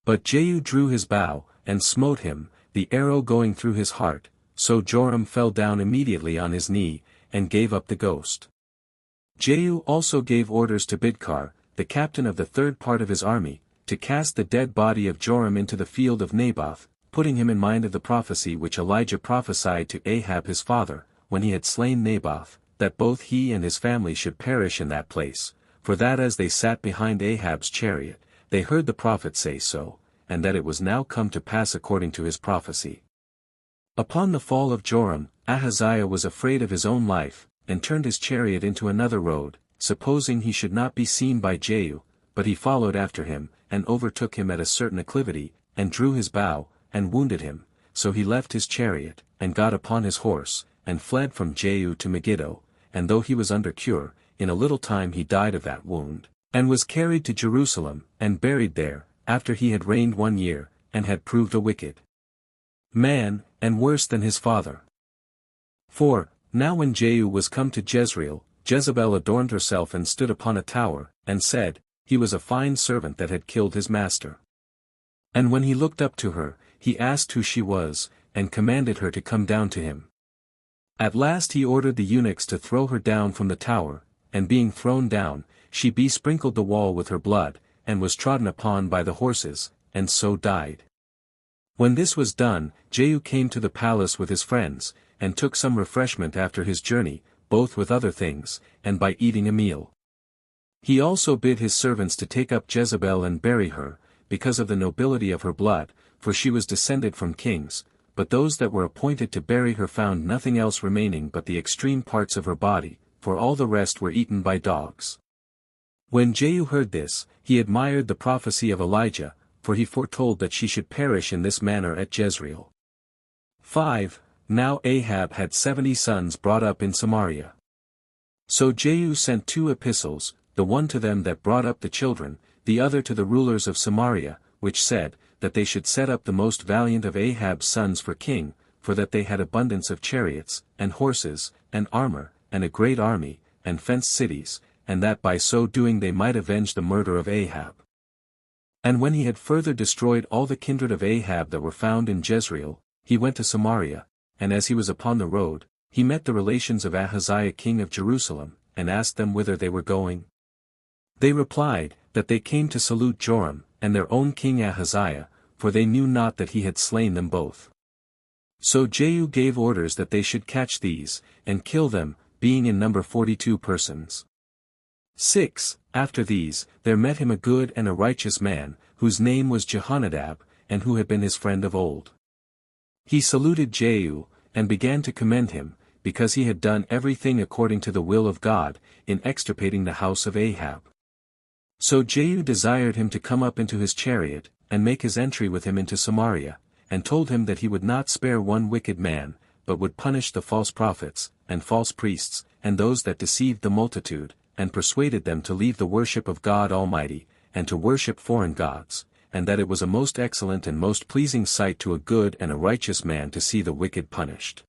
But Jehu drew his bow, and smote him, the arrow going through his heart, so Joram fell down immediately on his knee, and gave up the ghost. Jehu also gave orders to Bidkar, the captain of the third part of his army, to cast the dead body of Joram into the field of Naboth, putting him in mind of the prophecy which Elijah prophesied to Ahab his father, when he had slain Naboth, that both he and his family should perish in that place, for that as they sat behind Ahab's chariot, they heard the prophet say so, and that it was now come to pass according to his prophecy. Upon the fall of Joram, Ahaziah was afraid of his own life, and turned his chariot into another road, supposing he should not be seen by Jehu, but he followed after him, and overtook him at a certain acclivity, and drew his bow, and wounded him, so he left his chariot, and got upon his horse, and fled from Jehu to Megiddo, and though he was under cure, in a little time he died of that wound, and was carried to Jerusalem, and buried there, after he had reigned 1 year, and had proved a wicked man, and worse than his father. 4. Now when Jehu was come to Jezreel, Jezebel adorned herself and stood upon a tower, and said, he was a fine servant that had killed his master. And when he looked up to her, he asked who she was, and commanded her to come down to him. At last he ordered the eunuchs to throw her down from the tower, and being thrown down, she besprinkled the wall with her blood, and was trodden upon by the horses, and so died. When this was done, Jehu came to the palace with his friends, and took some refreshment after his journey, both with other things, and by eating a meal. He also bid his servants to take up Jezebel and bury her, because of the nobility of her blood, for she was descended from kings, but those that were appointed to bury her found nothing else remaining but the extreme parts of her body, for all the rest were eaten by dogs. When Jehu heard this, he admired the prophecy of Elijah, for he foretold that she should perish in this manner at Jezreel. 5. Now Ahab had 70 sons brought up in Samaria. So Jehu sent 2 epistles, the one to them that brought up the children, the other to the rulers of Samaria, which said, that they should set up the most valiant of Ahab's sons for king, for that they had abundance of chariots, and horses, and armor, and a great army, and fenced cities, and that by so doing they might avenge the murder of Ahab. And when he had further destroyed all the kindred of Ahab that were found in Jezreel, he went to Samaria, and as he was upon the road, he met the relations of Ahaziah king of Jerusalem, and asked them whither they were going. They replied, that they came to salute Joram, and their own king Ahaziah, for they knew not that he had slain them both. So Jehu gave orders that they should catch these, and kill them, being in number 42 persons. 6. After these, there met him a good and a righteous man, whose name was Jehonadab, and who had been his friend of old. He saluted Jehu, and began to commend him, because he had done everything according to the will of God, in extirpating the house of Ahab. So Jehu desired him to come up into his chariot, and make his entry with him into Samaria, and told him that he would not spare one wicked man, but would punish the false prophets, and false priests, and those that deceived the multitude, and persuaded them to leave the worship of God Almighty, and to worship foreign gods, and that it was a most excellent and most pleasing sight to a good and a righteous man to see the wicked punished.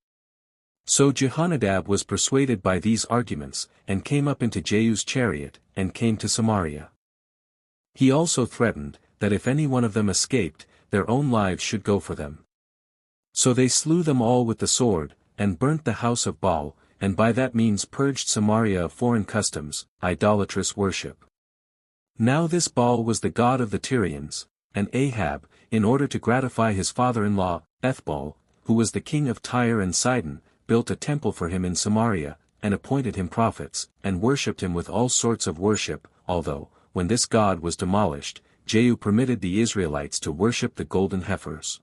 So Jehonadab was persuaded by these arguments, and came up into Jehu's chariot, and came to Samaria. He also threatened, that if any one of them escaped, their own lives should go for them. So they slew them all with the sword, and burnt the house of Baal, and by that means purged Samaria of foreign customs, idolatrous worship. Now this Baal was the god of the Tyrians, and Ahab, in order to gratify his father-in-law, Ethbaal, who was the king of Tyre and Sidon, built a temple for him in Samaria, and appointed him prophets, and worshipped him with all sorts of worship, although, when this god was demolished, Jehu permitted the Israelites to worship the golden heifers.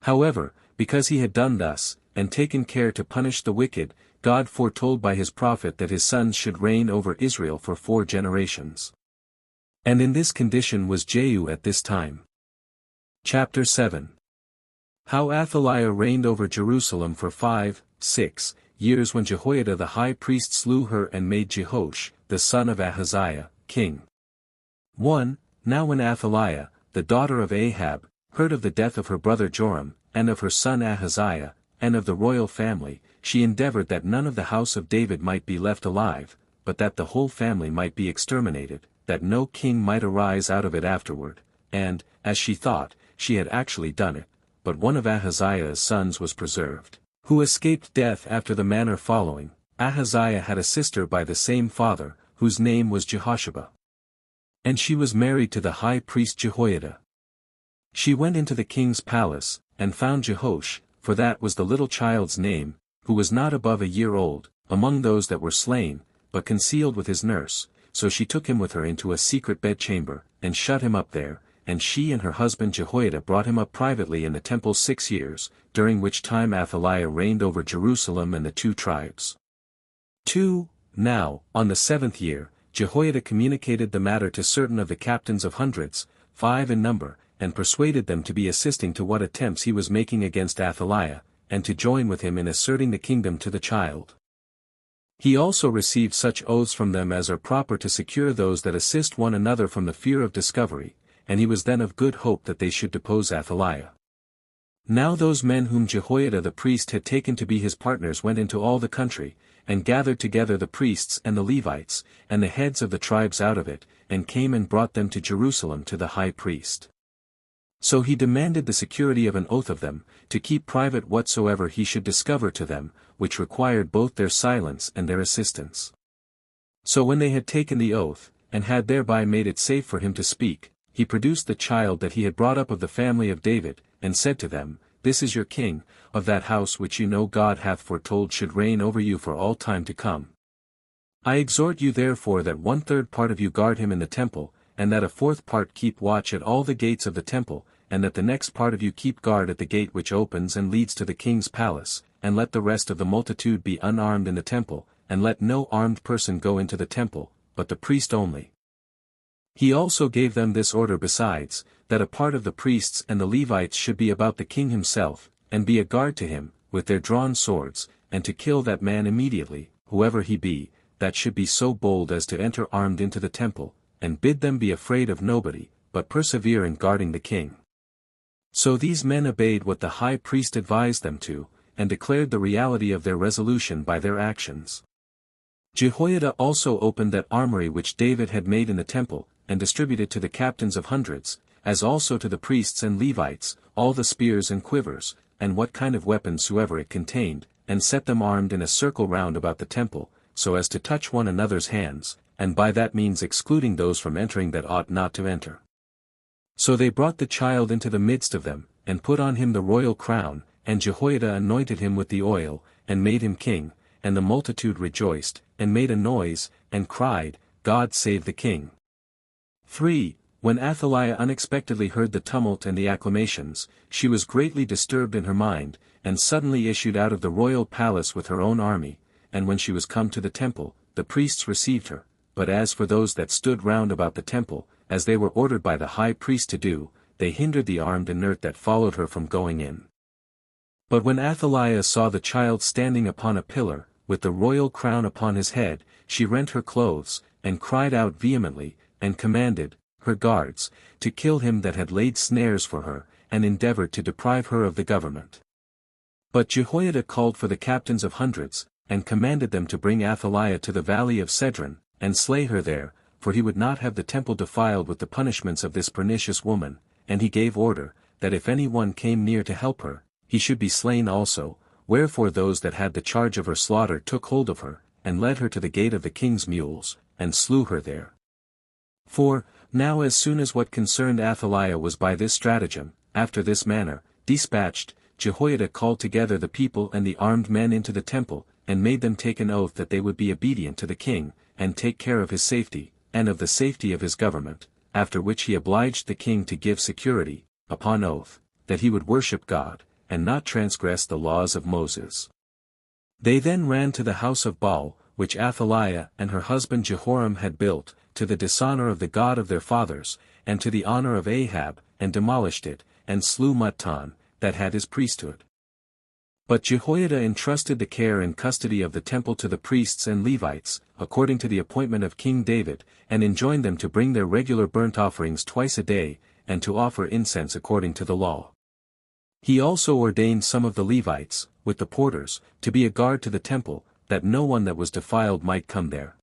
However, because he had done thus, and taken care to punish the wicked, God foretold by his prophet that his sons should reign over Israel for 4 generations. And in this condition was Jehu at this time. Chapter 7. How Athaliah reigned over Jerusalem for 5-6 years, when Jehoiada the high priest slew her and made Jehoash, the son of Ahaziah, king. 1. Now when Athaliah, the daughter of Ahab, heard of the death of her brother Joram, and of her son Ahaziah, and of the royal family, she endeavored that none of the house of David might be left alive, but that the whole family might be exterminated, that no king might arise out of it afterward, and, as she thought, she had actually done it, but one of Ahaziah's sons was preserved, who escaped death after the manner following. Ahaziah had a sister by the same father, whose name was Jehosheba. And she was married to the high priest Jehoiada. She went into the king's palace, and found Jehosh, for that was the little child's name, who was not above a year old, among those that were slain, but concealed with his nurse. So she took him with her into a secret bedchamber, and shut him up there, and she and her husband Jehoiada brought him up privately in the temple 6 years, during which time Athaliah reigned over Jerusalem and the 2 tribes. 2. Now, on the 7th year, Jehoiada communicated the matter to certain of the captains of hundreds, 5 in number, and persuaded them to be assisting to what attempts he was making against Athaliah, and to join with him in asserting the kingdom to the child. He also received such oaths from them as are proper to secure those that assist one another from the fear of discovery, and he was then of good hope that they should depose Athaliah. Now those men whom Jehoiada the priest had taken to be his partners went into all the country, and gathered together the priests and the Levites, and the heads of the tribes out of it, and came and brought them to Jerusalem to the high priest. So he demanded the security of an oath of them, to keep private whatsoever he should discover to them, which required both their silence and their assistance. So when they had taken the oath, and had thereby made it safe for him to speak, he produced the child that he had brought up of the family of David, and said to them, This is your king, of that house which you know God hath foretold should reign over you for all time to come. I exhort you therefore that 1/3 part of you guard him in the temple, and that a 4th part keep watch at all the gates of the temple, and that the next part of you keep guard at the gate which opens and leads to the king's palace, and let the rest of the multitude be unarmed in the temple, and let no armed person go into the temple, but the priest only. He also gave them this order besides, that a part of the priests and the Levites should be about the king himself, and be a guard to him, with their drawn swords, and to kill that man immediately, whoever he be, that should be so bold as to enter armed into the temple, and bid them be afraid of nobody, but persevere in guarding the king. So these men obeyed what the high priest advised them to, and declared the reality of their resolution by their actions. Jehoiada also opened that armory which David had made in the temple, and distributed to the captains of hundreds, as also to the priests and Levites, all the spears and quivers, and what kind of weapons soever it contained, and set them armed in a circle round about the temple, so as to touch one another's hands, and by that means excluding those from entering that ought not to enter. So they brought the child into the midst of them, and put on him the royal crown, and Jehoiada anointed him with the oil, and made him king, and the multitude rejoiced, and made a noise, and cried, God save the king. 3. When Athaliah unexpectedly heard the tumult and the acclamations, she was greatly disturbed in her mind, and suddenly issued out of the royal palace with her own army, and when she was come to the temple, the priests received her, but as for those that stood round about the temple, as they were ordered by the high priest to do, they hindered the armed inert that followed her from going in. But when Athaliah saw the child standing upon a pillar, with the royal crown upon his head, she rent her clothes, and cried out vehemently, and commanded her guards to kill him that had laid snares for her, and endeavored to deprive her of the government. But Jehoiada called for the captains of hundreds, and commanded them to bring Athaliah to the valley of Cedron, and slay her there, for he would not have the temple defiled with the punishments of this pernicious woman, and he gave order, that if any one came near to help her, he should be slain also, wherefore those that had the charge of her slaughter took hold of her, and led her to the gate of the king's mules, and slew her there. For, now as soon as what concerned Athaliah was by this stratagem, after this manner, dispatched, Jehoiada called together the people and the armed men into the temple, and made them take an oath that they would be obedient to the king, and take care of his safety, and of the safety of his government, after which he obliged the king to give security, upon oath, that he would worship God, and not transgress the laws of Moses. They then ran to the house of Baal, which Athaliah and her husband Jehoram had built, to the dishonor of the God of their fathers, and to the honor of Ahab, and demolished it, and slew Mattan, that had his priesthood. But Jehoiada entrusted the care and custody of the temple to the priests and Levites, according to the appointment of King David, and enjoined them to bring their regular burnt offerings twice a day, and to offer incense according to the law. He also ordained some of the Levites, with the porters, to be a guard to the temple, that no one that was defiled might come there.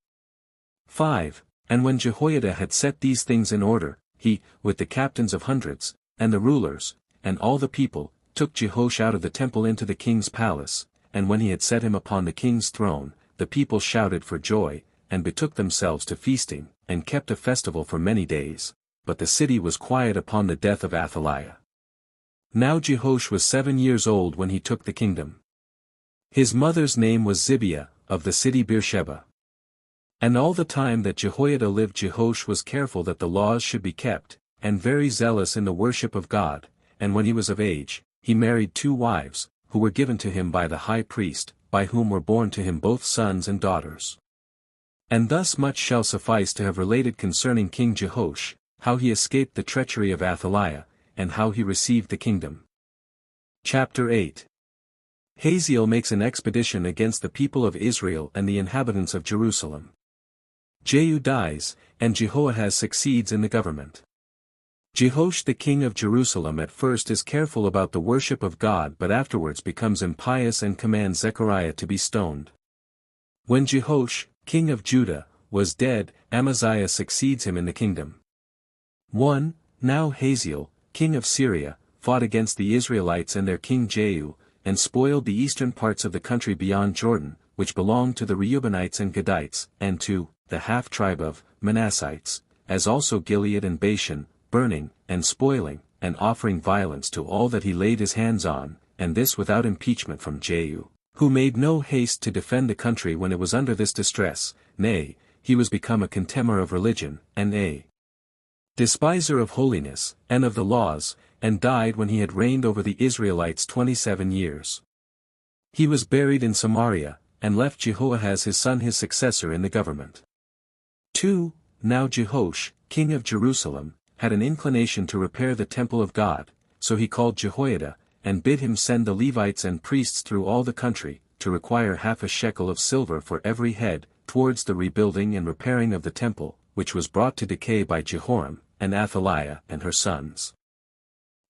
5. And when Jehoiada had set these things in order, he, with the captains of hundreds, and the rulers, and all the people, took Jehoash out of the temple into the king's palace, and when he had set him upon the king's throne, the people shouted for joy, and betook themselves to feasting, and kept a festival for many days, but the city was quiet upon the death of Athaliah. Now Jehoash was 7 years old when he took the kingdom. His mother's name was Zibiah, of the city Beersheba. And all the time that Jehoiada lived, Jehoash was careful that the laws should be kept, and very zealous in the worship of God, and when he was of age, he married 2 wives, who were given to him by the high priest, by whom were born to him both sons and daughters. And thus much shall suffice to have related concerning King Jehoash, how he escaped the treachery of Athaliah, and how he received the kingdom. Chapter 8. Hazael makes an expedition against the people of Israel and the inhabitants of Jerusalem. Jehu dies, and Jehoahaz succeeds in the government. Jehoash the king of Jerusalem at first is careful about the worship of God, but afterwards becomes impious and commands Zechariah to be stoned. When Jehoash, king of Judah, was dead, Amaziah succeeds him in the kingdom. 1. Now Hazael, king of Syria, fought against the Israelites and their king Jehu, and spoiled the eastern parts of the country beyond Jordan, which belonged to the Reubenites and Gadites, and to the half-tribe of Manassites, as also Gilead and Bashan, burning, and spoiling, and offering violence to all that he laid his hands on, and this without impeachment from Jehu, who made no haste to defend the country when it was under this distress, nay, he was become a contemner of religion, and a despiser of holiness, and of the laws, and died when he had reigned over the Israelites 27 years. He was buried in Samaria, and left Jehoahaz his son his successor in the government. 2. Now Jehoash, king of Jerusalem, had an inclination to repair the temple of God, so he called Jehoiada, and bid him send the Levites and priests through all the country, to require half a shekel of silver for every head, towards the rebuilding and repairing of the temple, which was brought to decay by Jehoram, and Athaliah and her sons.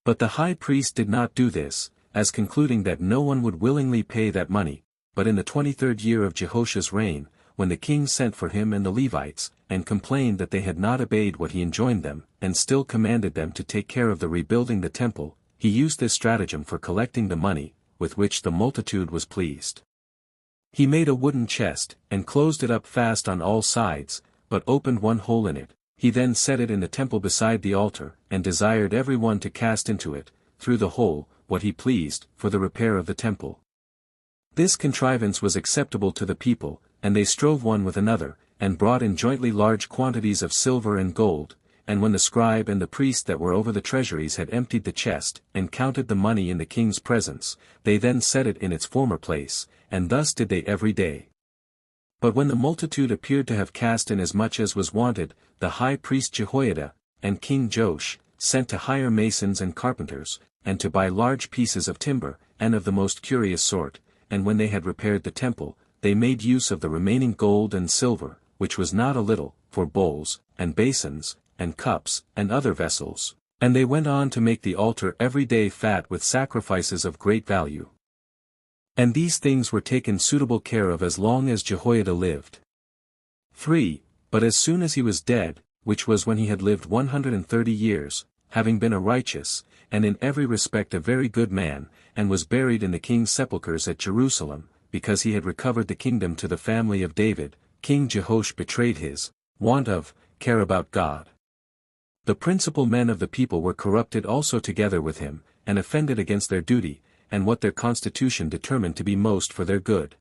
But the high priest did not do this, as concluding that no one would willingly pay that money, but in the 23rd year of Jehoash's reign, when the king sent for him and the Levites, and complained that they had not obeyed what he enjoined them, and still commanded them to take care of the rebuilding the temple, he used this stratagem for collecting the money, with which the multitude was pleased. He made a wooden chest, and closed it up fast on all sides, but opened one hole in it. He then set it in the temple beside the altar, and desired every one to cast into it, through the hole, what he pleased, for the repair of the temple. This contrivance was acceptable to the people, and they strove one with another, and brought in jointly large quantities of silver and gold, and when the scribe and the priest that were over the treasuries had emptied the chest, and counted the money in the king's presence, they then set it in its former place, and thus did they every day. But when the multitude appeared to have cast in as much as was wanted, the high priest Jehoiada, and King Joash, sent to hire masons and carpenters, and to buy large pieces of timber, and of the most curious sort, and when they had repaired the temple, they made use of the remaining gold and silver, which was not a little, for bowls, and basins, and cups, and other vessels, and they went on to make the altar every day fat with sacrifices of great value. And these things were taken suitable care of as long as Jehoiada lived. 3. But as soon as he was dead, which was when he had lived 130 years, having been a righteous, and in every respect a very good man, and was buried in the king's sepulchres at Jerusalem, because he had recovered the kingdom to the family of David, King Jehoash betrayed his want of care about God. The principal men of the people were corrupted also together with him, and offended against their duty, and what their constitution determined to be most for their good.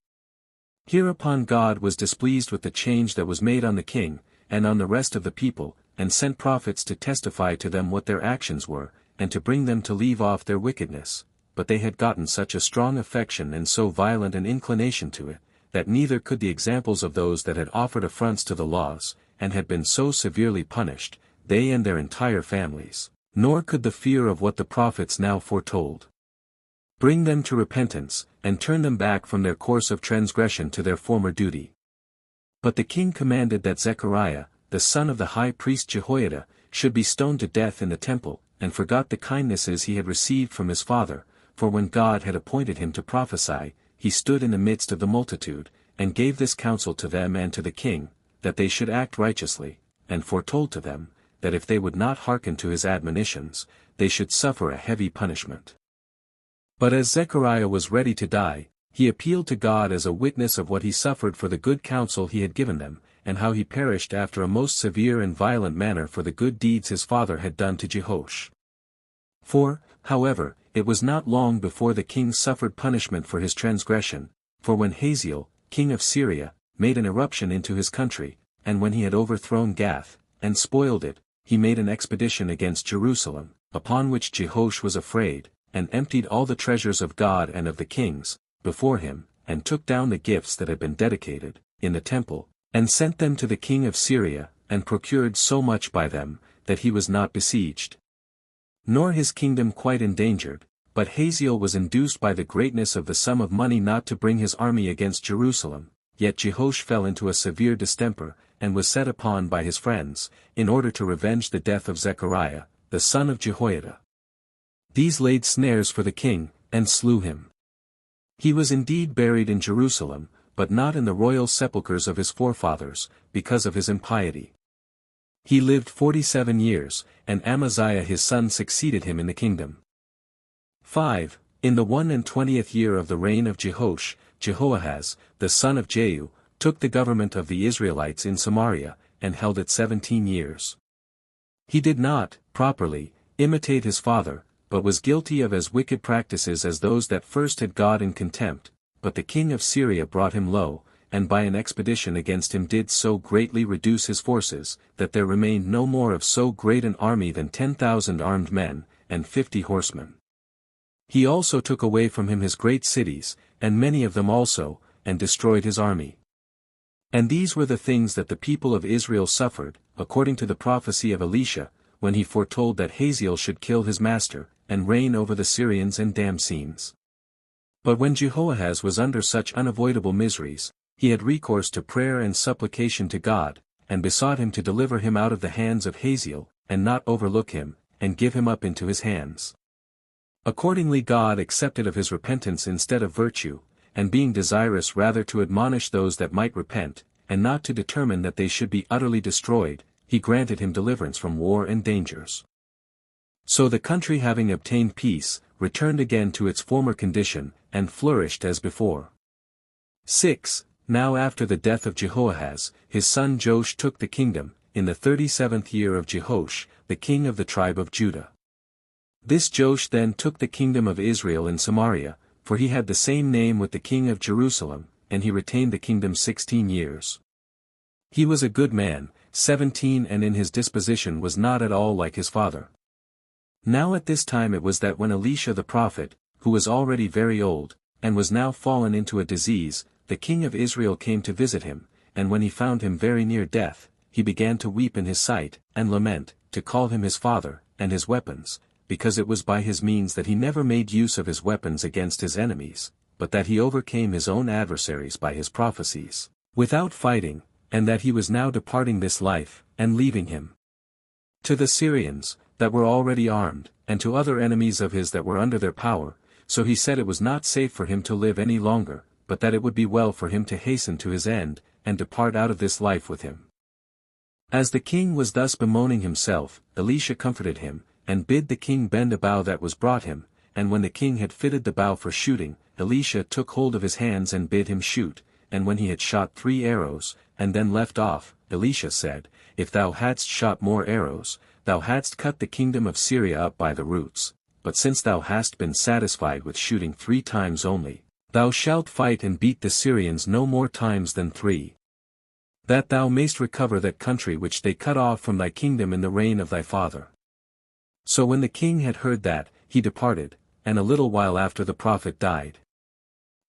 Hereupon God was displeased with the change that was made on the king, and on the rest of the people, and sent prophets to testify to them what their actions were, and to bring them to leave off their wickedness, but they had gotten such a strong affection and so violent an inclination to it, that neither could the examples of those that had offered affronts to the laws, and had been so severely punished, they and their entire families, nor could the fear of what the prophets now foretold bring them to repentance, and turn them back from their course of transgression to their former duty. But the king commanded that Zechariah, the son of the high priest Jehoiada, should be stoned to death in the temple, and forgot the kindnesses he had received from his father, for when God had appointed him to prophesy, he stood in the midst of the multitude, and gave this counsel to them and to the king, that they should act righteously, and foretold to them, that if they would not hearken to his admonitions, they should suffer a heavy punishment. But as Zechariah was ready to die, he appealed to God as a witness of what he suffered for the good counsel he had given them, and how he perished after a most severe and violent manner for the good deeds his father had done to Jehoash. However, it was not long before the king suffered punishment for his transgression, for when Hazael, king of Syria, made an irruption into his country, and when he had overthrown Gath, and spoiled it, he made an expedition against Jerusalem, upon which Jehoash was afraid, and emptied all the treasures of God and of the kings, before him, and took down the gifts that had been dedicated, in the temple, and sent them to the king of Syria, and procured so much by them, that he was not besieged, nor his kingdom quite endangered, but Hazael was induced by the greatness of the sum of money not to bring his army against Jerusalem, yet Jehoash fell into a severe distemper, and was set upon by his friends, in order to revenge the death of Zechariah, the son of Jehoiada. These laid snares for the king, and slew him. He was indeed buried in Jerusalem, but not in the royal sepulchres of his forefathers, because of his impiety. He lived 47 years, and Amaziah his son succeeded him in the kingdom. 5. In the 21st year of the reign of Jehoash, Jehoahaz, the son of Jehu, took the government of the Israelites in Samaria, and held it 17 years. He did not, properly, imitate his father, but was guilty of as wicked practices as those that first had God in contempt, but the king of Syria brought him low, and by an expedition against him did so greatly reduce his forces, that there remained no more of so great an army than 10,000 armed men, and 50 horsemen. He also took away from him his great cities, and many of them also, and destroyed his army. And these were the things that the people of Israel suffered, according to the prophecy of Elisha, when he foretold that Hazael should kill his master, and reign over the Syrians and Damascenes. But when Jehoahaz was under such unavoidable miseries, he had recourse to prayer and supplication to God, and besought him to deliver him out of the hands of Hazael, and not overlook him, and give him up into his hands. Accordingly God accepted of his repentance instead of virtue, and being desirous rather to admonish those that might repent, and not to determine that they should be utterly destroyed, he granted him deliverance from war and dangers. So the country having obtained peace, returned again to its former condition, and flourished as before. 6. Now after the death of Jehoahaz, his son Joash took the kingdom, in the 37th year of Jehoash, the king of the tribe of Judah. This Joash then took the kingdom of Israel in Samaria, for he had the same name with the king of Jerusalem, and he retained the kingdom 16 years. He was a good man, 17, and in his disposition was not at all like his father. Now at this time it was that when Elisha the prophet, who was already very old, and was now fallen into a disease, the king of Israel came to visit him, and when he found him very near death, he began to weep in his sight, and lament, to call him his father, and his weapons, because it was by his means that he never made use of his weapons against his enemies, but that he overcame his own adversaries by his prophecies, without fighting, and that he was now departing this life, and leaving him to the Syrians, that were already armed, and to other enemies of his that were under their power, so he said it was not safe for him to live any longer, but that it would be well for him to hasten to his end, and depart out of this life with him. As the king was thus bemoaning himself, Elisha comforted him, and bid the king bend a bow that was brought him, and when the king had fitted the bow for shooting, Elisha took hold of his hands and bid him shoot, and when he had shot 3 arrows, and then left off, Elisha said, If thou hadst shot more arrows, thou hadst cut the kingdom of Syria up by the roots, but since thou hast been satisfied with shooting 3 times only, thou shalt fight and beat the Syrians no more times than 3. That thou mayst recover that country which they cut off from thy kingdom in the reign of thy father. So when the king had heard that, he departed, and a little while after the prophet died.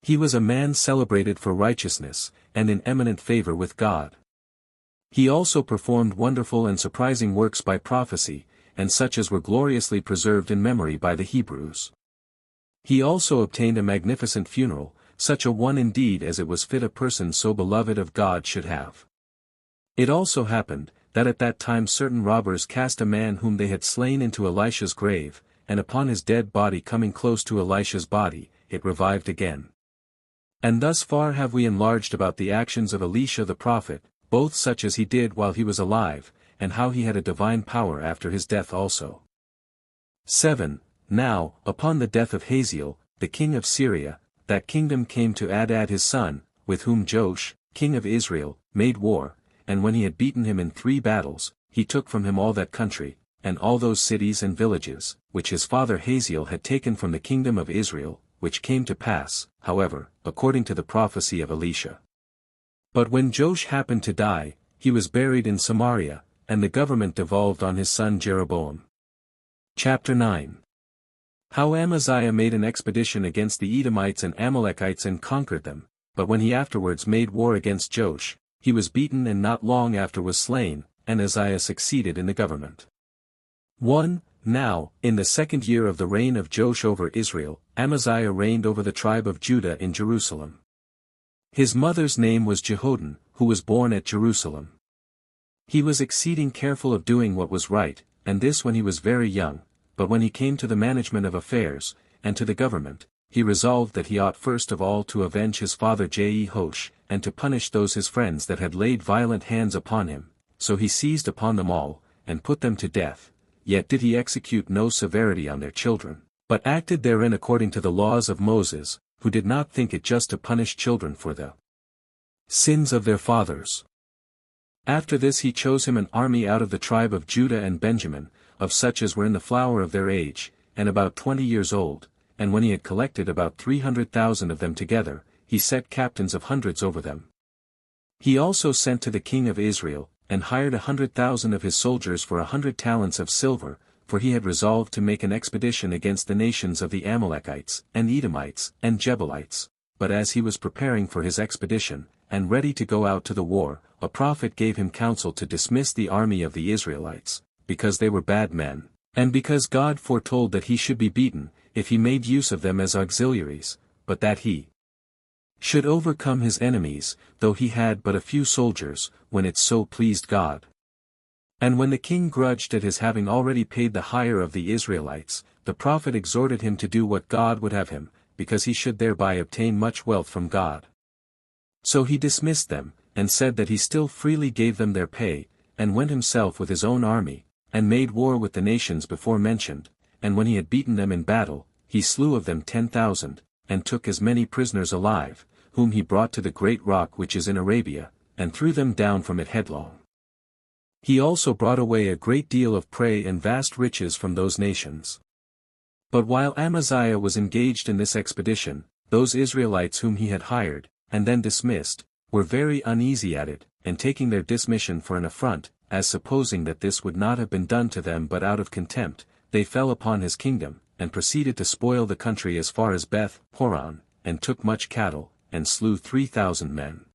He was a man celebrated for righteousness, and in eminent favor with God. He also performed wonderful and surprising works by prophecy, and such as were gloriously preserved in memory by the Hebrews. He also obtained a magnificent funeral, such a one indeed as it was fit a person so beloved of God should have. It also happened, that at that time certain robbers cast a man whom they had slain into Elisha's grave, and upon his dead body coming close to Elisha's body, it revived again. And thus far have we enlarged about the actions of Elisha the prophet, both such as he did while he was alive, and how he had a divine power after his death also. 7. Now, upon the death of Hazael, the king of Syria, that kingdom came to Adad his son, with whom Joash, king of Israel, made war, and when he had beaten him in 3 battles, he took from him all that country, and all those cities and villages, which his father Hazael had taken from the kingdom of Israel, which came to pass, however, according to the prophecy of Elisha. But when Joash happened to die, he was buried in Samaria, and the government devolved on his son Jeroboam. Chapter 9. How Amaziah made an expedition against the Edomites and Amalekites and conquered them, but when he afterwards made war against Joash, he was beaten and not long after was slain, and Uzziah succeeded in the government. 1. Now, in the 2nd year of the reign of Joash over Israel, Amaziah reigned over the tribe of Judah in Jerusalem. His mother's name was Jehoaddan, who was born at Jerusalem. He was exceeding careful of doing what was right, and this when he was very young, but when he came to the management of affairs, and to the government, he resolved that he ought first of all to avenge his father Jehoash, and to punish those his friends that had laid violent hands upon him, so he seized upon them all, and put them to death, yet did he execute no severity on their children, but acted therein according to the laws of Moses, who did not think it just to punish children for the sins of their fathers. After this he chose him an army out of the tribe of Judah and Benjamin, of such as were in the flower of their age, and about 20 years old, and when he had collected about 300,000 of them together, he set captains of hundreds over them. He also sent to the king of Israel, and hired 100,000 of his soldiers for 100 talents of silver, for he had resolved to make an expedition against the nations of the Amalekites, and Edomites, and Jebuelites. But as he was preparing for his expedition, and ready to go out to the war, a prophet gave him counsel to dismiss the army of the Israelites, because they were bad men, and because God foretold that he should be beaten, if he made use of them as auxiliaries, but that he should overcome his enemies, though he had but a few soldiers, when it so pleased God. And when the king grudged at his having already paid the hire of the Israelites, the prophet exhorted him to do what God would have him, because he should thereby obtain much wealth from God. So he dismissed them, and said that he still freely gave them their pay, and went himself with his own army, and made war with the nations before mentioned, and when he had beaten them in battle, he slew of them 10,000, and took as many prisoners alive, whom he brought to the great rock which is in Arabia, and threw them down from it headlong. He also brought away a great deal of prey and vast riches from those nations. But while Amaziah was engaged in this expedition, those Israelites whom he had hired, and then dismissed, were very uneasy at it, and taking their dismission for an affront, as supposing that this would not have been done to them but out of contempt, they fell upon his kingdom, and proceeded to spoil the country as far as Beth Horon, and took much cattle, and slew 3,000 men.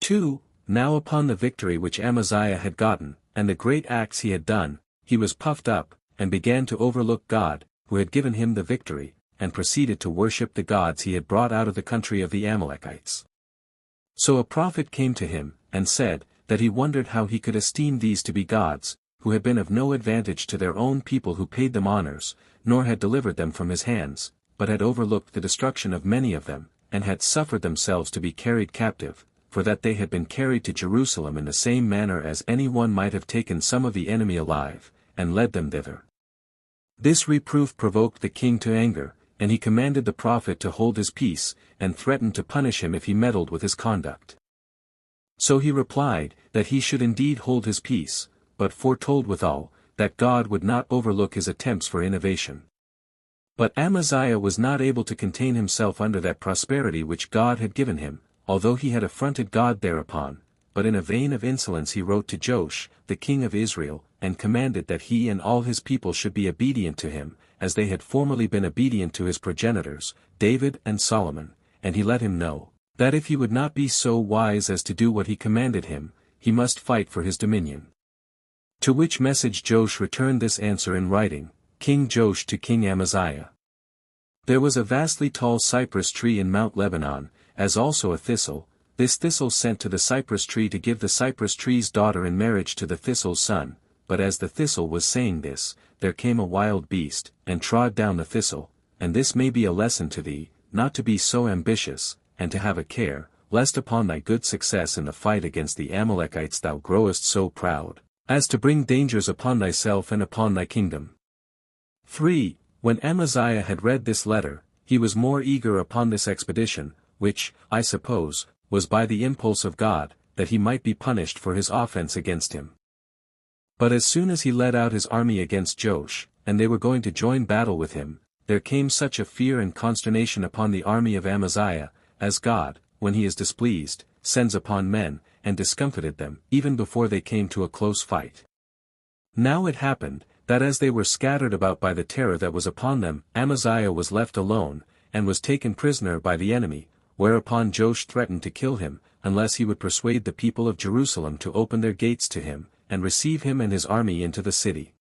2. Now upon the victory which Amaziah had gotten, and the great acts he had done, he was puffed up, and began to overlook God, who had given him the victory, and proceeded to worship the gods he had brought out of the country of the Amalekites. So a prophet came to him, and said, that he wondered how he could esteem these to be gods, who had been of no advantage to their own people who paid them honors, nor had delivered them from his hands, but had overlooked the destruction of many of them, and had suffered themselves to be carried captive, for that they had been carried to Jerusalem in the same manner as any one might have taken some of the enemy alive, and led them thither. This reproof provoked the king to anger, and he commanded the prophet to hold his peace, and threatened to punish him if he meddled with his conduct. So he replied, that he should indeed hold his peace, but foretold withal, that God would not overlook his attempts for innovation. But Amaziah was not able to contain himself under that prosperity which God had given him, although he had affronted God thereupon, but in a vein of insolence he wrote to Joash, the king of Israel, and commanded that he and all his people should be obedient to him, as they had formerly been obedient to his progenitors, David and Solomon, and he let him know, that if he would not be so wise as to do what he commanded him, he must fight for his dominion. To which message Joash returned this answer in writing, King Joash to King Amaziah. There was a vastly tall cypress tree in Mount Lebanon, as also a thistle. This thistle sent to the cypress tree to give the cypress tree's daughter in marriage to the thistle's son, but as the thistle was saying this, there came a wild beast, and trod down the thistle, and this may be a lesson to thee, not to be so ambitious, and to have a care, lest upon thy good success in the fight against the Amalekites thou growest so proud, as to bring dangers upon thyself and upon thy kingdom. 3. When Amaziah had read this letter, he was more eager upon this expedition, which, I suppose, was by the impulse of God, that he might be punished for his offense against him. But as soon as he led out his army against Joash, and they were going to join battle with him, there came such a fear and consternation upon the army of Amaziah, as God, when he is displeased, sends upon men, and discomfited them, even before they came to a close fight. Now it happened, that as they were scattered about by the terror that was upon them, Amaziah was left alone, and was taken prisoner by the enemy, whereupon Joash threatened to kill him, unless he would persuade the people of Jerusalem to open their gates to him, and receive him and his army into the city.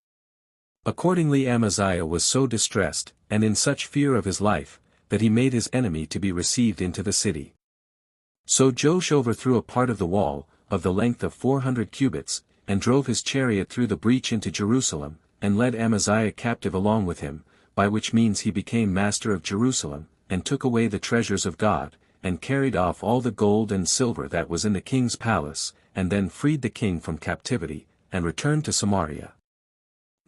Accordingly Amaziah was so distressed, and in such fear of his life, that he made his enemy to be received into the city. So Joash overthrew a part of the wall, of the length of 400 cubits, and drove his chariot through the breach into Jerusalem, and led Amaziah captive along with him, by which means he became master of Jerusalem, and took away the treasures of God, and carried off all the gold and silver that was in the king's palace, and then freed the king from captivity, and returned to Samaria.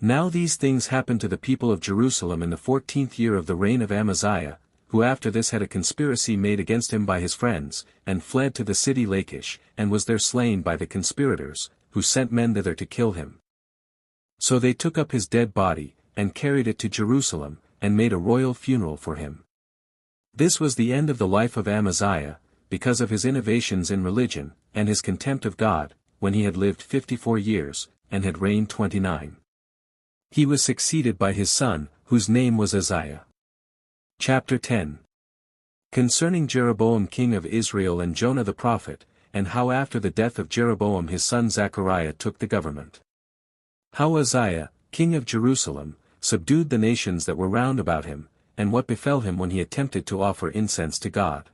Now these things happened to the people of Jerusalem in the 14th year of the reign of Amaziah, who after this had a conspiracy made against him by his friends, and fled to the city Lachish, and was there slain by the conspirators, who sent men thither to kill him. So they took up his dead body, and carried it to Jerusalem, and made a royal funeral for him. This was the end of the life of Amaziah, because of his innovations in religion, and his contempt of God, when he had lived 54 years, and had reigned 29. He was succeeded by his son, whose name was Uzziah. Chapter 10. Concerning Jeroboam king of Israel and Jonah the prophet, and how after the death of Jeroboam his son Zechariah took the government. How Uzziah, king of Jerusalem, subdued the nations that were round about him, and what befell him when he attempted to offer incense to God.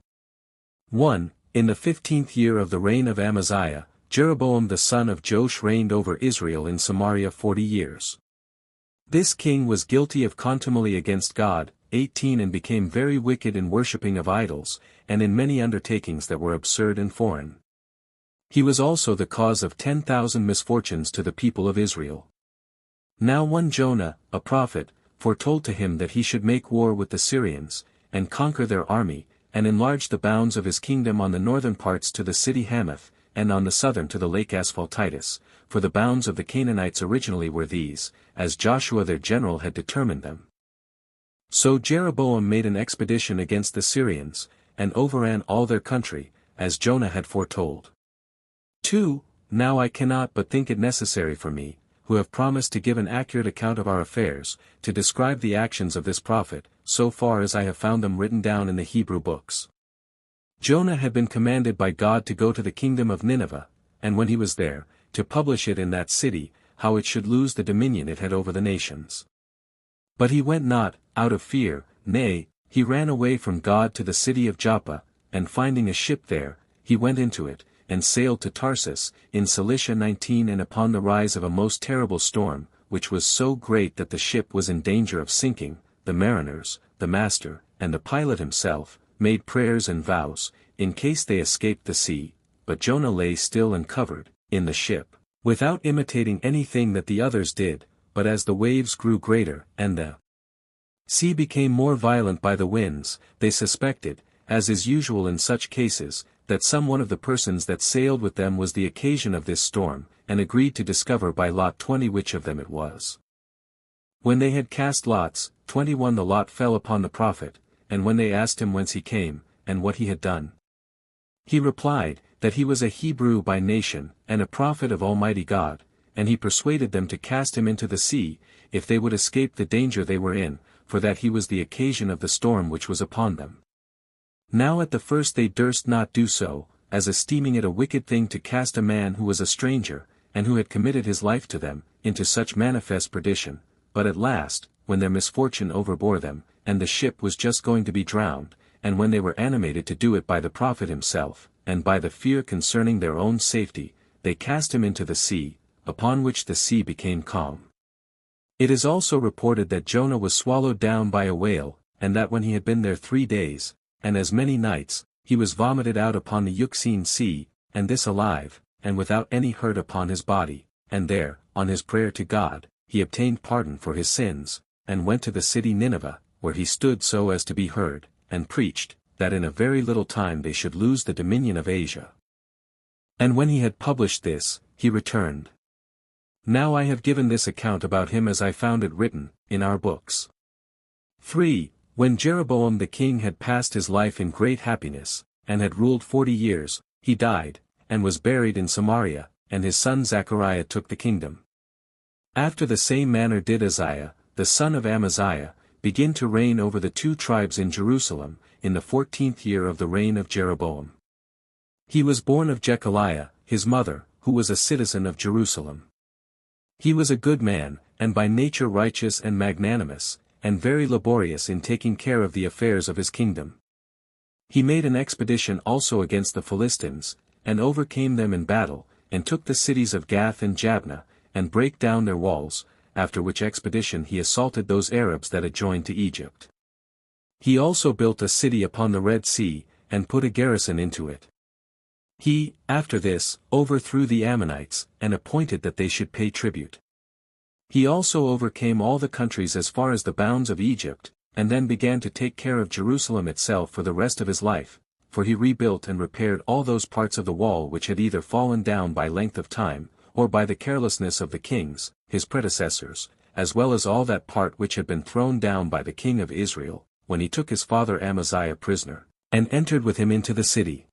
1. In the 15th year of the reign of Amaziah, Jeroboam the son of Joash reigned over Israel in Samaria 40 years. This king was guilty of contumely against God, 18 and became very wicked in worshipping of idols, and in many undertakings that were absurd and foreign. He was also the cause of 10,000 misfortunes to the people of Israel. Now one Jonah, a prophet, foretold to him that he should make war with the Syrians, and conquer their army, and enlarge the bounds of his kingdom on the northern parts to the city Hamath, and on the southern to the lake Asphaltitis, for the bounds of the Canaanites originally were these, as Joshua their general had determined them. So Jeroboam made an expedition against the Syrians, and overran all their country, as Jonah had foretold. 2. Now I cannot but think it necessary for me, who have promised to give an accurate account of our affairs, to describe the actions of this prophet, so far as I have found them written down in the Hebrew books. Jonah had been commanded by God to go to the kingdom of Nineveh, and when he was there, to publish it in that city, how it should lose the dominion it had over the nations. But he went not, out of fear, nay, he ran away from God to the city of Joppa, and finding a ship there, he went into it, and sailed to Tarsus, in Cilicia 19 and upon the rise of a most terrible storm, which was so great that the ship was in danger of sinking, the mariners, the master, and the pilot himself, made prayers and vows, in case they escaped the sea, but Jonah lay still and covered, in the ship, without imitating anything that the others did, but as the waves grew greater, and the sea became more violent by the winds, they suspected, as is usual in such cases, that some one of the persons that sailed with them was the occasion of this storm, and agreed to discover by lot 20 which of them it was. When they had cast lots, 21 the lot fell upon the prophet, and when they asked him whence he came, and what he had done, he replied, that he was a Hebrew by nation, and a prophet of Almighty God, and he persuaded them to cast him into the sea, if they would escape the danger they were in, for that he was the occasion of the storm which was upon them. Now at the first they durst not do so, as esteeming it a wicked thing to cast a man who was a stranger, and who had committed his life to them, into such manifest perdition, but at last, when their misfortune overbore them, and the ship was just going to be drowned, and when they were animated to do it by the prophet himself, and by the fear concerning their own safety, they cast him into the sea, upon which the sea became calm. It is also reported that Jonah was swallowed down by a whale, and that when he had been there 3 days, and as many nights, he was vomited out upon the Euxine Sea, and this alive, and without any hurt upon his body, and there, on his prayer to God, he obtained pardon for his sins, and went to the city Nineveh, where he stood so as to be heard, and preached, that in a very little time they should lose the dominion of Asia. And when he had published this, he returned. Now I have given this account about him as I found it written, in our books. 3. When Jeroboam the king had passed his life in great happiness, and had ruled 40 years, he died, and was buried in Samaria, and his son Zechariah took the kingdom. After the same manner did Uzziah, the son of Amaziah, begin to reign over the 2 tribes in Jerusalem, in the 14th year of the reign of Jeroboam. He was born of Jechaliah, his mother, who was a citizen of Jerusalem. He was a good man, and by nature righteous and magnanimous, and very laborious in taking care of the affairs of his kingdom. He made an expedition also against the Philistines, and overcame them in battle, and took the cities of Gath and Jabneh, and brake down their walls, after which expedition he assaulted those Arabs that adjoined to Egypt. He also built a city upon the Red Sea, and put a garrison into it. He, after this, overthrew the Ammonites, and appointed that they should pay tribute. He also overcame all the countries as far as the bounds of Egypt, and then began to take care of Jerusalem itself for the rest of his life, for he rebuilt and repaired all those parts of the wall which had either fallen down by length of time, or by the carelessness of the kings, his predecessors, as well as all that part which had been thrown down by the king of Israel, when he took his father Amaziah prisoner, and entered with him into the city.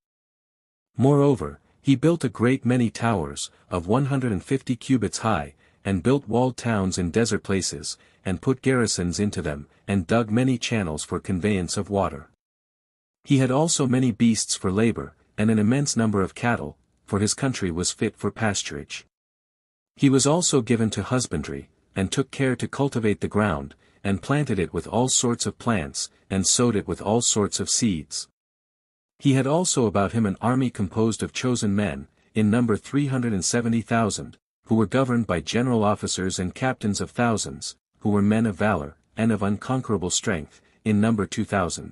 Moreover, he built a great many towers, of 150 cubits high, and built walled towns in desert places, and put garrisons into them, and dug many channels for conveyance of water. He had also many beasts for labor, and an immense number of cattle, for his country was fit for pasturage. He was also given to husbandry, and took care to cultivate the ground, and planted it with all sorts of plants, and sowed it with all sorts of seeds. He had also about him an army composed of chosen men, in number 370,000, who were governed by general officers and captains of thousands, who were men of valor, and of unconquerable strength, in number 2,000.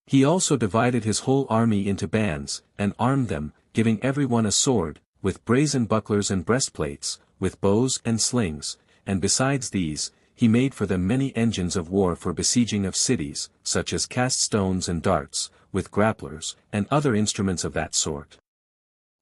He also divided his whole army into bands, and armed them, giving every one a sword, with brazen bucklers and breastplates, with bows and slings, and besides these, he made for them many engines of war for besieging of cities, such as cast stones and darts, with grapplers, and other instruments of that sort.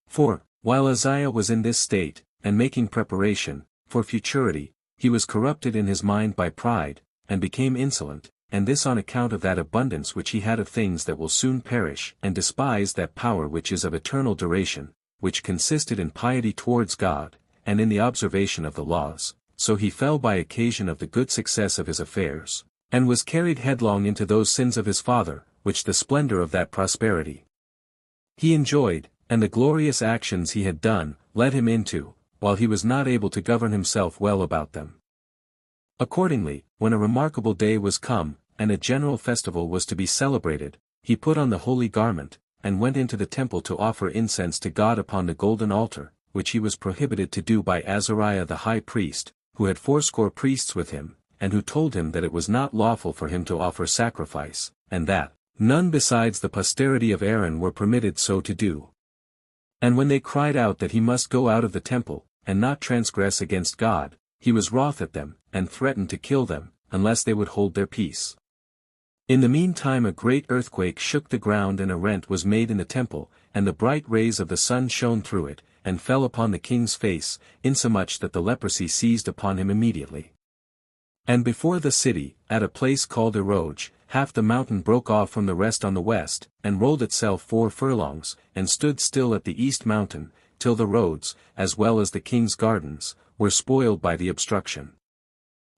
For, while Uzziah was in this state, and making preparation, for futurity, he was corrupted in his mind by pride, and became insolent, and this on account of that abundance which he had of things that will soon perish, and despised that power which is of eternal duration, which consisted in piety towards God, and in the observation of the laws, so he fell by occasion of the good success of his affairs, and was carried headlong into those sins of his father, which the splendor of that prosperity he enjoyed, and the glorious actions he had done, led him into, while he was not able to govern himself well about them. Accordingly, when a remarkable day was come, and a general festival was to be celebrated, he put on the holy garment, and went into the temple to offer incense to God upon the golden altar, which he was prohibited to do by Azariah the high priest, who had 80 priests with him, and who told him that it was not lawful for him to offer sacrifice, and that none besides the posterity of Aaron were permitted so to do. And when they cried out that he must go out of the temple, and not transgress against God, he was wroth at them, and threatened to kill them, unless they would hold their peace. In the meantime a great earthquake shook the ground, and a rent was made in the temple, and the bright rays of the sun shone through it, and fell upon the king's face, insomuch that the leprosy seized upon him immediately. And before the city, at a place called Eroge, half the mountain broke off from the rest on the west, and rolled itself 4 furlongs, and stood still at the east mountain, till the roads, as well as the king's gardens, were spoiled by the obstruction.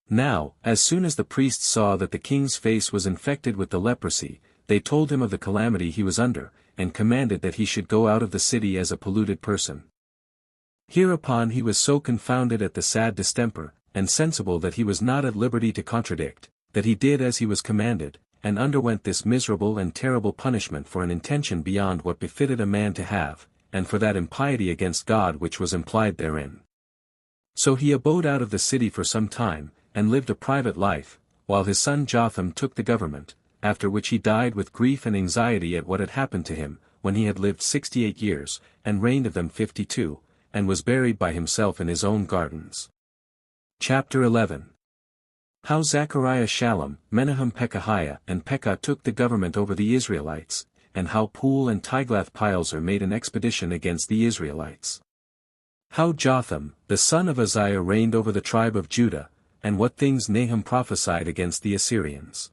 Now, as soon as the priests saw that the king's face was infected with the leprosy, they told him of the calamity he was under, and commanded that he should go out of the city as a polluted person. Hereupon he was so confounded at the sad distemper, and sensible that he was not at liberty to contradict, that he did as he was commanded, and underwent this miserable and terrible punishment for an intention beyond what befitted a man to have, and for that impiety against God which was implied therein. So he abode out of the city for some time, and lived a private life, while his son Jotham took the government, after which he died with grief and anxiety at what had happened to him, when he had lived 68 years, and reigned of them 52, and was buried by himself in his own gardens. Chapter 11. How Zechariah, Shallum, Menahem, Pekahiah, and Pekah took the government over the Israelites, and how Pul and Tiglath-Pileser made an expedition against the Israelites. How Jotham, the son of Uzziah, reigned over the tribe of Judah, and what things Nahum prophesied against the Assyrians.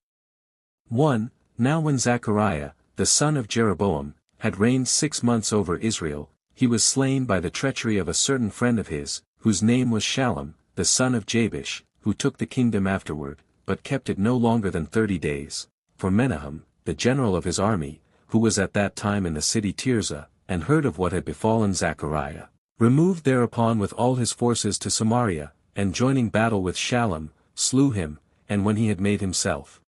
1. Now when Zechariah, the son of Jeroboam, had reigned 6 months over Israel, he was slain by the treachery of a certain friend of his, whose name was Shallum, the son of Jabesh, who took the kingdom afterward, but kept it no longer than 30 days, for Menahem, the general of his army, who was at that time in the city Tirzah, and heard of what had befallen Zechariah, removed thereupon with all his forces to Samaria, and joining battle with Shallum, slew him, and when he had made himself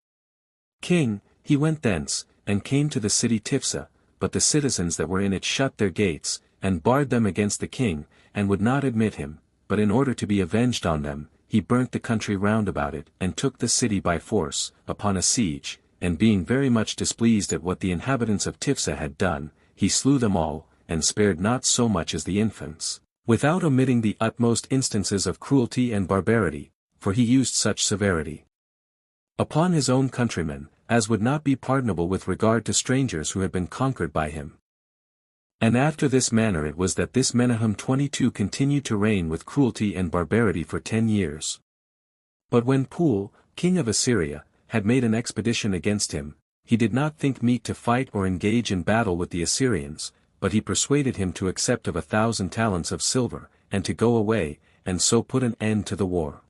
king, he went thence, and came to the city Tiphsah, but the citizens that were in it shut their gates, and barred them against the king, and would not admit him, but in order to be avenged on them, he burnt the country round about it, and took the city by force, upon a siege, and being very much displeased at what the inhabitants of Tiphsah had done, he slew them all, and spared not so much as the infants, without omitting the utmost instances of cruelty and barbarity, for he used such severity upon his own countrymen, as would not be pardonable with regard to strangers who had been conquered by him. And after this manner it was that this Menahem 22 continued to reign with cruelty and barbarity for 10 years. But when Pul, king of Assyria, had made an expedition against him, he did not think meet to fight or engage in battle with the Assyrians, but he persuaded him to accept of 1,000 talents of silver, and to go away, and so put an end to the war.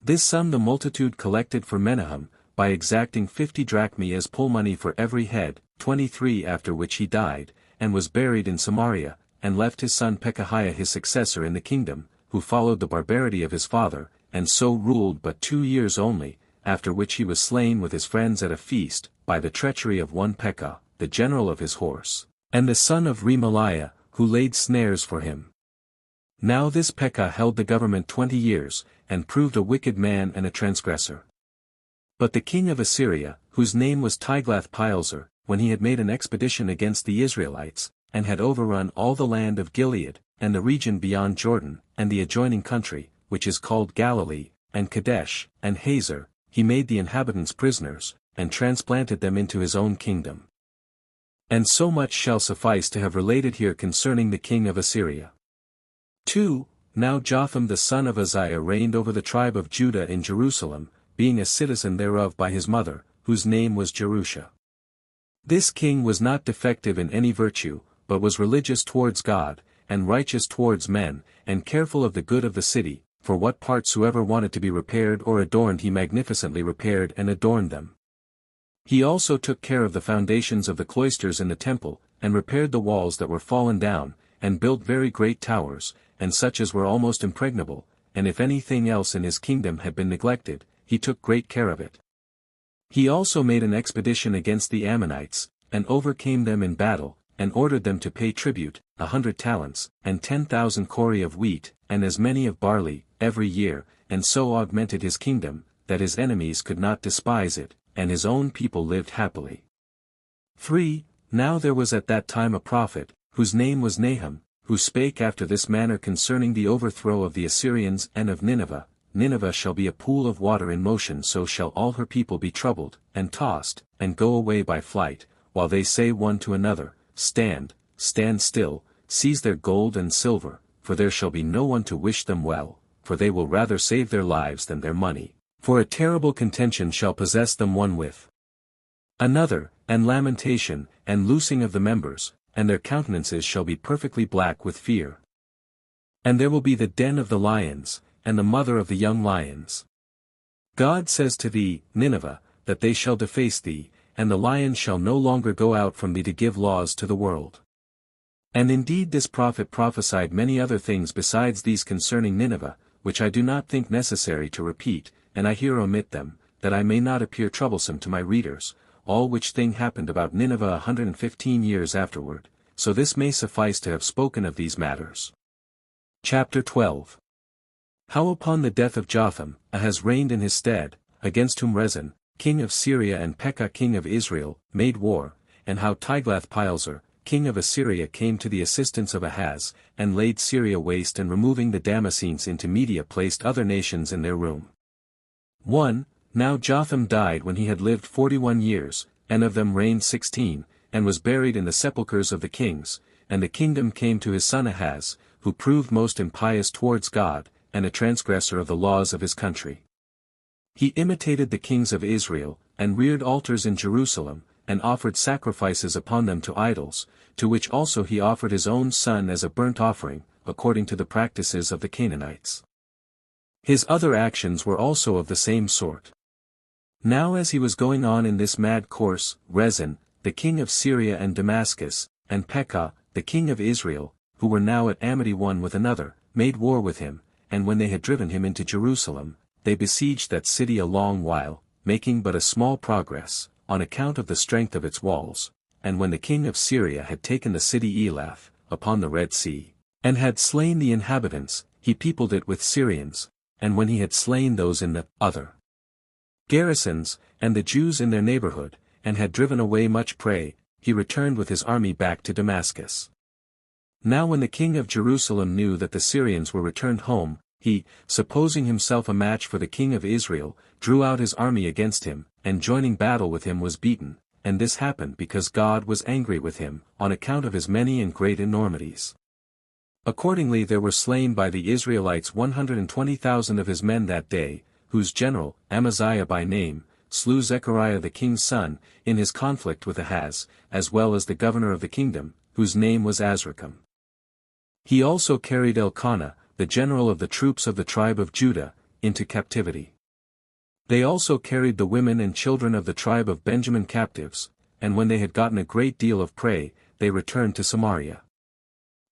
This sum the multitude collected for Menahem, by exacting 50 drachmae as poll money for every head, 23 after which he died, and was buried in Samaria, and left his son Pekahiah his successor in the kingdom, who followed the barbarity of his father, and so ruled but 2 years only, after which he was slain with his friends at a feast, by the treachery of one Pekah, the general of his horse, and the son of Remaliah, who laid snares for him. Now this Pekah held the government 20 years, and proved a wicked man and a transgressor. But the king of Assyria, whose name was Tiglath-Pileser, when he had made an expedition against the Israelites, and had overrun all the land of Gilead, and the region beyond Jordan, and the adjoining country, which is called Galilee, and Kadesh, and Hazor, he made the inhabitants prisoners, and transplanted them into his own kingdom. And so much shall suffice to have related here concerning the king of Assyria. 2. Now Jotham the son of Uzziah reigned over the tribe of Judah in Jerusalem, being a citizen thereof by his mother, whose name was Jerusha. This king was not defective in any virtue, but was religious towards God, and righteous towards men, and careful of the good of the city, for what parts soever wanted to be repaired or adorned he magnificently repaired and adorned them. He also took care of the foundations of the cloisters in the temple, and repaired the walls that were fallen down, and built very great towers, and such as were almost impregnable, and if anything else in his kingdom had been neglected, he took great care of it. He also made an expedition against the Ammonites, and overcame them in battle, and ordered them to pay tribute, 100 talents, and 10,000 cori of wheat, and as many of barley, every year, and so augmented his kingdom, that his enemies could not despise it, and his own people lived happily. 3. Now there was at that time a prophet, whose name was Nahum, who spake after this manner concerning the overthrow of the Assyrians and of Nineveh. Nineveh shall be a pool of water in motion, so shall all her people be troubled, and tossed, and go away by flight, while they say one to another, Stand, stand still, seize their gold and silver, for there shall be no one to wish them well, for they will rather save their lives than their money, for a terrible contention shall possess them one with another, and lamentation, and loosing of the members, and their countenances shall be perfectly black with fear. And there will be the den of the lions, and the mother of the young lions. God says to thee, Nineveh, that they shall deface thee, and the lions shall no longer go out from thee to give laws to the world. And indeed this prophet prophesied many other things besides these concerning Nineveh, which I do not think necessary to repeat, and I here omit them, that I may not appear troublesome to my readers, all which thing happened about Nineveh 115 years afterward, so this may suffice to have spoken of these matters. Chapter 12. How upon the death of Jotham, Ahaz reigned in his stead, against whom Rezin, king of Syria and Pekah king of Israel, made war, and how Tiglath-Pileser, king of Assyria came to the assistance of Ahaz, and laid Syria waste, and removing the Damascenes into Media placed other nations in their room. 1. Now Jotham died when he had lived 41 years, and of them reigned 16, and was buried in the sepulchres of the kings, and the kingdom came to his son Ahaz, who proved most impious towards God, and a transgressor of the laws of his country. He imitated the kings of Israel, and reared altars in Jerusalem, and offered sacrifices upon them to idols, to which also he offered his own son as a burnt offering, according to the practices of the Canaanites. His other actions were also of the same sort. Now as he was going on in this mad course, Rezin, the king of Syria and Damascus, and Pekah, the king of Israel, who were now at amity one with another, made war with him, and when they had driven him into Jerusalem, they besieged that city a long while, making but a small progress, on account of the strength of its walls. And when the king of Syria had taken the city Elath, upon the Red Sea, and had slain the inhabitants, he peopled it with Syrians, and when he had slain those in the other garrisons, and the Jews in their neighborhood, and had driven away much prey, he returned with his army back to Damascus. Now when the king of Jerusalem knew that the Syrians were returned home, he, supposing himself a match for the king of Israel, drew out his army against him, and joining battle with him was beaten, and this happened because God was angry with him, on account of his many and great enormities. Accordingly there were slain by the Israelites 120,000 of his men that day, whose general, Amaziah by name, slew Zechariah the king's son, in his conflict with Ahaz, as well as the governor of the kingdom, whose name was Azrikam. He also carried Elkanah, the general of the troops of the tribe of Judah, into captivity. They also carried the women and children of the tribe of Benjamin captives, and when they had gotten a great deal of prey, they returned to Samaria.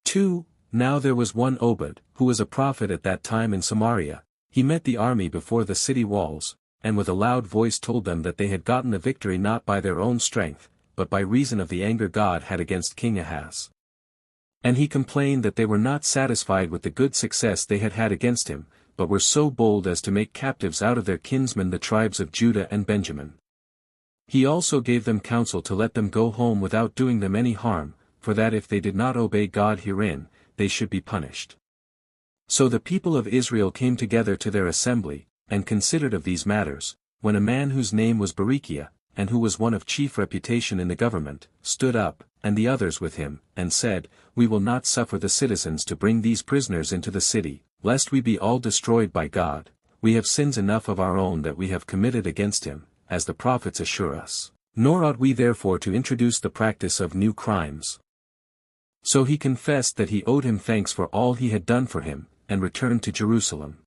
2. Now there was one Obed, who was a prophet at that time in Samaria. He met the army before the city walls, and with a loud voice told them that they had gotten the victory not by their own strength, but by reason of the anger God had against King Ahaz. And he complained that they were not satisfied with the good success they had had against him, but were so bold as to make captives out of their kinsmen the tribes of Judah and Benjamin. He also gave them counsel to let them go home without doing them any harm, for that if they did not obey God herein, they should be punished. So the people of Israel came together to their assembly, and considered of these matters, when a man whose name was Berechiah, and who was one of chief reputation in the government, stood up, and the others with him, and said, We will not suffer the citizens to bring these prisoners into the city, lest we be all destroyed by God. We have sins enough of our own that we have committed against him, as the prophets assure us. Nor ought we therefore to introduce the practice of new crimes. So he confessed that he owed him thanks for all he had done for him, and returned to Jerusalem.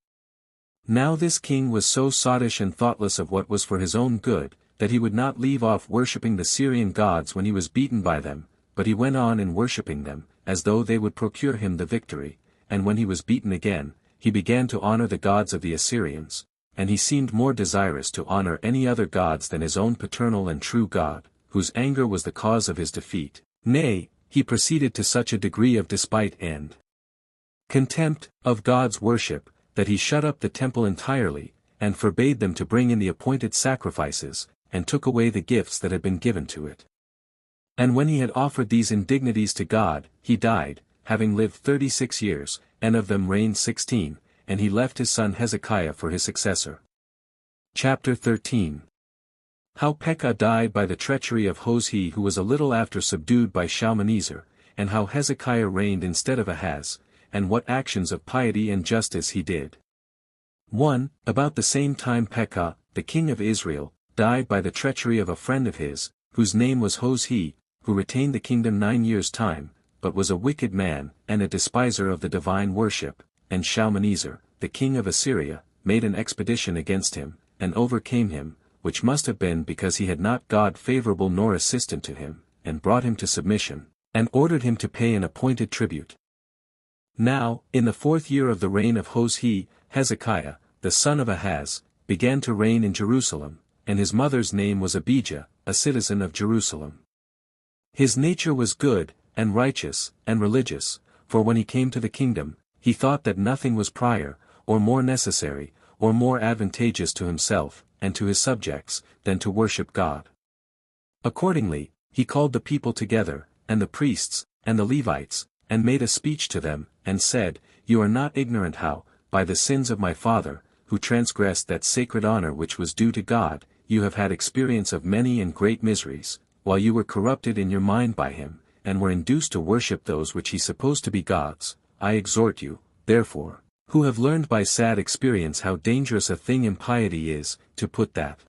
Now this king was so sottish and thoughtless of what was for his own good, that he would not leave off worshipping the Syrian gods when he was beaten by them, but he went on in worshipping them, as though they would procure him the victory, and when he was beaten again, he began to honor the gods of the Assyrians, and he seemed more desirous to honor any other gods than his own paternal and true God, whose anger was the cause of his defeat. Nay, he proceeded to such a degree of despite and contempt of God's worship, that he shut up the temple entirely, and forbade them to bring in the appointed sacrifices, and took away the gifts that had been given to it. And when he had offered these indignities to God, he died, having lived 36 years, and of them reigned 16, and he left his son Hezekiah for his successor. Chapter 13. How Pekah died by the treachery of Hoshea, who was a little after subdued by Shalmaneser, and how Hezekiah reigned instead of Ahaz, and what actions of piety and justice he did. 1. About the same time Pekah, the king of Israel, died by the treachery of a friend of his, whose name was Hoshea, who retained the kingdom 9 years' time, but was a wicked man, and a despiser of the divine worship, and Shalmaneser, the king of Assyria, made an expedition against him, and overcame him, which must have been because he had not God favorable nor assistant to him, and brought him to submission, and ordered him to pay an appointed tribute. Now, in the 4th year of the reign of Hoshea, Hezekiah, the son of Ahaz, began to reign in Jerusalem, and his mother's name was Abijah, a citizen of Jerusalem. His nature was good, and righteous, and religious, for when he came to the kingdom, he thought that nothing was prior, or more necessary, or more advantageous to himself, and to his subjects, than to worship God. Accordingly, he called the people together, and the priests, and the Levites, and made a speech to them, and said, You are not ignorant how, by the sins of my father, who transgressed that sacred honor which was due to God, you have had experience of many and great miseries, while you were corrupted in your mind by him, and were induced to worship those which he supposed to be gods. I exhort you, therefore, who have learned by sad experience how dangerous a thing impiety is, to put that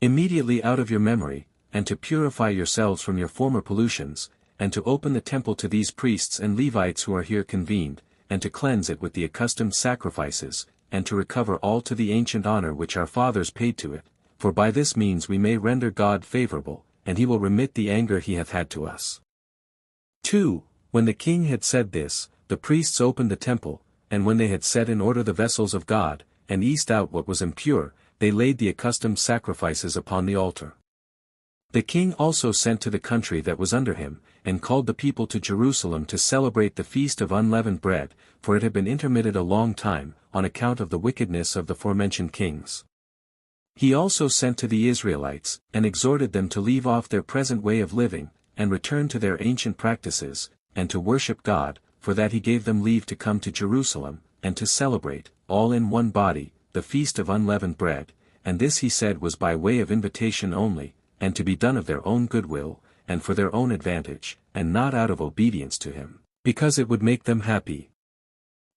immediately out of your memory, and to purify yourselves from your former pollutions, and to open the temple to these priests and Levites who are here convened, and to cleanse it with the accustomed sacrifices, and to recover all to the ancient honor which our fathers paid to it, for by this means we may render God favorable, and he will remit the anger he hath had to us. 2. When the king had said this, the priests opened the temple, and when they had set in order the vessels of God, and eased out what was impure, they laid the accustomed sacrifices upon the altar. The king also sent to the country that was under him, and called the people to Jerusalem to celebrate the feast of unleavened bread, for it had been intermitted a long time, on account of the wickedness of the forementioned kings. He also sent to the Israelites, and exhorted them to leave off their present way of living, and return to their ancient practices, and to worship God, for that he gave them leave to come to Jerusalem, and to celebrate, all in one body, the feast of unleavened bread, and this he said was by way of invitation only, and to be done of their own goodwill, and for their own advantage, and not out of obedience to him, because it would make them happy.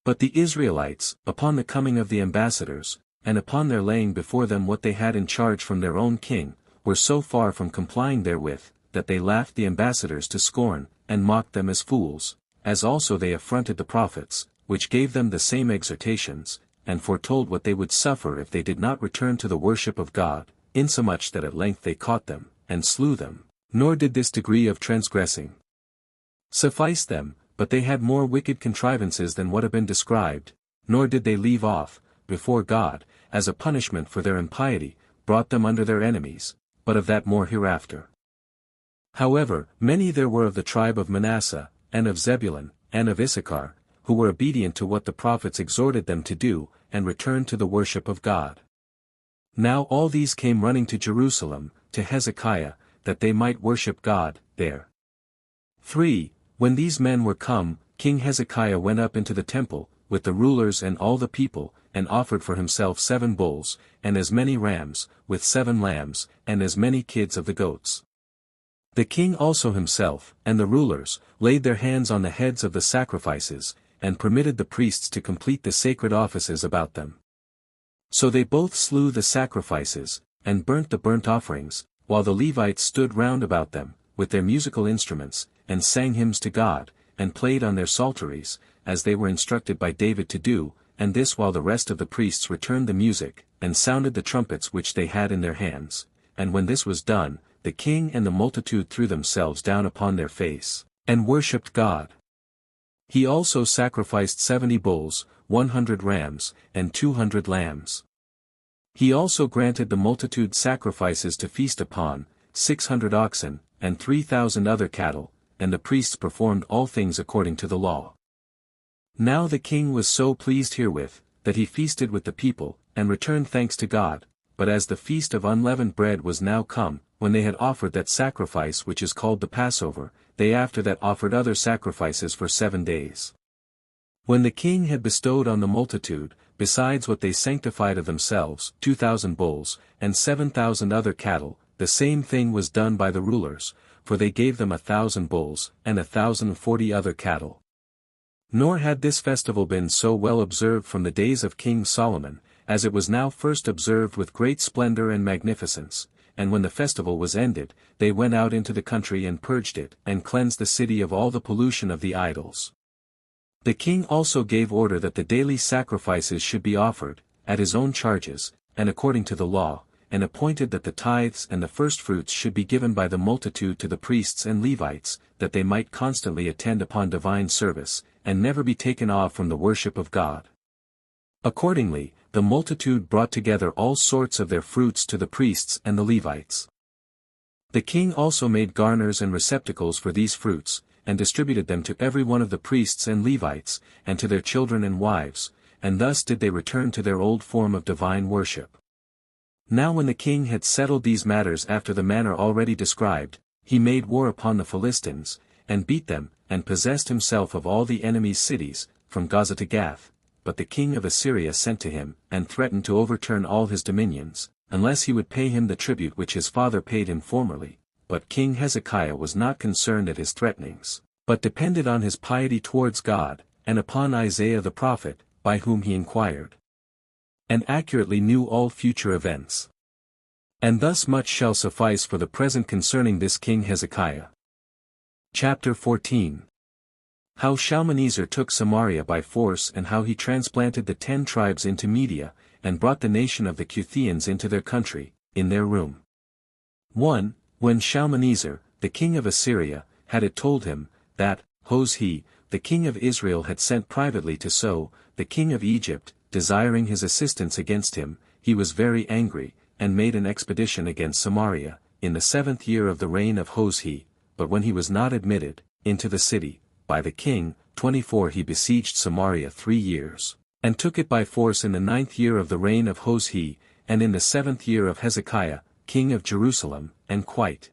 But the Israelites, upon the coming of the ambassadors, and upon their laying before them what they had in charge from their own king, were so far from complying therewith, that they laughed the ambassadors to scorn, and mocked them as fools, as also they affronted the prophets, which gave them the same exhortations, and foretold what they would suffer if they did not return to the worship of God, insomuch that at length they caught them, and slew them, nor did this degree of transgressing suffice them, but they had more wicked contrivances than what have been described, nor did they leave off, before God, as a punishment for their impiety, brought them under their enemies, but of that more hereafter. However, many there were of the tribe of Manasseh, and of Zebulun, and of Issachar, who were obedient to what the prophets exhorted them to do, and returned to the worship of God. Now all these came running to Jerusalem, to Hezekiah, that they might worship God there. 3. When these men were come, King Hezekiah went up into the temple, with the rulers and all the people, and offered for himself 7 bulls, and as many rams, with 7 lambs, and as many kids of the goats. The king also himself, and the rulers, laid their hands on the heads of the sacrifices, and permitted the priests to complete the sacred offices about them. So they both slew the sacrifices, and burnt the burnt offerings, while the Levites stood round about them, with their musical instruments, and sang hymns to God, and played on their psalteries, as they were instructed by David to do, and this while the rest of the priests returned the music, and sounded the trumpets which they had in their hands. And when this was done, the king and the multitude threw themselves down upon their face, and worshipped God. He also sacrificed 70 bulls, 100 rams, and 200 lambs. He also granted the multitude sacrifices to feast upon, 600 oxen, and 3,000 other cattle, and the priests performed all things according to the law. Now the king was so pleased herewith, that he feasted with the people, and returned thanks to God. But as the feast of unleavened bread was now come, when they had offered that sacrifice which is called the Passover, they after that offered other sacrifices for 7 days. When the king had bestowed on the multitude, besides what they sanctified of themselves, 2,000 bulls, and 7,000 other cattle, the same thing was done by the rulers, for they gave them 1,000 bulls, and 1,040 other cattle. Nor had this festival been so well observed from the days of King Solomon, as it was now first observed with great splendor and magnificence. And when the festival was ended, they went out into the country and purged it, and cleansed the city of all the pollution of the idols. The king also gave order that the daily sacrifices should be offered, at his own charges, and according to the law, and appointed that the tithes and the firstfruits should be given by the multitude to the priests and Levites, that they might constantly attend upon divine service, and never be taken off from the worship of God. Accordingly, the multitude brought together all sorts of their fruits to the priests and the Levites. The king also made garners and receptacles for these fruits, and distributed them to every one of the priests and Levites, and to their children and wives, and thus did they return to their old form of divine worship. Now when the king had settled these matters after the manner already described, he made war upon the Philistines, and beat them, and possessed himself of all the enemy's cities, from Gaza to Gath. But the king of Assyria sent to him, and threatened to overturn all his dominions, unless he would pay him the tribute which his father paid him formerly. But King Hezekiah was not concerned at his threatenings, but depended on his piety towards God, and upon Isaiah the prophet, by whom he inquired, and accurately knew all future events. And thus much shall suffice for the present concerning this King Hezekiah. Chapter 14. How Shalmaneser took Samaria by force, and how he transplanted the 10 tribes into Media, and brought the nation of the Cuthians into their country, in their room. 1. When Shalmaneser, the king of Assyria, had it told him, that, Hoshea, the king of Israel had sent privately to So, the king of Egypt, desiring his assistance against him, he was very angry, and made an expedition against Samaria, in the 7th year of the reign of Hoshea, but when he was not admitted, into the city, by the king, 24 he besieged Samaria 3 years, and took it by force in the 9th year of the reign of Hoshea, and in the 7th year of Hezekiah, king of Jerusalem, and quite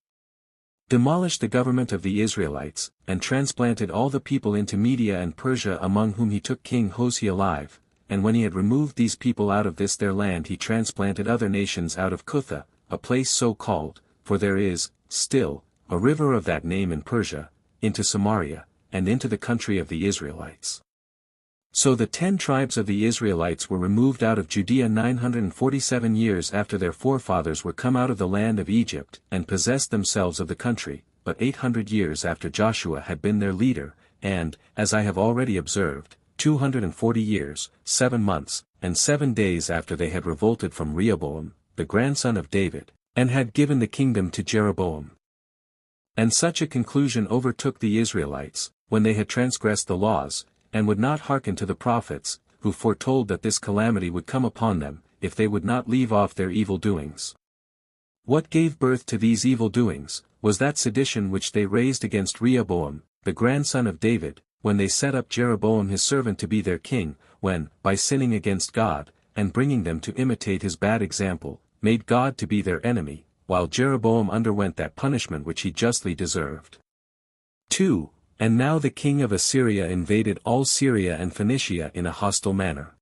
demolished the government of the Israelites, and transplanted all the people into Media and Persia, among whom he took King Hoshea alive. And when he had removed these people out of their land, he transplanted other nations out of Cutha, a place so called, for there is, still, a river of that name in Persia, into Samaria, and into the country of the Israelites. So the 10 tribes of the Israelites were removed out of Judea 947 years after their forefathers were come out of the land of Egypt, and possessed themselves of the country, but 800 years after Joshua had been their leader, and, as I have already observed, 240 years, 7 months, and 7 days after they had revolted from Rehoboam, the grandson of David, and had given the kingdom to Jeroboam. And such a conclusion overtook the Israelites, when they had transgressed the laws, and would not hearken to the prophets, who foretold that this calamity would come upon them, if they would not leave off their evil doings. What gave birth to these evil doings, was that sedition which they raised against Rehoboam, the grandson of David, when they set up Jeroboam his servant to be their king, when, by sinning against God, and bringing them to imitate his bad example, made God to be their enemy, while Jeroboam underwent that punishment which he justly deserved. 2. And now the king of Assyria invaded all Syria and Phoenicia in a hostile manner.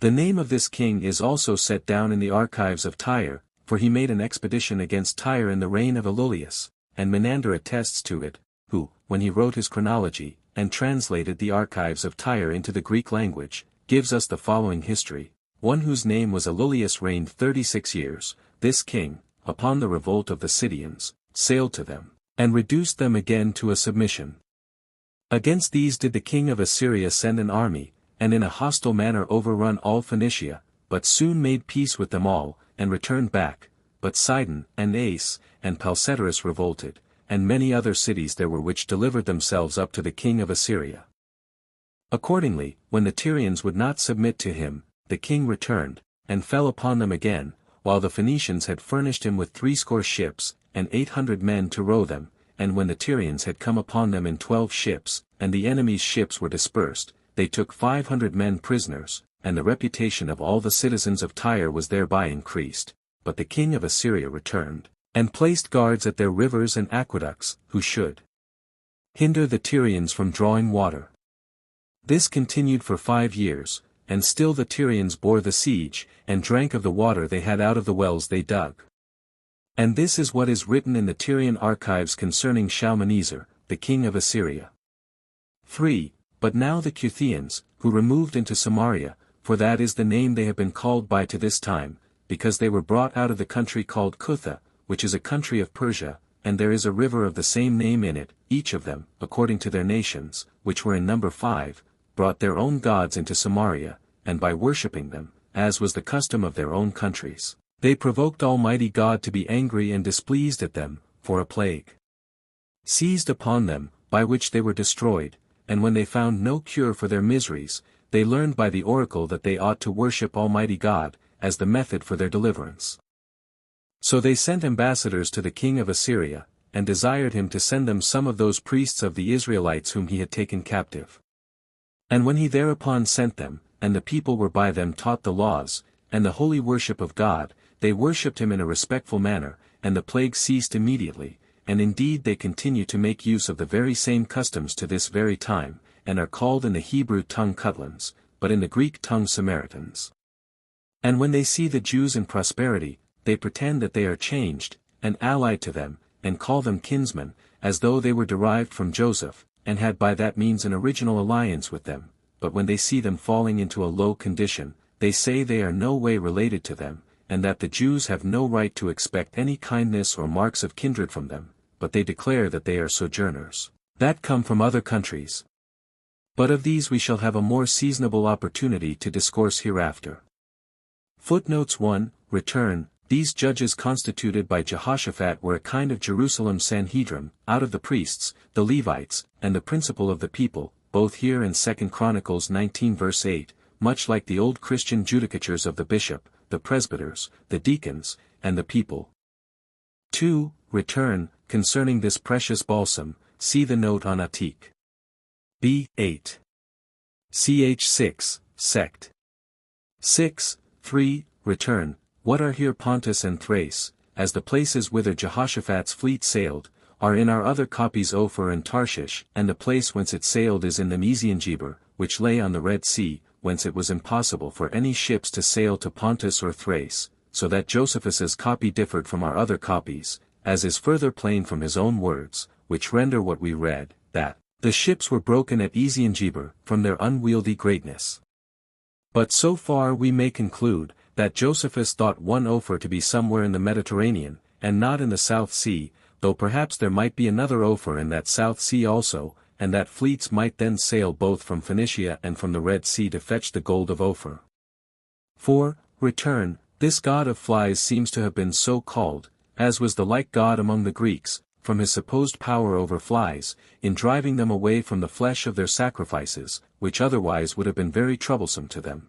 The name of this king is also set down in the archives of Tyre, for he made an expedition against Tyre in the reign of Alulius, and Menander attests to it, who, when he wrote his chronology, and translated the archives of Tyre into the Greek language, gives us the following history. One whose name was Alulius reigned 36 years, this king, upon the revolt of the Sidonians, sailed to them, and reduced them again to a submission. Against these did the king of Assyria send an army, and in a hostile manner overrun all Phoenicia, but soon made peace with them all, and returned back. But Sidon, and Ace, and Palsetyrus revolted, and many other cities there were which delivered themselves up to the king of Assyria. Accordingly, when the Tyrians would not submit to him, the king returned, and fell upon them again, while the Phoenicians had furnished him with 80 ships, and 800 men to row them, and when the Tyrians had come upon them in 12 ships, and the enemy's ships were dispersed, they took 500 men prisoners, and the reputation of all the citizens of Tyre was thereby increased. But the king of Assyria returned, and placed guards at their rivers and aqueducts, who should hinder the Tyrians from drawing water. This continued for 5 years, and still the Tyrians bore the siege, and drank of the water they had out of the wells they dug. And this is what is written in the Tyrian archives concerning Shalmaneser, the king of Assyria. 3. But now the Cuthians, who removed into Samaria, for that is the name they have been called by to this time, because they were brought out of the country called Cutha, which is a country of Persia, and there is a river of the same name in it, each of them, according to their nations, which were in number 5, brought their own gods into Samaria, and by worshipping them, as was the custom of their own countries, they provoked Almighty God to be angry and displeased at them, for a plague seized upon them, by which they were destroyed, and when they found no cure for their miseries, they learned by the oracle that they ought to worship Almighty God, as the method for their deliverance. So they sent ambassadors to the king of Assyria, and desired him to send them some of those priests of the Israelites whom he had taken captive. And when he thereupon sent them, and the people were by them taught the laws, and the holy worship of God, they worshipped him in a respectful manner, and the plague ceased immediately, and indeed they continue to make use of the very same customs to this very time, and are called in the Hebrew tongue Cutlans, but in the Greek tongue Samaritans. And when they see the Jews in prosperity, they pretend that they are changed, and allied to them, and call them kinsmen, as though they were derived from Joseph, and had by that means an original alliance with them, but when they see them falling into a low condition, they say they are no way related to them, and that the Jews have no right to expect any kindness or marks of kindred from them, but they declare that they are sojourners, that come from other countries. But of these we shall have a more seasonable opportunity to discourse hereafter. Footnotes 1, Return. These judges constituted by Jehoshaphat were a kind of Jerusalem Sanhedrin, out of the priests, the Levites, and the principal of the people, both here in 2 Chronicles 19 verse 8, much like the old Christian judicatures of the bishop, the presbyters, the deacons, and the people. 2. Return. Concerning this precious balsam, see the note on Antiquities. B. 8. Ch. 6, Sect. 6. 3. Return. What are here Pontus and Thrace, as the places whither Jehoshaphat's fleet sailed, are in our other copies Ophir and Tarshish, and the place whence it sailed is in the Ezion-Geber, which lay on the Red Sea, whence it was impossible for any ships to sail to Pontus or Thrace, so that Josephus's copy differed from our other copies, as is further plain from his own words, which render what we read, that the ships were broken at Ezion-Geber, from their unwieldy greatness. But so far we may conclude, that Josephus thought one Ophir to be somewhere in the Mediterranean, and not in the South Sea, though perhaps there might be another Ophir in that South Sea also, and that fleets might then sail both from Phoenicia and from the Red Sea to fetch the gold of Ophir. 4. Return. This god of flies seems to have been so called, as was the like god among the Greeks, from his supposed power over flies, in driving them away from the flesh of their sacrifices, which otherwise would have been very troublesome to them.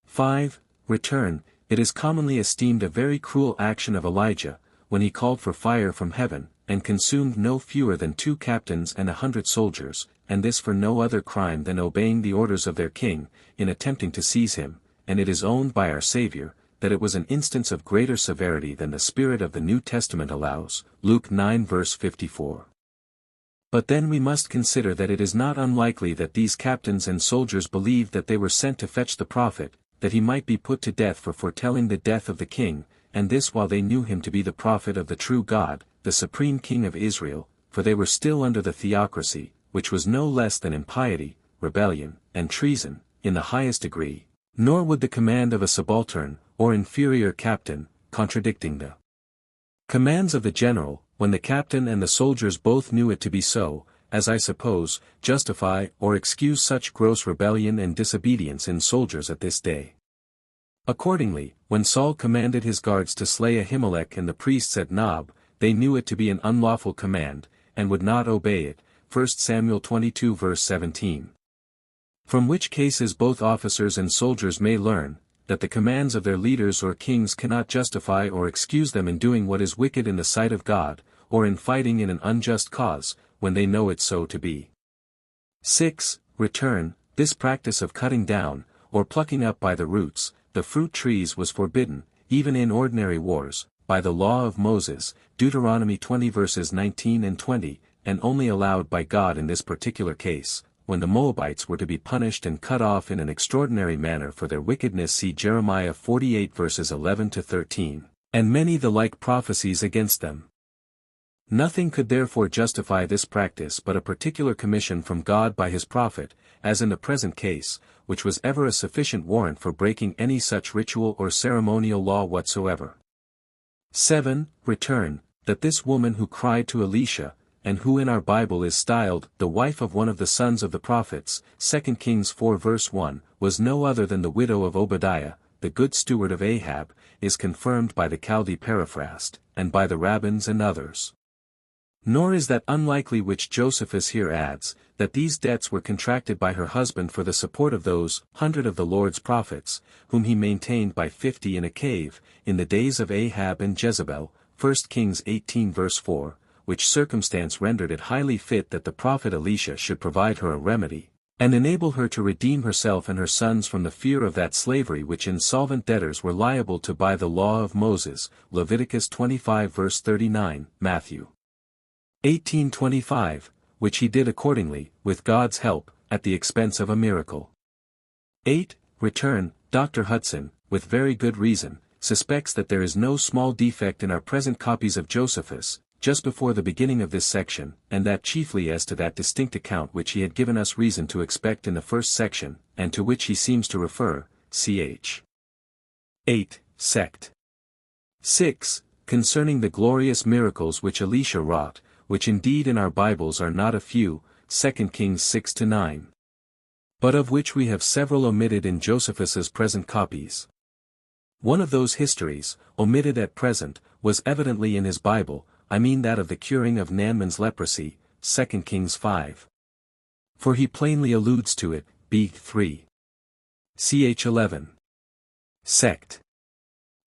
5. Return. It is commonly esteemed a very cruel action of Elijah, when he called for fire from heaven, and consumed no fewer than 2 captains and 100 soldiers, and this for no other crime than obeying the orders of their king, in attempting to seize him, and it is owned by our Saviour, that it was an instance of greater severity than the spirit of the New Testament allows, Luke 9 verse 54. But then we must consider that it is not unlikely that these captains and soldiers believed that they were sent to fetch the prophet, that he might be put to death for foretelling the death of the king, and this while they knew him to be the prophet of the true God, the supreme king of Israel, for they were still under the theocracy, which was no less than impiety, rebellion, and treason, in the highest degree, nor would the command of a subaltern, or inferior captain, contradicting the commands of the general, when the captain and the soldiers both knew it to be so, as I suppose, justify or excuse such gross rebellion and disobedience in soldiers at this day. Accordingly, when Saul commanded his guards to slay Ahimelech and the priests at Nob, they knew it to be an unlawful command, and would not obey it, 1 Samuel 22 verse 17. From which cases both officers and soldiers may learn, that the commands of their leaders or kings cannot justify or excuse them in doing what is wicked in the sight of God, or in fighting in an unjust cause, when they know it so to be. 6. Return. This practice of cutting down, or plucking up by the roots, the fruit trees was forbidden, even in ordinary wars, by the law of Moses, Deuteronomy 20 verses 19 and 20, and only allowed by God in this particular case, when the Moabites were to be punished and cut off in an extraordinary manner for their wickedness, see Jeremiah 48 verses 11 to 13, and many the like prophecies against them. Nothing could therefore justify this practice but a particular commission from God by his prophet, as in the present case, which was ever a sufficient warrant for breaking any such ritual or ceremonial law whatsoever. 7. Return. That this woman who cried to Elisha, and who in our Bible is styled the wife of one of the sons of the prophets, 2 Kings 4 verse 1, was no other than the widow of Obadiah, the good steward of Ahab, is confirmed by the Chaldee Paraphrast, and by the rabbins and others. Nor is that unlikely which Josephus here adds, that these debts were contracted by her husband for the support of those 100 of the Lord's prophets, whom he maintained by 50 in a cave, in the days of Ahab and Jezebel, 1 Kings 18 verse 4, which circumstance rendered it highly fit that the prophet Elisha should provide her a remedy, and enable her to redeem herself and her sons from the fear of that slavery which insolvent debtors were liable to by the law of Moses, Leviticus 25 verse 39, Matthew 1825, which he did accordingly, with God's help, at the expense of a miracle. 8. Return, Dr. Hudson, with very good reason, suspects that there is no small defect in our present copies of Josephus, just before the beginning of this section, and that chiefly as to that distinct account which he had given us reason to expect in the first section, and to which he seems to refer, ch. 8. Sect. 6. Concerning the glorious miracles which Elisha wrought, which indeed in our Bibles are not a few, 2 Kings 6-9. But of which we have several omitted in Josephus's present copies. One of those histories, omitted at present, was evidently in his Bible, I mean that of the curing of Naaman's leprosy, 2 Kings 5. For he plainly alludes to it, B3. Ch 11. Sect.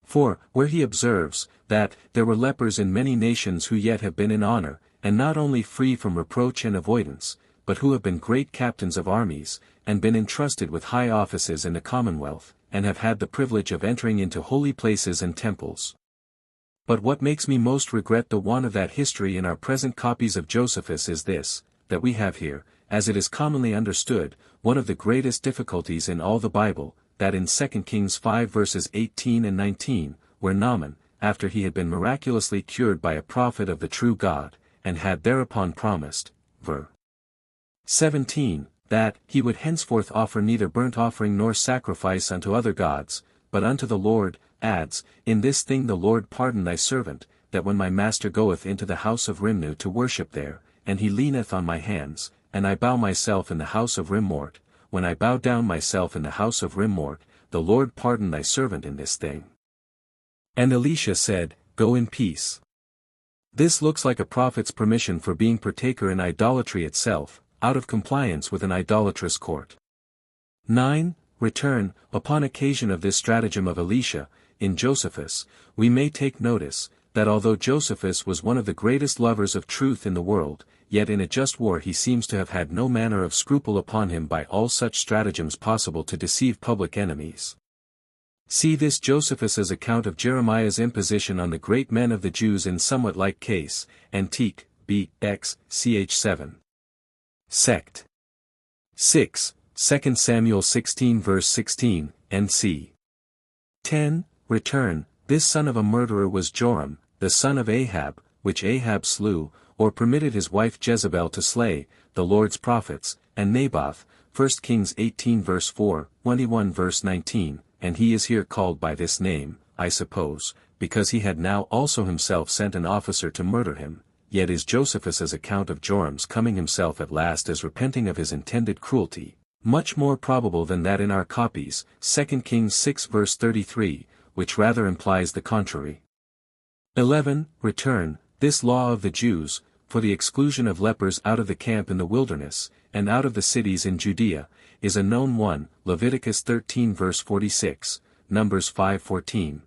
4. Where he observes, that, there were lepers in many nations who yet have been in honor, and not only free from reproach and avoidance, but who have been great captains of armies, and been entrusted with high offices in the commonwealth, and have had the privilege of entering into holy places and temples. But what makes me most regret the want of that history in our present copies of Josephus is this, that we have here, as it is commonly understood, one of the greatest difficulties in all the Bible, that in 2 Kings 5 verses 18 and 19, where Naaman, after he had been miraculously cured by a prophet of the true God, and had thereupon promised, ver. 17, that he would henceforth offer neither burnt offering nor sacrifice unto other gods, but unto the Lord, adds, in this thing the Lord pardon thy servant, that when my master goeth into the house of Rimnu to worship there, and he leaneth on my hands, and I bow myself in the house of Rimmort, when I bow down myself in the house of Rimmort, the Lord pardon thy servant in this thing. And Elisha said, Go in peace. This looks like a prophet's permission for being partaker in idolatry itself, out of compliance with an idolatrous court. 9. Return, upon occasion of this stratagem of Elisha, in Josephus, we may take notice, that although Josephus was one of the greatest lovers of truth in the world, yet in a just war he seems to have had no manner of scruple upon him by all such stratagems possible to deceive public enemies. See this Josephus's account of Jeremiah's imposition on the great men of the Jews in somewhat like case, Antique, B. X. Ch. 7. Sect. 6. 2 Samuel 16 verse 16, N.C. 10. Return, this son of a murderer was Joram, the son of Ahab, which Ahab slew, or permitted his wife Jezebel to slay, the Lord's prophets, and Naboth, 1 Kings 18 verse 4, 21 verse 19, and he is here called by this name, I suppose, because he had now also himself sent an officer to murder him, yet is Josephus's account of Joram's coming himself at last as repenting of his intended cruelty, much more probable than that in our copies, 2 Kings 6 verse 33, which rather implies the contrary. 11. Return, this law of the Jews, for the exclusion of lepers out of the camp in the wilderness, and out of the cities in Judea, is a known one, Leviticus 13 verse 46, Numbers 5:14.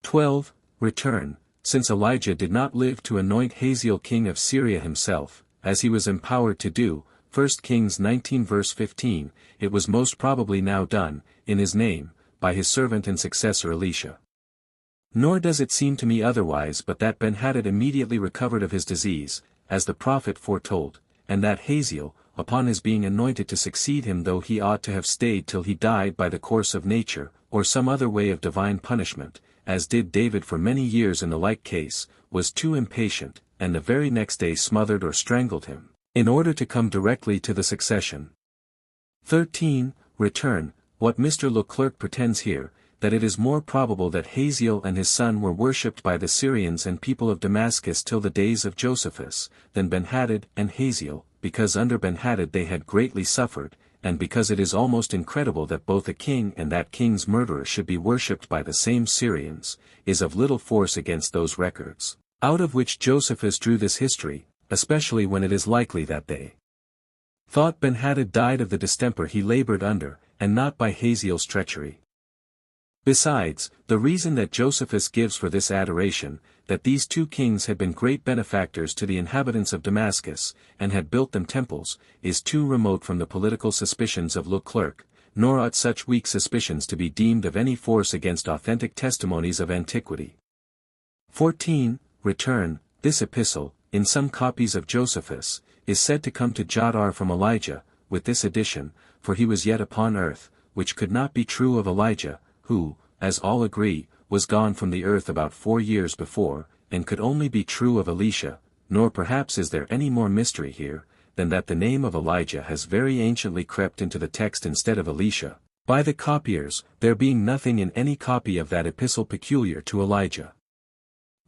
12. Return, since Elijah did not live to anoint Hazael king of Syria himself, as he was empowered to do, 1 Kings 19 verse 15, it was most probably now done, in his name, by his servant and successor Elisha. Nor does it seem to me otherwise but that Ben-Hadad immediately recovered of his disease, as the prophet foretold, and that Hazael, upon his being anointed to succeed him though he ought to have stayed till he died by the course of nature, or some other way of divine punishment, as did David for many years in the like case, was too impatient, and the very next day smothered or strangled him, in order to come directly to the succession. 13. Return, what Mr. Leclerc pretends here, that it is more probable that Hazael and his son were worshipped by the Syrians and people of Damascus till the days of Josephus, than Ben-Hadad and Hazael, because under Ben-Hadad they had greatly suffered, and because it is almost incredible that both a king and that king's murderer should be worshipped by the same Syrians, is of little force against those records, out of which Josephus drew this history, especially when it is likely that they thought Ben-Hadad died of the distemper he labored under, and not by Hazael's treachery. Besides, the reason that Josephus gives for this adoration, that these two kings had been great benefactors to the inhabitants of Damascus, and had built them temples, is too remote from the political suspicions of Leclerc, nor ought such weak suspicions to be deemed of any force against authentic testimonies of antiquity. 14. Return, this epistle, in some copies of Josephus, is said to come to Jadar from Elijah, with this addition, for he was yet upon earth, which could not be true of Elijah, who, as all agree, was gone from the earth about 4 years before, and could only be true of Elisha, nor perhaps is there any more mystery here, than that the name of Elijah has very anciently crept into the text instead of Elisha, by the copiers, there being nothing in any copy of that epistle peculiar to Elijah.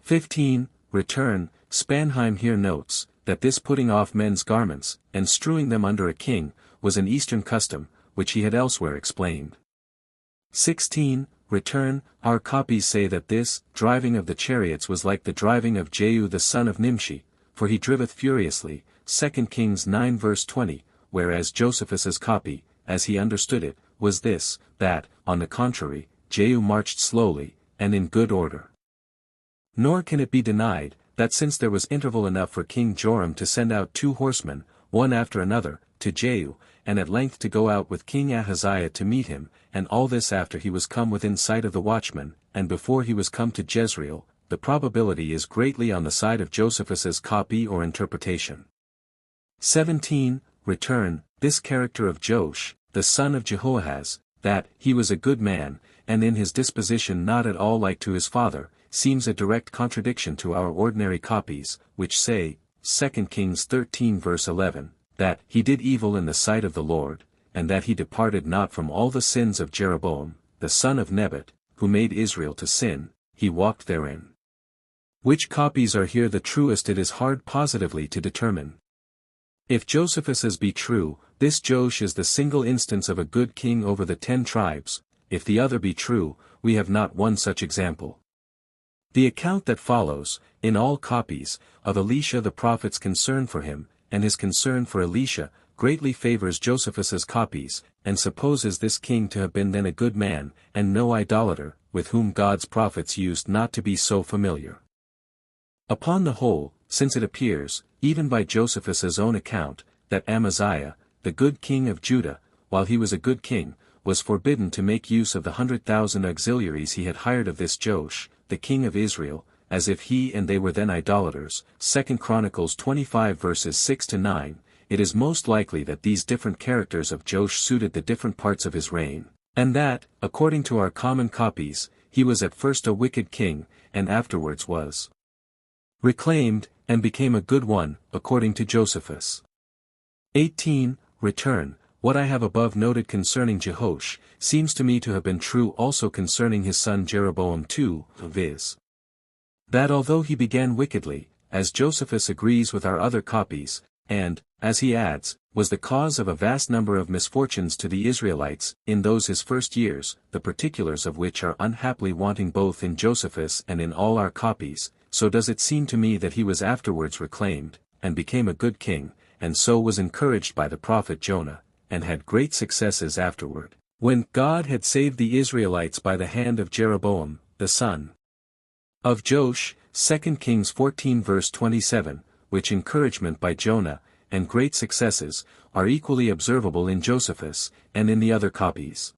15. Return. Spanheim here notes, that this putting off men's garments, and strewing them under a king, was an Eastern custom, which he had elsewhere explained. 16. Return. Our copies say that this driving of the chariots was like the driving of Jehu the son of Nimshi, for he driveth furiously, 2 Kings 9 verse 20, whereas Josephus's copy, as he understood it, was this, that, on the contrary, Jehu marched slowly, and in good order. Nor can it be denied, that since there was interval enough for King Joram to send out 2 horsemen, one after another, to Jehu, and at length to go out with King Ahaziah to meet him, and all this after he was come within sight of the watchman, and before he was come to Jezreel, the probability is greatly on the side of Josephus's copy or interpretation. 17. Return. This character of Joash, the son of Jehoahaz, that he was a good man, and in his disposition not at all like to his father, seems a direct contradiction to our ordinary copies, which say, 2 Kings 13 verse 11, that he did evil in the sight of the Lord, and that he departed not from all the sins of Jeroboam, the son of Nebat, who made Israel to sin, he walked therein. Which copies are here the truest it is hard positively to determine. If Josephus's be true, this Joash is the single instance of a good king over the 10 tribes, if the other be true, we have not one such example. The account that follows, in all copies, of Elisha the prophet's concern for him, and his concern for Elisha, greatly favors Josephus's copies, and supposes this king to have been then a good man, and no idolater, with whom God's prophets used not to be so familiar. Upon the whole, since it appears, even by Josephus's own account, that Amaziah, the good king of Judah, while he was a good king, was forbidden to make use of the 100,000 auxiliaries he had hired of this Joash, the king of Israel, as if he and they were then idolaters, 2 Chronicles 25 verses 6-9, it is most likely that these different characters of Joash suited the different parts of his reign, and that, according to our common copies, he was at first a wicked king, and afterwards was reclaimed, and became a good one, according to Josephus. 18. Return. What I have above noted concerning Jehoash, seems to me to have been true also concerning his son Jeroboam too, viz. that although he began wickedly, as Josephus agrees with our other copies, and, as he adds, was the cause of a vast number of misfortunes to the Israelites, in those his first years, the particulars of which are unhappily wanting both in Josephus and in all our copies, so does it seem to me that he was afterwards reclaimed, and became a good king, and so was encouraged by the prophet Jonah, and had great successes afterward, when God had saved the Israelites by the hand of Jeroboam, the son of Joash, 2 Kings 14 verse 27, which encouragement by Jonah, and great successes, are equally observable in Josephus, and in the other copies.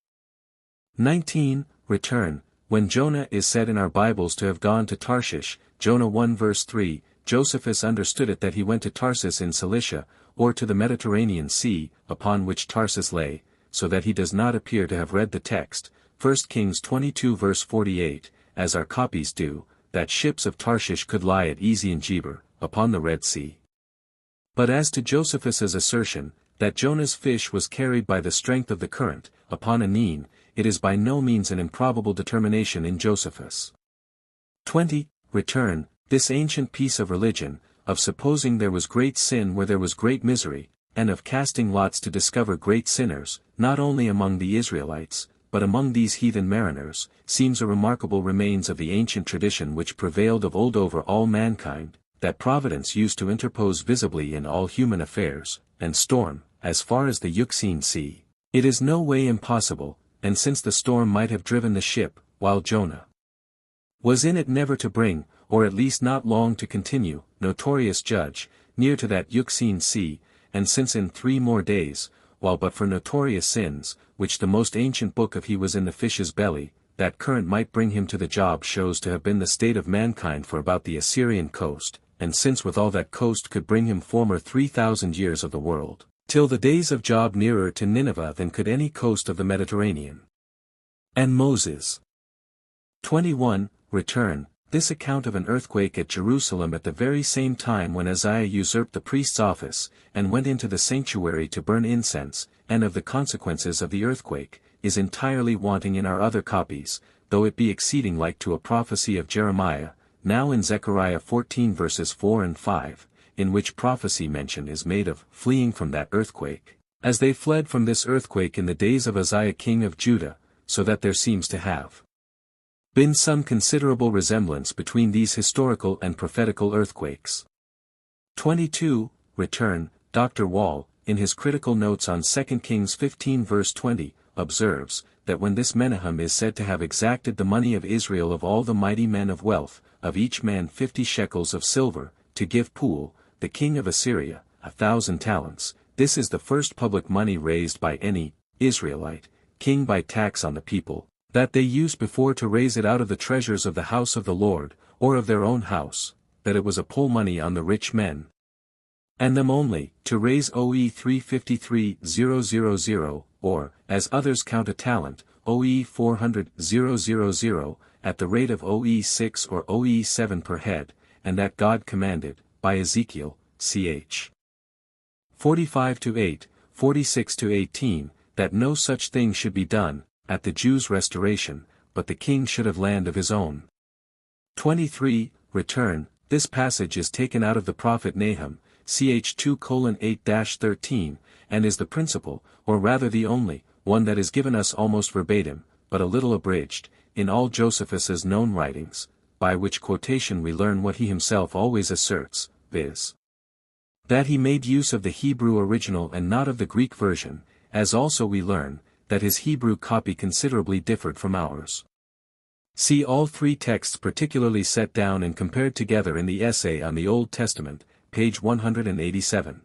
19. Return. When Jonah is said in our Bibles to have gone to Tarshish, Jonah 1 verse 3, Josephus understood it that he went to Tarsus in Cilicia, or to the Mediterranean Sea, upon which Tarsus lay, so that he does not appear to have read the text, 1 Kings 22 verse 48, as our copies do, that ships of Tarshish could lie at Ezion-Geber, upon the Red Sea. But as to Josephus's assertion, that Jonah's fish was carried by the strength of the current, upon a Nene, it is by no means an improbable determination in Josephus. 20. Return. This ancient piece of religion, of supposing there was great sin where there was great misery, and of casting lots to discover great sinners, not only among the Israelites, but among these heathen mariners, seems a remarkable remains of the ancient tradition which prevailed of old over all mankind, that Providence used to interpose visibly in all human affairs, and storm, as far as the Euxine Sea. It is no way impossible, and since the storm might have driven the ship, while Jonah was in it never to bring, or at least not long to continue, notorious judge, near to that Euxine Sea, and since in 3 more days, while but for notorious sins, which the most ancient book of he was in the fish's belly, that current might bring him to the job shows to have been the state of mankind for about the Assyrian coast, and since with all that coast could bring him former 3,000 years of the world, till the days of Job nearer to Nineveh than could any coast of the Mediterranean. And Moses. 21. Return. This account of an earthquake at Jerusalem at the very same time when Uzziah usurped the priest's office, and went into the sanctuary to burn incense, and of the consequences of the earthquake, is entirely wanting in our other copies, though it be exceeding like to a prophecy of Jeremiah, now in Zechariah 14 verses 4 and 5, in which prophecy mention is made of fleeing from that earthquake, as they fled from this earthquake in the days of Uzziah king of Judah, so that there seems to have been some considerable resemblance between these historical and prophetical earthquakes. 22. Return. Dr. Wall, in his critical notes on 2 Kings 15 verse 20, observes, that when this Menahem is said to have exacted the money of Israel of all the mighty men of wealth, of each man 50 shekels of silver, to give Pul, the king of Assyria, 1,000 talents, this is the first public money raised by any Israelite king by tax on the people, that they used before to raise it out of the treasures of the house of the Lord, or of their own house, that it was a poll money on the rich men, and them only, to raise OE 353,000, or, as others count a talent, OE 400,000, at the rate of OE 6 or OE 7 per head, and that God commanded, by Ezekiel, ch. 45-8, 46-18, that no such thing should be done, at the Jews' restoration, but the king should have land of his own. 23. Return. This passage is taken out of the prophet Nahum, ch. 2:8-13, and is the principal, or rather the only, one that is given us almost verbatim, but a little abridged, in all Josephus's known writings, by which quotation we learn what he himself always asserts, viz. that he made use of the Hebrew original and not of the Greek version, as also we learn, that his Hebrew copy considerably differed from ours. See all three texts particularly set down and compared together in the essay on the Old Testament, page 187.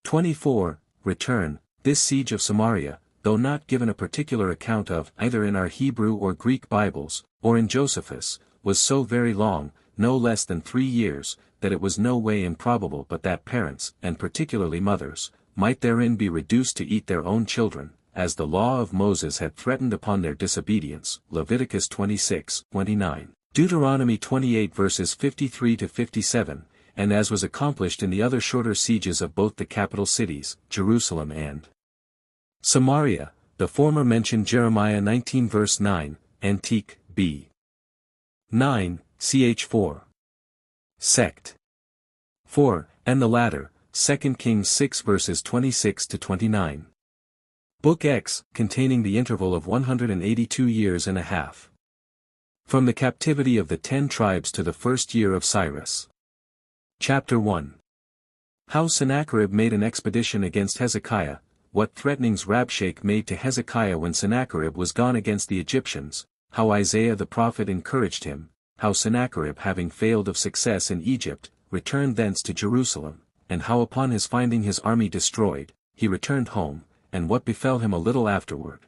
24. Return. This siege of Samaria, though not given a particular account of either in our Hebrew or Greek Bibles, or in Josephus, was so very long, no less than 3 years, that it was no way improbable but that parents, and particularly mothers, might therein be reduced to eat their own children, as the law of Moses had threatened upon their disobedience, Leviticus 26:29, Deuteronomy 28 verses 53-57, and as was accomplished in the other shorter sieges of both the capital cities, Jerusalem and Samaria, the former mentioned Jeremiah 19 verse 9, Antique, b. 9, ch. 4. Sect. 4, and the latter, 2 Kings 6 verses 26-29. Book X, containing the interval of 182 years and a half. From the captivity of the 10 tribes to the first year of Cyrus. Chapter 1. How Sennacherib made an expedition against Hezekiah, what threatenings Rabshakeh made to Hezekiah when Sennacherib was gone against the Egyptians, how Isaiah the prophet encouraged him, how Sennacherib having failed of success in Egypt, returned thence to Jerusalem, and how upon his finding his army destroyed, he returned home, and what befell him a little afterward.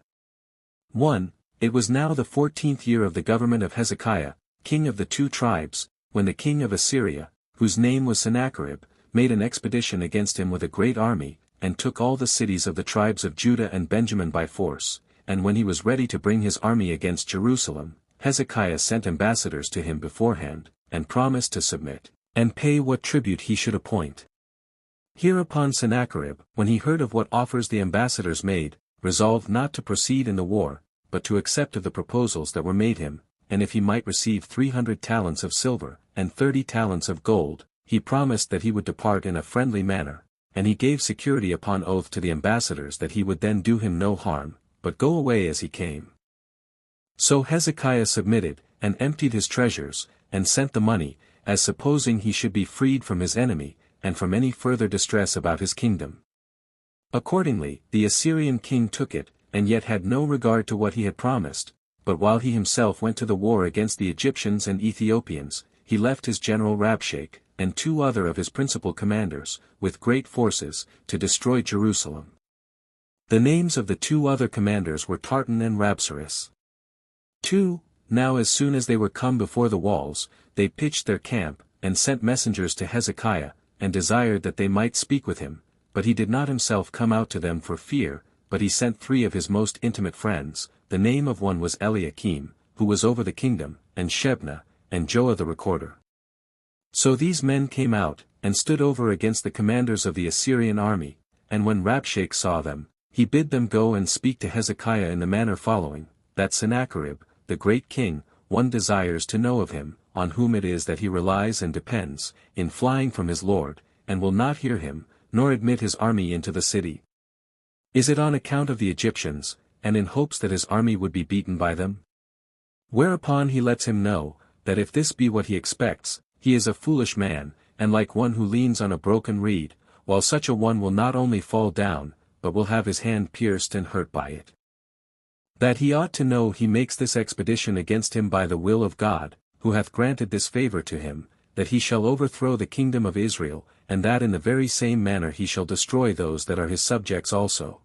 1. It was now the 14th year of the government of Hezekiah, king of the 2 tribes, when the king of Assyria, whose name was Sennacherib, made an expedition against him with a great army, and took all the cities of the tribes of Judah and Benjamin by force, and when he was ready to bring his army against Jerusalem, Hezekiah sent ambassadors to him beforehand, and promised to submit, and pay what tribute he should appoint. Hereupon Sennacherib, when he heard of what offers the ambassadors made, resolved not to proceed in the war, but to accept of the proposals that were made him, and if he might receive 300 talents of silver, and 30 talents of gold, he promised that he would depart in a friendly manner, and he gave security upon oath to the ambassadors that he would then do him no harm, but go away as he came. So Hezekiah submitted, and emptied his treasures, and sent the money, as supposing he should be freed from his enemy, and from any further distress about his kingdom. Accordingly, the Assyrian king took it, and yet had no regard to what he had promised, but while he himself went to the war against the Egyptians and Ethiopians, he left his general Rabshakeh, and 2 other of his principal commanders, with great forces, to destroy Jerusalem. The names of the 2 other commanders were Tartan and Rabsaris. 2. Now as soon as they were come before the walls, they pitched their camp, and sent messengers to Hezekiah, and desired that they might speak with him, but he did not himself come out to them for fear, but he sent 3 of his most intimate friends. The name of one was Eliakim, who was over the kingdom, and Shebna, and Joah the recorder. So these men came out, and stood over against the commanders of the Assyrian army, and when Rabshakeh saw them, he bid them go and speak to Hezekiah in the manner following, that Sennacherib, the great king, one desires to know of him, on whom it is that he relies and depends, in flying from his lord, and will not hear him, nor admit his army into the city. Is it on account of the Egyptians, and in hopes that his army would be beaten by them? Whereupon he lets him know, that if this be what he expects, he is a foolish man, and like one who leans on a broken reed, while such a one will not only fall down, but will have his hand pierced and hurt by it. That he ought to know he makes this expedition against him by the will of God, who hath granted this favor to him, that he shall overthrow the kingdom of Israel, and that in the very same manner he shall destroy those that are his subjects also.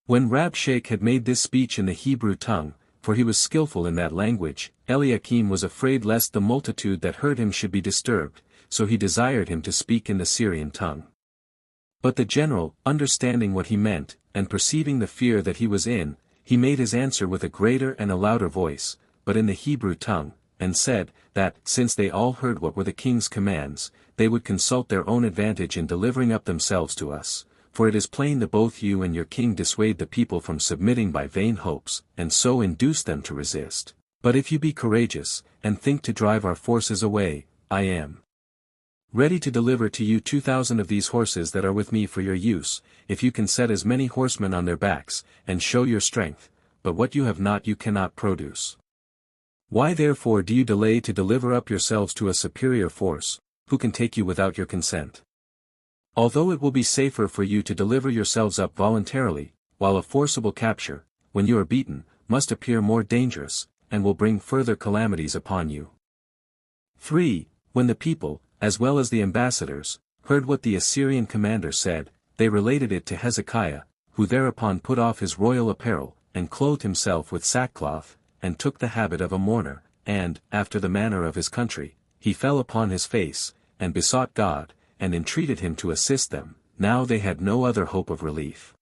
When Rabshakeh had made this speech in the Hebrew tongue, for he was skillful in that language, Eliakim was afraid lest the multitude that heard him should be disturbed, so he desired him to speak in the Syrian tongue. But the general, understanding what he meant, and perceiving the fear that he was in, he made his answer with a greater and a louder voice, but in the Hebrew tongue, and said, that, since they all heard what were the king's commands, they would consult their own advantage in delivering up themselves to us, for it is plain that both you and your king dissuade the people from submitting by vain hopes, and so induce them to resist. But if you be courageous, and think to drive our forces away, I am ready to deliver to you 2,000 of these horses that are with me for your use, if you can set as many horsemen on their backs, and show your strength, but what you have not you cannot produce. Why therefore do you delay to deliver up yourselves to a superior force, who can take you without your consent? Although it will be safer for you to deliver yourselves up voluntarily, while a forcible capture, when you are beaten, must appear more dangerous, and will bring further calamities upon you. 3. When the people, as well as the ambassadors, heard what the Assyrian commander said, they related it to Hezekiah, who thereupon put off his royal apparel, and clothed himself with sackcloth, and took the habit of a mourner, and, after the manner of his country, he fell upon his face, and besought God, and entreated him to assist them. Now they had no other hope of relief.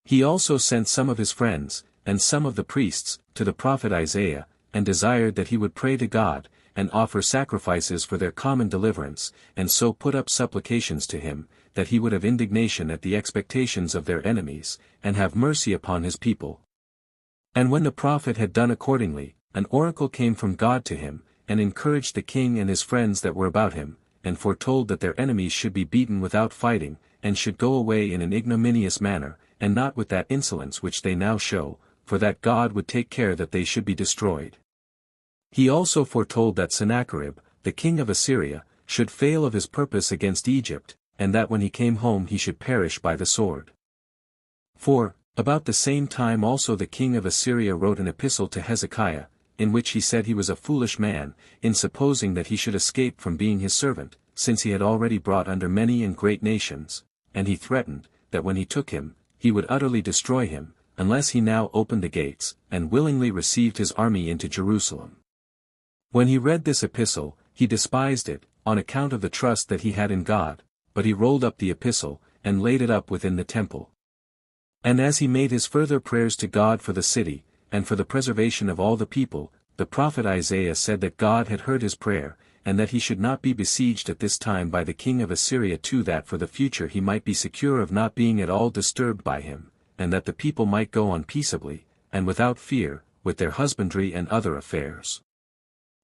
He also sent some of his friends, and some of the priests, to the prophet Isaiah, and desired that he would pray to God, and offer sacrifices for their common deliverance, and so put up supplications to him, that he would have indignation at the expectations of their enemies, and have mercy upon his people. And when the prophet had done accordingly, an oracle came from God to him, and encouraged the king and his friends that were about him, and foretold that their enemies should be beaten without fighting, and should go away in an ignominious manner, and not with that insolence which they now show, for that God would take care that they should be destroyed. He also foretold that Sennacherib, the king of Assyria, should fail of his purpose against Egypt, and that when he came home he should perish by the sword. 4. About the same time also the king of Assyria wrote an epistle to Hezekiah, in which he said he was a foolish man, in supposing that he should escape from being his servant, since he had already brought under many and great nations, and he threatened, that when he took him, he would utterly destroy him, unless he now opened the gates, and willingly received his army into Jerusalem. When he read this epistle, he despised it, on account of the trust that he had in God, but he rolled up the epistle, and laid it up within the temple. And as he made his further prayers to God for the city, and for the preservation of all the people, the prophet Isaiah said that God had heard his prayer, and that he should not be besieged at this time by the king of Assyria, to that for the future he might be secure of not being at all disturbed by him, and that the people might go on peaceably, and without fear, with their husbandry and other affairs.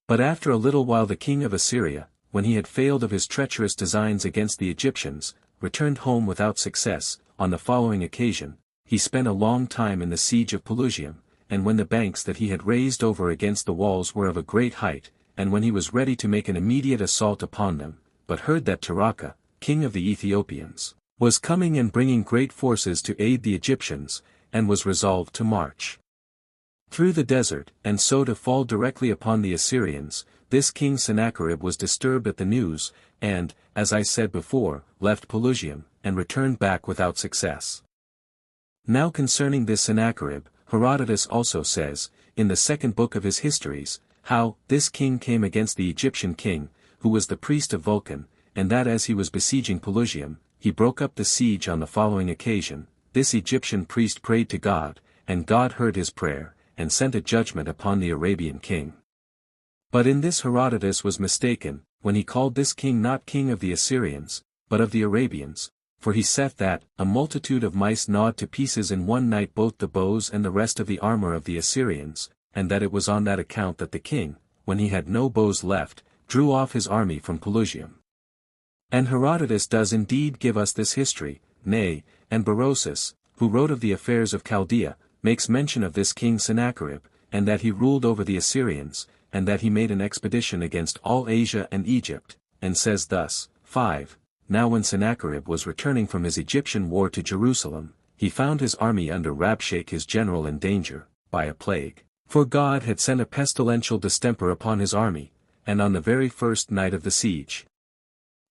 But after a little while the king of Assyria, when he had failed of his treacherous designs against the Egyptians, returned home without success. On the following occasion, he spent a long time in the siege of Pelusium, and when the banks that he had raised over against the walls were of a great height, and when he was ready to make an immediate assault upon them, but heard that Tirhakah, king of the Ethiopians, was coming and bringing great forces to aid the Egyptians, and was resolved to march through the desert, and so to fall directly upon the Assyrians, this king Sennacherib was disturbed at the news, and, as I said before, left Pelusium, and returned back without success. Now concerning this Sennacherib, Herodotus also says, in the second book of his histories, how this king came against the Egyptian king, who was the priest of Vulcan, and that as he was besieging Pelusium, he broke up the siege on the following occasion. This Egyptian priest prayed to God, and God heard his prayer, and sent a judgment upon the Arabian king. But in this Herodotus was mistaken, when he called this king not king of the Assyrians, but of the Arabians, for he saith that, a multitude of mice gnawed to pieces in one night both the bows and the rest of the armor of the Assyrians, and that it was on that account that the king, when he had no bows left, drew off his army from Pelusium. And Herodotus does indeed give us this history, nay, and Berosus, who wrote of the affairs of Chaldea, makes mention of this king Sennacherib, and that he ruled over the Assyrians, and that he made an expedition against all Asia and Egypt, and says thus, 5. Now when Sennacherib was returning from his Egyptian war to Jerusalem, he found his army under Rabshakeh his general in danger, by a plague. For God had sent a pestilential distemper upon his army, and on the very first night of the siege,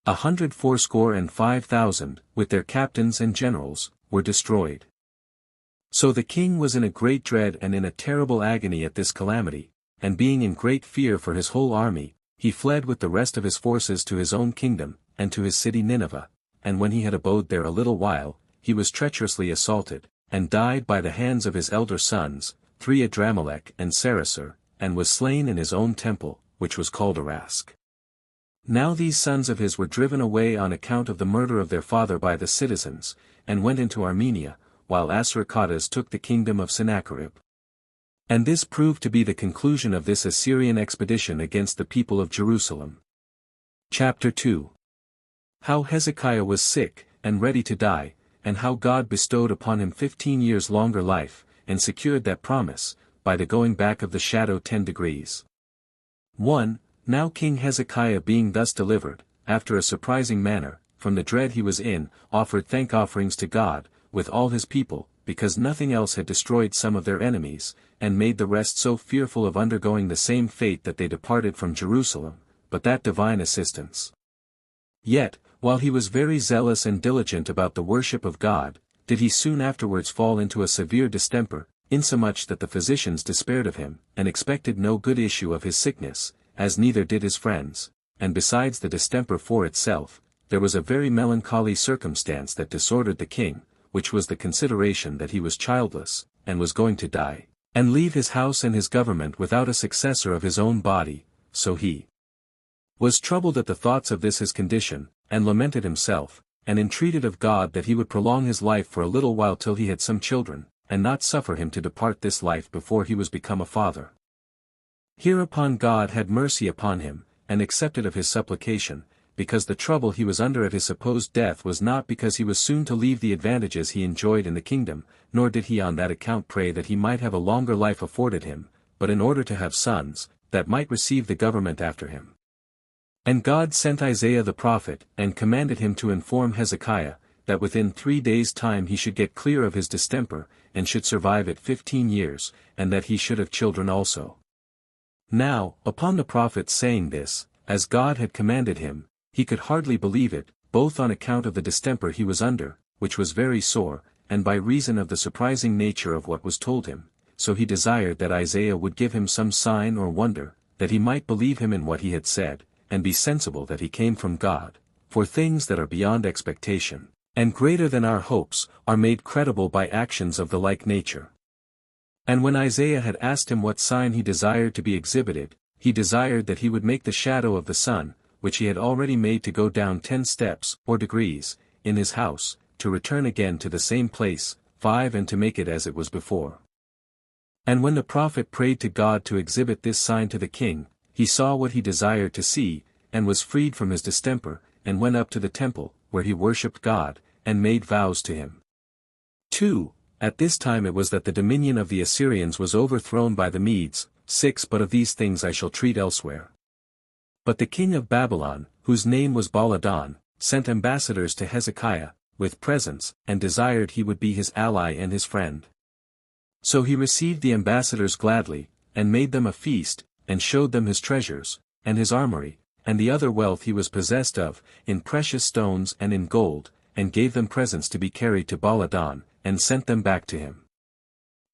185,000, with their captains and generals, were destroyed. So the king was in a great dread and in a terrible agony at this calamity, and being in great fear for his whole army, he fled with the rest of his forces to his own kingdom, and to his city Nineveh, and when he had abode there a little while, he was treacherously assaulted, and died by the hands of his elder sons, 3 Adramelech and Sarecer, and was slain in his own temple, which was called Arask. Now these sons of his were driven away on account of the murder of their father by the citizens, and went into Armenia, while Assarhaddon took the kingdom of Sennacherib. And this proved to be the conclusion of this Assyrian expedition against the people of Jerusalem. Chapter 2. How Hezekiah was sick, and ready to die, and how God bestowed upon him 15 years longer life, and secured that promise, by the going back of the shadow 10 degrees. 1. Now King Hezekiah being thus delivered, after a surprising manner, from the dread he was in, offered thank offerings to God, with all his people, because nothing else had destroyed some of their enemies, and made the rest so fearful of undergoing the same fate that they departed from Jerusalem, but that divine assistance. Yet, while he was very zealous and diligent about the worship of God, did he soon afterwards fall into a severe distemper, insomuch that the physicians despaired of him, and expected no good issue of his sickness, as neither did his friends, and besides the distemper for itself, there was a very melancholy circumstance that disordered the king, which was the consideration that he was childless, and was going to die, and leave his house and his government without a successor of his own body, so he was troubled at the thoughts of this his condition, and lamented himself, and entreated of God that he would prolong his life for a little while till he had some children, and not suffer him to depart this life before he was become a father. Hereupon God had mercy upon him, and accepted of his supplication, because the trouble he was under at his supposed death was not because he was soon to leave the advantages he enjoyed in the kingdom, nor did he on that account pray that he might have a longer life afforded him, but in order to have sons, that might receive the government after him. And God sent Isaiah the prophet, and commanded him to inform Hezekiah, that within 3 days' time he should get clear of his distemper, and should survive it 15 years, and that he should have children also. Now, upon the prophet saying this, as God had commanded him, he could hardly believe it, both on account of the distemper he was under, which was very sore, and by reason of the surprising nature of what was told him, so he desired that Isaiah would give him some sign or wonder, that he might believe him in what he had said, and be sensible that he came from God, for things that are beyond expectation, and greater than our hopes, are made credible by actions of the like nature. And when Isaiah had asked him what sign he desired to be exhibited, he desired that he would make the shadow of the sun, which he had already made to go down 10 steps, or degrees, in his house, to return again to the same place, 5 and to make it as it was before. And when the prophet prayed to God to exhibit this sign to the king, he saw what he desired to see, and was freed from his distemper, and went up to the temple, where he worshipped God, and made vows to him. 2. At this time it was that the dominion of the Assyrians was overthrown by the Medes. 6 But of these things I shall treat elsewhere. But the king of Babylon, whose name was Baladan, sent ambassadors to Hezekiah, with presents, and desired he would be his ally and his friend. So he received the ambassadors gladly, and made them a feast, and showed them his treasures, and his armory, and the other wealth he was possessed of, in precious stones and in gold, and gave them presents to be carried to Baladan, and sent them back to him.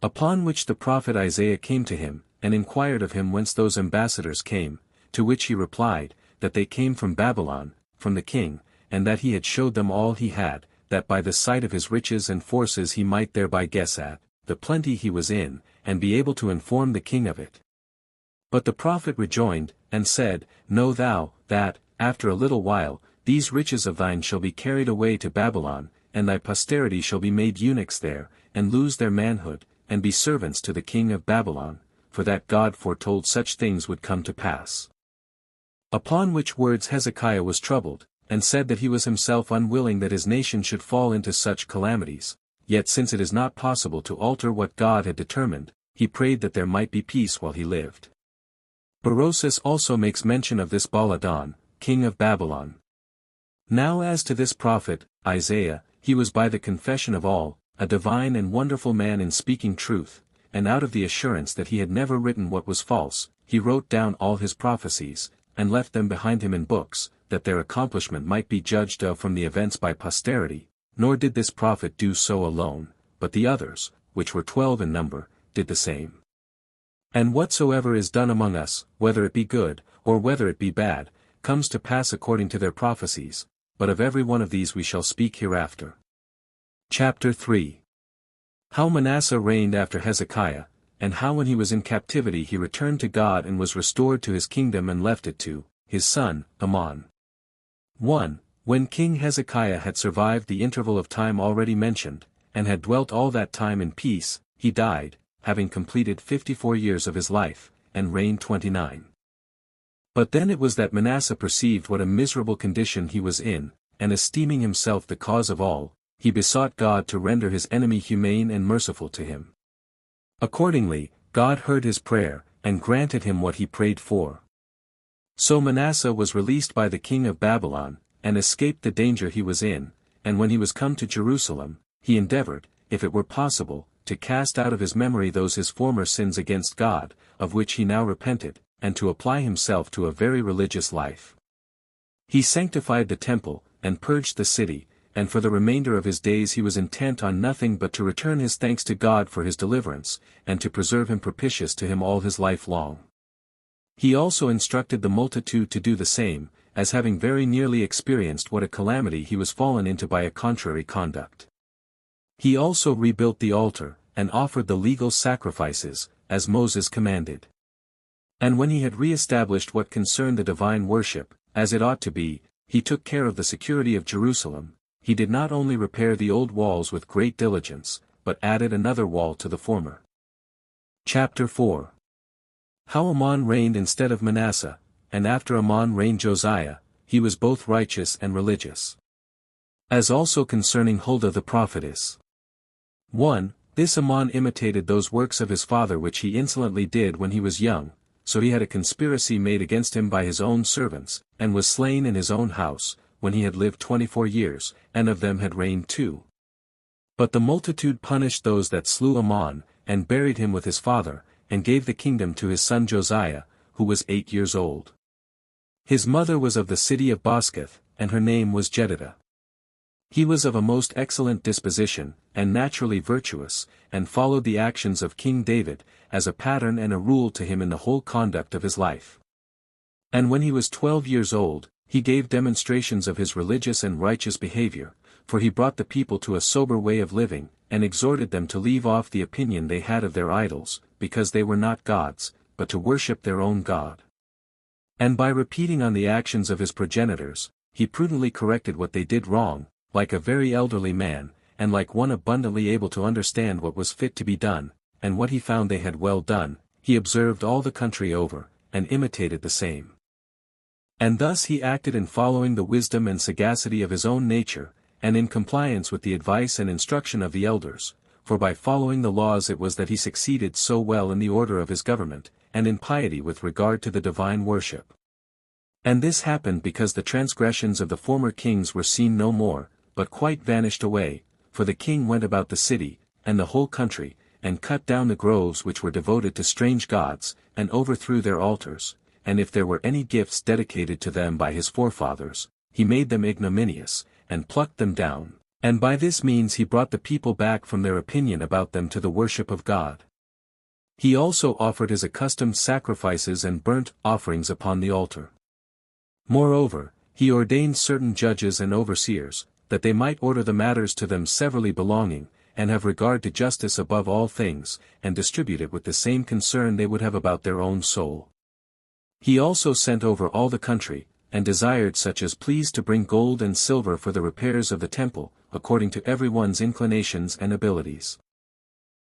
Upon which the prophet Isaiah came to him, and inquired of him whence those ambassadors came, to which he replied, that they came from Babylon, from the king, and that he had showed them all he had, that by the sight of his riches and forces he might thereby guess at the plenty he was in, and be able to inform the king of it. But the prophet rejoined, and said, Know thou, that, after a little while, these riches of thine shall be carried away to Babylon, and thy posterity shall be made eunuchs there, and lose their manhood, and be servants to the king of Babylon, for that God foretold such things would come to pass. Upon which words Hezekiah was troubled, and said that he was himself unwilling that his nation should fall into such calamities, yet since it is not possible to alter what God had determined, he prayed that there might be peace while he lived. Berosus also makes mention of this Baladan, king of Babylon. Now as to this prophet, Isaiah, he was by the confession of all, a divine and wonderful man in speaking truth, and out of the assurance that he had never written what was false, he wrote down all his prophecies, and left them behind him in books, that their accomplishment might be judged of from the events by posterity. Nor did this prophet do so alone, but the others, which were 12 in number, did the same. And whatsoever is done among us, whether it be good, or whether it be bad, comes to pass according to their prophecies, but of every one of these we shall speak hereafter. Chapter 3. How Manasseh reigned after Hezekiah, and how when he was in captivity he returned to God and was restored to his kingdom and left it to his son, Amon. 1. When King Hezekiah had survived the interval of time already mentioned, and had dwelt all that time in peace, he died, having completed 54 years of his life, and reigned 29. But then it was that Manasseh perceived what a miserable condition he was in, and esteeming himself the cause of all, he besought God to render his enemy humane and merciful to him. Accordingly, God heard his prayer, and granted him what he prayed for. So Manasseh was released by the king of Babylon, and escaped the danger he was in, and when he was come to Jerusalem, he endeavored, if it were possible, to cast out of his memory those his former sins against God, of which he now repented, and to apply himself to a very religious life. He sanctified the temple, and purged the city, and for the remainder of his days he was intent on nothing but to return his thanks to God for his deliverance, and to preserve him propitious to him all his life long. He also instructed the multitude to do the same, as having very nearly experienced what a calamity he was fallen into by a contrary conduct. He also rebuilt the altar, and offered the legal sacrifices, as Moses commanded. And when he had re-established what concerned the divine worship, as it ought to be, he took care of the security of Jerusalem. He did not only repair the old walls with great diligence, but added another wall to the former. Chapter 4. How Amon reigned instead of Manasseh, and after Amon reigned Josiah, he was both righteous and religious. As also concerning Huldah the prophetess. 1. This Amon imitated those works of his father which he insolently did when he was young, so he had a conspiracy made against him by his own servants, and was slain in his own house, when he had lived 24 years, and of them had reigned 2. But the multitude punished those that slew Amon, and buried him with his father, and gave the kingdom to his son Josiah, who was 8 years old. His mother was of the city of Bosketh, and her name was Jedidah. He was of a most excellent disposition, and naturally virtuous, and followed the actions of King David, as a pattern and a rule to him in the whole conduct of his life. And when he was 12 years old, he gave demonstrations of his religious and righteous behavior, for he brought the people to a sober way of living, and exhorted them to leave off the opinion they had of their idols, because they were not gods, but to worship their own God. And by repeating on the actions of his progenitors, he prudently corrected what they did wrong, like a very elderly man, and like one abundantly able to understand what was fit to be done, and what he found they had well done, he observed all the country over, and imitated the same. And thus he acted in following the wisdom and sagacity of his own nature, and in compliance with the advice and instruction of the elders, for by following the laws it was that he succeeded so well in the order of his government, and in piety with regard to the divine worship. And this happened because the transgressions of the former kings were seen no more, but quite vanished away, for the king went about the city, and the whole country, and cut down the groves which were devoted to strange gods, and overthrew their altars, and if there were any gifts dedicated to them by his forefathers, he made them ignominious, and plucked them down, and by this means he brought the people back from their opinion about them to the worship of God. He also offered his accustomed sacrifices and burnt offerings upon the altar. Moreover, he ordained certain judges and overseers, that they might order the matters to them severally belonging, and have regard to justice above all things, and distribute it with the same concern they would have about their own soul. He also sent over all the country, and desired such as pleased to bring gold and silver for the repairs of the temple, according to every one's inclinations and abilities.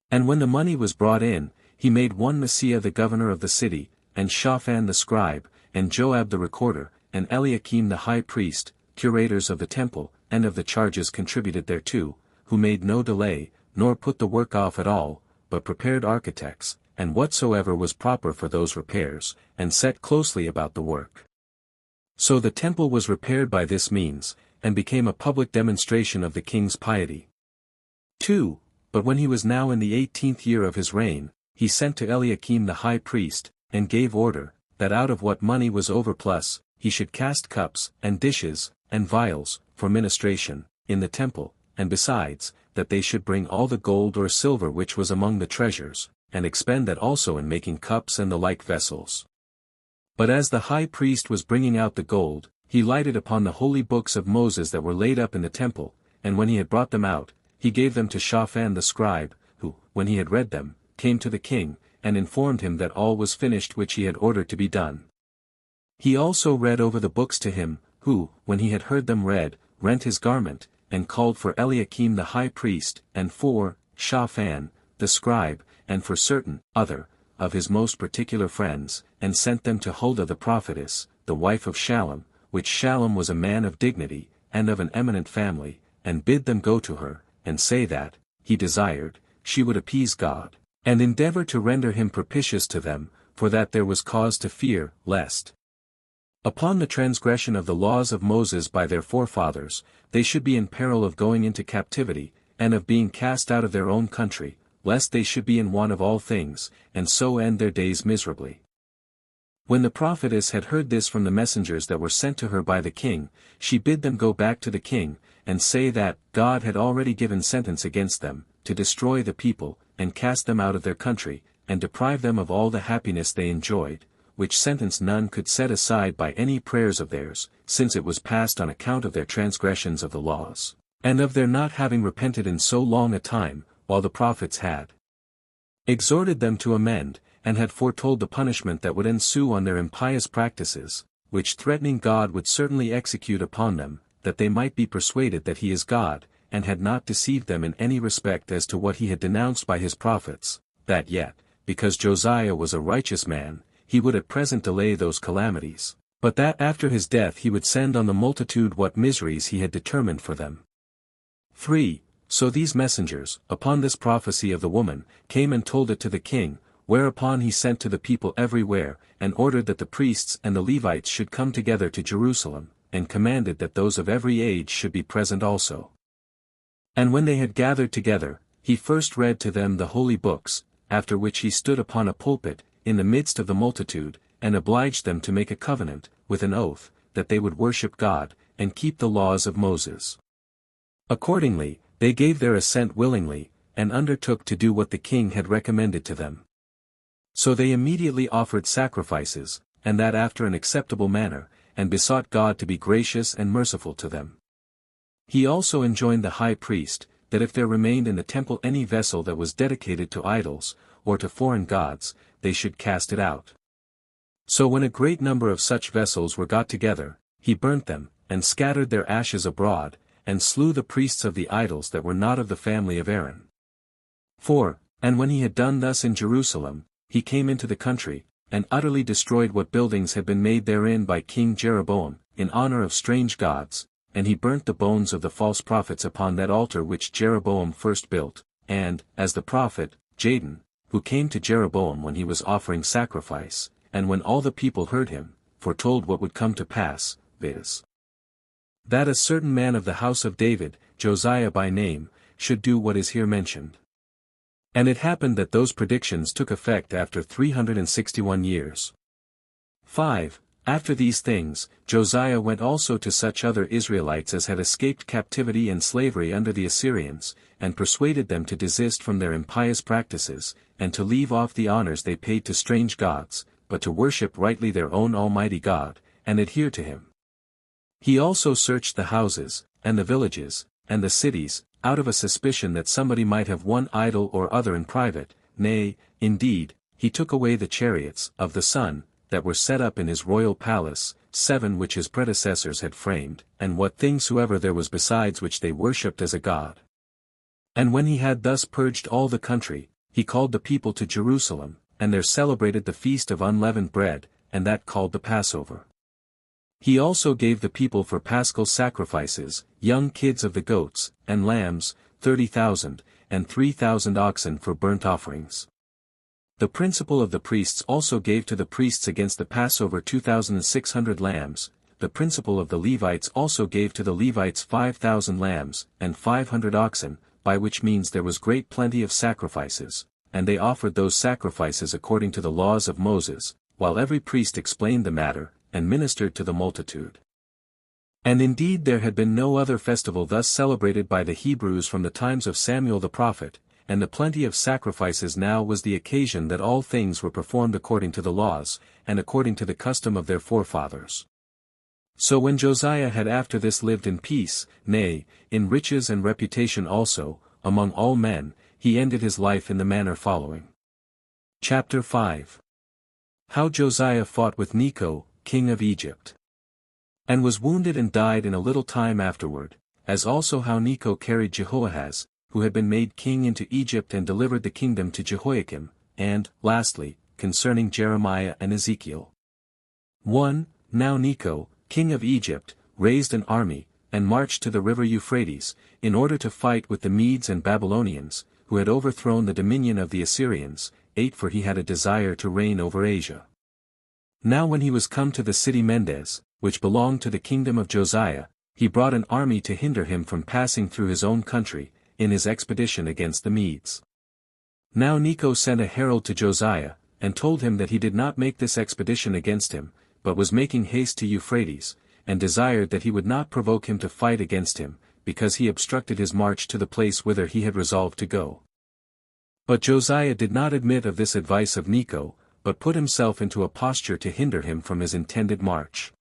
And when the money was brought in, he made one Messiah the governor of the city, and Shaphan the scribe, and Joab the recorder, and Eliakim the high priest, curators of the temple, and of the charges contributed thereto, who made no delay, nor put the work off at all, but prepared architects, and whatsoever was proper for those repairs, and set closely about the work. So the temple was repaired by this means, and became a public demonstration of the king's piety. 2. But when he was now in the 18th year of his reign, he sent to Eliakim the high priest, and gave order, that out of what money was overplus, he should cast cups, and dishes, and vials, for ministration, in the temple, and besides, that they should bring all the gold or silver which was among the treasures, and expend that also in making cups and the like vessels. But as the high priest was bringing out the gold, he lighted upon the holy books of Moses that were laid up in the temple, and when he had brought them out, he gave them to Shaphan the scribe, who, when he had read them, came to the king, and informed him that all was finished which he had ordered to be done. He also read over the books to him, who, when he had heard them read, rent his garment, and called for Eliakim the high priest, and for Shaphan, the scribe, and for certain other of his most particular friends, and sent them to Huldah the prophetess, the wife of Shallum, which Shallum was a man of dignity, and of an eminent family, and bid them go to her, and say that, he desired, she would appease God, and endeavor to render him propitious to them, for that there was cause to fear, lest, upon the transgression of the laws of Moses by their forefathers, they should be in peril of going into captivity, and of being cast out of their own country, lest they should be in want of all things, and so end their days miserably. When the prophetess had heard this from the messengers that were sent to her by the king, she bid them go back to the king, and say that God had already given sentence against them, to destroy the people, and cast them out of their country, and deprive them of all the happiness they enjoyed, which sentence none could set aside by any prayers of theirs, since it was passed on account of their transgressions of the laws, and of their not having repented in so long a time, while the prophets had exhorted them to amend, and had foretold the punishment that would ensue on their impious practices, which threatening God would certainly execute upon them, that they might be persuaded that he is God, and had not deceived them in any respect as to what he had denounced by his prophets, that yet, because Josiah was a righteous man, he would at present delay those calamities, but that after his death he would send on the multitude what miseries he had determined for them. 3. So these messengers, upon this prophecy of the woman, came and told it to the king, whereupon he sent to the people everywhere, and ordered that the priests and the Levites should come together to Jerusalem, and commanded that those of every age should be present also. And when they had gathered together, he first read to them the holy books, after which he stood upon a pulpit, in the midst of the multitude, and obliged them to make a covenant, with an oath, that they would worship God, and keep the laws of Moses. Accordingly, they gave their assent willingly, and undertook to do what the king had recommended to them. So they immediately offered sacrifices, and that after an acceptable manner, and besought God to be gracious and merciful to them. He also enjoined the high priest, that if there remained in the temple any vessel that was dedicated to idols, or to foreign gods, they should cast it out. So when a great number of such vessels were got together, he burnt them, and scattered their ashes abroad, and slew the priests of the idols that were not of the family of Aaron. 4. And when he had done thus in Jerusalem, he came into the country, and utterly destroyed what buildings had been made therein by King Jeroboam, in honor of strange gods, and he burnt the bones of the false prophets upon that altar which Jeroboam first built, and, as the prophet, Jadon, who came to Jeroboam when he was offering sacrifice, and when all the people heard him, foretold what would come to pass, viz. that a certain man of the house of David, Josiah by name, should do what is here mentioned. And it happened that those predictions took effect after 361 years. 5. After these things, Josiah went also to such other Israelites as had escaped captivity and slavery under the Assyrians, and persuaded them to desist from their impious practices, and to leave off the honors they paid to strange gods, but to worship rightly their own Almighty God, and adhere to him, He also searched the houses, and the villages, and the cities, out of a suspicion that somebody might have one idol or other in private, nay, indeed, he took away the chariots of the sun, that were set up in his royal palace, 7 which his predecessors had framed, and what things soever there was besides which they worshipped as a god. And when he had thus purged all the country, he called the people to Jerusalem, and there celebrated the feast of unleavened bread, and that called the Passover. He also gave the people for paschal sacrifices, young kids of the goats, and lambs, 30,000, and 3,000 oxen for burnt offerings. The principal of the priests also gave to the priests against the Passover 2,600 lambs, the principal of the Levites also gave to the Levites 5,000 lambs, and 500 oxen, by which means there was great plenty of sacrifices, and they offered those sacrifices according to the laws of Moses, while every priest explained the matter, and ministered to the multitude. And indeed there had been no other festival thus celebrated by the Hebrews from the times of Samuel the prophet, and the plenty of sacrifices now was the occasion that all things were performed according to the laws, and according to the custom of their forefathers. So when Josiah had after this lived in peace, nay, in riches and reputation also, among all men, he ended his life in the manner following. Chapter 5. How Josiah fought with Necho, king of Egypt, and was wounded and died in a little time afterward, as also how Necho carried Jehoahaz, who had been made king into Egypt and delivered the kingdom to Jehoiakim, and, lastly, concerning Jeremiah and Ezekiel. 1. Now Necho, king of Egypt, raised an army, and marched to the river Euphrates, in order to fight with the Medes and Babylonians, who had overthrown the dominion of the Assyrians. 8 For he had a desire to reign over Asia. Now when he was come to the city Mendes, which belonged to the kingdom of Josiah, he brought an army to hinder him from passing through his own country, in his expedition against the Medes. Now Necho sent a herald to Josiah, and told him that he did not make this expedition against him, but was making haste to Euphrates, and desired that he would not provoke him to fight against him, because he obstructed his march to the place whither he had resolved to go. But Josiah did not admit of this advice of Necho, but put himself into a posture to hinder him from his intended march.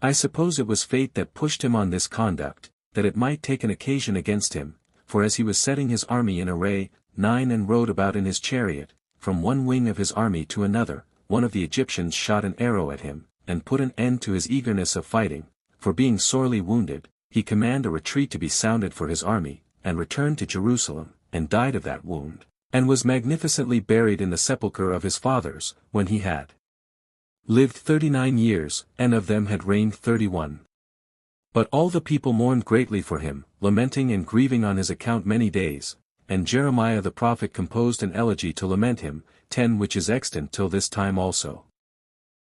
I suppose it was fate that pushed him on this conduct, that it might take an occasion against him, for as he was setting his army in array, 9 and rode about in his chariot, from one wing of his army to another, one of the Egyptians shot an arrow at him, and put an end to his eagerness of fighting, for being sorely wounded, he commanded a retreat to be sounded for his army, and returned to Jerusalem, and died of that wound, and was magnificently buried in the sepulchre of his fathers, when he had lived 39 years, and of them had reigned 31. But all the people mourned greatly for him, lamenting and grieving on his account many days, and Jeremiah the prophet composed an elegy to lament him, 10 which is extant till this time also.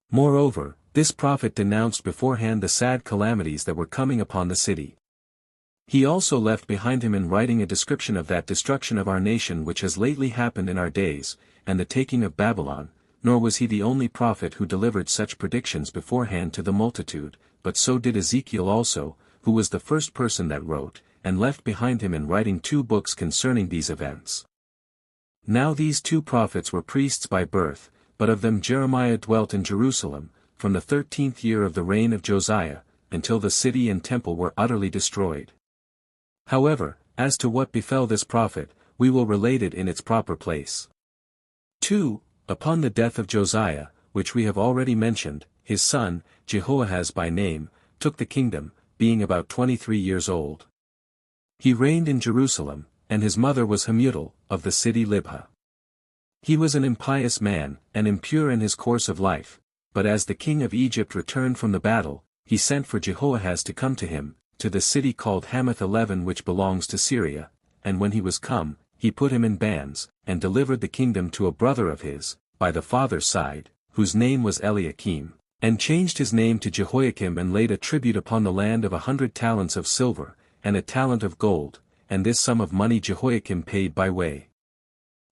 Moreover, this prophet denounced beforehand the sad calamities that were coming upon the city. He also left behind him in writing a description of that destruction of our nation which has lately happened in our days, and the taking of Babylon, nor was he the only prophet who delivered such predictions beforehand to the multitude, but so did Ezekiel also, who was the first person that wrote, and left behind him in writing 2 books concerning these events. Now these 2 prophets were priests by birth, but of them Jeremiah dwelt in Jerusalem, from the 13th year of the reign of Josiah, until the city and temple were utterly destroyed. However, as to what befell this prophet, we will relate it in its proper place. 2. Upon the death of Josiah, which we have already mentioned, his son, Jehoahaz by name, took the kingdom, being about 23 years old. He reigned in Jerusalem, and his mother was Hamutal, of the city Libhah. He was an impious man, and impure in his course of life, but as the king of Egypt returned from the battle, he sent for Jehoahaz to come to him, to the city called Hamath 11 which belongs to Syria, and when he was come, he put him in bands, and delivered the kingdom to a brother of his, by the father's side, whose name was Eliakim, and changed his name to Jehoiakim and laid a tribute upon the land of 100 talents of silver, and a talent of gold, and this sum of money Jehoiakim paid by way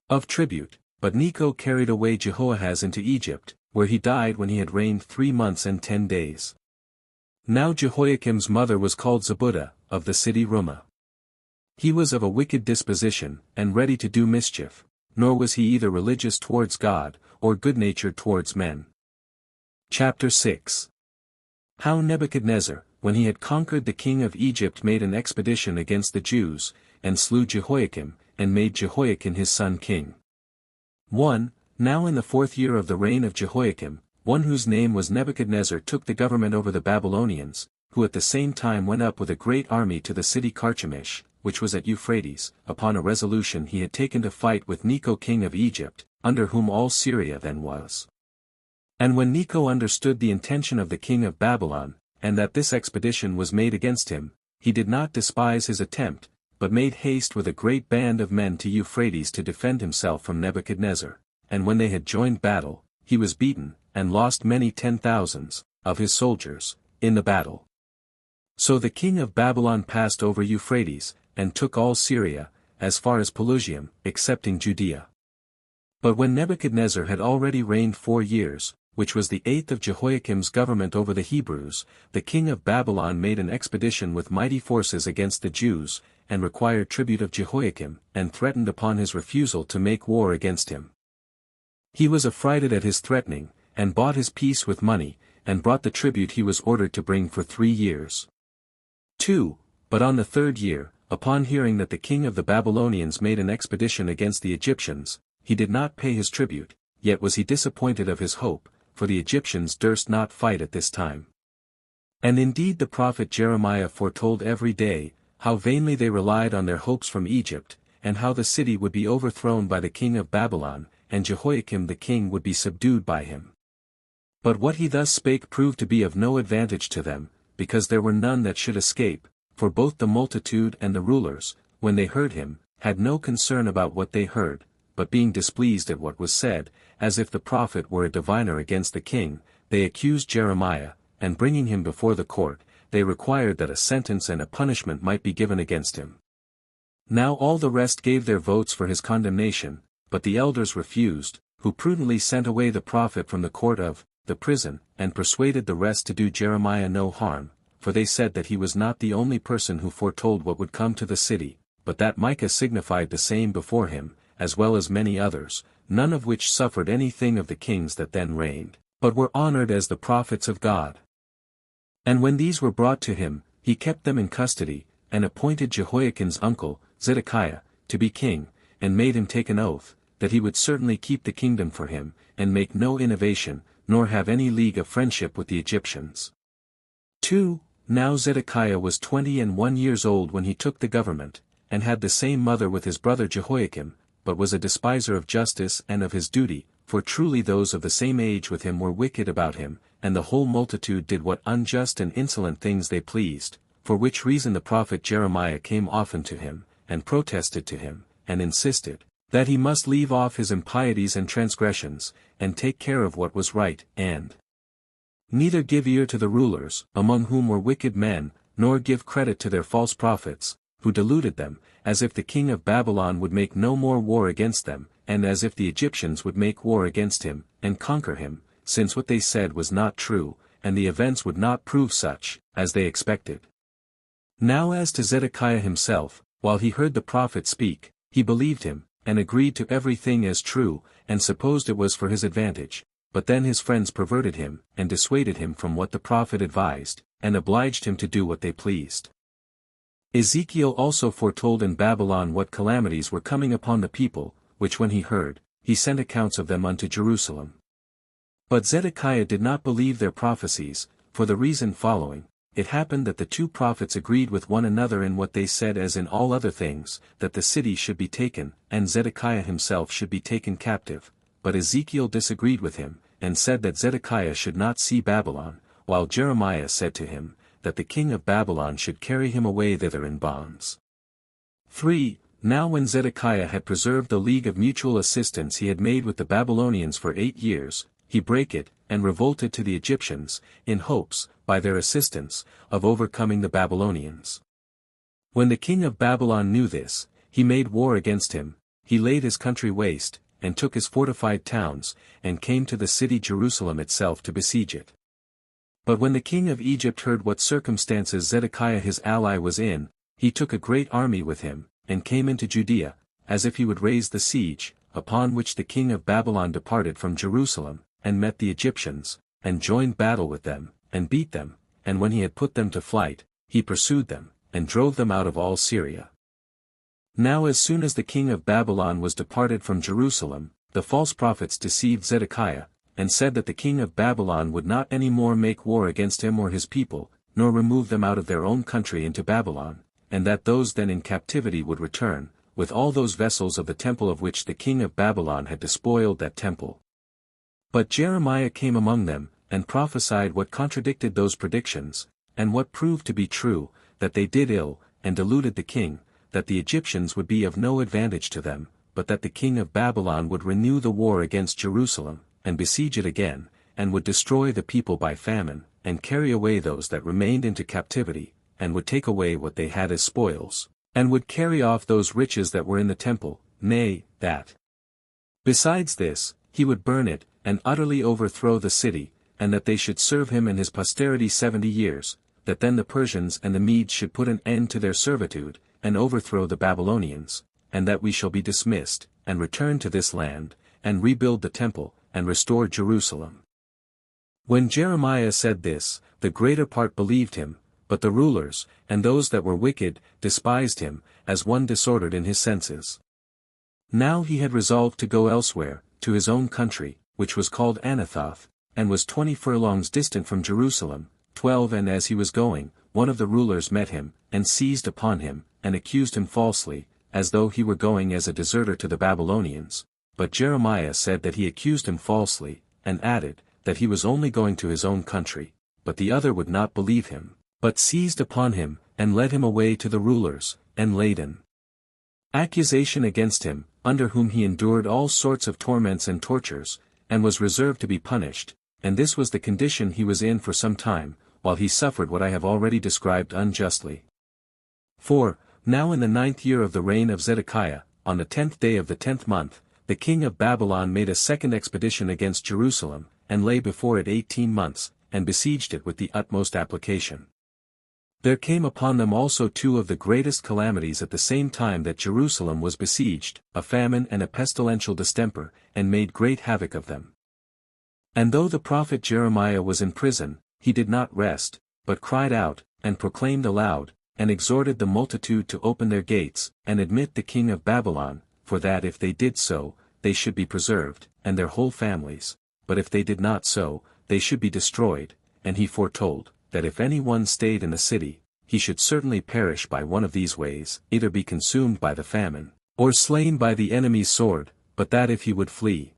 of tribute, but Necho carried away Jehoahaz into Egypt, where he died when he had reigned 3 months and 10 days. Now Jehoiakim's mother was called Zebudah, of the city Rumah. He was of a wicked disposition, and ready to do mischief, nor was he either religious towards God, or good-natured towards men. Chapter 6. How Nebuchadnezzar, when he had conquered the king of Egypt, made an expedition against the Jews, and slew Jehoiakim, and made Jehoiakim his son king. 1. Now in the 4th year of the reign of Jehoiakim, one whose name was Nebuchadnezzar took the government over the Babylonians, who at the same time went up with a great army to the city Carchemish, which was at Euphrates, upon a resolution he had taken to fight with Necho king of Egypt, under whom all Syria then was. And when Necho understood the intention of the king of Babylon, and that this expedition was made against him, he did not despise his attempt, but made haste with a great band of men to Euphrates to defend himself from Nebuchadnezzar, and when they had joined battle, he was beaten, and lost many 10,000s, of his soldiers, in the battle. So the king of Babylon passed over Euphrates, and took all Syria, as far as Pelusium, excepting Judea. But when Nebuchadnezzar had already reigned 4 years, which was the 8th of Jehoiakim's government over the Hebrews, the king of Babylon made an expedition with mighty forces against the Jews, and required tribute of Jehoiakim, and threatened upon his refusal to make war against him. He was affrighted at his threatening, and bought his peace with money, and brought the tribute he was ordered to bring for 3 years. 2. But on the 3rd year, upon hearing that the king of the Babylonians made an expedition against the Egyptians, he did not pay his tribute, yet was he disappointed of his hope, for the Egyptians durst not fight at this time. And indeed the prophet Jeremiah foretold every day, how vainly they relied on their hopes from Egypt, and how the city would be overthrown by the king of Babylon, and Jehoiakim the king would be subdued by him. But what he thus spake proved to be of no advantage to them, because there were none that should escape, for both the multitude and the rulers, when they heard him, had no concern about what they heard, but being displeased at what was said, as if the prophet were a diviner against the king, they accused Jeremiah, and bringing him before the court, they required that a sentence and a punishment might be given against him. Now all the rest gave their votes for his condemnation, but the elders refused, who prudently sent away the prophet from the court of the prison, and persuaded the rest to do Jeremiah no harm, for they said that he was not the only person who foretold what would come to the city, but that Micah signified the same before him, as well as many others, none of which suffered anything of the kings that then reigned, but were honored as the prophets of God. And when these were brought to him, he kept them in custody, and appointed Jehoiakim's uncle, Zedekiah, to be king, and made him take an oath, that he would certainly keep the kingdom for him, and make no innovation, nor have any league of friendship with the Egyptians. 2. Now Zedekiah was 21 years old when he took the government, and had the same mother with his brother Jehoiakim, but was a despiser of justice and of his duty, for truly those of the same age with him were wicked about him, and the whole multitude did what unjust and insolent things they pleased, for which reason the prophet Jeremiah came often to him, and protested to him, and insisted, that he must leave off his impieties and transgressions, and take care of what was right, and neither give ear to the rulers, among whom were wicked men, nor give credit to their false prophets, who deluded them, as if the king of Babylon would make no more war against them, and as if the Egyptians would make war against him, and conquer him, since what they said was not true, and the events would not prove such, as they expected. Now as to Zedekiah himself, while he heard the prophet speak, he believed him, and agreed to everything as true, and supposed it was for his advantage, but then his friends perverted him, and dissuaded him from what the prophet advised, and obliged him to do what they pleased. Ezekiel also foretold in Babylon what calamities were coming upon the people, which when he heard, he sent accounts of them unto Jerusalem. But Zedekiah did not believe their prophecies, for the reason following: it happened that the 2 prophets agreed with one another in what they said as in all other things, that the city should be taken, and Zedekiah himself should be taken captive, but Ezekiel disagreed with him, and said that Zedekiah should not see Babylon, while Jeremiah said to him, that the king of Babylon should carry him away thither in bonds. 3. Now when Zedekiah had preserved the league of mutual assistance he had made with the Babylonians for 8 years, he brake it, and revolted to the Egyptians, in hopes, by their assistance, of overcoming the Babylonians. When the king of Babylon knew this, he made war against him, he laid his country waste, and took his fortified towns, and came to the city Jerusalem itself to besiege it. But when the king of Egypt heard what circumstances Zedekiah his ally was in, he took a great army with him, and came into Judea, as if he would raise the siege, upon which the king of Babylon departed from Jerusalem, and met the Egyptians, and joined battle with them, and beat them, and when he had put them to flight, he pursued them, and drove them out of all Syria. Now as soon as the king of Babylon was departed from Jerusalem, the false prophets deceived Zedekiah, and said that the king of Babylon would not any more make war against him or his people, nor remove them out of their own country into Babylon, and that those then in captivity would return, with all those vessels of the temple of which the king of Babylon had despoiled that temple. But Jeremiah came among them, and prophesied what contradicted those predictions, and what proved to be true, that they did ill, and deluded the king, that the Egyptians would be of no advantage to them, but that the king of Babylon would renew the war against Jerusalem, and besiege it again, and would destroy the people by famine, and carry away those that remained into captivity, and would take away what they had as spoils, and would carry off those riches that were in the temple, nay, that. Besides this, he would burn it, and utterly overthrow the city, and that they should serve him and his posterity 70 years, that then the Persians and the Medes should put an end to their servitude, and overthrow the Babylonians, and that we shall be dismissed, and return to this land, and rebuild the temple, and restore Jerusalem. When Jeremiah said this, the greater part believed him, but the rulers, and those that were wicked, despised him, as one disordered in his senses. Now he had resolved to go elsewhere, to his own country, which was called Anathoth, and was 20 furlongs distant from Jerusalem, 12. And as he was going, one of the rulers met him, and seized upon him, and accused him falsely, as though he were going as a deserter to the Babylonians. But Jeremiah said that he accused him falsely, and added, that he was only going to his own country, but the other would not believe him, but seized upon him, and led him away to the rulers, and laid an accusation against him, under whom he endured all sorts of torments and tortures, and was reserved to be punished, and this was the condition he was in for some time, while he suffered what I have already described unjustly. 4. Now in the 9th year of the reign of Zedekiah, on the 10th day of the 10th month, the king of Babylon made a second expedition against Jerusalem, and lay before it 18 months, and besieged it with the utmost application. There came upon them also two of the greatest calamities at the same time that Jerusalem was besieged, a famine and a pestilential distemper, and made great havoc of them. And though the prophet Jeremiah was in prison, he did not rest, but cried out, and proclaimed aloud, and exhorted the multitude to open their gates, and admit the king of Babylon, for that if they did so, they should be preserved, and their whole families, but if they did not so, they should be destroyed. And he foretold, that if any one stayed in the city, he should certainly perish by one of these ways, either be consumed by the famine, or slain by the enemy's sword, but that if he would flee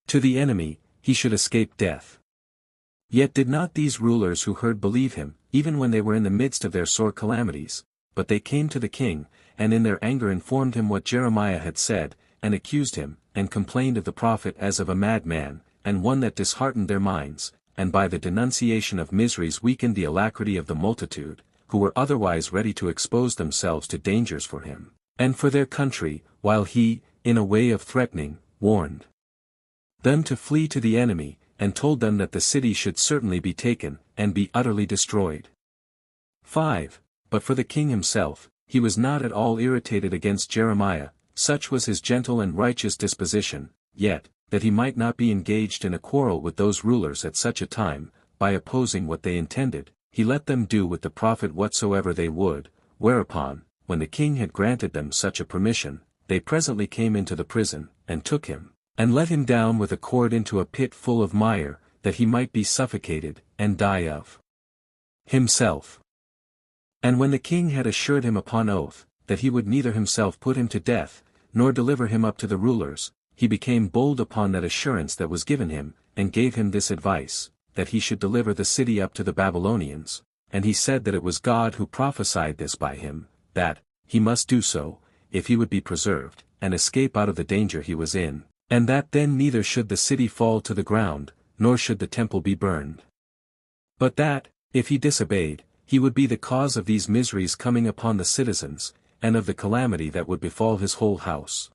to the enemy, he should escape death. Yet did not these rulers who heard believe him, even when they were in the midst of their sore calamities, but they came to the king, and in their anger informed him what Jeremiah had said, and accused him, and complained of the prophet as of a madman, and one that disheartened their minds, and by the denunciation of miseries weakened the alacrity of the multitude, who were otherwise ready to expose themselves to dangers for him, and for their country, while he, in a way of threatening, warned them to flee to the enemy, and told them that the city should certainly be taken, and be utterly destroyed. 5. But for the king himself, he was not at all irritated against Jeremiah, such was his gentle and righteous disposition, yet, that he might not be engaged in a quarrel with those rulers at such a time, by opposing what they intended, he let them do with the prophet whatsoever they would, whereupon, when the king had granted them such a permission, they presently came into the prison, and took him, and let him down with a cord into a pit full of mire, that he might be suffocated, and die of himself. And when the king had assured him upon oath, that he would neither himself put him to death, nor deliver him up to the rulers, he became bold upon that assurance that was given him, and gave him this advice, that he should deliver the city up to the Babylonians, and he said that it was God who prophesied this by him, that he must do so, if he would be preserved, and escape out of the danger he was in, and that then neither should the city fall to the ground, nor should the temple be burned. But that, if he disobeyed, he would be the cause of these miseries coming upon the citizens, and of the calamity that would befall his whole house.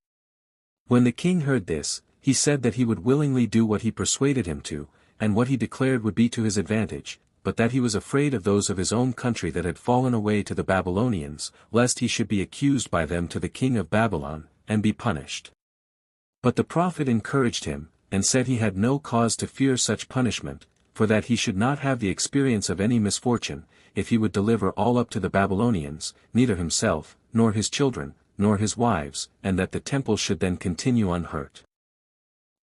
When the king heard this, he said that he would willingly do what he persuaded him to, and what he declared would be to his advantage, but that he was afraid of those of his own country that had fallen away to the Babylonians, lest he should be accused by them to the king of Babylon, and be punished. But the prophet encouraged him, and said he had no cause to fear such punishment, for that he should not have the experience of any misfortune, if he would deliver all up to the Babylonians, neither himself, nor his children, nor his wives, and that the temple should then continue unhurt.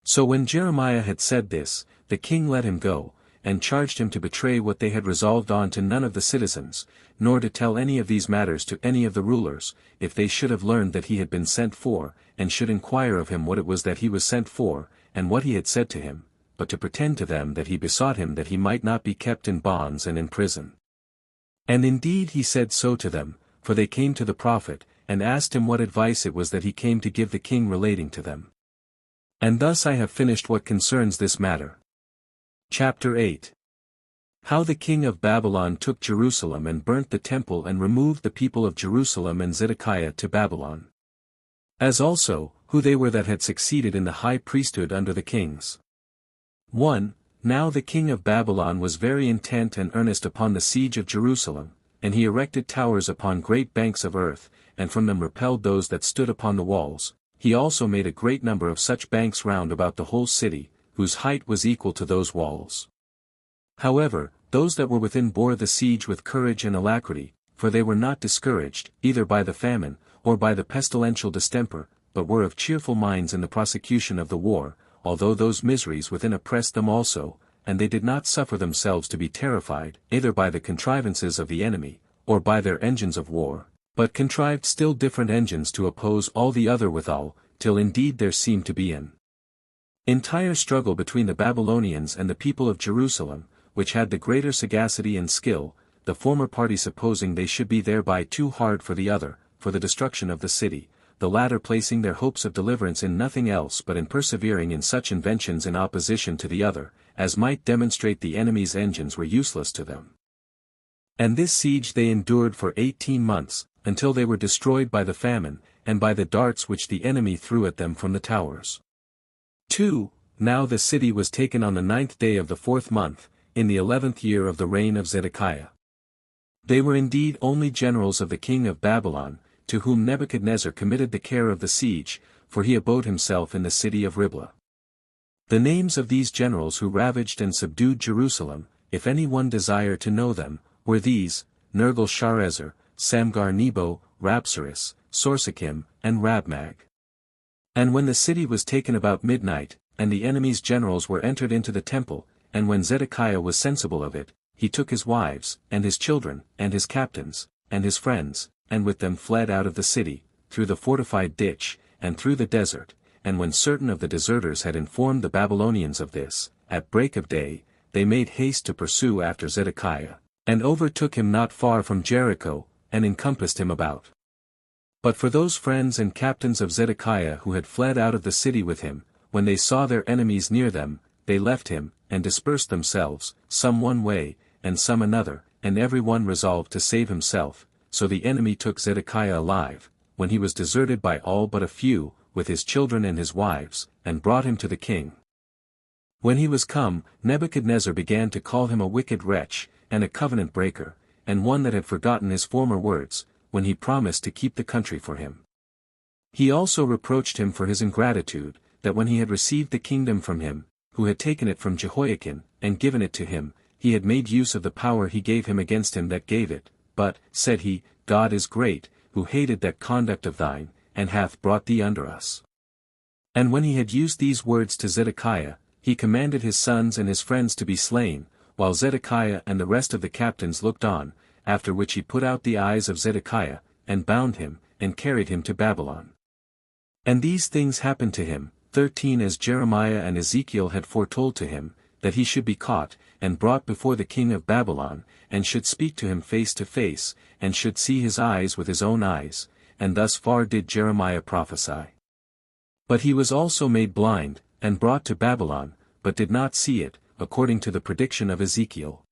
So when Jeremiah had said this, the king let him go, and charged him to betray what they had resolved on to none of the citizens, nor to tell any of these matters to any of the rulers, if they should have learned that he had been sent for, and should inquire of him what it was that he was sent for, and what he had said to him, but to pretend to them that he besought him that he might not be kept in bonds and in prison. And indeed he said so to them, for they came to the prophet, and asked him what advice it was that he came to give the king relating to them. And thus I have finished what concerns this matter. Chapter 8. How the king of Babylon took Jerusalem and burnt the temple and removed the people of Jerusalem and Zedekiah to Babylon. As also, who they were that had succeeded in the high priesthood under the kings. 1. Now the king of Babylon was very intent and earnest upon the siege of Jerusalem, and he erected towers upon great banks of earth, and from them repelled those that stood upon the walls. He also made a great number of such banks round about the whole city, whose height was equal to those walls. However, those that were within bore the siege with courage and alacrity, for they were not discouraged, either by the famine, or by the pestilential distemper, but were of cheerful minds in the prosecution of the war, although those miseries within oppressed them also, and they did not suffer themselves to be terrified, either by the contrivances of the enemy, or by their engines of war, but contrived still different engines to oppose all the other withal, till indeed there seemed to be an entire struggle between the Babylonians and the people of Jerusalem, which had the greater sagacity and skill, the former party supposing they should be thereby too hard for the other, for the destruction of the city, the latter placing their hopes of deliverance in nothing else but in persevering in such inventions in opposition to the other, as might demonstrate the enemy's engines were useless to them. And this siege they endured for 18 months, until they were destroyed by the famine, and by the darts which the enemy threw at them from the towers. 2. Now the city was taken on the 9th day of the 4th month, in the 11th year of the reign of Zedekiah. They were indeed only generals of the king of Babylon, to whom Nebuchadnezzar committed the care of the siege, for he abode himself in the city of Riblah. The names of these generals who ravaged and subdued Jerusalem, if any one desire to know them, were these: Nergal-Sharezer, Samgar-Nebo, Rabsaris, Sorsakim, and Rabmag. And when the city was taken about midnight, and the enemy's generals were entered into the temple, and when Zedekiah was sensible of it, he took his wives, and his children, and his captains, and his friends, and with them fled out of the city, through the fortified ditch, and through the desert, and when certain of the deserters had informed the Babylonians of this, at break of day, they made haste to pursue after Zedekiah, and overtook him not far from Jericho, and encompassed him about. But for those friends and captains of Zedekiah who had fled out of the city with him, when they saw their enemies near them, they left him, and dispersed themselves, some one way, and some another, and every one resolved to save himself. So the enemy took Zedekiah alive, when he was deserted by all but a few, with his children and his wives, and brought him to the king. When he was come, Nebuchadnezzar began to call him a wicked wretch, and a covenant breaker, and one that had forgotten his former words, when he promised to keep the country for him. He also reproached him for his ingratitude, that when he had received the kingdom from him, who had taken it from Jehoiakim, and given it to him, he had made use of the power he gave him against him that gave it. But, said he, God is great, who hated that conduct of thine, and hath brought thee under us. And when he had used these words to Zedekiah, he commanded his sons and his friends to be slain, while Zedekiah and the rest of the captains looked on, after which he put out the eyes of Zedekiah, and bound him, and carried him to Babylon. And these things happened to him, 13 as Jeremiah and Ezekiel had foretold to him, that he should be caught, and brought before the king of Babylon, and should speak to him face to face, and should see his eyes with his own eyes, and thus far did Jeremiah prophesy. But he was also made blind, and brought to Babylon, but did not see it, according to the prediction of Ezekiel.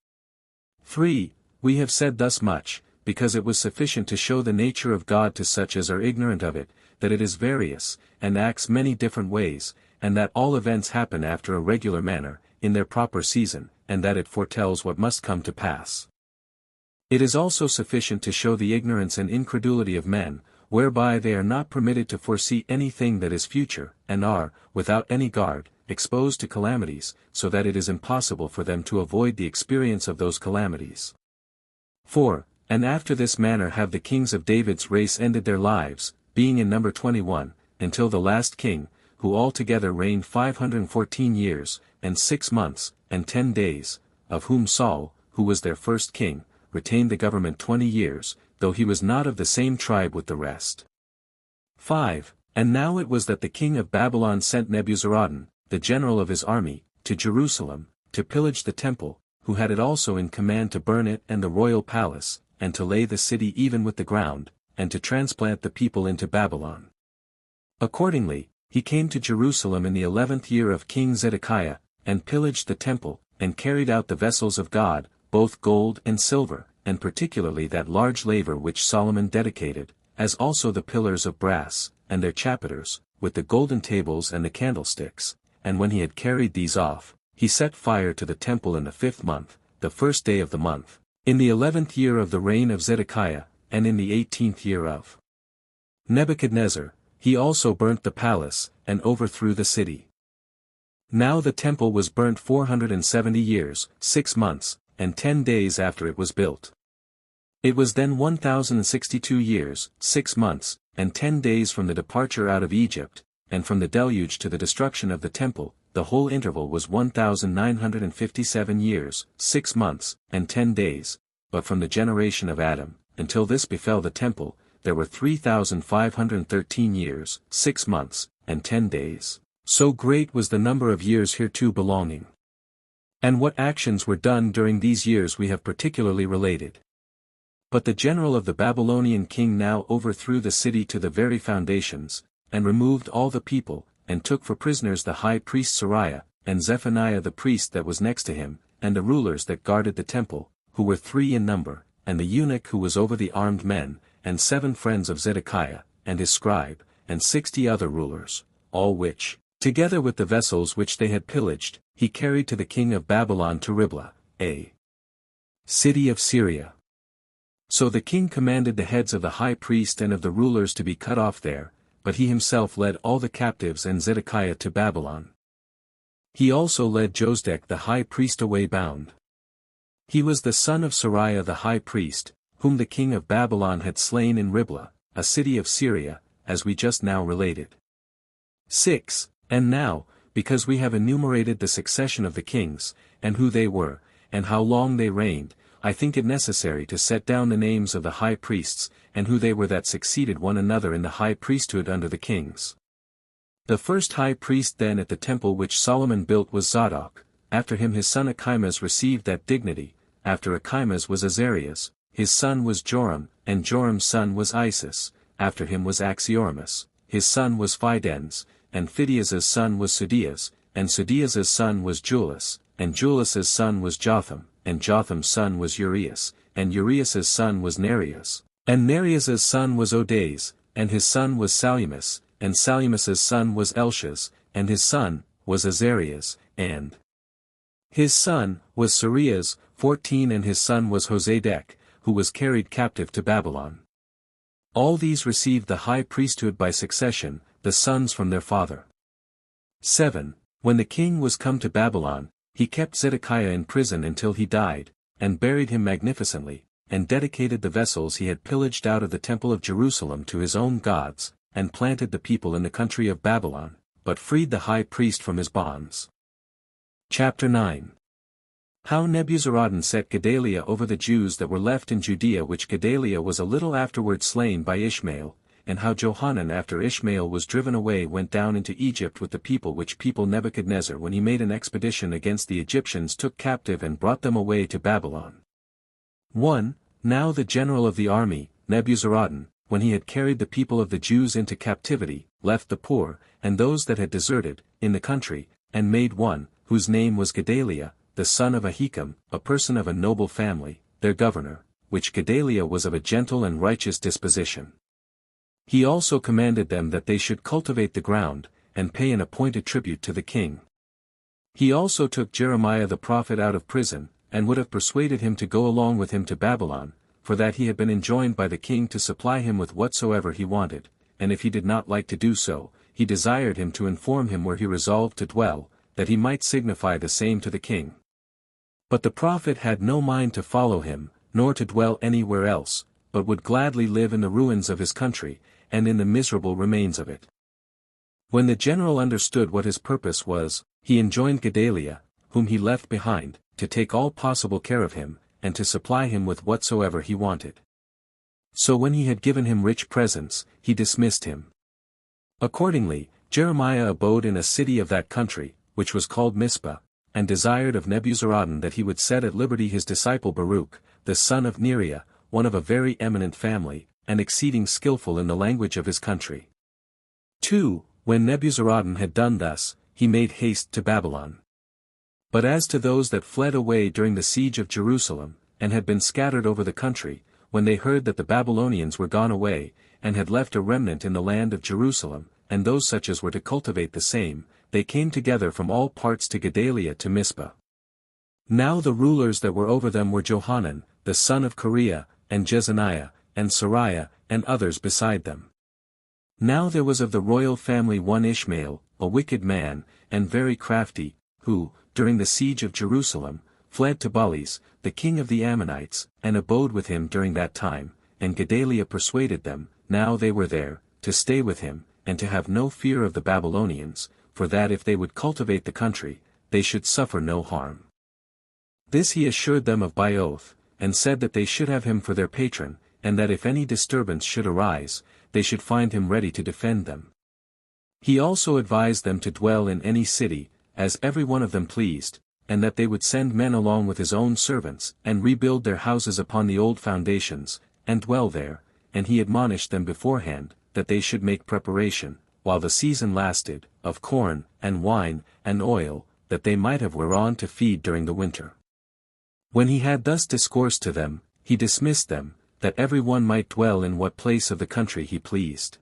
3. We have said thus much, because it was sufficient to show the nature of God to such as are ignorant of it, that it is various, and acts many different ways, and that all events happen after a regular manner, in their proper season, and that it foretells what must come to pass. It is also sufficient to show the ignorance and incredulity of men, whereby they are not permitted to foresee anything that is future, and are, without any guard, exposed to calamities, so that it is impossible for them to avoid the experience of those calamities. 4. And after this manner have the kings of David's race ended their lives, being in number 21, until the last king, who altogether reigned 514 years, and 6 months, and 10 days, of whom Saul, who was their first king, retained the government 20 years, though he was not of the same tribe with the rest. 5. And now it was that the king of Babylon sent Nebuzaradan, the general of his army, to Jerusalem, to pillage the temple, who had it also in command to burn it and the royal palace, and to lay the city even with the ground, and to transplant the people into Babylon. Accordingly, he came to Jerusalem in the 11th year of King Zedekiah, and pillaged the temple, and carried out the vessels of God, both gold and silver, and particularly that large laver which Solomon dedicated, as also the pillars of brass, and their chapiters, with the golden tables and the candlesticks, and when he had carried these off, he set fire to the temple in the 5th month, the 1st day of the month, in the 11th year of the reign of Zedekiah, and in the 18th year of Nebuchadnezzar. He also burnt the palace, and overthrew the city. Now the temple was burnt 470 years, 6 months, and 10 days after it was built. It was then 1062 years, 6 months, and 10 days from the departure out of Egypt, and from the deluge to the destruction of the temple, the whole interval was 1957 years, 6 months, and 10 days, but from the generation of Adam, until this befell the temple, there were 3,513 years, 6 months, and 10 days. So great was the number of years hereto belonging. And what actions were done during these years we have particularly related. But the general of the Babylonian king now overthrew the city to the very foundations, and removed all the people, and took for prisoners the high priest Sariah, and Zephaniah the priest that was next to him, and the rulers that guarded the temple, who were 3 in number, and the eunuch who was over the armed men, and 7 friends of Zedekiah, and his scribe, and 60 other rulers, all which, together with the vessels which they had pillaged, he carried to the king of Babylon to Riblah, a city of Syria. So the king commanded the heads of the high priest and of the rulers to be cut off there, but he himself led all the captives and Zedekiah to Babylon. He also led Josedek the high priest away bound. He was the son of Sariah the high priest, whom the king of Babylon had slain in Riblah, a city of Syria, as we just now related. 6. And now, because we have enumerated the succession of the kings, and who they were, and how long they reigned, I think it necessary to set down the names of the high priests, and who they were that succeeded one another in the high priesthood under the kings. The first high priest then at the temple which Solomon built was Zadok. After him his son Achimaaz received that dignity. After Achimaaz was Azarias, his son was Joram, and Joram's son was Isis. After him was Axioramus, his son was Phidenz, and Phidias's son was Sudias, and Sudias's son was Julas, and Julas's son was Jotham, and Jotham's son was Urias, and Urias's son was Nereus, and Nereus's son was Odes, and his son was Salumus, and Salumus's son was Elshaz, and his son was Azarias, and his son was Sarias, 14, and his son was Hosedek, who was carried captive to Babylon. All these received the high priesthood by succession, the sons from their father. 7. When the king was come to Babylon, he kept Zedekiah in prison until he died, and buried him magnificently, and dedicated the vessels he had pillaged out of the temple of Jerusalem to his own gods, and planted the people in the country of Babylon, but freed the high priest from his bonds. Chapter 9. How Nebuzaradan set Gedaliah over the Jews that were left in Judea, which Gedaliah was a little afterward slain by Ishmael, and how Johanan after Ishmael was driven away went down into Egypt with the people, which people Nebuchadnezzar when he made an expedition against the Egyptians took captive and brought them away to Babylon. 1. Now the general of the army, Nebuzaradan, when he had carried the people of the Jews into captivity, left the poor, and those that had deserted, in the country, and made one, whose name was Gedaliah, the son of Ahikam, a person of a noble family, their governor, which Gedaliah was of a gentle and righteous disposition. He also commanded them that they should cultivate the ground, and pay an appointed tribute to the king. He also took Jeremiah the prophet out of prison, and would have persuaded him to go along with him to Babylon, for that he had been enjoined by the king to supply him with whatsoever he wanted, and if he did not like to do so, he desired him to inform him where he resolved to dwell, that he might signify the same to the king. But the prophet had no mind to follow him, nor to dwell anywhere else, but would gladly live in the ruins of his country, and in the miserable remains of it. When the general understood what his purpose was, he enjoined Gedaliah, whom he left behind, to take all possible care of him, and to supply him with whatsoever he wanted. So when he had given him rich presents, he dismissed him. Accordingly, Jeremiah abode in a city of that country, which was called Mizpah, and desired of Nebuzaradan that he would set at liberty his disciple Baruch, the son of Neriah, one of a very eminent family, and exceeding skillful in the language of his country. 2. When Nebuzaradan had done thus, he made haste to Babylon. But as to those that fled away during the siege of Jerusalem, and had been scattered over the country, when they heard that the Babylonians were gone away, and had left a remnant in the land of Jerusalem, and those such as were to cultivate the same, they came together from all parts to Gedaliah to Mizpah. Now the rulers that were over them were Johanan, the son of Kareah, and Jezaniah, and Sariah, and others beside them. Now there was of the royal family one Ishmael, a wicked man, and very crafty, who, during the siege of Jerusalem, fled to Baalis, the king of the Ammonites, and abode with him during that time, and Gedaliah persuaded them, now they were there, to stay with him, and to have no fear of the Babylonians, for that if they would cultivate the country, they should suffer no harm. This he assured them of by oath, and said that they should have him for their patron, and that if any disturbance should arise, they should find him ready to defend them. He also advised them to dwell in any city, as every one of them pleased, and that they would send men along with his own servants, and rebuild their houses upon the old foundations, and dwell there, and he admonished them beforehand, that they should make preparation, while the season lasted, of corn, and wine, and oil, that they might have whereon to feed during the winter. When he had thus discoursed to them, he dismissed them, that every one might dwell in what place of the country he pleased.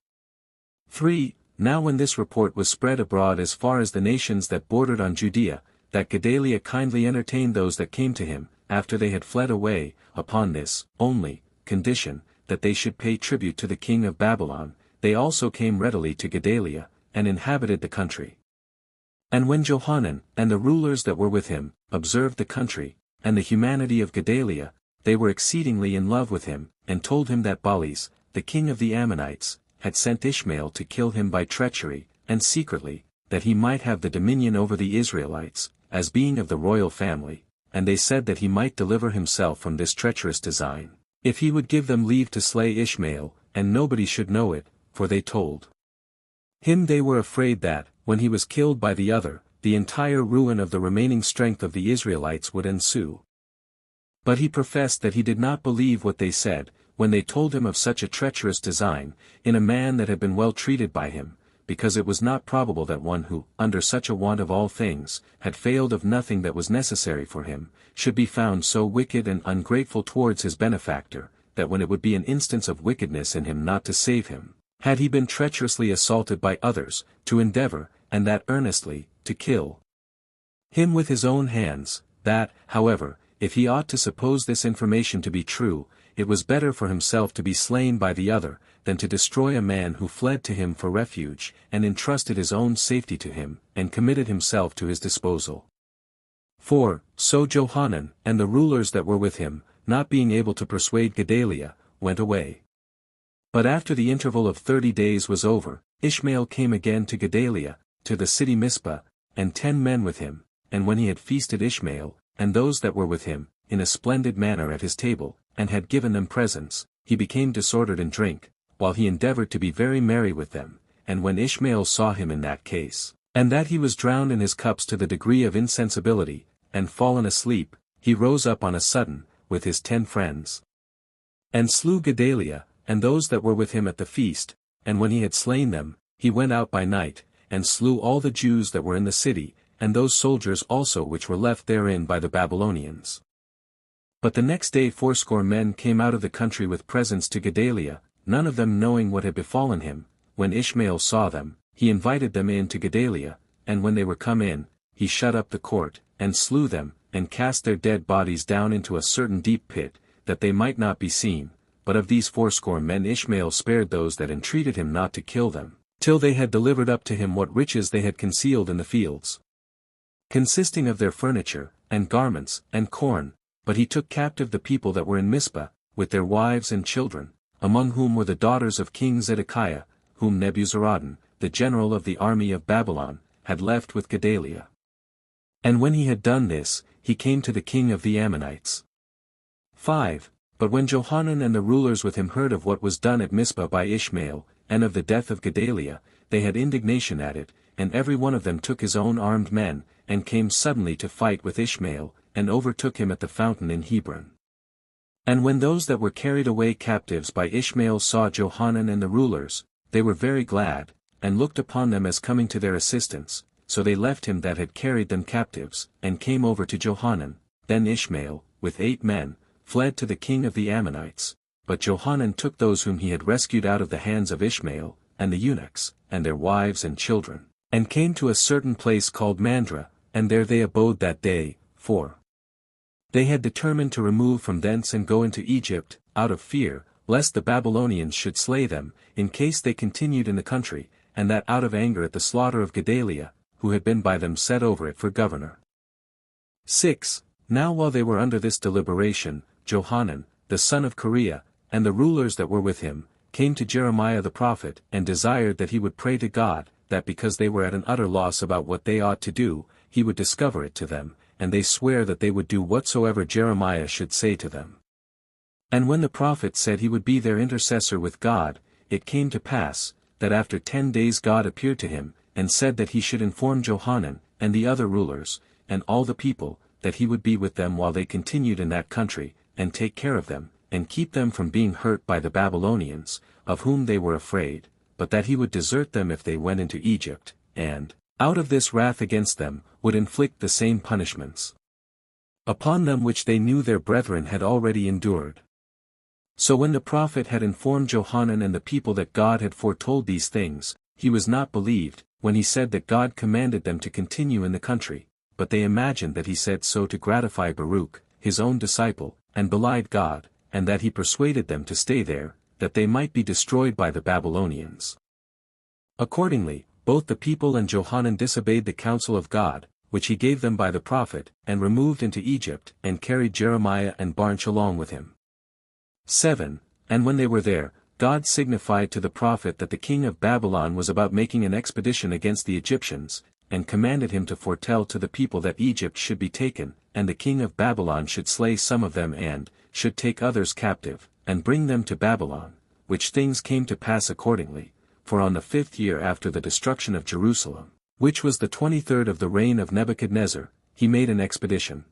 3. Now when this report was spread abroad as far as the nations that bordered on Judea, that Gedaliah kindly entertained those that came to him, after they had fled away, upon this, only, condition, that they should pay tribute to the king of Babylon, they also came readily to Gedaliah, and inhabited the country. And when Johanan, and the rulers that were with him, observed the country, and the humanity of Gedaliah, they were exceedingly in love with him, and told him that Baalis, the king of the Ammonites, had sent Ishmael to kill him by treachery, and secretly, that he might have the dominion over the Israelites, as being of the royal family, and they said that he might deliver himself from this treacherous design, if he would give them leave to slay Ishmael, and nobody should know it, for they told him they were afraid that, when he was killed by the other, the entire ruin of the remaining strength of the Israelites would ensue. But he professed that he did not believe what they said, when they told him of such a treacherous design, in a man that had been well treated by him, because it was not probable that one who, under such a want of all things, had failed of nothing that was necessary for him, should be found so wicked and ungrateful towards his benefactor, that when it would be an instance of wickedness in him not to save him, had he been treacherously assaulted by others, to endeavor, and that earnestly, to kill him with his own hands, that, however, if he ought to suppose this information to be true, it was better for himself to be slain by the other, than to destroy a man who fled to him for refuge, and entrusted his own safety to him, and committed himself to his disposal. 4. So Johanan, and the rulers that were with him, not being able to persuade Gedaliah, went away. But after the interval of 30 days was over, Ishmael came again to Gedaliah, to the city Mizpah, and 10 men with him, and when he had feasted Ishmael, and those that were with him, in a splendid manner at his table, and had given them presents, he became disordered in drink, while he endeavored to be very merry with them, and when Ishmael saw him in that case, and that he was drowned in his cups to the degree of insensibility, and fallen asleep, he rose up on a sudden, with his 10 friends, and slew Gedaliah, and those that were with him at the feast, and when he had slain them, he went out by night, and slew all the Jews that were in the city, and those soldiers also which were left therein by the Babylonians. But the next day 80 men came out of the country with presents to Gedaliah, none of them knowing what had befallen him. When Ishmael saw them, he invited them in to Gedaliah, and when they were come in, he shut up the court, and slew them, and cast their dead bodies down into a certain deep pit, that they might not be seen. But of these 80 men Ishmael spared those that entreated him not to kill them, till they had delivered up to him what riches they had concealed in the fields. consisting of their furniture, and garments, and corn, but he took captive the people that were in Mizpah, with their wives and children, among whom were the daughters of King Zedekiah, whom Nebuzaradan, the general of the army of Babylon, had left with Gedaliah. And when he had done this, he came to the king of the Ammonites. 5. But when Johanan and the rulers with him heard of what was done at Mizpah by Ishmael, and of the death of Gedaliah, they had indignation at it, and every one of them took his own armed men, and came suddenly to fight with Ishmael, and overtook him at the fountain in Hebron. And when those that were carried away captives by Ishmael saw Johanan and the rulers, they were very glad, and looked upon them as coming to their assistance, so they left him that had carried them captives, and came over to Johanan. Then Ishmael, with 8 men, fled to the king of the Ammonites, but Johanan took those whom he had rescued out of the hands of Ishmael, and the eunuchs, and their wives and children, and came to a certain place called Mandra, and there they abode that day, for they had determined to remove from thence and go into Egypt, out of fear, lest the Babylonians should slay them, in case they continued in the country, and that out of anger at the slaughter of Gedaliah, who had been by them set over it for governor. 6. Now while they were under this deliberation, Johanan, the son of Kareah, and the rulers that were with him, came to Jeremiah the prophet, and desired that he would pray to God, that because they were at an utter loss about what they ought to do, he would discover it to them, and they sware that they would do whatsoever Jeremiah should say to them. And when the prophet said he would be their intercessor with God, it came to pass, that after 10 days God appeared to him, and said that he should inform Johanan, and the other rulers, and all the people, that he would be with them while they continued in that country, and take care of them, and keep them from being hurt by the Babylonians, of whom they were afraid, but that he would desert them if they went into Egypt, and, out of this wrath against them, would inflict the same punishments upon them which they knew their brethren had already endured. So when the prophet had informed Johanan and the people that God had foretold these things, he was not believed, when he said that God commanded them to continue in the country, but they imagined that he said so to gratify Baruch, his own disciple, and belied God, and that he persuaded them to stay there, that they might be destroyed by the Babylonians. Accordingly, both the people and Johanan disobeyed the counsel of God, which he gave them by the prophet, and removed into Egypt, and carried Jeremiah and Barnch along with him. 7. And when they were there, God signified to the prophet that the king of Babylon was about making an expedition against the Egyptians, and commanded him to foretell to the people that Egypt should be taken, and the king of Babylon should slay some of them and should take others captive, and bring them to Babylon, which things came to pass accordingly, for on the 5th year after the destruction of Jerusalem, which was the 23rd of the reign of Nebuchadnezzar, he made an expedition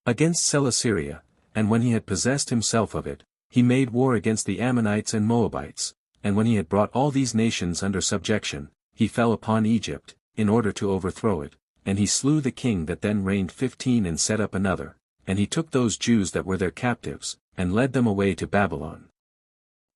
against Celesyria, and when he had possessed himself of it, he made war against the Ammonites and Moabites, and when he had brought all these nations under subjection, he fell upon Egypt, in order to overthrow it, and he slew the king that then reigned 15 and set up another, and he took those Jews that were their captives, and led them away to Babylon.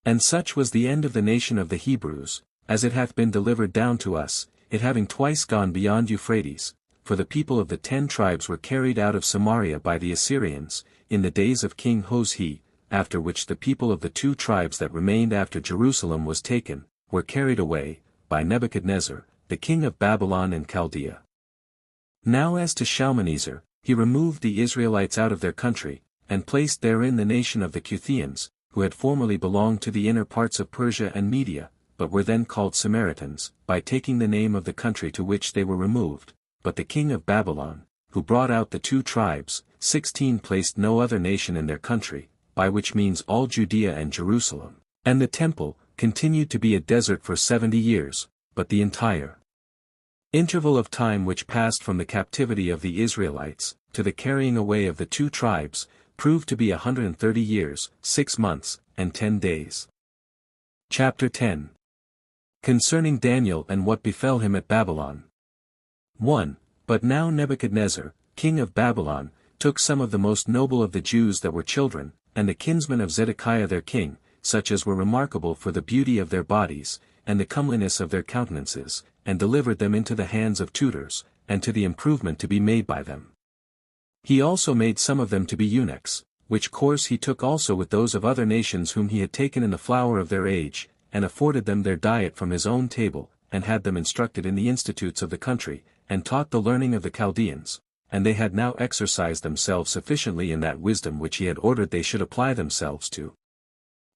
And such was the end of the nation of the Hebrews, as it hath been delivered down to us, it having twice gone beyond Euphrates, for the people of the 10 tribes were carried out of Samaria by the Assyrians, in the days of King Hoshea, after which the people of the 2 tribes that remained after Jerusalem was taken, were carried away, by Nebuchadnezzar, the king of Babylon and Chaldea. Now as to Shalmaneser, he removed the Israelites out of their country, and placed therein the nation of the Cuthians, who had formerly belonged to the inner parts of Persia and Media, but were then called Samaritans, by taking the name of the country to which they were removed. But the king of Babylon, who brought out the 2 tribes, 16 placed no other nation in their country, by which means all Judea and Jerusalem, and the temple, continued to be a desert for 70 years, but the entire interval of time which passed from the captivity of the Israelites, to the carrying away of the 2 tribes, proved to be 130 years, 6 months, and 10 days. Chapter 10. Concerning Daniel and what befell him at Babylon. 1. But now Nebuchadnezzar, king of Babylon, took some of the most noble of the Jews that were children, and the kinsmen of Zedekiah their king, such as were remarkable for the beauty of their bodies, and the comeliness of their countenances, and delivered them into the hands of tutors, and to the improvement to be made by them. He also made some of them to be eunuchs, which course he took also with those of other nations whom he had taken in the flower of their age, and afforded them their diet from his own table, and had them instructed in the institutes of the country, and taught the learning of the Chaldeans, and they had now exercised themselves sufficiently in that wisdom which he had ordered they should apply themselves to.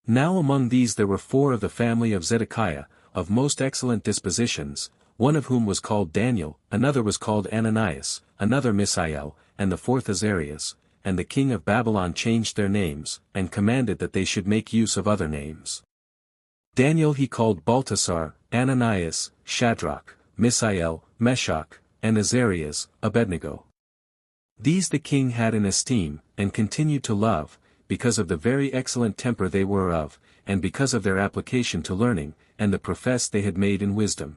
Now among these there were 4 of the family of Zedekiah, of most excellent dispositions, one of whom was called Daniel, another was called Ananias, another Misael, and the 4th Azarias, and the king of Babylon changed their names, and commanded that they should make use of other names. Daniel he called Baltasar, Ananias, Shadrach, Misael, Meshach, and Azarias, Abednego. These the king had in esteem, and continued to love, because of the very excellent temper they were of, and because of their application to learning, and the profess they had made in wisdom.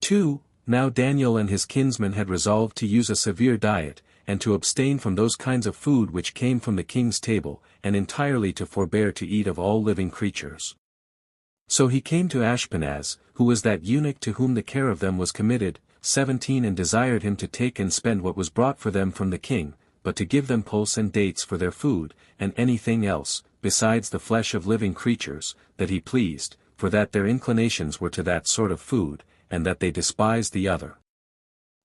2. Now Daniel and his kinsmen had resolved to use a severe diet, and to abstain from those kinds of food which came from the king's table, and entirely to forbear to eat of all living creatures. So he came to Ashpenaz, who was that eunuch to whom the care of them was committed, 17, and desired him to take and spend what was brought for them from the king, but to give them pulse and dates for their food, and anything else, besides the flesh of living creatures, that he pleased, for that their inclinations were to that sort of food, and that they despised the other.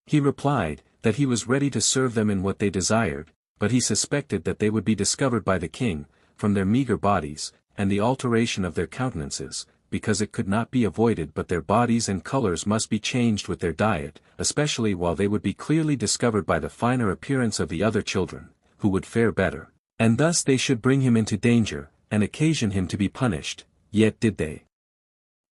He replied, that he was ready to serve them in what they desired, but he suspected that they would be discovered by the king, from their meager bodies, and the alteration of their countenances, because it could not be avoided but their bodies and colors must be changed with their diet, especially while they would be clearly discovered by the finer appearance of the other children, who would fare better, and thus they should bring him into danger, and occasion him to be punished. Yet did they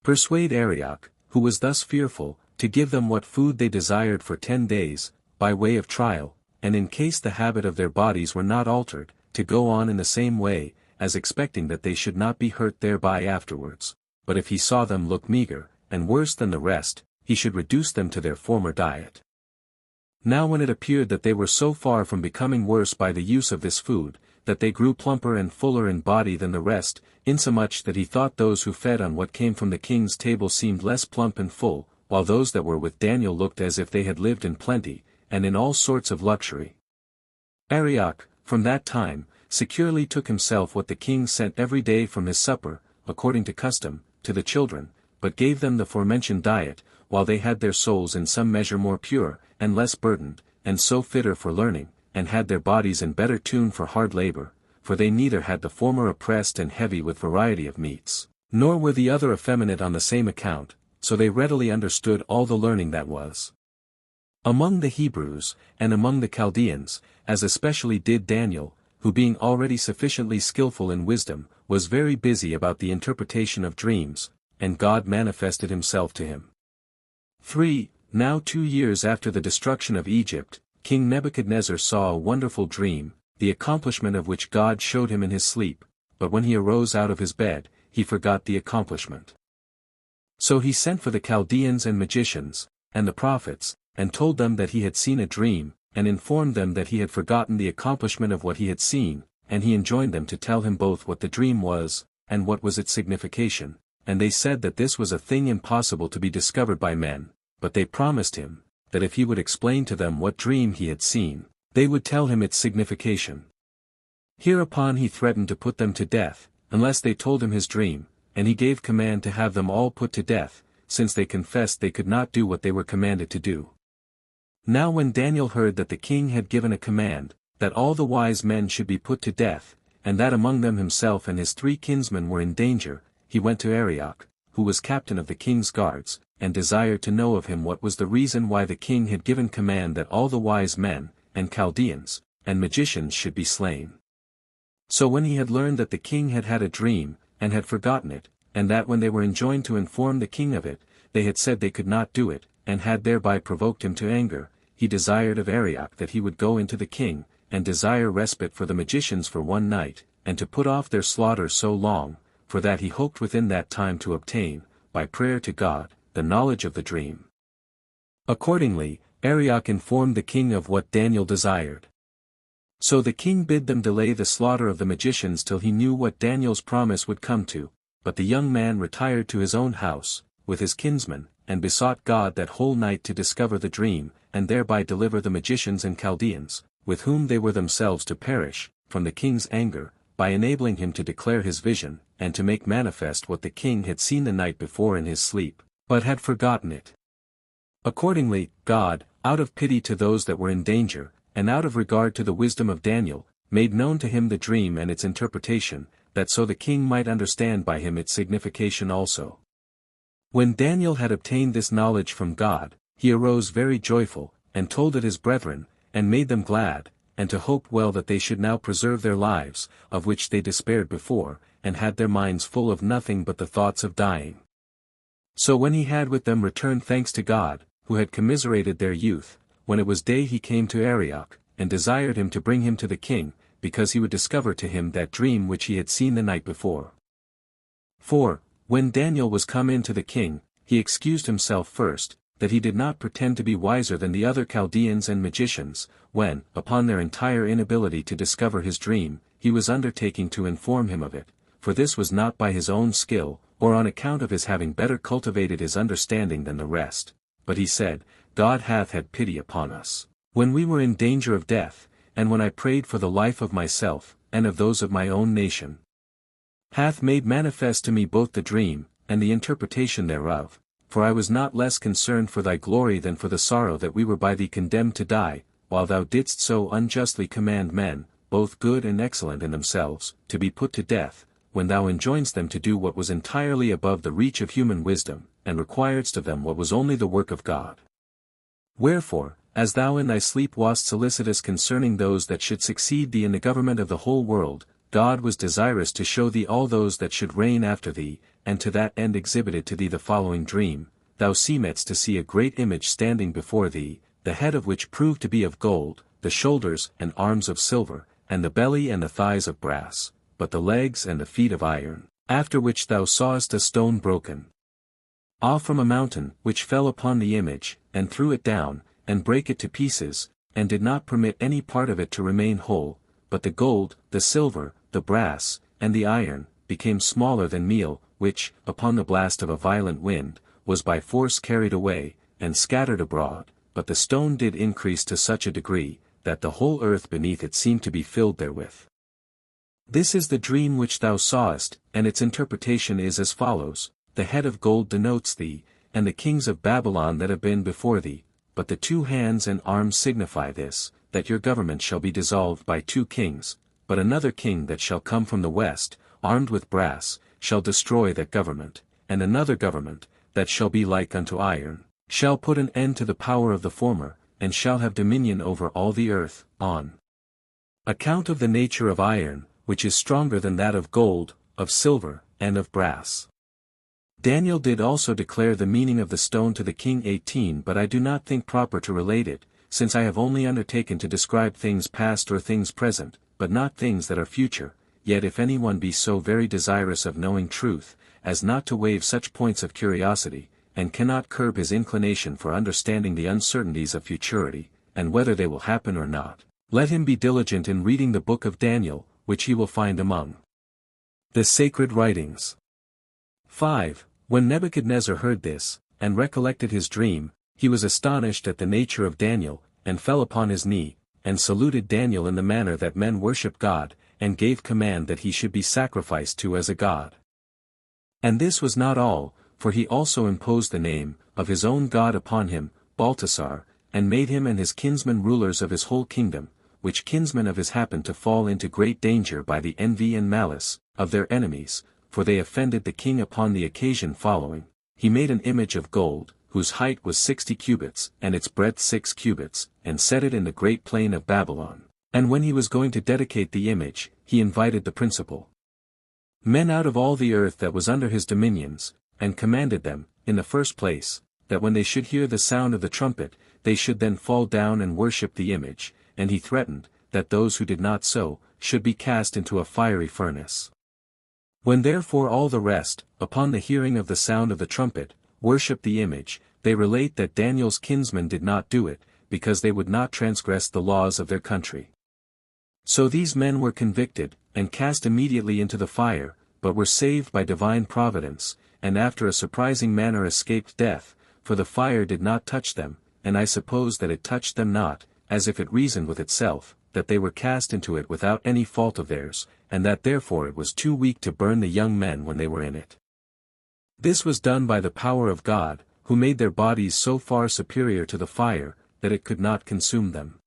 persuade Arioch, who was thus fearful, to give them what food they desired for 10 days, by way of trial, and in case the habit of their bodies were not altered, to go on in the same way, as expecting that they should not be hurt thereby afterwards, but if he saw them look meager, and worse than the rest, he should reduce them to their former diet. Now when it appeared that they were so far from becoming worse by the use of this food, that they grew plumper and fuller in body than the rest, insomuch that he thought those who fed on what came from the king's table seemed less plump and full, while those that were with Daniel looked as if they had lived in plenty, and in all sorts of luxury. Arioch, from that time, securely took himself what the king sent every day from his supper, according to custom, to the children, but gave them the forementioned diet, while they had their souls in some measure more pure, and less burdened, and so fitter for learning, and had their bodies in better tune for hard labor, for they neither had the former oppressed and heavy with variety of meats, nor were the other effeminate on the same account, so they readily understood all the learning that was among the Hebrews, and among the Chaldeans, as especially did Daniel, who being already sufficiently skillful in wisdom, was very busy about the interpretation of dreams, and God manifested himself to him. 3. Now 2 years after the destruction of Egypt, King Nebuchadnezzar saw a wonderful dream, the accomplishment of which God showed him in his sleep, but when he arose out of his bed, he forgot the accomplishment. So he sent for the Chaldeans and magicians, and the prophets, and told them that he had seen a dream, and informed them that he had forgotten the accomplishment of what he had seen, and he enjoined them to tell him both what the dream was, and what was its signification, and they said that this was a thing impossible to be discovered by men, but they promised him, that if he would explain to them what dream he had seen, they would tell him its signification. Hereupon he threatened to put them to death, unless they told him his dream, and he gave command to have them all put to death, since they confessed they could not do what they were commanded to do. Now when Daniel heard that the king had given a command, that all the wise men should be put to death, and that among them himself and his 3 kinsmen were in danger, he went to Arioch, who was captain of the king's guards, and desired to know of him what was the reason why the king had given command that all the wise men, and Chaldeans, and magicians should be slain. So when he had learned that the king had had a dream, and had forgotten it, and that when they were enjoined to inform the king of it, they had said they could not do it, and had thereby provoked him to anger, he desired of Arioch that he would go into the king, and desire respite for the magicians for 1 night, and to put off their slaughter so long, for that he hoped within that time to obtain, by prayer to God, the knowledge of the dream. Accordingly, Arioch informed the king of what Daniel desired. So the king bid them delay the slaughter of the magicians till he knew what Daniel's promise would come to, but the young man retired to his own house, with his kinsmen, and besought God that whole night to discover the dream, and thereby deliver the magicians and Chaldeans, with whom they were themselves to perish, from the king's anger, by enabling him to declare his vision, and to make manifest what the king had seen the night before in his sleep, but had forgotten it. Accordingly, God, out of pity to those that were in danger, and out of regard to the wisdom of Daniel, made known to him the dream and its interpretation, that so the king might understand by him its signification also. When Daniel had obtained this knowledge from God, he arose very joyful, and told it his brethren, and made them glad, and to hope well that they should now preserve their lives, of which they despaired before, and had their minds full of nothing but the thoughts of dying. So when he had with them returned thanks to God, who had commiserated their youth, when it was day he came to Arioch, and desired him to bring him to the king, because he would discover to him that dream which he had seen the night before. 4. When Daniel was come in to the king, he excused himself first, that he did not pretend to be wiser than the other Chaldeans and magicians, when, upon their entire inability to discover his dream, he was undertaking to inform him of it, for this was not by his own skill, or on account of his having better cultivated his understanding than the rest, but he said, God hath had pity upon us, when we were in danger of death, and when I prayed for the life of myself, and of those of my own nation. Hath made manifest to me both the dream, and the interpretation thereof, for I was not less concerned for thy glory than for the sorrow that we were by thee condemned to die, while thou didst so unjustly command men, both good and excellent in themselves, to be put to death, when thou enjoinedst them to do what was entirely above the reach of human wisdom, and requiredst of them what was only the work of God. Wherefore, as thou in thy sleep wast solicitous concerning those that should succeed thee in the government of the whole world, God was desirous to show thee all those that should reign after thee, and to that end exhibited to thee the following dream. Thou seemedst to see a great image standing before thee, the head of which proved to be of gold, the shoulders and arms of silver, and the belly and the thighs of brass, but the legs and the feet of iron, after which thou sawest a stone broken off from a mountain, which fell upon the image, and threw it down, and brake it to pieces, and did not permit any part of it to remain whole, but the gold, the silver, the brass, and the iron, became smaller than meal, which, upon the blast of a violent wind, was by force carried away, and scattered abroad, but the stone did increase to such a degree, that the whole earth beneath it seemed to be filled therewith. This is the dream which thou sawest, and its interpretation is as follows: the head of gold denotes thee, and the kings of Babylon that have been before thee, but the 2 hands and arms signify this, that your government shall be dissolved by 2 kings, but another king that shall come from the west, armed with brass, shall destroy that government, and another government, that shall be like unto iron, shall put an end to the power of the former, and shall have dominion over all the earth, on account of the nature of iron, which is stronger than that of gold, of silver, and of brass. Daniel did also declare the meaning of the stone to the king. 18. But I do not think proper to relate it, since I have only undertaken to describe things past or things present, but not things that are future. Yet if anyone be so very desirous of knowing truth, as not to waive such points of curiosity, and cannot curb his inclination for understanding the uncertainties of futurity, and whether they will happen or not, let him be diligent in reading the book of Daniel, which he will find among the sacred writings. 5. When Nebuchadnezzar heard this, and recollected his dream, he was astonished at the nature of Daniel, and fell upon his knee, and saluted Daniel in the manner that men worship God, and gave command that he should be sacrificed to as a god. And this was not all, for he also imposed the name of his own god upon him, Baltasar, and made him and his kinsmen rulers of his whole kingdom, which kinsmen of his happened to fall into great danger by the envy and malice of their enemies, for they offended the king upon the occasion following. He made an image of gold, whose height was 60 cubits, and its breadth 6 cubits, and set it in the great plain of Babylon. And when he was going to dedicate the image, he invited the principal men out of all the earth that was under his dominions, and commanded them, in the first place, that when they should hear the sound of the trumpet, they should then fall down and worship the image, and he threatened, that those who did not so, should be cast into a fiery furnace. When therefore all the rest, upon the hearing of the sound of the trumpet, worshipped the image, they relate that Daniel's kinsmen did not do it, because they would not transgress the laws of their country. So these men were convicted, and cast immediately into the fire, but were saved by divine providence, and after a surprising manner escaped death, for the fire did not touch them, and I suppose that it touched them not, as if it reasoned with itself, that they were cast into it without any fault of theirs, and that therefore it was too weak to burn the young men when they were in it. This was done by the power of God, who made their bodies so far superior to the fire, that it could not consume them.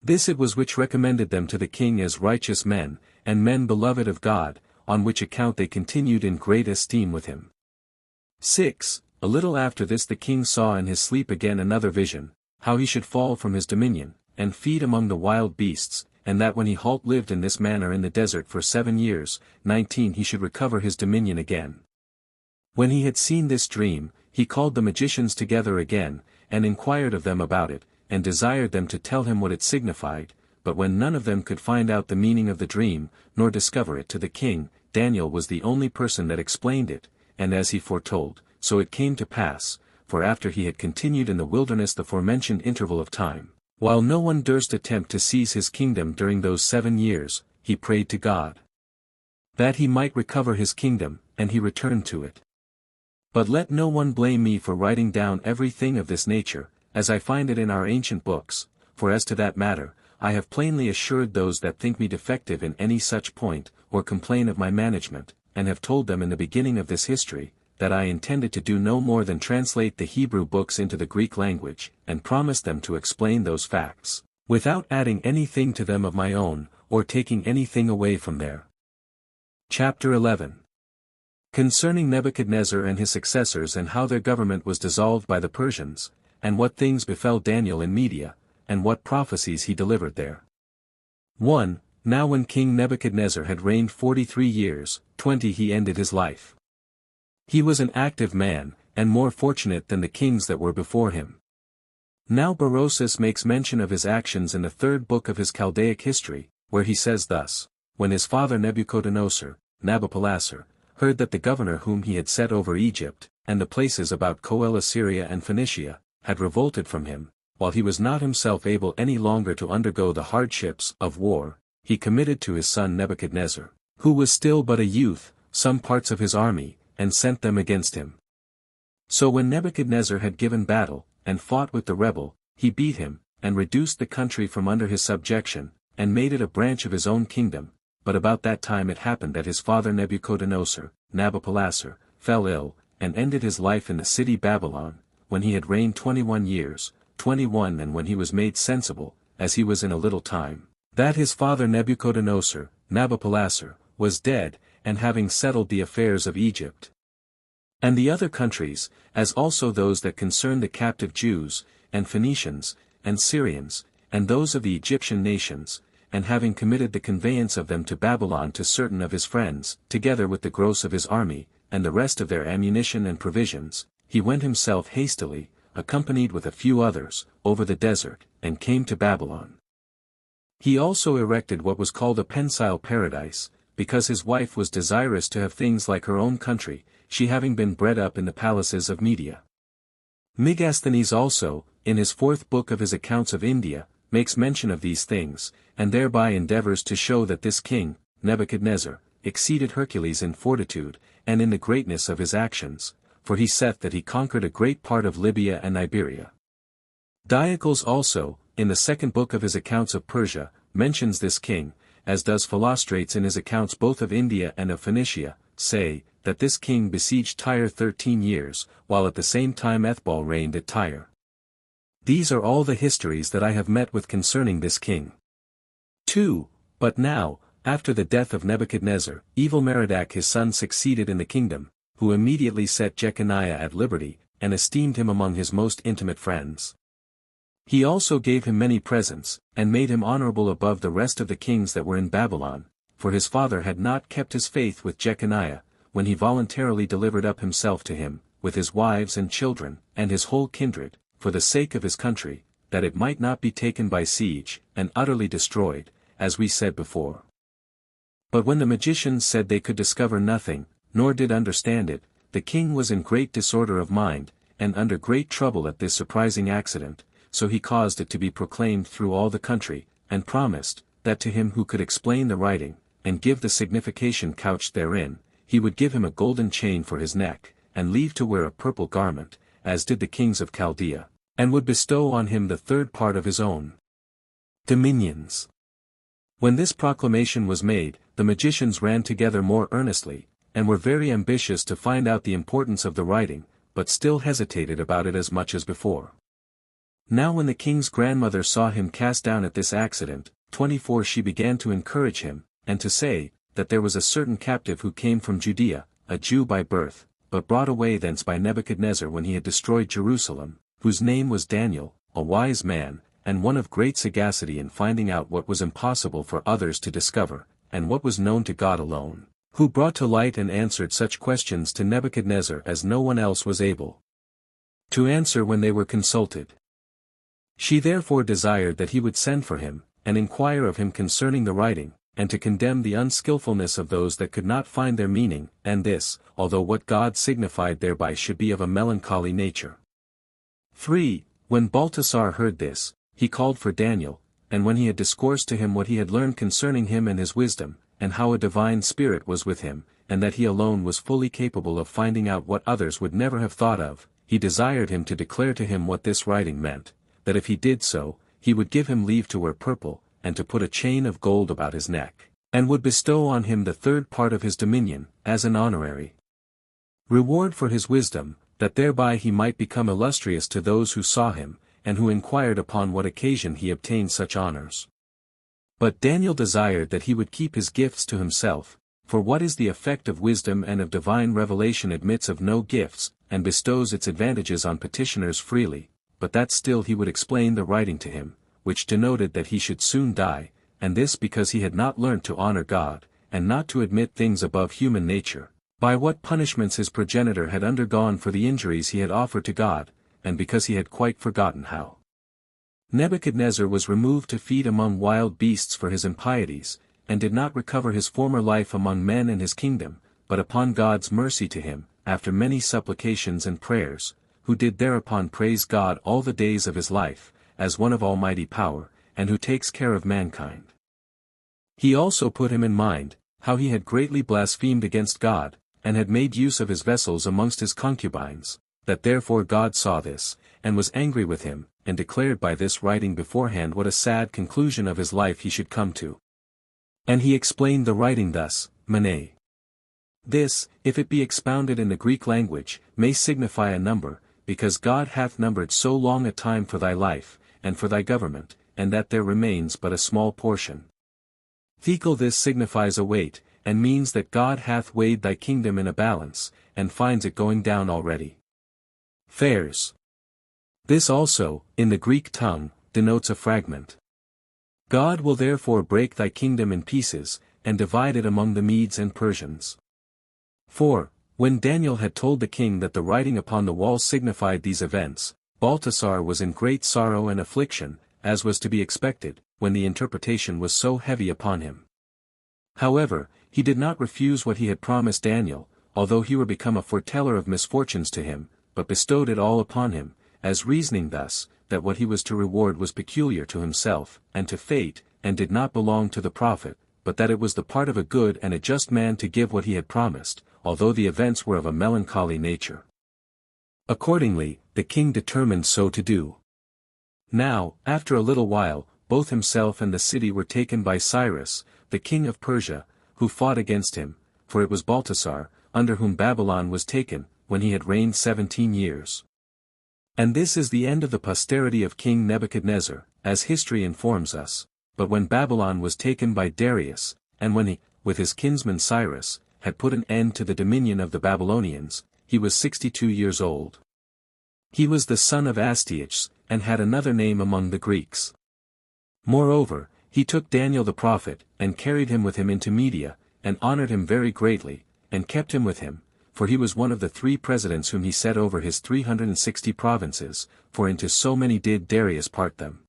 This it was which recommended them to the king as righteous men, and men beloved of God, on which account they continued in great esteem with him. 6. A little after this the king saw in his sleep again another vision, how he should fall from his dominion, and feed among the wild beasts, and that when he lived in this manner in the desert for 7 years, 19 he should recover his dominion again. When he had seen this dream, he called the magicians together again, and inquired of them about it, and desired them to tell him what it signified, but when none of them could find out the meaning of the dream, nor discover it to the king, Daniel was the only person that explained it, and as he foretold, so it came to pass, for after he had continued in the wilderness the forementioned interval of time, while no one durst attempt to seize his kingdom during those 7 years, he prayed to God, that he might recover his kingdom, and he returned to it. But let no one blame me for writing down everything of this nature, as I find it in our ancient books, for as to that matter, I have plainly assured those that think me defective in any such point, or complain of my management, and have told them in the beginning of this history, that I intended to do no more than translate the Hebrew books into the Greek language, and promised them to explain those facts, without adding anything to them of my own, or taking anything away from there. Chapter 11. Concerning Nebuchadnezzar and his successors and how their government was dissolved by the Persians, and what things befell Daniel in Media, and what prophecies he delivered there. 1. Now when King Nebuchadnezzar had reigned 43 years, 20 he ended his life. He was an active man, and more fortunate than the kings that were before him. Now Berosus makes mention of his actions in the 3rd book of his Chaldaic history, where he says thus: when his father Nebuchadnezzar, Nabopolassar, heard that the governor whom he had set over Egypt, and the places about Coele-Syria and Phoenicia, had revolted from him, while he was not himself able any longer to undergo the hardships of war, he committed to his son Nebuchadnezzar, who was still but a youth, some parts of his army, and sent them against him. So when Nebuchadnezzar had given battle, and fought with the rebel, he beat him, and reduced the country from under his subjection, and made it a branch of his own kingdom. But about that time it happened that his father Nebuchadnezzar, Nabopolassar, fell ill, and ended his life in the city Babylon, when he had reigned 21 years, 21 and when he was made sensible, as he was in a little time, that his father Nebuchadnezzar, Nabopolassar, was dead, and having settled the affairs of Egypt and the other countries, as also those that concern the captive Jews, and Phoenicians, and Syrians, and those of the Egyptian nations, and having committed the conveyance of them to Babylon to certain of his friends, together with the gross of his army, and the rest of their ammunition and provisions, he went himself hastily, accompanied with a few others, over the desert, and came to Babylon. He also erected what was called a pensile paradise, because his wife was desirous to have things like her own country, she having been bred up in the palaces of Media. Megasthenes also, in his 4th book of his accounts of India, makes mention of these things, and thereby endeavors to show that this king, Nebuchadnezzar, exceeded Hercules in fortitude, and in the greatness of his actions, for he saith that he conquered a great part of Libya and Iberia. Diocles also, in the 2nd book of his accounts of Persia, mentions this king, as does Philostrates in his accounts both of India and of Phoenicia, say, that this king besieged Tyre 13 years, while at the same time Ethbal reigned at Tyre. These are all the histories that I have met with concerning this king. 2. But now, after the death of Nebuchadnezzar, Evil-Merodach his son succeeded in the kingdom, who immediately set Jeconiah at liberty, and esteemed him among his most intimate friends. He also gave him many presents, and made him honorable above the rest of the kings that were in Babylon, for his father had not kept his faith with Jeconiah, when he voluntarily delivered up himself to him, with his wives and children, and his whole kindred, for the sake of his country, that it might not be taken by siege, and utterly destroyed, as we said before. But when the magicians said they could discover nothing, nor did understand it, the king was in great disorder of mind, and under great trouble at this surprising accident, so he caused it to be proclaimed through all the country, and promised, that to him who could explain the writing, and give the signification couched therein, he would give him a golden chain for his neck, and leave to wear a purple garment, as did the kings of Chaldea, and would bestow on him the 3rd part of his own dominions. When this proclamation was made, the magicians ran together more earnestly, and were very ambitious to find out the importance of the writing, but still hesitated about it as much as before. Now when the king's grandmother saw him cast down at this accident, 24 she began to encourage him, and to say, that there was a certain captive who came from Judea, a Jew by birth, but brought away thence by Nebuchadnezzar when he had destroyed Jerusalem, whose name was Daniel, a wise man, and one of great sagacity in finding out what was impossible for others to discover, and what was known to God alone, who brought to light and answered such questions to Nebuchadnezzar as no one else was able to answer when they were consulted. She therefore desired that he would send for him, and inquire of him concerning the writing, and to condemn the unskilfulness of those that could not find their meaning, and this, although what God signified thereby should be of a melancholy nature. 3. When Baltasar heard this, he called for Daniel, and when he had discoursed to him what he had learned concerning him and his wisdom, and how a divine spirit was with him, and that he alone was fully capable of finding out what others would never have thought of, he desired him to declare to him what this writing meant, that if he did so, he would give him leave to wear purple, and to put a chain of gold about his neck, and would bestow on him the third part of his dominion, as an honorary reward for his wisdom, that thereby he might become illustrious to those who saw him, and who inquired upon what occasion he obtained such honors. But Daniel desired that he would keep his gifts to himself, for what is the effect of wisdom and of divine revelation admits of no gifts, and bestows its advantages on petitioners freely, but that still he would explain the writing to him, which denoted that he should soon die, and this because he had not learnt to honor God, and not to admit things above human nature, by what punishments his progenitor had undergone for the injuries he had offered to God, and because he had quite forgotten how Nebuchadnezzar was removed to feed among wild beasts for his impieties, and did not recover his former life among men and his kingdom, but upon God's mercy to him, after many supplications and prayers, who did thereupon praise God all the days of his life, as one of almighty power, and who takes care of mankind. He also put him in mind, how he had greatly blasphemed against God, and had made use of his vessels amongst his concubines, that therefore God saw this, and was angry with him, and declared by this writing beforehand what a sad conclusion of his life he should come to. And he explained the writing thus, Mene. This, if it be expounded in the Greek language, may signify a number, because God hath numbered so long a time for thy life, and for thy government, and that there remains but a small portion. Thekel this signifies a weight, and means that God hath weighed thy kingdom in a balance, and finds it going down already. Fares. This also, in the Greek tongue, denotes a fragment. God will therefore break thy kingdom in pieces, and divide it among the Medes and Persians. 4. When Daniel had told the king that the writing upon the wall signified these events, Baltasar was in great sorrow and affliction, as was to be expected, when the interpretation was so heavy upon him. However, he did not refuse what he had promised Daniel, although he were become a foreteller of misfortunes to him, but bestowed it all upon him, as reasoning thus, that what he was to reward was peculiar to himself, and to fate, and did not belong to the prophet, but that it was the part of a good and a just man to give what he had promised, although the events were of a melancholy nature. Accordingly, the king determined so to do. Now, after a little while, both himself and the city were taken by Cyrus, the king of Persia, who fought against him, for it was Baltasar, under whom Babylon was taken, when he had reigned 17 years. And this is the end of the posterity of King Nebuchadnezzar, as history informs us, but when Babylon was taken by Darius, and when he, with his kinsman Cyrus, had put an end to the dominion of the Babylonians, he was 62 years old. He was the son of Astyages, and had another name among the Greeks. Moreover, he took Daniel the prophet, and carried him with him into Media, and honored him very greatly, and kept him with him, for he was one of the 3 presidents whom he set over his 360 provinces, for into so many did Darius part them.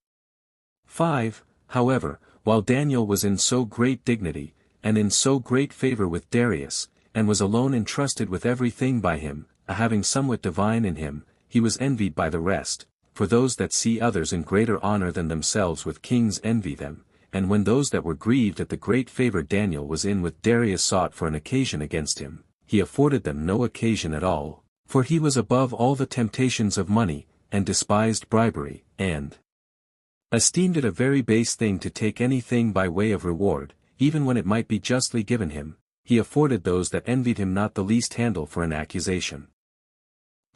5. However, while Daniel was in so great dignity, and in so great favor with Darius, and was alone entrusted with everything by him, having somewhat divine in him, he was envied by the rest, for those that see others in greater honor than themselves with kings envy them, and when those that were grieved at the great favor Daniel was in with Darius sought for an occasion against him, he afforded them no occasion at all, for he was above all the temptations of money, and despised bribery, and esteemed it a very base thing to take anything by way of reward, even when it might be justly given him. He afforded those that envied him not the least handle for an accusation.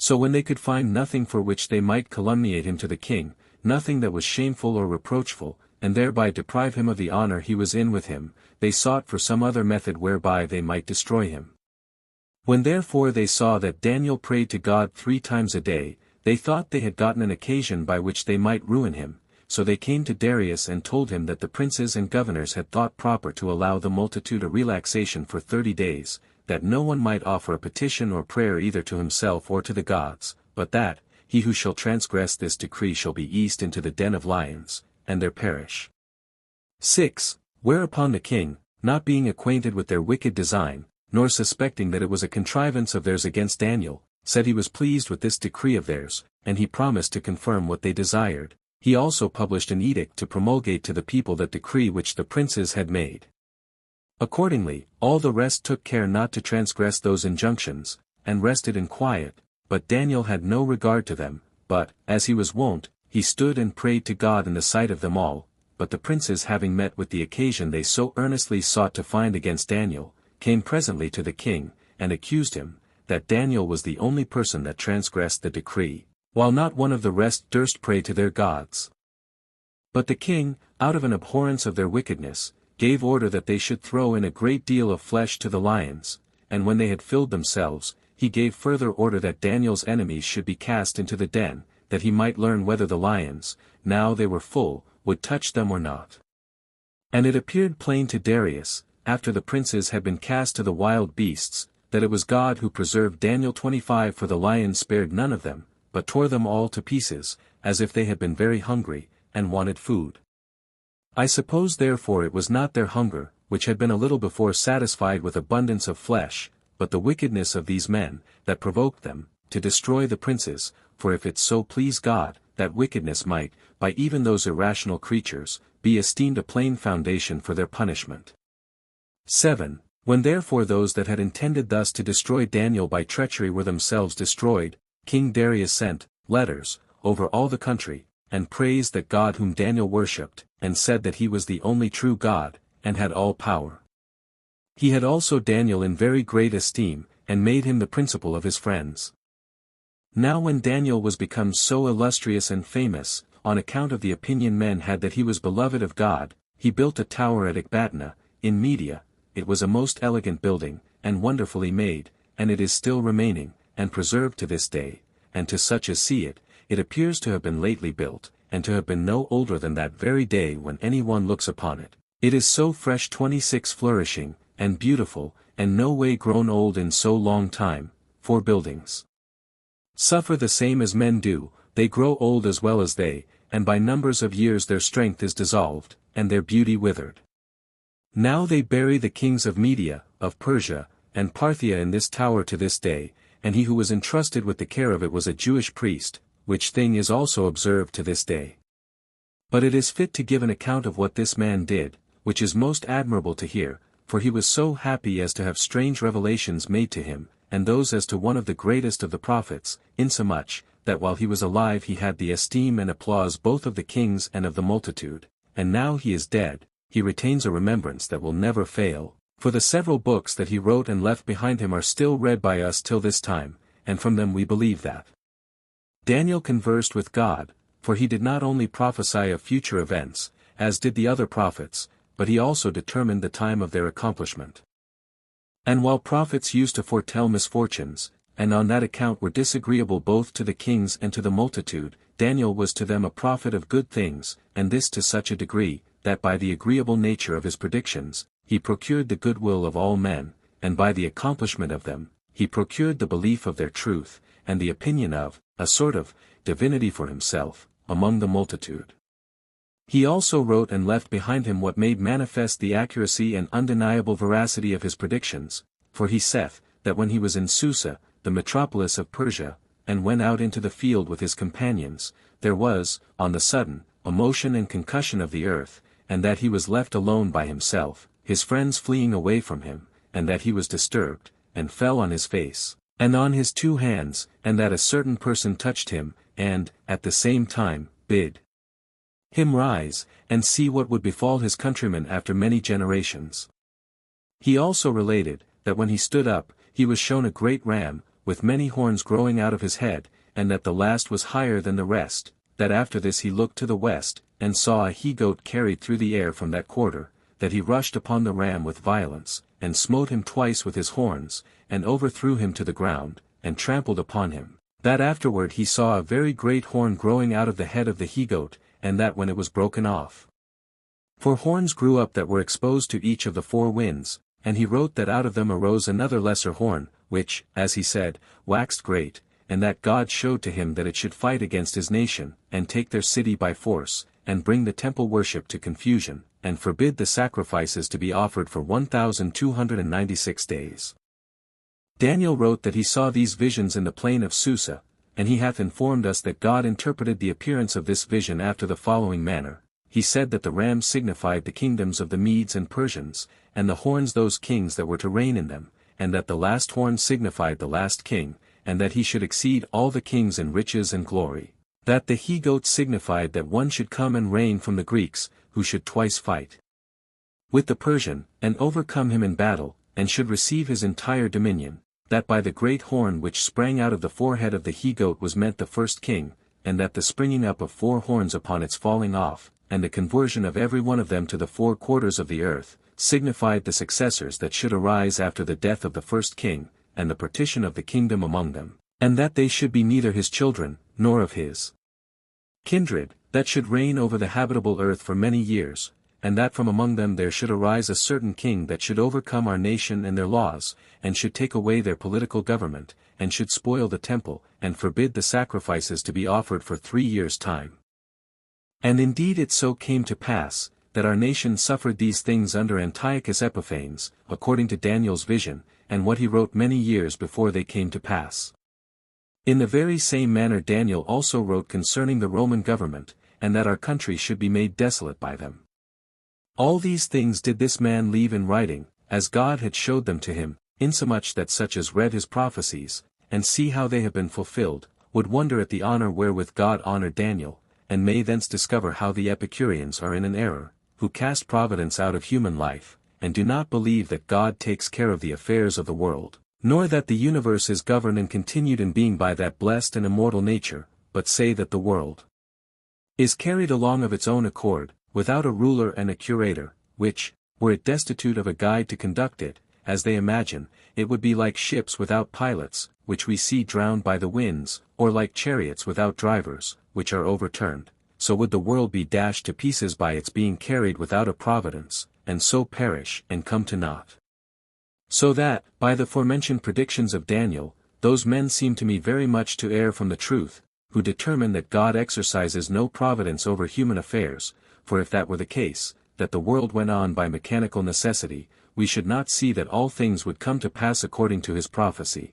So when they could find nothing for which they might calumniate him to the king, nothing that was shameful or reproachful, and thereby deprive him of the honor he was in with him, they sought for some other method whereby they might destroy him. When therefore they saw that Daniel prayed to God 3 times a day, they thought they had gotten an occasion by which they might ruin him, so they came to Darius and told him that the princes and governors had thought proper to allow the multitude a relaxation for 30 days, that no one might offer a petition or prayer either to himself or to the gods, but that, he who shall transgress this decree shall be east into the den of lions, and there perish. 6. Whereupon the king, not being acquainted with their wicked design, nor suspecting that it was a contrivance of theirs against Daniel, said he was pleased with this decree of theirs, and he promised to confirm what they desired. He also published an edict to promulgate to the people that decree which the princes had made. Accordingly, all the rest took care not to transgress those injunctions, and rested in quiet, but Daniel had no regard to them, but, as he was wont, he stood and prayed to God in the sight of them all. But the princes having met with the occasion they so earnestly sought to find against Daniel, came presently to the king, and accused him, that Daniel was the only person that transgressed the decree, while not one of the rest durst pray to their gods. But the king, out of an abhorrence of their wickedness, gave order that they should throw in a great deal of flesh to the lions, and when they had filled themselves, he gave further order that Daniel's enemies should be cast into the den, that he might learn whether the lions, now they were full, would touch them or not. And it appeared plain to Darius, after the princes had been cast to the wild beasts, that it was God who preserved Daniel 25, for the lions spared none of them, but tore them all to pieces, as if they had been very hungry, and wanted food. I suppose therefore it was not their hunger, which had been a little before satisfied with abundance of flesh, but the wickedness of these men, that provoked them, to destroy the princes, for if it so please God, that wickedness might, by even those irrational creatures, be esteemed a plain foundation for their punishment. 7. When therefore those that had intended thus to destroy Daniel by treachery were themselves destroyed, King Darius sent letters over all the country, and praised that God whom Daniel worshipped, and said that he was the only true God, and had all power. He had also Daniel in very great esteem, and made him the principal of his friends. Now when Daniel was become so illustrious and famous, on account of the opinion men had that he was beloved of God, he built a tower at Ecbatana, in Media. It was a most elegant building, and wonderfully made, and it is still remaining, and preserved to this day, and to such as see it, it appears to have been lately built, and to have been no older than that very day when any one looks upon it. It is so fresh 26 flourishing, and beautiful, and no way grown old in so long time, for buildings suffer the same as men do, they grow old as well as they, and by numbers of years their strength is dissolved, and their beauty withered. Now they bury the kings of Media, of Persia, and Parthia in this tower to this day, and he who was entrusted with the care of it was a Jewish priest, which thing is also observed to this day. But it is fit to give an account of what this man did, which is most admirable to hear, for he was so happy as to have strange revelations made to him, and those as to one of the greatest of the prophets, insomuch, that while he was alive he had the esteem and applause both of the kings and of the multitude, and now he is dead, he retains a remembrance that will never fail, for the several books that he wrote and left behind him are still read by us till this time, and from them we believe that Daniel conversed with God, for he did not only prophesy of future events, as did the other prophets, but he also determined the time of their accomplishment. And while prophets used to foretell misfortunes, and on that account were disagreeable both to the kings and to the multitude, Daniel was to them a prophet of good things, and this to such a degree, that by the agreeable nature of his predictions, he procured the goodwill of all men, and by the accomplishment of them, he procured the belief of their truth, and the opinion of, a sort of, divinity for himself, among the multitude. He also wrote and left behind him what made manifest the accuracy and undeniable veracity of his predictions, for he saith, that when he was in Susa, the metropolis of Persia, and went out into the field with his companions, there was, on the sudden, a motion and concussion of the earth, and that he was left alone by himself, his friends fleeing away from him, and that he was disturbed, and fell on his face, and on his 2 hands, and that a certain person touched him, and, at the same time, bid him rise, and see what would befall his countrymen after many generations. He also related, that when he stood up, he was shown a great ram, with many horns growing out of his head, and that the last was higher than the rest, that after this he looked to the west, and saw a he-goat carried through the air from that quarter, that he rushed upon the ram with violence, and smote him twice with his horns, and overthrew him to the ground, and trampled upon him. That afterward he saw a very great horn growing out of the head of the he-goat, and that when it was broken off. For horns grew up that were exposed to each of the four winds, and he wrote that out of them arose another lesser horn, which, as he said, waxed great, and that God showed to him that it should fight against his nation, and take their city by force, and bring the temple worship to confusion, and forbid the sacrifices to be offered for 1,296 days. Daniel wrote that he saw these visions in the plain of Susa, and he hath informed us that God interpreted the appearance of this vision after the following manner. He said that the ram signified the kingdoms of the Medes and Persians, and the horns those kings that were to reign in them, and that the last horn signified the last king, and that he should exceed all the kings in riches and glory. That the he-goat signified that one should come and reign from the Greeks, who should twice fight with the Persian, and overcome him in battle, and should receive his entire dominion. That by the great horn which sprang out of the forehead of the he-goat was meant the first king, and that the springing up of four horns upon its falling off, and the conversion of every one of them to the four quarters of the earth, signified the successors that should arise after the death of the first king, and the partition of the kingdom among them, and that they should be neither his children, nor of his kindred, that should reign over the habitable earth for many years, and that from among them there should arise a certain king that should overcome our nation and their laws, and should take away their political government, and should spoil the temple, and forbid the sacrifices to be offered for 3 years' time. And indeed it so came to pass, that our nation suffered these things under Antiochus Epiphanes, according to Daniel's vision, and what he wrote many years before they came to pass. In the very same manner Daniel also wrote concerning the Roman government, and that our country should be made desolate by them. All these things did this man leave in writing, as God had showed them to him, insomuch that such as read his prophecies, and see how they have been fulfilled, would wonder at the honor wherewith God honored Daniel, and may thence discover how the Epicureans are in an error, who cast providence out of human life, and do not believe that God takes care of the affairs of the world, nor that the universe is governed and continued in being by that blessed and immortal nature, but say that the world is carried along of its own accord, without a ruler and a curator, which, were it destitute of a guide to conduct it, as they imagine, it would be like ships without pilots, which we see drowned by the winds, or like chariots without drivers, which are overturned, so would the world be dashed to pieces by its being carried without a providence, and so perish and come to naught. So that, by the forementioned predictions of Daniel, those men seem to me very much to err from the truth, who determine that God exercises no providence over human affairs, for if that were the case, that the world went on by mechanical necessity, we should not see that all things would come to pass according to his prophecy.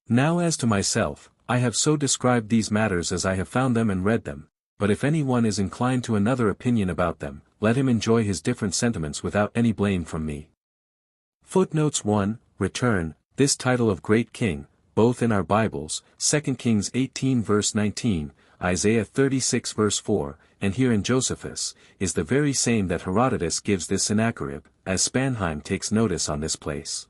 Now as to myself, I have so described these matters as I have found them and read them, but if any one is inclined to another opinion about them, let him enjoy his different sentiments without any blame from me. Footnotes 1, Return, this title of Great King, both in our Bibles, 2 Kings 18 verse 19, Isaiah 36 verse 4, and here in Josephus, is the very same that Herodotus gives this Sennacherib, as Spanheim takes notice on this place.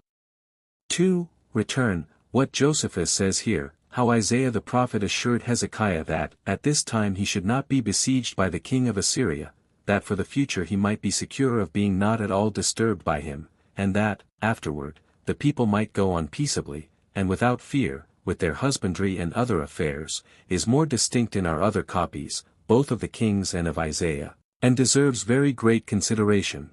2. Return, what Josephus says here, how Isaiah the prophet assured Hezekiah that, at this time he should not be besieged by the king of Assyria, that for the future he might be secure of being not at all disturbed by him, and that, afterward, the people might go on peaceably, and without fear, with their husbandry and other affairs, is more distinct in our other copies, both of the Kings and of Isaiah, and deserves very great consideration.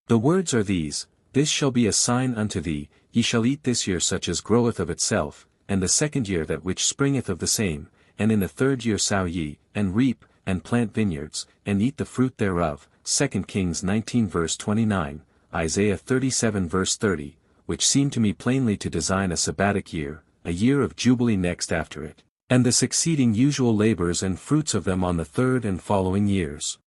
The words are these, This shall be a sign unto thee, ye shall eat this year such as groweth of itself, and the second year that which springeth of the same, and in the third year sow ye, and reap, and plant vineyards, and eat the fruit thereof. 2 Kings 19 verse 29, Isaiah 37 verse 30, which seem to me plainly to design a sabbatic year, a year of jubilee next after it, and the succeeding usual labors and fruits of them on the third and following years.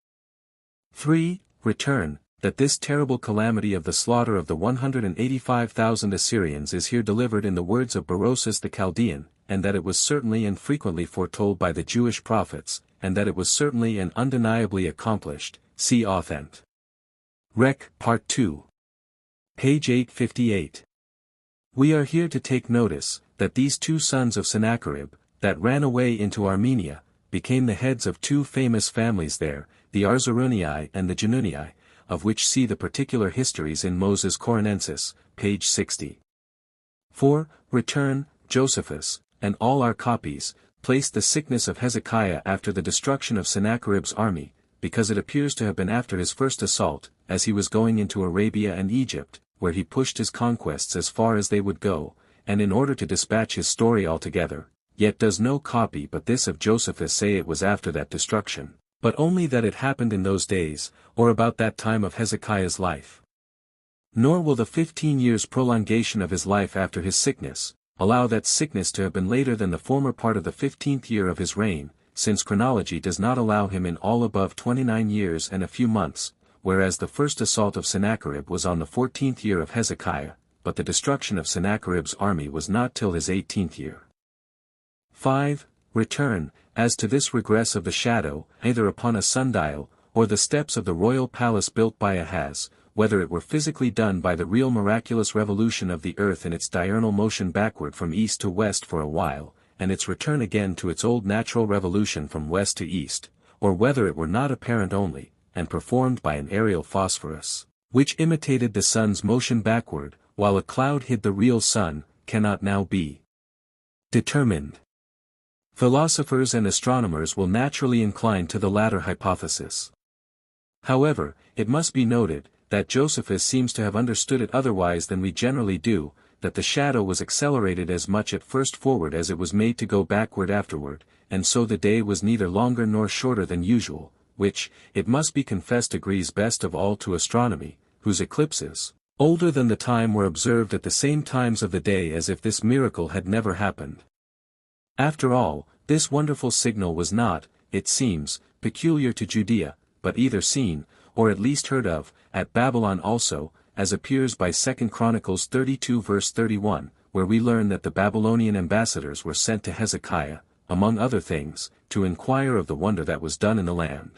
3. Return, that this terrible calamity of the slaughter of the 185,000 Assyrians is here delivered in the words of Berosus the Chaldean, and that it was certainly and frequently foretold by the Jewish prophets, and that it was certainly and undeniably accomplished. See Authent. Rec. Part 2. Page 858. We are here to take notice, that these two sons of Sennacherib, that ran away into Armenia, became the heads of two famous families there, the Arzarunii and the Janunii, of which see the particular histories in Moses Coronensis, page 60. 4. Return, Josephus, and all our copies, placed the sickness of Hezekiah after the destruction of Sennacherib's army, because it appears to have been after his first assault, as he was going into Arabia and Egypt, where he pushed his conquests as far as they would go, and in order to dispatch his story altogether, yet does no copy but this of Josephus say it was after that destruction, but only that it happened in those days, or about that time of Hezekiah's life. Nor will the 15 years' prolongation of his life after his sickness, allow that sickness to have been later than the former part of the 15th year of his reign, since chronology does not allow him in all above 29 years and a few months, whereas the first assault of Sennacherib was on the 14th year of Hezekiah, but the destruction of Sennacherib's army was not till his 18th year. 5. Return, as to this regress of the shadow, either upon a sundial, or the steps of the royal palace built by Ahaz, whether it were physically done by the real miraculous revolution of the earth in its diurnal motion backward from east to west for a while, and its return again to its old natural revolution from west to east, or whether it were not apparent only, and performed by an aerial phosphorus, which imitated the sun's motion backward, while a cloud hid the real sun, cannot now be determined. Philosophers and astronomers will naturally incline to the latter hypothesis. However, it must be noted, that Josephus seems to have understood it otherwise than we generally do, that the shadow was accelerated as much at first forward as it was made to go backward afterward, and so the day was neither longer nor shorter than usual, which, it must be confessed agrees best of all to astronomy, whose eclipses, older than the time were observed at the same times of the day as if this miracle had never happened. After all, this wonderful signal was not, it seems, peculiar to Judea, but either seen, or at least heard of, at Babylon also, as appears by 2 Chronicles 32 verse 31, where we learn that the Babylonian ambassadors were sent to Hezekiah, among other things, to inquire of the wonder that was done in the land.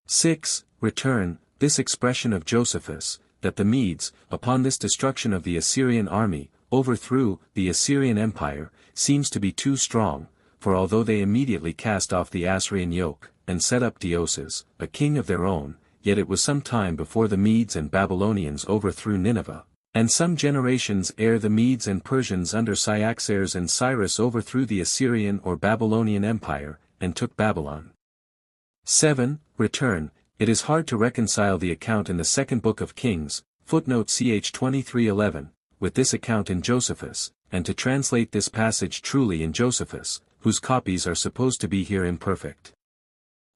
6. Return, this expression of Josephus, that the Medes, upon this destruction of the Assyrian army, overthrew the Assyrian empire, seems to be too strong, for although they immediately cast off the Assyrian yoke, and set up Dioses, a king of their own, yet it was some time before the Medes and Babylonians overthrew Nineveh, and some generations ere the Medes and Persians under Cyaxares and Cyrus overthrew the Assyrian or Babylonian empire, and took Babylon. 7. Return, it is hard to reconcile the account in the second book of Kings, footnote ch 23:11, with this account in Josephus, and to translate this passage truly in Josephus, whose copies are supposed to be here imperfect.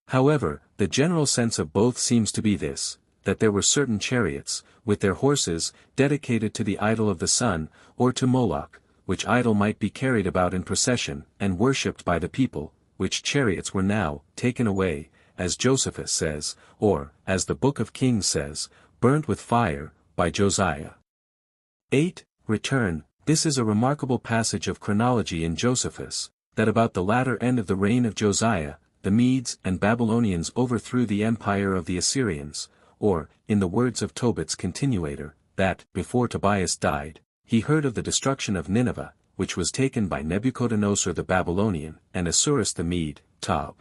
However, the general sense of both seems to be this, that there were certain chariots, with their horses, dedicated to the idol of the sun, or to Moloch, which idol might be carried about in procession, and worshipped by the people, which chariots were now taken away, as Josephus says, or, as the Book of Kings says, burnt with fire, by Josiah. 8. Return, this is a remarkable passage of chronology in Josephus, that about the latter end of the reign of Josiah, the Medes and Babylonians overthrew the empire of the Assyrians, or, in the words of Tobit's continuator, that, before Tobias died, he heard of the destruction of Nineveh, which was taken by Nebuchadnezzar the Babylonian, and Assuerus the Mede, Tob.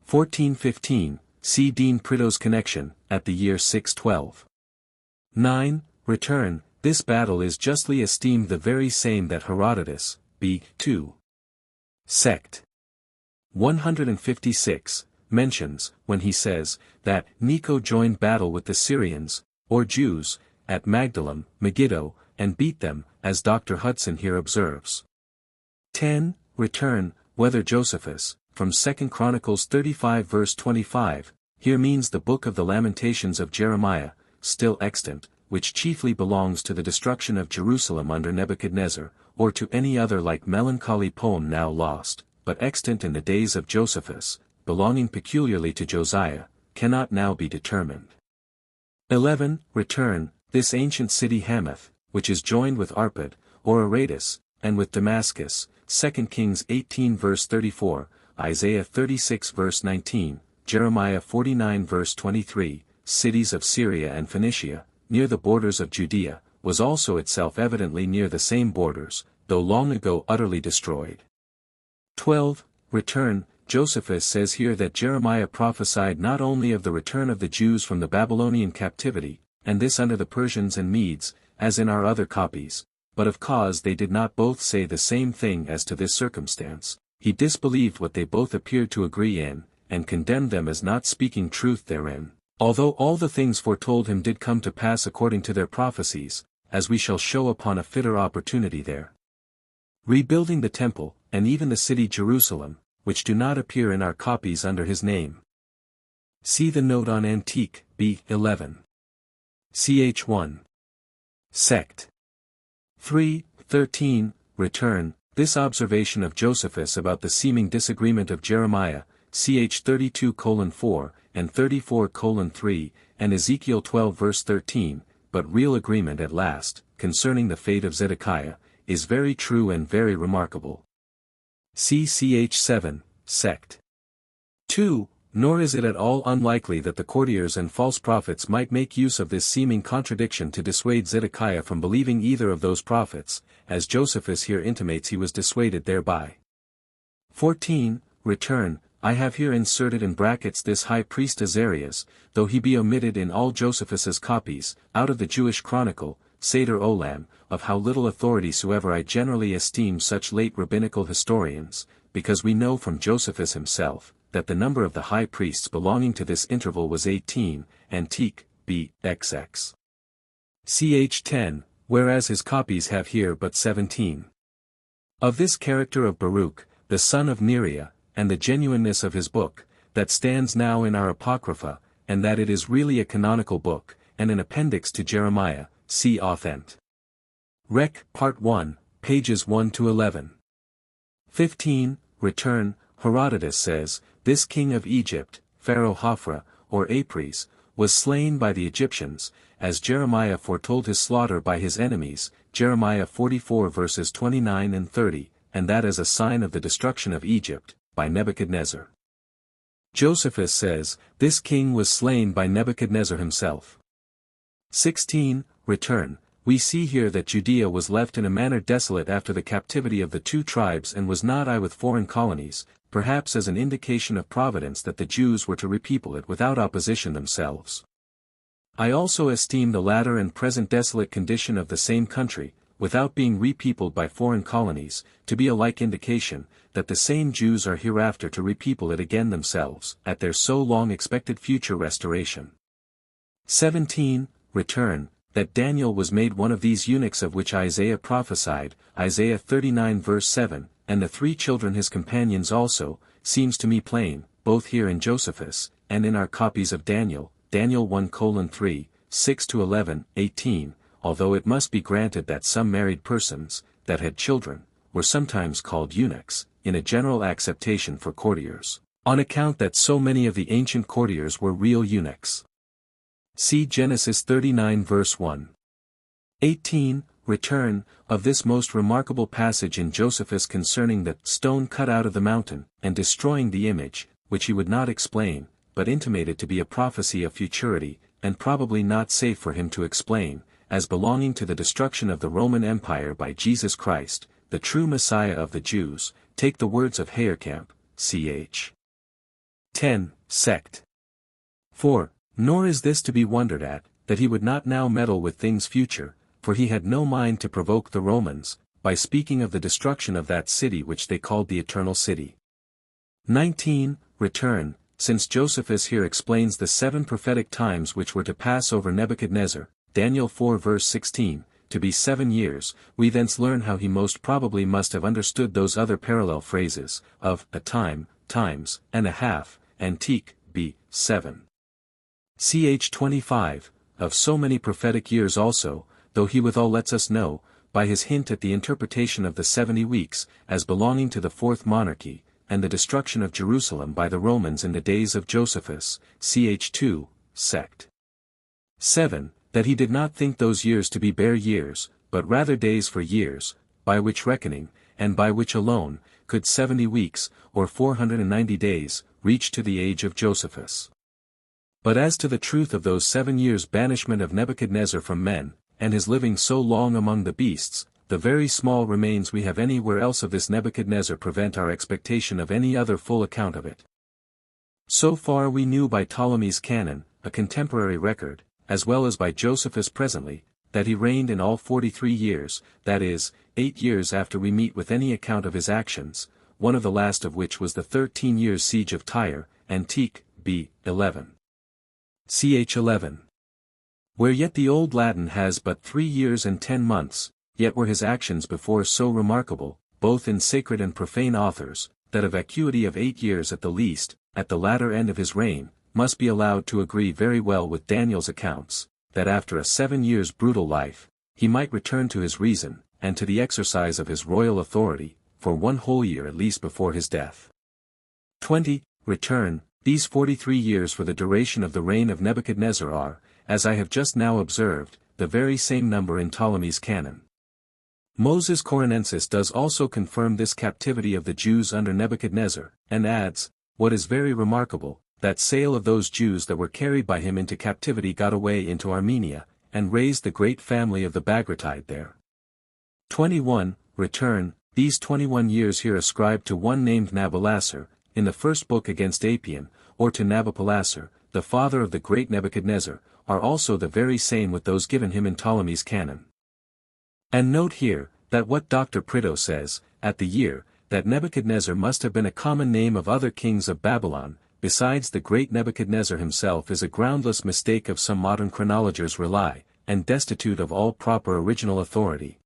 14:15, see Dean Prideaux's connection, at the year 612. 9. Return, this battle is justly esteemed the very same that Herodotus, b. 2. Sect. 156, mentions, when he says, that Necho joined battle with the Syrians, or Jews, at Magdalum, Megiddo, and beat them, as Dr. Hudson here observes. 10. Return, whether Josephus, from 2 Chronicles 35 verse 25, here means the book of the Lamentations of Jeremiah, still extant, which chiefly belongs to the destruction of Jerusalem under Nebuchadnezzar, or to any other like melancholy poem now lost, but extant in the days of Josephus, belonging peculiarly to Josiah, cannot now be determined. 11. Return, this ancient city Hamath, which is joined with Arpad, or Aradus, and with Damascus, 2 Kings 18 verse 34, Isaiah 36 verse 19, Jeremiah 49 verse 23, cities of Syria and Phoenicia, near the borders of Judea, was also itself evidently near the same borders, though long ago utterly destroyed. 12. Return. Josephus says here that Jeremiah prophesied not only of the return of the Jews from the Babylonian captivity, and this under the Persians and Medes, as in our other copies, but of cause they did not both say the same thing as to this circumstance, he disbelieved what they both appeared to agree in, and condemned them as not speaking truth therein, although all the things foretold him did come to pass according to their prophecies, as we shall show upon a fitter opportunity there. Rebuilding the temple, and even the city Jerusalem, which do not appear in our copies under his name. See the note on Antique, B. 11. Ch. 1. Sect. 3. 13. Return. This observation of Josephus about the seeming disagreement of Jeremiah, ch. 32:4, and 34:3, and Ezekiel 12 verse 13, but real agreement at last, concerning the fate of Zedekiah, is very true and very remarkable. See ch. 7, Sect. 2. Nor is it at all unlikely that the courtiers and false prophets might make use of this seeming contradiction to dissuade Zedekiah from believing either of those prophets, as Josephus here intimates he was dissuaded thereby. 14. Return. I have here inserted in brackets this high priest Azarias, though he be omitted in all Josephus's copies, out of the Jewish Chronicle, Seder Olam, of how little authority soever I generally esteem such late rabbinical historians, because we know from Josephus himself, that the number of the high priests belonging to this interval was 18, Antique, B. XX. Ch. 10, whereas his copies have here but 17. Of this character of Baruch, the son of Neriah, and the genuineness of his book, that stands now in our Apocrypha, and that it is really a canonical book, and an appendix to Jeremiah, see Authent. Rec. Part 1, pages 1-11. 15. Return. Herodotus says, this king of Egypt, Pharaoh Hophra, or Apries, was slain by the Egyptians, as Jeremiah foretold his slaughter by his enemies, Jeremiah 44 verses 29 and 30, and that as a sign of the destruction of Egypt, by Nebuchadnezzar. Josephus says, this king was slain by Nebuchadnezzar himself. 16. Return. We see here that Judea was left in a manner desolate after the captivity of the two tribes and was not with foreign colonies, perhaps as an indication of providence that the Jews were to repeople it without opposition themselves. I also esteem the latter and present desolate condition of the same country, without being repeopled by foreign colonies, to be a like indication, that the same Jews are hereafter to repeople it again themselves, at their so long expected future restoration. 17. Return. That Daniel was made one of these eunuchs of which Isaiah prophesied, Isaiah 39 verse 7, and the three children his companions also, seems to me plain, both here in Josephus, and in our copies of Daniel, Daniel 1:3, 6-11, 18, although it must be granted that some married persons, that had children, were sometimes called eunuchs, in a general acceptation for courtiers, on account that so many of the ancient courtiers were real eunuchs. See Genesis 39 verse 1. 18. Return. Of this most remarkable passage in Josephus concerning the stone cut out of the mountain, and destroying the image, which he would not explain, but intimated to be a prophecy of futurity, and probably not safe for him to explain, as belonging to the destruction of the Roman Empire by Jesus Christ, the true Messiah of the Jews, take the words of Heerkamp, ch. 10, Sect. 4. Nor is this to be wondered at, that he would not now meddle with things future, for he had no mind to provoke the Romans, by speaking of the destruction of that city which they called the Eternal City. 19. Return. Since Josephus here explains the 7 prophetic times which were to pass over Nebuchadnezzar, Daniel 4 verse 16, to be 7 years, we thence learn how he most probably must have understood those other parallel phrases, of a time, times, and a half, Antique, B. 7. Ch. 25, of so many prophetic years also, though he withal lets us know, by his hint at the interpretation of the 70 weeks, as belonging to the 4th monarchy, and the destruction of Jerusalem by the Romans in the days of Josephus, ch. 2, Sect. 7, that he did not think those years to be bare years, but rather days for years, by which reckoning, and by which alone, could 70 weeks, or 490 days, reach to the age of Josephus. But as to the truth of those 7 years' banishment of Nebuchadnezzar from men, and his living so long among the beasts, the very small remains we have anywhere else of this Nebuchadnezzar prevent our expectation of any other full account of it. So far we knew by Ptolemy's canon, a contemporary record, as well as by Josephus presently, that he reigned in all 43 years, that is, 8 years after we meet with any account of his actions, one of the last of which was the 13 years siege of Tyre, Antique, b. 11. Ch. 11. Where yet the Old Latin has but 3 years and 10 months, yet were his actions before so remarkable, both in sacred and profane authors, that a vacuity of 8 years at the least, at the latter end of his reign, must be allowed to agree very well with Daniel's accounts, that after a 7 years' brutal life, he might return to his reason, and to the exercise of his royal authority, for 1 whole year at least before his death. 20. Return. These 43 years for the duration of the reign of Nebuchadnezzar are, as I have just now observed, the very same number in Ptolemy's canon. Moses Coronensis does also confirm this captivity of the Jews under Nebuchadnezzar, and adds, what is very remarkable, that sale of those Jews that were carried by him into captivity got away into Armenia, and raised the great family of the Bagratide there. 21. Return. These 21 years here ascribed to one named Nabopolassar, in the first book against Apion, or to Nabopolassar, the father of the great Nebuchadnezzar, are also the very same with those given him in Ptolemy's canon. And note here, that what Dr. Prideaux says, at the year, that Nebuchadnezzar must have been a common name of other kings of Babylon, besides the great Nebuchadnezzar himself, is a groundless mistake of some modern chronologers rely, and destitute of all proper original authority.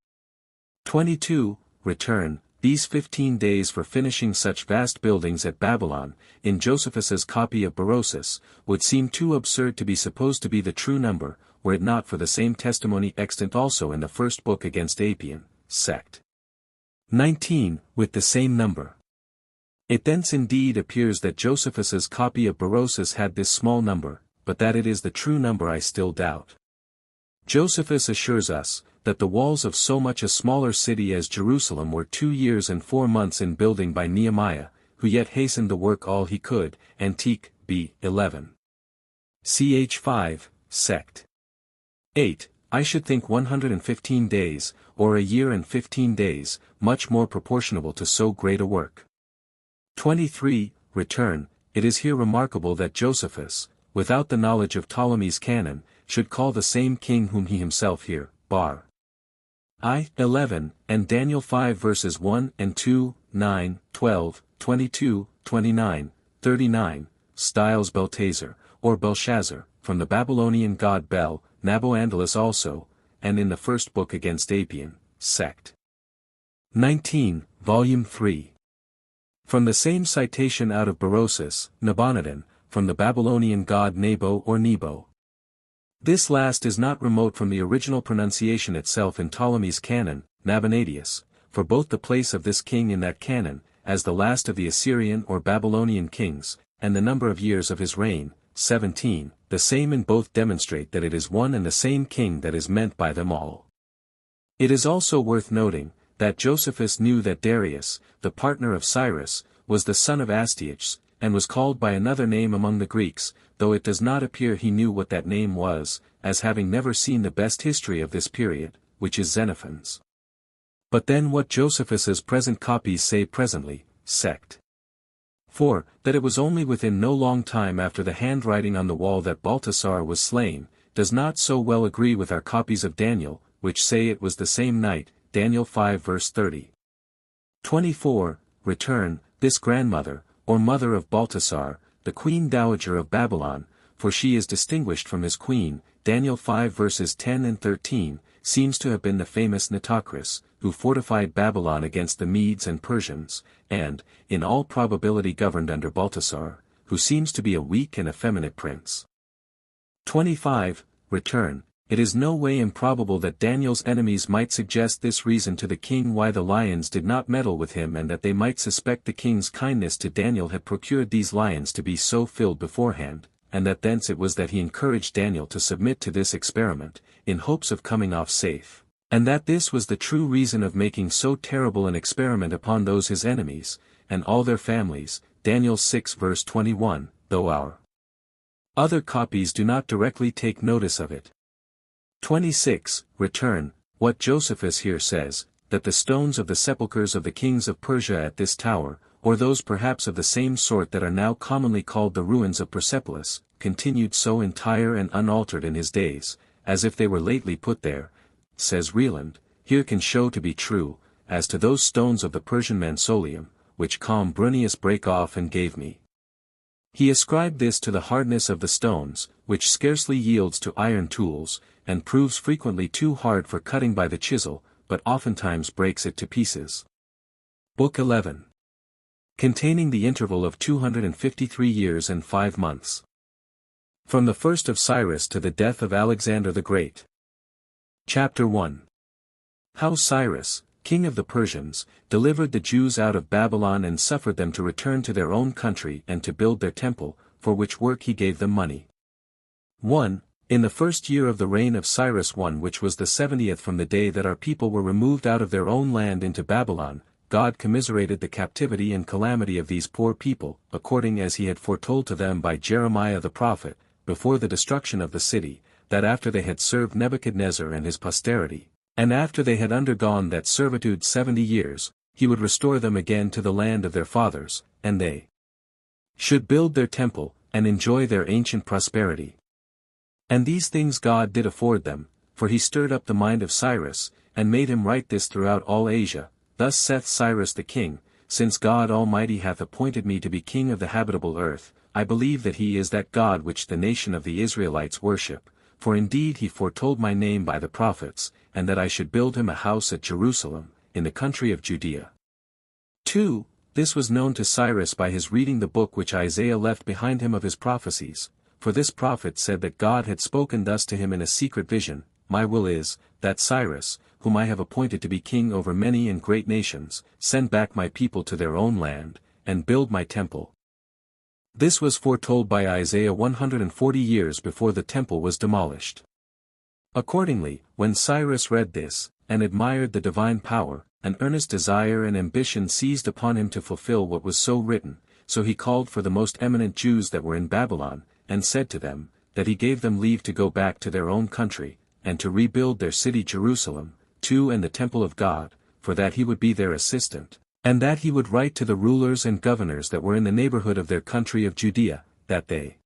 22. Return. These 15 days for finishing such vast buildings at Babylon, in Josephus's copy of Berosus, would seem too absurd to be supposed to be the true number, were it not for the same testimony extant also in the first book against Apion, sect. 19. With the same number. It thence indeed appears that Josephus's copy of Berosus had this small number, but that it is the true number I still doubt. Josephus assures us, that the walls of so much a smaller city as Jerusalem were 2 years and 4 months in building by Nehemiah, who yet hastened the work all he could, Antique, b. 11. Ch. 5, sect. 8. I should think 115 days, or a year and 15 days, much more proportionable to so great a work. 23. Return. It is here remarkable that Josephus, without the knowledge of Ptolemy's canon, should call the same king whom he himself here, Bar. 11, and Daniel 5 verses 1 and 2, 9, 12, 22, 29, 39, styles Belteshazzar, or Belshazzar, from the Babylonian god Bel, Nabo-Andalus also, and in the first book against Apion, sect. 19, Volume 3. From the same citation out of Berosus, Nabonidus, from the Babylonian god Nebo or Nebo. This last is not remote from the original pronunciation itself in Ptolemy's canon, Nabonadius, for both the place of this king in that canon, as the last of the Assyrian or Babylonian kings, and the number of years of his reign, 17, the same in both demonstrate that it is one and the same king that is meant by them all. It is also worth noting, that Josephus knew that Darius, the partner of Cyrus, was the son of Astyages, and was called by another name among the Greeks, though it does not appear he knew what that name was, as having never seen the best history of this period, which is Xenophon's. But then what Josephus's present copies say presently, sect. 4. That it was only within no long time after the handwriting on the wall that Baltasar was slain, does not so well agree with our copies of Daniel, which say it was the same night, Daniel 5 verse 30. 24. Return. This grandmother, or mother of Baltasar, the queen dowager of Babylon, for she is distinguished from his queen, Daniel 5 verses 10 and 13, seems to have been the famous Nitocris, who fortified Babylon against the Medes and Persians, and, in all probability governed under Baltasar, who seems to be a weak and effeminate prince. 25. Return. It is no way improbable that Daniel's enemies might suggest this reason to the king why the lions did not meddle with him, and that they might suspect the king's kindness to Daniel had procured these lions to be so filled beforehand, and that thence it was that he encouraged Daniel to submit to this experiment, in hopes of coming off safe, and that this was the true reason of making so terrible an experiment upon those his enemies, and all their families, Daniel 6 verse 21, though our other copies do not directly take notice of it. 26. Return. What Josephus here says, that the stones of the sepulchres of the kings of Persia at this tower, or those perhaps of the same sort that are now commonly called the ruins of Persepolis, continued so entire and unaltered in his days, as if they were lately put there, says Rieland, here can show to be true, as to those stones of the Persian Mausoleum, which calm Brunius brake off and gave me. He ascribed this to the hardness of the stones, which scarcely yields to iron tools, and proves frequently too hard for cutting by the chisel, but oftentimes breaks it to pieces. Book 11. Containing the interval of 253 years and 5 months. From the first of Cyrus to the death of Alexander the Great. Chapter 1. How Cyrus, king of the Persians, delivered the Jews out of Babylon and suffered them to return to their own country and to build their temple, for which work he gave them money. 1. In the first year of the reign of Cyrus I, which was the 70th from the day that our people were removed out of their own land into Babylon, God commiserated the captivity and calamity of these poor people, according as he had foretold to them by Jeremiah the prophet, before the destruction of the city, that after they had served Nebuchadnezzar and his posterity, and after they had undergone that servitude 70 years, he would restore them again to the land of their fathers, and they should build their temple, and enjoy their ancient prosperity. And these things God did afford them, for he stirred up the mind of Cyrus, and made him write this throughout all Asia. Thus saith Cyrus the king, since God Almighty hath appointed me to be king of the habitable earth, I believe that he is that God which the nation of the Israelites worship, for indeed he foretold my name by the prophets, and that I should build him a house at Jerusalem, in the country of Judea. 2. This was known to Cyrus by his reading the book which Isaiah left behind him of his prophecies, for this prophet said that God had spoken thus to him in a secret vision, My will is, that Cyrus, whom I have appointed to be king over many and great nations, send back my people to their own land, and build my temple. This was foretold by Isaiah 140 years before the temple was demolished. Accordingly, when Cyrus read this, and admired the divine power, an earnest desire and ambition seized upon him to fulfill what was so written, so he called for the most eminent Jews that were in Babylon, and said to them, that he gave them leave to go back to their own country, and to rebuild their city Jerusalem, too, and the temple of God, for that he would be their assistant, and that he would write to the rulers and governors that were in the neighborhood of their country of Judea, that they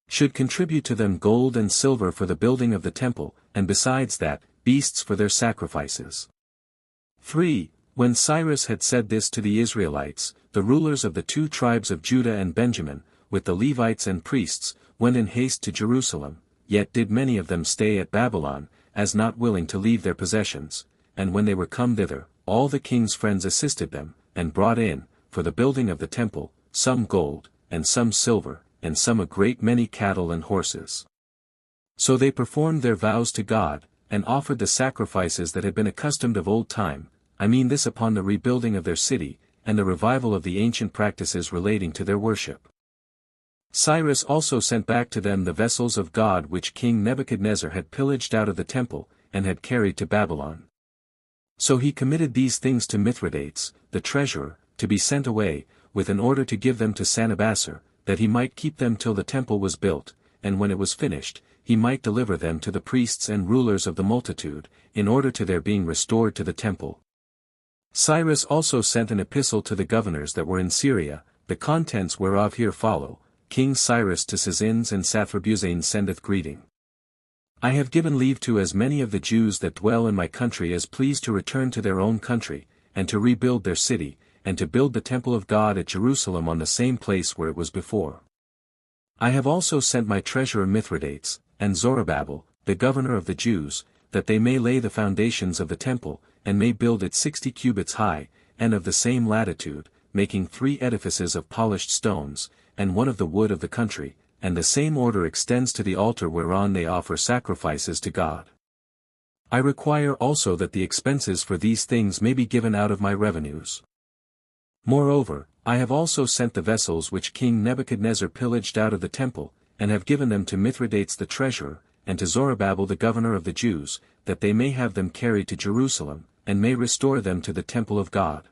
should contribute to them gold and silver for the building of the temple, and besides that, beasts for their sacrifices. 3. When Cyrus had said this to the Israelites, the rulers of the 2 tribes of Judah and Benjamin, with the Levites and priests, went in haste to Jerusalem, yet did many of them stay at Babylon, as not willing to leave their possessions, and when they were come thither, all the king's friends assisted them, and brought in, for the building of the temple, some gold, and some silver, and some a great many cattle and horses. So they performed their vows to God, and offered the sacrifices that had been accustomed of old time, I mean this upon the rebuilding of their city, and the revival of the ancient practices relating to their worship. Cyrus also sent back to them the vessels of God which King Nebuchadnezzar had pillaged out of the temple, and had carried to Babylon. So he committed these things to Mithridates, the treasurer, to be sent away, with an order to give them to Sanabassar, that he might keep them till the temple was built, and when it was finished, he might deliver them to the priests and rulers of the multitude, in order to their being restored to the temple. Cyrus also sent an epistle to the governors that were in Syria, the contents whereof here follow. King Cyrus to Sazines and Sathrabuzanes sendeth greeting. I have given leave to as many of the Jews that dwell in my country as please to return to their own country, and to rebuild their city, and to build the temple of God at Jerusalem on the same place where it was before. I have also sent my treasurer Mithridates, and Zorobabel, the governor of the Jews, that they may lay the foundations of the temple, and may build it 60 cubits high, and of the same latitude, making 3 edifices of polished stones, and one of the wood of the country, and the same order extends to the altar whereon they offer sacrifices to God. I require also that the expenses for these things may be given out of my revenues. Moreover, I have also sent the vessels which King Nebuchadnezzar pillaged out of the temple, and have given them to Mithridates the treasurer, and to Zorobabel the governor of the Jews, that they may have them carried to Jerusalem, and may restore them to the temple of God.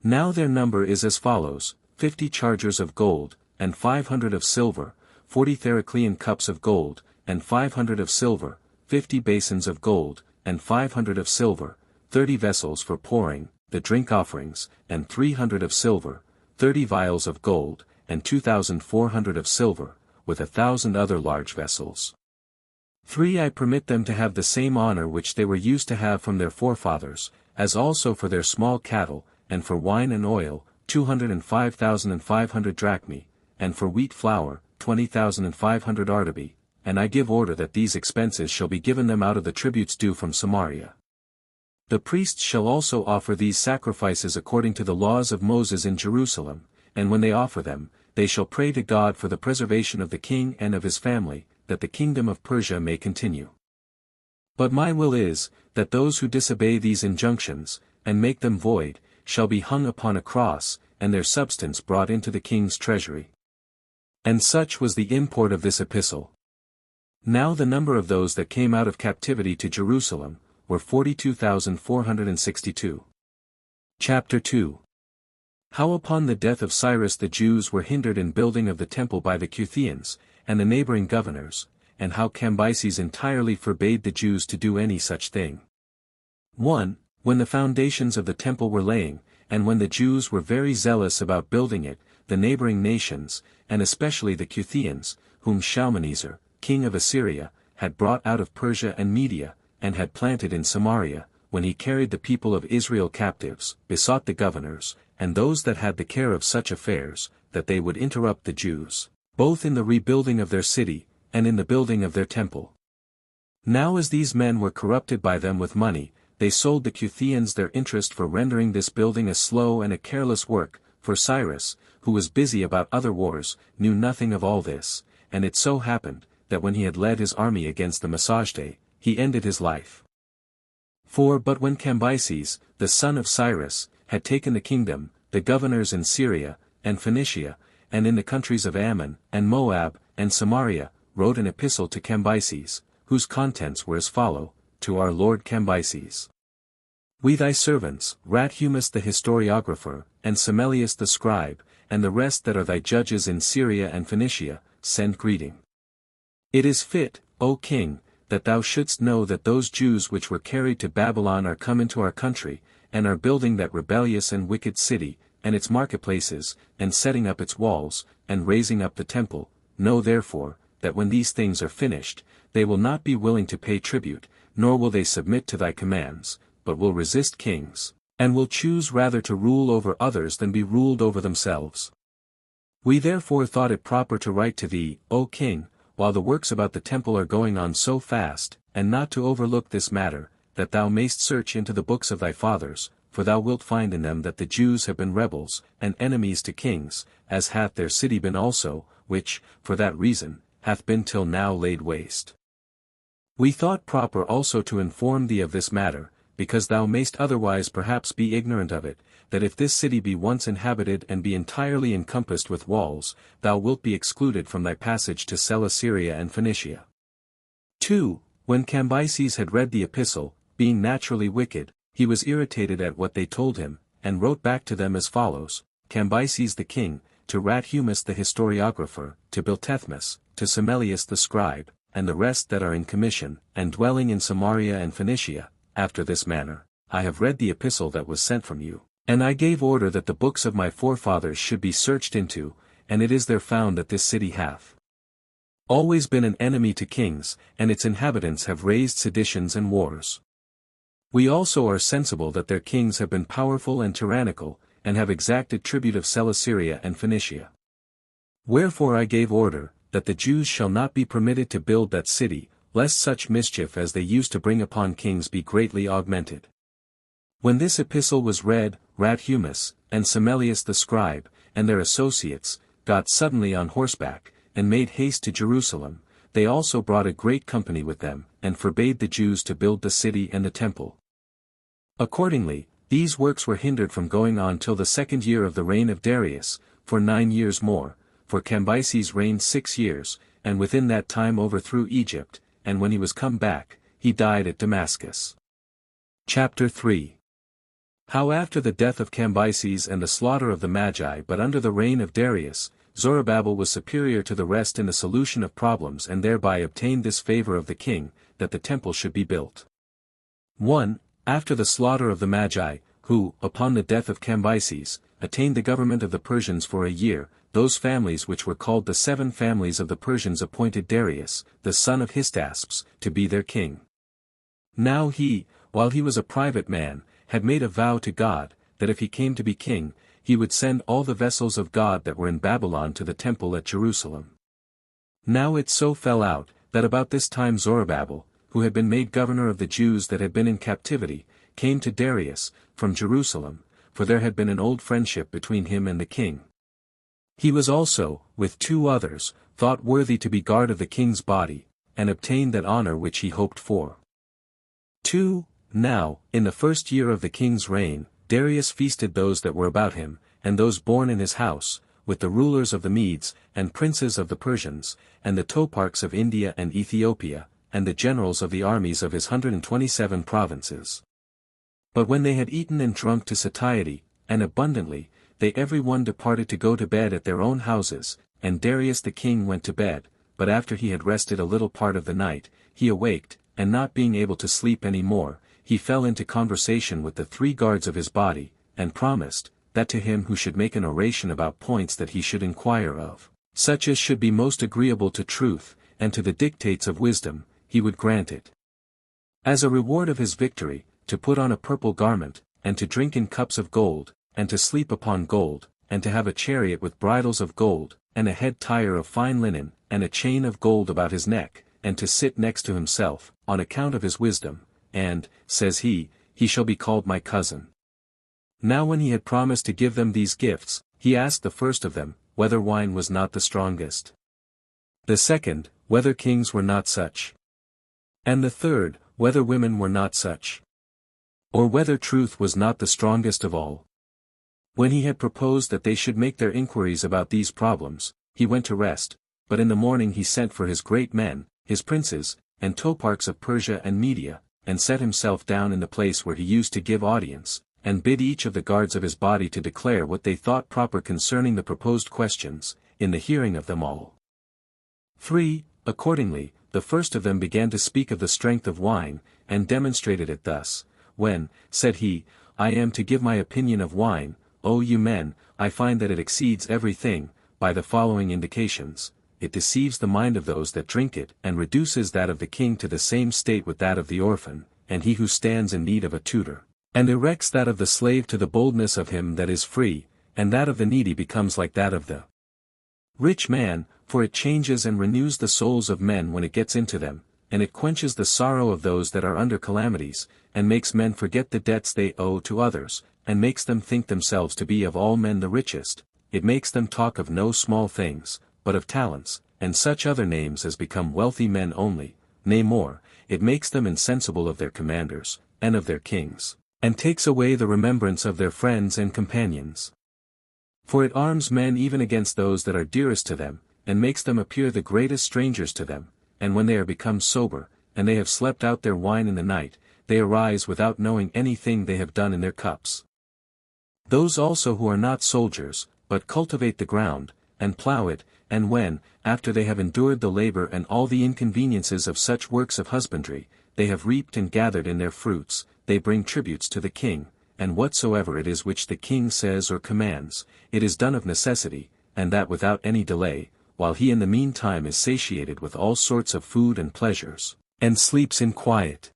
Now their number is as follows: 50 chargers of gold, and 500 of silver, 40 Thericlean cups of gold, and 500 of silver, 50 basins of gold, and 500 of silver, 30 vessels for pouring, the drink offerings, and 300 of silver, 30 vials of gold, and 2,400 of silver, with 1,000 other large vessels. 3. I permit them to have the same honor which they were used to have from their forefathers, as also for their small cattle, and for wine and oil, 205,500 drachmae, and for wheat flour, 20,500 artabi, and I give order that these expenses shall be given them out of the tributes due from Samaria. The priests shall also offer these sacrifices according to the laws of Moses in Jerusalem, and when they offer them, they shall pray to God for the preservation of the king and of his family, that the kingdom of Persia may continue. But my will is, that those who disobey these injunctions, and make them void, shall be hung upon a cross, and their substance brought into the king's treasury. And such was the import of this epistle. Now the number of those that came out of captivity to Jerusalem, were 42,462. Chapter 2. How upon the death of Cyrus the Jews were hindered in building of the temple by the Cutheans, and the neighboring governors, and how Cambyses entirely forbade the Jews to do any such thing. 1. When the foundations of the temple were laying, and when the Jews were very zealous about building it, the neighboring nations, and especially the Cutheans, whom Shalmaneser, king of Assyria, had brought out of Persia and Media, and had planted in Samaria, when he carried the people of Israel captives, besought the governors, and those that had the care of such affairs, that they would interrupt the Jews, both in the rebuilding of their city, and in the building of their temple. Now as these men were corrupted by them with money, they sold the Cutheans their interest for rendering this building a slow and a careless work, for Cyrus, who was busy about other wars, knew nothing of all this, and it so happened, that when he had led his army against the Massagedae, he ended his life. 4. But when Cambyses, the son of Cyrus, had taken the kingdom, the governors in Syria, and Phoenicia, and in the countries of Ammon, and Moab, and Samaria, wrote an epistle to Cambyses, whose contents were as follow: To our Lord Cambyses. We thy servants, Rathumus the historiographer, and Semelius the scribe, and the rest that are thy judges in Syria and Phoenicia, send greeting. It is fit, O king, that thou shouldst know that those Jews which were carried to Babylon are come into our country, and are building that rebellious and wicked city, and its marketplaces, and setting up its walls, and raising up the temple. Know therefore, that when these things are finished, they will not be willing to pay tribute, nor will they submit to thy commands, but will resist kings, and will choose rather to rule over others than be ruled over themselves. We therefore thought it proper to write to thee, O king, while the works about the temple are going on so fast, and not to overlook this matter, that thou mayst search into the books of thy fathers, for thou wilt find in them that the Jews have been rebels, and enemies to kings, as hath their city been also, which, for that reason, hath been till now laid waste. We thought proper also to inform thee of this matter, because thou mayst otherwise perhaps be ignorant of it, that if this city be once inhabited and be entirely encompassed with walls, thou wilt be excluded from thy passage to Celesyria and Phoenicia. 2. When Cambyses had read the epistle, being naturally wicked, he was irritated at what they told him, and wrote back to them as follows: Cambyses the king, to Rathumus the historiographer, to Biltethmus, to Semelius the scribe, and the rest that are in commission, and dwelling in Samaria and Phoenicia, after this manner, I have read the epistle that was sent from you, and I gave order that the books of my forefathers should be searched into, and it is there found that this city hath always been an enemy to kings, and its inhabitants have raised seditions and wars. We also are sensible that their kings have been powerful and tyrannical, and have exacted tribute of Celesyria and Phoenicia. Wherefore I gave order, that the Jews shall not be permitted to build that city, lest such mischief as they used to bring upon kings be greatly augmented. When this epistle was read, Rathumus, and Semelius the scribe, and their associates, got suddenly on horseback, and made haste to Jerusalem. They also brought a great company with them, and forbade the Jews to build the city and the temple. Accordingly, these works were hindered from going on till the 2nd year of the reign of Darius, for 9 years more, for Cambyses reigned 6 years, and within that time overthrew Egypt, and when he was come back, he died at Damascus. Chapter 3. How after the death of Cambyses and the slaughter of the Magi but under the reign of Darius, Zorobabel was superior to the rest in the solution of problems and thereby obtained this favor of the king, that the temple should be built. 1. After the slaughter of the Magi, who, upon the death of Cambyses, attained the government of the Persians for a year, those families which were called the 7 families of the Persians appointed Darius, the son of Hystaspes, to be their king. Now he, while he was a private man, had made a vow to God, that if he came to be king, he would send all the vessels of God that were in Babylon to the temple at Jerusalem. Now it so fell out, that about this time Zorobabel, who had been made governor of the Jews that had been in captivity, came to Darius, from Jerusalem, for there had been an old friendship between him and the king. He was also, with 2 others, thought worthy to be guard of the king's body, and obtained that honor which he hoped for. 2. Now, in the 1st year of the king's reign, Darius feasted those that were about him, and those born in his house, with the rulers of the Medes, and princes of the Persians, and the toparchs of India and Ethiopia, and the generals of the armies of his 127 provinces. But when they had eaten and drunk to satiety, and abundantly, they every one departed to go to bed at their own houses, and Darius the king went to bed, but after he had rested a little part of the night, he awaked, and not being able to sleep any more, he fell into conversation with the 3 guards of his body, and promised, that to him who should make an oration about points that he should inquire of, such as should be most agreeable to truth, and to the dictates of wisdom, he would grant it. As a reward of his victory, to put on a purple garment, and to drink in cups of gold, and to sleep upon gold, and to have a chariot with bridles of gold, and a head tire of fine linen, and a chain of gold about his neck, and to sit next to himself, on account of his wisdom, and, says he shall be called my cousin. Now when he had promised to give them these gifts, he asked the first of them, whether wine was not the strongest. The second, whether kings were not such. And the third, whether women were not such. Or whether truth was not the strongest of all. When he had proposed that they should make their inquiries about these problems, he went to rest, but in the morning he sent for his great men, his princes, and toparchs of Persia and Media, and set himself down in the place where he used to give audience, and bid each of the guards of his body to declare what they thought proper concerning the proposed questions, in the hearing of them all. 3. Accordingly, the first of them began to speak of the strength of wine, and demonstrated it thus, when, said he, I am to give my opinion of wine, O you men, I find that it exceeds everything, by the following indications. It deceives the mind of those that drink it, and reduces that of the king to the same state with that of the orphan, and he who stands in need of a tutor, and erects that of the slave to the boldness of him that is free, and that of the needy becomes like that of the rich man, for it changes and renews the souls of men when it gets into them, and it quenches the sorrow of those that are under calamities, and makes men forget the debts they owe to others, and makes them think themselves to be of all men the richest. It makes them talk of no small things, but of talents, and such other names as become wealthy men only, nay more, it makes them insensible of their commanders, and of their kings, and takes away the remembrance of their friends and companions. For it arms men even against those that are dearest to them, and makes them appear the greatest strangers to them, and when they are become sober, and they have slept out their wine in the night, they arise without knowing anything they have done in their cups. Those also who are not soldiers, but cultivate the ground, and plough it, and when, after they have endured the labor and all the inconveniences of such works of husbandry, they have reaped and gathered in their fruits, they bring tributes to the king, and whatsoever it is which the king says or commands, it is done of necessity, and that without any delay, while he in the meantime is satiated with all sorts of food and pleasures, and sleeps in quiet.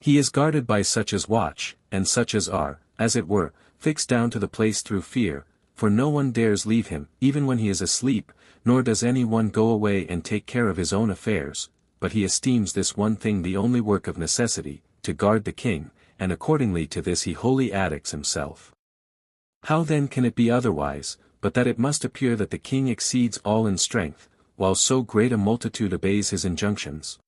He is guarded by such as watch, and such as are, as it were, fixed down to the place through fear, for no one dares leave him, even when he is asleep, nor does any one go away and take care of his own affairs, but he esteems this one thing the only work of necessity, to guard the king, and accordingly to this he wholly addicts himself. How then can it be otherwise, but that it must appear that the king exceeds all in strength, while so great a multitude obeys his injunctions?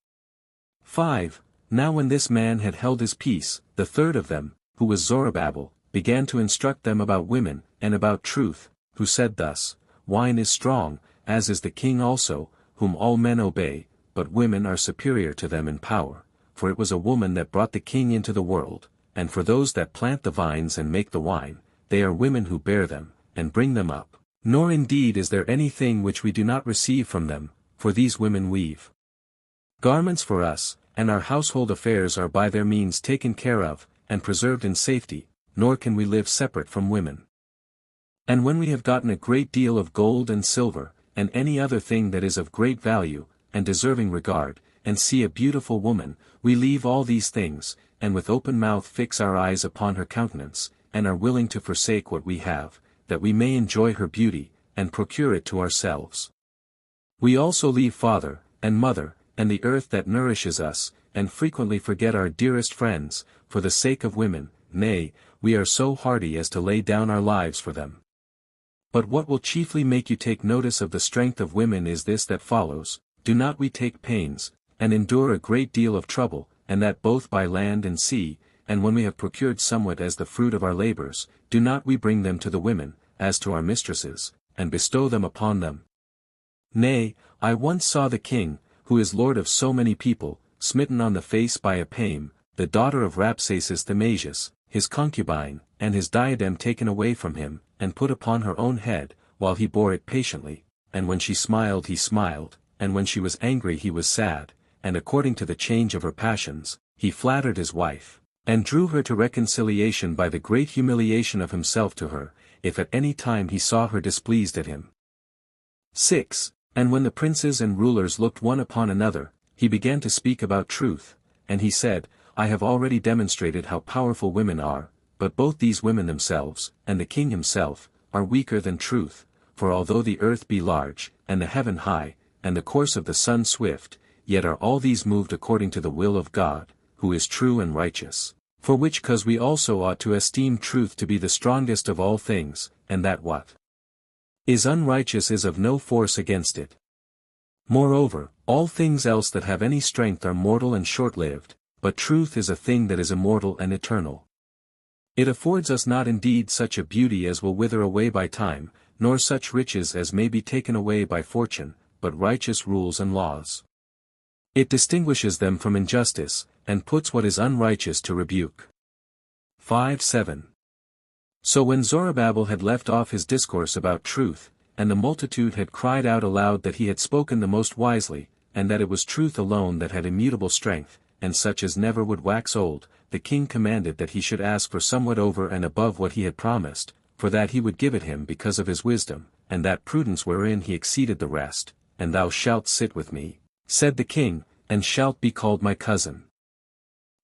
5. Now when this man had held his peace, the third of them, who was Zorobabel, began to instruct them about women, and about truth, who said thus, Wine is strong, as is the king also, whom all men obey, but women are superior to them in power, for it was a woman that brought the king into the world, and for those that plant the vines and make the wine, they are women who bear them, and bring them up. Nor indeed is there anything which we do not receive from them, for these women weave garments for us, and our household affairs are by their means taken care of, and preserved in safety, nor can we live separate from women. And when we have gotten a great deal of gold and silver, and any other thing that is of great value, and deserving regard, and see a beautiful woman, we leave all these things, and with open mouth fix our eyes upon her countenance, and are willing to forsake what we have, that we may enjoy her beauty, and procure it to ourselves. We also leave father, and mother, and the earth that nourishes us, and frequently forget our dearest friends, for the sake of women, nay, we are so hardy as to lay down our lives for them. But what will chiefly make you take notice of the strength of women is this that follows: do not we take pains, and endure a great deal of trouble, and that both by land and sea, and when we have procured somewhat as the fruit of our labors, do not we bring them to the women, as to our mistresses, and bestow them upon them? Nay, I once saw the king, who is lord of so many people, smitten on the face by a Pame, the daughter of Rapsaces Themasius, his concubine, and his diadem taken away from him, and put upon her own head, while he bore it patiently, and when she smiled he smiled, and when she was angry he was sad, and according to the change of her passions, he flattered his wife, and drew her to reconciliation by the great humiliation of himself to her, if at any time he saw her displeased at him. 6. And when the princes and rulers looked one upon another, he began to speak about truth, and he said, I have already demonstrated how powerful women are, but both these women themselves, and the king himself, are weaker than truth, for although the earth be large, and the heaven high, and the course of the sun swift, yet are all these moved according to the will of God, who is true and righteous, for which cause we also ought to esteem truth to be the strongest of all things, and that what is unrighteous is of no force against it. Moreover, all things else that have any strength are mortal and short-lived, but truth is a thing that is immortal and eternal. It affords us not indeed such a beauty as will wither away by time, nor such riches as may be taken away by fortune, but righteous rules and laws. It distinguishes them from injustice, and puts what is unrighteous to rebuke. 5:7. So when Zorobabel had left off his discourse about truth, and the multitude had cried out aloud that he had spoken the most wisely, and that it was truth alone that had immutable strength, and such as never would wax old, the king commanded that he should ask for somewhat over and above what he had promised, for that he would give it him because of his wisdom, and that prudence wherein he exceeded the rest. And thou shalt sit with me, said the king, and shalt be called my cousin.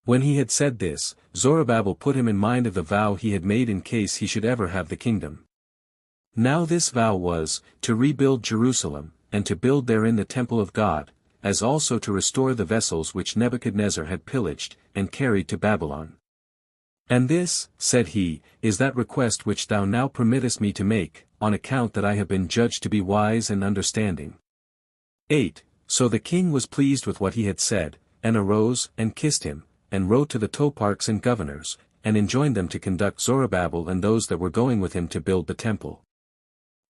When he had said this, Zorobabel put him in mind of the vow he had made in case he should ever have the kingdom. Now this vow was, to rebuild Jerusalem, and to build therein the temple of God, as also to restore the vessels which Nebuchadnezzar had pillaged, and carried to Babylon. And this, said he, is that request which thou now permittest me to make, on account that I have been judged to be wise and understanding. 8. So the king was pleased with what he had said, and arose, and kissed him, and wrote to the toparchs and governors, and enjoined them to conduct Zorobabel and those that were going with him to build the temple.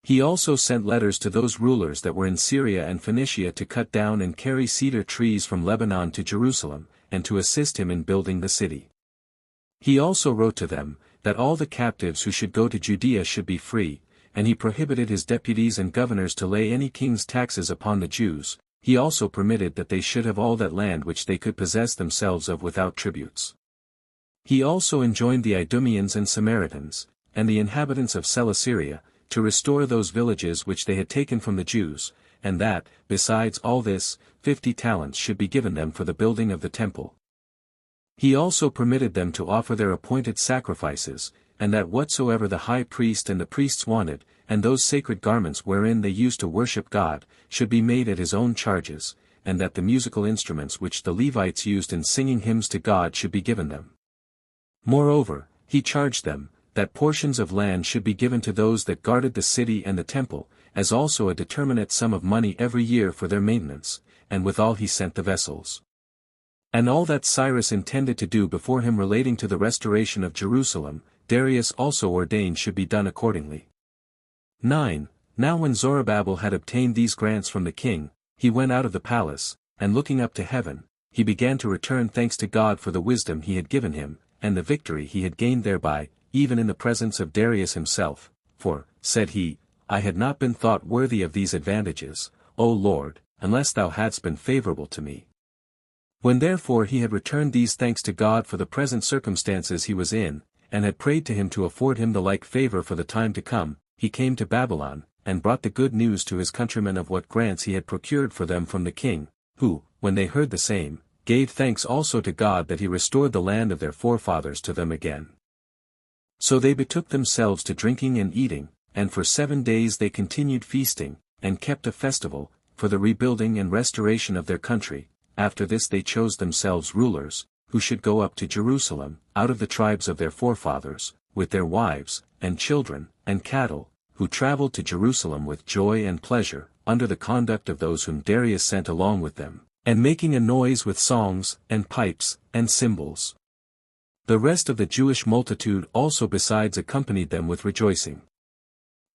He also sent letters to those rulers that were in Syria and Phoenicia to cut down and carry cedar trees from Lebanon to Jerusalem, and to assist him in building the city. He also wrote to them, that all the captives who should go to Judea should be free, and he prohibited his deputies and governors to lay any king's taxes upon the Jews. He also permitted that they should have all that land which they could possess themselves of without tributes. He also enjoined the Idumeans and Samaritans, and the inhabitants of Celesyria, to restore those villages which they had taken from the Jews, and that, besides all this, 50 talents should be given them for the building of the temple. He also permitted them to offer their appointed sacrifices, and that whatsoever the high priest and the priests wanted, and those sacred garments wherein they used to worship God, should be made at his own charges, and that the musical instruments which the Levites used in singing hymns to God should be given them. Moreover, he charged them, that portions of land should be given to those that guarded the city and the temple, as also a determinate sum of money every year for their maintenance, and withal he sent the vessels. And all that Cyrus intended to do before him relating to the restoration of Jerusalem, Darius also ordained should be done accordingly. 9. Now when Zorobabel had obtained these grants from the king, he went out of the palace, and looking up to heaven, he began to return thanks to God for the wisdom he had given him, and the victory he had gained thereby, even in the presence of Darius himself, for, said he, I had not been thought worthy of these advantages, O Lord, unless thou hadst been favorable to me. When therefore he had returned these thanks to God for the present circumstances he was in, and had prayed to him to afford him the like favor for the time to come, he came to Babylon, and brought the good news to his countrymen of what grants he had procured for them from the king, who, when they heard the same, gave thanks also to God that he restored the land of their forefathers to them again. So they betook themselves to drinking and eating, and for 7 days they continued feasting, and kept a festival, for the rebuilding and restoration of their country. After this they chose themselves rulers, who should go up to Jerusalem, out of the tribes of their forefathers, with their wives, and children, and cattle, who traveled to Jerusalem with joy and pleasure, under the conduct of those whom Darius sent along with them, and making a noise with songs, and pipes, and cymbals. The rest of the Jewish multitude also besides accompanied them with rejoicing.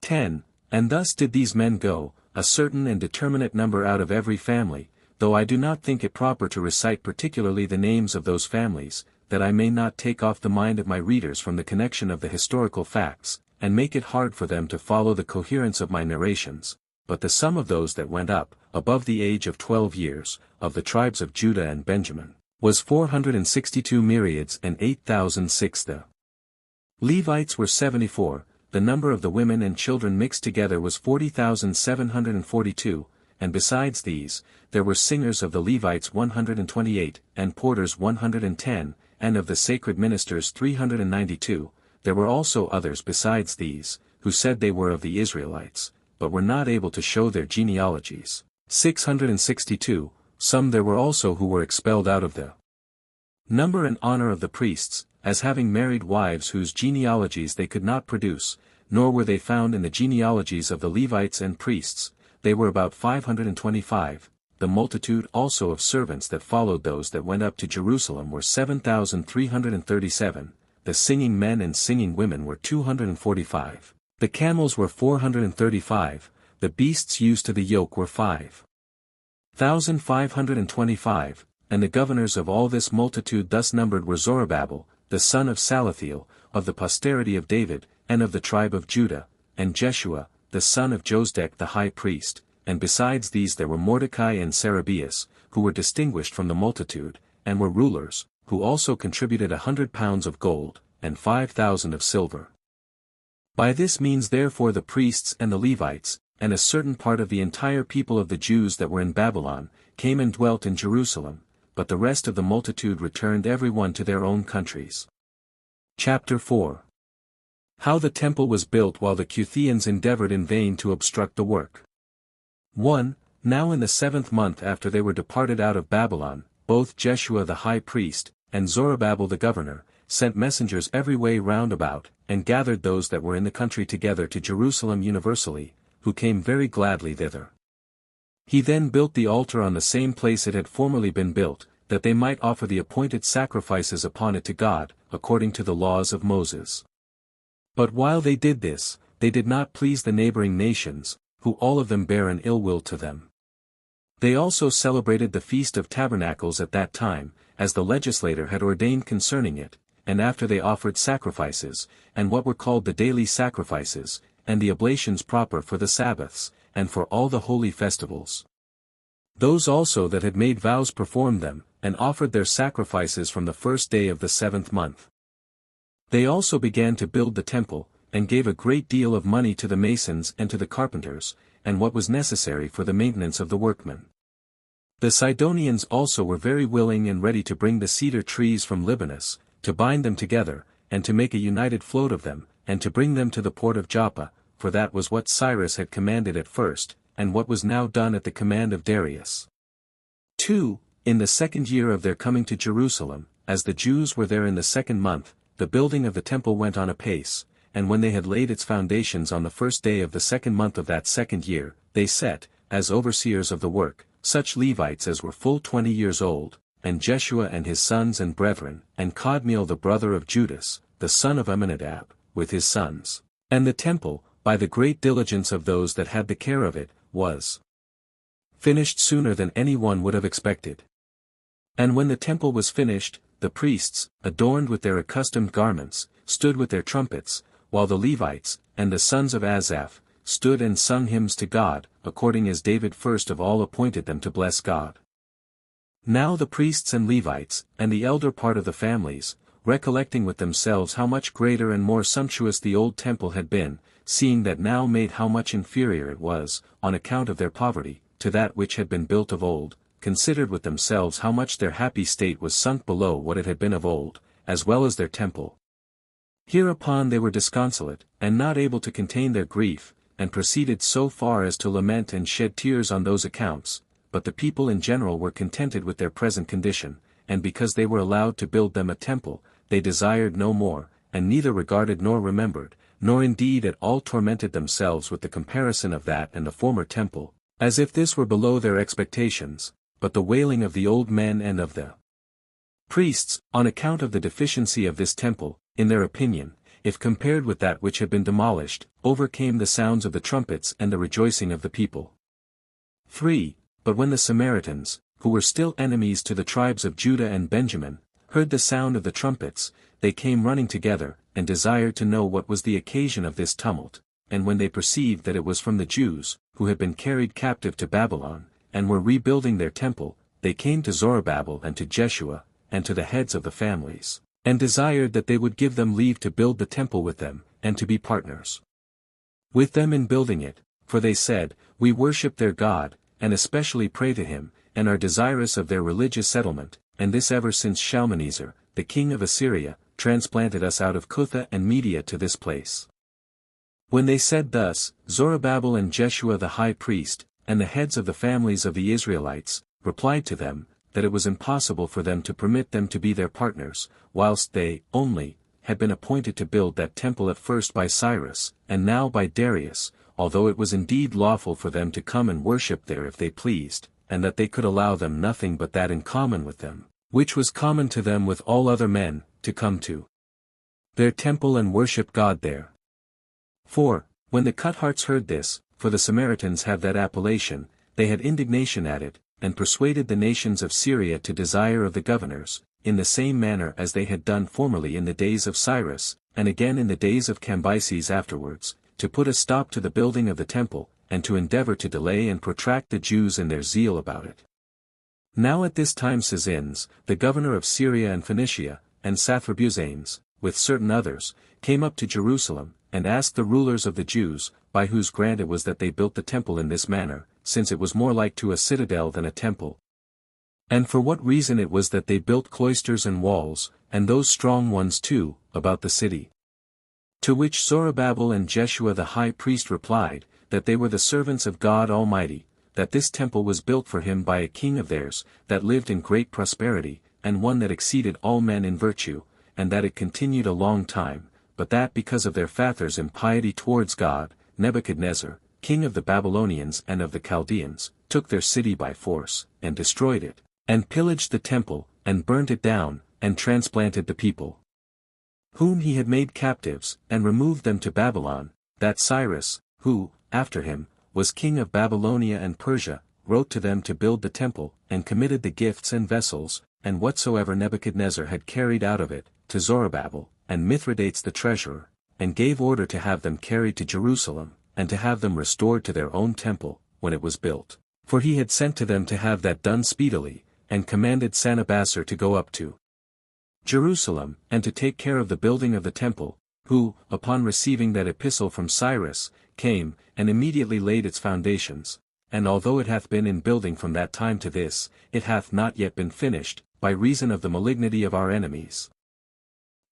10. And thus did these men go, a certain and determinate number out of every family, though I do not think it proper to recite particularly the names of those families, that I may not take off the mind of my readers from the connection of the historical facts, and make it hard for them to follow the coherence of my narrations. But the sum of those that went up, above the age of 12 years, of the tribes of Judah and Benjamin, was 462 myriads and 8,006. The Levites were 74, the number of the women and children mixed together was 40,742, and besides these, there were singers of the Levites 128, and porters 110, and of the sacred ministers 392, there were also others besides these, who said they were of the Israelites, but were not able to show their genealogies, 662, some there were also who were expelled out of the number and honor of the priests, as having married wives whose genealogies they could not produce, nor were they found in the genealogies of the Levites and priests. They were about 525, the multitude also of servants that followed those that went up to Jerusalem were 7,337, the singing men and singing women were 245, the camels were 435, the beasts used to the yoke were 5,525, and the governors of all this multitude thus numbered were Zorobabel, the son of Salathiel, of the posterity of David, and of the tribe of Judah, and Jeshua, the son of Josdek the high priest, and besides these there were Mordecai and Sarebias, who were distinguished from the multitude, and were rulers, who also contributed 100 pounds of gold, and 5,000 of silver. By this means therefore the priests and the Levites, and a certain part of the entire people of the Jews that were in Babylon, came and dwelt in Jerusalem, but the rest of the multitude returned every one to their own countries. Chapter 4. How the temple was built while the Cuthians endeavored in vain to obstruct the work. 1. Now in the 7th month after they were departed out of Babylon, both Jeshua the high priest, and Zorobabel the governor, sent messengers every way round about, and gathered those that were in the country together to Jerusalem universally, who came very gladly thither. He then built the altar on the same place it had formerly been built, that they might offer the appointed sacrifices upon it to God, according to the laws of Moses. But while they did this, they did not please the neighboring nations, who all of them bare an ill will to them. They also celebrated the Feast of Tabernacles at that time, as the legislator had ordained concerning it, and after they offered sacrifices, and what were called the daily sacrifices, and the oblations proper for the Sabbaths, and for all the holy festivals. Those also that had made vows performed them, and offered their sacrifices from the first day of the 7th month. They also began to build the temple, and gave a great deal of money to the masons and to the carpenters, and what was necessary for the maintenance of the workmen. The Sidonians also were very willing and ready to bring the cedar trees from Libanus, to bind them together, and to make a united float of them, and to bring them to the port of Joppa, for that was what Cyrus had commanded at first, and what was now done at the command of Darius. 2. In the 2nd year of their coming to Jerusalem, as the Jews were there in the 2nd month, the building of the temple went on apace, and when they had laid its foundations on the 1st day of the 2nd month of that 2nd year, they set, as overseers of the work, such Levites as were full 20 years old, and Jeshua and his sons and brethren, and Kadmiel the brother of Judas, the son of Amminadab, with his sons. And the temple, by the great diligence of those that had the care of it, was finished sooner than any one would have expected. And when the temple was finished, the priests, adorned with their accustomed garments, stood with their trumpets, while the Levites, and the sons of Asaph, stood and sung hymns to God, according as David first of all appointed them to bless God. Now the priests and Levites, and the elder part of the families, recollecting with themselves how much greater and more sumptuous the old temple had been, seeing that now made how much inferior it was, on account of their poverty, to that which had been built of old, considered with themselves how much their happy state was sunk below what it had been of old, as well as their temple. Hereupon they were disconsolate, and not able to contain their grief, and proceeded so far as to lament and shed tears on those accounts, but the people in general were contented with their present condition, and because they were allowed to build them a temple, they desired no more, and neither regarded nor remembered, nor indeed at all tormented themselves with the comparison of that and the former temple, as if this were below their expectations, but the wailing of the old men and of the priests, on account of the deficiency of this temple, in their opinion, if compared with that which had been demolished, overcame the sounds of the trumpets and the rejoicing of the people. 3. But when the Samaritans, who were still enemies to the tribes of Judah and Benjamin, heard the sound of the trumpets, they came running together, and desired to know what was the occasion of this tumult, and when they perceived that it was from the Jews, who had been carried captive to Babylon, and were rebuilding their temple, they came to Zorobabel and to Jeshua, and to the heads of the families, and desired that they would give them leave to build the temple with them, and to be partners with them in building it, for they said, We worship their God, and especially pray to him, and are desirous of their religious settlement, and this ever since Shalmaneser, the king of Assyria, transplanted us out of Cutha and Media to this place. When they said thus, Zorobabel and Jeshua the high priest, and the heads of the families of the Israelites, replied to them, that it was impossible for them to permit them to be their partners, whilst they, only, had been appointed to build that temple at first by Cyrus, and now by Darius, although it was indeed lawful for them to come and worship there if they pleased, and that they could allow them nothing but that in common with them, which was common to them with all other men, to come to their temple and worship God there. 4. When the Cutharts heard this, for the Samaritans have that appellation, they had indignation at it, and persuaded the nations of Syria to desire of the governors, in the same manner as they had done formerly in the days of Cyrus, and again in the days of Cambyses afterwards, to put a stop to the building of the temple, and to endeavor to delay and protract the Jews in their zeal about it. Now at this time Cezins, the governor of Syria and Phoenicia, and Sathrabuzanes, with certain others, came up to Jerusalem, and asked the rulers of the Jews, by whose grant it was that they built the temple in this manner, since it was more like to a citadel than a temple. And for what reason it was that they built cloisters and walls, and those strong ones too, about the city. To which Zorobabel and Jeshua the high priest replied, that they were the servants of God Almighty, that this temple was built for him by a king of theirs, that lived in great prosperity, and one that exceeded all men in virtue, and that it continued a long time, but that because of their fathers' impiety towards God, Nebuchadnezzar, king of the Babylonians and of the Chaldeans, took their city by force, and destroyed it, and pillaged the temple, and burnt it down, and transplanted the people, whom he had made captives, and removed them to Babylon, that Cyrus, who, after him, was king of Babylonia and Persia, wrote to them to build the temple, and committed the gifts and vessels, and whatsoever Nebuchadnezzar had carried out of it, to Zorobabel, and Mithridates the treasurer, and gave order to have them carried to Jerusalem, and to have them restored to their own temple, when it was built. For he had sent to them to have that done speedily, and commanded Sannabasar to go up to Jerusalem, and to take care of the building of the temple, who, upon receiving that epistle from Cyrus, came, and immediately laid its foundations, and although it hath been in building from that time to this, it hath not yet been finished, by reason of the malignity of our enemies.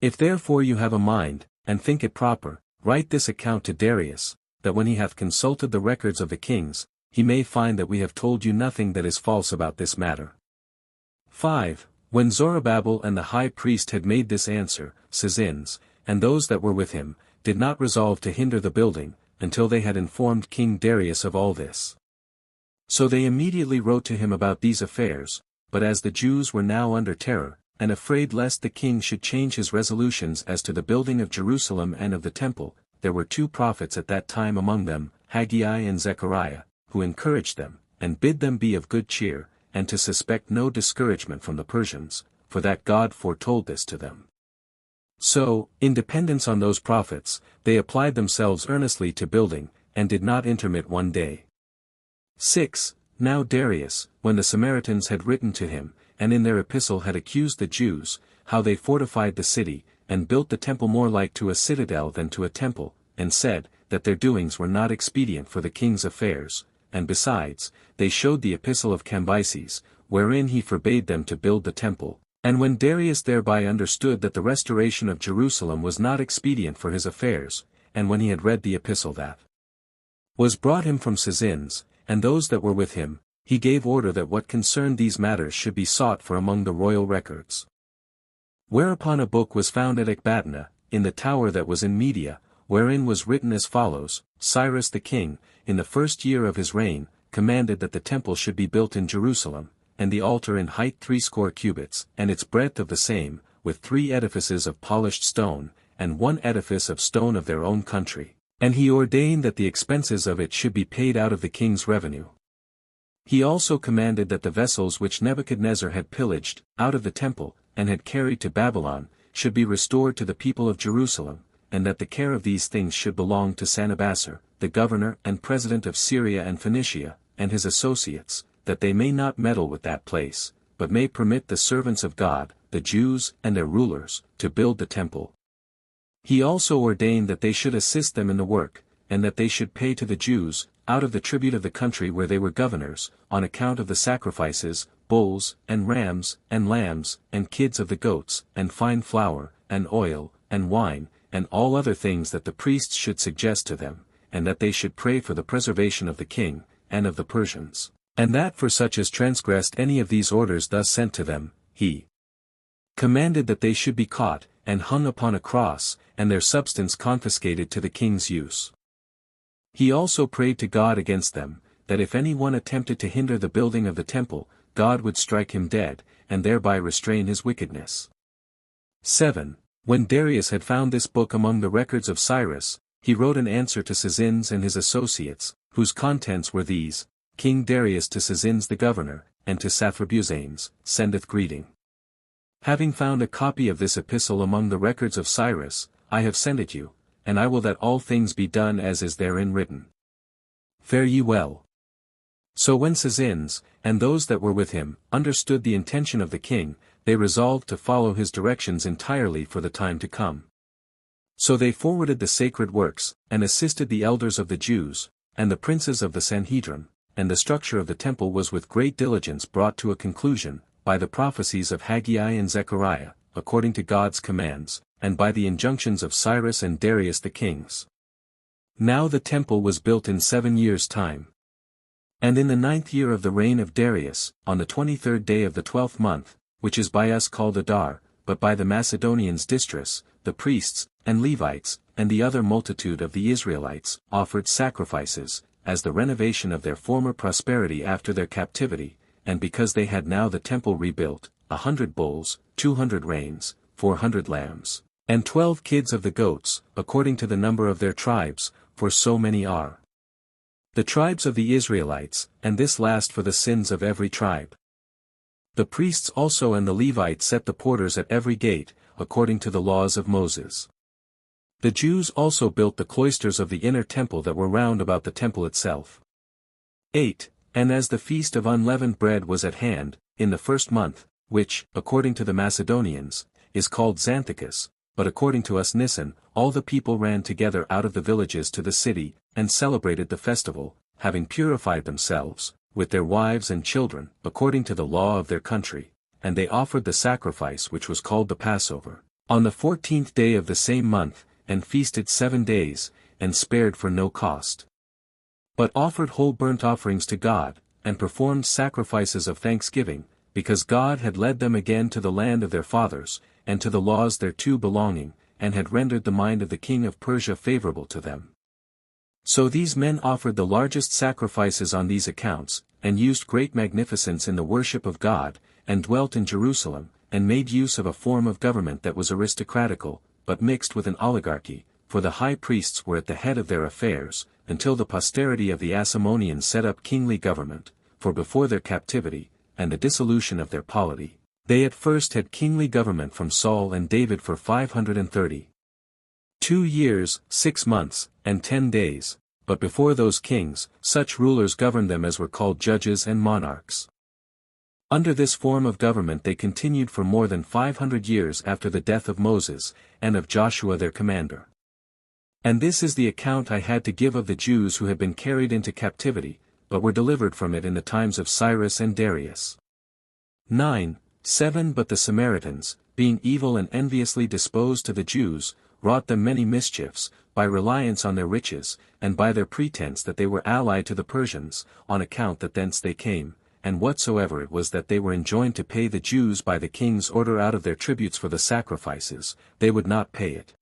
If therefore you have a mind, and think it proper, write this account to Darius, that when he hath consulted the records of the kings, he may find that we have told you nothing that is false about this matter. 5. When Zorobabel and the high priest had made this answer, Cezins, and those that were with him, did not resolve to hinder the building, until they had informed King Darius of all this. So they immediately wrote to him about these affairs, but as the Jews were now under terror, and afraid lest the king should change his resolutions as to the building of Jerusalem and of the temple, there were 2 prophets at that time among them, Haggai and Zechariah, who encouraged them, and bid them be of good cheer, and to suspect no discouragement from the Persians, for that God foretold this to them. So, in dependence on those prophets, they applied themselves earnestly to building, and did not intermit one day. 6. Now Darius, when the Samaritans had written to him, and in their epistle had accused the Jews, how they fortified the city, and built the temple more like to a citadel than to a temple, and said, that their doings were not expedient for the king's affairs, and besides, they showed the epistle of Cambyses, wherein he forbade them to build the temple. And when Darius thereby understood that the restoration of Jerusalem was not expedient for his affairs, and when he had read the epistle that was brought him from Sozines, and those that were with him, he gave order that what concerned these matters should be sought for among the royal records. Whereupon a book was found at Ecbatana, in the tower that was in Media, wherein was written as follows: Cyrus the king, in the 1st year of his reign, commanded that the temple should be built in Jerusalem, and the altar in height 60 cubits, and its breadth of the same, with 3 edifices of polished stone, and 1 edifice of stone of their own country. And he ordained that the expenses of it should be paid out of the king's revenue. He also commanded that the vessels which Nebuchadnezzar had pillaged, out of the temple, and had carried to Babylon, should be restored to the people of Jerusalem, and that the care of these things should belong to Sanabassar, the governor and president of Syria and Phoenicia, and his associates, that they may not meddle with that place, but may permit the servants of God, the Jews and their rulers, to build the temple. He also ordained that they should assist them in the work, and that they should pay to the Jews, out of the tribute of the country where they were governors, on account of the sacrifices, bulls, and rams, and lambs, and kids of the goats, and fine flour, and oil, and wine, and all other things that the priests should suggest to them, and that they should pray for the preservation of the king, and of the Persians. And that for such as transgressed any of these orders thus sent to them, he commanded that they should be caught, and hung upon a cross, and their substance confiscated to the king's use. He also prayed to God against them, that if any one attempted to hinder the building of the temple, God would strike him dead, and thereby restrain his wickedness. 7. When Darius had found this book among the records of Cyrus, he wrote an answer to Sozines and his associates, whose contents were these: King Darius to Sozines the governor, and to Sathrabuzanes, sendeth greeting. Having found a copy of this epistle among the records of Cyrus, I have sent it you, and I will that all things be done as is therein written. Fare ye well. So when Sozines, and those that were with him, understood the intention of the king, they resolved to follow his directions entirely for the time to come. So they forwarded the sacred works, and assisted the elders of the Jews, and the princes of the Sanhedrin, and the structure of the temple was with great diligence brought to a conclusion, by the prophecies of Haggai and Zechariah, according to God's commands, and by the injunctions of Cyrus and Darius the kings. Now the temple was built in 7 years' time. And in the 9th year of the reign of Darius, on the 23rd day of the 12th month, which is by us called Adar, but by the Macedonians Distris, the priests, and Levites, and the other multitude of the Israelites, offered sacrifices, as the renovation of their former prosperity after their captivity, and because they had now the temple rebuilt, 100 bulls, 200 rams, 400 lambs, and 12 kids of the goats, according to the number of their tribes, for so many are the tribes of the Israelites, and this last for the sins of every tribe. The priests also and the Levites set the porters at every gate, according to the laws of Moses. The Jews also built the cloisters of the inner temple that were round about the temple itself. 8. And as the feast of unleavened bread was at hand, in the 1st month, which, according to the Macedonians, is called Xanthicus, but according to us Nisan, all the people ran together out of the villages to the city, and celebrated the festival, having purified themselves, with their wives and children, according to the law of their country, and they offered the sacrifice which was called the Passover, on the 14th day of the same month, and feasted 7 days, and spared for no cost, but offered whole burnt offerings to God, and performed sacrifices of thanksgiving, because God had led them again to the land of their fathers, and to the laws thereto belonging, and had rendered the mind of the king of Persia favorable to them. So these men offered the largest sacrifices on these accounts, and used great magnificence in the worship of God, and dwelt in Jerusalem, and made use of a form of government that was aristocratical, but mixed with an oligarchy, for the high priests were at the head of their affairs, until the posterity of the Asamoneans set up kingly government, for before their captivity, and the dissolution of their polity, they at first had kingly government from Saul and David for 532 years, 6 months, and 10 days, but before those kings, such rulers governed them as were called judges and monarchs. Under this form of government they continued for more than 500 years after the death of Moses, and of Joshua their commander. And this is the account I had to give of the Jews who had been carried into captivity, but were delivered from it in the times of Cyrus and Darius. 9:7 But the Samaritans, being evil and enviously disposed to the Jews, wrought them many mischiefs, by reliance on their riches, and by their pretense that they were allied to the Persians, on account that thence they came, and whatsoever it was that they were enjoined to pay the Jews by the king's order out of their tributes for the sacrifices, they would not pay it.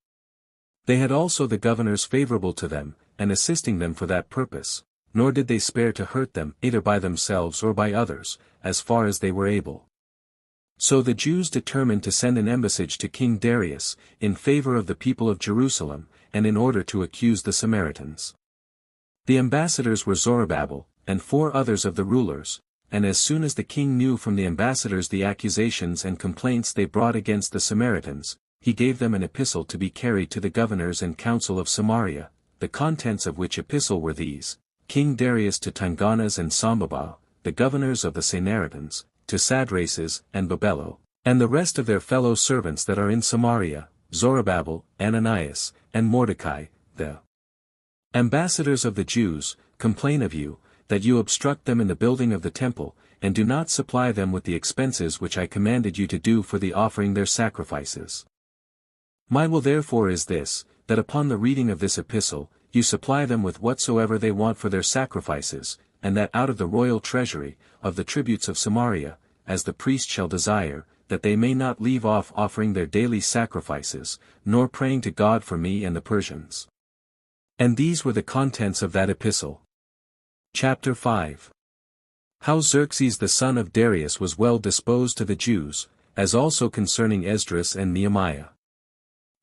They had also the governors favorable to them, and assisting them for that purpose, nor did they spare to hurt them either by themselves or by others, as far as they were able. So the Jews determined to send an embassage to King Darius, in favor of the people of Jerusalem, and in order to accuse the Samaritans. The ambassadors were Zorobabel, and 4 others of the rulers, and as soon as the king knew from the ambassadors the accusations and complaints they brought against the Samaritans, he gave them an epistle to be carried to the governors and council of Samaria, the contents of which epistle were these: King Darius to Tinghanas and Sambabal, the governors of the Samaritans, to Sadraces and Babelo, and the rest of their fellow servants that are in Samaria, Zorobabel, Ananias, and Mordecai, the ambassadors of the Jews, complain of you, that you obstruct them in the building of the temple, and do not supply them with the expenses which I commanded you to do for the offering their sacrifices. My will therefore is this, that upon the reading of this epistle, you supply them with whatsoever they want for their sacrifices, and that out of the royal treasury, of the tributes of Samaria, as the priest shall desire, that they may not leave off offering their daily sacrifices, nor praying to God for me and the Persians. And these were the contents of that epistle. Chapter 5. How Xerxes the son of Darius was well disposed to the Jews, as also concerning Esdras and Nehemiah.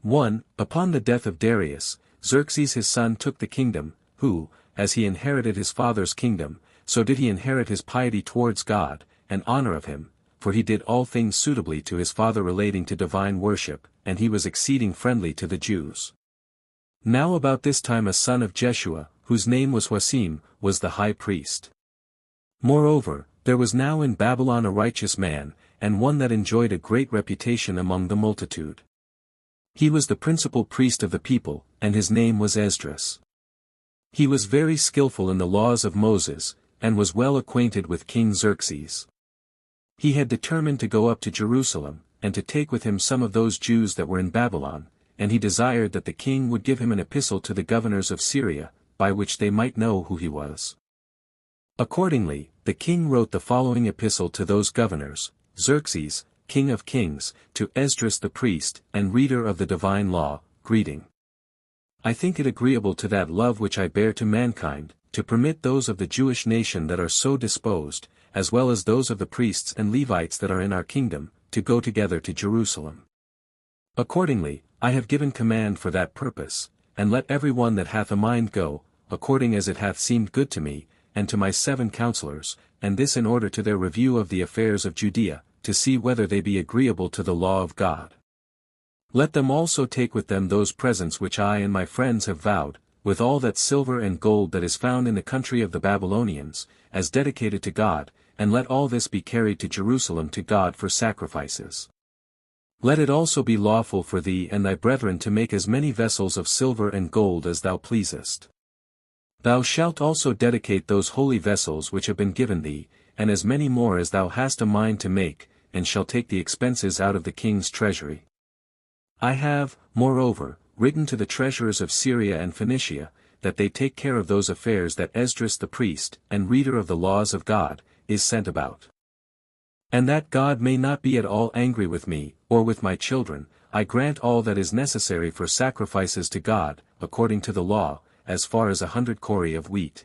1. Upon the death of Darius, Xerxes his son took the kingdom, who, as he inherited his father's kingdom, so did he inherit his piety towards God, and honor of him, for he did all things suitably to his father relating to divine worship, and he was exceeding friendly to the Jews. Now about this time a son of Jeshua, whose name was Joachim, was the high priest. Moreover, there was now in Babylon a righteous man, and one that enjoyed a great reputation among the multitude. He was the principal priest of the people, and his name was Esdras. He was very skillful in the laws of Moses, and was well acquainted with King Xerxes. He had determined to go up to Jerusalem, and to take with him some of those Jews that were in Babylon, and he desired that the king would give him an epistle to the governors of Syria, by which they might know who he was. Accordingly, the king wrote the following epistle to those governors: Xerxes, King of Kings, to Esdras the priest, and reader of the divine law, greeting. I think it agreeable to that love which I bear to mankind, to permit those of the Jewish nation that are so disposed, as well as those of the priests and Levites that are in our kingdom, to go together to Jerusalem. Accordingly, I have given command for that purpose, and let every one that hath a mind go, according as it hath seemed good to me, and to my 7 counselors, and this in order to their review of the affairs of Judea, to see whether they be agreeable to the law of God. Let them also take with them those presents which I and my friends have vowed, with all that silver and gold that is found in the country of the Babylonians, as dedicated to God, and let all this be carried to Jerusalem to God for sacrifices. Let it also be lawful for thee and thy brethren to make as many vessels of silver and gold as thou pleasest. Thou shalt also dedicate those holy vessels which have been given thee, and as many more as thou hast a mind to make, and shall take the expenses out of the king's treasury. I have, moreover, written to the treasurers of Syria and Phoenicia, that they take care of those affairs that Esdras the priest, and reader of the laws of God, is sent about. And that God may not be at all angry with me, or with my children, I grant all that is necessary for sacrifices to God, according to the law, as far as 100 cori of wheat.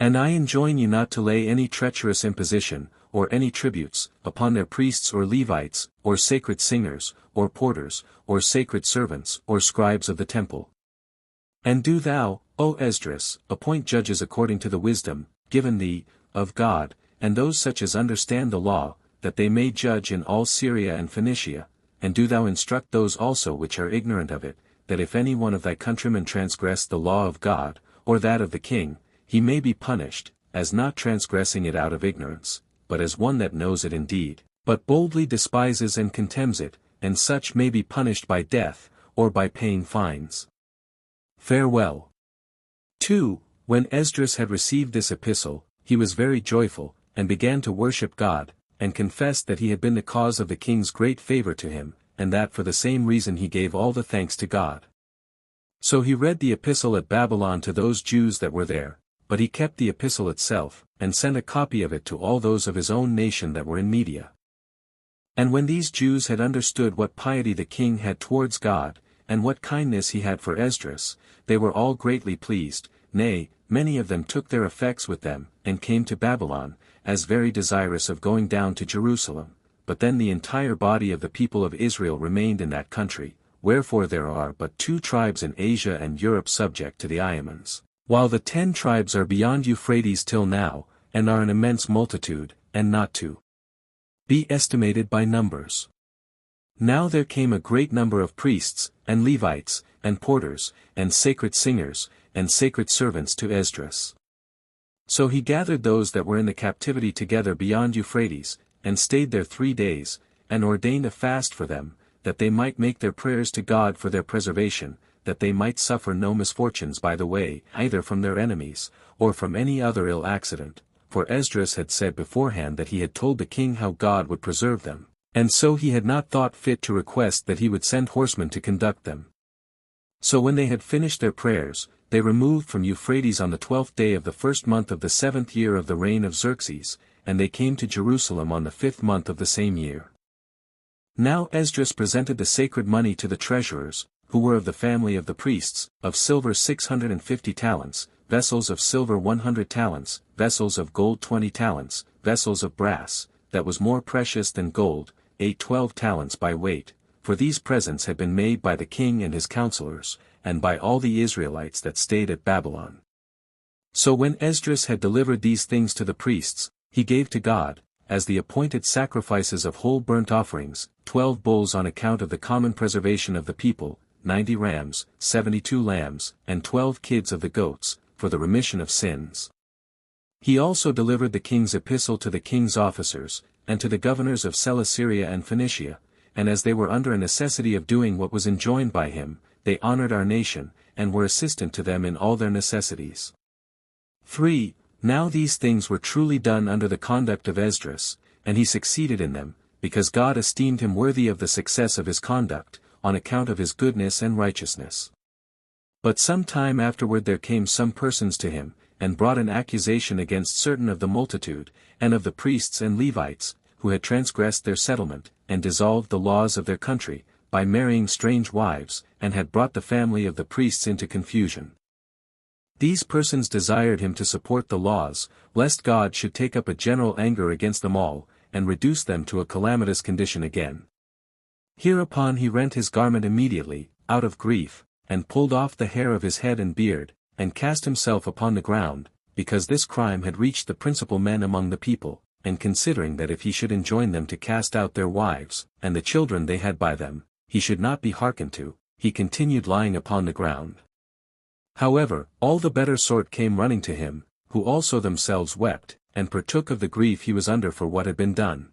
And I enjoin you not to lay any treacherous imposition, or any tributes, upon their priests or Levites, or sacred singers, or porters, or sacred servants, or scribes of the temple. And do thou, O Esdras, appoint judges according to the wisdom, given thee, of God, and those such as understand the law, that they may judge in all Syria and Phoenicia, and do thou instruct those also which are ignorant of it, that if any one of thy countrymen transgress the law of God, or that of the king, he may be punished, as not transgressing it out of ignorance, but as one that knows it indeed, but boldly despises and contemns it, and such may be punished by death, or by paying fines. Farewell. 2. When Esdras had received this epistle, he was very joyful, and began to worship God, and confessed that he had been the cause of the king's great favor to him, and that for the same reason he gave all the thanks to God. So he read the epistle at Babylon to those Jews that were there, but he kept the epistle itself, and sent a copy of it to all those of his own nation that were in Media. And when these Jews had understood what piety the king had towards God, and what kindness he had for Esdras, they were all greatly pleased, nay, many of them took their effects with them, and came to Babylon, as very desirous of going down to Jerusalem. But then the entire body of the people of Israel remained in that country, wherefore there are but 2 tribes in Asia and Europe subject to the Iomans, while the 10 tribes are beyond Euphrates till now, and are an immense multitude, and not to be estimated by numbers. Now there came a great number of priests, and Levites, and porters, and sacred singers, and sacred servants to Esdras. So he gathered those that were in the captivity together beyond Euphrates, and stayed there 3 days, and ordained a fast for them, that they might make their prayers to God for their preservation, that they might suffer no misfortunes by the way, either from their enemies, or from any other ill accident, for Esdras had said beforehand that he had told the king how God would preserve them, and so he had not thought fit to request that he would send horsemen to conduct them. So when they had finished their prayers, they removed from Euphrates on the 12th day of the 1st month of the 7th year of the reign of Xerxes, and they came to Jerusalem on the 5th month of the same year. Now Esdras presented the sacred money to the treasurers, who were of the family of the priests, of silver 650 talents, vessels of silver 100 talents, vessels of gold 20 talents, vessels of brass, that was more precious than gold, 12 talents by weight, for these presents had been made by the king and his counselors, and by all the Israelites that stayed at Babylon. So when Esdras had delivered these things to the priests, he gave to God, as the appointed sacrifices of whole burnt offerings, 12 bulls on account of the common preservation of the people, 90 rams, 72 lambs, and 12 kids of the goats, for the remission of sins. He also delivered the king's epistle to the king's officers, and to the governors of Celesyria and Phoenicia, and as they were under a necessity of doing what was enjoined by him, they honored our nation, and were assistant to them in all their necessities. 3. Now these things were truly done under the conduct of Esdras, and he succeeded in them, because God esteemed him worthy of the success of his conduct, on account of his goodness and righteousness. But some time afterward there came some persons to him, and brought an accusation against certain of the multitude, and of the priests and Levites, who had transgressed their settlement, and dissolved the laws of their country, by marrying strange wives, and had brought the family of the priests into confusion. These persons desired him to support the laws, lest God should take up a general anger against them all, and reduce them to a calamitous condition again. Hereupon he rent his garment immediately, out of grief, and pulled off the hair of his head and beard, and cast himself upon the ground, because this crime had reached the principal men among the people, and considering that if he should enjoin them to cast out their wives, and the children they had by them, he should not be hearkened to, he continued lying upon the ground. However, all the better sort came running to him, who also themselves wept, and partook of the grief he was under for what had been done.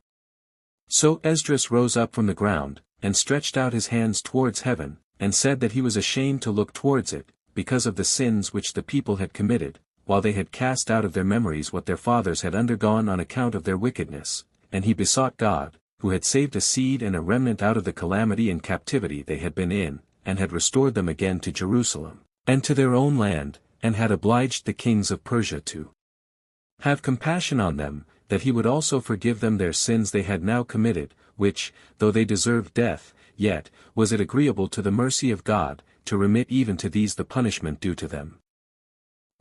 So Esdras rose up from the ground, and stretched out his hands towards heaven, and said that he was ashamed to look towards it, because of the sins which the people had committed, while they had cast out of their memories what their fathers had undergone on account of their wickedness, and he besought God, who had saved a seed and a remnant out of the calamity and captivity they had been in, and had restored them again to Jerusalem, and to their own land, and had obliged the kings of Persia to have compassion on them, that he would also forgive them their sins they had now committed, which, though they deserved death, yet was it agreeable to the mercy of God, to remit even to these the punishment due to them.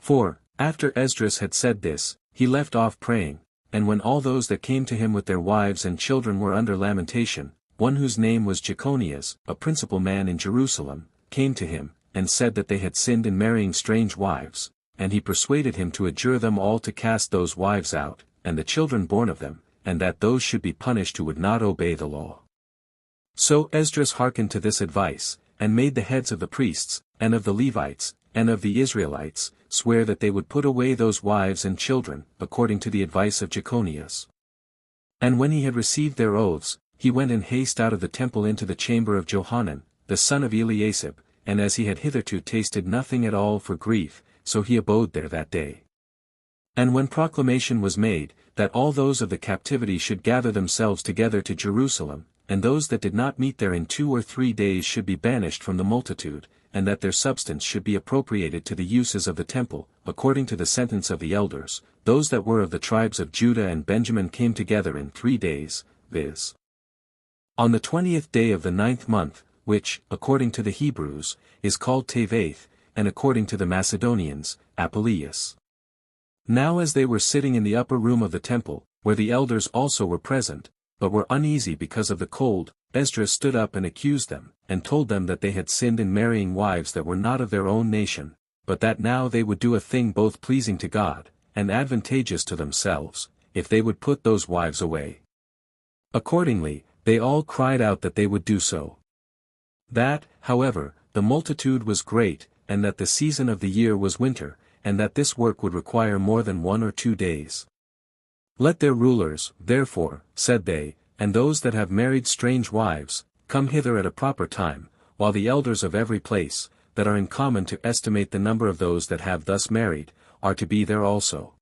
4. After Esdras had said this, he left off praying, and when all those that came to him with their wives and children were under lamentation, one whose name was Jeconias, a principal man in Jerusalem, came to him, and said that they had sinned in marrying strange wives, and he persuaded him to adjure them all to cast those wives out, and the children born of them, and that those should be punished who would not obey the law. So Esdras hearkened to this advice, and made the heads of the priests, and of the Levites, and of the Israelites, swear that they would put away those wives and children, according to the advice of Jeconias. And when he had received their oaths, he went in haste out of the temple into the chamber of Johanan, the son of Eliasib, and as he had hitherto tasted nothing at all for grief, so he abode there that day. And when proclamation was made, that all those of the captivity should gather themselves together to Jerusalem, and those that did not meet there in 2 or 3 days should be banished from the multitude, and that their substance should be appropriated to the uses of the temple, according to the sentence of the elders, those that were of the tribes of Judah and Benjamin came together in 3 days, viz. On the 20th day of the 9th month, which, according to the Hebrews, is called Tevath, and according to the Macedonians, Apelius. Now as they were sitting in the upper room of the temple, where the elders also were present, but were uneasy because of the cold, Esdras stood up and accused them, and told them that they had sinned in marrying wives that were not of their own nation, but that now they would do a thing both pleasing to God, and advantageous to themselves, if they would put those wives away. Accordingly, they all cried out that they would do so. That, however, the multitude was great, and that the season of the year was winter, and that this work would require more than 1 or 2 days. Let their rulers, therefore, said they, and those that have married strange wives, come hither at a proper time, while the elders of every place, that are in common to estimate the number of those that have thus married, are to be there also.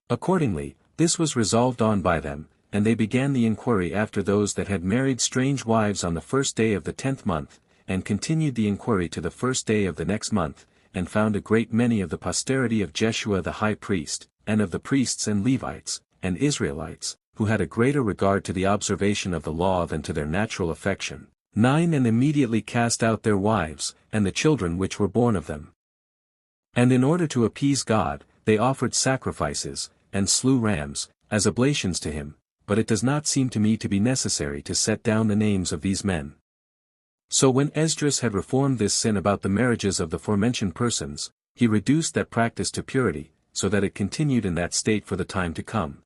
Accordingly, this was resolved on by them, and they began the inquiry after those that had married strange wives on the 1st day of the 10th month, and continued the inquiry to the 1st day of the next month, and found a great many of the posterity of Jeshua the high priest, and of the priests and Levites, and Israelites, who had a greater regard to the observation of the law than to their natural affection. 9 And immediately cast out their wives, and the children which were born of them. And in order to appease God, they offered sacrifices, and slew rams, as oblations to him, but it does not seem to me to be necessary to set down the names of these men. So when Esdras had reformed this sin about the marriages of the forementioned persons, he reduced that practice to purity, so that it continued in that state for the time to come.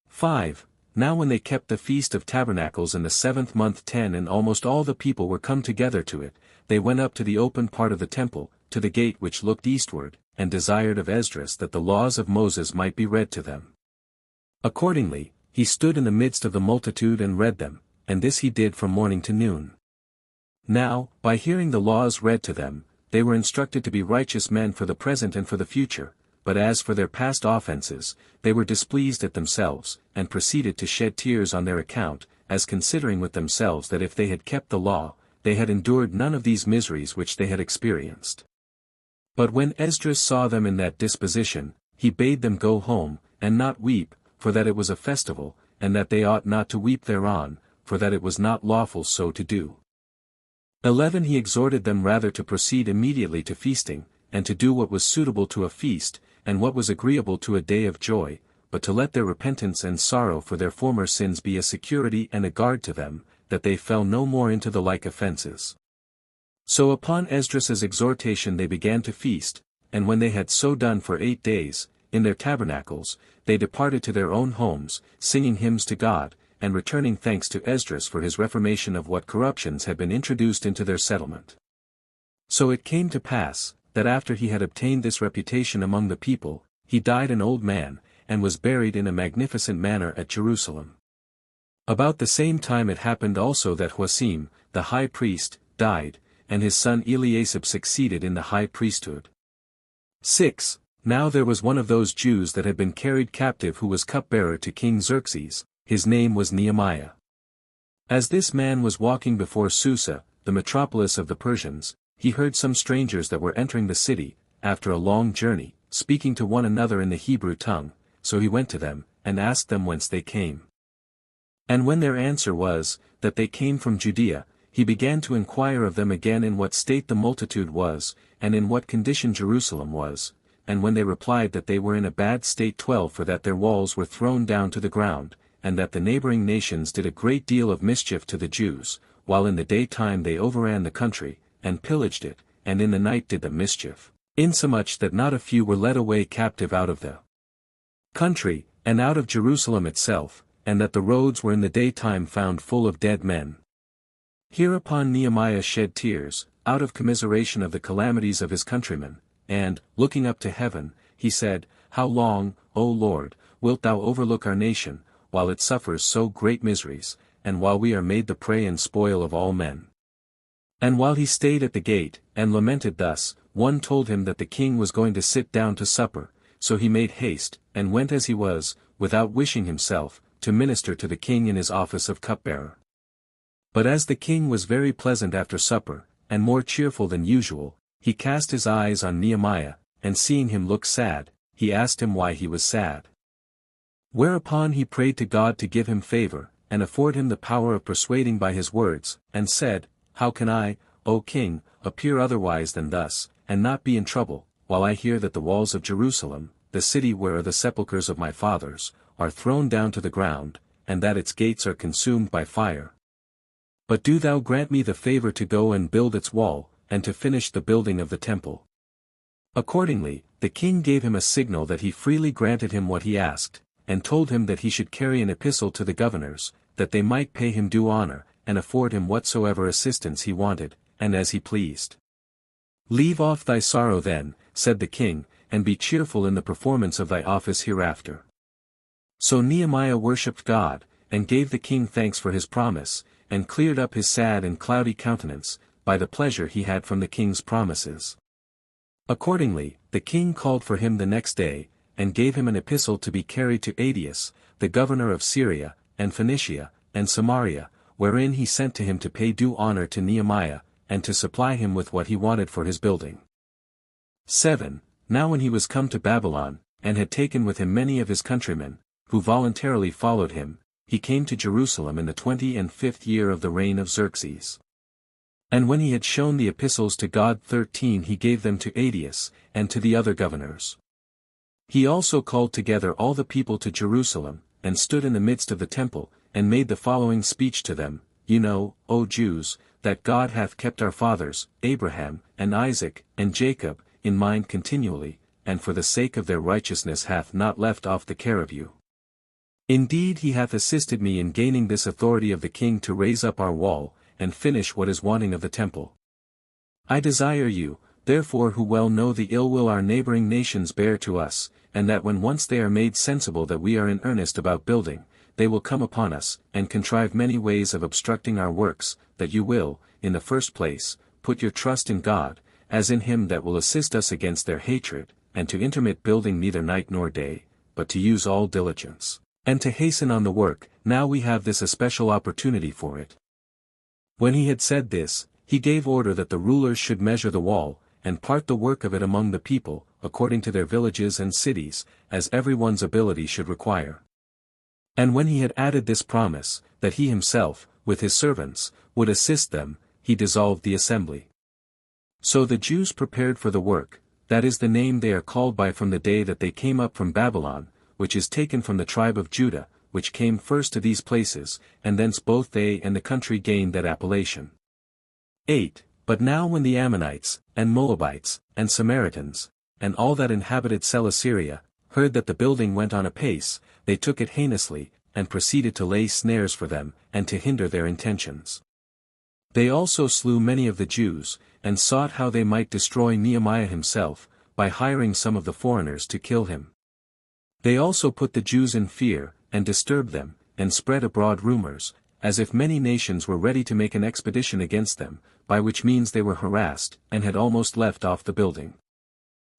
5. Now when they kept the Feast of Tabernacles in the 7th month 10 and almost all the people were come together to it, they went up to the open part of the temple, to the gate which looked eastward, and desired of Esdras that the laws of Moses might be read to them. Accordingly, he stood in the midst of the multitude and read them, and this he did from morning to noon. Now, by hearing the laws read to them, they were instructed to be righteous men for the present and for the future, but as for their past offenses, they were displeased at themselves, and proceeded to shed tears on their account, as considering with themselves that if they had kept the law, they had endured none of these miseries which they had experienced. But when Esdras saw them in that disposition, he bade them go home, and not weep, for that it was a festival, and that they ought not to weep thereon, for that it was not lawful so to do. 11 He exhorted them rather to proceed immediately to feasting, and to do what was suitable to a feast, and what was agreeable to a day of joy, but to let their repentance and sorrow for their former sins be a security and a guard to them, that they fell no more into the like offenses. So upon Esdras' exhortation they began to feast, and when they had so done for 8 days, in their tabernacles, they departed to their own homes, singing hymns to God, and returning thanks to Esdras for his reformation of what corruptions had been introduced into their settlement. So it came to pass, that after he had obtained this reputation among the people, he died an old man, and was buried in a magnificent manner at Jerusalem. About the same time it happened also that Huasim, the high priest, died, and his son Eliasib succeeded in the high priesthood. 6. Now there was one of those Jews that had been carried captive who was cupbearer to King Xerxes, his name was Nehemiah. As this man was walking before Susa, the metropolis of the Persians, he heard some strangers that were entering the city, after a long journey, speaking to one another in the Hebrew tongue, so he went to them, and asked them whence they came. And when their answer was, that they came from Judea, he began to inquire of them again in what state the multitude was, and in what condition Jerusalem was, and when they replied that they were in a bad state 12 for that their walls were thrown down to the ground, and that the neighboring nations did a great deal of mischief to the Jews, while in the daytime they overran the country, and pillaged it, and in the night did the mischief, insomuch that not a few were led away captive out of the country, and out of Jerusalem itself, and that the roads were in the daytime found full of dead men. Hereupon Nehemiah shed tears, out of commiseration of the calamities of his countrymen, and, looking up to heaven, he said, How long, O Lord, wilt thou overlook our nation, while it suffers so great miseries, and while we are made the prey and spoil of all men. And while he stayed at the gate, and lamented thus, one told him that the king was going to sit down to supper, so he made haste, and went as he was, without wishing himself, to minister to the king in his office of cupbearer. But as the king was very pleasant after supper, and more cheerful than usual, he cast his eyes on Nehemiah, and seeing him look sad, he asked him why he was sad. Whereupon he prayed to God to give him favor, and afford him the power of persuading by his words, and said, How can I, O king, appear otherwise than thus, and not be in trouble, while I hear that the walls of Jerusalem, the city where are the sepulchres of my fathers, are thrown down to the ground, and that its gates are consumed by fire? But do thou grant me the favor to go and build its wall, and to finish the building of the temple. Accordingly, the king gave him a signal that he freely granted him what he asked, and told him that he should carry an epistle to the governors, that they might pay him due honor, and afford him whatsoever assistance he wanted, and as he pleased. Leave off thy sorrow then, said the king, and be cheerful in the performance of thy office hereafter. So Nehemiah worshipped God, and gave the king thanks for his promise, and cleared up his sad and cloudy countenance, by the pleasure he had from the king's promises. Accordingly, the king called for him the next day, and gave him an epistle to be carried to Aedius, the governor of Syria, and Phoenicia, and Samaria, wherein he sent to him to pay due honor to Nehemiah, and to supply him with what he wanted for his building. 7. Now when he was come to Babylon, and had taken with him many of his countrymen, who voluntarily followed him, he came to Jerusalem in the 25th year of the reign of Xerxes. And when he had shown the epistles to God 13 he gave them to Aedius, and to the other governors. He also called together all the people to Jerusalem, and stood in the midst of the temple, and made the following speech to them, You know, O Jews, that God hath kept our fathers, Abraham, and Isaac, and Jacob, in mind continually, and for the sake of their righteousness hath not left off the care of you. Indeed he hath assisted me in gaining this authority of the king to raise up our wall, and finish what is wanting of the temple. I desire you, therefore who well know the ill will our neighboring nations bear to us, and that when once they are made sensible that we are in earnest about building, they will come upon us, and contrive many ways of obstructing our works, that you will, in the first place, put your trust in God, as in him that will assist us against their hatred, and to intermit building neither night nor day, but to use all diligence, and to hasten on the work, now we have this especial opportunity for it. When he had said this, he gave order that the rulers should measure the wall, and part the work of it among the people, according to their villages and cities, as every one's ability should require. And when he had added this promise, that he himself, with his servants, would assist them, he dissolved the assembly. So the Jews prepared for the work, that is the name they are called by from the day that they came up from Babylon, which is taken from the tribe of Judah, which came first to these places, and thence both they and the country gained that appellation. 8. But now when the Ammonites, and Moabites, and Samaritans, and all that inhabited Celesyria, heard that the building went on apace, they took it heinously, and proceeded to lay snares for them, and to hinder their intentions. They also slew many of the Jews, and sought how they might destroy Nehemiah himself, by hiring some of the foreigners to kill him. They also put the Jews in fear, and disturbed them, and spread abroad rumors, as if many nations were ready to make an expedition against them, by which means they were harassed, and had almost left off the building.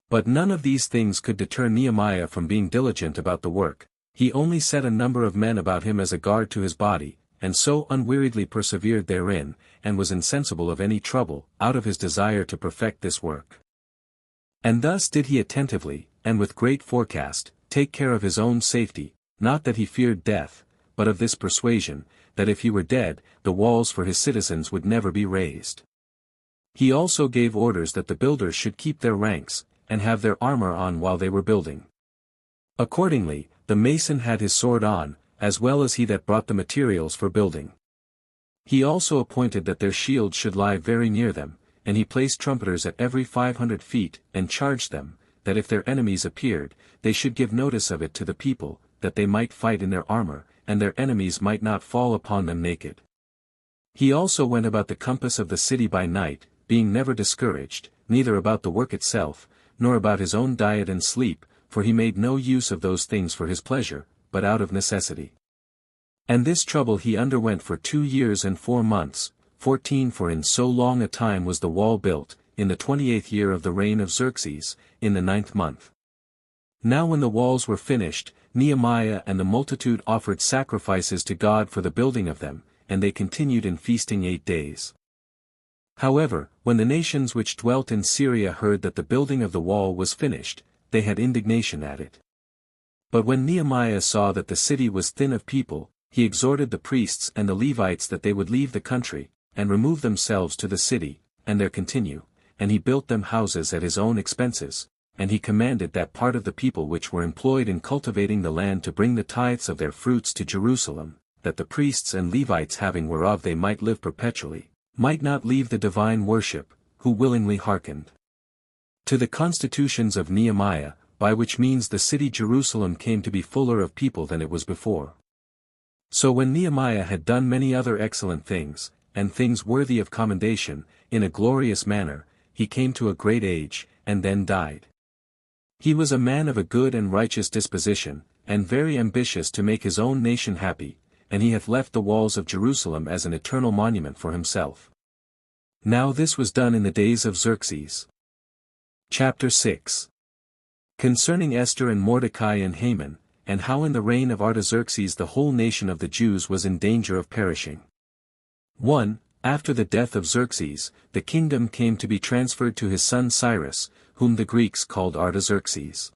But none of these things could deter Nehemiah from being diligent about the work. He only set a number of men about him as a guard to his body, and so unweariedly persevered therein, and was insensible of any trouble, out of his desire to perfect this work. And thus did he attentively, and with great forecast, take care of his own safety, not that he feared death, but of this persuasion, that if he were dead, the walls for his citizens would never be raised. He also gave orders that the builders should keep their ranks, and have their armor on while they were building. Accordingly, the mason had his sword on, as well as he that brought the materials for building. He also appointed that their shields should lie very near them, and he placed trumpeters at every 500 feet, and charged them, that if their enemies appeared, they should give notice of it to the people, that they might fight in their armor, and their enemies might not fall upon them naked. He also went about the compass of the city by night, being never discouraged, neither about the work itself, nor about his own diet and sleep, for he made no use of those things for his pleasure, but out of necessity. And this trouble he underwent for 2 years and 4 months, 14 for in so long a time was the wall built, in the 28th year of the reign of Xerxes, in the 9th month. Now when the walls were finished, Nehemiah and the multitude offered sacrifices to God for the building of them, and they continued in feasting 8 days. However, when the nations which dwelt in Syria heard that the building of the wall was finished, they had indignation at it. But when Nehemiah saw that the city was thin of people, he exhorted the priests and the Levites that they would leave the country, and remove themselves to the city, and there continue, and he built them houses at his own expenses, and he commanded that part of the people which were employed in cultivating the land to bring the tithes of their fruits to Jerusalem, that the priests and Levites having whereof they might live perpetually, might not leave the divine worship, who willingly hearkened to the constitutions of Nehemiah, by which means the city Jerusalem came to be fuller of people than it was before. So when Nehemiah had done many other excellent things, and things worthy of commendation, in a glorious manner, he came to a great age, and then died. He was a man of a good and righteous disposition, and very ambitious to make his own nation happy, and he hath left the walls of Jerusalem as an eternal monument for himself. Now this was done in the days of Xerxes. Chapter 6. Concerning Esther and Mordecai and Haman, and how in the reign of Artaxerxes the whole nation of the Jews was in danger of perishing. 1. After the death of Xerxes, the kingdom came to be transferred to his son Cyrus, whom the Greeks called Artaxerxes.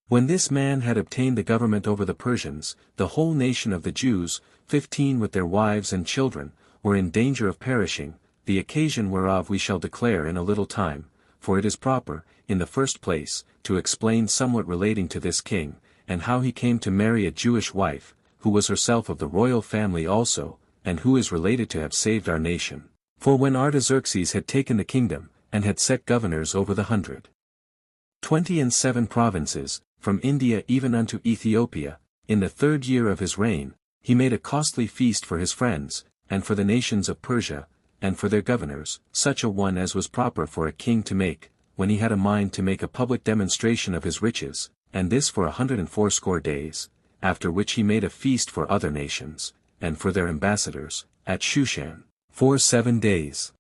When this man had obtained the government over the Persians, the whole nation of the Jews, 15 with their wives and children, were in danger of perishing, the occasion whereof we shall declare in a little time, for it is proper, in the first place, to explain somewhat relating to this king, and how he came to marry a Jewish wife, who was herself of the royal family also, and who is related to have saved our nation. For when Artaxerxes had taken the kingdom, and had set governors over the 127 provinces, from India even unto Ethiopia, in the 3rd year of his reign, he made a costly feast for his friends, and for the nations of Persia, and for their governors, such a one as was proper for a king to make, when he had a mind to make a public demonstration of his riches, and this for 180 days, after which he made a feast for other nations, and for their ambassadors, at Shushan, for 7 days.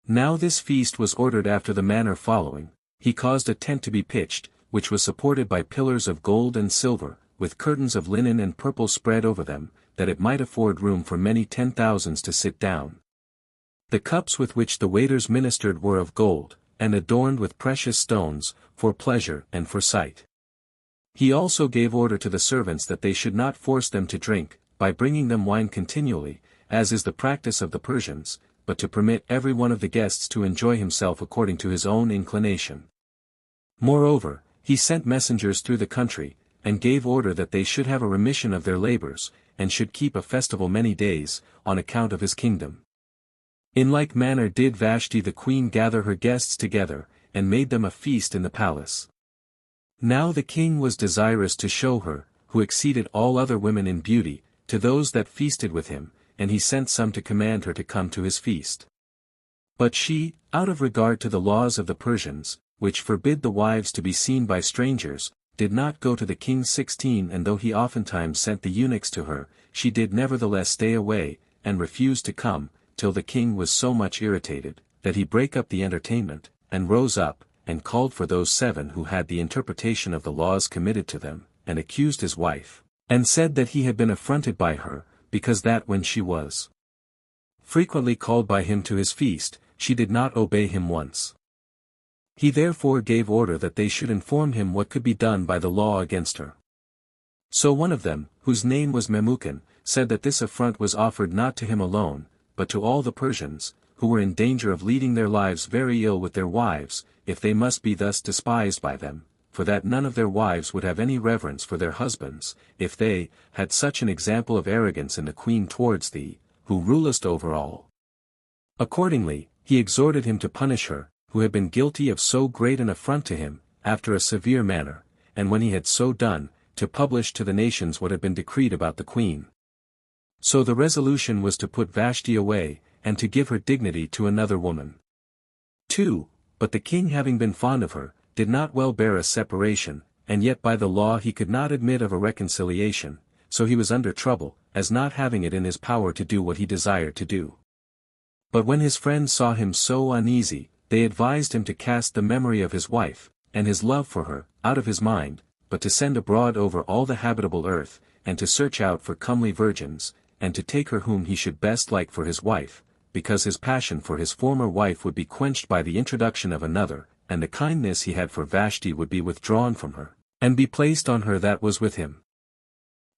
Now this feast was ordered after the manner following: he caused a tent to be pitched, which was supported by pillars of gold and silver, with curtains of linen and purple spread over them, that it might afford room for many 10,000s to sit down. The cups with which the waiters ministered were of gold, and adorned with precious stones, for pleasure and for sight. He also gave order to the servants that they should not force them to drink, by bringing them wine continually, as is the practice of the Persians, but to permit every one of the guests to enjoy himself according to his own inclination. Moreover, he sent messengers through the country, and gave order that they should have a remission of their labors, and should keep a festival many days, on account of his kingdom. In like manner did Vashti the queen gather her guests together, and made them a feast in the palace. Now the king was desirous to show her, who exceeded all other women in beauty, to those that feasted with him, and he sent some to command her to come to his feast. But she, out of regard to the laws of the Persians, which forbid the wives to be seen by strangers, did not go to the king. 16 And though he oftentimes sent the eunuchs to her, she did nevertheless stay away, and refused to come, till the king was so much irritated, that he brake up the entertainment, and rose up, and called for those 7 who had the interpretation of the laws committed to them, and accused his wife, and said that he had been affronted by her, because that when she was frequently called by him to his feast, she did not obey him once. He therefore gave order that they should inform him what could be done by the law against her. So one of them, whose name was Memucan, said that this affront was offered not to him alone, but to all the Persians, who were in danger of leading their lives very ill with their wives, if they must be thus despised by them, for that none of their wives would have any reverence for their husbands, if they had such an example of arrogance in the queen towards thee, who rulest over all. Accordingly, he exhorted him to punish her, who had been guilty of so great an affront to him, after a severe manner, and when he had so done, to publish to the nations what had been decreed about the queen. So the resolution was to put Vashti away, and to give her dignity to another woman. 2. But the king, having been fond of her, did not well bear a separation, and yet by the law he could not admit of a reconciliation, so he was under trouble, as not having it in his power to do what he desired to do. But when his friends saw him so uneasy, they advised him to cast the memory of his wife, and his love for her, out of his mind, but to send abroad over all the habitable earth, and to search out for comely virgins, and to take her whom he should best like for his wife, because his passion for his former wife would be quenched by the introduction of another, and the kindness he had for Vashti would be withdrawn from her, and be placed on her that was with him.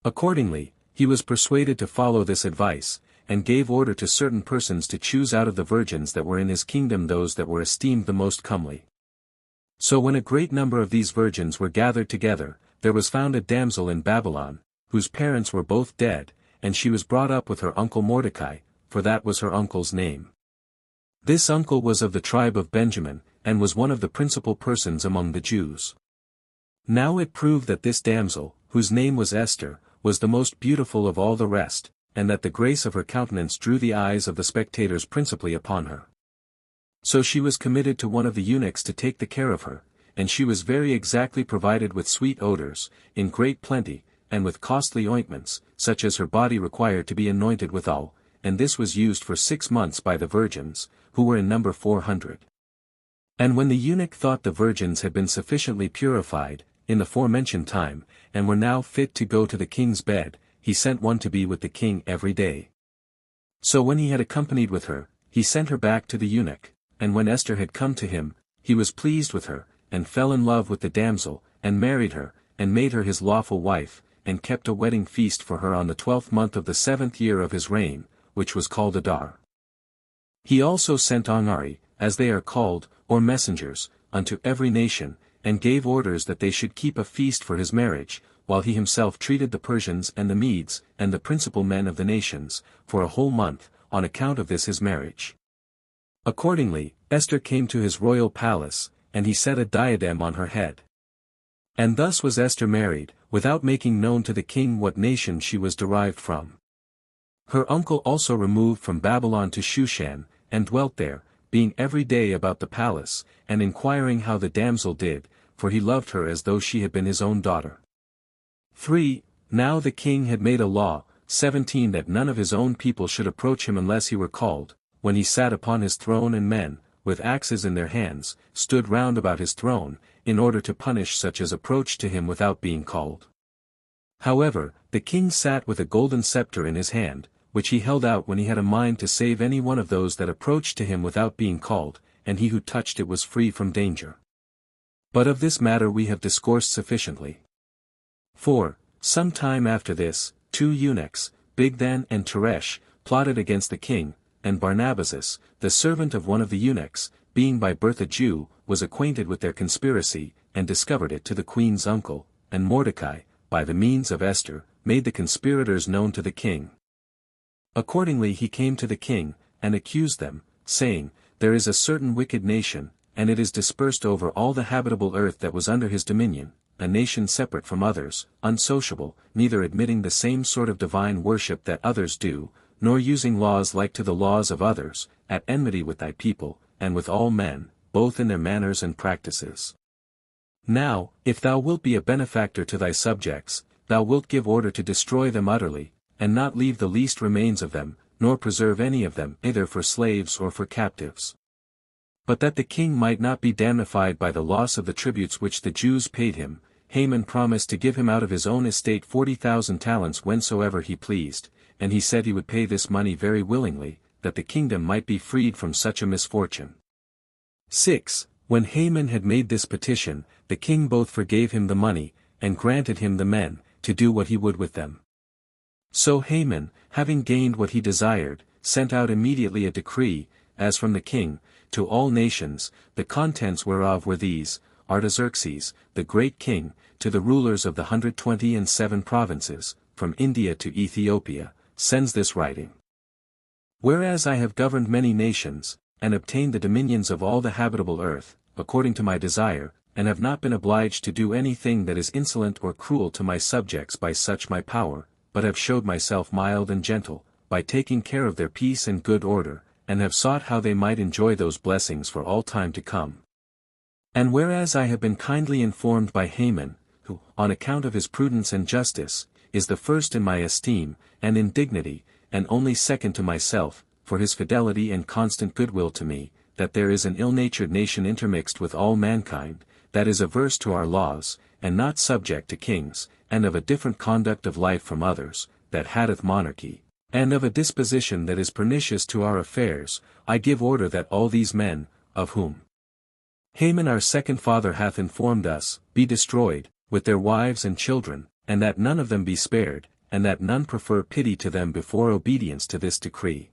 Accordingly, he was persuaded to follow this advice, and gave order to certain persons to choose out of the virgins that were in his kingdom those that were esteemed the most comely. So when a great number of these virgins were gathered together, there was found a damsel in Babylon, whose parents were both dead, and she was brought up with her uncle Mordecai, for that was her uncle's name. This uncle was of the tribe of Benjamin, and was one of the principal persons among the Jews. Now it proved that this damsel, whose name was Esther, was the most beautiful of all the rest, and that the grace of her countenance drew the eyes of the spectators principally upon her. So she was committed to one of the eunuchs to take the care of her, and she was very exactly provided with sweet odors, in great plenty, and with costly ointments, such as her body required to be anointed withal, and this was used for 6 months by the virgins, who were in number 400. And when the eunuch thought the virgins had been sufficiently purified, in the forementioned time, and were now fit to go to the king's bed, he sent one to be with the king every day. So when he had accompanied with her, he sent her back to the eunuch, and when Esther had come to him, he was pleased with her, and fell in love with the damsel, and married her, and made her his lawful wife, and kept a wedding feast for her on the 12th month of the 7th year of his reign, which was called Adar. He also sent Angari, as they are called, or messengers, unto every nation, and gave orders that they should keep a feast for his marriage, while he himself treated the Persians and the Medes, and the principal men of the nations, for a whole month, on account of this his marriage. Accordingly, Esther came to his royal palace, and he set a diadem on her head. And thus was Esther married, without making known to the king what nation she was derived from. Her uncle also removed from Babylon to Shushan, and dwelt there, being every day about the palace, and inquiring how the damsel did, for he loved her as though she had been his own daughter. 3. Now the king had made a law, 17 that none of his own people should approach him unless he were called, when he sat upon his throne, and men, with axes in their hands, stood round about his throne, in order to punish such as approached to him without being called. However, the king sat with a golden scepter in his hand, which he held out when he had a mind to save any one of those that approached to him without being called, and he who touched it was free from danger. But of this matter we have discoursed sufficiently. 4. Some time after this, 2 eunuchs, Bigthan and Teresh, plotted against the king, and Barnabazus, the servant of one of the eunuchs, being by birth a Jew, was acquainted with their conspiracy, and discovered it to the queen's uncle, and Mordecai, by the means of Esther, made the conspirators known to the king. Accordingly he came to the king, and accused them, saying, There is a certain wicked nation, and it is dispersed over all the habitable earth that was under his dominion, a nation separate from others, unsociable, neither admitting the same sort of divine worship that others do, nor using laws like to the laws of others, at enmity with thy people, and with all men, both in their manners and practices. Now, if thou wilt be a benefactor to thy subjects, thou wilt give order to destroy them utterly, and not leave the least remains of them, nor preserve any of them either for slaves or for captives. But that the king might not be damnified by the loss of the tributes which the Jews paid him, Haman promised to give him out of his own estate 40,000 talents whensoever he pleased, and he said he would pay this money very willingly, that the kingdom might be freed from such a misfortune. 6. When Haman had made this petition, the king both forgave him the money, and granted him the men, to do what he would with them. So Haman, having gained what he desired, sent out immediately a decree, as from the king, to all nations, the contents whereof were these: Artaxerxes, the great king, to the rulers of the 127 provinces, from India to Ethiopia, sends this writing. Whereas I have governed many nations, and obtained the dominions of all the habitable earth, according to my desire, and have not been obliged to do anything that is insolent or cruel to my subjects by such my power, but have showed myself mild and gentle, by taking care of their peace and good order, and have sought how they might enjoy those blessings for all time to come. And whereas I have been kindly informed by Haman, who, on account of his prudence and justice, is the first in my esteem, and in dignity, and only second to myself, for his fidelity and constant goodwill to me, that there is an ill-natured nation intermixed with all mankind, that is averse to our laws, and not subject to kings, and of a different conduct of life from others, that hateth monarchy, and of a disposition that is pernicious to our affairs. I give order that all these men, of whom Haman our second father hath informed us, be destroyed, with their wives and children, and that none of them be spared, and that none prefer pity to them before obedience to this decree.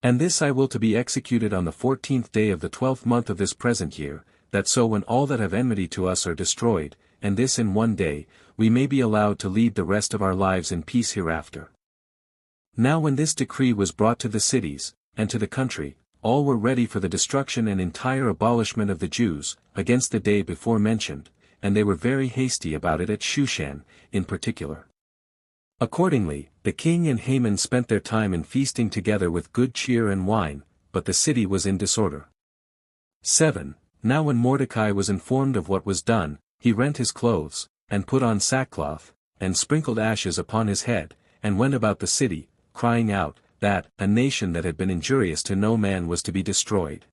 And this I will to be executed on the 14th day of the 12th month of this present year, that so when all that have enmity to us are destroyed, and this in one day, we may be allowed to lead the rest of our lives in peace hereafter. Now when this decree was brought to the cities, and to the country, all were ready for the destruction and entire abolishment of the Jews, against the day before mentioned, and they were very hasty about it at Shushan, in particular. Accordingly, the king and Haman spent their time in feasting together with good cheer and wine, but the city was in disorder. 7. Now when Mordecai was informed of what was done, he rent his clothes, and put on sackcloth, and sprinkled ashes upon his head, and went about the city, crying out, that a nation that had been injurious to no man was to be destroyed.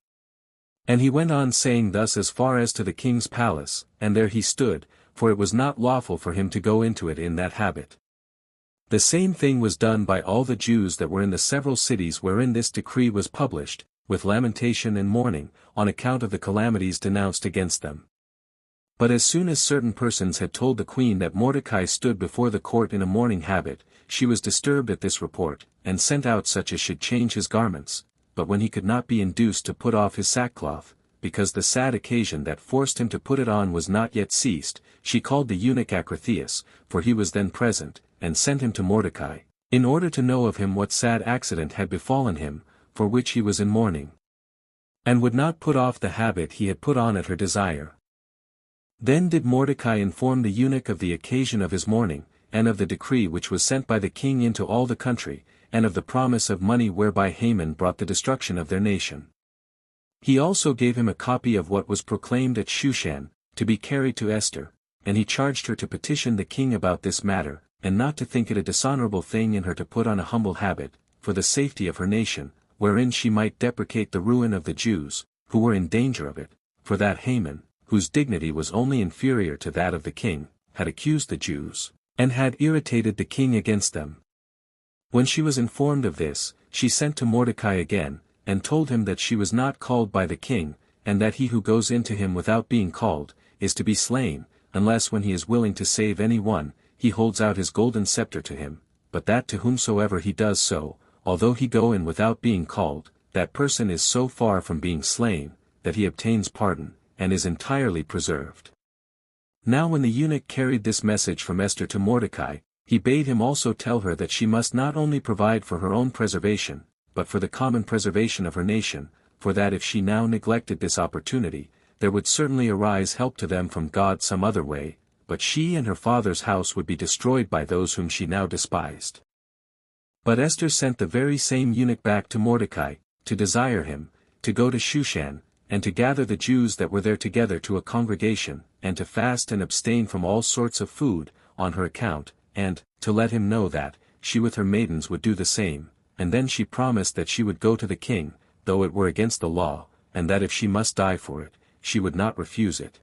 And he went on saying thus as far as to the king's palace, and there he stood, for it was not lawful for him to go into it in that habit. The same thing was done by all the Jews that were in the several cities wherein this decree was published, with lamentation and mourning, on account of the calamities denounced against them. But as soon as certain persons had told the queen that Mordecai stood before the court in a mourning habit, she was disturbed at this report, and sent out such as should change his garments, but when he could not be induced to put off his sackcloth, because the sad occasion that forced him to put it on was not yet ceased, she called the eunuch Acritheus, for he was then present, and sent him to Mordecai, in order to know of him what sad accident had befallen him, for which he was in mourning, and would not put off the habit he had put on at her desire. Then did Mordecai inform the eunuch of the occasion of his mourning, and of the decree which was sent by the king into all the country, and of the promise of money whereby Haman brought the destruction of their nation. He also gave him a copy of what was proclaimed at Shushan, to be carried to Esther, and he charged her to petition the king about this matter, and not to think it a dishonorable thing in her to put on a humble habit, for the safety of her nation, wherein she might deprecate the ruin of the Jews, who were in danger of it, for that Haman, whose dignity was only inferior to that of the king, had accused the Jews, and had irritated the king against them. When she was informed of this, she sent to Mordecai again, and told him that she was not called by the king, and that he who goes into him without being called, is to be slain, unless when he is willing to save any one, he holds out his golden scepter to him, but that to whomsoever he does so, although he go in without being called, that person is so far from being slain, that he obtains pardon, and is entirely preserved. Now when the eunuch carried this message from Esther to Mordecai, he bade him also tell her that she must not only provide for her own preservation, but for the common preservation of her nation, for that if she now neglected this opportunity, there would certainly arise help to them from God some other way, but she and her father's house would be destroyed by those whom she now despised. But Esther sent the very same eunuch back to Mordecai, to desire him, to go to Shushan, and to gather the Jews that were there together to a congregation, and to fast and abstain from all sorts of food, on her account, and, to let him know that, she with her maidens would do the same, and then she promised that she would go to the king, though it were against the law, and that if she must die for it, she would not refuse it.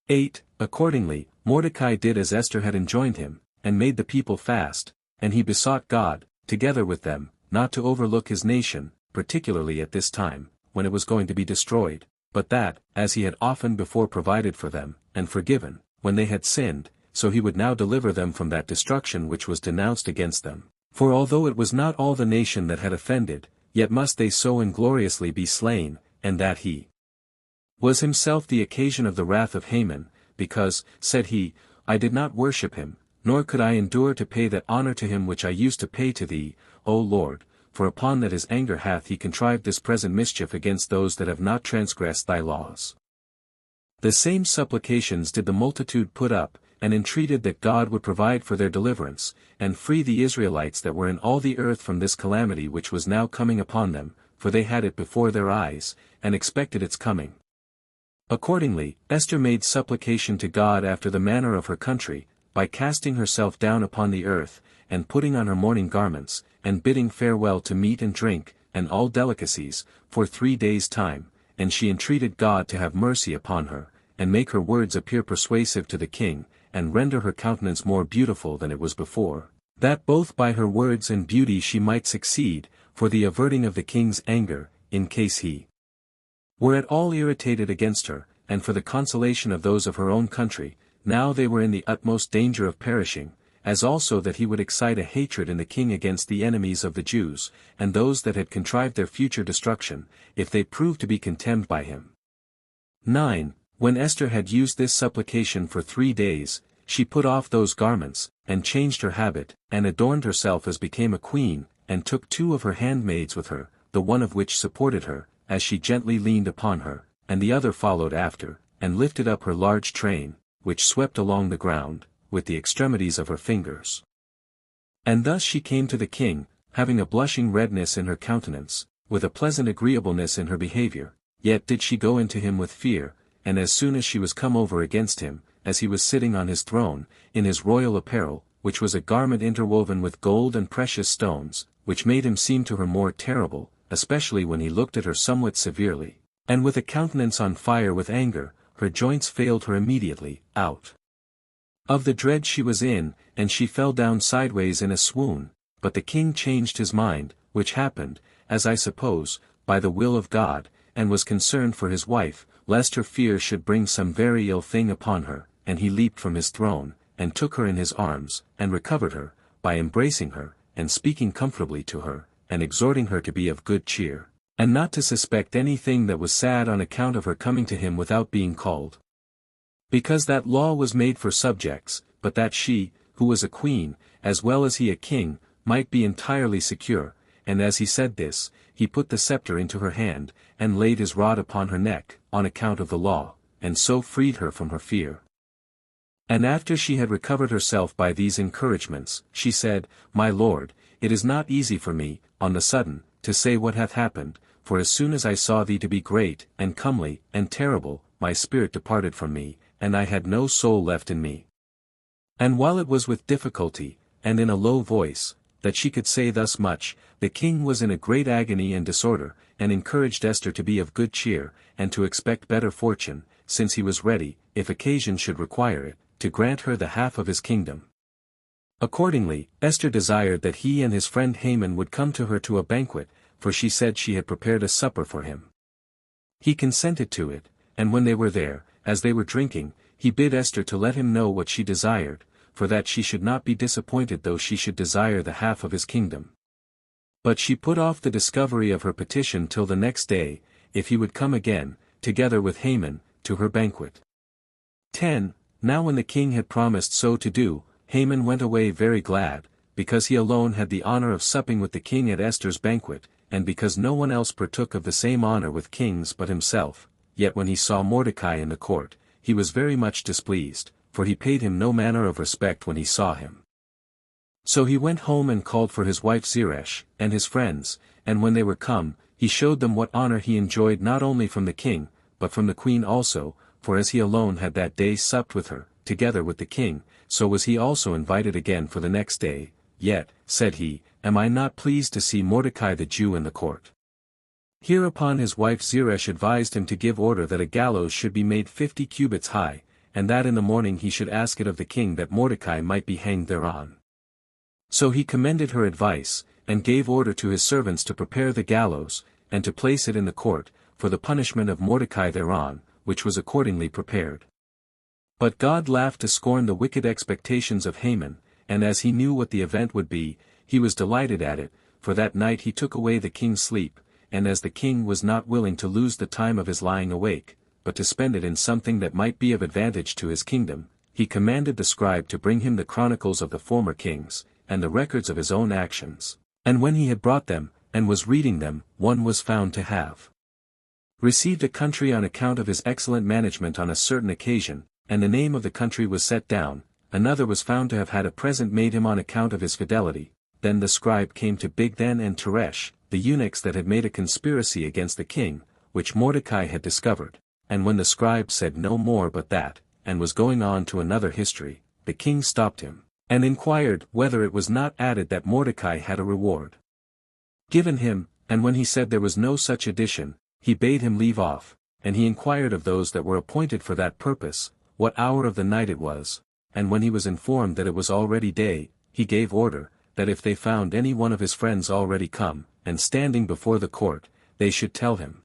8. Accordingly, Mordecai did as Esther had enjoined him, and made the people fast, and he besought God, together with them, not to overlook his nation, particularly at this time, when it was going to be destroyed, but that, as he had often before provided for them, and forgiven, when they had sinned, so he would now deliver them from that destruction which was denounced against them. For although it was not all the nation that had offended, yet must they so ingloriously be slain, and that he was himself the occasion of the wrath of Haman, because, said he, I did not worship him, nor could I endure to pay that honor to him which I used to pay to thee, O Lord, for upon that his anger hath he contrived this present mischief against those that have not transgressed thy laws. The same supplications did the multitude put up, and entreated that God would provide for their deliverance, and free the Israelites that were in all the earth from this calamity which was now coming upon them, for they had it before their eyes, and expected its coming. Accordingly, Esther made supplication to God after the manner of her country, by casting herself down upon the earth, and putting on her mourning garments, and bidding farewell to meat and drink, and all delicacies, for 3 days' time, and she entreated God to have mercy upon her, and make her words appear persuasive to the king, and render her countenance more beautiful than it was before, that both by her words and beauty she might succeed, for the averting of the king's anger, in case he were at all irritated against her, and for the consolation of those of her own country, now they were in the utmost danger of perishing, as also that he would excite a hatred in the king against the enemies of the Jews, and those that had contrived their future destruction, if they proved to be contemned by him. 9. When Esther had used this supplication for 3 days, she put off those garments, and changed her habit, and adorned herself as became a queen, and took 2 of her handmaids with her, the one of which supported her, as she gently leaned upon her, and the other followed after, and lifted up her large train, which swept along the ground, with the extremities of her fingers. And thus she came to the king, having a blushing redness in her countenance, with a pleasant agreeableness in her behavior, yet did she go into him with fear, and as soon as she was come over against him, as he was sitting on his throne, in his royal apparel, which was a garment interwoven with gold and precious stones, which made him seem to her more terrible, especially when he looked at her somewhat severely, and with a countenance on fire with anger, her joints failed her immediately, out of the dread she was in, and she fell down sideways in a swoon, but the king changed his mind, which happened, as I suppose, by the will of God, and was concerned for his wife, lest her fear should bring some very ill thing upon her, and he leaped from his throne, and took her in his arms, and recovered her, by embracing her, and speaking comfortably to her, and exhorting her to be of good cheer, and not to suspect anything that was sad on account of her coming to him without being called. Because that law was made for subjects, but that she, who was a queen, as well as he a king, might be entirely secure, and as he said this, he put the scepter into her hand, and laid his rod upon her neck, on account of the law, and so freed her from her fear. And after she had recovered herself by these encouragements, she said, My lord, it is not easy for me, on the sudden, to say what hath happened, for as soon as I saw thee to be great, and comely, and terrible, my spirit departed from me, and I had no soul left in me. And while it was with difficulty, and in a low voice, that she could say thus much, the king was in a great agony and disorder, and encouraged Esther to be of good cheer, and to expect better fortune, since he was ready, if occasion should require it, to grant her the half of his kingdom. Accordingly, Esther desired that he and his friend Haman would come to her to a banquet, for she said she had prepared a supper for him. He consented to it, and when they were there, as they were drinking, he bid Esther to let him know what she desired, for that she should not be disappointed though she should desire the half of his kingdom. But she put off the discovery of her petition till the next day, if he would come again, together with Haman, to her banquet. 10. Now when the king had promised so to do, Haman went away very glad, because he alone had the honor of supping with the king at Esther's banquet, and because no one else partook of the same honor with kings but himself. Yet when he saw Mordecai in the court, he was very much displeased, for he paid him no manner of respect when he saw him. So he went home and called for his wife Zeresh, and his friends, and when they were come, he showed them what honor he enjoyed not only from the king, but from the queen also, for as he alone had that day supped with her, together with the king, so was he also invited again for the next day. Yet, said he, am I not pleased to see Mordecai the Jew in the court? Hereupon his wife Zeresh advised him to give order that a gallows should be made 50 cubits high, and that in the morning he should ask it of the king that Mordecai might be hanged thereon. So he commended her advice, and gave order to his servants to prepare the gallows, and to place it in the court, for the punishment of Mordecai thereon, which was accordingly prepared. But God laughed to scorn the wicked expectations of Haman, and as he knew what the event would be, he was delighted at it, for that night he took away the king's sleep, and as the king was not willing to lose the time of his lying awake, but to spend it in something that might be of advantage to his kingdom, he commanded the scribe to bring him the chronicles of the former kings, and the records of his own actions. And when he had brought them, and was reading them, one was found to have received a country on account of his excellent management on a certain occasion, and the name of the country was set down. Another was found to have had a present made him on account of his fidelity. Then the scribe came to Bigthan and Teresh, the eunuchs that had made a conspiracy against the king, which Mordecai had discovered. And when the scribe said no more but that, and was going on to another history, the king stopped him, and inquired whether it was not added that Mordecai had a reward given him, and when he said there was no such addition, he bade him leave off, and he inquired of those that were appointed for that purpose, what hour of the night it was, and when he was informed that it was already day, he gave order, that if they found any one of his friends already come, and standing before the court, they should tell him.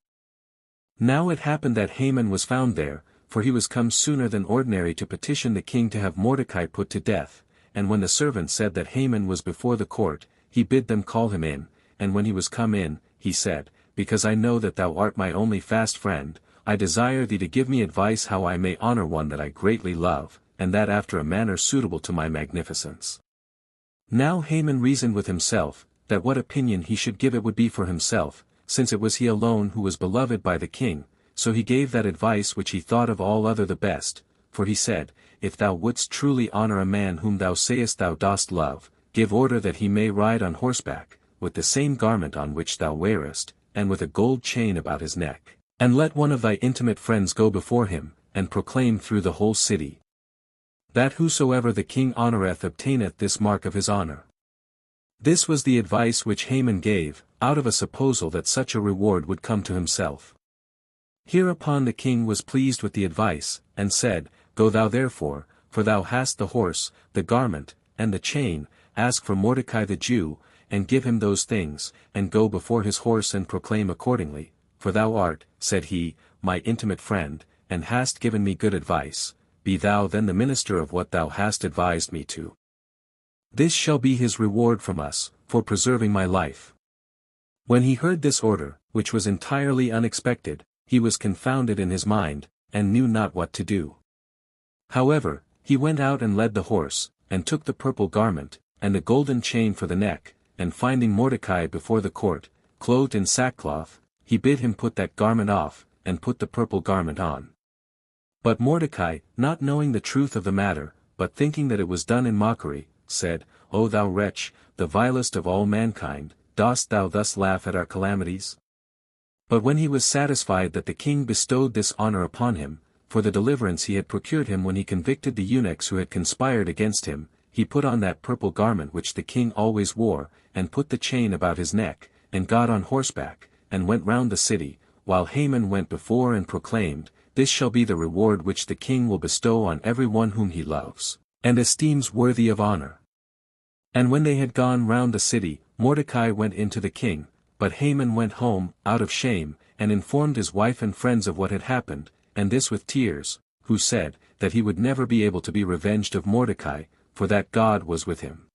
Now it happened that Haman was found there, for he was come sooner than ordinary to petition the king to have Mordecai put to death, and when the servant said that Haman was before the court, he bid them call him in, and when he was come in, he said, Because I know that thou art my only fast friend, I desire thee to give me advice how I may honor one that I greatly love, and that after a manner suitable to my magnificence. Now Haman reasoned with himself, that what opinion he should give it would be for himself, since it was he alone who was beloved by the king, so he gave that advice which he thought of all other the best, for he said, If thou wouldst truly honor a man whom thou sayest thou dost love, give order that he may ride on horseback, with the same garment on which thou wearest, and with a gold chain about his neck, and let one of thy intimate friends go before him, and proclaim through the whole city, that whosoever the king honoureth obtaineth this mark of his honour. This was the advice which Haman gave, out of a supposal that such a reward would come to himself. Hereupon the king was pleased with the advice, and said, Go thou therefore, for thou hast the horse, the garment, and the chain, ask for Mordecai the Jew, and give him those things, and go before his horse and proclaim accordingly, for thou art, said he, my intimate friend, and hast given me good advice, be thou then the minister of what thou hast advised me to. This shall be his reward from us, for preserving my life. When he heard this order, which was entirely unexpected, he was confounded in his mind, and knew not what to do. However, he went out and led the horse, and took the purple garment, and the golden chain for the neck, and finding Mordecai before the court, clothed in sackcloth, he bid him put that garment off, and put the purple garment on. But Mordecai, not knowing the truth of the matter, but thinking that it was done in mockery, said, O thou wretch, the vilest of all mankind, dost thou thus laugh at our calamities? But when he was satisfied that the king bestowed this honor upon him, for the deliverance he had procured him when he convicted the eunuchs who had conspired against him, he put on that purple garment which the king always wore, and put the chain about his neck, and got on horseback, and went round the city, while Haman went before and proclaimed, This shall be the reward which the king will bestow on every one whom he loves, and esteems worthy of honor. And when they had gone round the city, Mordecai went in to the king, but Haman went home, out of shame, and informed his wife and friends of what had happened, and this with tears, who said, that he would never be able to be revenged of Mordecai, for that God was with him.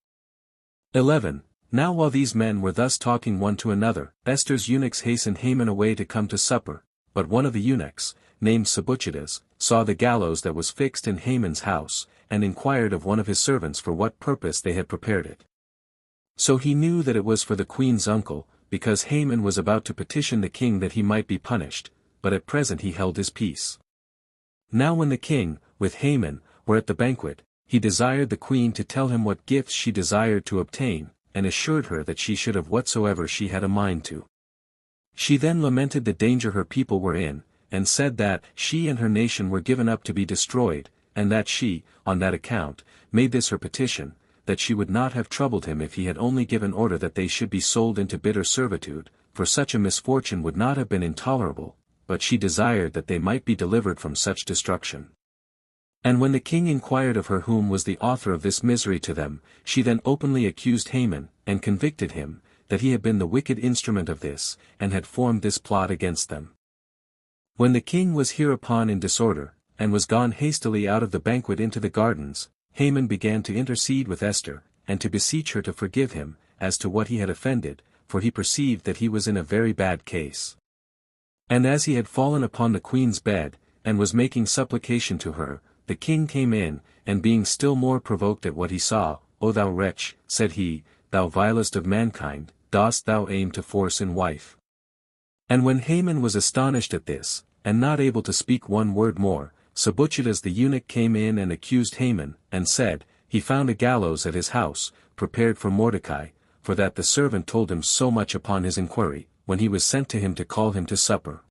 11. Now while these men were thus talking one to another, Esther's eunuchs hastened Haman away to come to supper, but one of the eunuchs, named Sabuchadas, saw the gallows that was fixed in Haman's house, and inquired of one of his servants for what purpose they had prepared it. So he knew that it was for the queen's uncle, because Haman was about to petition the king that he might be punished, but at present he held his peace. Now when the king, with Haman, were at the banquet, he desired the queen to tell him what gifts she desired to obtain, and assured her that she should have whatsoever she had a mind to. She then lamented the danger her people were in, and said that she and her nation were given up to be destroyed, and that she, on that account, made this her petition, that she would not have troubled him if he had only given order that they should be sold into bitter servitude, for such a misfortune would not have been intolerable, but she desired that they might be delivered from such destruction. And when the king inquired of her whom was the author of this misery to them, she then openly accused Haman, and convicted him, that he had been the wicked instrument of this, and had formed this plot against them. When the king was hereupon in disorder, and was gone hastily out of the banquet into the gardens, Haman began to intercede with Esther, and to beseech her to forgive him, as to what he had offended, for he perceived that he was in a very bad case. And as he had fallen upon the queen's bed, and was making supplication to her, the king came in, and being still more provoked at what he saw, O thou wretch, said he, thou vilest of mankind, dost thou aim to force in wife? And when Haman was astonished at this, and not able to speak one word more, Sabuchadas the eunuch came in and accused Haman, and said, he found a gallows at his house, prepared for Mordecai, for that the servant told him so much upon his inquiry, when he was sent to him to call him to supper.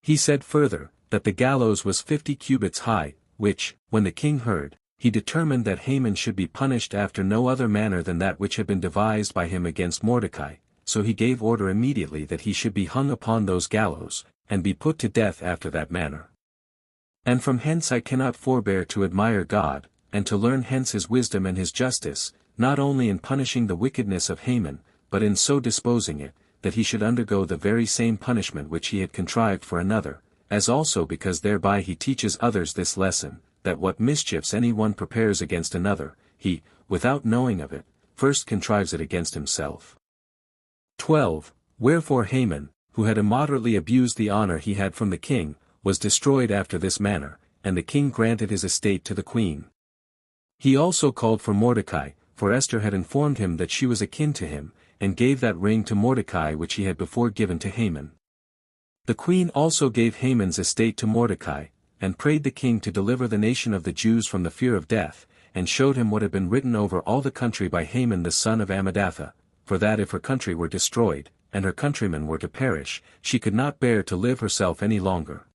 He said further, that the gallows was 50 cubits high, which, when the king heard, he determined that Haman should be punished after no other manner than that which had been devised by him against Mordecai, so he gave order immediately that he should be hung upon those gallows, and be put to death after that manner. And from hence I cannot forbear to admire God, and to learn hence his wisdom and his justice, not only in punishing the wickedness of Haman, but in so disposing it, that he should undergo the very same punishment which he had contrived for another, as also because thereby he teaches others this lesson, that what mischiefs any one prepares against another, he, without knowing of it, first contrives it against himself. 12. Wherefore Haman, who had immoderately abused the honor he had from the king, was destroyed after this manner, and the king granted his estate to the queen. He also called for Mordecai, for Esther had informed him that she was akin to him, and gave that ring to Mordecai which he had before given to Haman. The queen also gave Haman's estate to Mordecai, and prayed the king to deliver the nation of the Jews from the fear of death, and showed him what had been written over all the country by Haman the son of Ammedatha, for that if her country were destroyed, and her countrymen were to perish, she could not bear to live herself any longer.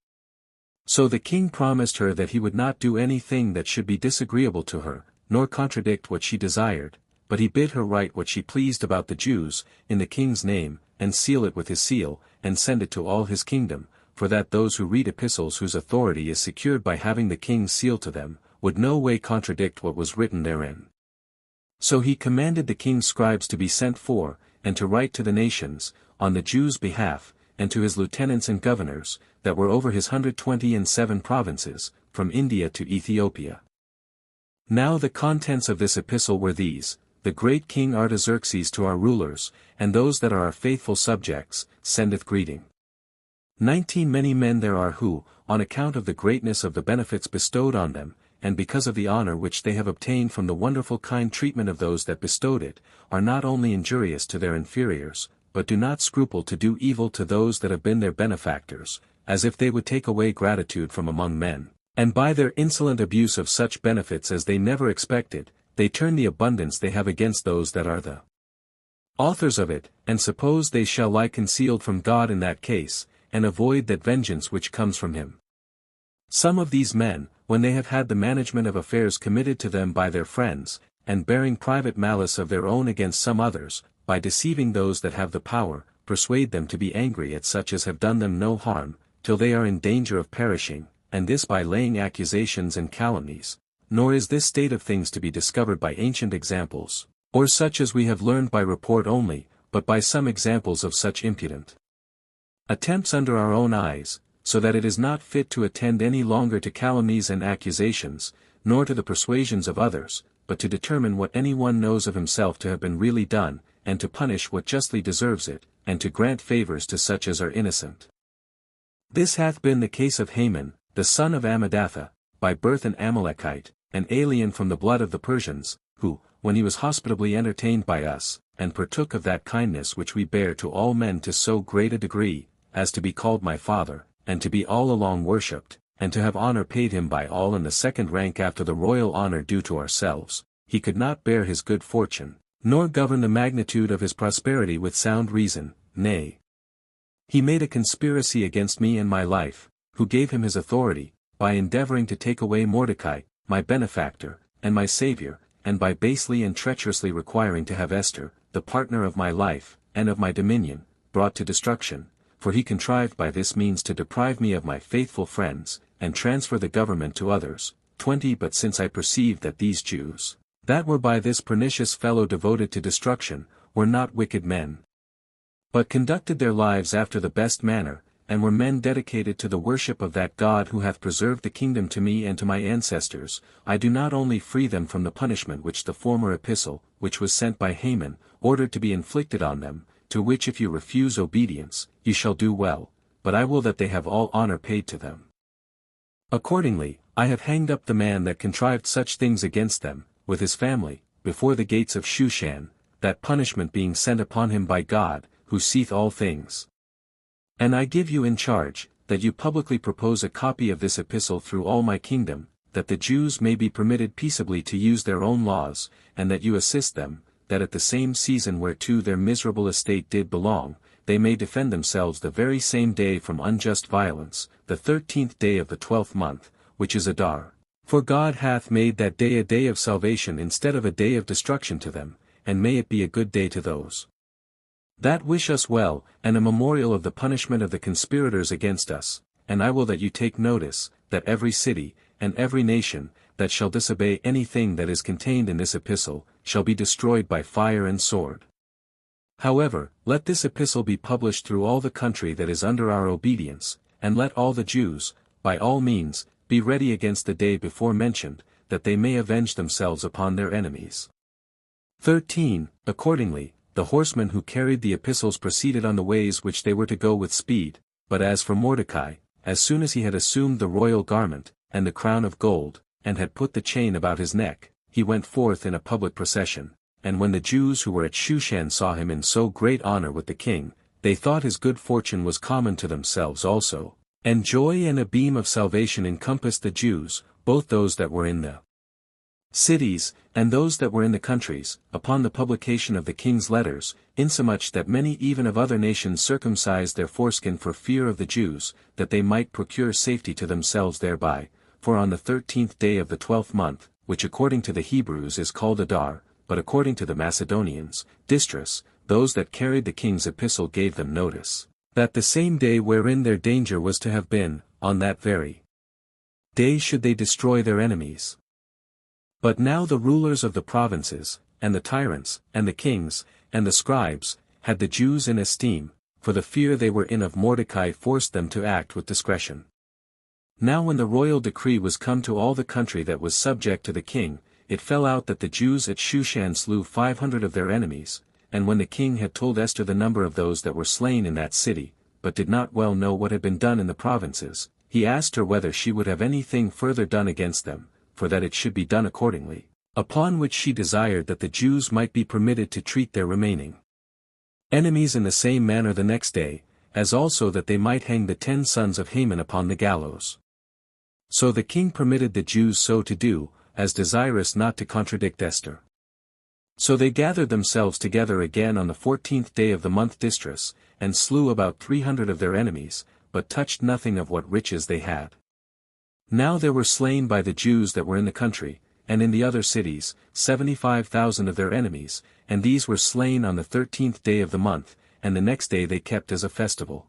So the king promised her that he would not do anything that should be disagreeable to her, nor contradict what she desired, but he bid her write what she pleased about the Jews, in the king's name, and seal it with his seal, and send it to all his kingdom, for that those who read epistles whose authority is secured by having the king's seal to them, would no way contradict what was written therein. So he commanded the king's scribes to be sent for, and to write to the nations, on the Jews' behalf, and to his lieutenants and governors, that were over his 127 provinces, from India to Ethiopia. Now the contents of this epistle were these: the great King Artaxerxes to our rulers, and those that are our faithful subjects, sendeth greeting. 19 Many men there are who, on account of the greatness of the benefits bestowed on them, and because of the honor which they have obtained from the wonderful kind treatment of those that bestowed it, are not only injurious to their inferiors, but do not scruple to do evil to those that have been their benefactors, as if they would take away gratitude from among men. And by their insolent abuse of such benefits as they never expected, they turn the abundance they have against those that are the authors of it, and suppose they shall lie concealed from God in that case, and avoid that vengeance which comes from him. Some of these men, when they have had the management of affairs committed to them by their friends, and bearing private malice of their own against some others, by deceiving those that have the power, persuade them to be angry at such as have done them no harm, till they are in danger of perishing, and this by laying accusations and calumnies. Nor is this state of things to be discovered by ancient examples, or such as we have learned by report only, but by some examples of such impudent attempts under our own eyes, so that it is not fit to attend any longer to calumnies and accusations, nor to the persuasions of others, but to determine what any one knows of himself to have been really done, and to punish what justly deserves it, and to grant favors to such as are innocent. This hath been the case of Haman, the son of Ammedatha, by birth an Amalekite, an alien from the blood of the Persians, who, when he was hospitably entertained by us, and partook of that kindness which we bear to all men to so great a degree, as to be called my father, and to be all along worshipped, and to have honor paid him by all in the second rank after the royal honor due to ourselves, he could not bear his good fortune, nor govern the magnitude of his prosperity with sound reason, nay. He made a conspiracy against me and my life, who gave him his authority, by endeavoring to take away Mordecai, my benefactor, and my savior, and by basely and treacherously requiring to have Esther, the partner of my life, and of my dominion, brought to destruction, for he contrived by this means to deprive me of my faithful friends, and transfer the government to others. 20 But since I perceived that these Jews, that were by this pernicious fellow devoted to destruction, were not wicked men, but conducted their lives after the best manner, and were men dedicated to the worship of that God who hath preserved the kingdom to me and to my ancestors, I do not only free them from the punishment which the former epistle, which was sent by Haman, ordered to be inflicted on them, to which if you refuse obedience, ye shall do well, but I will that they have all honor paid to them. Accordingly, I have hanged up the man that contrived such things against them, with his family, before the gates of Shushan, that punishment being sent upon him by God, who seeth all things. And I give you in charge, that you publicly propose a copy of this epistle through all my kingdom, that the Jews may be permitted peaceably to use their own laws, and that you assist them, that at the same season whereto their miserable estate did belong, they may defend themselves the very same day from unjust violence, the 13th day of the 12th month, which is Adar. For God hath made that day a day of salvation instead of a day of destruction to them, and may it be a good day to those that wish us well, and a memorial of the punishment of the conspirators against us. And I will that you take notice, that every city, and every nation, that shall disobey anything that is contained in this epistle, shall be destroyed by fire and sword. However, let this epistle be published through all the country that is under our obedience, and let all the Jews, by all means, be ready against the day before mentioned, that they may avenge themselves upon their enemies. 13. Accordingly, the horsemen who carried the epistles proceeded on the ways which they were to go with speed, but as for Mordecai, as soon as he had assumed the royal garment, and the crown of gold, and had put the chain about his neck, he went forth in a public procession, and when the Jews who were at Shushan saw him in so great honor with the king, they thought his good fortune was common to themselves also, and joy and a beam of salvation encompassed the Jews, both those that were in the cities, and those that were in the countries, upon the publication of the king's letters, insomuch that many even of other nations circumcised their foreskin for fear of the Jews, that they might procure safety to themselves thereby, for on the 13th day of the 12th month, which according to the Hebrews is called Adar, but according to the Macedonians, Distras, those that carried the king's epistle gave them notice, that the same day wherein their danger was to have been, on that very day should they destroy their enemies. But now the rulers of the provinces, and the tyrants, and the kings, and the scribes, had the Jews in esteem, for the fear they were in of Mordecai forced them to act with discretion. Now when the royal decree was come to all the country that was subject to the king, it fell out that the Jews at Shushan slew 500 of their enemies, and when the king had told Esther the number of those that were slain in that city, but did not well know what had been done in the provinces, he asked her whether she would have anything further done against them, for that it should be done accordingly, upon which she desired that the Jews might be permitted to treat their remaining enemies in the same manner the next day, as also that they might hang the 10 sons of Haman upon the gallows. So the king permitted the Jews so to do, as desirous not to contradict Esther. So they gathered themselves together again on the 14th day of the month Distras, and slew about 300 of their enemies, but touched nothing of what riches they had. Now there were slain by the Jews that were in the country, and in the other cities, 75,000 of their enemies, and these were slain on the 13th day of the month, and the next day they kept as a festival.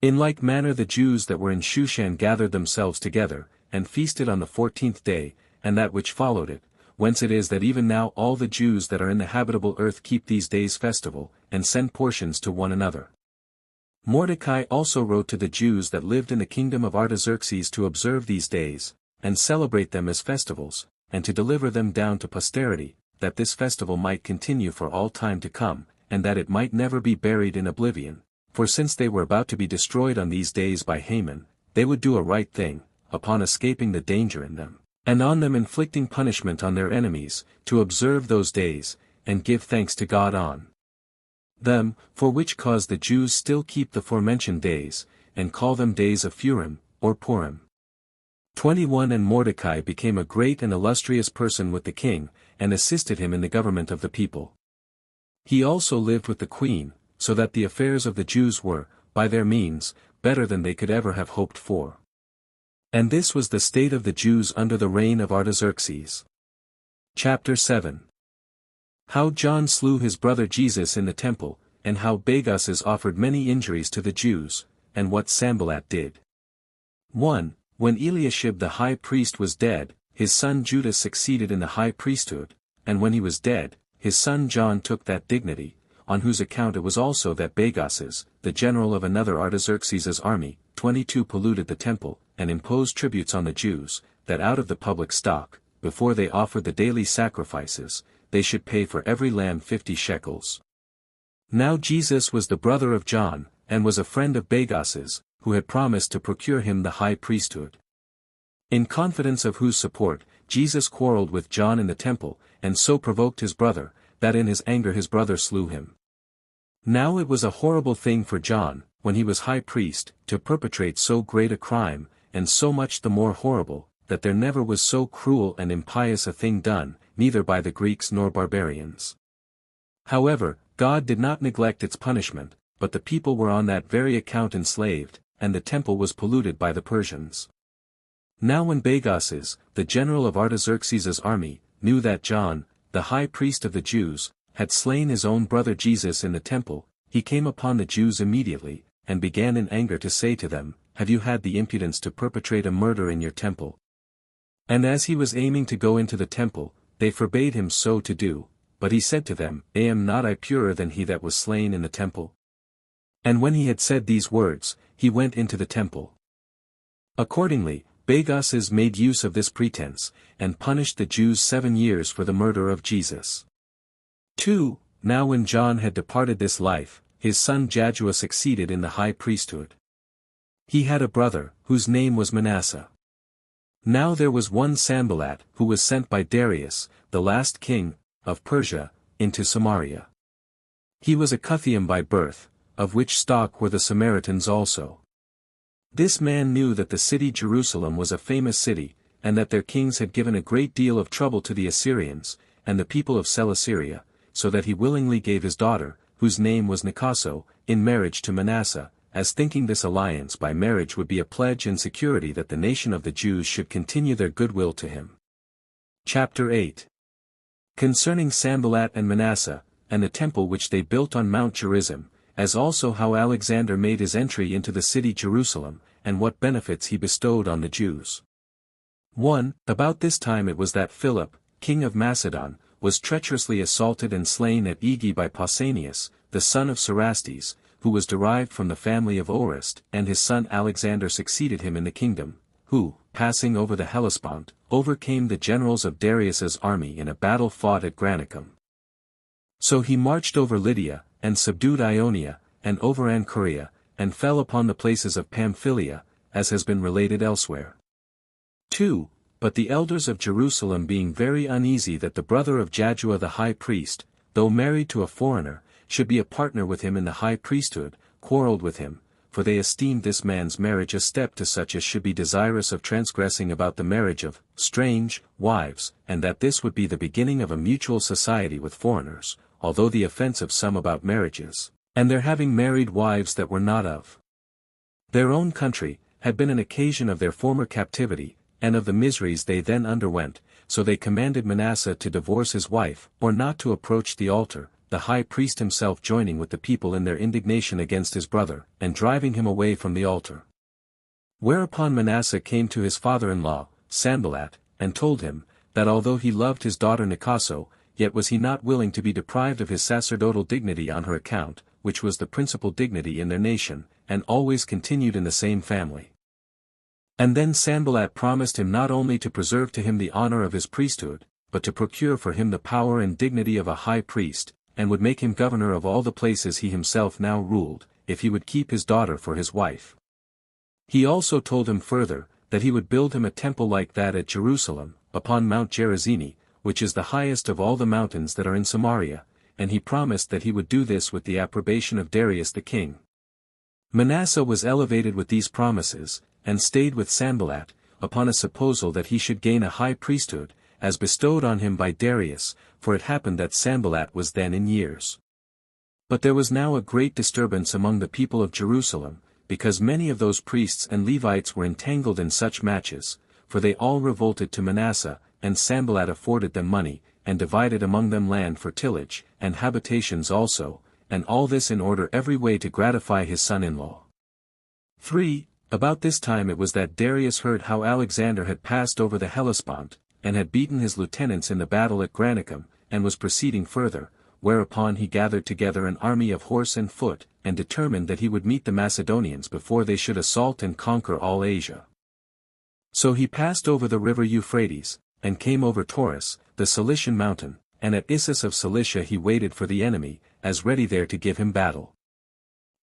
In like manner the Jews that were in Shushan gathered themselves together, and feasted on the 14th day, and that which followed it, whence it is that even now all the Jews that are in the habitable earth keep these days festival, and send portions to one another. Mordecai also wrote to the Jews that lived in the kingdom of Artaxerxes to observe these days, and celebrate them as festivals, and to deliver them down to posterity, that this festival might continue for all time to come, and that it might never be buried in oblivion, for since they were about to be destroyed on these days by Haman, they would do a right thing, upon escaping the danger in them, and on them inflicting punishment on their enemies, to observe those days, and give thanks to God on them, for which cause the Jews still keep the forementioned days, and call them days of Purim, or Purim. 21 And Mordecai became a great and illustrious person with the king, and assisted him in the government of the people. He also lived with the queen, so that the affairs of the Jews were, by their means, better than they could ever have hoped for. And this was the state of the Jews under the reign of Artaxerxes. Chapter 7. How John slew his brother Jesus in the temple, and how Bagoses offered many injuries to the Jews, and what Sanballat did. 1. When Eliashib the high priest was dead, his son Judas succeeded in the high priesthood, and when he was dead, his son John took that dignity, on whose account it was also that Bagoses, the general of another Artaxerxes' army, 22 polluted the temple, and imposed tributes on the Jews, that out of the public stock, before they offered the daily sacrifices, they should pay for every lamb 50 shekels. Now Jesus was the brother of John, and was a friend of Bagoses, who had promised to procure him the high priesthood. In confidence of whose support, Jesus quarreled with John in the temple, and so provoked his brother, that in his anger his brother slew him. Now it was a horrible thing for John, when he was high priest, to perpetrate so great a crime, and so much the more horrible, that there never was so cruel and impious a thing done, neither by the Greeks nor barbarians. However, God did not neglect its punishment, but the people were on that very account enslaved, and the temple was polluted by the Persians. Now when Bagoses, the general of Artaxerxes' army, knew that John, the high priest of the Jews, had slain his own brother Jesus in the temple, he came upon the Jews immediately, and began in anger to say to them, "Have you had the impudence to perpetrate a murder in your temple?" And as he was aiming to go into the temple, they forbade him so to do, but he said to them, "Am not I purer than he that was slain in the temple?" And when he had said these words, he went into the temple. Accordingly, Bagoses made use of this pretense, and punished the Jews 7 years for the murder of Jesus. 2. Now when John had departed this life, his son Jaddua succeeded in the high priesthood. He had a brother, whose name was Manasseh. Now there was one Sanballat, who was sent by Darius, the last king, of Persia, into Samaria. He was a Cuthian by birth, of which stock were the Samaritans also. This man knew that the city Jerusalem was a famous city, and that their kings had given a great deal of trouble to the Assyrians, and the people of Celesyria, so that he willingly gave his daughter, whose name was Nicaso, in marriage to Manasseh, as thinking this alliance by marriage would be a pledge and security that the nation of the Jews should continue their goodwill to him. Chapter 8. Concerning Sanballat and Manasseh, and the temple which they built on Mount Gerizim, as also how Alexander made his entry into the city Jerusalem, and what benefits he bestowed on the Jews. 1. About this time it was that Philip, king of Macedon, was treacherously assaulted and slain at Aegae by Pausanias, the son of Cerastes, who was derived from the family of Orest, and his son Alexander succeeded him in the kingdom, who, passing over the Hellespont, overcame the generals of Darius's army in a battle fought at Granicum. So he marched over Lydia, and subdued Ionia, and overran Corea, and fell upon the places of Pamphylia, as has been related elsewhere. 2. But the elders of Jerusalem being very uneasy that the brother of Jaddua the high priest, though married to a foreigner, should be a partner with him in the high priesthood, quarrelled with him, for they esteemed this man's marriage a step to such as should be desirous of transgressing about the marriage of strange wives, and that this would be the beginning of a mutual society with foreigners, although the offence of some about marriages, and their having married wives that were not of their own country, had been an occasion of their former captivity, and of the miseries they then underwent, so they commanded Manasseh to divorce his wife, or not to approach the altar, the high priest himself joining with the people in their indignation against his brother, and driving him away from the altar. Whereupon Manasseh came to his father-in-law, Sanballat, and told him, that although he loved his daughter Nicaso, yet was he not willing to be deprived of his sacerdotal dignity on her account, which was the principal dignity in their nation, and always continued in the same family. And then Sanballat promised him not only to preserve to him the honor of his priesthood, but to procure for him the power and dignity of a high priest, and would make him governor of all the places he himself now ruled, if he would keep his daughter for his wife. He also told him further, that he would build him a temple like that at Jerusalem, upon Mount Gerizim, which is the highest of all the mountains that are in Samaria, and he promised that he would do this with the approbation of Darius the king. Manasseh was elevated with these promises, and stayed with Sanballat, upon a supposal that he should gain a high priesthood, as bestowed on him by Darius, for it happened that Sanballat was then in years. But there was now a great disturbance among the people of Jerusalem, because many of those priests and Levites were entangled in such matches, for they all revolted to Manasseh, and Sanballat afforded them money, and divided among them land for tillage, and habitations also, and all this in order every way to gratify his son-in-law. 3. About this time it was that Darius heard how Alexander had passed over the Hellespont, and had beaten his lieutenants in the battle at Granicum, and was proceeding further, whereupon he gathered together an army of horse and foot, and determined that he would meet the Macedonians before they should assault and conquer all Asia. So he passed over the river Euphrates, and came over Taurus, the Cilician mountain, and at Issus of Cilicia he waited for the enemy, as ready there to give him battle.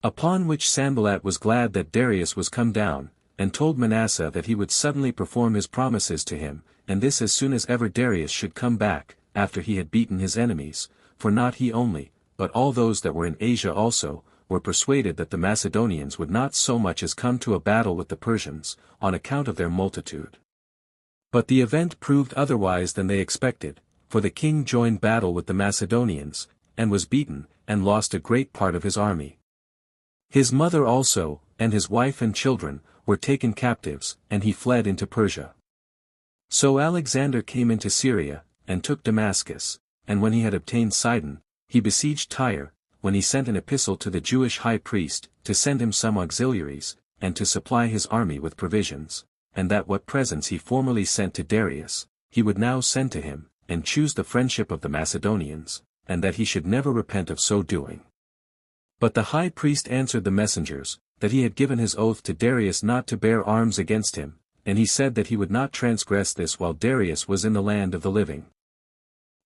Upon which Sanballat was glad that Darius was come down, and told Manasseh that he would suddenly perform his promises to him, and this as soon as ever Darius should come back, after he had beaten his enemies, for not he only, but all those that were in Asia also, were persuaded that the Macedonians would not so much as come to a battle with the Persians, on account of their multitude. But the event proved otherwise than they expected, for the king joined battle with the Macedonians, and was beaten, and lost a great part of his army. His mother also, and his wife and children, were taken captives, and he fled into Persia. So Alexander came into Syria, and took Damascus, and when he had obtained Sidon, he besieged Tyre, when he sent an epistle to the Jewish high priest, to send him some auxiliaries, and to supply his army with provisions, and that what presents he formerly sent to Darius, he would now send to him, and choose the friendship of the Macedonians, and that he should never repent of so doing. But the high priest answered the messengers, that he had given his oath to Darius not to bear arms against him, and he said that he would not transgress this while Darius was in the land of the living.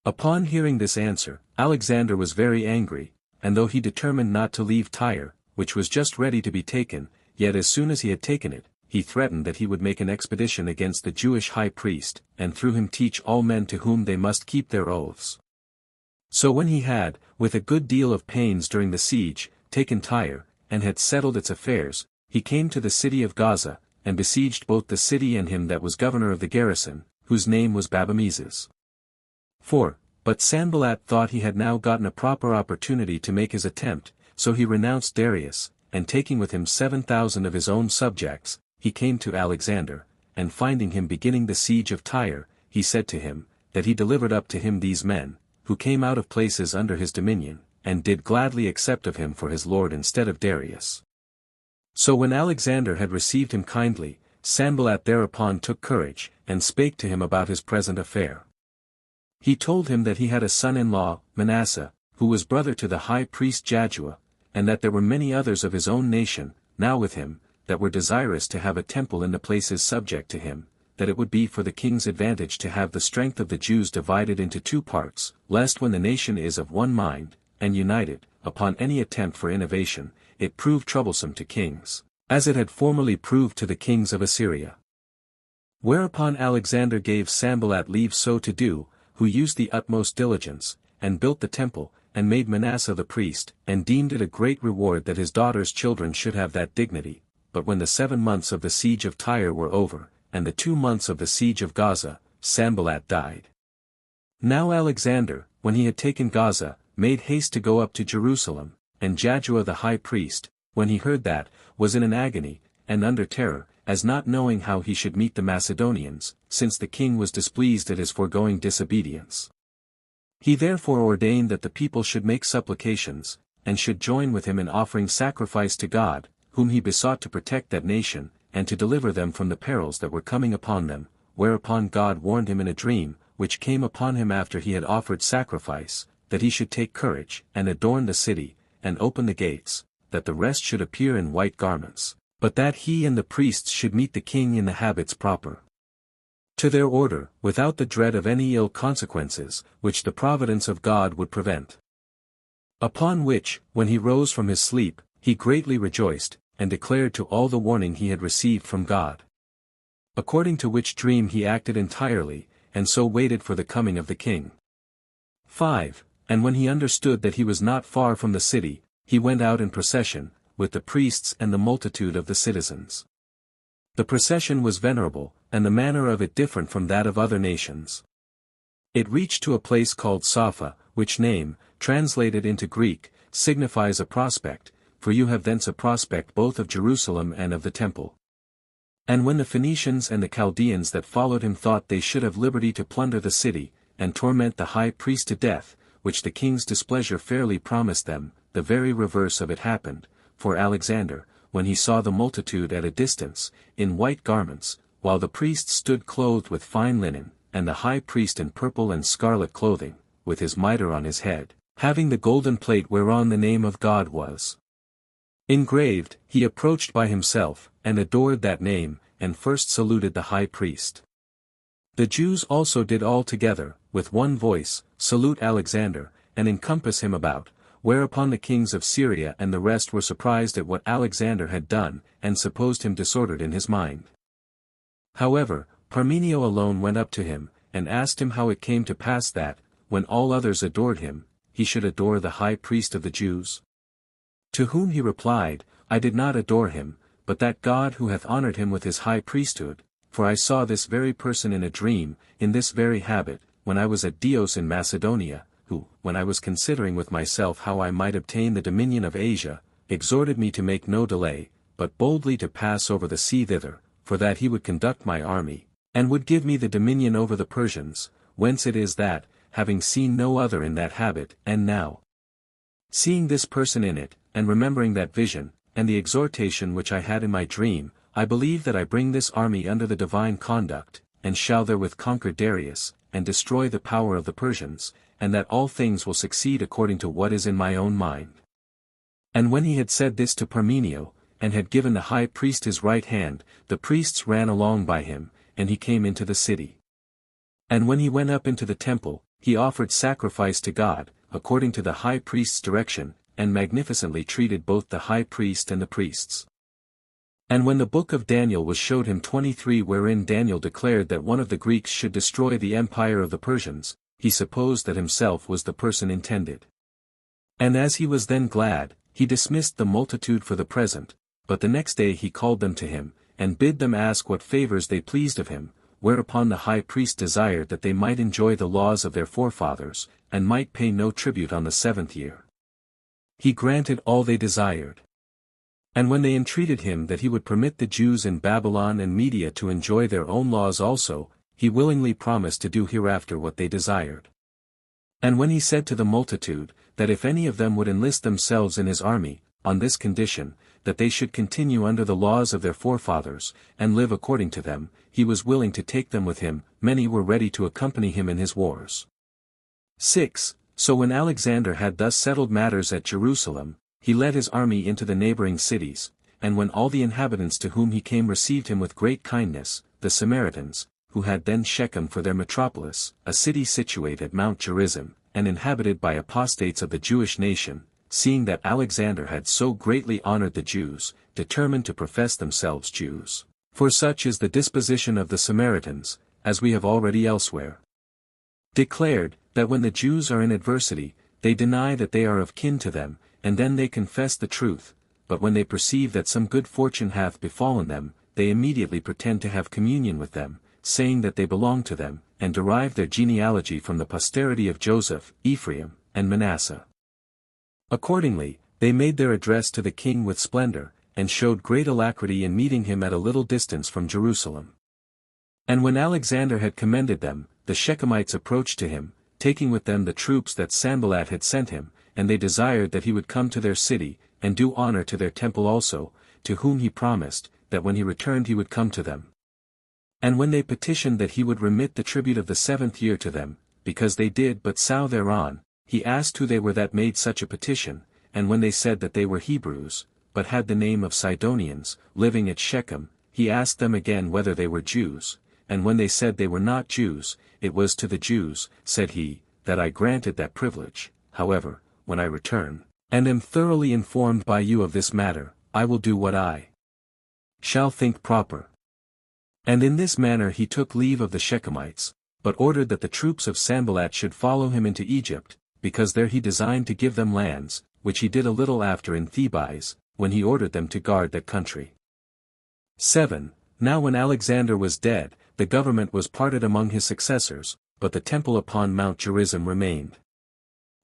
Upon hearing this answer, Alexander was very angry, and though he determined not to leave Tyre, which was just ready to be taken, yet as soon as he had taken it, he threatened that he would make an expedition against the Jewish high priest, and through him teach all men to whom they must keep their oaths. So when he had, with a good deal of pains during the siege, taken Tyre, and had settled its affairs, he came to the city of Gaza, and besieged both the city and him that was governor of the garrison, whose name was Babamizes. 4. But Sanballat thought he had now gotten a proper opportunity to make his attempt, so he renounced Darius, and taking with him 7,000 of his own subjects, he came to Alexander, and finding him beginning the siege of Tyre, he said to him, that he delivered up to him these men, who came out of places under his dominion, and did gladly accept of him for his lord instead of Darius. So when Alexander had received him kindly, Sanballat thereupon took courage, and spake to him about his present affair. He told him that he had a son-in-law, Manasseh, who was brother to the high priest Jaddua, and that there were many others of his own nation, now with him, that were desirous to have a temple in the places subject to him, that it would be for the king's advantage to have the strength of the Jews divided into two parts, lest when the nation is of one mind, and united, upon any attempt for innovation, it prove troublesome to kings, as it had formerly proved to the kings of Assyria. Whereupon Alexander gave Sanballat leave so to do, who used the utmost diligence, and built the temple, and made Manasseh the priest, and deemed it a great reward that his daughter's children should have that dignity. But when the 7 months of the siege of Tyre were over, and the 2 months of the siege of Gaza, Sanballat died. Now Alexander, when he had taken Gaza, made haste to go up to Jerusalem, and Jaddua the high priest, when he heard that, was in an agony, and under terror, as not knowing how he should meet the Macedonians, since the king was displeased at his foregoing disobedience. He therefore ordained that the people should make supplications, and should join with him in offering sacrifice to God, whom he besought to protect that nation, and to deliver them from the perils that were coming upon them, whereupon God warned him in a dream, which came upon him after he had offered sacrifice, that he should take courage, and adorn the city, and open the gates, that the rest should appear in white garments, but that he and the priests should meet the king in the habits proper to their order, without the dread of any ill consequences, which the providence of God would prevent. Upon which, when he rose from his sleep, he greatly rejoiced, and declared to all the warning he had received from God. According to which dream he acted entirely, and so waited for the coming of the king. 5. And when he understood that he was not far from the city, he went out in procession, with the priests and the multitude of the citizens. The procession was venerable, and the manner of it different from that of other nations. It reached to a place called Sapha, which name, translated into Greek, signifies a prospect, for you have thence a prospect both of Jerusalem and of the temple. And when the Phoenicians and the Chaldeans that followed him thought they should have liberty to plunder the city, and torment the high priest to death, which the king's displeasure fairly promised them, the very reverse of it happened, for Alexander, when he saw the multitude at a distance, in white garments, while the priests stood clothed with fine linen, and the high priest in purple and scarlet clothing, with his mitre on his head, having the golden plate whereon the name of God was engraved, he approached by himself, and adored that name, and first saluted the high priest. The Jews also did all together, with one voice, salute Alexander, and encompass him about, whereupon the kings of Syria and the rest were surprised at what Alexander had done, and supposed him disordered in his mind. However, Parmenio alone went up to him, and asked him how it came to pass that, when all others adored him, he should adore the high priest of the Jews. To whom he replied, I did not adore him, but that God who hath honored him with his high priesthood, for I saw this very person in a dream, in this very habit, when I was at Dios in Macedonia, who, when I was considering with myself how I might obtain the dominion of Asia, exhorted me to make no delay, but boldly to pass over the sea thither, for that he would conduct my army, and would give me the dominion over the Persians, whence it is that, having seen no other in that habit, and now seeing this person in it, and remembering that vision, and the exhortation which I had in my dream, I believe that I bring this army under the divine conduct, and shall therewith conquer Darius, and destroy the power of the Persians, and that all things will succeed according to what is in my own mind. And when he had said this to Parmenio, and had given the high priest his right hand, the priests ran along by him, and he came into the city. And when he went up into the temple, he offered sacrifice to God, according to the high priest's direction, and magnificently treated both the high priest and the priests. And when the book of Daniel was showed him 23, wherein Daniel declared that one of the Greeks should destroy the empire of the Persians, he supposed that himself was the person intended. And as he was then glad, he dismissed the multitude for the present, but the next day he called them to him, and bid them ask what favors they pleased of him, whereupon the high priest desired that they might enjoy the laws of their forefathers, and might pay no tribute on the 7th year. He granted all they desired. And when they entreated him that he would permit the Jews in Babylon and Media to enjoy their own laws also, he willingly promised to do hereafter what they desired. And when he said to the multitude, that if any of them would enlist themselves in his army, on this condition, that they should continue under the laws of their forefathers, and live according to them, he was willing to take them with him, many were ready to accompany him in his wars. 6. So when Alexander had thus settled matters at Jerusalem, he led his army into the neighboring cities, and when all the inhabitants to whom he came received him with great kindness, the Samaritans, who had then Shechem for their metropolis, a city situate at Mount Gerizim, and inhabited by apostates of the Jewish nation, seeing that Alexander had so greatly honored the Jews, determined to profess themselves Jews. For such is the disposition of the Samaritans, as we have already elsewhere declared, that when the Jews are in adversity, they deny that they are of kin to them, and then they confess the truth, but when they perceive that some good fortune hath befallen them, they immediately pretend to have communion with them, saying that they belong to them, and derive their genealogy from the posterity of Joseph, Ephraim, and Manasseh. Accordingly, they made their address to the king with splendor, and showed great alacrity in meeting him at a little distance from Jerusalem. And when Alexander had commended them, the Shechemites approached to him, taking with them the troops that Sanballat had sent him, and they desired that he would come to their city, and do honor to their temple also, to whom he promised, that when he returned he would come to them. And when they petitioned that he would remit the tribute of the 7th year to them, because they did but sow thereon, he asked who they were that made such a petition, and when they said that they were Hebrews, but had the name of Sidonians, living at Shechem, he asked them again whether they were Jews, and when they said they were not Jews, it was to the Jews, said he, that I granted that privilege. However, when I return, and am thoroughly informed by you of this matter, I will do what I shall think proper. And in this manner he took leave of the Shechemites, but ordered that the troops of Sanballat should follow him into Egypt, because there he designed to give them lands, which he did a little after in Thebais, when he ordered them to guard that country. 7. Now when Alexander was dead, the government was parted among his successors, but the temple upon Mount Gerizim remained.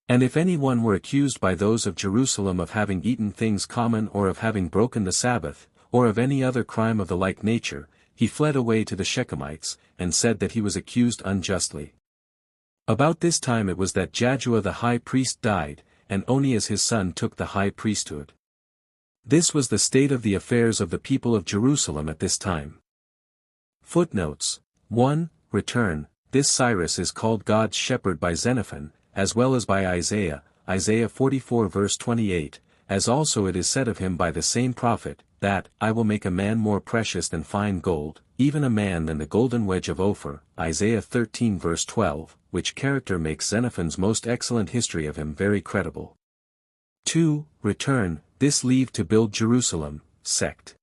And if any one were accused by those of Jerusalem of having eaten things common or of having broken the Sabbath, or of any other crime of the like nature, he fled away to the Shechemites, and said that he was accused unjustly. About this time it was that Jaddua the high priest died, and Onias his son took the high priesthood. This was the state of the affairs of the people of Jerusalem at this time. Footnotes 1. Return. This Cyrus is called God's shepherd by Xenophon, as well as by Isaiah, Isaiah 44 verse 28, as also it is said of him by the same prophet, that, I will make a man more precious than fine gold, even a man than the golden wedge of Ophir, Isaiah 13 verse 12, which character makes Xenophon's most excellent history of him very credible. 2. Return. This leave to build Jerusalem, sect.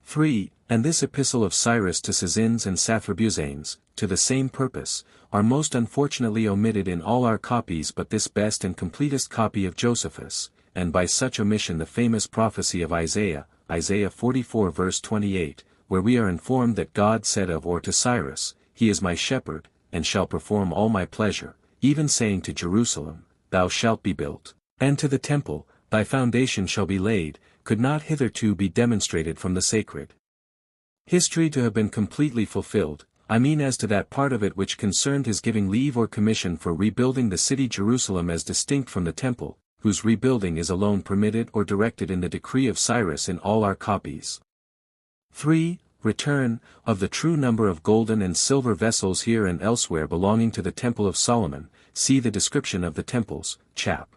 3. And this epistle of Cyrus to Sazins and Saphrabuzanes, to the same purpose, are most unfortunately omitted in all our copies but this best and completest copy of Josephus, and by such omission the famous prophecy of Isaiah, Isaiah 44 verse 28, where we are informed that God said of or to Cyrus, He is my shepherd, and shall perform all my pleasure, even saying to Jerusalem, Thou shalt be built, and to the temple, thy foundation shall be laid, could not hitherto be demonstrated from the sacred history to have been completely fulfilled, I mean as to that part of it which concerned his giving leave or commission for rebuilding the city Jerusalem as distinct from the temple, whose rebuilding is alone permitted or directed in the decree of Cyrus in all our copies. 3. Return, of the true number of golden and silver vessels here and elsewhere belonging to the Temple of Solomon, see the description of the temples, chap.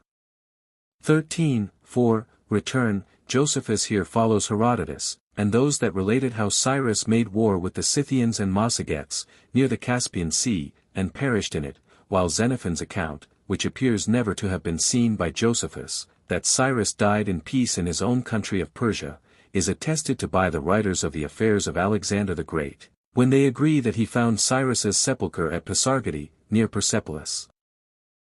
13. 4. Return, Josephus here follows Herodotus, and those that related how Cyrus made war with the Scythians and Massagetes, near the Caspian Sea, and perished in it, while Xenophon's account, which appears never to have been seen by Josephus, that Cyrus died in peace in his own country of Persia, is attested to by the writers of the affairs of Alexander the Great, when they agree that he found Cyrus's sepulchre at Pasargadae, near Persepolis.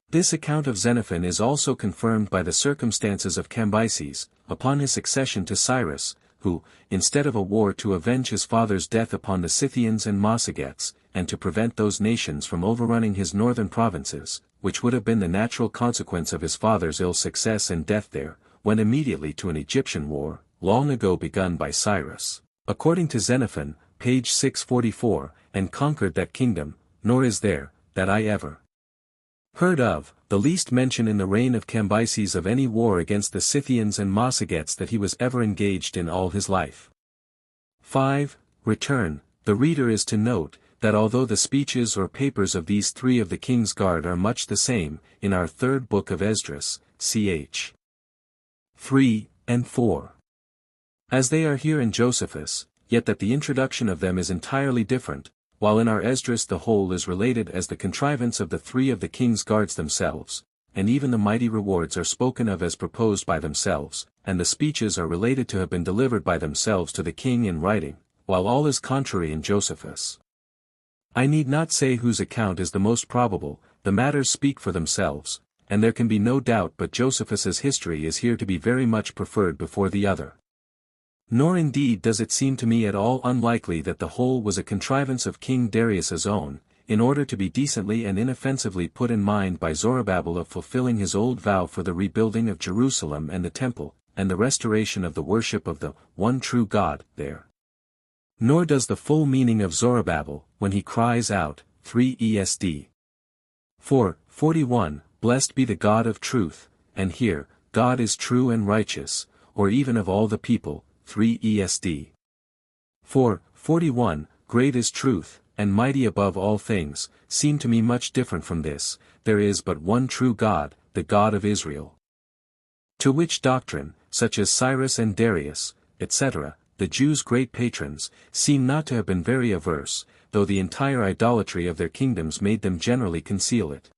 This account of Xenophon is also confirmed by the circumstances of Cambyses, upon his succession to Cyrus, who, instead of a war to avenge his father's death upon the Scythians and Massagetes, and to prevent those nations from overrunning his northern provinces, which would have been the natural consequence of his father's ill success and death there, went immediately to an Egyptian war, long ago begun by Cyrus, according to Xenophon, page 644, and conquered that kingdom, nor is there, that I ever heard of, the least mention in the reign of Cambyses of any war against the Scythians and Massagetes that he was ever engaged in all his life. 5. Return, the reader is to note, that although the speeches or papers of these three of the king's guard are much the same, in our third book of Esdras, ch. 3 and 4. As they are here in Josephus, yet that the introduction of them is entirely different, while in our Esdras the whole is related as the contrivance of the three of the king's guards themselves, and even the mighty rewards are spoken of as proposed by themselves, and the speeches are related to have been delivered by themselves to the king in writing, while all is contrary in Josephus. I need not say whose account is the most probable, the matters speak for themselves, and there can be no doubt but Josephus's history is here to be very much preferred before the other. Nor indeed does it seem to me at all unlikely that the whole was a contrivance of King Darius's own, in order to be decently and inoffensively put in mind by Zorobabel of fulfilling his old vow for the rebuilding of Jerusalem and the temple, and the restoration of the worship of the one true God there. Nor does the full meaning of Zorobabel, when he cries out, 3 ESD. 4:41, Blessed be the God of truth, and here, God is true and righteous, or even of all the people, 3 ESD. 4:41, Great is truth, and mighty above all things, seem to me much different from this, there is but one true God, the God of Israel. To which doctrine, such as Cyrus and Darius, etc., the Jews' great patrons, seem not to have been very averse, though the entire idolatry of their kingdoms made them generally conceal it.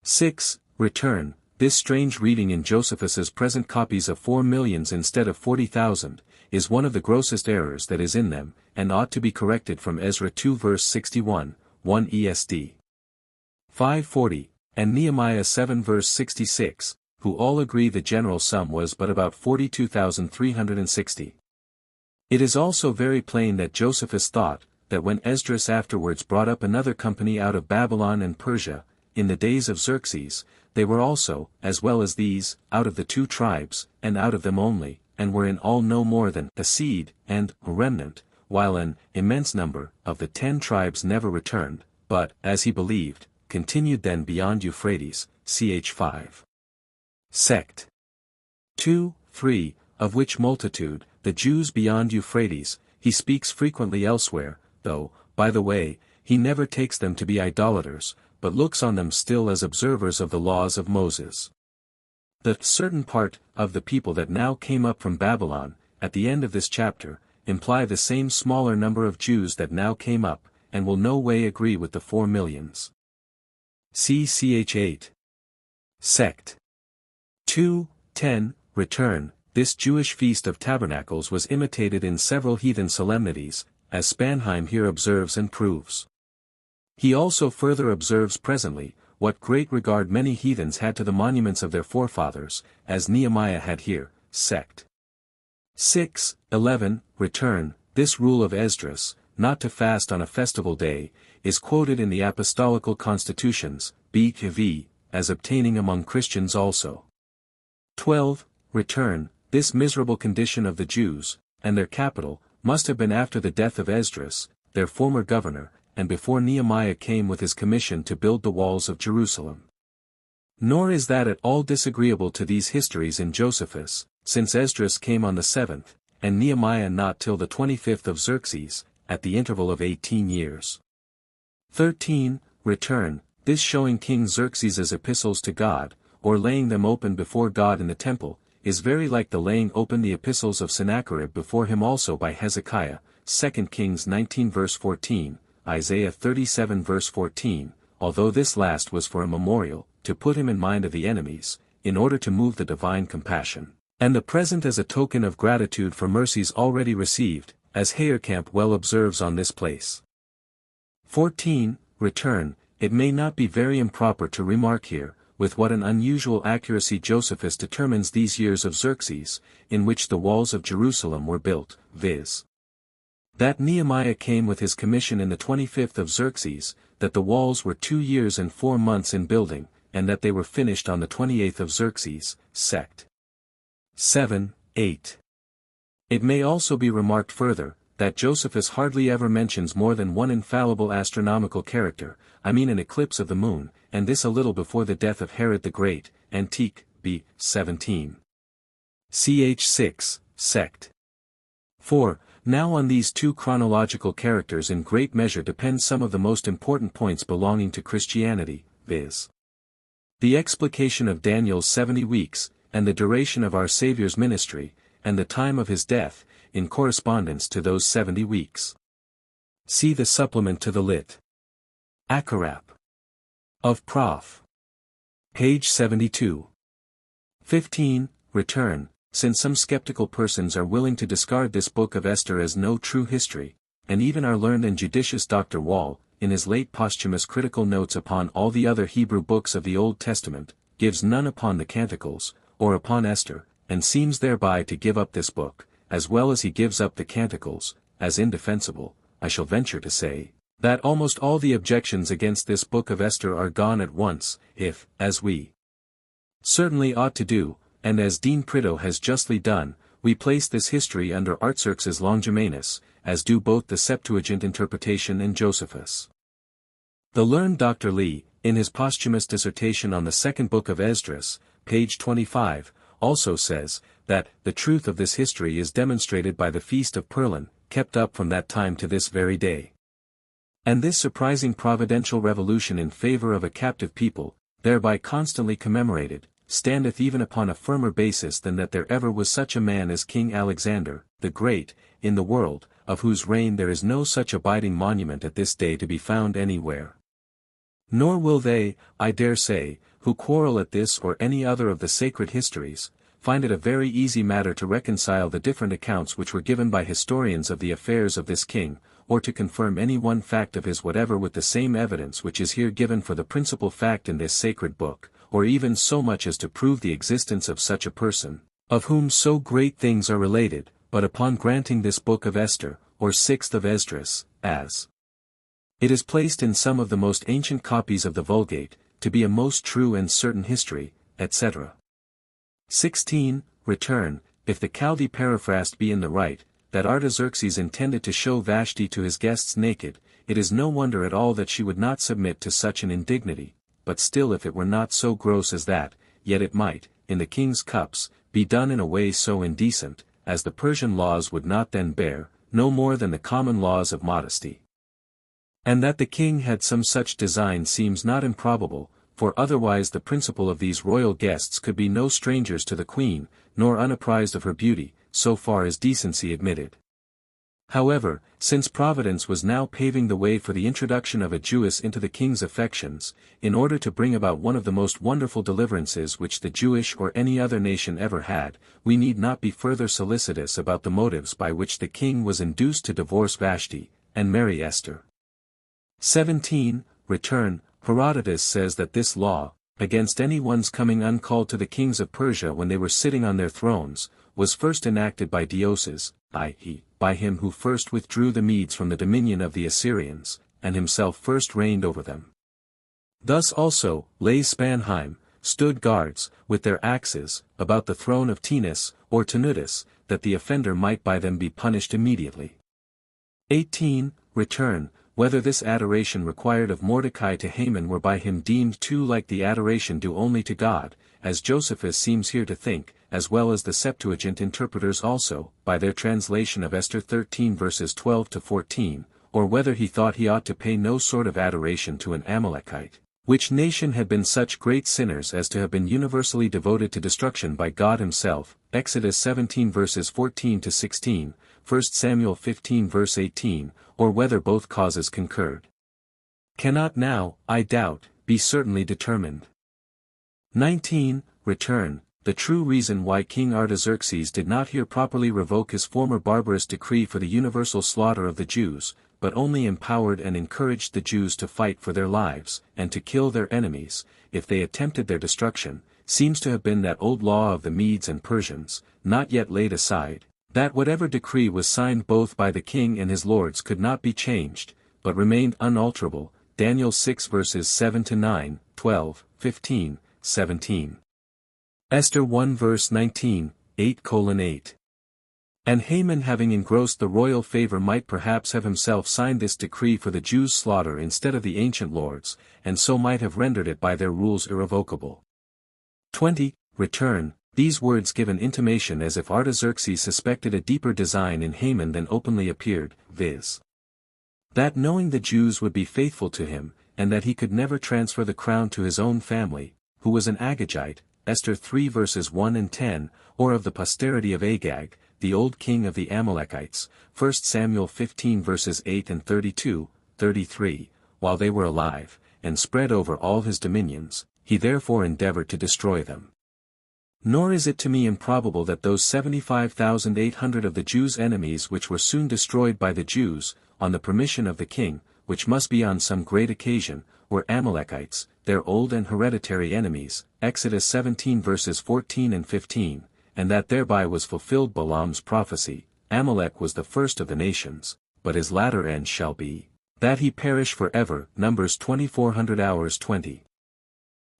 6. Return, this strange reading in Josephus's present copies of 4 millions instead of 40,000, is one of the grossest errors that is in them, and ought to be corrected from Ezra 2 verse 61, 1 ESD. 540, and Nehemiah 7 verse 66, who all agree the general sum was but about 42,360. It is also very plain that Josephus thought, that when Esdras afterwards brought up another company out of Babylon and Persia, in the days of Xerxes, they were also, as well as these, out of the 2 tribes, and out of them only, and were in all no more than a seed, and a remnant, while an immense number of the 10 tribes never returned, but, as he believed, continued then beyond Euphrates, ch. 5. Sect. 2, 3, of which multitude, the Jews beyond Euphrates, he speaks frequently elsewhere, though, by the way, he never takes them to be idolaters, but looks on them still as observers of the laws of Moses. The certain part of the people that now came up from Babylon, at the end of this chapter, imply the same smaller number of Jews that now came up, and will no way agree with the 4 millions. See ch. 8. Sect. 2, 10, Return, this Jewish Feast of Tabernacles was imitated in several heathen solemnities, as Spanheim here observes and proves. He also further observes presently, what great regard many heathens had to the monuments of their forefathers, as Nehemiah had here, sect. 6, 11, Return, this rule of Esdras, not to fast on a festival day, is quoted in the apostolical constitutions, b.v., as obtaining among Christians also. 12, Return, this miserable condition of the Jews, and their capital, must have been after the death of Esdras, their former governor, and before Nehemiah came with his commission to build the walls of Jerusalem. Nor is that at all disagreeable to these histories in Josephus, since Esdras came on the 7th, and Nehemiah not till the 25th of Xerxes, at the interval of 18 years. 13. Return, this showing King Xerxes's epistles to God, or laying them open before God in the temple, is very like the laying open the epistles of Sennacherib before him also by Hezekiah, 2 Kings 19 verse 14, Isaiah 37 verse 14, although this last was for a memorial, to put him in mind of the enemies, in order to move the divine compassion, and the present as a token of gratitude for mercies already received, as Heerkamp well observes on this place. 14. Return, it may not be very improper to remark here, with what an unusual accuracy Josephus determines these years of Xerxes, in which the walls of Jerusalem were built, viz. That Nehemiah came with his commission in the 25th of Xerxes, that the walls were 2 years and 4 months in building, and that they were finished on the 28th of Xerxes, sect. 7, 8. It may also be remarked further, that Josephus hardly ever mentions more than one infallible astronomical character, I mean an eclipse of the moon, and this a little before the death of Herod the Great, Antique, b. 17. Ch. 6, sect. 4. Now on these two chronological characters in great measure depend some of the most important points belonging to Christianity, viz. The explication of Daniel's 70 weeks, and the duration of our Saviour's ministry, and the time of his death, in correspondence to those 70 weeks. See the supplement to the Lit. Acharap. Of Prof. Page 72. 15. Return, since some skeptical persons are willing to discard this book of Esther as no true history, and even our learned and judicious Dr. Wall, in his late posthumous critical notes upon all the other Hebrew books of the Old Testament, gives none upon the Canticles, or upon Esther, and seems thereby to give up this book, as well as he gives up the Canticles, as indefensible. I shall venture to say, that almost all the objections against this book of Esther are gone at once, if, as we certainly ought to do, and as Dean Prideaux has justly done, we place this history under Artaxerxes Longimanus, as do both the Septuagint interpretation and Josephus. The learned Dr. Lee, in his posthumous dissertation on the second book of Esdras, page 25, also says, that the truth of this history is demonstrated by the Feast of Purlan, kept up from that time to this very day. And this surprising providential revolution in favor of a captive people, thereby constantly commemorated, standeth even upon a firmer basis than that there ever was such a man as King Alexander, the Great, in the world, of whose reign there is no such abiding monument at this day to be found anywhere. Nor will they, I dare say, who quarrel at this or any other of the sacred histories, find it a very easy matter to reconcile the different accounts which were given by historians of the affairs of this king, or to confirm any one fact of his whatever with the same evidence which is here given for the principal fact in this sacred book, or even so much as to prove the existence of such a person, of whom so great things are related, but upon granting this book of Esther, or 6th of Esdras, as it is placed in some of the most ancient copies of the Vulgate, to be a most true and certain history, etc. 16. Return, if the Chaldee paraphrased be in the right, that Artaxerxes intended to show Vashti to his guests naked, it is no wonder at all that she would not submit to such an indignity, but still if it were not so gross as that, yet it might, in the king's cups, be done in a way so indecent, as the Persian laws would not then bear, no more than the common laws of modesty. And that the king had some such design seems not improbable, for otherwise the principal of these royal guests could be no strangers to the queen, nor unapprised of her beauty, so far as decency admitted. However, since Providence was now paving the way for the introduction of a Jewess into the king's affections, in order to bring about one of the most wonderful deliverances which the Jewish or any other nation ever had, we need not be further solicitous about the motives by which the king was induced to divorce Vashti, and marry Esther. 17. Return, Herodotus says that this law, against any one's coming uncalled to the kings of Persia when they were sitting on their thrones, was first enacted by Deoses, i.e., by him who first withdrew the Medes from the dominion of the Assyrians, and himself first reigned over them. Thus also, Lais Spanheim, stood guards, with their axes, about the throne of Tenus, or Tenutus, that the offender might by them be punished immediately. 18. Return, whether this adoration required of Mordecai to Haman were by him deemed too like the adoration due only to God, as Josephus seems here to think, as well as the Septuagint interpreters also, by their translation of Esther 13 verses 12 to 14, or whether he thought he ought to pay no sort of adoration to an Amalekite, which nation had been such great sinners as to have been universally devoted to destruction by God himself, Exodus 17 verses 14 to 16, 1 Samuel 15 verse 18, or whether both causes concurred. Cannot now, I doubt, be certainly determined. 19. Return, the true reason why King Artaxerxes did not here properly revoke his former barbarous decree for the universal slaughter of the Jews, but only empowered and encouraged the Jews to fight for their lives, and to kill their enemies, if they attempted their destruction, seems to have been that old law of the Medes and Persians, not yet laid aside, that whatever decree was signed both by the king and his lords could not be changed, but remained unalterable, Daniel 6 verses 7 to 9, 12, 15, 17. Esther 1 verse 19, 8:8. And Haman having engrossed the royal favor might perhaps have himself signed this decree for the Jews' slaughter instead of the ancient lords, and so might have rendered it by their rules irrevocable. 20. Return, these words give an intimation as if Artaxerxes suspected a deeper design in Haman than openly appeared, viz. that knowing the Jews would be faithful to him, and that he could never transfer the crown to his own family, who was an Agagite, Esther 3 verses 1 and 10, or of the posterity of Agag, the old king of the Amalekites, 1 Samuel 15 verses 8 and 32, 33, while they were alive, and spread over all his dominions, he therefore endeavored to destroy them. Nor is it to me improbable that those 75,800 of the Jews' enemies which were soon destroyed by the Jews, on the permission of the king, which must be on some great occasion, were Amalekites, their old and hereditary enemies, Exodus 17 verses 14 and 15, and that thereby was fulfilled Balaam's prophecy, Amalek was the first of the nations, but his latter end shall be, that he perish forever, Numbers 2400 hours 20.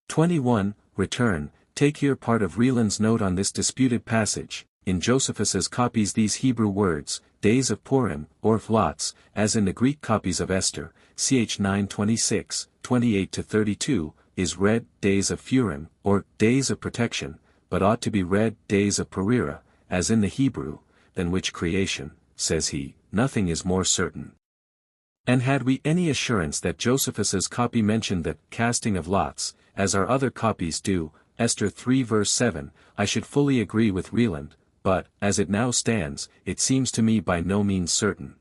21. Return, take here part of Rieland's note on this disputed passage. In Josephus's copies these Hebrew words, days of Purim, or lots, as in the Greek copies of Esther, ch 9:26, 28-32, is read, days of Purim, or days of protection, but ought to be read, days of Perira, as in the Hebrew, than which creation, says he, nothing is more certain. And had we any assurance that Josephus's copy mentioned that casting of lots, as our other copies do, Esther 3 verse 7, I should fully agree with Rieland, but, as it now stands, it seems to me by no means certain.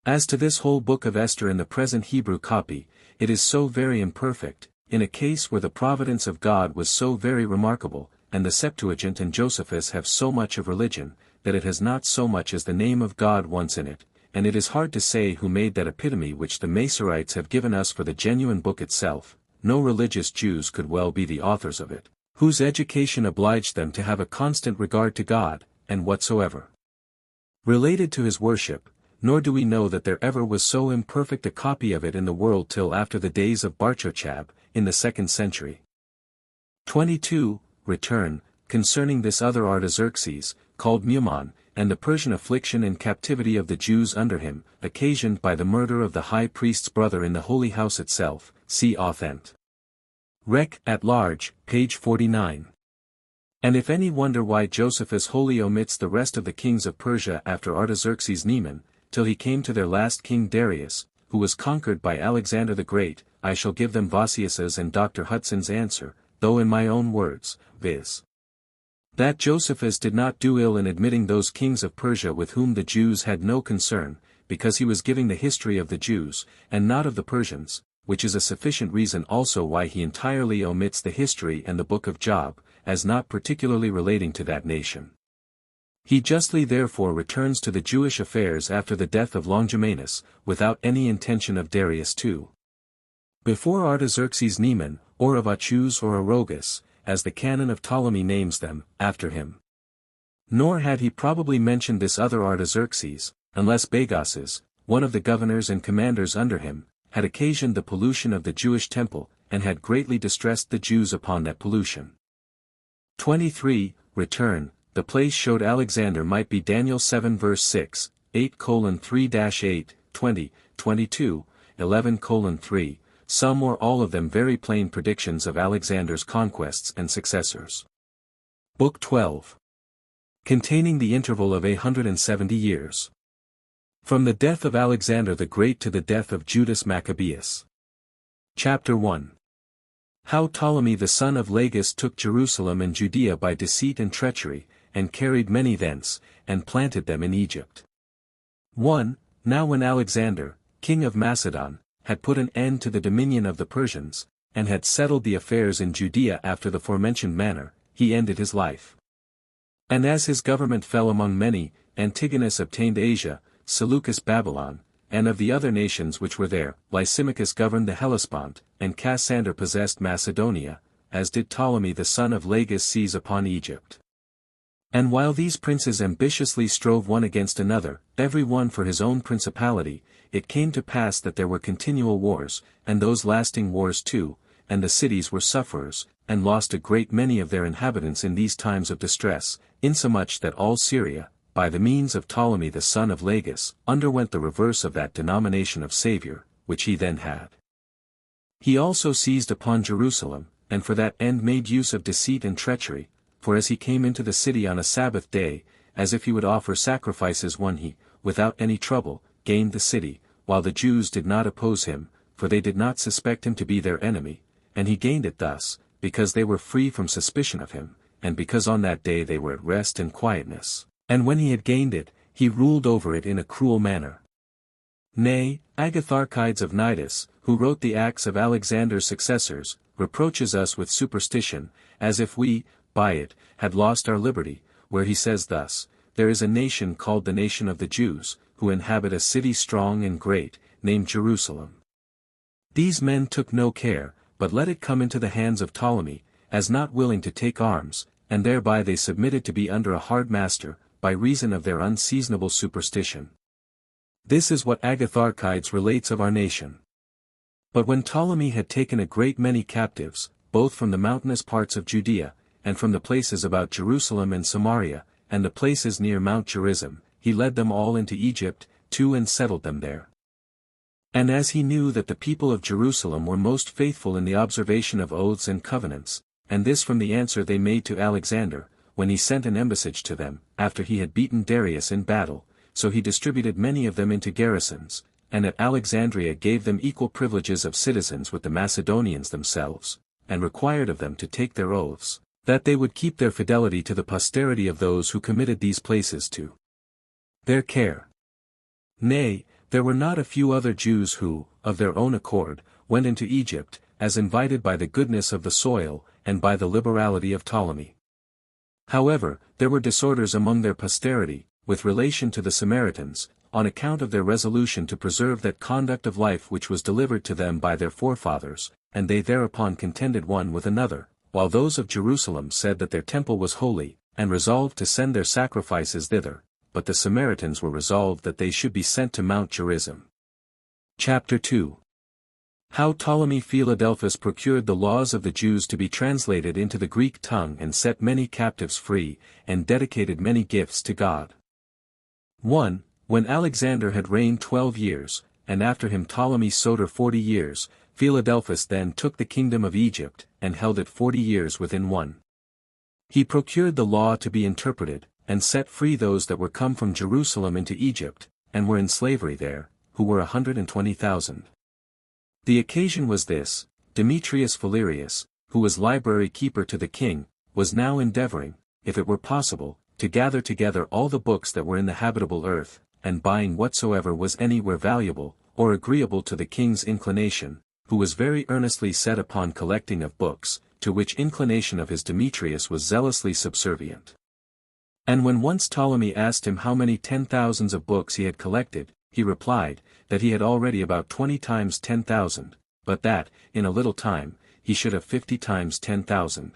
As to this whole book of Esther in the present Hebrew copy, it is so very imperfect, in a case where the providence of God was so very remarkable, and the Septuagint and Josephus have so much of religion, that it has not so much as the name of God once in it, and it is hard to say who made that epitome which the Masoretes have given us for the genuine book itself. No religious Jews could well be the authors of it, whose education obliged them to have a constant regard to God, and whatsoever related to his worship, nor do we know that there ever was so imperfect a copy of it in the world till after the days of Barchochab, in the 2nd century. 22. Return, concerning this other Artaxerxes, called Muman, and the Persian affliction and captivity of the Jews under him, occasioned by the murder of the high priest's brother in the holy house itself, see Authent. Rec. at large, page 49. And if any wonder why Josephus wholly omits the rest of the kings of Persia after Artaxerxes Neman, till he came to their last king Darius, who was conquered by Alexander the Great, I shall give them Vossius's and Dr. Hudson's answer, though in my own words, viz. that Josephus did not do ill in admitting those kings of Persia with whom the Jews had no concern, because he was giving the history of the Jews, and not of the Persians, which is a sufficient reason also why he entirely omits the history and the book of Job, as not particularly relating to that nation. He justly therefore returns to the Jewish affairs after the death of Longimanus, without any intention of Darius too. Before Artaxerxes Neman, or of Achuz or Arogus, as the canon of Ptolemy names them, after him. Nor had he probably mentioned this other Artaxerxes, unless Bagases, one of the governors and commanders under him, had occasioned the pollution of the Jewish temple, and had greatly distressed the Jews upon that pollution. 23. Return. The place showed Alexander might be Daniel 7 verse 6, 8:3-8, 20, 22, 11:3, some or all of them very plain predictions of Alexander's conquests and successors. Book 12. Containing the interval of 170 years. From the death of Alexander the Great to the death of Judas Maccabeus. Chapter 1. How Ptolemy the son of Lagus took Jerusalem and Judea by deceit and treachery, and carried many thence, and planted them in Egypt. 1. Now when Alexander, king of Macedon, had put an end to the dominion of the Persians, and had settled the affairs in Judea after the forementioned manner, he ended his life. And as his government fell among many, Antigonus obtained Asia, Seleucus Babylon, and of the other nations which were there, Lysimachus governed the Hellespont, and Cassander possessed Macedonia, as did Ptolemy the son of Lagus seize upon Egypt. And while these princes ambitiously strove one against another, every one for his own principality, it came to pass that there were continual wars, and those lasting wars too, and the cities were sufferers, and lost a great many of their inhabitants in these times of distress, insomuch that all Syria, by the means of Ptolemy the son of Lagus, underwent the reverse of that denomination of Saviour, which he then had. He also seized upon Jerusalem, and for that end made use of deceit and treachery, for as he came into the city on a Sabbath day, as if he would offer sacrifices he, without any trouble, gained the city, while the Jews did not oppose him, for they did not suspect him to be their enemy, and he gained it thus, because they were free from suspicion of him, and because on that day they were at rest and quietness. And when he had gained it, he ruled over it in a cruel manner. Nay, Agatharchides of Cnidus, who wrote the Acts of Alexander's successors, reproaches us with superstition, as if we, by it, had lost our liberty, where he says thus, there is a nation called the nation of the Jews, who inhabit a city strong and great, named Jerusalem. These men took no care, but let it come into the hands of Ptolemy, as not willing to take arms, and thereby they submitted to be under a hard master, by reason of their unseasonable superstition. This is what Agatharchides relates of our nation. But when Ptolemy had taken a great many captives, both from the mountainous parts of Judea, and from the places about Jerusalem and Samaria, and the places near Mount Gerizim, he led them all into Egypt, too, and settled them there. And as he knew that the people of Jerusalem were most faithful in the observation of oaths and covenants, and this from the answer they made to Alexander, when he sent an embassage to them, after he had beaten Darius in battle, so he distributed many of them into garrisons, and at Alexandria gave them equal privileges of citizens with the Macedonians themselves, and required of them to take their oaths, that they would keep their fidelity to the posterity of those who committed these places to their care. Nay, there were not a few other Jews who, of their own accord, went into Egypt, as invited by the goodness of the soil, and by the liberality of Ptolemy. However, there were disorders among their posterity, with relation to the Samaritans, on account of their resolution to preserve that conduct of life which was delivered to them by their forefathers, and they thereupon contended one with another, while those of Jerusalem said that their temple was holy, and resolved to send their sacrifices thither, but the Samaritans were resolved that they should be sent to Mount Gerizim. Chapter 2. How Ptolemy Philadelphus procured the laws of the Jews to be translated into the Greek tongue and set many captives free, and dedicated many gifts to God. 1. When Alexander had reigned 12 years, and after him Ptolemy Soter 40 years, Philadelphus then took the kingdom of Egypt, and held it 40 years within one. He procured the law to be interpreted, and set free those that were come from Jerusalem into Egypt, and were in slavery there, who were 120,000. The occasion was this: Demetrius Valerius, who was library keeper to the king, was now endeavoring, if it were possible, to gather together all the books that were in the habitable earth, and buying whatsoever was anywhere valuable, or agreeable to the king's inclination, who was very earnestly set upon collecting of books, to which inclination of his Demetrius was zealously subservient. And when once Ptolemy asked him how many 10,000s of books he had collected, he replied, that he had already about 20 times 10,000, but that, in a little time, he should have 50 times 10,000.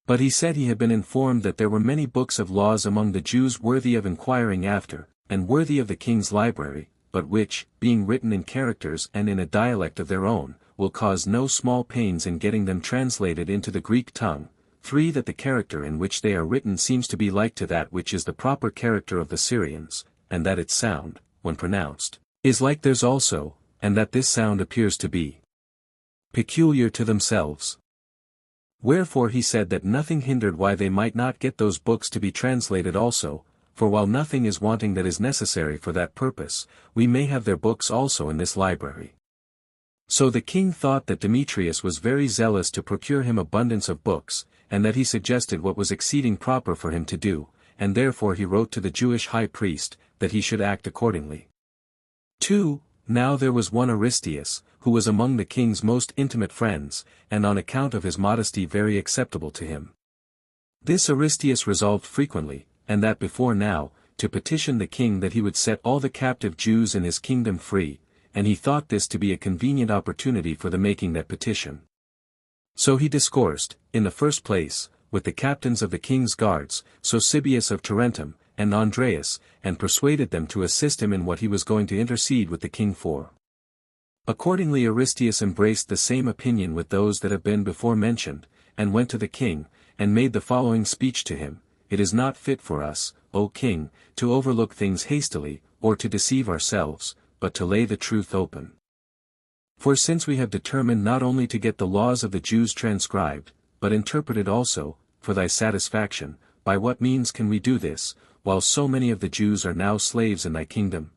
But he said he had been informed that there were many books of laws among the Jews worthy of inquiring after, and worthy of the king's library, but which, being written in characters and in a dialect of their own, will cause no small pains in getting them translated into the Greek tongue. 3. That the character in which they are written seems to be like to that which is the proper character of the Syrians, and that its sound, when pronounced, is like theirs also, and that this sound appears to be peculiar to themselves. Wherefore he said that nothing hindered why they might not get those books to be translated also, for while nothing is wanting that is necessary for that purpose, we may have their books also in this library. So the king thought that Demetrius was very zealous to procure him abundance of books, and that he suggested what was exceeding proper for him to do, and therefore he wrote to the Jewish high priest, that he should act accordingly. 2. Now there was one Aristeus, who was among the king's most intimate friends, and on account of his modesty very acceptable to him. This Aristeus resolved frequently, and that before now, to petition the king that he would set all the captive Jews in his kingdom free, and he thought this to be a convenient opportunity for the making that petition. So he discoursed, in the first place, with the captains of the king's guards, Sosibius of Tarentum, and Andreas, and persuaded them to assist him in what he was going to intercede with the king for. Accordingly Aristeus embraced the same opinion with those that have been before mentioned, and went to the king, and made the following speech to him: It is not fit for us, O king, to overlook things hastily, or to deceive ourselves, but to lay the truth open. For since we have determined not only to get the laws of the Jews transcribed, but interpreted also, for thy satisfaction, by what means can we do this, while so many of the Jews are now slaves in thy kingdom?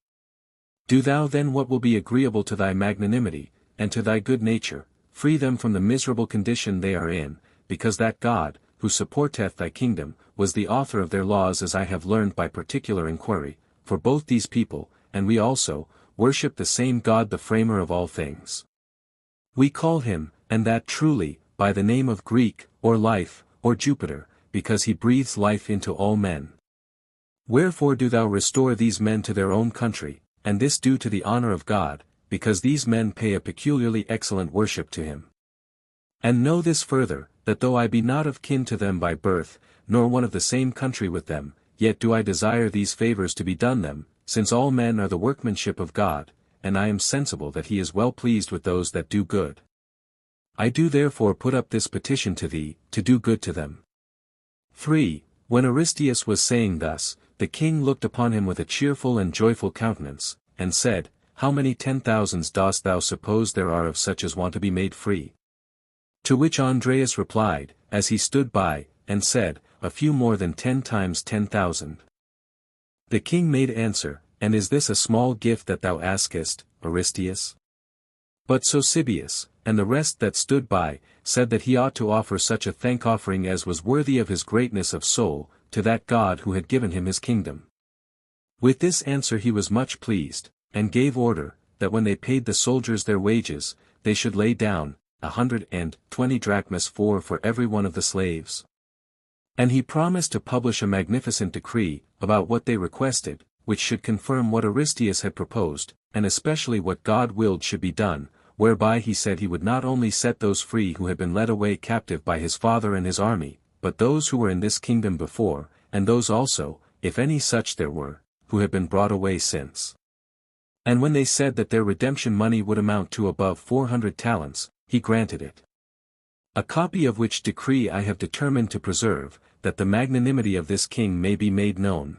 Do thou then what will be agreeable to thy magnanimity, and to thy good nature, free them from the miserable condition they are in, because that God, who supporteth thy kingdom, was the author of their laws, as I have learned by particular inquiry, for both these people, and we also, worship the same God, the framer of all things. We call him, and that truly, by the name of Greek, or Life, or Jupiter, because he breathes life into all men. Wherefore do thou restore these men to their own country, and this do to the honor of God, because these men pay a peculiarly excellent worship to him. And know this further, that though I be not of kin to them by birth, nor one of the same country with them, yet do I desire these favors to be done them, since all men are the workmanship of God, and I am sensible that he is well pleased with those that do good. I do therefore put up this petition to thee, to do good to them. 3. When Aristeus was saying thus, the king looked upon him with a cheerful and joyful countenance, and said, How many 10,000s dost thou suppose there are of such as want to be made free? To which Andreas replied, as he stood by, and said, A few more than 10 times 10,000. The king made answer, And is this a small gift that thou askest, Aristeus? But Sosibius, and the rest that stood by, said that he ought to offer such a thank-offering as was worthy of his greatness of soul, to that God who had given him his kingdom. With this answer he was much pleased, and gave order, that when they paid the soldiers their wages, they should lay down 120 drachmas for every one of the slaves. And he promised to publish a magnificent decree, about what they requested, which should confirm what Aristeus had proposed, and especially what God willed should be done, whereby he said he would not only set those free who had been led away captive by his father and his army, but those who were in this kingdom before, and those also, if any such there were, who had been brought away since. And when they said that their redemption money would amount to above 400 talents, he granted it. A copy of which decree I have determined to preserve, that the magnanimity of this king may be made known.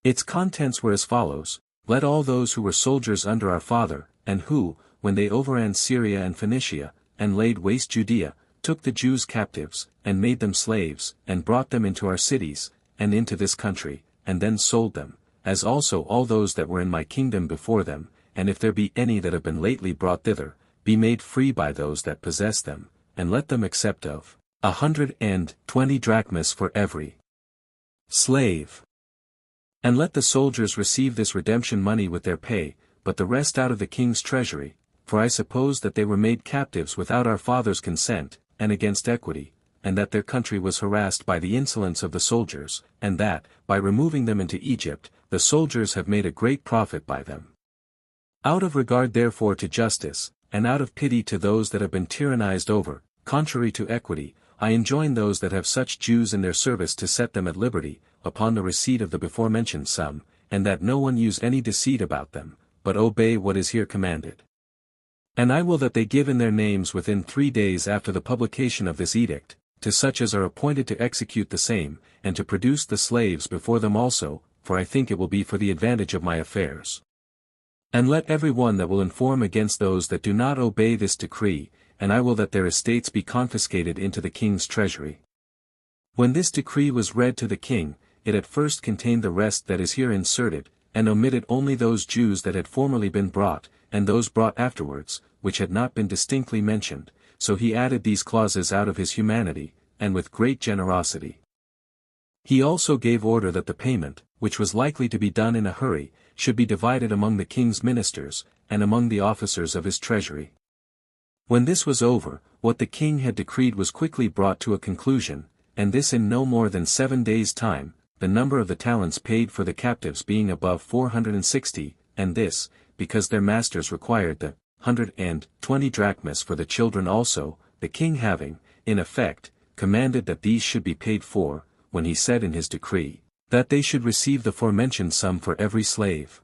Its contents were as follows: Let all those who were soldiers under our father, and who, when they overran Syria and Phoenicia, and laid waste Judea, took the Jews captives, and made them slaves, and brought them into our cities, and into this country, and then sold them, as also all those that were in my kingdom before them, and if there be any that have been lately brought thither, be made free by those that possess them, and let them accept of 120 drachmas for every slave. And let the soldiers receive this redemption money with their pay, but the rest out of the king's treasury, for I suppose that they were made captives without our father's consent, and against equity, and that their country was harassed by the insolence of the soldiers, and that, by removing them into Egypt, the soldiers have made a great profit by them. Out of regard therefore to justice, and out of pity to those that have been tyrannized over, contrary to equity, I enjoin those that have such Jews in their service to set them at liberty, upon the receipt of the before-mentioned sum, and that no one use any deceit about them, but obey what is here commanded. And I will that they give in their names within 3 days after the publication of this edict, to such as are appointed to execute the same, and to produce the slaves before them also, for I think it will be for the advantage of my affairs. And let every one that will inform against those that do not obey this decree, and I will that their estates be confiscated into the king's treasury. When this decree was read to the king, it at first contained the rest that is here inserted, and omitted only those Jews that had formerly been brought, and those brought afterwards, which had not been distinctly mentioned, so he added these clauses out of his humanity, and with great generosity. He also gave order that the payment, which was likely to be done in a hurry, should be divided among the king's ministers, and among the officers of his treasury. When this was over, what the king had decreed was quickly brought to a conclusion, and this in no more than 7 days' time, the number of the talents paid for the captives being above 460, and this, because their masters required the 120 drachmas for the children also, the king having, in effect, commanded that these should be paid for, when he said in his decree, that they should receive the forementioned sum for every slave.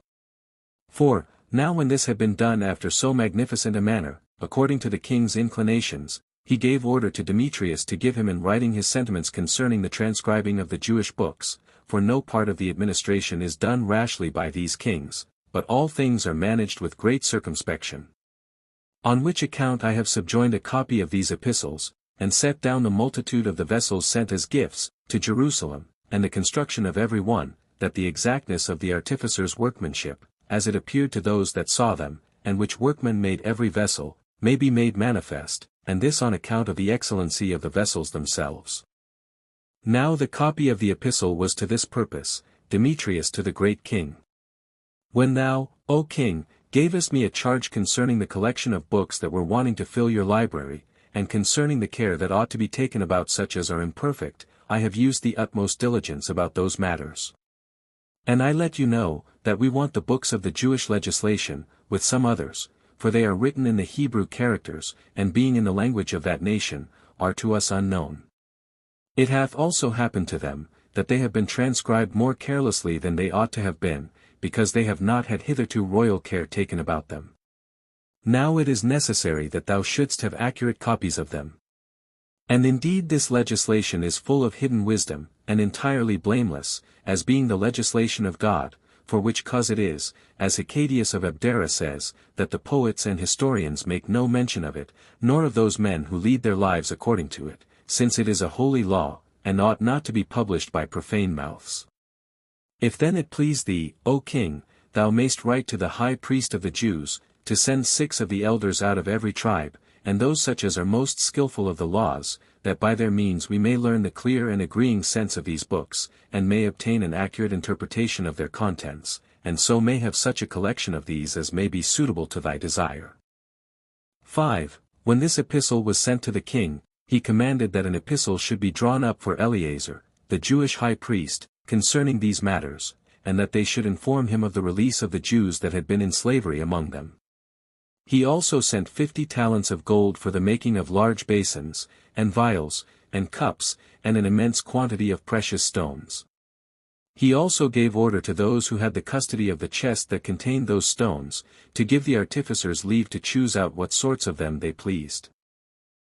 For, now when this had been done after so magnificent a manner, according to the king's inclinations, he gave order to Demetrius to give him in writing his sentiments concerning the transcribing of the Jewish books, for no part of the administration is done rashly by these kings, but all things are managed with great circumspection. On which account I have subjoined a copy of these epistles, and set down the multitude of the vessels sent as gifts, to Jerusalem, and the construction of every one, that the exactness of the artificer's workmanship, as it appeared to those that saw them, and which workmen made every vessel, may be made manifest, and this on account of the excellency of the vessels themselves. Now the copy of the epistle was to this purpose, Demetrius to the great king. When thou, O king, gavest me a charge concerning the collection of books that were wanting to fill your library, and concerning the care that ought to be taken about such as are imperfect, I have used the utmost diligence about those matters. And I let you know, that we want the books of the Jewish legislation, with some others, for they are written in the Hebrew characters, and being in the language of that nation, are to us unknown. It hath also happened to them, that they have been transcribed more carelessly than they ought to have been, because they have not had hitherto royal care taken about them. Now it is necessary that thou shouldst have accurate copies of them. And indeed this legislation is full of hidden wisdom, and entirely blameless, as being the legislation of God, for which cause it is, as Hecadius of Abdera says, that the poets and historians make no mention of it, nor of those men who lead their lives according to it, since it is a holy law, and ought not to be published by profane mouths. If then it please thee, O king, thou mayst write to the high priest of the Jews, to send 6 of the elders out of every tribe, and those such as are most skillful of the laws, that by their means we may learn the clear and agreeing sense of these books, and may obtain an accurate interpretation of their contents, and so may have such a collection of these as may be suitable to thy desire. 5. When this epistle was sent to the king, he commanded that an epistle should be drawn up for Eleazar, the Jewish high priest, concerning these matters, and that they should inform him of the release of the Jews that had been in slavery among them. He also sent 50 talents of gold for the making of large basins, and vials, and cups, and an immense quantity of precious stones. He also gave order to those who had the custody of the chest that contained those stones, to give the artificers leave to choose out what sorts of them they pleased.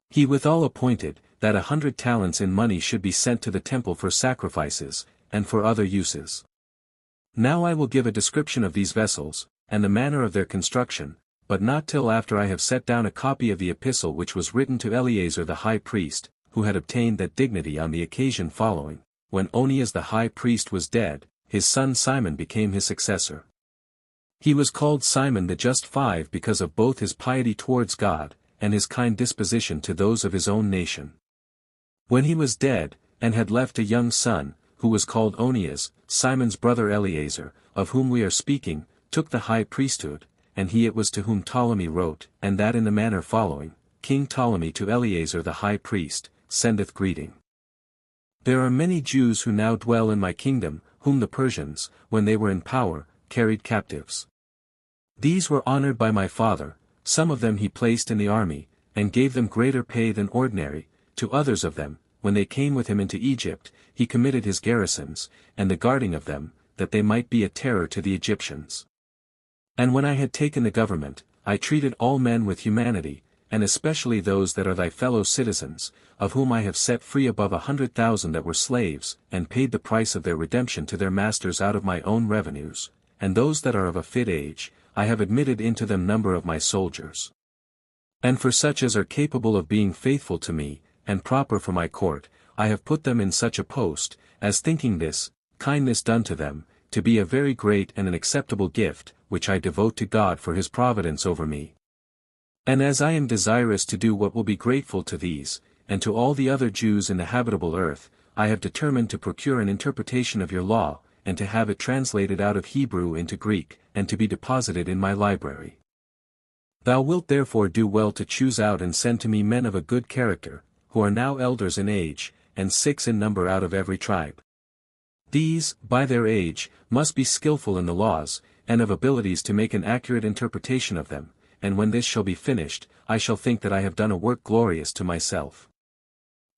He withal appointed, that 100 talents in money should be sent to the temple for sacrifices, and for other uses. Now I will give a description of these vessels, and the manner of their construction, but not till after I have set down a copy of the epistle which was written to Eleazar the high priest, who had obtained that dignity on the occasion following, when Onias the high priest was dead, his son Simon became his successor. He was called Simon the Just 5 because of both his piety towards God, and his kind disposition to those of his own nation. When he was dead, and had left a young son, who was called Onias, Simon's brother Eleazar, of whom we are speaking, took the high priesthood, and he it was to whom Ptolemy wrote, and that in the manner following: King Ptolemy to Eleazar the high priest, sendeth greeting. There are many Jews who now dwell in my kingdom, whom the Persians, when they were in power, carried captives. These were honored by my father, some of them he placed in the army, and gave them greater pay than ordinary, to others of them, when they came with him into Egypt, he committed his garrisons, and the guarding of them, that they might be a terror to the Egyptians. And when I had taken the government, I treated all men with humanity, and especially those that are thy fellow citizens, of whom I have set free above 100,000 that were slaves, and paid the price of their redemption to their masters out of my own revenues, and those that are of a fit age, I have admitted into them number of my soldiers. And for such as are capable of being faithful to me, and proper for my court, I have put them in such a post, as thinking this, kindness done to them, to be a very great and an acceptable gift, which I devote to God for his providence over me. And as I am desirous to do what will be grateful to these, and to all the other Jews in the habitable earth, I have determined to procure an interpretation of your law, and to have it translated out of Hebrew into Greek, and to be deposited in my library. Thou wilt therefore do well to choose out and send to me men of a good character, who are now elders in age, and 6 in number out of every tribe. These, by their age, must be skillful in the laws, and of abilities to make an accurate interpretation of them, and when this shall be finished, I shall think that I have done a work glorious to myself.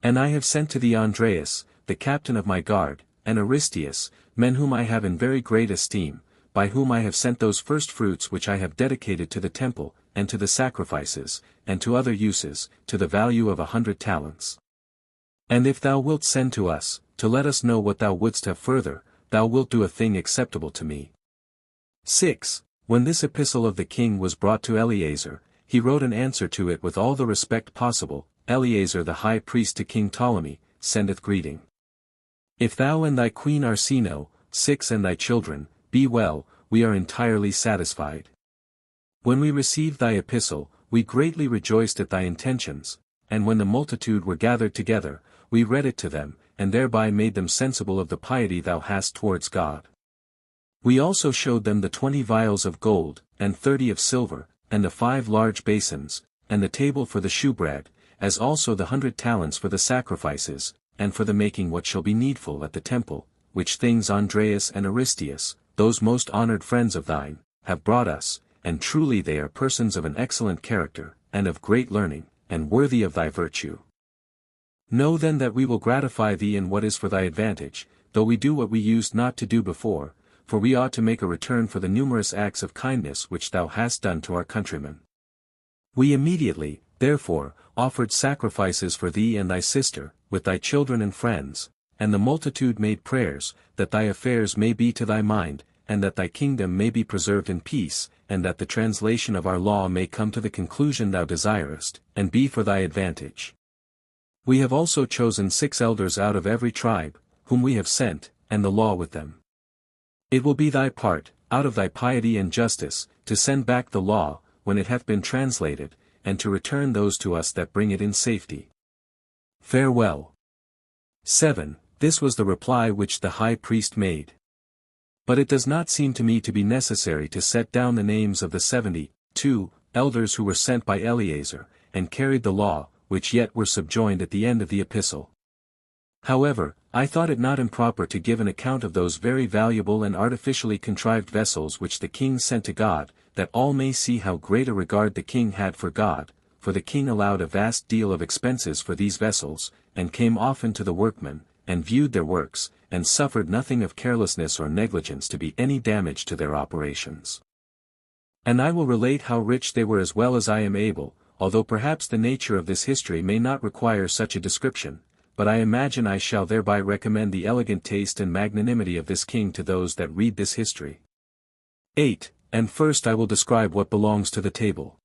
And I have sent to thee Andreas, the captain of my guard, and Aristeus, men whom I have in very great esteem, by whom I have sent those first fruits which I have dedicated to the temple, and to the sacrifices, and to other uses, to the value of 100 talents. And if thou wilt send to us, to let us know what thou wouldst have further, thou wilt do a thing acceptable to me. 6. When this epistle of the king was brought to Eleazar, he wrote an answer to it with all the respect possible. Eleazar the high priest to King Ptolemy, sendeth greeting. If thou and thy queen Arsinoe, 6 and thy children, be well, we are entirely satisfied. When we received thy epistle, we greatly rejoiced at thy intentions, and when the multitude were gathered together, we read it to them, and thereby made them sensible of the piety thou hast towards God. We also showed them the 20 vials of gold, and 30 of silver, and the 5 large basins, and the table for the shewbread, as also the 100 talents for the sacrifices, and for the making what shall be needful at the temple, which things Andreas and Aristeus, those most honored friends of thine, have brought us, and truly they are persons of an excellent character, and of great learning, and worthy of thy virtue. Know then that we will gratify thee in what is for thy advantage, though we do what we used not to do before, for we ought to make a return for the numerous acts of kindness which thou hast done to our countrymen. We immediately, therefore, offered sacrifices for thee and thy sister, with thy children and friends, and the multitude made prayers, that thy affairs may be to thy mind, and that thy kingdom may be preserved in peace, and that the translation of our law may come to the conclusion thou desirest, and be for thy advantage. We have also chosen 6 elders out of every tribe, whom we have sent, and the law with them. It will be thy part, out of thy piety and justice, to send back the law, when it hath been translated, and to return those to us that bring it in safety. Farewell. 7. This was the reply which the high priest made. But it does not seem to me to be necessary to set down the names of the 72 elders who were sent by Eleazar, and carried the law, which yet were subjoined at the end of the epistle. However, I thought it not improper to give an account of those very valuable and artificially contrived vessels which the king sent to God, that all may see how great a regard the king had for God, for the king allowed a vast deal of expenses for these vessels, and came often to the workmen, and viewed their works, and suffered nothing of carelessness or negligence to be any damage to their operations. And I will relate how rich they were as well as I am able, although perhaps the nature of this history may not require such a description, but I imagine I shall thereby recommend the elegant taste and magnanimity of this king to those that read this history. 8. And first I will describe what belongs to the table.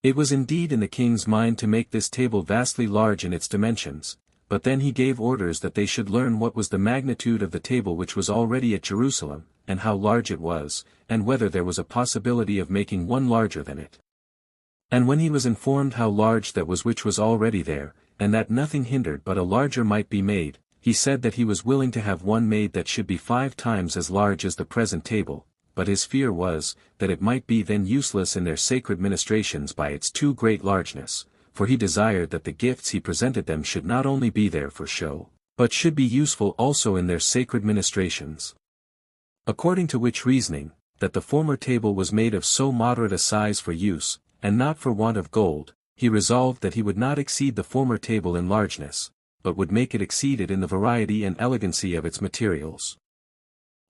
It was indeed in the king's mind to make this table vastly large in its dimensions, but then he gave orders that they should learn what was the magnitude of the table which was already at Jerusalem, and how large it was, and whether there was a possibility of making one larger than it. And when he was informed how large that was which was already there, and that nothing hindered but a larger might be made, he said that he was willing to have one made that should be 5 times as large as the present table, but his fear was, that it might be then useless in their sacred ministrations by its too great largeness, for he desired that the gifts he presented them should not only be there for show, but should be useful also in their sacred ministrations. According to which reasoning, that the former table was made of so moderate a size for use, and not for want of gold, he resolved that he would not exceed the former table in largeness, but would make it exceed it in the variety and elegancy of its materials.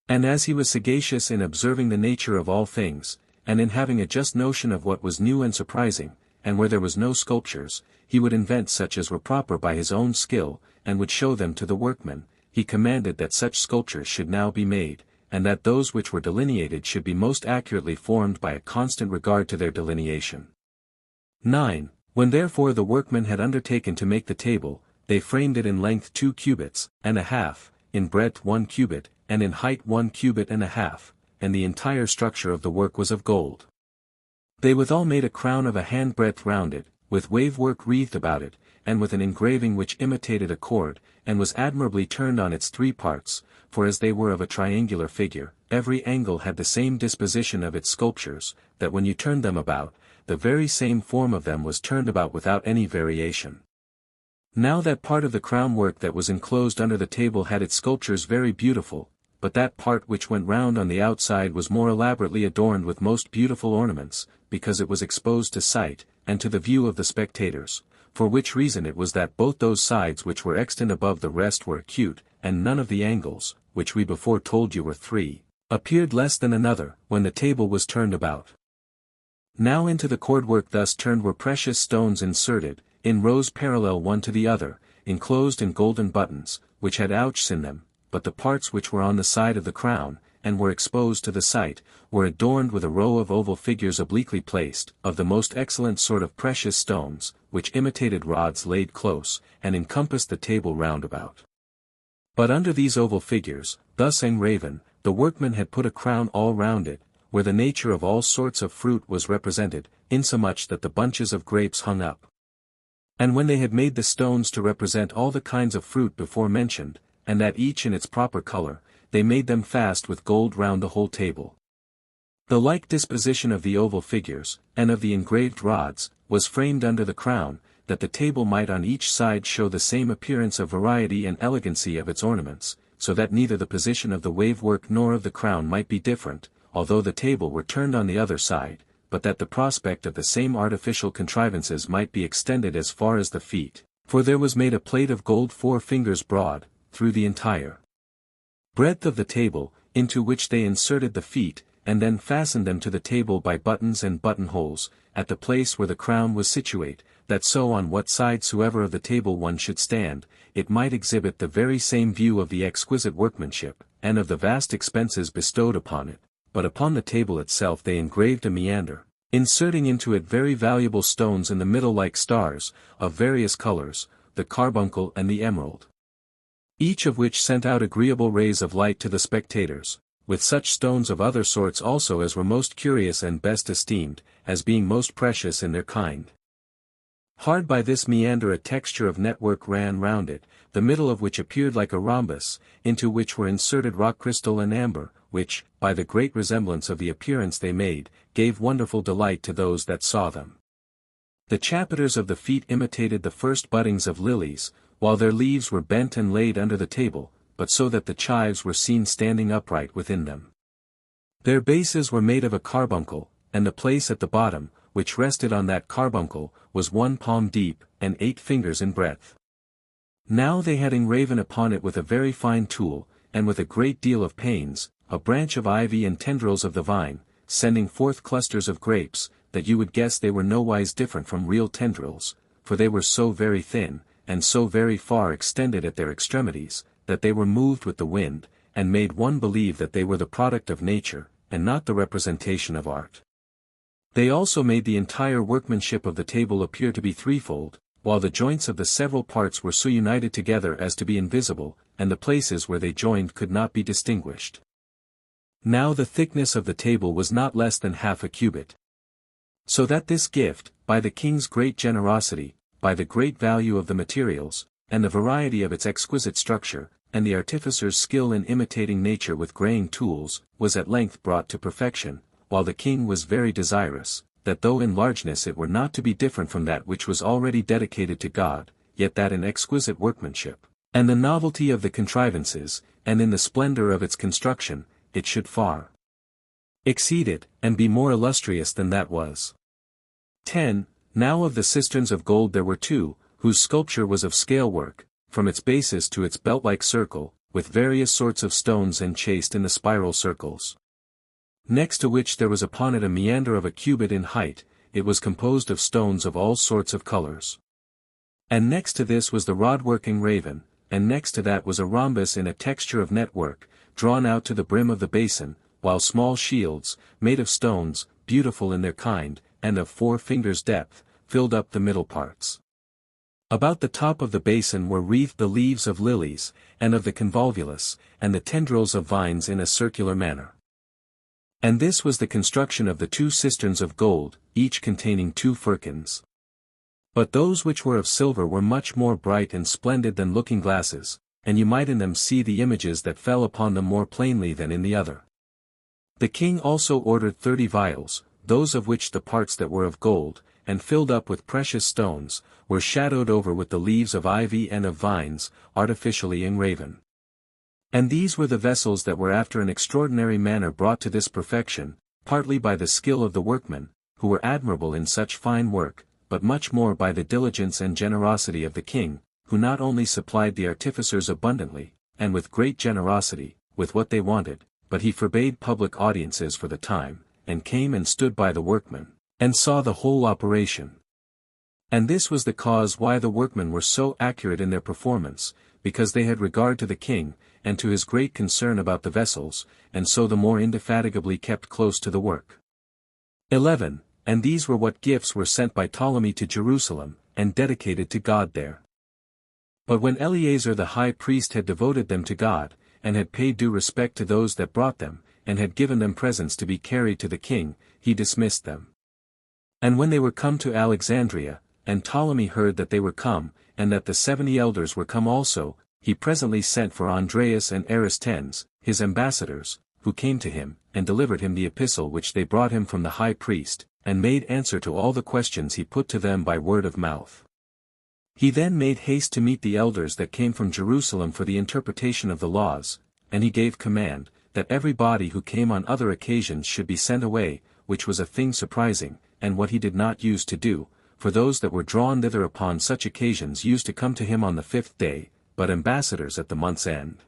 And as he was sagacious in observing the nature of all things, and in having a just notion of what was new and surprising, and where there was no sculptures, he would invent such as were proper by his own skill, and would show them to the workmen. He commanded that such sculptures should now be made, and that those which were delineated should be most accurately formed by a constant regard to their delineation. 9. When therefore the workmen had undertaken to make the table, they framed it in length 2 cubits, and a half, in breadth 1 cubit, and in height 1 cubit and a half, and the entire structure of the work was of gold. They withal made a crown of a handbreadth round it, with wave-work wreathed about it, and with an engraving which imitated a cord, and was admirably turned on its 3 parts, for as they were of a triangular figure, every angle had the same disposition of its sculptures, that when you turned them about, the very same form of them was turned about without any variation. Now that part of the crown work that was enclosed under the table had its sculptures very beautiful, but that part which went round on the outside was more elaborately adorned with most beautiful ornaments, because it was exposed to sight, and to the view of the spectators, for which reason it was that both those sides which were extant above the rest were acute, and none of the angles, which we before told you were 3, appeared less than another, when the table was turned about. Now into the cordwork thus turned were precious stones inserted, in rows parallel one to the other, enclosed in golden buttons, which had ouches in them, but the parts which were on the side of the crown, and were exposed to the sight, were adorned with a row of oval figures obliquely placed, of the most excellent sort of precious stones, which imitated rods laid close, and encompassed the table round about. But under these oval figures, thus engraven, the workman had put a crown all round it, where the nature of all sorts of fruit was represented, insomuch that the bunches of grapes hung up. And when they had made the stones to represent all the kinds of fruit before mentioned, and that each in its proper color, they made them fast with gold round the whole table. The like disposition of the oval figures, and of the engraved rods, was framed under the crown, that the table might on each side show the same appearance of variety and elegancy of its ornaments, so that neither the position of the wave-work nor of the crown might be different, although the table were turned on the other side, but that the prospect of the same artificial contrivances might be extended as far as the feet, for there was made a plate of gold 4 fingers broad, through the entire breadth of the table, into which they inserted the feet, and then fastened them to the table by buttons and buttonholes, at the place where the crown was situate, that so on what side soever of the table one should stand, it might exhibit the very same view of the exquisite workmanship, and of the vast expenses bestowed upon it. But upon the table itself they engraved a meander, inserting into it very valuable stones in the middle like stars, of various colors, the carbuncle and the emerald, each of which sent out agreeable rays of light to the spectators, with such stones of other sorts also as were most curious and best esteemed, as being most precious in their kind. Hard by this meander a texture of network ran round it, the middle of which appeared like a rhombus, into which were inserted rock crystal and amber, which, by the great resemblance of the appearance they made, gave wonderful delight to those that saw them. The chapiters of the feet imitated the first buddings of lilies, while their leaves were bent and laid under the table, but so that the chives were seen standing upright within them. Their bases were made of a carbuncle, and the place at the bottom, which rested on that carbuncle, was 1 palm deep, and 8 fingers in breadth. Now they had engraven upon it with a very fine tool, and with a great deal of pains, a branch of ivy and tendrils of the vine, sending forth clusters of grapes, that you would guess they were nowise different from real tendrils, for they were so very thin, and so very far extended at their extremities, that they were moved with the wind, and made one believe that they were the product of nature, and not the representation of art. They also made the entire workmanship of the table appear to be threefold, while the joints of the several parts were so united together as to be invisible, and the places where they joined could not be distinguished. Now the thickness of the table was not less than half a cubit. So that this gift, by the king's great generosity, by the great value of the materials, and the variety of its exquisite structure, and the artificer's skill in imitating nature with graying tools, was at length brought to perfection, while the king was very desirous, that though in largeness it were not to be different from that which was already dedicated to God, yet that in exquisite workmanship, and the novelty of the contrivances, and in the splendor of its construction, it should far exceed it, and be more illustrious than that was. 10. Now of the cisterns of gold there were 2, whose sculpture was of scale work, from its basis to its belt-like circle, with various sorts of stones enchased in the spiral circles. next to which there was upon it a meander of a cubit in height. It was composed of stones of all sorts of colors. And next to this was the rod-working raven, and next to that was a rhombus in a texture of network, drawn out to the brim of the basin, while small shields, made of stones, beautiful in their kind, and of 4 fingers' depth, filled up the middle parts. About the top of the basin were wreathed the leaves of lilies, and of the convolvulus, and the tendrils of vines in a circular manner. And this was the construction of the 2 cisterns of gold, each containing 2 firkins. But those which were of silver were much more bright and splendid than looking-glasses, and you might in them see the images that fell upon them more plainly than in the other. The king also ordered 30 vials, those of which the parts that were of gold, and filled up with precious stones, were shadowed over with the leaves of ivy and of vines, artificially engraven. And these were the vessels that were after an extraordinary manner brought to this perfection, partly by the skill of the workmen, who were admirable in such fine work, but much more by the diligence and generosity of the king, who not only supplied the artificers abundantly, and with great generosity, with what they wanted, but he forbade public audiences for the time, and came and stood by the workmen, and saw the whole operation. And this was the cause why the workmen were so accurate in their performance, because they had regard to the king, and to his great concern about the vessels, and so the more indefatigably kept close to the work. 11. And these were what gifts were sent by Ptolemy to Jerusalem, and dedicated to God there. But when Eleazar the high priest had devoted them to God, and had paid due respect to those that brought them, and had given them presents to be carried to the king, he dismissed them. And when they were come to Alexandria, and Ptolemy heard that they were come, and that the 70 elders were come also, he presently sent for Andreas and Aristes, his ambassadors, who came to him, and delivered him the epistle which they brought him from the high priest, and made answer to all the questions he put to them by word of mouth. He then made haste to meet the elders that came from Jerusalem for the interpretation of the laws, and he gave command, that every body who came on other occasions should be sent away, which was a thing surprising, and what he did not use to do, for those that were drawn thither upon such occasions used to come to him on the 5th day, but ambassadors at the month's end.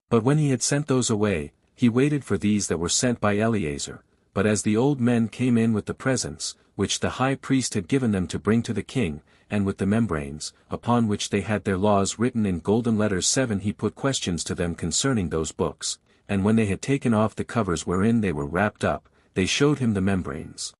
But when he had sent those away, he waited for these that were sent by Eleazar, but as the old men came in with the presents, which the high priest had given them to bring to the king, and with the membranes, upon which they had their laws written in golden letters 7, he put questions to them concerning those books, and when they had taken off the covers wherein they were wrapped up, they showed him the membranes.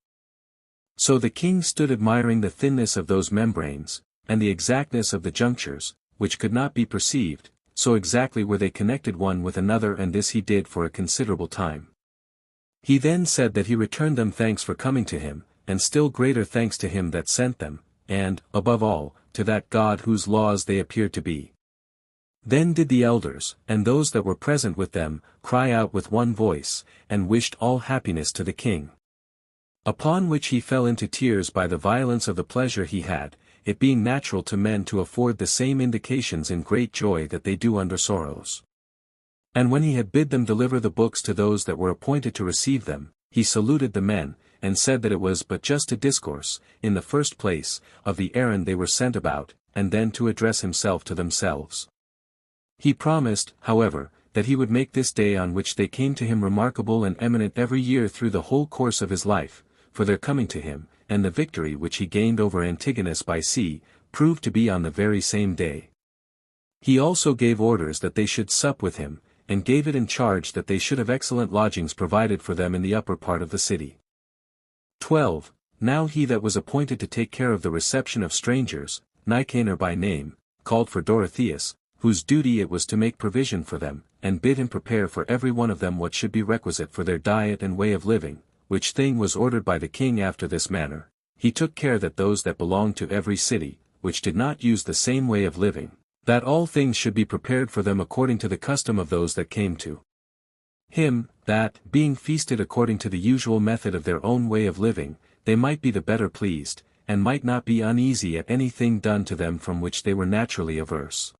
So the king stood admiring the thinness of those membranes, and the exactness of the junctures, which could not be perceived, so exactly were they connected one with another, and this he did for a considerable time. He then said that he returned them thanks for coming to him, and still greater thanks to him that sent them, and, above all, to that God whose laws they appeared to be. Then did the elders, and those that were present with them, cry out with one voice, and wished all happiness to the king. Upon which he fell into tears by the violence of the pleasure he had, it being natural to men to afford the same indications in great joy that they do under sorrows. And when he had bid them deliver the books to those that were appointed to receive them, he saluted the men, and said that it was but just to discourse, in the first place, of the errand they were sent about, and then to address himself to themselves. He promised, however, that he would make this day on which they came to him remarkable and eminent every year through the whole course of his life, for their coming to him, and the victory which he gained over Antigonus by sea, proved to be on the very same day. He also gave orders that they should sup with him, and gave it in charge that they should have excellent lodgings provided for them in the upper part of the city. 12. Now he that was appointed to take care of the reception of strangers, Nicanor by name, called for Dorotheus, whose duty it was to make provision for them, and bid him prepare for every one of them what should be requisite for their diet and way of living, which thing was ordered by the king after this manner. He took care that those that belonged to every city, which did not use the same way of living, that all things should be prepared for them according to the custom of those that came to him, that, being feasted according to the usual method of their own way of living, they might be the better pleased, and might not be uneasy at any thing done to them from which they were naturally averse.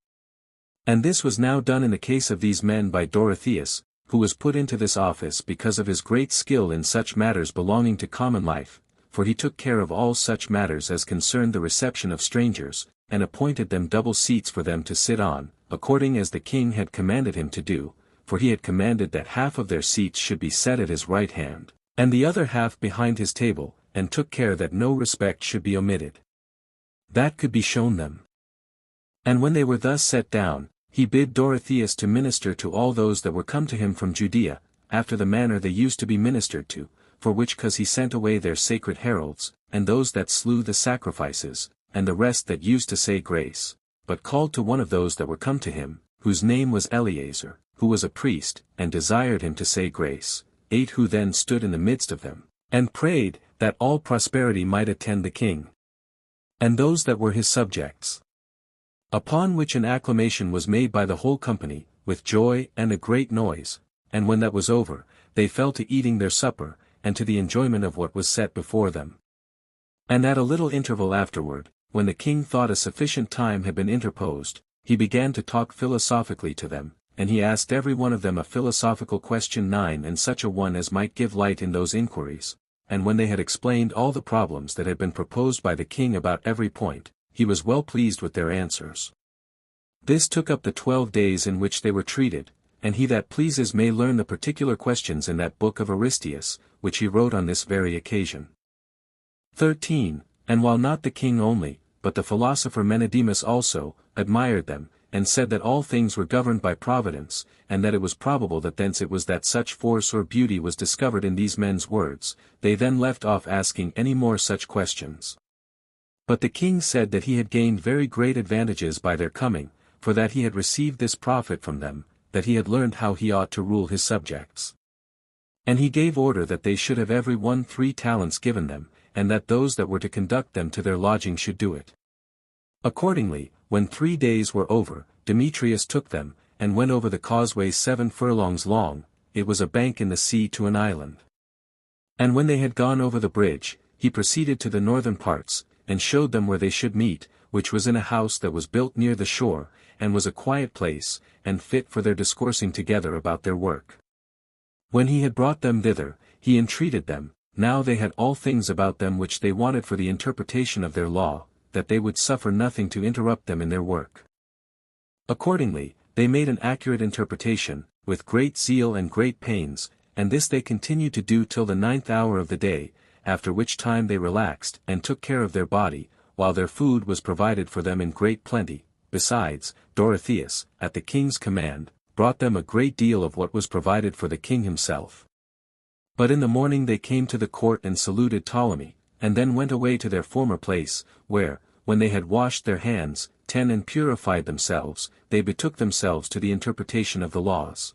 And this was now done in the case of these men by Dorotheus, who was put into this office because of his great skill in such matters belonging to common life, for he took care of all such matters as concerned the reception of strangers, and appointed them double seats for them to sit on, according as the king had commanded him to do, for he had commanded that half of their seats should be set at his right hand, and the other half behind his table, and took care that no respect should be omitted that could be shown them. And when they were thus set down, he bid Dorotheus to minister to all those that were come to him from Judea, after the manner they used to be ministered to, for which cause he sent away their sacred heralds, and those that slew the sacrifices, and the rest that used to say grace, but called to one of those that were come to him, whose name was Eleazar, who was a priest, and desired him to say grace, 8 who then stood in the midst of them, and prayed, that all prosperity might attend the king, and those that were his subjects. Upon which an acclamation was made by the whole company, with joy and a great noise, and when that was over, they fell to eating their supper, and to the enjoyment of what was set before them. And at a little interval afterward, when the king thought a sufficient time had been interposed, he began to talk philosophically to them, and he asked every one of them a philosophical question 9 and such a one as might give light in those inquiries, and when they had explained all the problems that had been proposed by the king about every point, he was well pleased with their answers. This took up the 12 days in which they were treated, and he that pleases may learn the particular questions in that book of Aristeus, which he wrote on this very occasion. 13. And while not the king only, but the philosopher Menedemus also, admired them, and said that all things were governed by providence, and that it was probable that thence it was that such force or beauty was discovered in these men's words, they then left off asking any more such questions. But the king said that he had gained very great advantages by their coming, for that he had received this profit from them, that he had learned how he ought to rule his subjects. And he gave order that they should have every one 3 talents given them, and that those that were to conduct them to their lodging should do it. Accordingly, when 3 days were over, Demetrius took them, and went over the causeway 7 furlongs long, it was a bank in the sea to an island. And when they had gone over the bridge, he proceeded to the northern parts, and showed them where they should meet, which was in a house that was built near the shore, and was a quiet place, and fit for their discoursing together about their work. When he had brought them thither, he entreated them, now they had all things about them which they wanted for the interpretation of their law, that they would suffer nothing to interrupt them in their work. Accordingly, they made an accurate interpretation, with great zeal and great pains, and this they continued to do till the 9th hour of the day, after which time they relaxed and took care of their body, while their food was provided for them in great plenty. Besides, Dorotheus, at the king's command, brought them a great deal of what was provided for the king himself. But in the morning they came to the court and saluted Ptolemy, and then went away to their former place, where, when they had washed their hands, 10 and purified themselves, they betook themselves to the interpretation of the laws.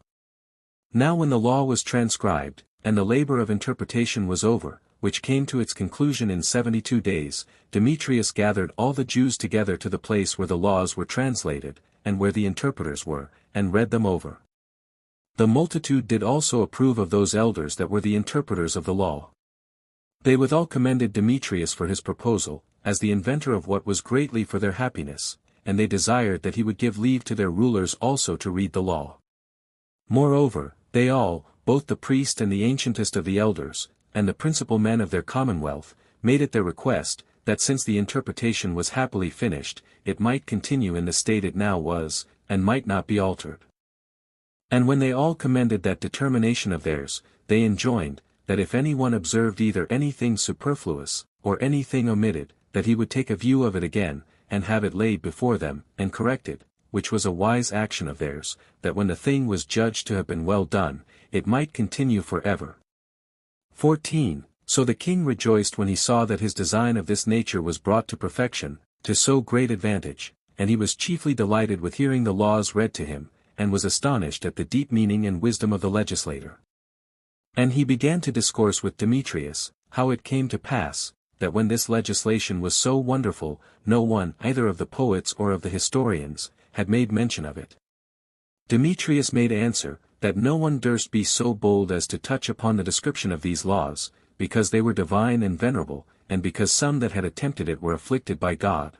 Now when the law was transcribed, and the labor of interpretation was over, which came to its conclusion in 72 days, Demetrius gathered all the Jews together to the place where the laws were translated, and where the interpreters were, and read them over. The multitude did also approve of those elders that were the interpreters of the law. They withal commended Demetrius for his proposal, as the inventor of what was greatly for their happiness, and they desired that he would give leave to their rulers also to read the law. Moreover, they all, both the priest and the ancientest of the elders, and the principal men of their commonwealth, made it their request, that since the interpretation was happily finished, it might continue in the state it now was, and might not be altered. And when they all commended that determination of theirs, they enjoined, that if any one observed either anything superfluous, or anything omitted, that he would take a view of it again, and have it laid before them, and corrected, which was a wise action of theirs, that when the thing was judged to have been well done, it might continue forever. 14. So the king rejoiced when he saw that his design of this nature was brought to perfection, to so great advantage, and he was chiefly delighted with hearing the laws read to him, and was astonished at the deep meaning and wisdom of the legislator. And he began to discourse with Demetrius, how it came to pass, that when this legislation was so wonderful, no one, either of the poets or of the historians, had made mention of it. Demetrius made answer, that no one durst be so bold as to touch upon the description of these laws, because they were divine and venerable, and because some that had attempted it were afflicted by God.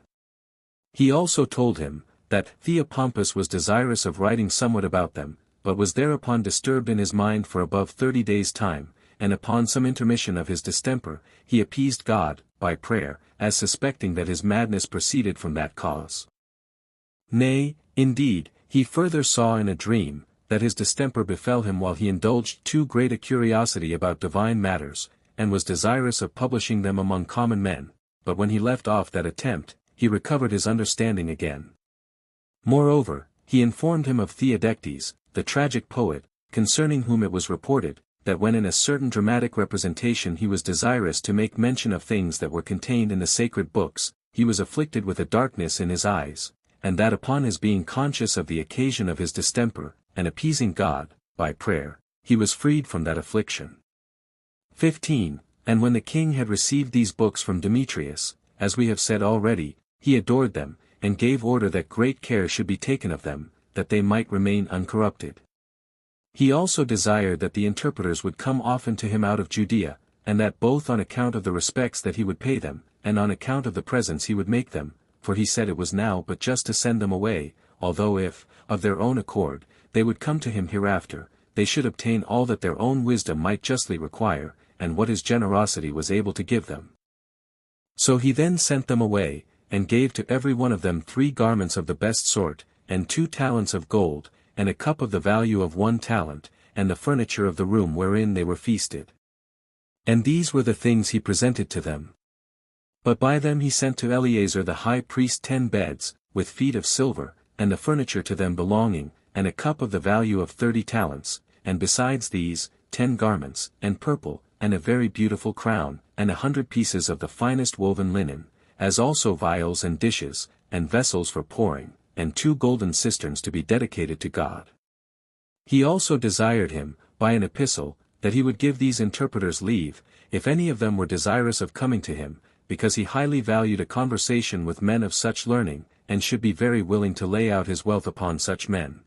He also told him, that Theopompus was desirous of writing somewhat about them, but was thereupon disturbed in his mind for above 30 days' time, and upon some intermission of his distemper, he appeased God, by prayer, as suspecting that his madness proceeded from that cause. Nay, indeed, he further saw in a dream, that his distemper befell him while he indulged too great a curiosity about divine matters, and was desirous of publishing them among common men, but when he left off that attempt, he recovered his understanding again. Moreover, he informed him of Theodectes, the tragic poet, concerning whom it was reported, that when in a certain dramatic representation he was desirous to make mention of things that were contained in the sacred books, he was afflicted with a darkness in his eyes, and that upon his being conscious of the occasion of his distemper, and appeasing God, by prayer, he was freed from that affliction. 15. And when the king had received these books from Demetrius, as we have said already, he adored them, and gave order that great care should be taken of them, that they might remain uncorrupted. He also desired that the interpreters would come often to him out of Judea, and that both on account of the respects that he would pay them, and on account of the presents he would make them, for he said it was now but just to send them away, although if, of their own accord, they would come to him hereafter, they should obtain all that their own wisdom might justly require, and what his generosity was able to give them. So he then sent them away, and gave to every one of them 3 garments of the best sort, and 2 talents of gold, and a cup of the value of 1 talent, and the furniture of the room wherein they were feasted. And these were the things he presented to them. But by them he sent to Eleazar the high priest 10 beds, with feet of silver, and the furniture to them belonging, and a cup of the value of 30 talents, and besides these, 10 garments, and purple, and a very beautiful crown, and 100 pieces of the finest woven linen, as also vials and dishes, and vessels for pouring, and 2 golden cisterns to be dedicated to God. He also desired him, by an epistle, that he would give these interpreters leave, if any of them were desirous of coming to him, because he highly valued a conversation with men of such learning, and should be very willing to lay out his wealth upon such men.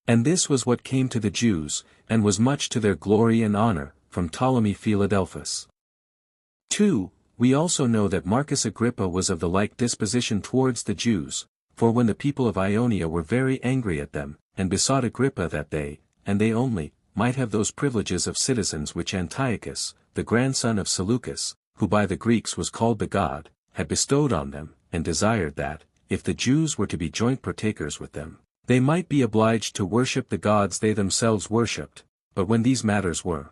And this was what came to the Jews, and was much to their glory and honor, from Ptolemy Philadelphus. 2. We also know that Marcus Agrippa was of the like disposition towards the Jews, for when the people of Ionia were very angry at them, and besought Agrippa that they, and they only, might have those privileges of citizens which Antiochus, the grandson of Seleucus, who by the Greeks was called the God, had bestowed on them, and desired that, if the Jews were to be joint partakers with them, they might be obliged to worship the gods they themselves worshipped. But when these matters were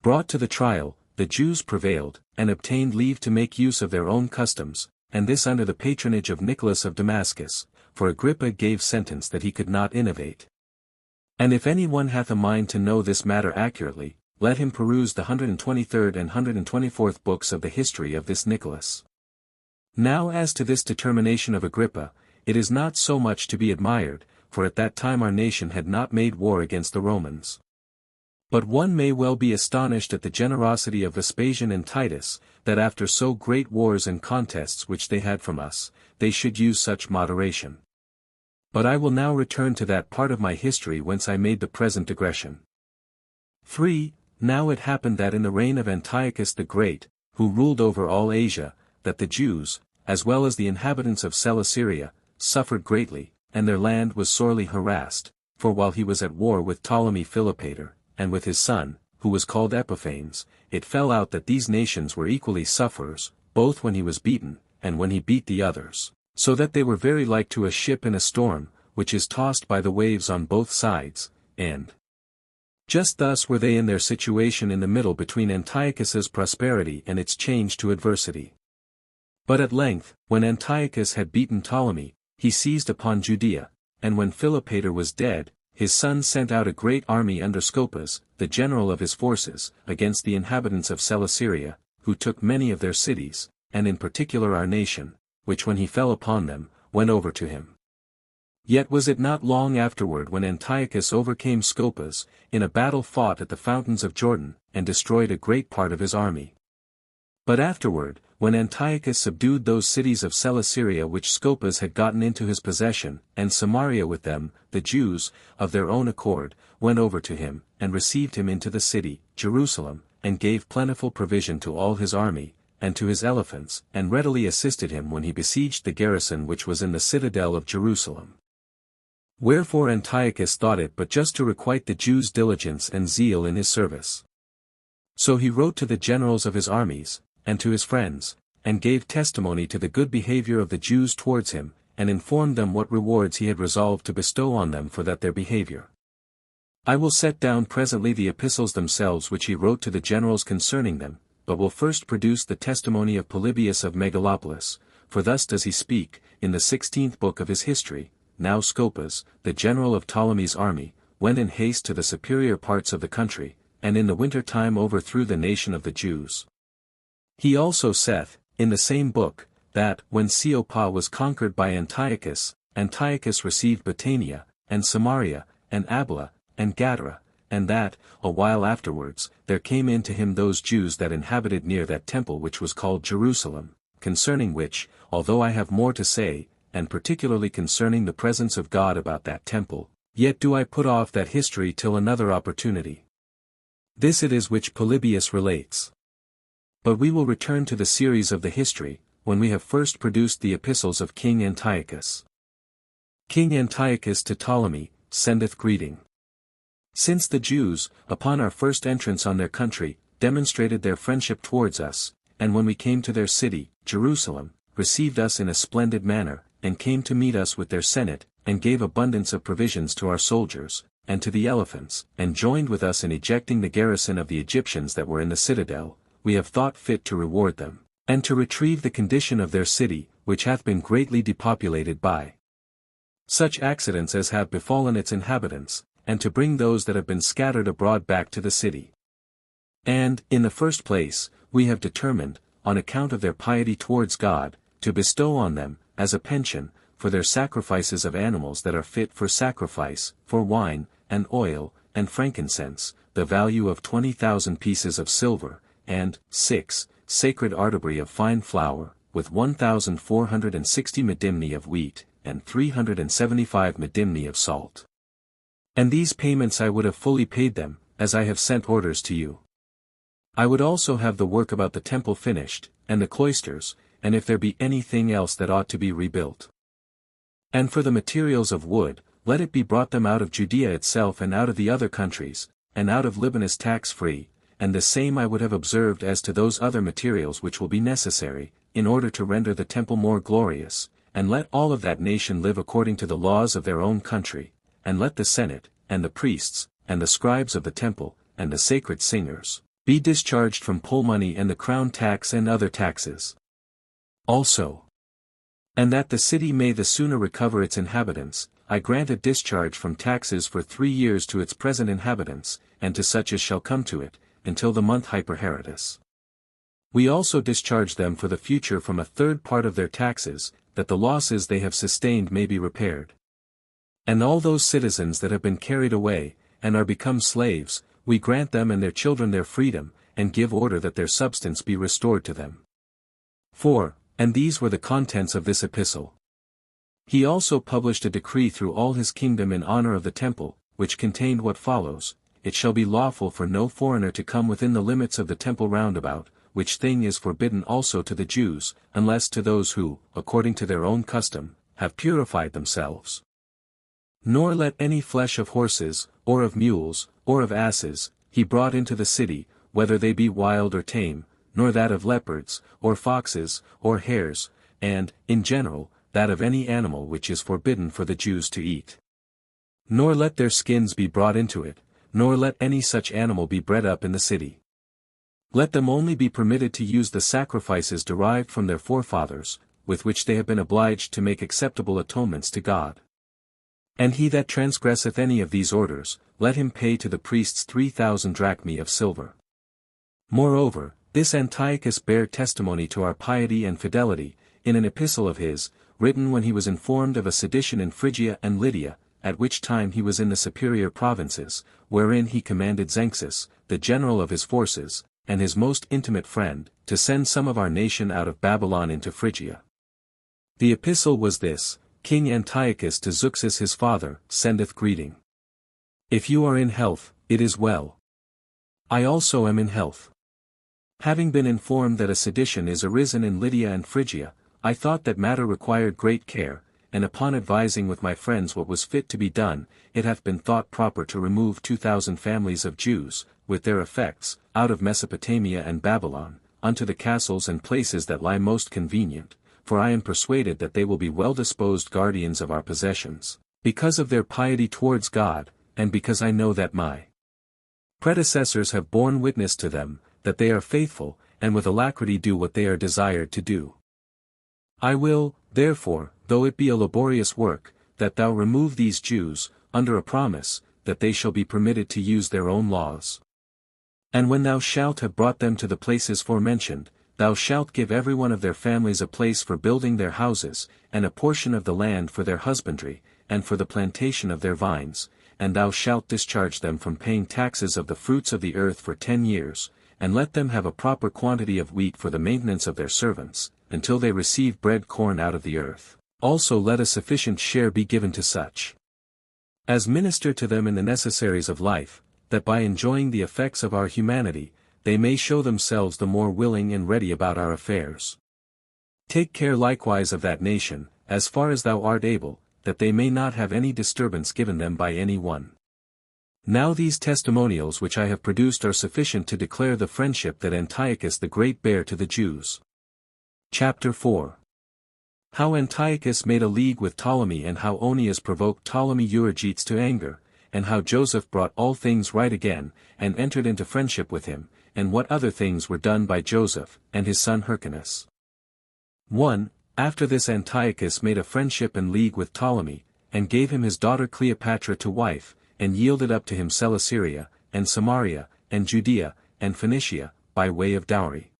brought to the trial, the Jews prevailed, and obtained leave to make use of their own customs, and this under the patronage of Nicholas of Damascus, for Agrippa gave sentence that he could not innovate. And if any one hath a mind to know this matter accurately, let him peruse the 123rd and 124th books of the history of this Nicholas. Now as to this determination of Agrippa, it is not so much to be admired, for at that time our nation had not made war against the Romans. But one may well be astonished at the generosity of Vespasian and Titus, that after so great wars and contests which they had from us, they should use such moderation. But I will now return to that part of my history whence I made the present digression. 3. Now it happened that in the reign of Antiochus the Great, who ruled over all Asia, that the Jews, as well as the inhabitants of Celesyria, suffered greatly, and their land was sorely harassed, for while he was at war with Ptolemy Philopator, and with his son, who was called Epiphanes, it fell out that these nations were equally sufferers, both when he was beaten, and when he beat the others, so that they were very like to a ship in a storm, which is tossed by the waves on both sides, and just thus were they in their situation in the middle between Antiochus's prosperity and its change to adversity. But at length, when Antiochus had beaten Ptolemy, he seized upon Judea, and when Philopator was dead, his son sent out a great army under Scopas, the general of his forces, against the inhabitants of Celesyria, who took many of their cities, and in particular our nation, which when he fell upon them, went over to him. Yet was it not long afterward when Antiochus overcame Scopas, in a battle fought at the fountains of Jordan, and destroyed a great part of his army. But afterward, when Antiochus subdued those cities of Celesyria which Scopas had gotten into his possession, and Samaria with them, the Jews, of their own accord, went over to him, and received him into the city, Jerusalem, and gave plentiful provision to all his army, and to his elephants, and readily assisted him when he besieged the garrison which was in the citadel of Jerusalem. Wherefore Antiochus thought it but just to requite the Jews' diligence and zeal in his service. So he wrote to the generals of his armies, and to his friends, and gave testimony to the good behavior of the Jews towards him, and informed them what rewards he had resolved to bestow on them for that their behavior. I will set down presently the epistles themselves which he wrote to the generals concerning them, but will first produce the testimony of Polybius of Megalopolis, for thus does he speak, in the 16th book of his history. Now Scopas, the general of Ptolemy's army, went in haste to the superior parts of the country, and in the winter time overthrew the nation of the Jews. He also saith, in the same book, that, when Cleopas was conquered by Antiochus, Antiochus received Batanea, and Samaria, and Abla, and Gadara, and that, a while afterwards, there came in to him those Jews that inhabited near that temple which was called Jerusalem, concerning which, although I have more to say, and particularly concerning the presence of God about that temple, yet do I put off that history till another opportunity. This it is which Polybius relates. But we will return to the series of the history, when we have first produced the epistles of King Antiochus. King Antiochus to Ptolemy, sendeth greeting. Since the Jews, upon our first entrance on their country, demonstrated their friendship towards us, and when we came to their city, Jerusalem, received us in a splendid manner, and came to meet us with their senate, and gave abundance of provisions to our soldiers, and to the elephants, and joined with us in ejecting the garrison of the Egyptians that were in the citadel, we have thought fit to reward them, and to retrieve the condition of their city, which hath been greatly depopulated by such accidents as have befallen its inhabitants, and to bring those that have been scattered abroad back to the city. And, in the first place, we have determined, on account of their piety towards God, to bestow on them, as a pension, for their sacrifices of animals that are fit for sacrifice, for wine, and oil, and frankincense, the value of 20,000 pieces of silver, and, 6, sacred artibry of fine flour, with 1,460 medimni of wheat, and 375 medimni of salt. And these payments I would have fully paid them, as I have sent orders to you. I would also have the work about the temple finished, and the cloisters, and if there be anything else that ought to be rebuilt. And for the materials of wood, let it be brought them out of Judea itself and out of the other countries, and out of Libanus tax-free, and the same I would have observed as to those other materials which will be necessary, in order to render the temple more glorious, and let all of that nation live according to the laws of their own country, and let the senate, and the priests, and the scribes of the temple, and the sacred singers, be discharged from poll money and the crown tax and other taxes. Also, and that the city may the sooner recover its inhabitants, I grant a discharge from taxes for 3 years to its present inhabitants, and to such as shall come to it, until the month Hyperheretus. We also discharge them for the future from a third part of their taxes, that the losses they have sustained may be repaired. And all those citizens that have been carried away, and are become slaves, we grant them and their children their freedom, and give order that their substance be restored to them. 4. And these were the contents of this epistle. He also published a decree through all his kingdom in honor of the temple, which contained what follows: It shall be lawful for no foreigner to come within the limits of the temple round about, which thing is forbidden also to the Jews, unless to those who, according to their own custom, have purified themselves. Nor let any flesh of horses, or of mules, or of asses, he brought into the city, whether they be wild or tame, nor that of leopards, or foxes, or hares, and, in general, that of any animal which is forbidden for the Jews to eat. Nor let their skins be brought into it, nor let any such animal be bred up in the city. Let them only be permitted to use the sacrifices derived from their forefathers, with which they have been obliged to make acceptable atonements to God. And he that transgresseth any of these orders, let him pay to the priests 3,000 drachmae of silver. Moreover, this Antiochus bare testimony to our piety and fidelity, in an epistle of his, written when he was informed of a sedition in Phrygia and Lydia, at which time he was in the superior provinces, wherein he commanded Zenxus, the general of his forces, and his most intimate friend, to send some of our nation out of Babylon into Phrygia. The epistle was this: King Antiochus to Zeuxis his father, sendeth greeting. If you are in health, it is well. I also am in health. Having been informed that a sedition is arisen in Lydia and Phrygia, I thought that matter required great care, and upon advising with my friends what was fit to be done, it hath been thought proper to remove 2,000 families of Jews, with their effects, out of Mesopotamia and Babylon, unto the castles and places that lie most convenient, for I am persuaded that they will be well-disposed guardians of our possessions, because of their piety towards God, and because I know that my predecessors have borne witness to them, that they are faithful, and with alacrity do what they are desired to do. I will, therefore, though it be a laborious work, that thou remove these Jews, under a promise, that they shall be permitted to use their own laws. And when thou shalt have brought them to the places forementioned, thou shalt give every one of their families a place for building their houses, and a portion of the land for their husbandry, and for the plantation of their vines, and thou shalt discharge them from paying taxes of the fruits of the earth for 10 years, and let them have a proper quantity of wheat for the maintenance of their servants, until they receive bread corn out of the earth. Also let a sufficient share be given to such as minister to them in the necessaries of life, that by enjoying the effects of our humanity, they may show themselves the more willing and ready about our affairs. Take care likewise of that nation, as far as thou art able, that they may not have any disturbance given them by any one. Now these testimonials which I have produced are sufficient to declare the friendship that Antiochus the Great bare to the Jews. Chapter 4. How Antiochus made a league with Ptolemy, and how Onias provoked Ptolemy Euergetes to anger, and how Joseph brought all things right again, and entered into friendship with him, and what other things were done by Joseph, and his son Hyrcanus. 1. After this Antiochus made a friendship and league with Ptolemy, and gave him his daughter Cleopatra to wife, and yielded up to him Celesyria, and Samaria, and Judea, and Phoenicia, by way of dowry.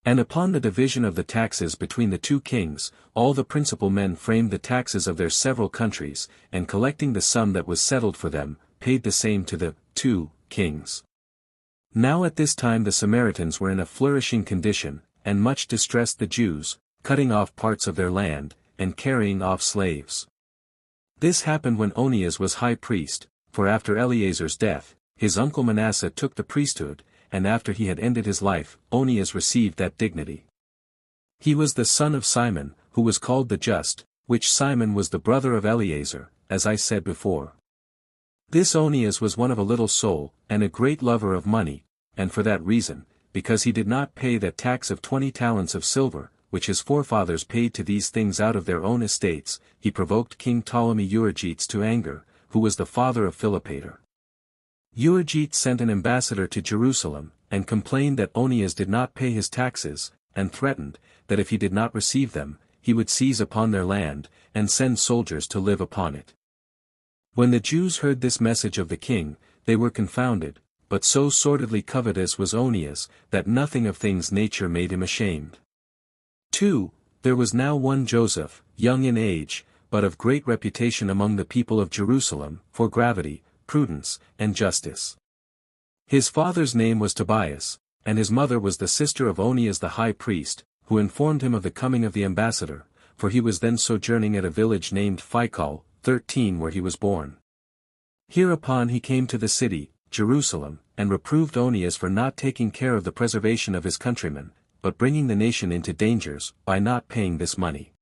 And upon the division of the taxes between the two kings, all the principal men framed the taxes of their several countries, and collecting the sum that was settled for them, paid the same to the 2 kings. Now at this time the Samaritans were in a flourishing condition, and much distressed the Jews, cutting off parts of their land, and carrying off slaves. This happened when Onias was high priest, for after Eleazar's death, his uncle Manasseh took the priesthood, and after he had ended his life, Onias received that dignity. He was the son of Simon, who was called the Just, which Simon was the brother of Eleazar, as I said before. This Onias was one of a little soul, and a great lover of money, and for that reason, because he did not pay that tax of 20 talents of silver, which his forefathers paid to these things out of their own estates, he provoked King Ptolemy Euergetes to anger, who was the father of Philopator. Euergetes sent an ambassador to Jerusalem, and complained that Onias did not pay his taxes, and threatened, that if he did not receive them, he would seize upon their land, and send soldiers to live upon it. When the Jews heard this message of the king, they were confounded, but so sordidly covetous was Onias, that nothing of things nature made him ashamed. 2. There was now one Joseph, young in age, but of great reputation among the people of Jerusalem, for gravity, prudence, and justice. His father's name was Tobias, and his mother was the sister of Onias the high priest, who informed him of the coming of the ambassador, for he was then sojourning at a village named Phicol, 13 where he was born. Hereupon he came to the city, Jerusalem, and reproved Onias for not taking care of the preservation of his countrymen, but bringing the nation into dangers, by not paying this money.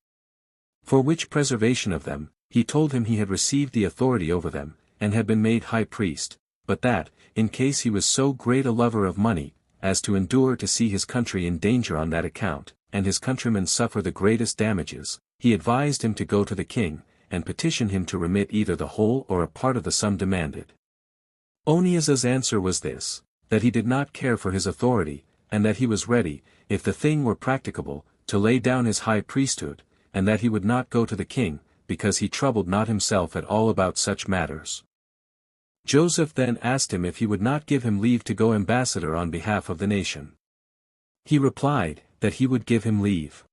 For which preservation of them, he told him he had received the authority over them, and had been made high priest, but that, in case he was so great a lover of money, as to endure to see his country in danger on that account, and his countrymen suffer the greatest damages, he advised him to go to the king, and petition him to remit either the whole or a part of the sum demanded. Onias's answer was this, that he did not care for his authority, and that he was ready, if the thing were practicable, to lay down his high priesthood, and that he would not go to the king, because he troubled not himself at all about such matters. Joseph then asked him if he would not give him leave to go ambassador on behalf of the nation. He replied, that he would give him leave.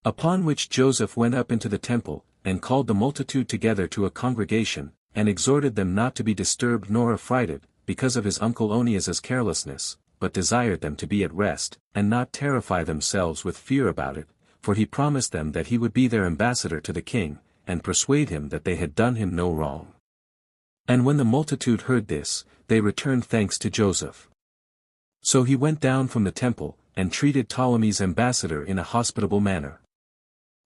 Upon which Joseph went up into the temple, and called the multitude together to a congregation, and exhorted them not to be disturbed nor affrighted, because of his uncle Onias's carelessness, but desired them to be at rest, and not terrify themselves with fear about it, for he promised them that he would be their ambassador to the king, and persuade him that they had done him no wrong. And when the multitude heard this, they returned thanks to Joseph. So he went down from the temple, and treated Ptolemy's ambassador in a hospitable manner.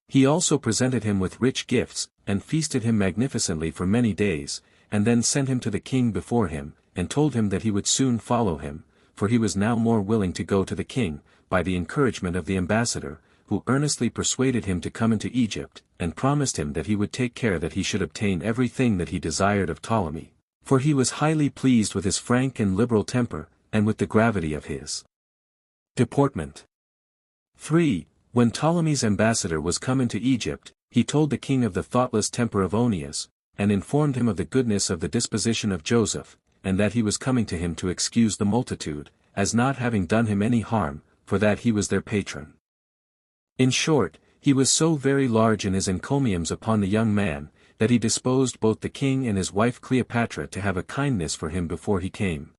He also presented him with rich gifts, and feasted him magnificently for many days, and then sent him to the king before him, and told him that he would soon follow him, for he was now more willing to go to the king, by the encouragement of the ambassador, who earnestly persuaded him to come into Egypt, and promised him that he would take care that he should obtain everything that he desired of Ptolemy, For he was highly pleased with his frank and liberal temper, and with the gravity of his deportment. 3. When Ptolemy's ambassador was come into Egypt, he told the king of the thoughtless temper of Onias, and informed him of the goodness of the disposition of Joseph, and that he was coming to him to excuse the multitude, as not having done him any harm, for that he was their patron. In short, he was so very large in his encomiums upon the young man, that he disposed both the king and his wife Cleopatra to have a kindness for him before he came.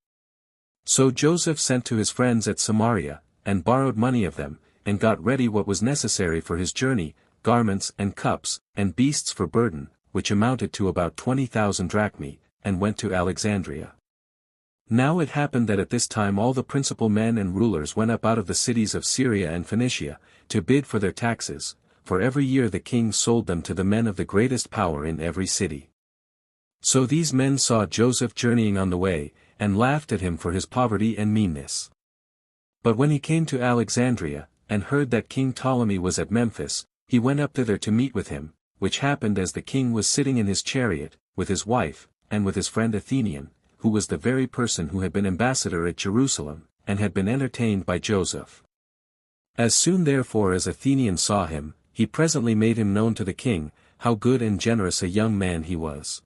So Joseph sent to his friends at Samaria, and borrowed money of them, and got ready what was necessary for his journey, garments and cups, and beasts for burden, which amounted to about 20,000 drachmae, and went to Alexandria. Now it happened that at this time all the principal men and rulers went up out of the cities of Syria and Phoenicia, to bid for their taxes, for every year the king sold them to the men of the greatest power in every city. So these men saw Joseph journeying on the way, and laughed at him for his poverty and meanness. But when he came to Alexandria, and heard that King Ptolemy was at Memphis, he went up thither to meet with him, which happened as the king was sitting in his chariot, with his wife, and with his friend Athenian, who was the very person who had been ambassador at Jerusalem, and had been entertained by Joseph. As soon therefore as Athenian saw him, he presently made him known to the king, how good and generous a young man he was.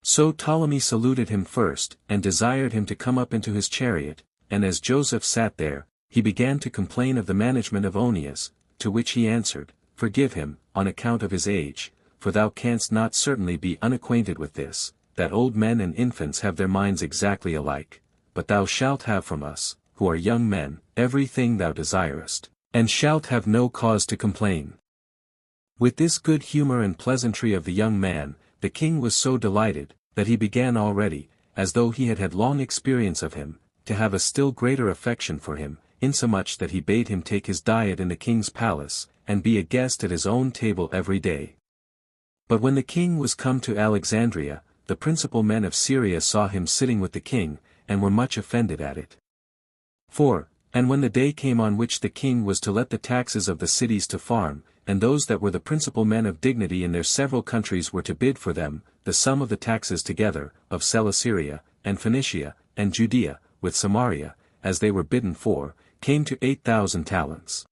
So Ptolemy saluted him first, and desired him to come up into his chariot, and as Joseph sat there, he began to complain of the management of Onias, to which he answered, Forgive him, on account of his age, for thou canst not certainly be unacquainted with this, that old men and infants have their minds exactly alike, but thou shalt have from us, who are young men, every thing thou desirest, and shalt have no cause to complain. With this good humor and pleasantry of the young man, the king was so delighted, that he began already, as though he had had long experience of him, to have a still greater affection for him, insomuch that he bade him take his diet in the king's palace, and be a guest at his own table every day. But when the king was come to Alexandria, the principal men of Syria saw him sitting with the king, and were much offended at it. 4. And when the day came on which the king was to let the taxes of the cities to farm, and those that were the principal men of dignity in their several countries were to bid for them, the sum of the taxes together, of Celesyria, and Phoenicia, and Judea, with Samaria, as they were bidden for, came to 8,000 talents.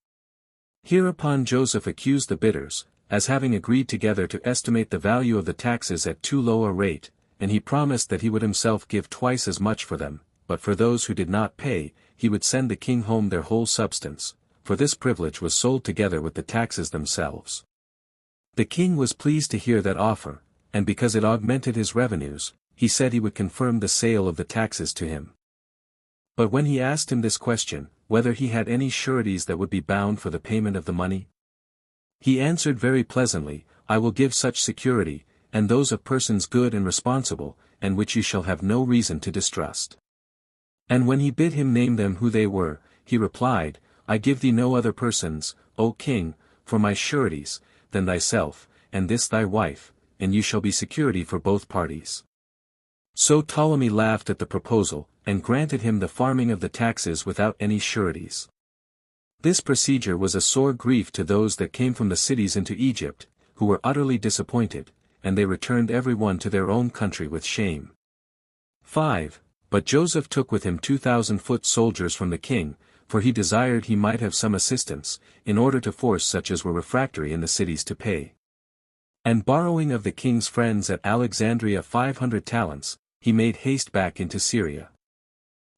Hereupon Joseph accused the bidders, as having agreed together to estimate the value of the taxes at too low a rate, and he promised that he would himself give twice as much for them, but for those who did not pay, he would send the king home their whole substance, for this privilege was sold together with the taxes themselves. The king was pleased to hear that offer, and because it augmented his revenues, he said he would confirm the sale of the taxes to him. But when he asked him this question, whether he had any sureties that would be bound for the payment of the money, he answered very pleasantly, I will give such security, and those of persons good and responsible, and which you shall have no reason to distrust. And when he bid him name them who they were, he replied, I give thee no other persons, O king, for my sureties, than thyself, and this thy wife, and you shall be security for both parties. So Ptolemy laughed at the proposal, and granted him the farming of the taxes without any sureties. This procedure was a sore grief to those that came from the cities into Egypt, who were utterly disappointed, and they returned every one to their own country with shame. 5. But Joseph took with him 2,000 foot soldiers from the king, for he desired he might have some assistance, in order to force such as were refractory in the cities to pay. And borrowing of the king's friends at Alexandria 500 talents, he made haste back into Syria.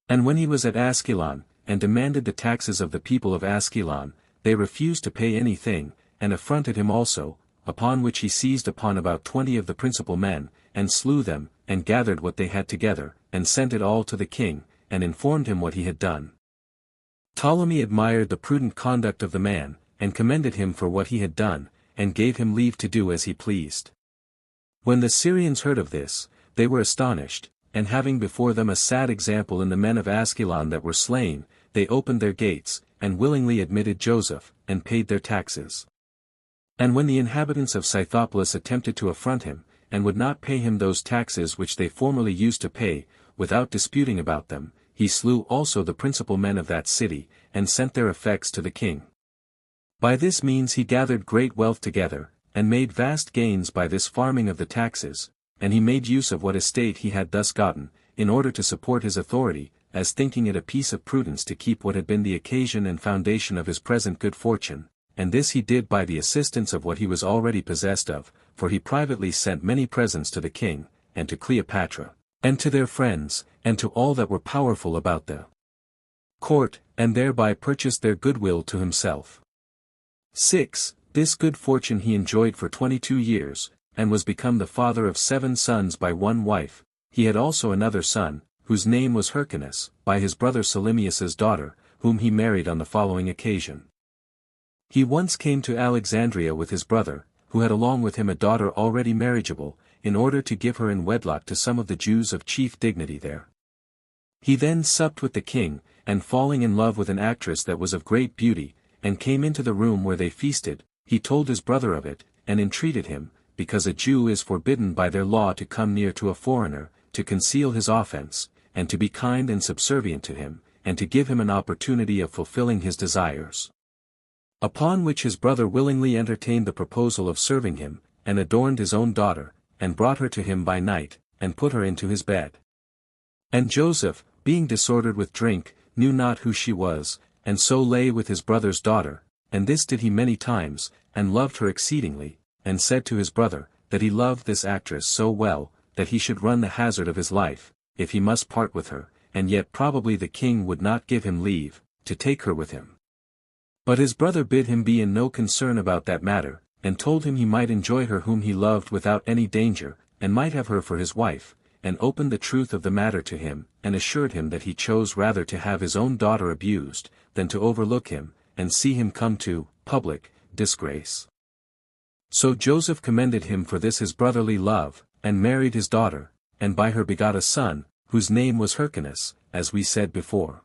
And when he was at Askelon, and demanded the taxes of the people of Askelon, they refused to pay anything, and affronted him also, upon which he seized upon about 20 of the principal men, and slew them, and gathered what they had together, and sent it all to the king, and informed him what he had done. Ptolemy admired the prudent conduct of the man, and commended him for what he had done, and gave him leave to do as he pleased. When the Syrians heard of this, they were astonished, and having before them a sad example in the men of Askelon that were slain, they opened their gates, and willingly admitted Joseph, and paid their taxes. And when the inhabitants of Scythopolis attempted to affront him, and would not pay him those taxes which they formerly used to pay, without disputing about them, he slew also the principal men of that city, and sent their effects to the king. By this means he gathered great wealth together, and made vast gains by this farming of the taxes, and he made use of what estate he had thus gotten, in order to support his authority, as thinking it a piece of prudence to keep what had been the occasion and foundation of his present good fortune, and this he did by the assistance of what he was already possessed of, for he privately sent many presents to the king, and to Cleopatra, and to their friends, and to all that were powerful about the court, and thereby purchased their goodwill to himself. 6. This good fortune he enjoyed for 22 years, and was become the father of 7 sons by one wife. He had also another son, whose name was Hyrcanus, by his brother Salimius's daughter, whom he married on the following occasion. He once came to Alexandria with his brother, who had along with him a daughter already marriageable, in order to give her in wedlock to some of the Jews of chief dignity there. He then supped with the king, and falling in love with an actress that was of great beauty, and came into the room where they feasted, he told his brother of it, and entreated him, because a Jew is forbidden by their law to come near to a foreigner, to conceal his offense, and to be kind and subservient to him, and to give him an opportunity of fulfilling his desires. Upon which his brother willingly entertained the proposal of serving him, and adorned his own daughter, and brought her to him by night, and put her into his bed. And Joseph, being disordered with drink, knew not who she was, and so lay with his brother's daughter, and this did he many times, and loved her exceedingly, and said to his brother, that he loved this actress so well, that he should run the hazard of his life, if he must part with her, and yet probably the king would not give him leave, to take her with him. But his brother bid him be in no concern about that matter, and told him he might enjoy her whom he loved without any danger, and might have her for his wife, and opened the truth of the matter to him, and assured him that he chose rather to have his own daughter abused, than to overlook him, and see him come to public disgrace. So Joseph commended him for this his brotherly love, and married his daughter, and by her begot a son, whose name was Hyrcanus, as we said before.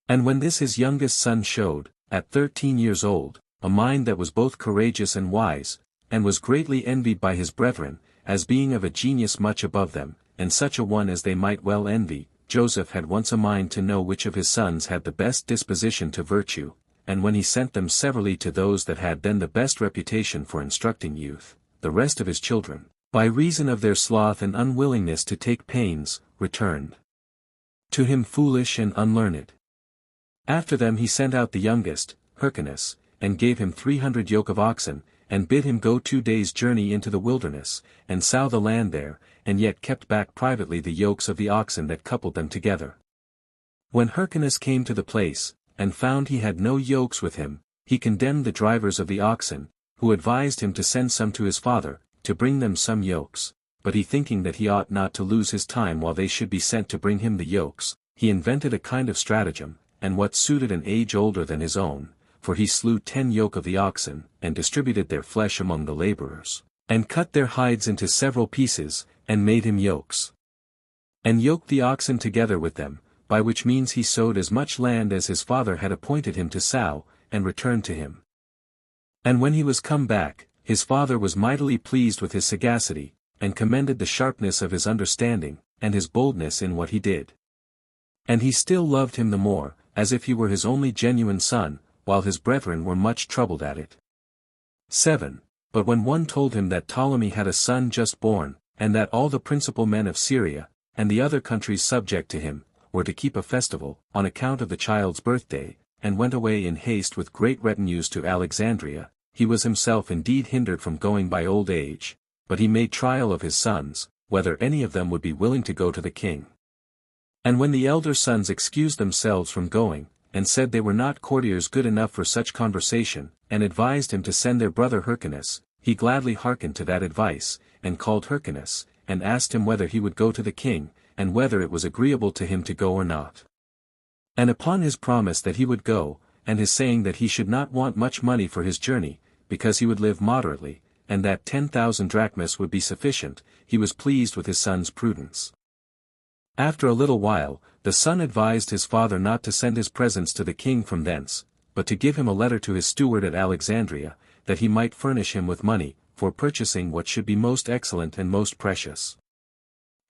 And when this his youngest son showed, at 13 years old, a mind that was both courageous and wise, and was greatly envied by his brethren, as being of a genius much above them, and such a one as they might well envy, Joseph had once a mind to know which of his sons had the best disposition to virtue, and when he sent them severally to those that had then the best reputation for instructing youth, the rest of his children, by reason of their sloth and unwillingness to take pains, returned to him foolish and unlearned. After them he sent out the youngest, Hyrcanus, and gave him 300 yoke of oxen, and bid him go 2 days' journey into the wilderness, and sow the land there, and yet kept back privately the yokes of the oxen that coupled them together. When Hyrcanus came to the place, and found he had no yokes with him, he condemned the drivers of the oxen, who advised him to send some to his father, to bring them some yokes, but he thinking that he ought not to lose his time while they should be sent to bring him the yokes, he invented a kind of stratagem, and what suited an age older than his own, for he slew 10 yoke of the oxen, and distributed their flesh among the laborers, and cut their hides into several pieces, and made him yokes. And yoked the oxen together with them, by which means he sowed as much land as his father had appointed him to sow, and returned to him. And when he was come back, his father was mightily pleased with his sagacity, and commended the sharpness of his understanding, and his boldness in what he did. And he still loved him the more, as if he were his only genuine son, while his brethren were much troubled at it. 7. But when one told him that Ptolemy had a son just born, and that all the principal men of Syria, and the other countries subject to him, were to keep a festival, on account of the child's birthday, and went away in haste with great retinues to Alexandria, he was himself indeed hindered from going by old age, but he made trial of his sons, whether any of them would be willing to go to the king. And when the elder sons excused themselves from going, and said they were not courtiers good enough for such conversation, and advised him to send their brother Hyrcanus, he gladly hearkened to that advice, and called Hyrcanus, and asked him whether he would go to the king, and whether it was agreeable to him to go or not. And upon his promise that he would go, and his saying that he should not want much money for his journey, because he would live moderately, and that 10,000 drachmas would be sufficient, he was pleased with his son's prudence. After a little while, the son advised his father not to send his presents to the king from thence, but to give him a letter to his steward at Alexandria, that he might furnish him with money, for purchasing what should be most excellent and most precious.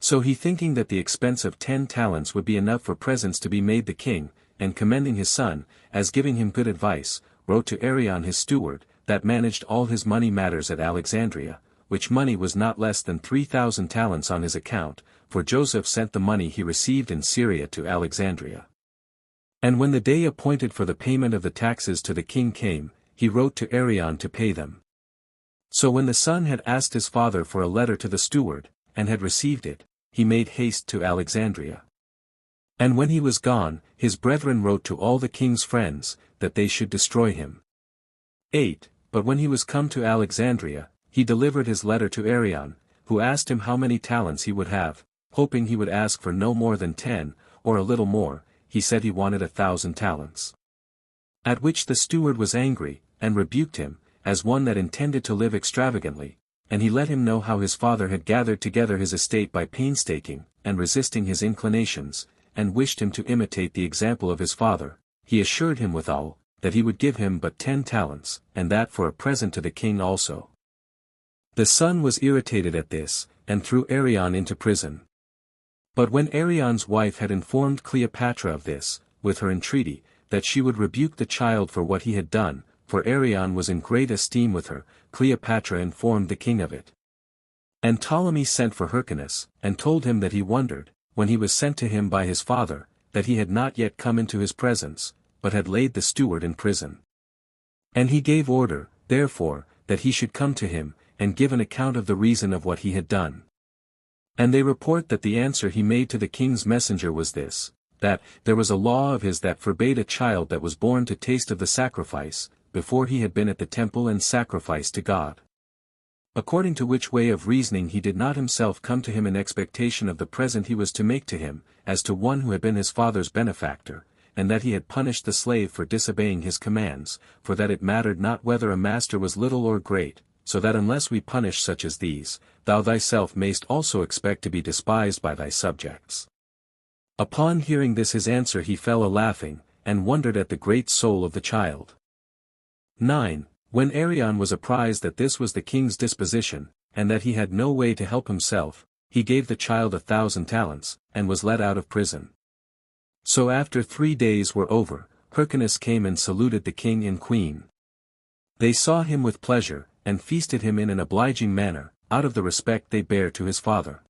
So he thinking that the expense of 10 talents would be enough for presents to be made the king, and commending his son, as giving him good advice, wrote to Arion his steward, that managed all his money matters at Alexandria, which money was not less than 3,000 talents on his account, for Joseph sent the money he received in Syria to Alexandria. And when the day appointed for the payment of the taxes to the king came, he wrote to Arion to pay them. So when the son had asked his father for a letter to the steward, and had received it, he made haste to Alexandria. And when he was gone, his brethren wrote to all the king's friends, that they should destroy him. 8. But when he was come to Alexandria, he delivered his letter to Arion, who asked him how many talents he would have, hoping he would ask for no more than 10, or a little more. He said he wanted 1,000 talents. At which the steward was angry, and rebuked him, as one that intended to live extravagantly, and he let him know how his father had gathered together his estate by painstaking, and resisting his inclinations, and wished him to imitate the example of his father. He assured him withal, that he would give him but 10 talents, and that for a present to the king also. The son was irritated at this, and threw Arion into prison. But when Arion's wife had informed Cleopatra of this, with her entreaty, that she would rebuke the child for what he had done, for Arion was in great esteem with her, Cleopatra informed the king of it. And Ptolemy sent for Hyrcanus, and told him that he wondered, when he was sent to him by his father, that he had not yet come into his presence, but had laid the steward in prison. And he gave order, therefore, that he should come to him, and give an account of the reason of what he had done. And they report that the answer he made to the king's messenger was this, that there was a law of his that forbade a child that was born to taste of the sacrifice, before he had been at the temple and sacrificed to God. According to which way of reasoning he did not himself come to him in expectation of the present he was to make to him, as to one who had been his father's benefactor, and that he had punished the slave for disobeying his commands, for that it mattered not whether a master was little or great, so that unless we punish such as these, thou thyself mayst also expect to be despised by thy subjects. Upon hearing this his answer he fell a-laughing, and wondered at the great soul of the child. 9. When Arion was apprised that this was the king's disposition, and that he had no way to help himself, he gave the child 1,000 talents, and was let out of prison. So after 3 days were over, Hyrcanus came and saluted the king and queen. They saw him with pleasure, and feasted him in an obliging manner, out of the respect they bear to his father.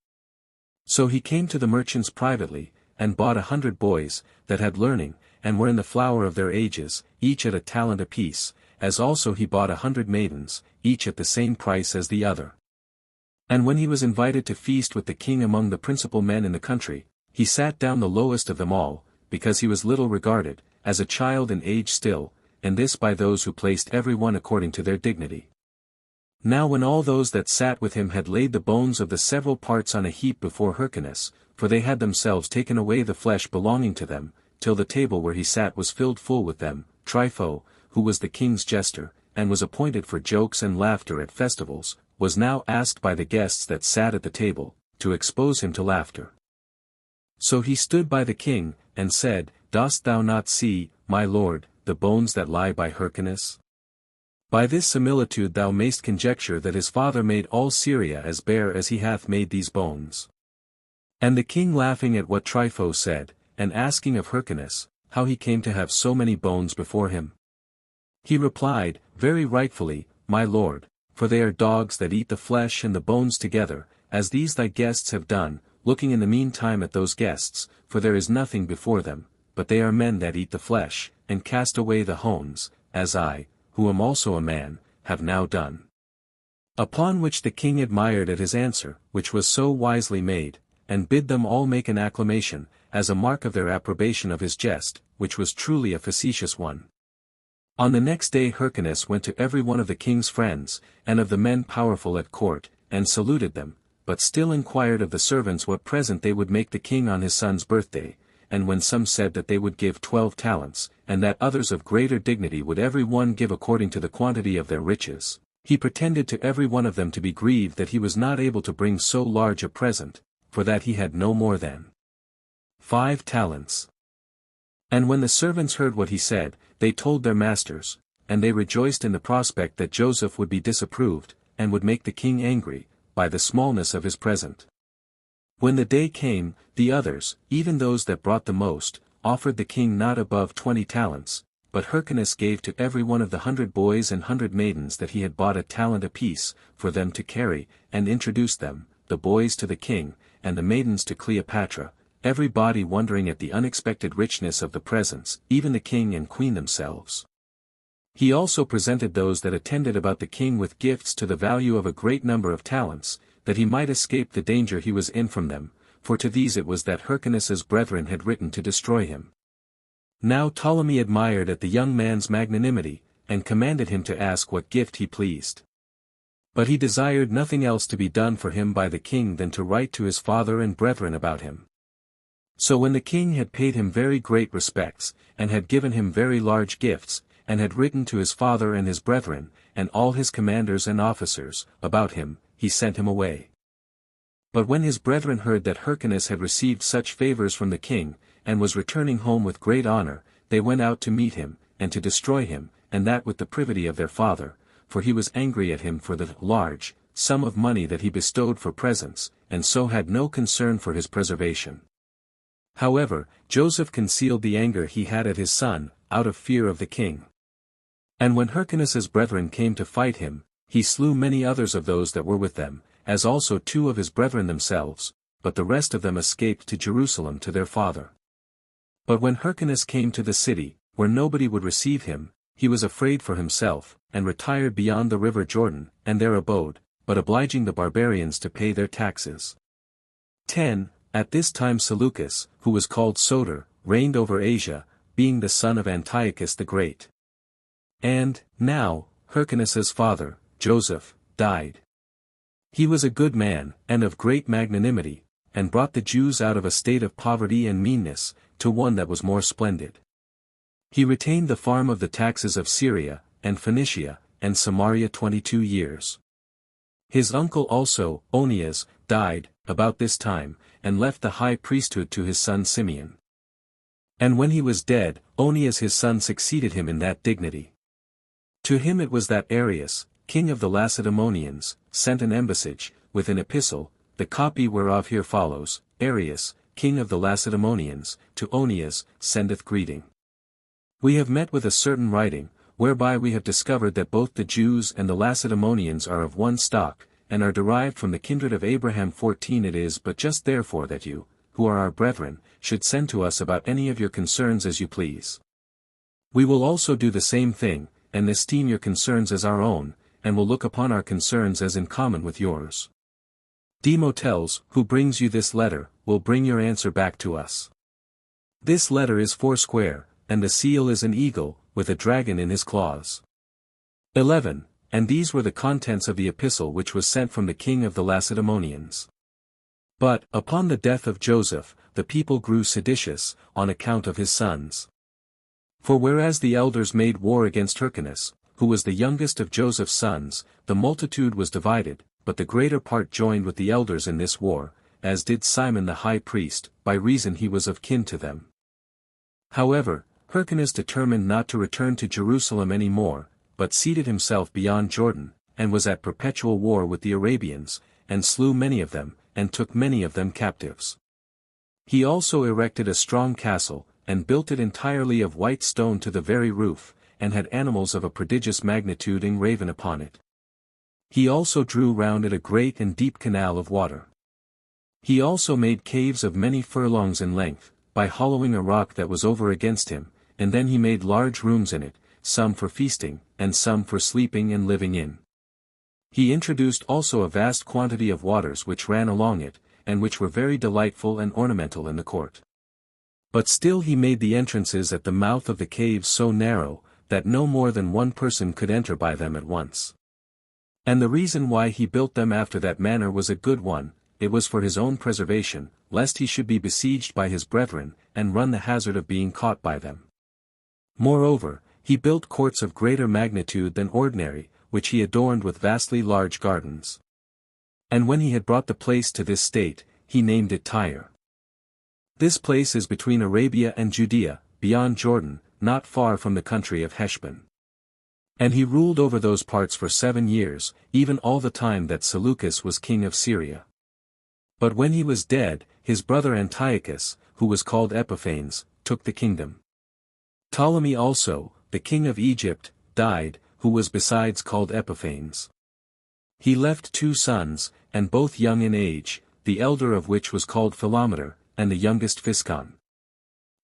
So he came to the merchants privately, and bought 100 boys, that had learning, and were in the flower of their ages, each at a talent apiece, as also he bought 100 maidens, each at the same price as the other. And when he was invited to feast with the king among the principal men in the country, he sat down the lowest of them all, because he was little regarded, as a child in age still, and this by those who placed every one according to their dignity. Now when all those that sat with him had laid the bones of the several parts on a heap before Hyrcanus, for they had themselves taken away the flesh belonging to them, till the table where he sat was filled full with them, Trypho, who was the king's jester, and was appointed for jokes and laughter at festivals, was now asked by the guests that sat at the table, to expose him to laughter. So he stood by the king, and said, Dost thou not see, my lord, the bones that lie by Hyrcanus? By this similitude thou mayst conjecture that his father made all Syria as bare as he hath made these bones. And the king laughing at what Trypho said, and asking of Hyrcanus, how he came to have so many bones before him. He replied, Very rightfully, my lord, for they are dogs that eat the flesh and the bones together, as these thy guests have done, looking in the meantime at those guests, for there is nothing before them, but they are men that eat the flesh, and cast away the hones, as I, who am also a man, have now done. Upon which the king admired at his answer, which was so wisely made, and bid them all make an acclamation, as a mark of their approbation of his jest, which was truly a facetious one. On the next day Hyrcanus went to every one of the king's friends, and of the men powerful at court, and saluted them, but still inquired of the servants what present they would make the king on his son's birthday, and when some said that they would give 12 talents, and that others of greater dignity would every one give according to the quantity of their riches, he pretended to every one of them to be grieved that he was not able to bring so large a present, for that he had no more than 5 talents. And when the servants heard what he said, they told their masters, and they rejoiced in the prospect that Joseph would be disapproved, and would make the king angry, by the smallness of his present. When the day came, the others, even those that brought the most, offered the king not above 20 talents, but Hyrcanus gave to every one of the 100 boys and 100 maidens that he had bought a talent apiece, for them to carry, and introduced them, the boys to the king, and the maidens to Cleopatra, everybody wondering at the unexpected richness of the presents, even the king and queen themselves. He also presented those that attended about the king with gifts to the value of a great number of talents, that he might escape the danger he was in from them, for to these it was that Hyrcanus's brethren had written to destroy him. Now Ptolemy admired at the young man's magnanimity, and commanded him to ask what gift he pleased. But he desired nothing else to be done for him by the king than to write to his father and brethren about him. So when the king had paid him very great respects, and had given him very large gifts, and had written to his father and his brethren, and all his commanders and officers, about him, he sent him away. But when his brethren heard that Hyrcanus had received such favors from the king, and was returning home with great honor, they went out to meet him, and to destroy him, and that with the privity of their father, for he was angry at him for the large sum of money that he bestowed for presents, and so had no concern for his preservation. However, Joseph concealed the anger he had at his son, out of fear of the king. And when Hyrcanus's brethren came to fight him, he slew many others of those that were with them, as also 2 of his brethren themselves, but the rest of them escaped to Jerusalem to their father. But when Hyrcanus came to the city, where nobody would receive him, he was afraid for himself, and retired beyond the river Jordan, and there abode, but obliging the barbarians to pay their taxes. 10. At this time Seleucus, who was called Soter, reigned over Asia, being the son of Antiochus the Great. And, now, Hyrcanus's father, Joseph, died. He was a good man, and of great magnanimity, and brought the Jews out of a state of poverty and meanness, to one that was more splendid. He retained the farm of the taxes of Syria, and Phoenicia, and Samaria 22 years. His uncle also, Onias, died, about this time, and left the high priesthood to his son Simeon. And when he was dead, Onias his son succeeded him in that dignity. To him it was that Arius, king of the Lacedaemonians, sent an embassage, with an epistle, the copy whereof here follows: Arius, king of the Lacedaemonians, to Onias, sendeth greeting. We have met with a certain writing, whereby we have discovered that both the Jews and the Lacedaemonians are of one stock, and are derived from the kindred of Abraham. 14 It is but just therefore that you, who are our brethren, should send to us about any of your concerns as you please. We will also do the same thing, and esteem your concerns as our own, and will look upon our concerns as in common with yours. Demoteles, who brings you this letter, will bring your answer back to us. This letter is foursquare, and the seal is an eagle, with a dragon in his claws. 11. And these were the contents of the epistle which was sent from the king of the Lacedaemonians. But, upon the death of Joseph, the people grew seditious, on account of his sons. For whereas the elders made war against Hyrcanus, who was the youngest of Joseph's sons, the multitude was divided, but the greater part joined with the elders in this war, as did Simon the high priest, by reason he was of kin to them. However, Hyrcanus determined not to return to Jerusalem any more, but seated himself beyond Jordan, and was at perpetual war with the Arabians, and slew many of them, and took many of them captives. He also erected a strong castle, and built it entirely of white stone to the very roof, and had animals of a prodigious magnitude engraven upon it. He also drew round it a great and deep canal of water. He also made caves of many furlongs in length, by hollowing a rock that was over against him, and then he made large rooms in it, some for feasting, and some for sleeping and living in. He introduced also a vast quantity of waters which ran along it, and which were very delightful and ornamental in the court. But still he made the entrances at the mouth of the caves so narrow, that no more than one person could enter by them at once. And the reason why he built them after that manner was a good one, it was for his own preservation, lest he should be besieged by his brethren, and run the hazard of being caught by them. Moreover, he built courts of greater magnitude than ordinary, which he adorned with vastly large gardens. And when he had brought the place to this state, he named it Tyre. This place is between Arabia and Judea, beyond Jordan, not far from the country of Heshbon. And he ruled over those parts for 7 years, even all the time that Seleucus was king of Syria. But when he was dead, his brother Antiochus, who was called Epiphanes, took the kingdom. Ptolemy also, the king of Egypt, died, who was besides called Epiphanes. He left 2 sons, and both young in age, the elder of which was called Philometor, and the youngest Physcon.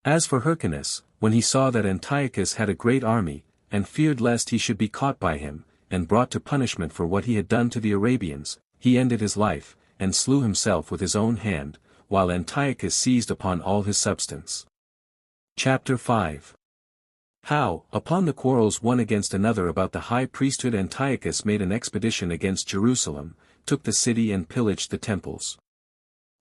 As for Hyrcanus, when he saw that Antiochus had a great army, and feared lest he should be caught by him, and brought to punishment for what he had done to the Arabians, he ended his life, and slew himself with his own hand, while Antiochus seized upon all his substance. Chapter 5. How, upon the quarrels one against another about the high priesthood, Antiochus made an expedition against Jerusalem, took the city and pillaged the temples.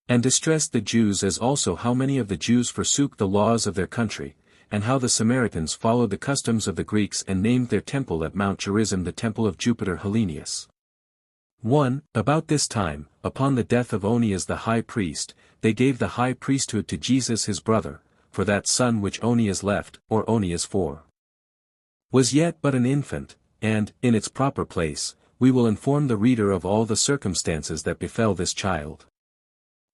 And distressed the Jews, as also how many of the Jews forsook the laws of their country, and how the Samaritans followed the customs of the Greeks and named their temple at Mount Gerizim the temple of Jupiter Hellenius. 1. About this time, upon the death of Onias the high priest, they gave the high priesthood to Jesus his brother, for that son which Onias left, or Onias 4, was yet but an infant, and, in its proper place, we will inform the reader of all the circumstances that befell this child.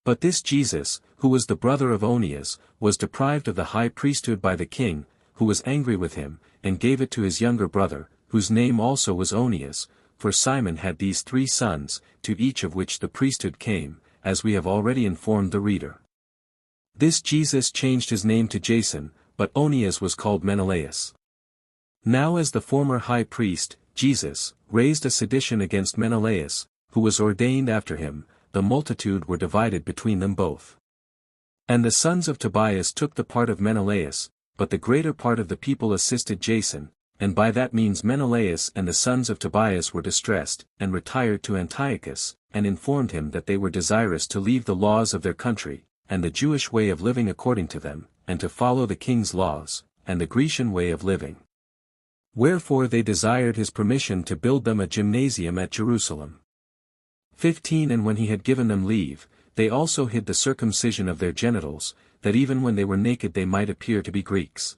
But this Jesus, who was the brother of Onias, was deprived of the high priesthood by the king, who was angry with him, and gave it to his younger brother, whose name also was Onias, for Simon had these 3 sons, to each of which the priesthood came, as we have already informed the reader. This Jesus changed his name to Jason, but Onias was called Menelaus. Now as the former high priest, Jesus, raised a sedition against Menelaus, who was ordained after him, the multitude were divided between them both. And the sons of Tobias took the part of Menelaus, but the greater part of the people assisted Jason, and by that means Menelaus and the sons of Tobias were distressed, and retired to Antiochus, and informed him that they were desirous to leave the laws of their country, and the Jewish way of living according to them, and to follow the king's laws, and the Grecian way of living. Wherefore they desired his permission to build them a gymnasium at Jerusalem. 15. And when he had given them leave, they also hid the circumcision of their genitals, that even when they were naked they might appear to be Greeks.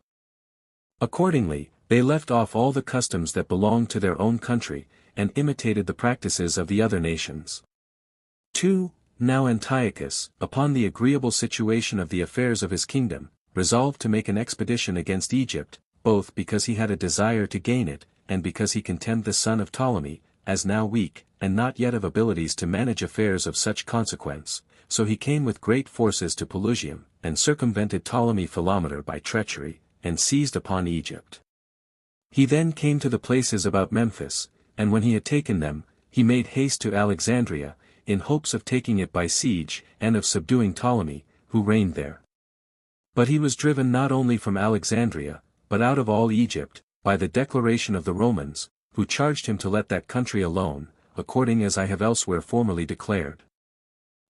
Accordingly, they left off all the customs that belonged to their own country, and imitated the practices of the other nations. 2. Now Antiochus, upon the agreeable situation of the affairs of his kingdom, resolved to make an expedition against Egypt, both because he had a desire to gain it, and because he contemned the son of Ptolemy, as now weak, and not yet of abilities to manage affairs of such consequence, so he came with great forces to Pelusium, and circumvented Ptolemy Philometor by treachery, and seized upon Egypt. He then came to the places about Memphis, and when he had taken them, he made haste to Alexandria, in hopes of taking it by siege, and of subduing Ptolemy, who reigned there. But he was driven not only from Alexandria, but out of all Egypt, by the declaration of the Romans, who charged him to let that country alone, according as I have elsewhere formerly declared.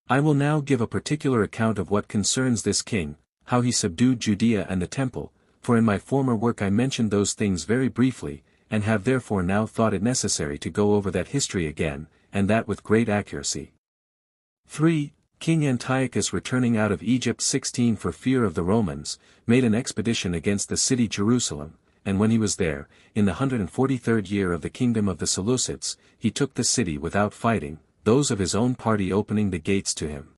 I will now give a particular account of what concerns this king, how he subdued Judea and the temple, for in my former work I mentioned those things very briefly, and have therefore now thought it necessary to go over that history again, and that with great accuracy. 3. King Antiochus returning out of Egypt 16 for fear of the Romans, made an expedition against the city Jerusalem, and when he was there, in the 143rd year of the kingdom of the Seleucids, he took the city without fighting, those of his own party opening the gates to him.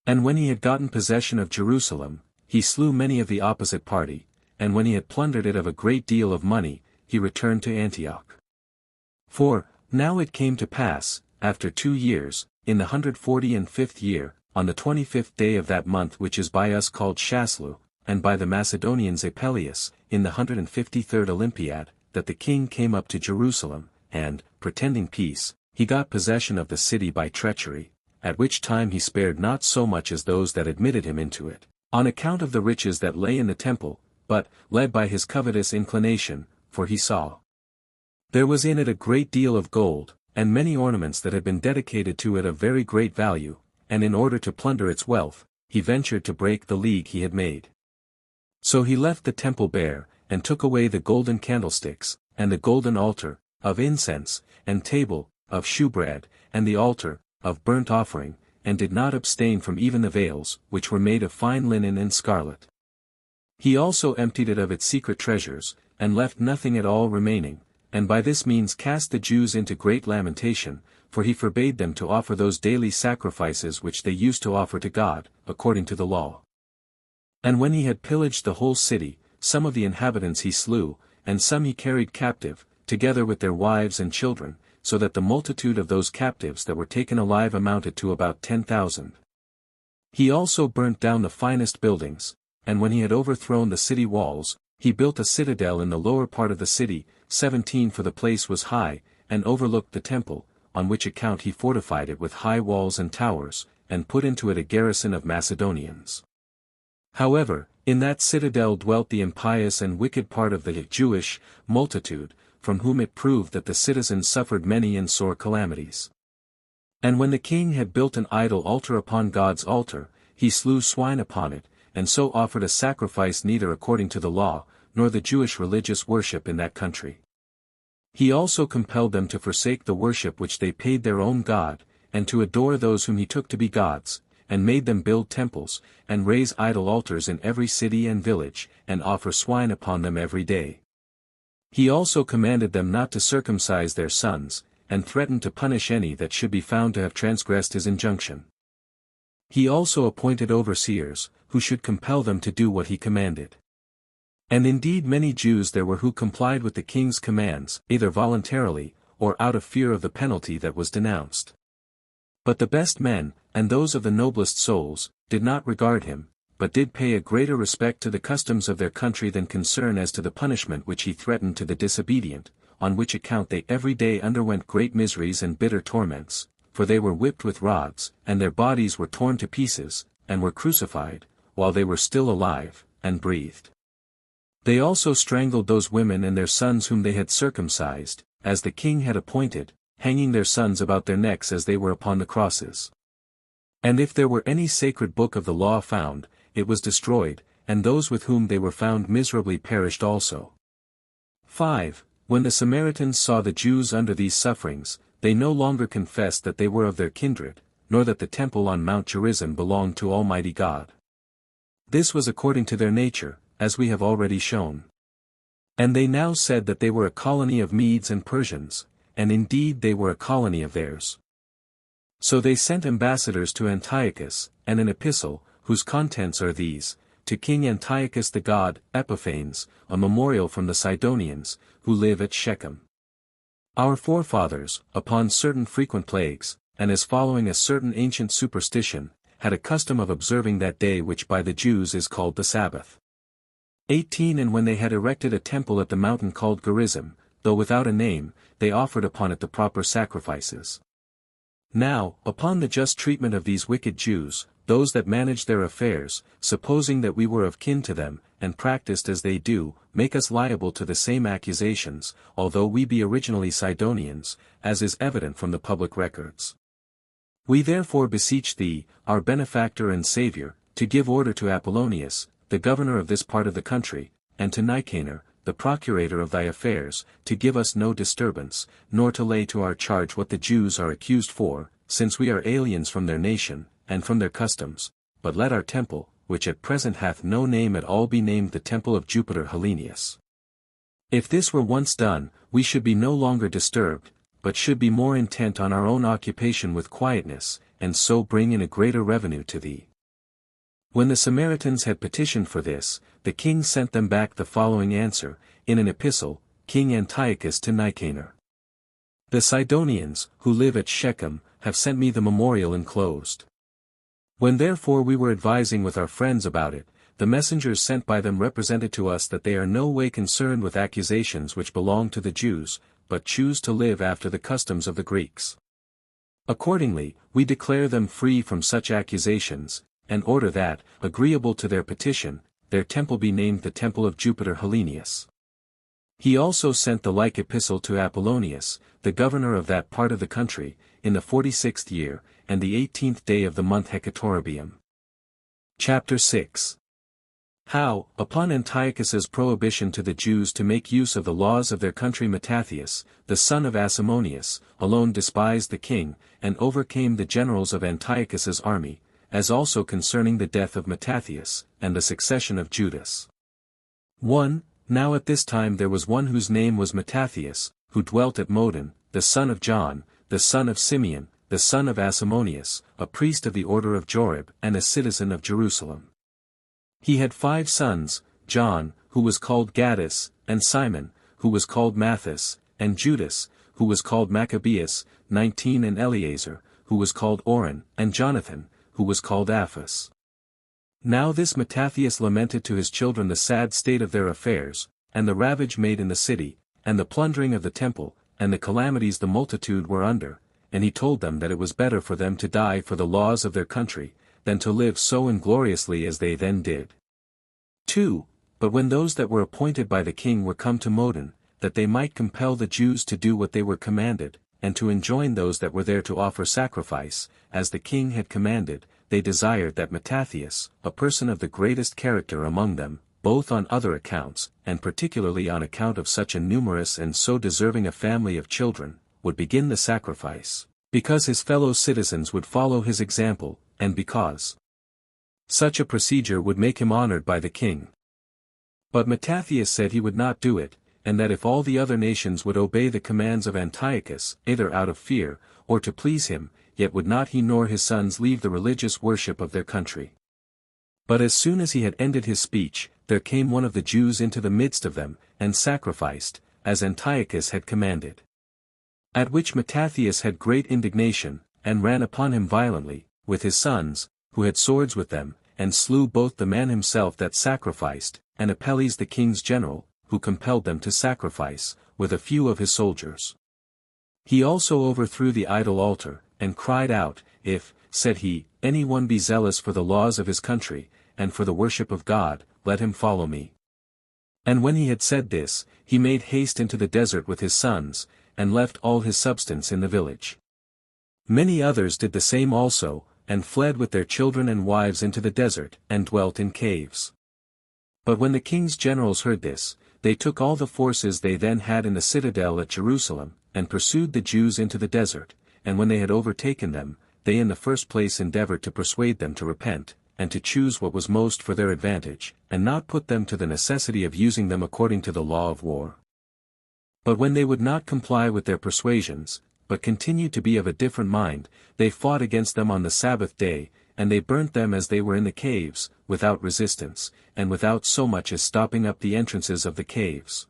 And when he had gotten possession of Jerusalem, he slew many of the opposite party, and when he had plundered it of a great deal of money, he returned to Antioch. 4. Now it came to pass, after 2 years, in the 145th year, on the 25th day of that month which is by us called Shaslu, and by the Macedonians Apellius, in the 153rd Olympiad, that the king came up to Jerusalem, and, pretending peace, he got possession of the city by treachery, at which time he spared not so much as those that admitted him into it, on account of the riches that lay in the temple, but, led by his covetous inclination, for he saw there was in it a great deal of gold, and many ornaments that had been dedicated to it of very great value, and in order to plunder its wealth, he ventured to break the league he had made. So he left the temple bare, and took away the golden candlesticks, and the golden altar, of incense, and table, of shewbread, and the altar, of burnt offering, and did not abstain from even the veils, which were made of fine linen and scarlet. He also emptied it of its secret treasures, and left nothing at all remaining, and by this means cast the Jews into great lamentation, for he forbade them to offer those daily sacrifices which they used to offer to God, according to the law. And when he had pillaged the whole city, some of the inhabitants he slew, and some he carried captive, together with their wives and children, so that the multitude of those captives that were taken alive amounted to about 10,000. He also burnt down the finest buildings, and when he had overthrown the city walls, he built a citadel in the lower part of the city, 17 for the place was high, and overlooked the temple, on which account he fortified it with high walls and towers, and put into it a garrison of Macedonians. However, in that citadel dwelt the impious and wicked part of the Jewish multitude, from whom it proved that the citizens suffered many and sore calamities. And when the king had built an idol altar upon God's altar, he slew swine upon it, and so offered a sacrifice neither according to the law, nor the Jewish religious worship in that country. He also compelled them to forsake the worship which they paid their own God, and to adore those whom he took to be gods, and made them build temples, and raise idol altars in every city and village, and offer swine upon them every day. He also commanded them not to circumcise their sons, and threatened to punish any that should be found to have transgressed his injunction. He also appointed overseers, who should compel them to do what he commanded. And indeed many Jews there were who complied with the king's commands, either voluntarily, or out of fear of the penalty that was denounced. But the best men, and those of the noblest souls, did not regard him, but did pay a greater respect to the customs of their country than concern as to the punishment which he threatened to the disobedient, on which account they every day underwent great miseries and bitter torments, for they were whipped with rods, and their bodies were torn to pieces, and were crucified, while they were still alive, and breathed. They also strangled those women and their sons whom they had circumcised, as the king had appointed, hanging their sons about their necks as they were upon the crosses. And if there were any sacred book of the law found, it was destroyed, and those with whom they were found miserably perished also. 5. When the Samaritans saw the Jews under these sufferings, they no longer confessed that they were of their kindred, nor that the temple on Mount Gerizim belonged to Almighty God. This was according to their nature, as we have already shown. And they now said that they were a colony of Medes and Persians, and indeed they were a colony of theirs. So they sent ambassadors to Antiochus, and an epistle, whose contents are these: to King Antiochus the god, Epiphanes, a memorial from the Sidonians, who live at Shechem. Our forefathers, upon certain frequent plagues, and as following a certain ancient superstition, had a custom of observing that day which by the Jews is called the Sabbath. 18 And when they had erected a temple at the mountain called Gerizim, though without a name, they offered upon it the proper sacrifices. Now, upon the just treatment of these wicked Jews, those that managed their affairs, supposing that we were of kin to them, and practiced as they do, make us liable to the same accusations, although we be originally Sidonians, as is evident from the public records. We therefore beseech thee, our benefactor and Saviour, to give order to Apollonius, the governor of this part of the country, and to Nicanor, the procurator of thy affairs, to give us no disturbance, nor to lay to our charge what the Jews are accused for, since we are aliens from their nation, and from their customs, but let our temple, which at present hath no name at all, be named the temple of Jupiter Hellenius. If this were once done, we should be no longer disturbed, but should be more intent on our own occupation with quietness, and so bring in a greater revenue to thee. When the Samaritans had petitioned for this, the king sent them back the following answer, in an epistle, King Antiochus to Nicanor. The Sidonians, who live at Shechem, have sent me the memorial enclosed. When therefore we were advising with our friends about it, the messengers sent by them represented to us that they are no way concerned with accusations which belong to the Jews, but choose to live after the customs of the Greeks. Accordingly, we declare them free from such accusations, and order that, agreeable to their petition, their temple be named the Temple of Jupiter Hellenius. He also sent the like epistle to Apollonius, the governor of that part of the country, in the 46th year, and the 18th day of the month Hecatorabium. Chapter 6. How, upon Antiochus's prohibition to the Jews to make use of the laws of their country, Mattathias, the son of Asamoneus, alone despised the king, and overcame the generals of Antiochus's army, as also concerning the death of Mattathias, and the succession of Judas. 1. Now at this time there was one whose name was Mattathias, who dwelt at Modin, the son of John, the son of Simeon, the son of Asamoneus, a priest of the order of Jorib and a citizen of Jerusalem. He had 5 sons, John, who was called Gaddis, and Simon, who was called Matthias, and Judas, who was called Maccabeus, 19 and Eleazar, who was called Oren, and Jonathan, who was called Aphas. Now this Matthias lamented to his children the sad state of their affairs, and the ravage made in the city, and the plundering of the temple, and the calamities the multitude were under, and he told them that it was better for them to die for the laws of their country, than to live so ingloriously as they then did. 2. But when those that were appointed by the king were come to Modin, that they might compel the Jews to do what they were commanded, and to enjoin those that were there to offer sacrifice, as the king had commanded, they desired that Matthias, a person of the greatest character among them, both on other accounts, and particularly on account of such a numerous and so deserving a family of children, would begin the sacrifice, because his fellow citizens would follow his example, and because such a procedure would make him honored by the king. But Matthias said he would not do it, and that if all the other nations would obey the commands of Antiochus, either out of fear, or to please him, yet would not he nor his sons leave the religious worship of their country. But as soon as he had ended his speech, there came one of the Jews into the midst of them, and sacrificed, as Antiochus had commanded. At which Matthias had great indignation, and ran upon him violently, with his sons, who had swords with them, and slew both the man himself that sacrificed, and Apelles the king's general, who compelled them to sacrifice, with a few of his soldiers. He also overthrew the idol altar, and cried out, If, said he, any one be zealous for the laws of his country, and for the worship of God, let him follow me. And when he had said this, he made haste into the desert with his sons, and left all his substance in the village. Many others did the same also, and fled with their children and wives into the desert, and dwelt in caves. But when the king's generals heard this, they took all the forces they then had in the citadel at Jerusalem, and pursued the Jews into the desert, and when they had overtaken them, they in the first place endeavored to persuade them to repent, and to choose what was most for their advantage, and not put them to the necessity of using them according to the law of war. But when they would not comply with their persuasions, but continued to be of a different mind, they fought against them on the Sabbath day, and they burnt them as they were in the caves, without resistance, and without so much as stopping up the entrances of the caves.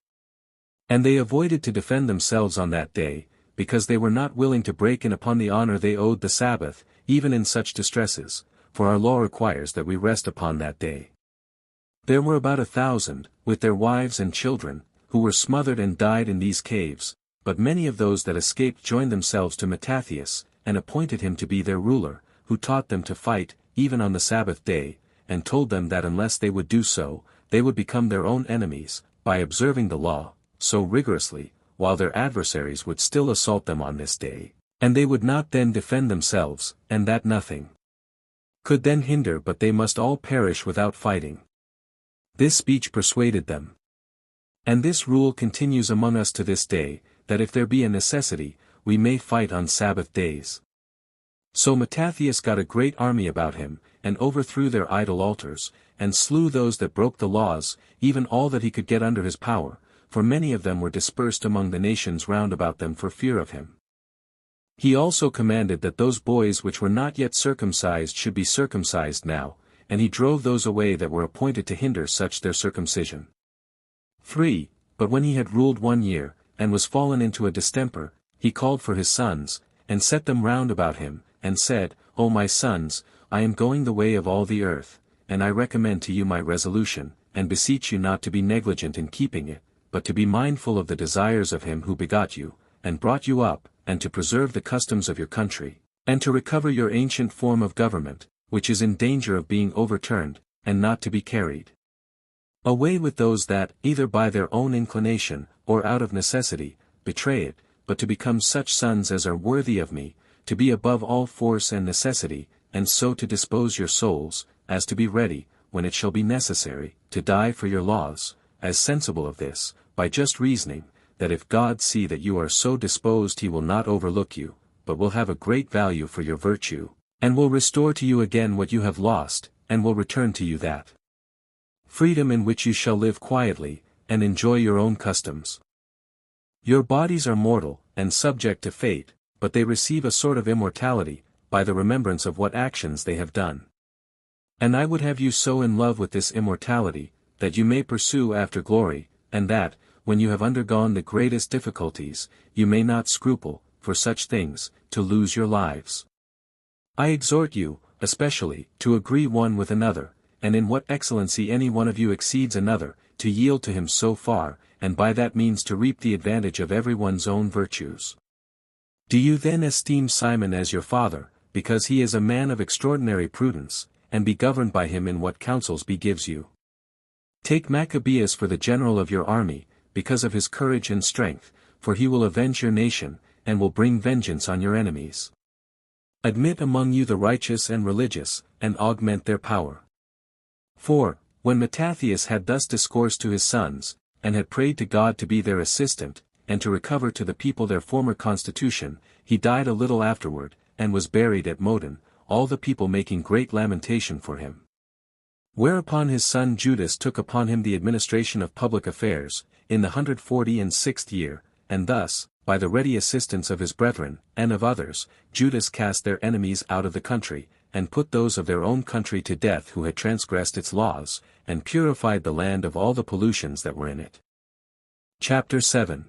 And they avoided to defend themselves on that day, because they were not willing to break in upon the honor they owed the Sabbath, even in such distresses, for our law requires that we rest upon that day. There were about 1,000, with their wives and children, who were smothered and died in these caves, but many of those that escaped joined themselves to Matthias, and appointed him to be their ruler, who taught them to fight, even on the Sabbath day, and told them that unless they would do so, they would become their own enemies, by observing the law, so rigorously, while their adversaries would still assault them on this day, and they would not then defend themselves, and that nothing could then hinder but they must all perish without fighting. This speech persuaded them. And this rule continues among us to this day, that if there be a necessity, we may fight on Sabbath days. So Matthias got a great army about him, and overthrew their idol altars, and slew those that broke the laws, even all that he could get under his power, for many of them were dispersed among the nations round about them for fear of him. He also commanded that those boys which were not yet circumcised should be circumcised now, and he drove those away that were appointed to hinder such their circumcision. 3. But when he had ruled 1 year, and was fallen into a distemper, he called for his sons, and set them round about him, and said, O my sons, I am going the way of all the earth, and I recommend to you my resolution, and beseech you not to be negligent in keeping it, but to be mindful of the desires of him who begot you, and brought you up, and to preserve the customs of your country, and to recover your ancient form of government, which is in danger of being overturned, and not to be carried away with those that, either by their own inclination, or out of necessity, betray it, but to become such sons as are worthy of me, to be above all force and necessity, and so to dispose your souls, as to be ready, when it shall be necessary, to die for your laws, as sensible of this, by just reasoning, that if God see that you are so disposed he will not overlook you, but will have a great value for your virtue, and will restore to you again what you have lost, and will return to you that freedom in which you shall live quietly, and enjoy your own customs. Your bodies are mortal, and subject to fate, but they receive a sort of immortality, by the remembrance of what actions they have done. And I would have you so in love with this immortality, that you may pursue after glory, and that, when you have undergone the greatest difficulties, you may not scruple, for such things, to lose your lives. I exhort you, especially, to agree one with another, and in what excellency any one of you exceeds another, to yield to him so far, and by that means to reap the advantage of every one's own virtues. Do you then esteem Simon as your father, because he is a man of extraordinary prudence, and be governed by him in what counsels he gives you? Take Maccabeus for the general of your army, because of his courage and strength, for he will avenge your nation, and will bring vengeance on your enemies. Admit among you the righteous and religious, and augment their power. For, when Mattathias had thus discoursed to his sons, and had prayed to God to be their assistant, and to recover to the people their former constitution, he died a little afterward, and was buried at Modin, all the people making great lamentation for him. Whereupon his son Judas took upon him the administration of public affairs, in the 146th year, and thus, by the ready assistance of his brethren, and of others, Judas cast their enemies out of the country, and put those of their own country to death who had transgressed its laws, and purified the land of all the pollutions that were in it. Chapter 7.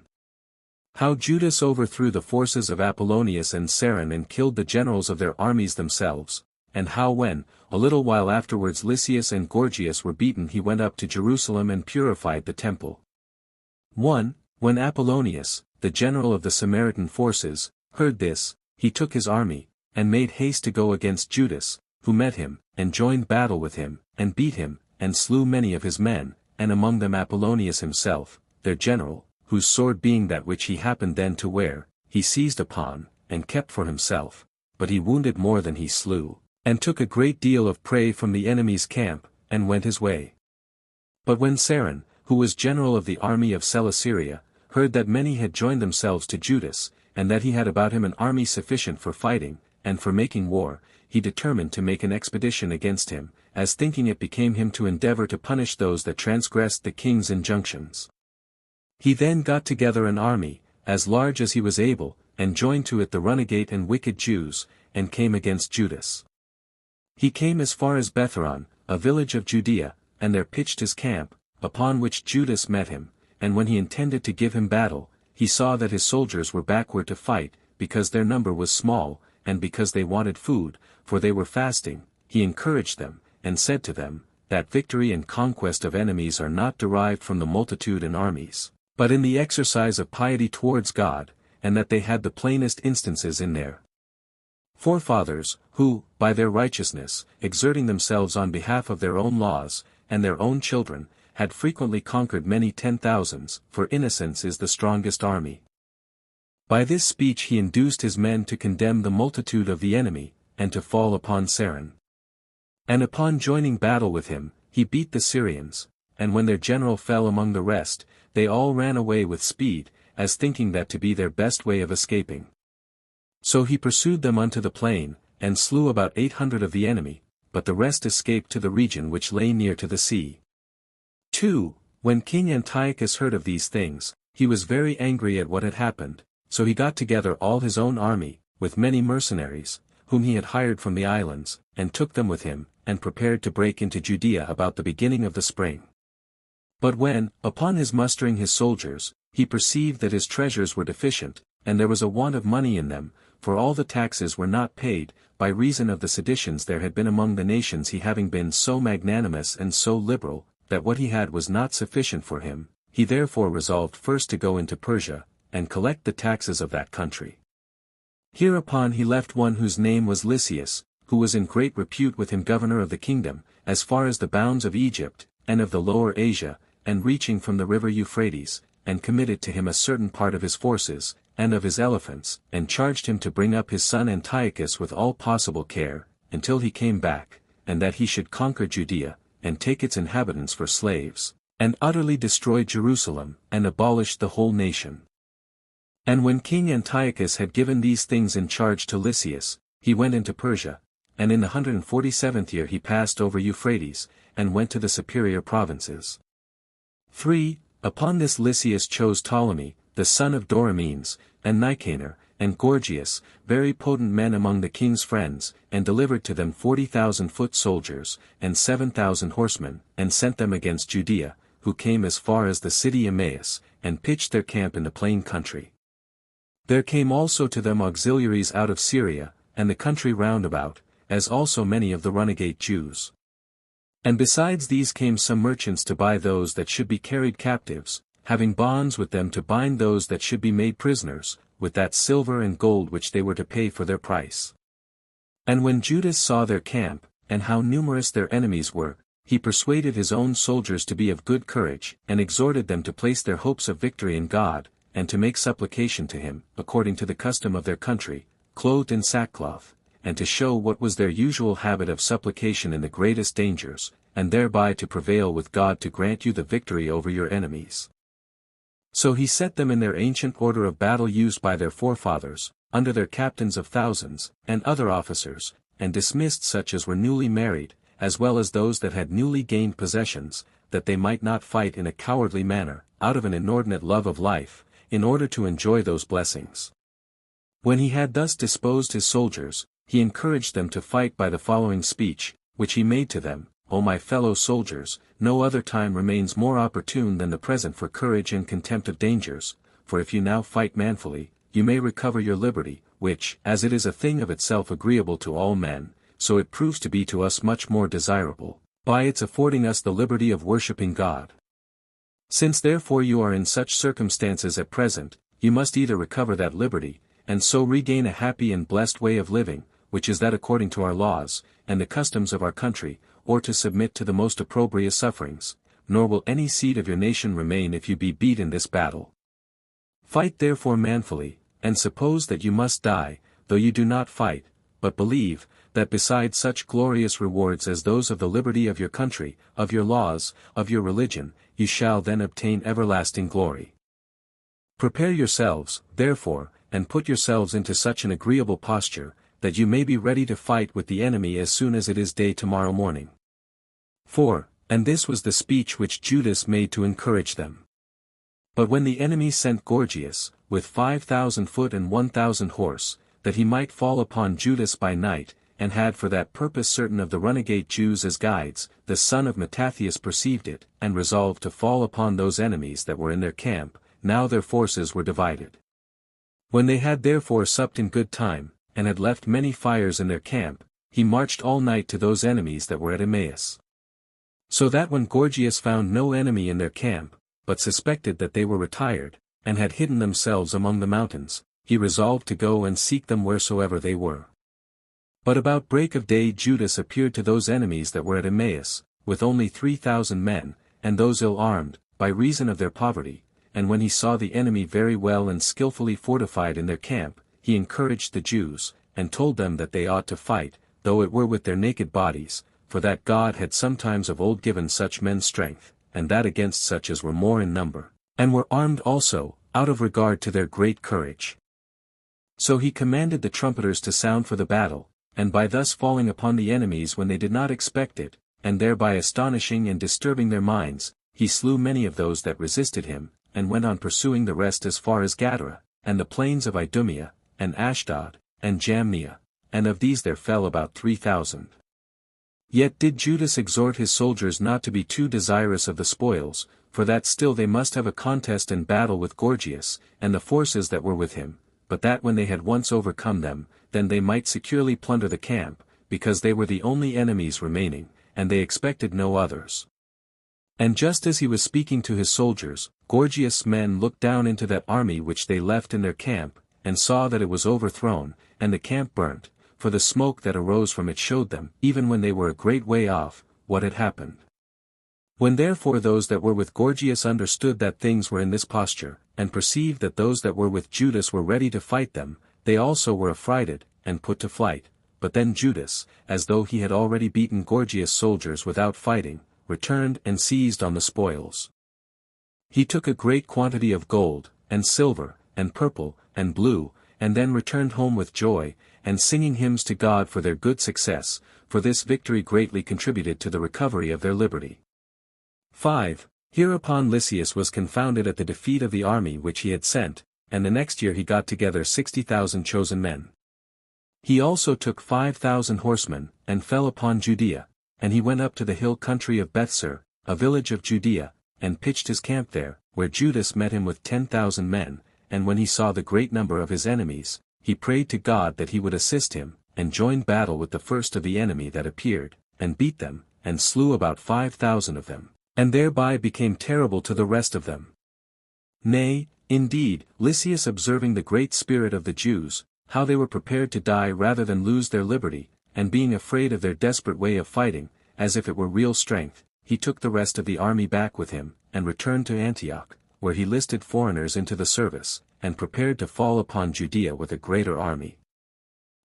How Judas overthrew the forces of Apollonius and Saron and killed the generals of their armies themselves, and how when, a little while afterwards Lysias and Gorgias were beaten he went up to Jerusalem and purified the temple. 1. When Apollonius, the general of the Samaritan forces, heard this, he took his army, and made haste to go against Judas, who met him, and joined battle with him, and beat him, and slew many of his men, and among them Apollonius himself, their general, whose sword being that which he happened then to wear, he seized upon, and kept for himself, but he wounded more than he slew, and took a great deal of prey from the enemy's camp, and went his way. But when Saron, who was general of the army of Celesyria, heard that many had joined themselves to Judas, and that he had about him an army sufficient for fighting, and for making war, he determined to make an expedition against him, as thinking it became him to endeavor to punish those that transgressed the king's injunctions. He then got together an army, as large as he was able, and joined to it the runagate and wicked Jews, and came against Judas. He came as far as Betharon, a village of Judea, and there pitched his camp, upon which Judas met him, and when he intended to give him battle, he saw that his soldiers were backward to fight, because their number was small, and because they wanted food, for they were fasting. He encouraged them, and said to them, that victory and conquest of enemies are not derived from the multitude and armies, but in the exercise of piety towards God, and that they had the plainest instances in their forefathers, who, by their righteousness, exerting themselves on behalf of their own laws, and their own children, had frequently conquered many 10,000s, for innocence is the strongest army. By this speech he induced his men to condemn the multitude of the enemy, and to fall upon Saron. And upon joining battle with him, he beat the Syrians, and when their general fell among the rest, they all ran away with speed, as thinking that to be their best way of escaping. So he pursued them unto the plain, and slew about 800 of the enemy, but the rest escaped to the region which lay near to the sea. 2. When King Antiochus heard of these things, he was very angry at what had happened, so he got together all his own army, with many mercenaries, whom he had hired from the islands, and took them with him, and prepared to break into Judea about the beginning of the spring. But when, upon his mustering his soldiers, he perceived that his treasures were deficient, and there was a want of money in them, for all the taxes were not paid, by reason of the seditions there had been among the nations, he having been so magnanimous and so liberal, that what he had was not sufficient for him, he therefore resolved first to go into Persia, and collect the taxes of that country. Hereupon he left one whose name was Lysias, who was in great repute with him governor of the kingdom, as far as the bounds of Egypt, and of the Lower Asia, and reaching from the river Euphrates, and committed to him a certain part of his forces, and of his elephants, and charged him to bring up his son Antiochus with all possible care, until he came back, and that he should conquer Judea, and take its inhabitants for slaves, and utterly destroy Jerusalem, and abolish the whole nation. And when King Antiochus had given these things in charge to Lysias, he went into Persia, and in the 147th year he passed over Euphrates, and went to the superior provinces. 3. Upon this Lysias chose Ptolemy, the son of Dorymenes, and Nicanor, and Gorgias, very potent men among the king's friends, and delivered to them 40,000 foot soldiers, and 7,000 horsemen, and sent them against Judea, who came as far as the city Emmaus, and pitched their camp in the plain country. There came also to them auxiliaries out of Syria, and the country round about, as also many of the runagate Jews. And besides these came some merchants to buy those that should be carried captives, having bonds with them to bind those that should be made prisoners, with that silver and gold which they were to pay for their price. And when Judas saw their camp, and how numerous their enemies were, he persuaded his own soldiers to be of good courage, and exhorted them to place their hopes of victory in God, and to make supplication to him, according to the custom of their country, clothed in sackcloth, and to show what was their usual habit of supplication in the greatest dangers, and thereby to prevail with God to grant you the victory over your enemies. So he set them in their ancient order of battle used by their forefathers, under their captains of thousands, and other officers, and dismissed such as were newly married, as well as those that had newly gained possessions, that they might not fight in a cowardly manner, out of an inordinate love of life, in order to enjoy those blessings. When he had thus disposed his soldiers, he encouraged them to fight by the following speech, which he made to them: O my fellow soldiers, no other time remains more opportune than the present for courage and contempt of dangers, for if you now fight manfully, you may recover your liberty, which, as it is a thing of itself agreeable to all men, so it proves to be to us much more desirable, by its affording us the liberty of worshipping God. Since therefore you are in such circumstances at present, you must either recover that liberty, and so regain a happy and blessed way of living, which is that according to our laws, and the customs of our country, or to submit to the most opprobrious sufferings, nor will any seed of your nation remain if you be beat in this battle. Fight therefore manfully, and suppose that you must die, though you do not fight, but believe, that beside such glorious rewards as those of the liberty of your country, of your laws, of your religion, you shall then obtain everlasting glory. Prepare yourselves, therefore, and put yourselves into such an agreeable posture, that you may be ready to fight with the enemy as soon as it is day tomorrow morning. 4. And this was the speech which Judas made to encourage them. But when the enemy sent Gorgias, with 5,000 foot and 1,000 horse, that he might fall upon Judas by night, and had for that purpose certain of the runagate Jews as guides, the son of Mattathias perceived it, and resolved to fall upon those enemies that were in their camp. Now their forces were divided. When they had therefore supped in good time, and had left many fires in their camp, he marched all night to those enemies that were at Emmaus. So that when Gorgias found no enemy in their camp, but suspected that they were retired, and had hidden themselves among the mountains, he resolved to go and seek them wheresoever they were. But about break of day Judas appeared to those enemies that were at Emmaus, with only 3,000 men, and those ill-armed, by reason of their poverty, and when he saw the enemy very well and skillfully fortified in their camp, he encouraged the Jews, and told them that they ought to fight, though it were with their naked bodies, for that God had sometimes of old given such men strength, and that against such as were more in number, and were armed also, out of regard to their great courage. So he commanded the trumpeters to sound for the battle, and by thus falling upon the enemies when they did not expect it, and thereby astonishing and disturbing their minds, he slew many of those that resisted him, and went on pursuing the rest as far as Gadara, and the plains of Idumea, and Ashdod, and Jamnia, and of these there fell about 3,000. Yet did Judas exhort his soldiers not to be too desirous of the spoils, for that still they must have a contest and battle with Gorgias, and the forces that were with him, but that when they had once overcome them, then they might securely plunder the camp, because they were the only enemies remaining, and they expected no others. And just as he was speaking to his soldiers, Gorgias' men looked down into that army which they left in their camp, and saw that it was overthrown, and the camp burnt, for the smoke that arose from it showed them, even when they were a great way off, what had happened. When therefore those that were with Gorgias understood that things were in this posture, and perceived that those that were with Judas were ready to fight them, they also were affrighted, and put to flight. But then Judas, as though he had already beaten Gorgias' soldiers without fighting, returned and seized on the spoils. He took a great quantity of gold, and silver, and purple, and blue, and then returned home with joy, and singing hymns to God for their good success, for this victory greatly contributed to the recovery of their liberty. 5. Hereupon Lysias was confounded at the defeat of the army which he had sent, and the next year he got together 60,000 chosen men. He also took 5,000 horsemen, and fell upon Judea, and he went up to the hill country of Bethsur, a village of Judea, and pitched his camp there, where Judas met him with 10,000 men, and when he saw the great number of his enemies, he prayed to God that he would assist him, and joined battle with the first of the enemy that appeared, and beat them, and slew about 5,000 of them, and thereby became terrible to the rest of them. Nay, indeed, Lysias observing the great spirit of the Jews, how they were prepared to die rather than lose their liberty, and being afraid of their desperate way of fighting, as if it were real strength, he took the rest of the army back with him, and returned to Antioch, where he listed foreigners into the service, and prepared to fall upon Judea with a greater army.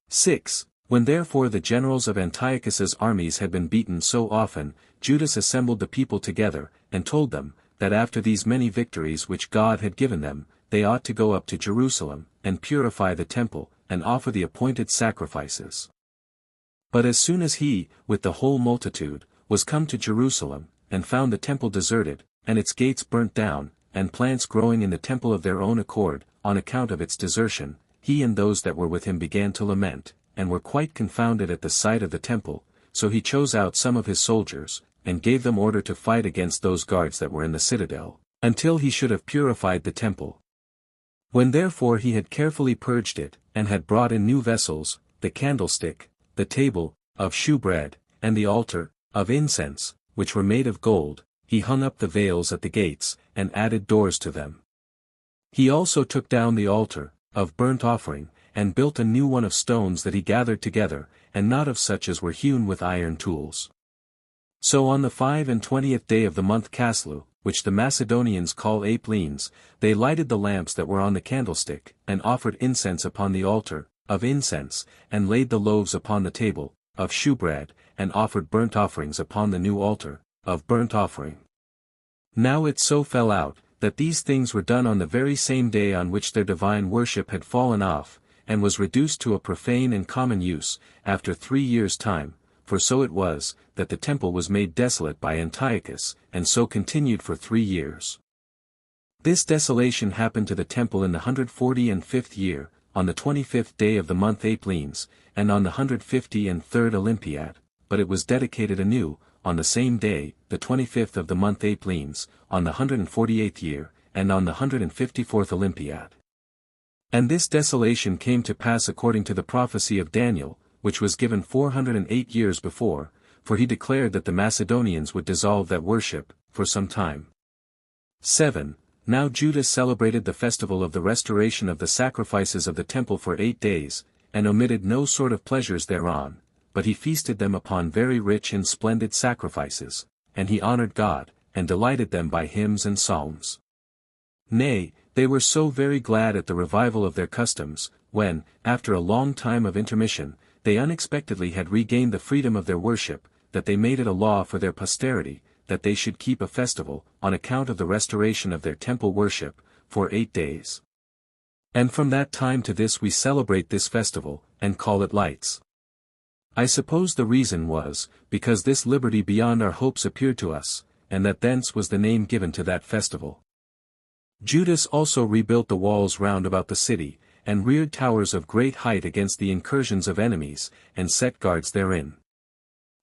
6. When therefore the generals of Antiochus's armies had been beaten so often, Judas assembled the people together, and told them, that after these many victories which God had given them, they ought to go up to Jerusalem, and purify the temple, and offer the appointed sacrifices. But as soon as he, with the whole multitude, was come to Jerusalem, and found the temple deserted, and its gates burnt down, and plants growing in the temple of their own accord, on account of its desertion, he and those that were with him began to lament, and were quite confounded at the sight of the temple, so he chose out some of his soldiers, and gave them order to fight against those guards that were in the citadel, until he should have purified the temple. When therefore he had carefully purged it, and had brought in new vessels, the candlestick, the table, of shewbread, and the altar, of incense, which were made of gold, he hung up the veils at the gates, and added doors to them. He also took down the altar, of burnt offering, and built a new one of stones that he gathered together, and not of such as were hewn with iron tools. So on the 25th day of the month Caslu, which the Macedonians call Aplenes, they lighted the lamps that were on the candlestick, and offered incense upon the altar, of incense, and laid the loaves upon the table, of shewbread, and offered burnt offerings upon the new altar, of burnt offering. Now it so fell out, that these things were done on the very same day on which their divine worship had fallen off, and was reduced to a profane and common use, after 3 years' time, for so it was, that the temple was made desolate by Antiochus, and so continued for 3 years. This desolation happened to the temple in the 145th year, on the 25th day of the month Aplenes, and on the 153rd Olympiad, but it was dedicated anew, on the same day, the 25th of the month Aplenes, on the 148th year, and on the 154th Olympiad. And this desolation came to pass according to the prophecy of Daniel, which was given 408 years before, for he declared that the Macedonians would dissolve that worship, for some time. 7. Now Judas celebrated the festival of the restoration of the sacrifices of the temple for 8 days, and omitted no sort of pleasures thereon, but he feasted them upon very rich and splendid sacrifices, and he honored God, and delighted them by hymns and psalms. Nay, they were so very glad at the revival of their customs, when, after a long time of intermission, they unexpectedly had regained the freedom of their worship, that they made it a law for their posterity, that they should keep a festival, on account of the restoration of their temple worship, for 8 days. And from that time to this we celebrate this festival, and call it Lights. I suppose the reason was, because this liberty beyond our hopes appeared to us, and that thence was the name given to that festival. Judas also rebuilt the walls round about the city, and reared towers of great height against the incursions of enemies, and set guards therein.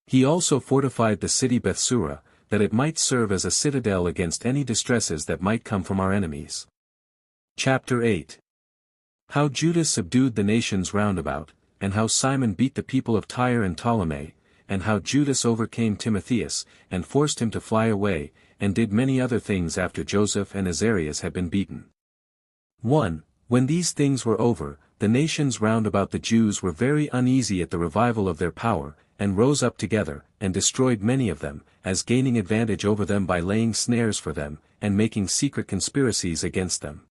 He also fortified the city Bethsura, that it might serve as a citadel against any distresses that might come from our enemies. Chapter 8. How Judas subdued the nations round about, and how Simon beat the people of Tyre and Ptolemy, and how Judas overcame Timotheus, and forced him to fly away, and did many other things after Joseph and Azarias had been beaten. 1. When these things were over, the nations round about the Jews were very uneasy at the revival of their power, and rose up together, and destroyed many of them, as gaining advantage over them by laying snares for them, and making secret conspiracies against them.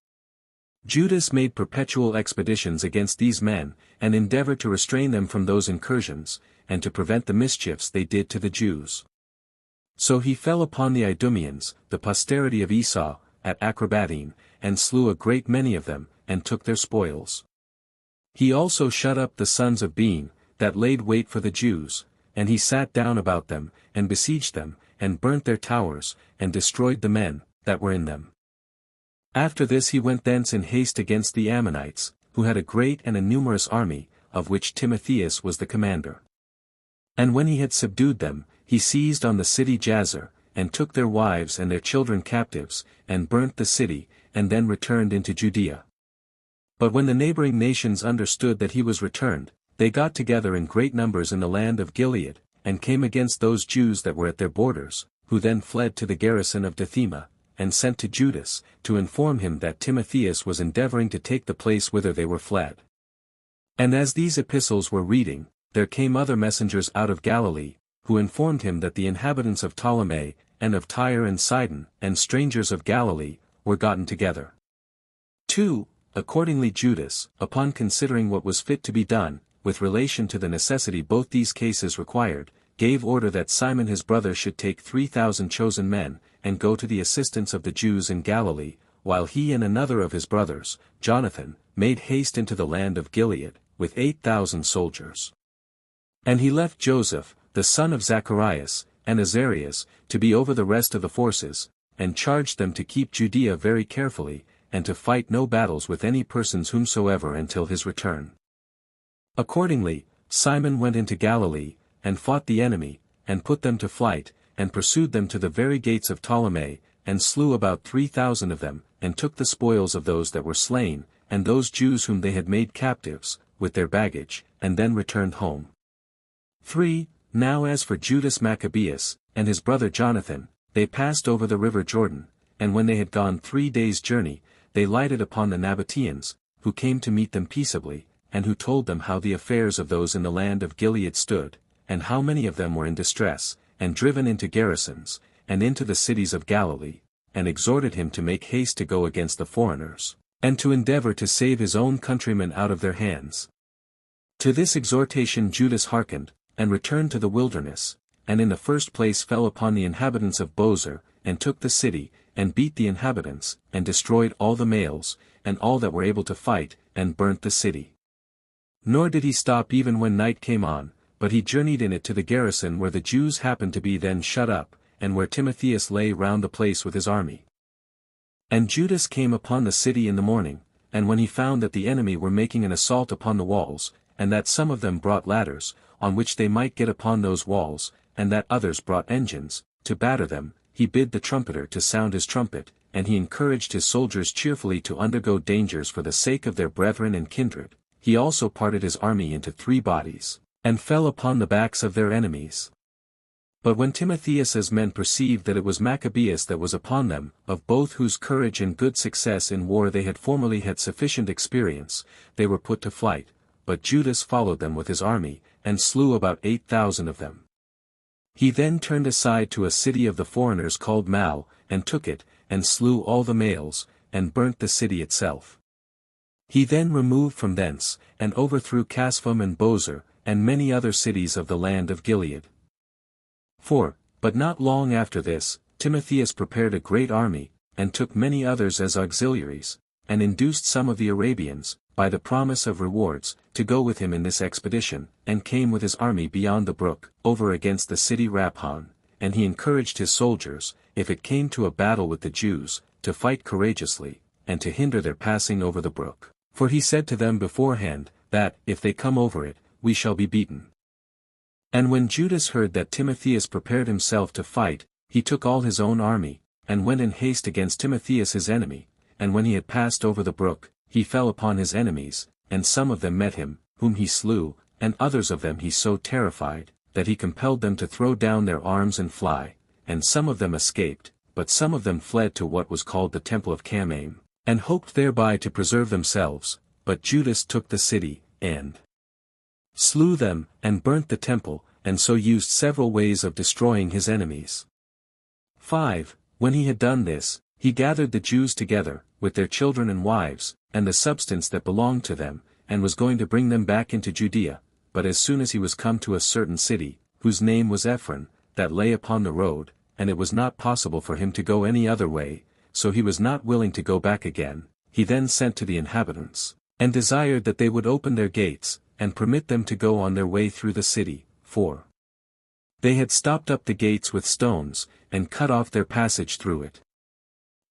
Judas made perpetual expeditions against these men, and endeavored to restrain them from those incursions, and to prevent the mischiefs they did to the Jews. So he fell upon the Idumeans, the posterity of Esau, at Acrabattene, and slew a great many of them, and took their spoils. He also shut up the sons of Bean, that laid wait for the Jews, and he sat down about them, and besieged them, and burnt their towers, and destroyed the men that were in them. After this he went thence in haste against the Ammonites, who had a great and a numerous army, of which Timotheus was the commander. And when he had subdued them, he seized on the city Jazer, and took their wives and their children captives, and burnt the city, and then returned into Judea. But when the neighboring nations understood that he was returned, they got together in great numbers in the land of Gilead, and came against those Jews that were at their borders, who then fled to the garrison of Dithema, and sent to Judas, to inform him that Timotheus was endeavoring to take the place whither they were fled. And as these epistles were reading, there came other messengers out of Galilee, who informed him that the inhabitants of Ptolemy, and of Tyre and Sidon, and strangers of Galilee, were gotten together. 2. Accordingly Judas, upon considering what was fit to be done, with relation to the necessity both these cases required, gave order that Simon his brother should take 3,000 chosen men, and go to the assistance of the Jews in Galilee, while he and another of his brothers, Jonathan, made haste into the land of Gilead, with 8,000 soldiers. And he left Joseph, the son of Zacharias, and Azarias, to be over the rest of the forces, and charged them to keep Judea very carefully, and to fight no battles with any persons whomsoever until his return. Accordingly, Simon went into Galilee, and fought the enemy, and put them to flight, and pursued them to the very gates of Ptolemy, and slew about 3,000 of them, and took the spoils of those that were slain, and those Jews whom they had made captives, with their baggage, and then returned home. 3. Now as for Judas Maccabeus, and his brother Jonathan, they passed over the river Jordan, and when they had gone 3 days' journey, they lighted upon the Nabateans, who came to meet them peaceably, and who told them how the affairs of those in the land of Gilead stood, and how many of them were in distress, and driven into garrisons, and into the cities of Galilee, and exhorted him to make haste to go against the foreigners, and to endeavor to save his own countrymen out of their hands. To this exhortation Judas hearkened, and returned to the wilderness, and in the first place fell upon the inhabitants of Bozrah, and took the city, and beat the inhabitants, and destroyed all the males, and all that were able to fight, and burnt the city. Nor did he stop even when night came on, but he journeyed in it to the garrison where the Jews happened to be then shut up, and where Timotheus lay round the place with his army. And Judas came upon the city in the morning, and when he found that the enemy were making an assault upon the walls, and that some of them brought ladders, on which they might get upon those walls, and that others brought engines, to batter them, he bid the trumpeter to sound his trumpet, and he encouraged his soldiers cheerfully to undergo dangers for the sake of their brethren and kindred. He also parted his army into 3 bodies, and fell upon the backs of their enemies. But when Timotheus's men perceived that it was Maccabeus that was upon them, of both whose courage and good success in war they had formerly had sufficient experience, they were put to flight, but Judas followed them with his army, and slew about 8,000 of them. He then turned aside to a city of the foreigners called Mal, and took it, and slew all the males, and burnt the city itself. He then removed from thence, and overthrew Caspham and Bozrah, and many other cities of the land of Gilead. 4. But not long after this, Timotheus prepared a great army, and took many others as auxiliaries, and induced some of the Arabians, by the promise of rewards, to go with him in this expedition, and came with his army beyond the brook, over against the city Raphon, and he encouraged his soldiers, if it came to a battle with the Jews, to fight courageously, and to hinder their passing over the brook. For he said to them beforehand, that, if they come over it, we shall be beaten. And when Judas heard that Timotheus prepared himself to fight, he took all his own army, and went in haste against Timotheus his enemy, and when he had passed over the brook, he fell upon his enemies, and some of them met him, whom he slew, and others of them he so terrified, that he compelled them to throw down their arms and fly, and some of them escaped, but some of them fled to what was called the Temple of Chamaim, and hoped thereby to preserve themselves, but Judas took the city, and slew them, and burnt the temple, and so used several ways of destroying his enemies. 5. When he had done this, he gathered the Jews together, with their children and wives, and the substance that belonged to them, and was going to bring them back into Judea, but as soon as he was come to a certain city, whose name was Ephron, that lay upon the road, and it was not possible for him to go any other way, so he was not willing to go back again, he then sent to the inhabitants, and desired that they would open their gates, and permit them to go on their way through the city. 4. They had stopped up the gates with stones, and cut off their passage through it.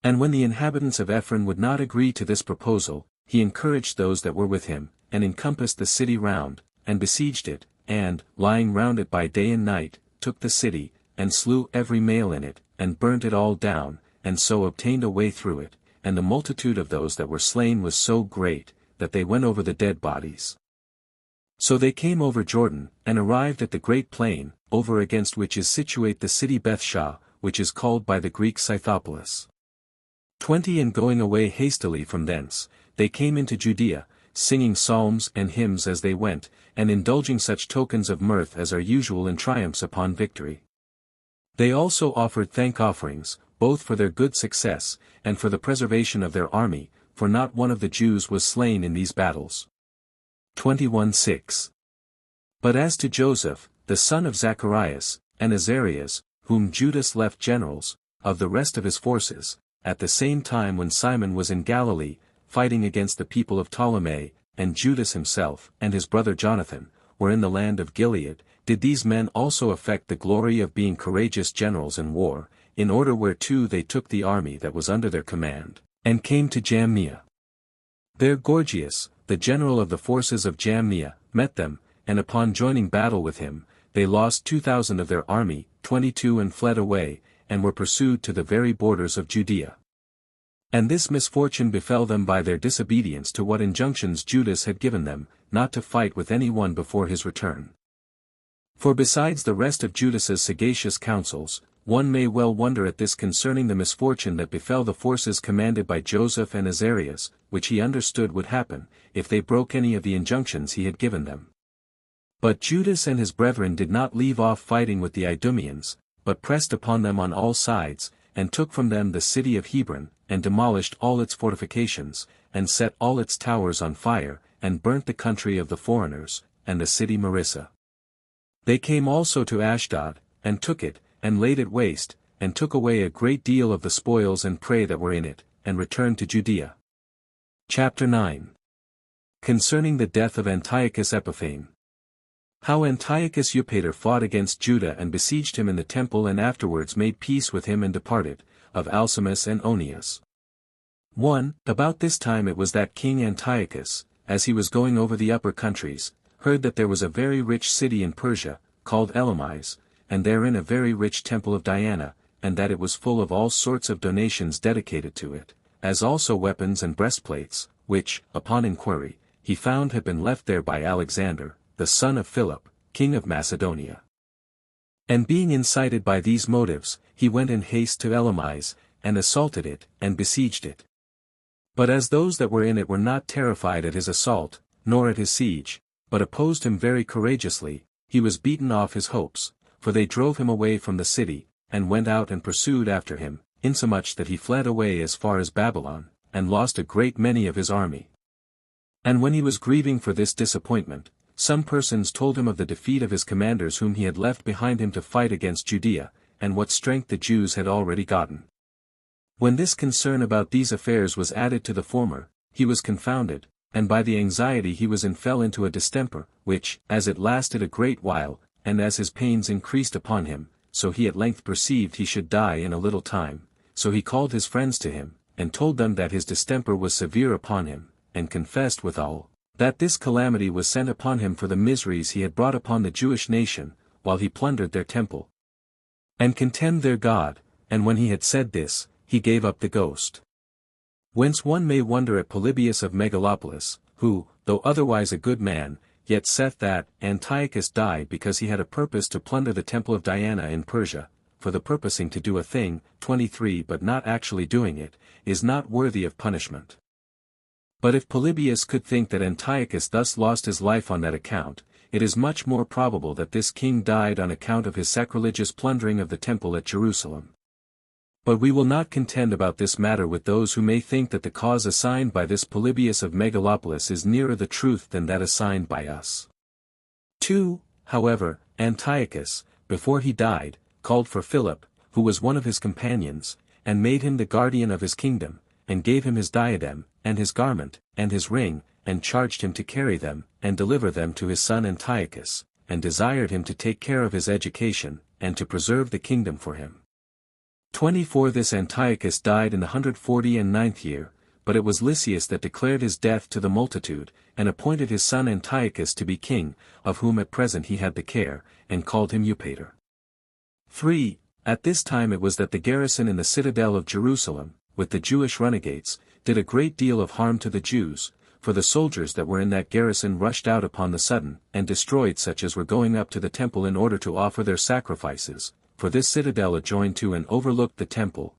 And when the inhabitants of Ephron would not agree to this proposal, he encouraged those that were with him, and encompassed the city round, and besieged it, and, lying round it by day and night, took the city, and slew every male in it, and burnt it all down, and so obtained a way through it, and the multitude of those that were slain was so great, that they went over the dead bodies. So they came over Jordan, and arrived at the great plain, over against which is situate the city Bethshah, which is called by the Greeks Scythopolis. 20 And going away hastily from thence, they came into Judea, singing psalms and hymns as they went, and indulging such tokens of mirth as are usual in triumphs upon victory. They also offered thank offerings, both for their good success, and for the preservation of their army, for not one of the Jews was slain in these battles. 21:6. But as to Joseph, the son of Zacharias, and Azarias, whom Judas left generals, of the rest of his forces, at the same time when Simon was in Galilee, fighting against the people of Ptolemy, and Judas himself, and his brother Jonathan, were in the land of Gilead, did these men also affect the glory of being courageous generals in war, in order whereto they took the army that was under their command, and came to Jamnia. There Gorgias, the general of the forces of Jamnia, met them, and upon joining battle with him, they lost 2,000 of their army, 22 and fled away, and were pursued to the very borders of Judea. And this misfortune befell them by their disobedience to what injunctions Judas had given them, not to fight with any one before his return. For besides the rest of Judas's sagacious counsels, one may well wonder at this concerning the misfortune that befell the forces commanded by Joseph and Azarias, which he understood would happen, if they broke any of the injunctions he had given them. But Judas and his brethren did not leave off fighting with the Idumeans, but pressed upon them on all sides, and took from them the city of Hebron, and demolished all its fortifications, and set all its towers on fire, and burnt the country of the foreigners, and the city Marissa. They came also to Ashdod, and took it, and laid it waste, and took away a great deal of the spoils and prey that were in it, and returned to Judea. Chapter 9. Concerning the death of Antiochus Epiphanes. How Antiochus Eupator fought against Judah and besieged him in the temple and afterwards made peace with him and departed, of Alcimus and Onias. 1. About this time it was that King Antiochus, as he was going over the upper countries, heard that there was a very rich city in Persia, called Elamis, and therein a very rich temple of Diana, and that it was full of all sorts of donations dedicated to it, as also weapons and breastplates, which, upon inquiry, he found had been left there by Alexander, the son of Philip, king of Macedonia. And being incited by these motives, he went in haste to Elamis, and assaulted it, and besieged it. But as those that were in it were not terrified at his assault, nor at his siege, but opposed him very courageously, he was beaten off his hopes, for they drove him away from the city, and went out and pursued after him, insomuch that he fled away as far as Babylon, and lost a great many of his army. And when he was grieving for this disappointment, some persons told him of the defeat of his commanders whom he had left behind him to fight against Judea, and what strength the Jews had already gotten. When this concern about these affairs was added to the former, he was confounded, and by the anxiety he was in fell into a distemper, which, as it lasted a great while, and as his pains increased upon him, so he at length perceived he should die in a little time, so he called his friends to him, and told them that his distemper was severe upon him, and confessed withal, that this calamity was sent upon him for the miseries he had brought upon the Jewish nation, while he plundered their temple, and contemned their God, and when he had said this, he gave up the ghost. Whence one may wonder at Polybius of Megalopolis, who, though otherwise a good man, yet saith that Antiochus died because he had a purpose to plunder the temple of Diana in Persia, for the purposing to do a thing, 23 but not actually doing it, is not worthy of punishment. But if Polybius could think that Antiochus thus lost his life on that account, it is much more probable that this king died on account of his sacrilegious plundering of the temple at Jerusalem. But we will not contend about this matter with those who may think that the cause assigned by this Polybius of Megalopolis is nearer the truth than that assigned by us. 2. However, Antiochus, before he died, called for Philip, who was one of his companions, and made him the guardian of his kingdom, and gave him his diadem, and his garment, and his ring, and charged him to carry them, and deliver them to his son Antiochus, and desired him to take care of his education, and to preserve the kingdom for him. 24 This Antiochus died in the 149th year, but it was Lysias that declared his death to the multitude, and appointed his son Antiochus to be king, of whom at present he had the care, and called him Eupator. 3. At this time it was that the garrison in the citadel of Jerusalem, with the Jewish renegades, did a great deal of harm to the Jews, for the soldiers that were in that garrison rushed out upon the sudden, and destroyed such as were going up to the temple in order to offer their sacrifices, for this citadel adjoined to and overlooked the temple.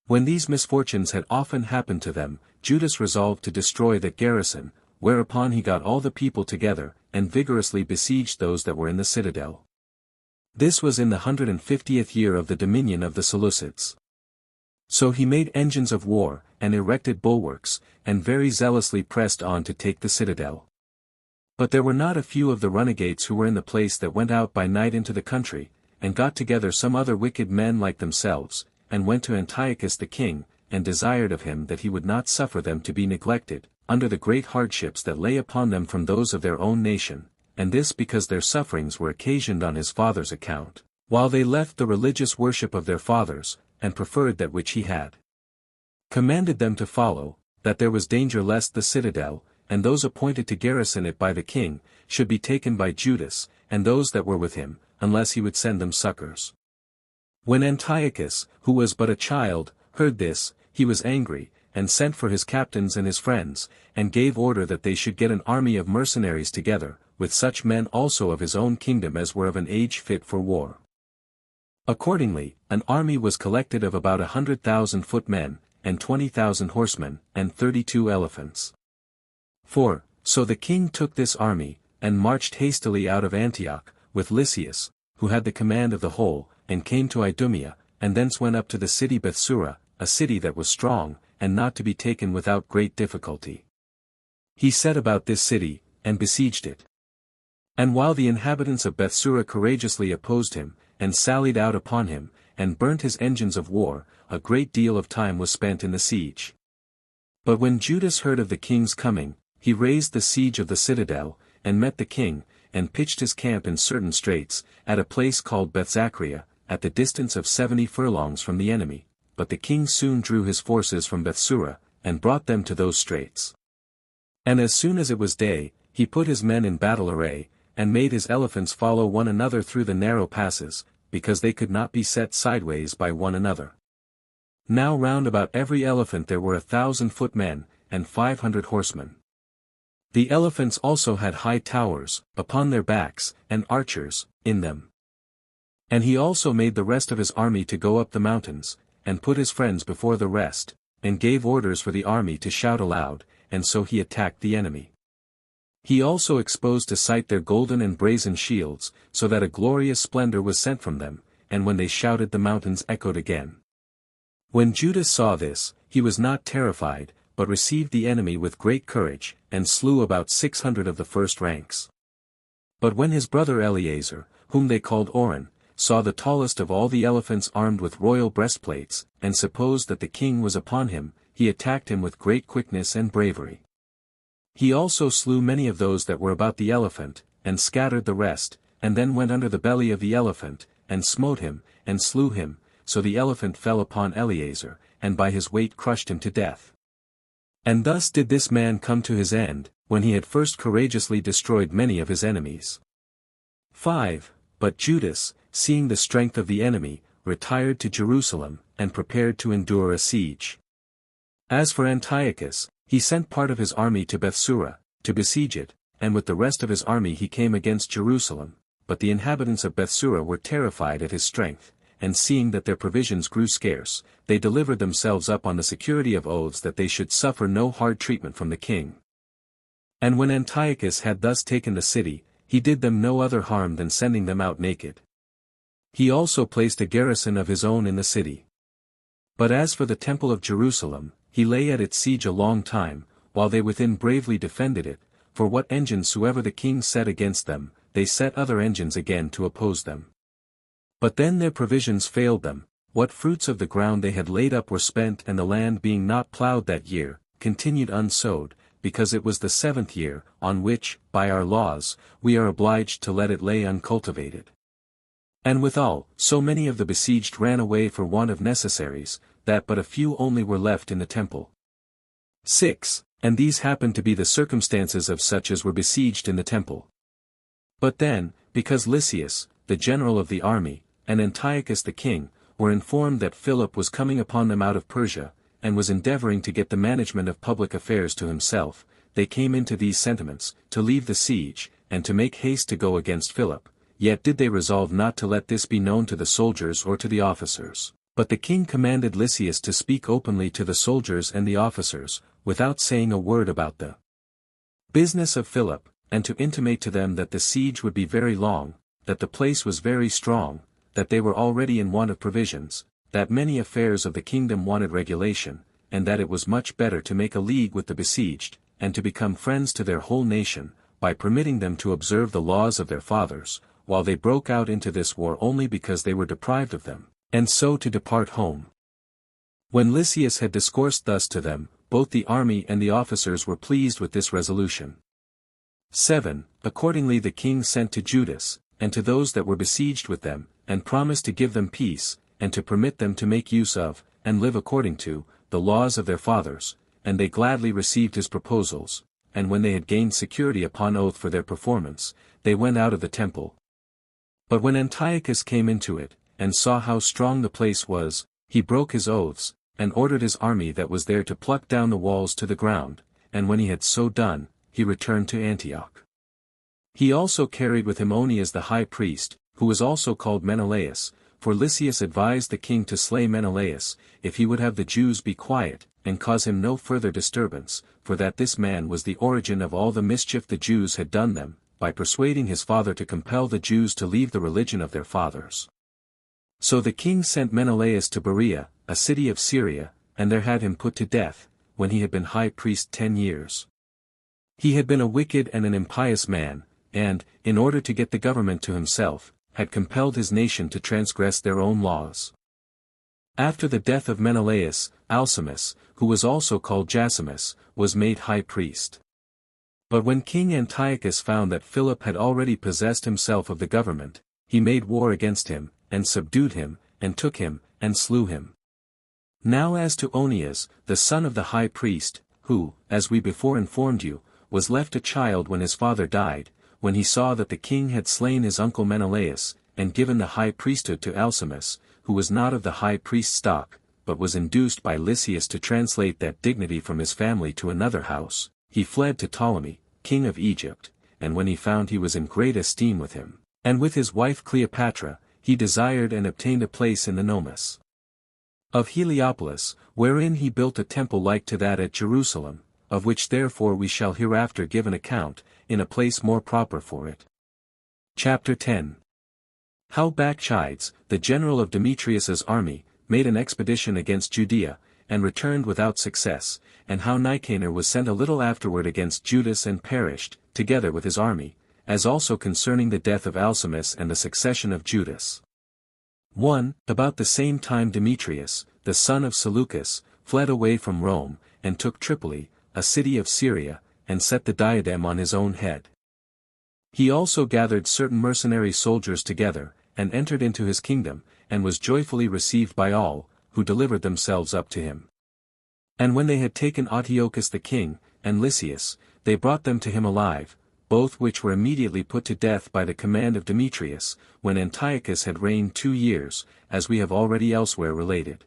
When these misfortunes had often happened to them, Judas resolved to destroy that garrison, whereupon he got all the people together, and vigorously besieged those that were in the citadel. This was in the 150th year of the dominion of the Seleucids. So he made engines of war, and erected bulwarks, and very zealously pressed on to take the citadel. But there were not a few of the renegades who were in the place that went out by night into the country, and got together some other wicked men like themselves, and went to Antiochus the king, and desired of him that he would not suffer them to be neglected, under the great hardships that lay upon them from those of their own nation, and this because their sufferings were occasioned on his father's account, while they left the religious worship of their fathers, and preferred that which he had commanded them to follow, that there was danger lest the citadel, and those appointed to garrison it by the king, should be taken by Judas, and those that were with him, unless he would send them succors. When Antiochus, who was but a child, heard this, he was angry, and sent for his captains and his friends, and gave order that they should get an army of mercenaries together, with such men also of his own kingdom as were of an age fit for war. Accordingly, an army was collected of about 100,000 footmen, and 20,000 horsemen, and 32 elephants. 4. So the king took this army, and marched hastily out of Antioch, with Lysias, who had the command of the whole, and came to Idumea, and thence went up to the city Bethsura, a city that was strong, and not to be taken without great difficulty. He set about this city, and besieged it. And while the inhabitants of Bethsura courageously opposed him, and sallied out upon him, and burnt his engines of war, a great deal of time was spent in the siege. But when Judas heard of the king's coming, he raised the siege of the citadel, and met the king, and pitched his camp in certain straits, at a place called Bethzachria, at the distance of 70 furlongs from the enemy, but the king soon drew his forces from Bethsura, and brought them to those straits. And as soon as it was day, he put his men in battle array, and made his elephants follow one another through the narrow passes, because they could not be set sideways by one another. Now round about every elephant there were 1,000 footmen, and 500 horsemen. The elephants also had high towers, upon their backs, and archers, in them. And he also made the rest of his army to go up the mountains, and put his friends before the rest, and gave orders for the army to shout aloud, and so he attacked the enemy. He also exposed to sight their golden and brazen shields, so that a glorious splendor was sent from them, and when they shouted the mountains echoed again. When Judas saw this, he was not terrified, but received the enemy with great courage, and slew about 600 of the first ranks. But when his brother Eleazar, whom they called Oren, saw the tallest of all the elephants armed with royal breastplates, and supposed that the king was upon him, he attacked him with great quickness and bravery. He also slew many of those that were about the elephant, and scattered the rest, and then went under the belly of the elephant, and smote him, and slew him, so the elephant fell upon Eleazar, and by his weight crushed him to death. And thus did this man come to his end, when he had first courageously destroyed many of his enemies. 5. But Judas, seeing the strength of the enemy, retired to Jerusalem, and prepared to endure a siege. As for Antiochus, he sent part of his army to Bethsura, to besiege it, and with the rest of his army he came against Jerusalem, but the inhabitants of Bethsura were terrified at his strength, and seeing that their provisions grew scarce, they delivered themselves up on the security of oaths that they should suffer no hard treatment from the king. And when Antiochus had thus taken the city, he did them no other harm than sending them out naked. He also placed a garrison of his own in the city. But as for the temple of Jerusalem, he lay at its siege a long time, while they within bravely defended it, for what engines soever the king set against them, they set other engines again to oppose them. But then their provisions failed them, what fruits of the ground they had laid up were spent, and the land being not ploughed that year, continued unsowed, because it was the 7th year, on which, by our laws, we are obliged to let it lay uncultivated. And withal, so many of the besieged ran away for want of necessaries, that but a few only were left in the temple. 6. And these happened to be the circumstances of such as were besieged in the temple. But then, because Lysias, the general of the army, and Antiochus the king, were informed that Philip was coming upon them out of Persia, and was endeavoring to get the management of public affairs to himself, they came into these sentiments, to leave the siege, and to make haste to go against Philip, yet did they resolve not to let this be known to the soldiers or to the officers. But the king commanded Lysias to speak openly to the soldiers and the officers, without saying a word about the business of Philip, and to intimate to them that the siege would be very long, that the place was very strong, that they were already in want of provisions, that many affairs of the kingdom wanted regulation, and that it was much better to make a league with the besieged, and to become friends to their whole nation, by permitting them to observe the laws of their fathers, while they broke out into this war only because they were deprived of them, and so to depart home. When Lysias had discoursed thus to them, both the army and the officers were pleased with this resolution. 7. Accordingly the king sent to Judas, and to those that were besieged with them, and promised to give them peace, and to permit them to make use of, and live according to, the laws of their fathers, and they gladly received his proposals, and when they had gained security upon oath for their performance, they went out of the temple. But when Antiochus came into it, and saw how strong the place was, he broke his oaths, and ordered his army that was there to pluck down the walls to the ground, and when he had so done, he returned to Antioch. He also carried with him Onias the high priest, who was also called Menelaus, for Lysias advised the king to slay Menelaus, if he would have the Jews be quiet, and cause him no further disturbance, for that this man was the origin of all the mischief the Jews had done them, by persuading his father to compel the Jews to leave the religion of their fathers. So the king sent Menelaus to Berea, a city of Syria, and there had him put to death, when he had been high priest 10 years. He had been a wicked and an impious man, and, in order to get the government to himself, had compelled his nation to transgress their own laws. After the death of Menelaus, Alcimus, who was also called Jasimus, was made high priest. But when King Antiochus found that Philip had already possessed himself of the government, he made war against him, and subdued him, and took him, and slew him. Now as to Onias, the son of the high priest, who, as we before informed you, was left a child when his father died, when he saw that the king had slain his uncle Menelaus, and given the high priesthood to Alcimus, who was not of the high priest stock, but was induced by Lysias to translate that dignity from his family to another house, he fled to Ptolemy, king of Egypt, and when he found he was in great esteem with him, and with his wife Cleopatra, he desired and obtained a place in the Nomus of Heliopolis, wherein he built a temple like to that at Jerusalem, of which therefore we shall hereafter give an account, in a place more proper for it. Chapter 10. How Bacchides, the general of Demetrius's army, made an expedition against Judea, and returned without success, and how Nicanor was sent a little afterward against Judas and perished, together with his army, as also concerning the death of Alcimus and the succession of Judas. 1. About the same time Demetrius, the son of Seleucus, fled away from Rome, and took Tripoli, a city of Syria, and set the diadem on his own head. He also gathered certain mercenary soldiers together, and entered into his kingdom, and was joyfully received by all, who delivered themselves up to him. And when they had taken Antiochus the king, and Lysias, they brought them to him alive, both which were immediately put to death by the command of Demetrius, when Antiochus had reigned 2 years, as we have already elsewhere related.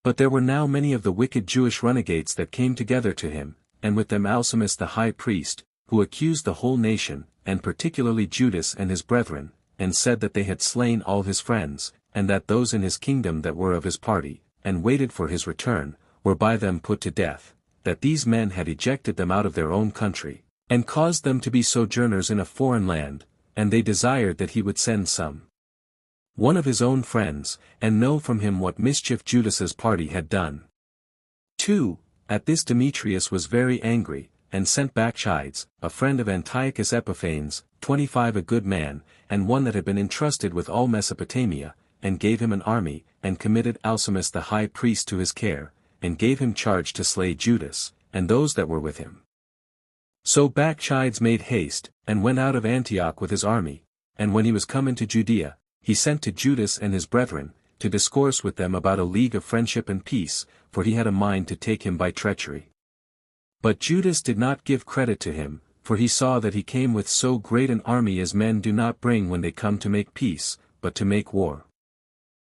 But there were now many of the wicked Jewish renegades that came together to him, and with them Alcimus the high priest, who accused the whole nation, and particularly Judas and his brethren, and said that they had slain all his friends, and that those in his kingdom that were of his party, and waited for his return, were by them put to death, that these men had ejected them out of their own country, and caused them to be sojourners in a foreign land, and they desired that he would send one of his own friends, and know from him what mischief Judas's party had done. 2. At this Demetrius was very angry, and sent Bacchides, a friend of Antiochus Epiphanes, 25 a good man, and one that had been entrusted with all Mesopotamia, and gave him an army, and committed Alcimus the high priest to his care, and gave him charge to slay Judas, and those that were with him. So Bacchides made haste, and went out of Antioch with his army, and when he was come into Judea, he sent to Judas and his brethren, to discourse with them about a league of friendship and peace, for he had a mind to take him by treachery. But Judas did not give credit to him, for he saw that he came with so great an army as men do not bring when they come to make peace, but to make war.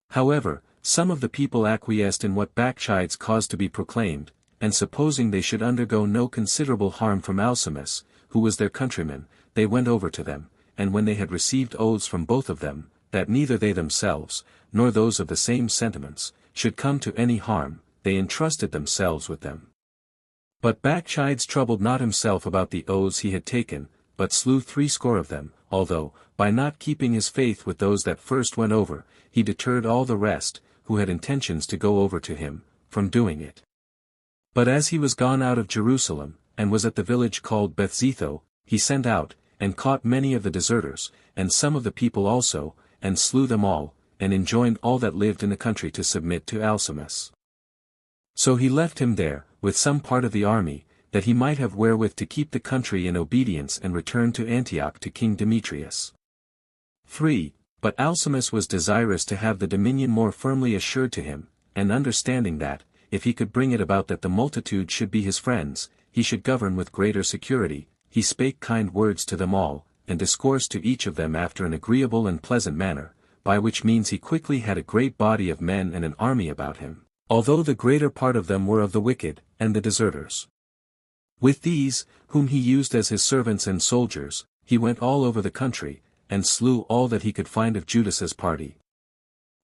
However, some of the people acquiesced in what Bacchides caused to be proclaimed, and supposing they should undergo no considerable harm from Alcimus, who was their countryman, they went over to them, and when they had received oaths from both of them, that neither they themselves, nor those of the same sentiments, should come to any harm, they entrusted themselves with them. But Bacchides troubled not himself about the oaths he had taken, but slew 60 of them, although, by not keeping his faith with those that first went over, he deterred all the rest, who had intentions to go over to him, from doing it. But as he was gone out of Jerusalem, and was at the village called Bethzetho, he sent out, and caught many of the deserters, and some of the people also, and slew them all, and enjoined all that lived in the country to submit to Alcimus. So he left him there, with some part of the army, that he might have wherewith to keep the country in obedience and return to Antioch to King Demetrius. 3. But Alcimus was desirous to have the dominion more firmly assured to him, and understanding that, if he could bring it about that the multitude should be his friends, he should govern with greater security, he spake kind words to them all, and discoursed to each of them after an agreeable and pleasant manner, by which means he quickly had a great body of men and an army about him, although the greater part of them were of the wicked, and the deserters. With these, whom he used as his servants and soldiers, he went all over the country, and slew all that he could find of Judas's party.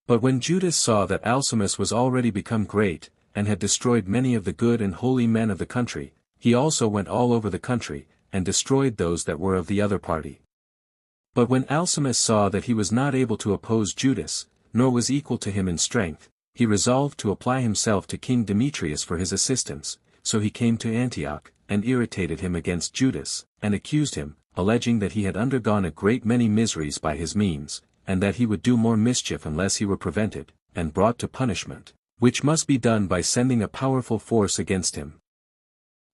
But when Judas saw that Alcimus was already become great, and had destroyed many of the good and holy men of the country, he also went all over the country, and destroyed those that were of the other party. But when Alcimus saw that he was not able to oppose Judas, nor was equal to him in strength, he resolved to apply himself to King Demetrius for his assistance, so he came to Antioch, and irritated him against Judas, and accused him, alleging that he had undergone a great many miseries by his means, and that he would do more mischief unless he were prevented, and brought to punishment, which must be done by sending a powerful force against him.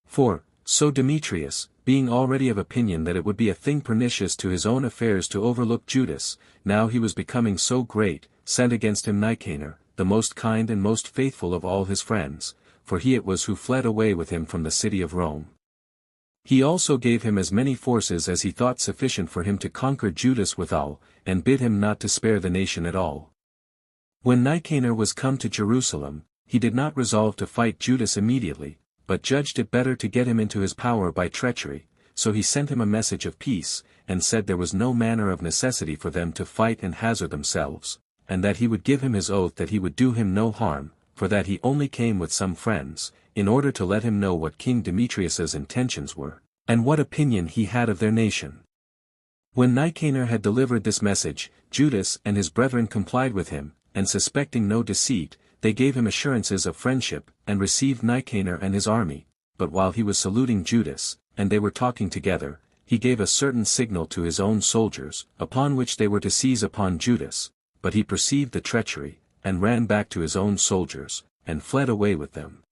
4. So Demetrius, being already of opinion that it would be a thing pernicious to his own affairs to overlook Judas, now he was becoming so great, sent against him Nicanor, the most kind and most faithful of all his friends, for he it was who fled away with him from the city of Rome. He also gave him as many forces as he thought sufficient for him to conquer Judas withal, and bid him not to spare the nation at all. When Nicanor was come to Jerusalem, he did not resolve to fight Judas immediately, but judged it better to get him into his power by treachery, so he sent him a message of peace, and said there was no manner of necessity for them to fight and hazard themselves, and that he would give him his oath that he would do him no harm, for that he only came with some friends, in order to let him know what King Demetrius's intentions were, and what opinion he had of their nation. When Nicanor had delivered this message, Judas and his brethren complied with him, and suspecting no deceit, they gave him assurances of friendship, and received Nicanor and his army, but while he was saluting Judas, and they were talking together, he gave a certain signal to his own soldiers, upon which they were to seize upon Judas, but he perceived the treachery, and ran back to his own soldiers, and fled away with them.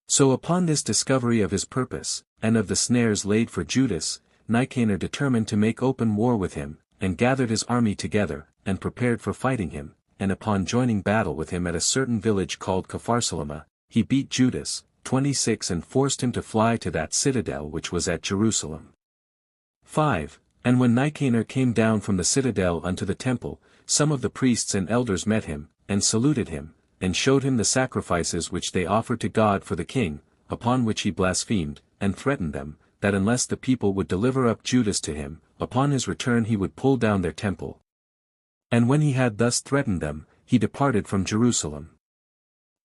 So upon this discovery of his purpose, and of the snares laid for Judas, Nicanor determined to make open war with him, and gathered his army together, and prepared for fighting him, and upon joining battle with him at a certain village called Capharsalama, he beat Judas, 26 and forced him to fly to that citadel which was at Jerusalem. 5. And when Nicanor came down from the citadel unto the temple, some of the priests and elders met him, and saluted him, and showed him the sacrifices which they offered to God for the king, upon which he blasphemed, and threatened them, that unless the people would deliver up Judas to him, upon his return he would pull down their temple. And when he had thus threatened them, he departed from Jerusalem.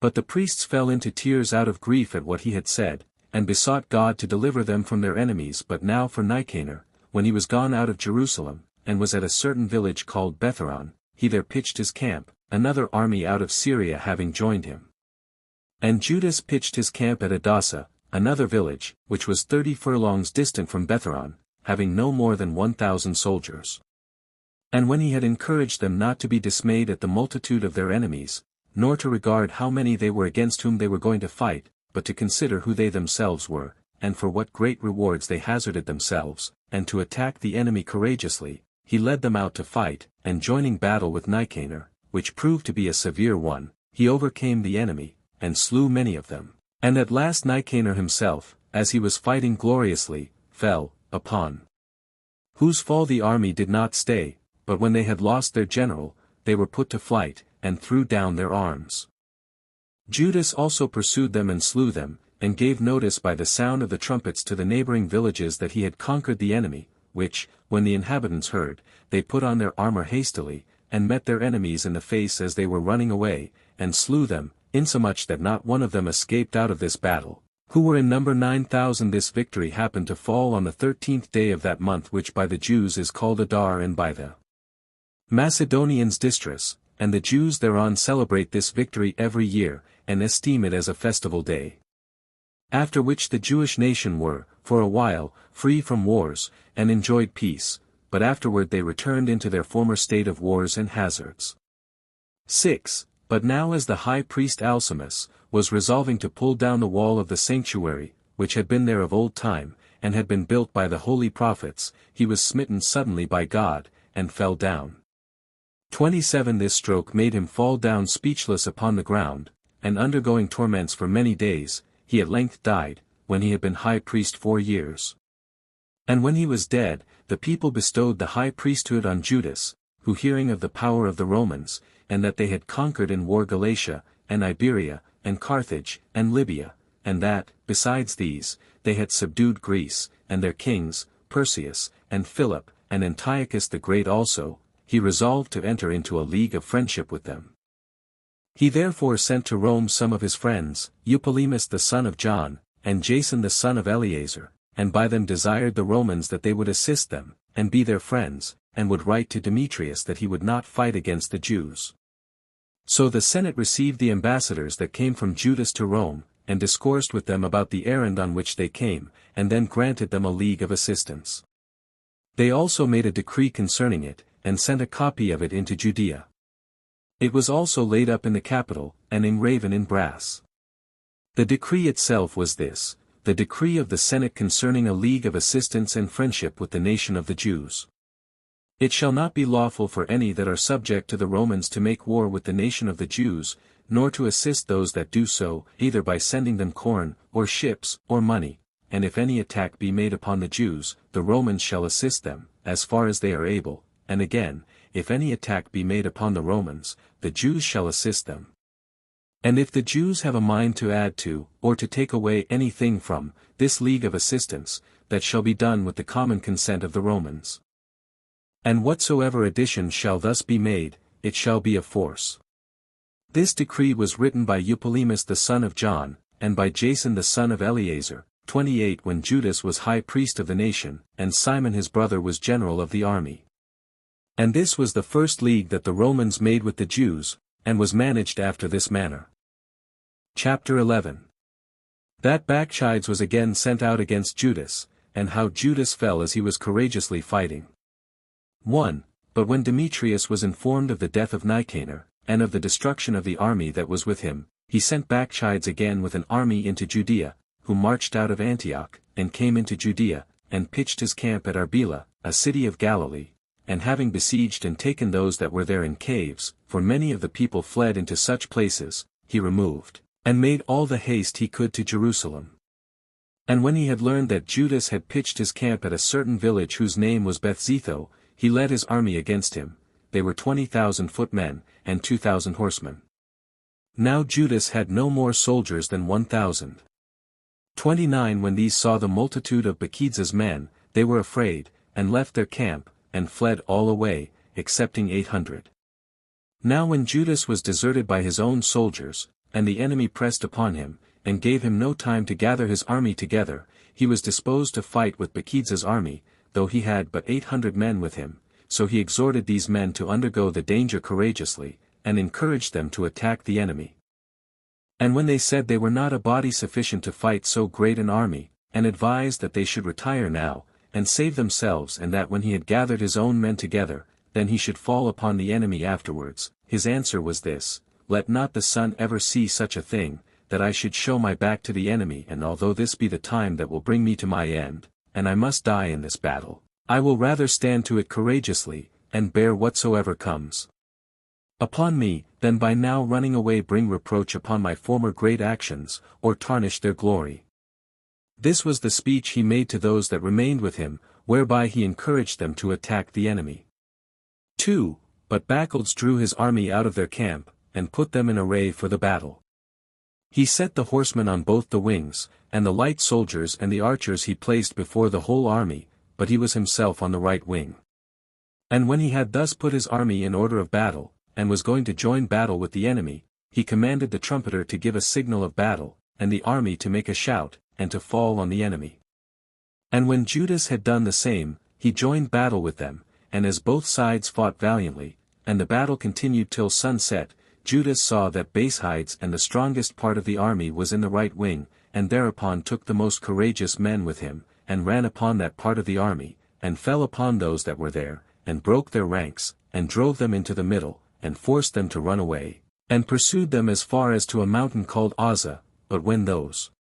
But the priests fell into tears out of grief at what he had said, and besought God to deliver them from their enemies. But now for Nicanor, when he was gone out of Jerusalem, and was at a certain village called Betharon, he there pitched his camp, another army out of Syria having joined him. And Judas pitched his camp at Adasa, another village, which was 30 furlongs distant from Betharon, having no more than 1,000 soldiers. And when he had encouraged them not to be dismayed at the multitude of their enemies, nor to regard how many they were against whom they were going to fight, but to consider who they themselves were, and for what great rewards they hazarded themselves, and to attack the enemy courageously, he led them out to fight, and joining battle with Nicanor, which proved to be a severe one, he overcame the enemy, and slew many of them. And at last Nicanor himself, as he was fighting gloriously, fell, upon whose fall the army did not stay, but when they had lost their general, they were put to flight, and threw down their arms. Judas also pursued them and slew them, and gave notice by the sound of the trumpets to the neighboring villages that he had conquered the enemy, which, when the inhabitants heard, they put on their armor hastily, and met their enemies in the face as they were running away, and slew them, insomuch that not one of them escaped out of this battle, who were in number 9,000. This victory happened to fall on the 13th day of that month, which by the Jews is called Adar, and by the Macedonians Distris, and the Jews thereon celebrate this victory every year, and esteem it as a festival day. After which the Jewish nation were, for a while, free from wars, and enjoyed peace, but afterward they returned into their former state of wars and hazards. 6. But now as the high priest Alcimus was resolving to pull down the wall of the sanctuary, which had been there of old time, and had been built by the holy prophets, he was smitten suddenly by God, and fell down. 27. This stroke made him fall down speechless upon the ground, and undergoing torments for many days, he at length died, when he had been high priest 4 years. And when he was dead, the people bestowed the high priesthood on Judas, who hearing of the power of the Romans, and that they had conquered in war Galatia, and Iberia, and Carthage, and Libya, and that, besides these, they had subdued Greece, and their kings, Perseus, and Philip, and Antiochus the Great also, he resolved to enter into a league of friendship with them. He therefore sent to Rome some of his friends, Eupolemus the son of John, and Jason the son of Eleazar, and by them desired the Romans that they would assist them, and be their friends, and would write to Demetrius that he would not fight against the Jews. So the Senate received the ambassadors that came from Judas to Rome, and discoursed with them about the errand on which they came, and then granted them a league of assistance. They also made a decree concerning it, and sent a copy of it into Judea. It was also laid up in the Capitol, and engraven in brass. The decree itself was this: the decree of the Senate concerning a league of assistance and friendship with the nation of the Jews. It shall not be lawful for any that are subject to the Romans to make war with the nation of the Jews, nor to assist those that do so, either by sending them corn, or ships, or money, and if any attack be made upon the Jews, the Romans shall assist them, as far as they are able, and again, if any attack be made upon the Romans, the Jews shall assist them. And if the Jews have a mind to add to, or to take away anything from, this league of assistance, that shall be done with the common consent of the Romans. And whatsoever addition shall thus be made, it shall be of force. This decree was written by Eupolemus the son of John, and by Jason the son of Eleazar, 28 when Judas was high priest of the nation, and Simon his brother was general of the army. And this was the first league that the Romans made with the Jews, and was managed after this manner. Chapter 11. That Bacchides was again sent out against Judas, and how Judas fell as he was courageously fighting. 1. But when Demetrius was informed of the death of Nicanor, and of the destruction of the army that was with him, he sent Bacchides again with an army into Judea, who marched out of Antioch, and came into Judea, and pitched his camp at Arbela, a city of Galilee, and having besieged and taken those that were there in caves, for many of the people fled into such places, he removed, and made all the haste he could to Jerusalem. And when he had learned that Judas had pitched his camp at a certain village whose name was Bethzetho, he led his army against him. They were 20,000 footmen, and 2,000 horsemen. Now Judas had no more soldiers than 1,000. 29 When these saw the multitude of Bacchides' men, they were afraid, and left their camp, and fled all away, excepting 800. Now when Judas was deserted by his own soldiers, and the enemy pressed upon him, and gave him no time to gather his army together, he was disposed to fight with Bacchides' army, though he had but 800 men with him, so he exhorted these men to undergo the danger courageously, and encouraged them to attack the enemy. And when they said they were not a body sufficient to fight so great an army, and advised that they should retire now, and save themselves, and that when he had gathered his own men together, then he should fall upon the enemy afterwards, his answer was this: Let not the sun ever see such a thing, that I should show my back to the enemy, and although this be the time that will bring me to my end, and I must die in this battle, I will rather stand to it courageously, and bear whatsoever comes upon me, than by now running away bring reproach upon my former great actions, or tarnish their glory. This was the speech he made to those that remained with him, whereby he encouraged them to attack the enemy. 2. But Bacchus drew his army out of their camp, and put them in array for the battle. He set the horsemen on both the wings, and the light soldiers and the archers he placed before the whole army, but he was himself on the right wing. And when he had thus put his army in order of battle, and was going to join battle with the enemy, he commanded the trumpeter to give a signal of battle, and the army to make a shout, and to fall on the enemy. And when Judas had done the same, he joined battle with them, and as both sides fought valiantly, and the battle continued till sunset, Judas saw that Basehides and the strongest part of the army was in the right wing, and thereupon took the most courageous men with him, and ran upon that part of the army, and fell upon those that were there, and broke their ranks, and drove them into the middle, and forced them to run away, and pursued them as far as to a mountain called Azza. But when those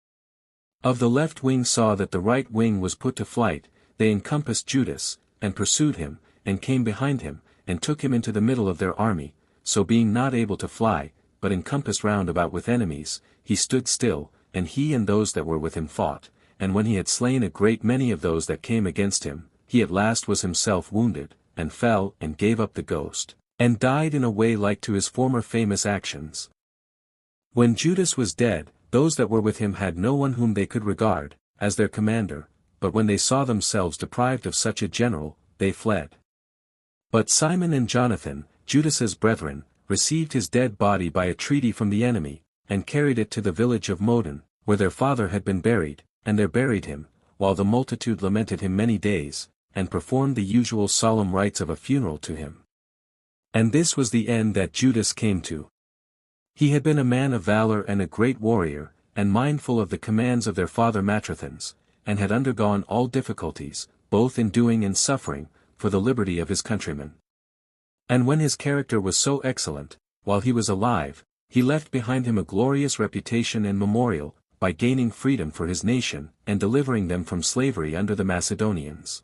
of the left wing saw that the right wing was put to flight, they encompassed Judas, and pursued him, and came behind him, and took him into the middle of their army, so being not able to fly, but encompassed round about with enemies, he stood still, and he and those that were with him fought, and when he had slain a great many of those that came against him, he at last was himself wounded, and fell and gave up the ghost, and died in a way like to his former famous actions. When Judas was dead, those that were with him had no one whom they could regard, as their commander, but when they saw themselves deprived of such a general, they fled. But Simon and Jonathan, Judas's brethren, received his dead body by a treaty from the enemy, and carried it to the village of Modin, where their father had been buried, and there buried him, while the multitude lamented him many days, and performed the usual solemn rites of a funeral to him. And this was the end that Judas came to. He had been a man of valor and a great warrior, and mindful of the commands of their father Matrethans, and had undergone all difficulties, both in doing and suffering, for the liberty of his countrymen. And when his character was so excellent, while he was alive, he left behind him a glorious reputation and memorial, by gaining freedom for his nation, and delivering them from slavery under the Macedonians.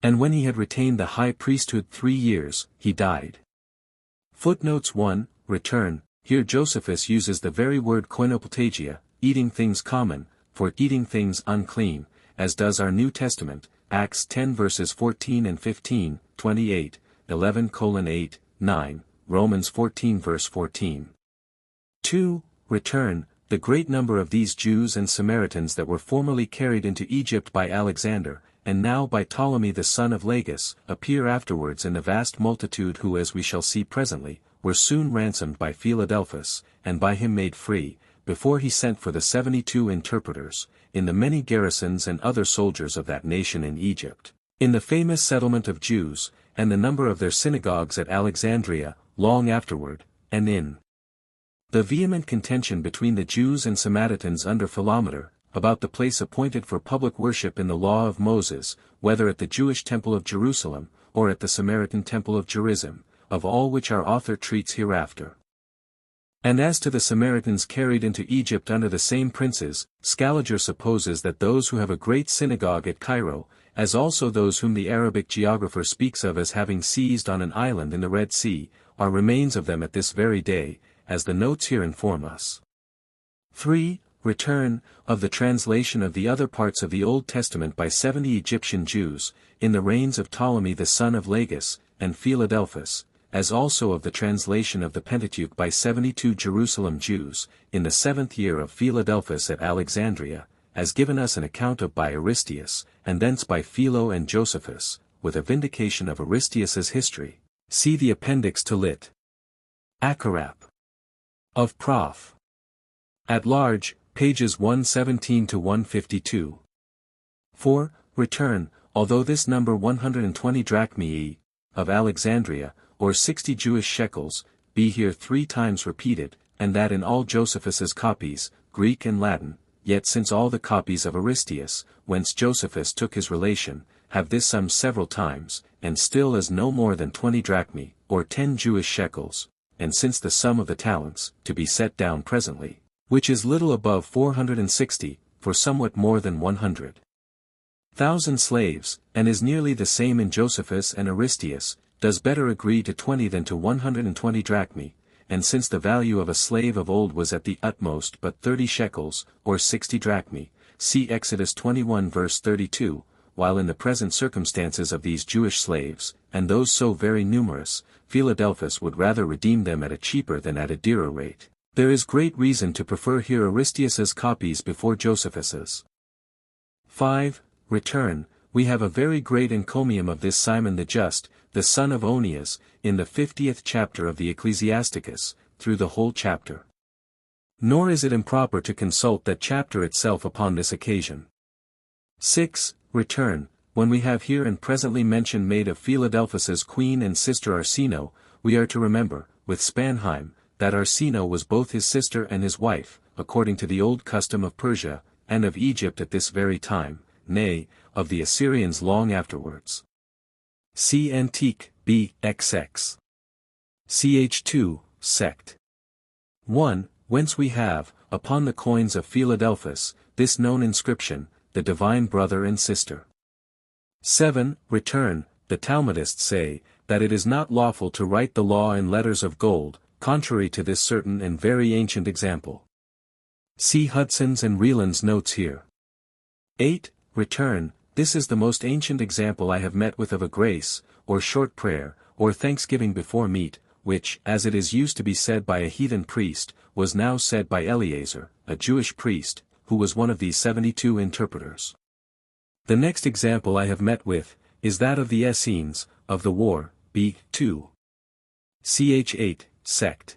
And when he had retained the high priesthood 3 years, he died. Footnotes 1, Return. Here Josephus uses the very word koinopeltagia, eating things common, for eating things unclean, as does our New Testament, Acts 10 verses 14 and 15, 28, 11:8, 9, Romans 14 verse 14. 2. Return. The great number of these Jews and Samaritans that were formerly carried into Egypt by Alexander, and now by Ptolemy the son of Lagus, appear afterwards in the vast multitude who, as we shall see presently, were soon ransomed by Philadelphus, and by him made free, before he sent for the 72 interpreters, in the many garrisons and other soldiers of that nation in Egypt, in the famous settlement of Jews, and the number of their synagogues at Alexandria, long afterward, and in the vehement contention between the Jews and Samaritans under Philometor, about the place appointed for public worship in the law of Moses, whether at the Jewish temple of Jerusalem, or at the Samaritan temple of Gerizim, of all which our author treats hereafter. And as to the Samaritans carried into Egypt under the same princes, Scaliger supposes that those who have a great synagogue at Cairo, as also those whom the Arabic geographer speaks of as having seized on an island in the Red Sea, are remains of them at this very day, as the notes here inform us. 3. Return. Of the translation of the other parts of the Old Testament by 70 Egyptian Jews, in the reigns of Ptolemy the son of Lagus, and Philadelphus, as also of the translation of the Pentateuch by 72 Jerusalem Jews, in the 7th year of Philadelphus at Alexandria, as given us an account of by Aristeas, and thence by Philo and Josephus, with a vindication of Aristeas's history. See the appendix to Lit. Acharap. Of Prof. At Large, pages 117 to 152. 4. Return. Although this number 120 drachmae, of Alexandria, or 60 Jewish shekels, be here 3 times repeated, and that in all Josephus's copies, Greek and Latin, yet since all the copies of Aristeas, whence Josephus took his relation, have this sum several times, and still as no more than 20 drachmae, or 10 Jewish shekels, and since the sum of the talents, to be set down presently, which is little above 460, for somewhat more than 100,000 slaves, and is nearly the same in Josephus and Aristeas, does better agree to 20 than to 120 drachmae, and since the value of a slave of old was at the utmost but 30 shekels, or 60 drachmae, see Exodus 21 verse 32, while in the present circumstances of these Jewish slaves, and those so very numerous, Philadelphus would rather redeem them at a cheaper than at a dearer rate. There is great reason to prefer here Aristeas's copies before Josephus's. 5. Return. We have a very great encomium of this Simon the Just, the son of Onias, in the 50th chapter of the Ecclesiasticus, through the whole chapter. Nor is it improper to consult that chapter itself upon this occasion. 6. Return. When we have here and presently mention made of Philadelphus's queen and sister Arsinoe, we are to remember, with Spanheim, that Arsinoe was both his sister and his wife, according to the old custom of Persia, and of Egypt at this very time, nay, of the Assyrians long afterwards. See Antique, B.XX. Ch2, Sect. 1. Whence we have, upon the coins of Philadelphus, this known inscription, the divine brother and sister. 7. Return. The Talmudists say, that it is not lawful to write the law in letters of gold, contrary to this certain and very ancient example. See Hudson's and Reland's notes here. 8. Return. This is the most ancient example I have met with of a grace, or short prayer, or thanksgiving before meat, which, as it is used to be said by a heathen priest, was now said by Eleazar, a Jewish priest, who was one of these 72 interpreters. The next example I have met with, is that of the Essenes, of the war, B.2. Ch8, Sect.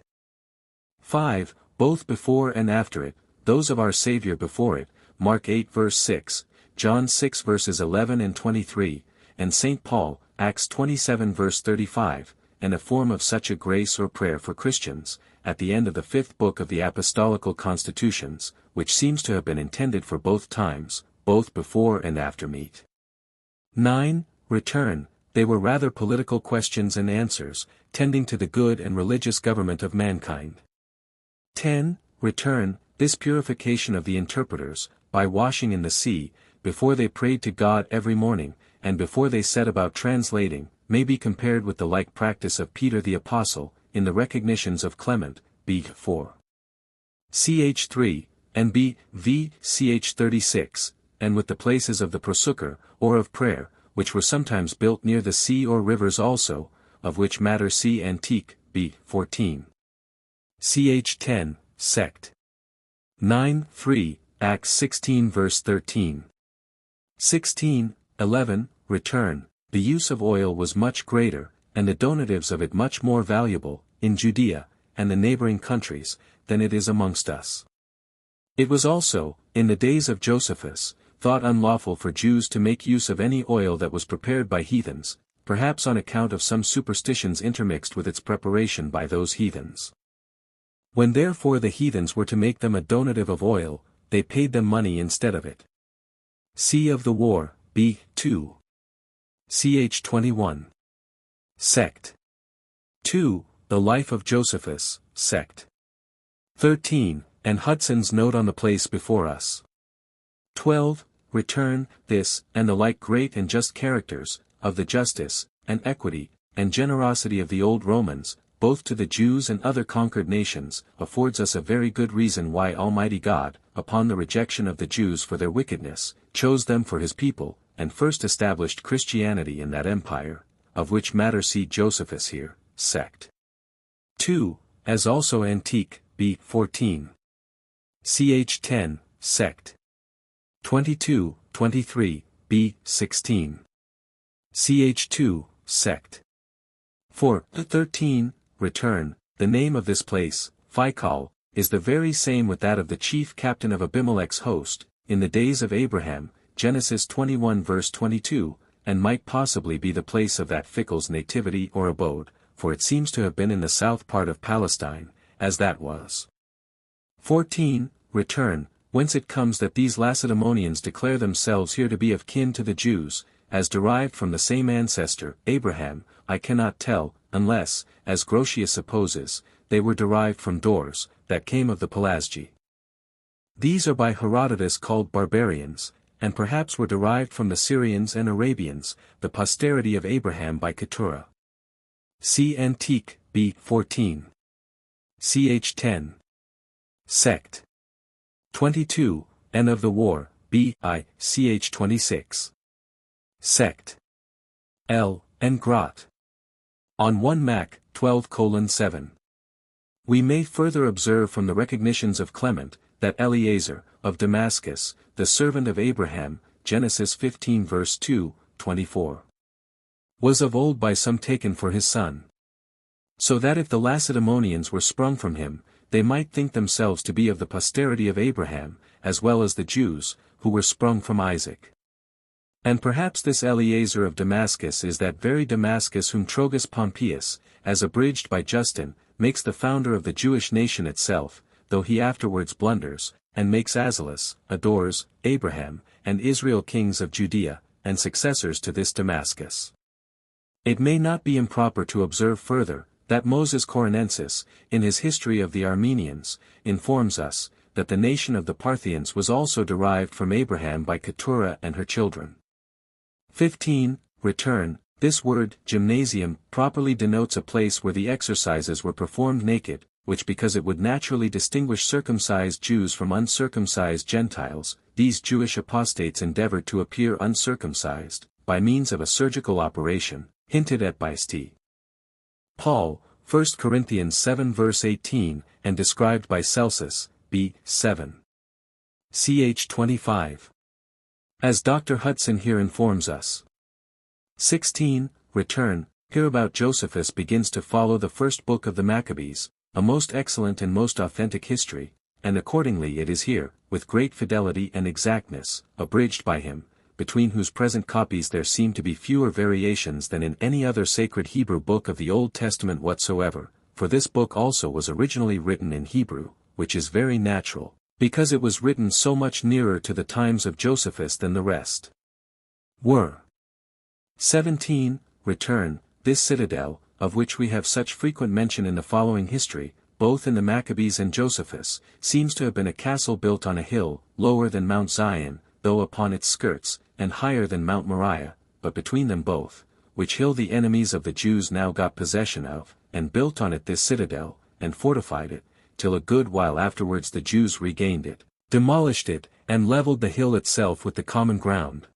5. Both before and after it, those of our Savior before it, Mark 8 verse 6, John 6 verses 11 and 23, and St. Paul, Acts 27 verse 35, and a form of such a grace or prayer for Christians, at the end of the 5th book of the Apostolical Constitutions, which seems to have been intended for both times, both before and after meat. 9. Return. They were rather political questions and answers, tending to the good and religious government of mankind. 10. Return. This purification of the interpreters, by washing in the sea, before they prayed to God every morning, and before they set about translating, may be compared with the like practice of Peter the Apostle, in the recognitions of Clement, B.4. Ch3, and B.V. Ch36, and with the places of the prosuker, or of prayer, which were sometimes built near the sea or rivers also, of which matter see Antique, B.14. Ch10, Sect. 9. 3. Acts 16 verse 13. 16. 11. Return. The use of oil was much greater, and the donatives of it much more valuable, in Judea, and the neighboring countries, than it is amongst us. It was also, in the days of Josephus, thought unlawful for Jews to make use of any oil that was prepared by heathens, perhaps on account of some superstitions intermixed with its preparation by those heathens. When therefore the heathens were to make them a donative of oil, they paid them money instead of it. See of the war, B.2. Ch21. Sect. 2. The life of Josephus, Sect. 13. And Hudson's note on the place before us. 12. Return. This, and the like great and just characters, of the justice, and equity, and generosity of the old Romans, both to the Jews and other conquered nations, affords us a very good reason why Almighty God, upon the rejection of the Jews for their wickedness, chose them for his people, and first established Christianity in that empire, of which matter see Josephus here, Sect. 2. As also Antique, B.14. Ch10, Sect. 22, 23, B.16. Ch2, Sect. 4. 13. Return. The name of this place, Phicol, is the very same with that of the chief captain of Abimelech's host, in the days of Abraham, Genesis 21 verse 22, and might possibly be the place of that Phical's nativity or abode, for it seems to have been in the south part of Palestine, as that was. 14. Return. Whence it comes that these Lacedaemonians declare themselves here to be of kin to the Jews, as derived from the same ancestor, Abraham, I cannot tell, unless, as Grotius supposes, they were derived from Dors, that came of the Pelasgi. These are by Herodotus called barbarians, and perhaps were derived from the Syrians and Arabians, the posterity of Abraham by Keturah. See Antique, B.14. Ch10. Sect. 22, and of the war, B.I. Ch26. Sect. L. and Grot. On 1 Mac. 12:7. We may further observe from the recognitions of Clement, that Eliezer, of Damascus, the servant of Abraham, Genesis 15 verse 2, 24. Was of old by some taken for his son. So that if the Lacedaemonians were sprung from him, they might think themselves to be of the posterity of Abraham, as well as the Jews, who were sprung from Isaac. And perhaps this Eliezer of Damascus is that very Damascus whom Trogus Pompeius, as abridged by Justin, makes the founder of the Jewish nation itself, though he afterwards blunders, and makes Azalus, adores, Abraham, and Israel kings of Judea, and successors to this Damascus. It may not be improper to observe further, that Moses Coronensis, in his History of the Armenians, informs us, that the nation of the Parthians was also derived from Abraham by Keturah and her children. 15. Return. This word, gymnasium, properly denotes a place where the exercises were performed naked, which because it would naturally distinguish circumcised Jews from uncircumcised Gentiles, these Jewish apostates endeavored to appear uncircumcised, by means of a surgical operation, hinted at by St. Paul, 1 Corinthians 7 verse 18, and described by Celsus, b. 7. Ch. 25. As Dr. Hudson here informs us. 16. Return. Hereabout Josephus begins to follow the first book of the Maccabees, a most excellent and most authentic history, and accordingly it is here, with great fidelity and exactness, abridged by him, between whose present copies there seem to be fewer variations than in any other sacred Hebrew book of the Old Testament whatsoever, for this book also was originally written in Hebrew, which is very natural, because it was written so much nearer to the times of Josephus than the rest were. 17. Return. This citadel, of which we have such frequent mention in the following history, both in the Maccabees and Josephus, seems to have been a castle built on a hill, lower than Mount Zion, though upon its skirts, and higher than Mount Moriah, but between them both, which hill the enemies of the Jews now got possession of, and built on it this citadel, and fortified it, till a good while afterwards the Jews regained it, demolished it, and levelled the hill itself with the common ground,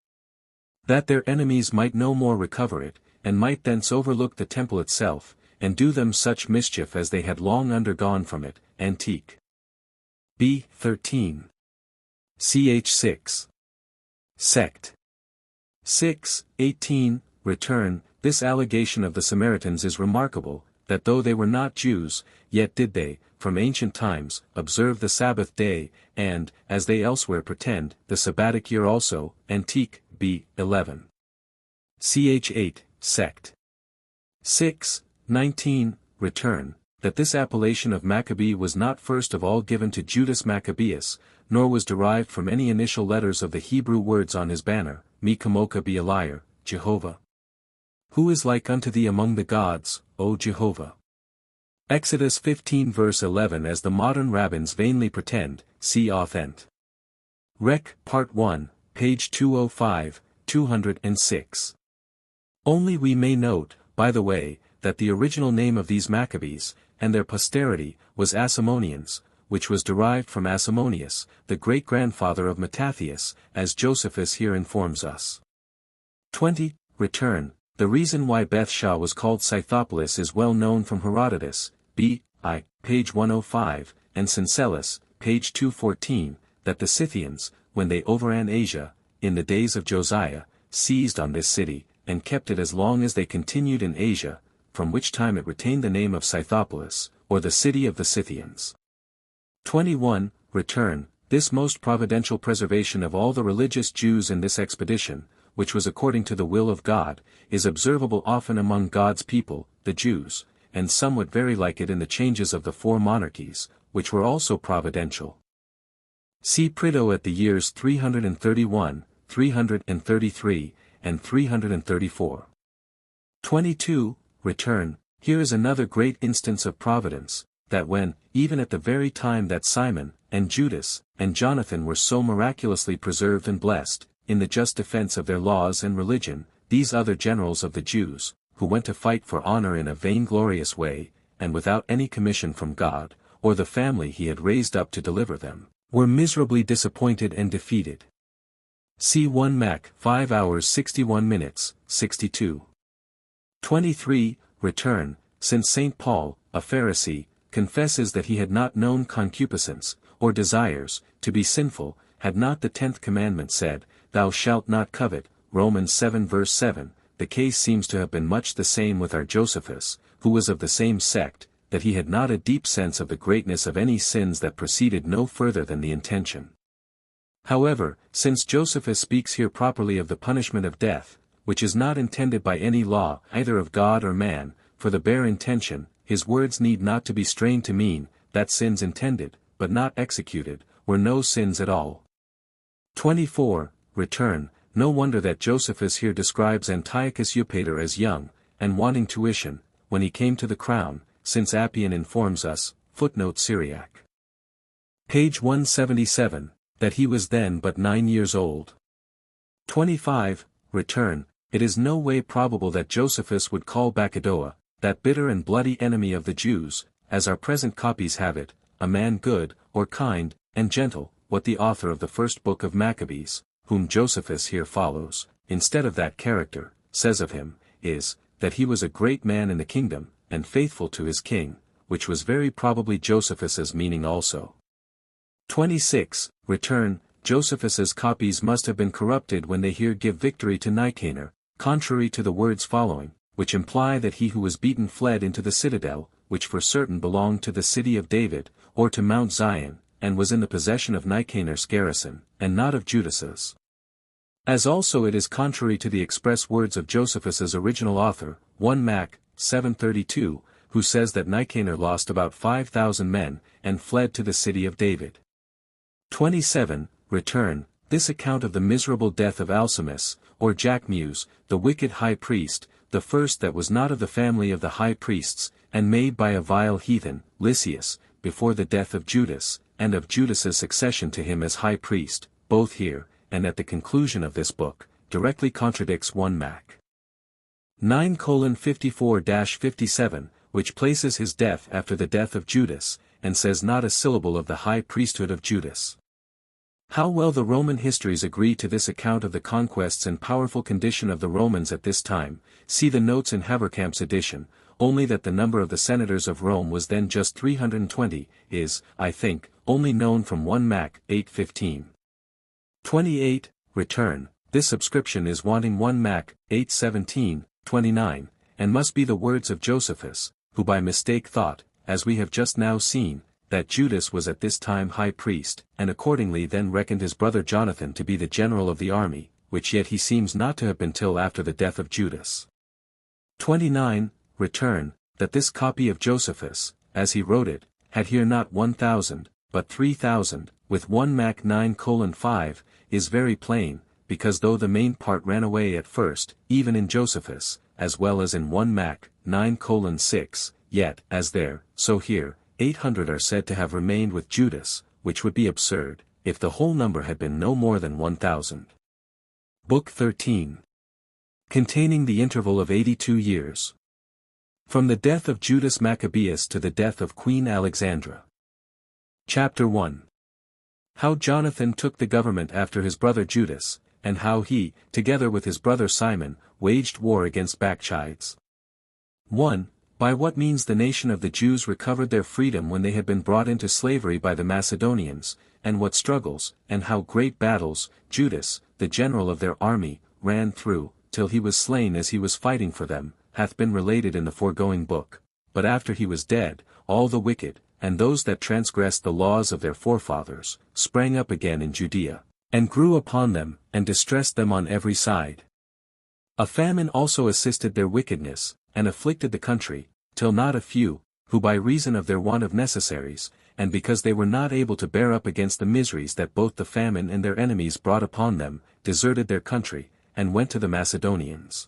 that their enemies might no more recover it, and might thence overlook the temple itself, and do them such mischief as they had long undergone from it. Antique. B. 13. Ch. 6. Sect. 6. 18. Return. This allegation of the Samaritans is remarkable, that though they were not Jews, yet did they, from ancient times, observe the Sabbath day, and, as they elsewhere pretend, the Sabbatic year also. Antique. B. 11. Ch. 8. Sect. 6. 19. Return. That this appellation of Maccabee was not first of all given to Judas Maccabeus, nor was derived from any initial letters of the Hebrew words on his banner, Me Kamoka be a liar, Jehovah. Who is like unto thee among the gods, O Jehovah? Exodus 15 verse 11. As the modern rabbins vainly pretend, see Authent. Rec. Part 1, page 205, 206. Only we may note, by the way, that the original name of these Maccabees, and their posterity, was Asamoneans, which was derived from Asamoneus, the great-grandfather of Mattathias, as Josephus here informs us. 20. Return. The reason why Bethshah was called Scythopolis is well known from Herodotus, b.I., page 105, and Syncellus, page 214, that the Scythians, when they overran Asia, in the days of Josiah, seized on this city, and kept it as long as they continued in Asia, from which time it retained the name of Scythopolis, or the city of the Scythians. 21. Return. This most providential preservation of all the religious Jews in this expedition, which was according to the will of God, is observable often among God's people, the Jews, and somewhat very like it in the changes of the four monarchies, which were also providential. See Prideaux at the years 331, 333, and 334. 22. Return. Here is another great instance of providence, that when, even at the very time that Simon, and Judas, and Jonathan were so miraculously preserved and blessed, in the just defense of their laws and religion, these other generals of the Jews, who went to fight for honor in a vainglorious way, and without any commission from God, or the family he had raised up to deliver them, were miserably disappointed and defeated. See 1 Mac 5 hours 61 minutes, 62. 23. Return, since St. Paul, a Pharisee, confesses that he had not known concupiscence, or desires, to be sinful, had not the 10th commandment said, Thou shalt not covet, Romans 7 verse 7, the case seems to have been much the same with our Josephus, who was of the same sect, that he had not a deep sense of the greatness of any sins that proceeded no further than the intention. However, since Josephus speaks here properly of the punishment of death, which is not intended by any law either of God or man, for the bare intention, his words need not to be strained to mean, that sins intended, but not executed, were no sins at all. 24. Return, no wonder that Josephus here describes Antiochus Eupator as young, and wanting tuition, when he came to the crown, since Appian informs us, footnote Syriac. Page 177, that he was then but 9 years old. 25. Return, it is no way probable that Josephus would call Baccadoa, that bitter and bloody enemy of the Jews, as our present copies have it, a man good, or kind, and gentle, what the author of the first book of Maccabees, whom Josephus here follows, instead of that character, says of him, is, that he was a great man in the kingdom, and faithful to his king, which was very probably Josephus's meaning also. 26. Return, Josephus's copies must have been corrupted when they here give victory to Nicanor, contrary to the words following, which imply that he who was beaten fled into the citadel, which for certain belonged to the city of David, or to Mount Zion, and was in the possession of Nicanor's garrison, and not of Judas's. As also it is contrary to the express words of Josephus's original author, 1 Mac. 7:32, who says that Nicanor lost about 5,000 men, and fled to the city of David. 27. Return, this account of the miserable death of Alcimus, or Jacmuse, the wicked high priest, the first that was not of the family of the high priests, and made by a vile heathen, Lysias, before the death of Judas, and of Judas's succession to him as high priest, both here, and at the conclusion of this book, directly contradicts 1 Mac. 9:54-57, which places his death after the death of Judas, and says not a syllable of the high priesthood of Judas. How well the Roman histories agree to this account of the conquests and powerful condition of the Romans at this time, see the notes in Haverkamp's edition, only that the number of the senators of Rome was then just 320, is, I think, only known from 1 Mac. 8:15. 28. Return, this subscription is wanting 1 Mac. 8:17, 29, and must be the words of Josephus, who by mistake thought, as we have just now seen, that Judas was at this time high priest, and accordingly then reckoned his brother Jonathan to be the general of the army, which yet he seems not to have been till after the death of Judas. 29. Return, that this copy of Josephus, as he wrote it, had here not 1,000, but 3,000, with 1 Mac. 9:5, is very plain, because though the main part ran away at first, even in Josephus, as well as in 1 Mac. 9:6, yet, as there, so here, 800 are said to have remained with Judas, which would be absurd, if the whole number had been no more than 1,000. Book 13. Containing the interval of 82 years. From the death of Judas Maccabeus to the death of Queen Alexandra. Chapter 1. How Jonathan took the government after his brother Judas, and how he, together with his brother Simon, waged war against Bacchides. 1. By what means the nation of the Jews recovered their freedom when they had been brought into slavery by the Macedonians, and what struggles, and how great battles, Judas, the general of their army, ran through, till he was slain as he was fighting for them, hath been related in the foregoing book. But after he was dead, all the wicked, and those that transgressed the laws of their forefathers, sprang up again in Judea, and grew upon them, and distressed them on every side. A famine also assisted their wickedness, and afflicted the country, till not a few, who by reason of their want of necessaries, and because they were not able to bear up against the miseries that both the famine and their enemies brought upon them, deserted their country, and went to the Macedonians.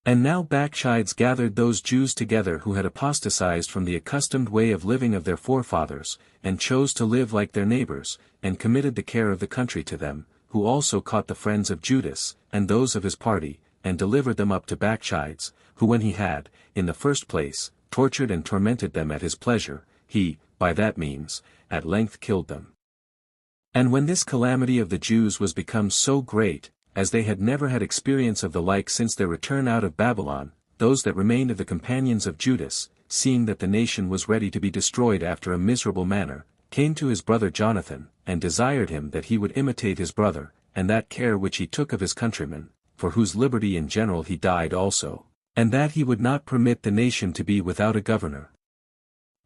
And now Bacchides gathered those Jews together who had apostatized from the accustomed way of living of their forefathers, and chose to live like their neighbors, and committed the care of the country to them, who also caught the friends of Judas, and those of his party, and delivered them up to Bacchides, who when he had, in the first place, tortured and tormented them at his pleasure, he, by that means, at length killed them. And when this calamity of the Jews was become so great, as they had never had experience of the like since their return out of Babylon, those that remained of the companions of Judas, seeing that the nation was ready to be destroyed after a miserable manner, came to his brother Jonathan, and desired him that he would imitate his brother, and that care which he took of his countrymen, for whose liberty in general he died also, and that he would not permit the nation to be without a governor,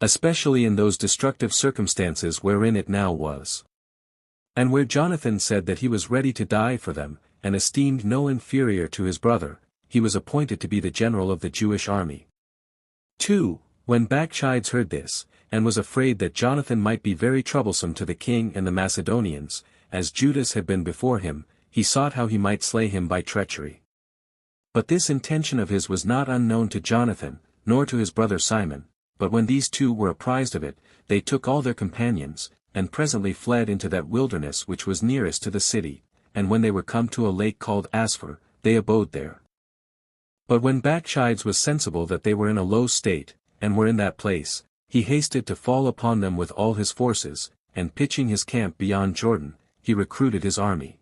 especially in those destructive circumstances wherein it now was. And where Jonathan said that he was ready to die for them, and esteemed no inferior to his brother, he was appointed to be the general of the Jewish army. 2. When Bacchides heard this, and was afraid that Jonathan might be very troublesome to the king and the Macedonians, as Judas had been before him, he sought how he might slay him by treachery. But this intention of his was not unknown to Jonathan, nor to his brother Simon, but when these two were apprised of it, they took all their companions, and presently fled into that wilderness which was nearest to the city, and when they were come to a lake called Asphur, they abode there. But when Bacchides was sensible that they were in a low state, and were in that place, he hasted to fall upon them with all his forces, and pitching his camp beyond Jordan, he recruited his army.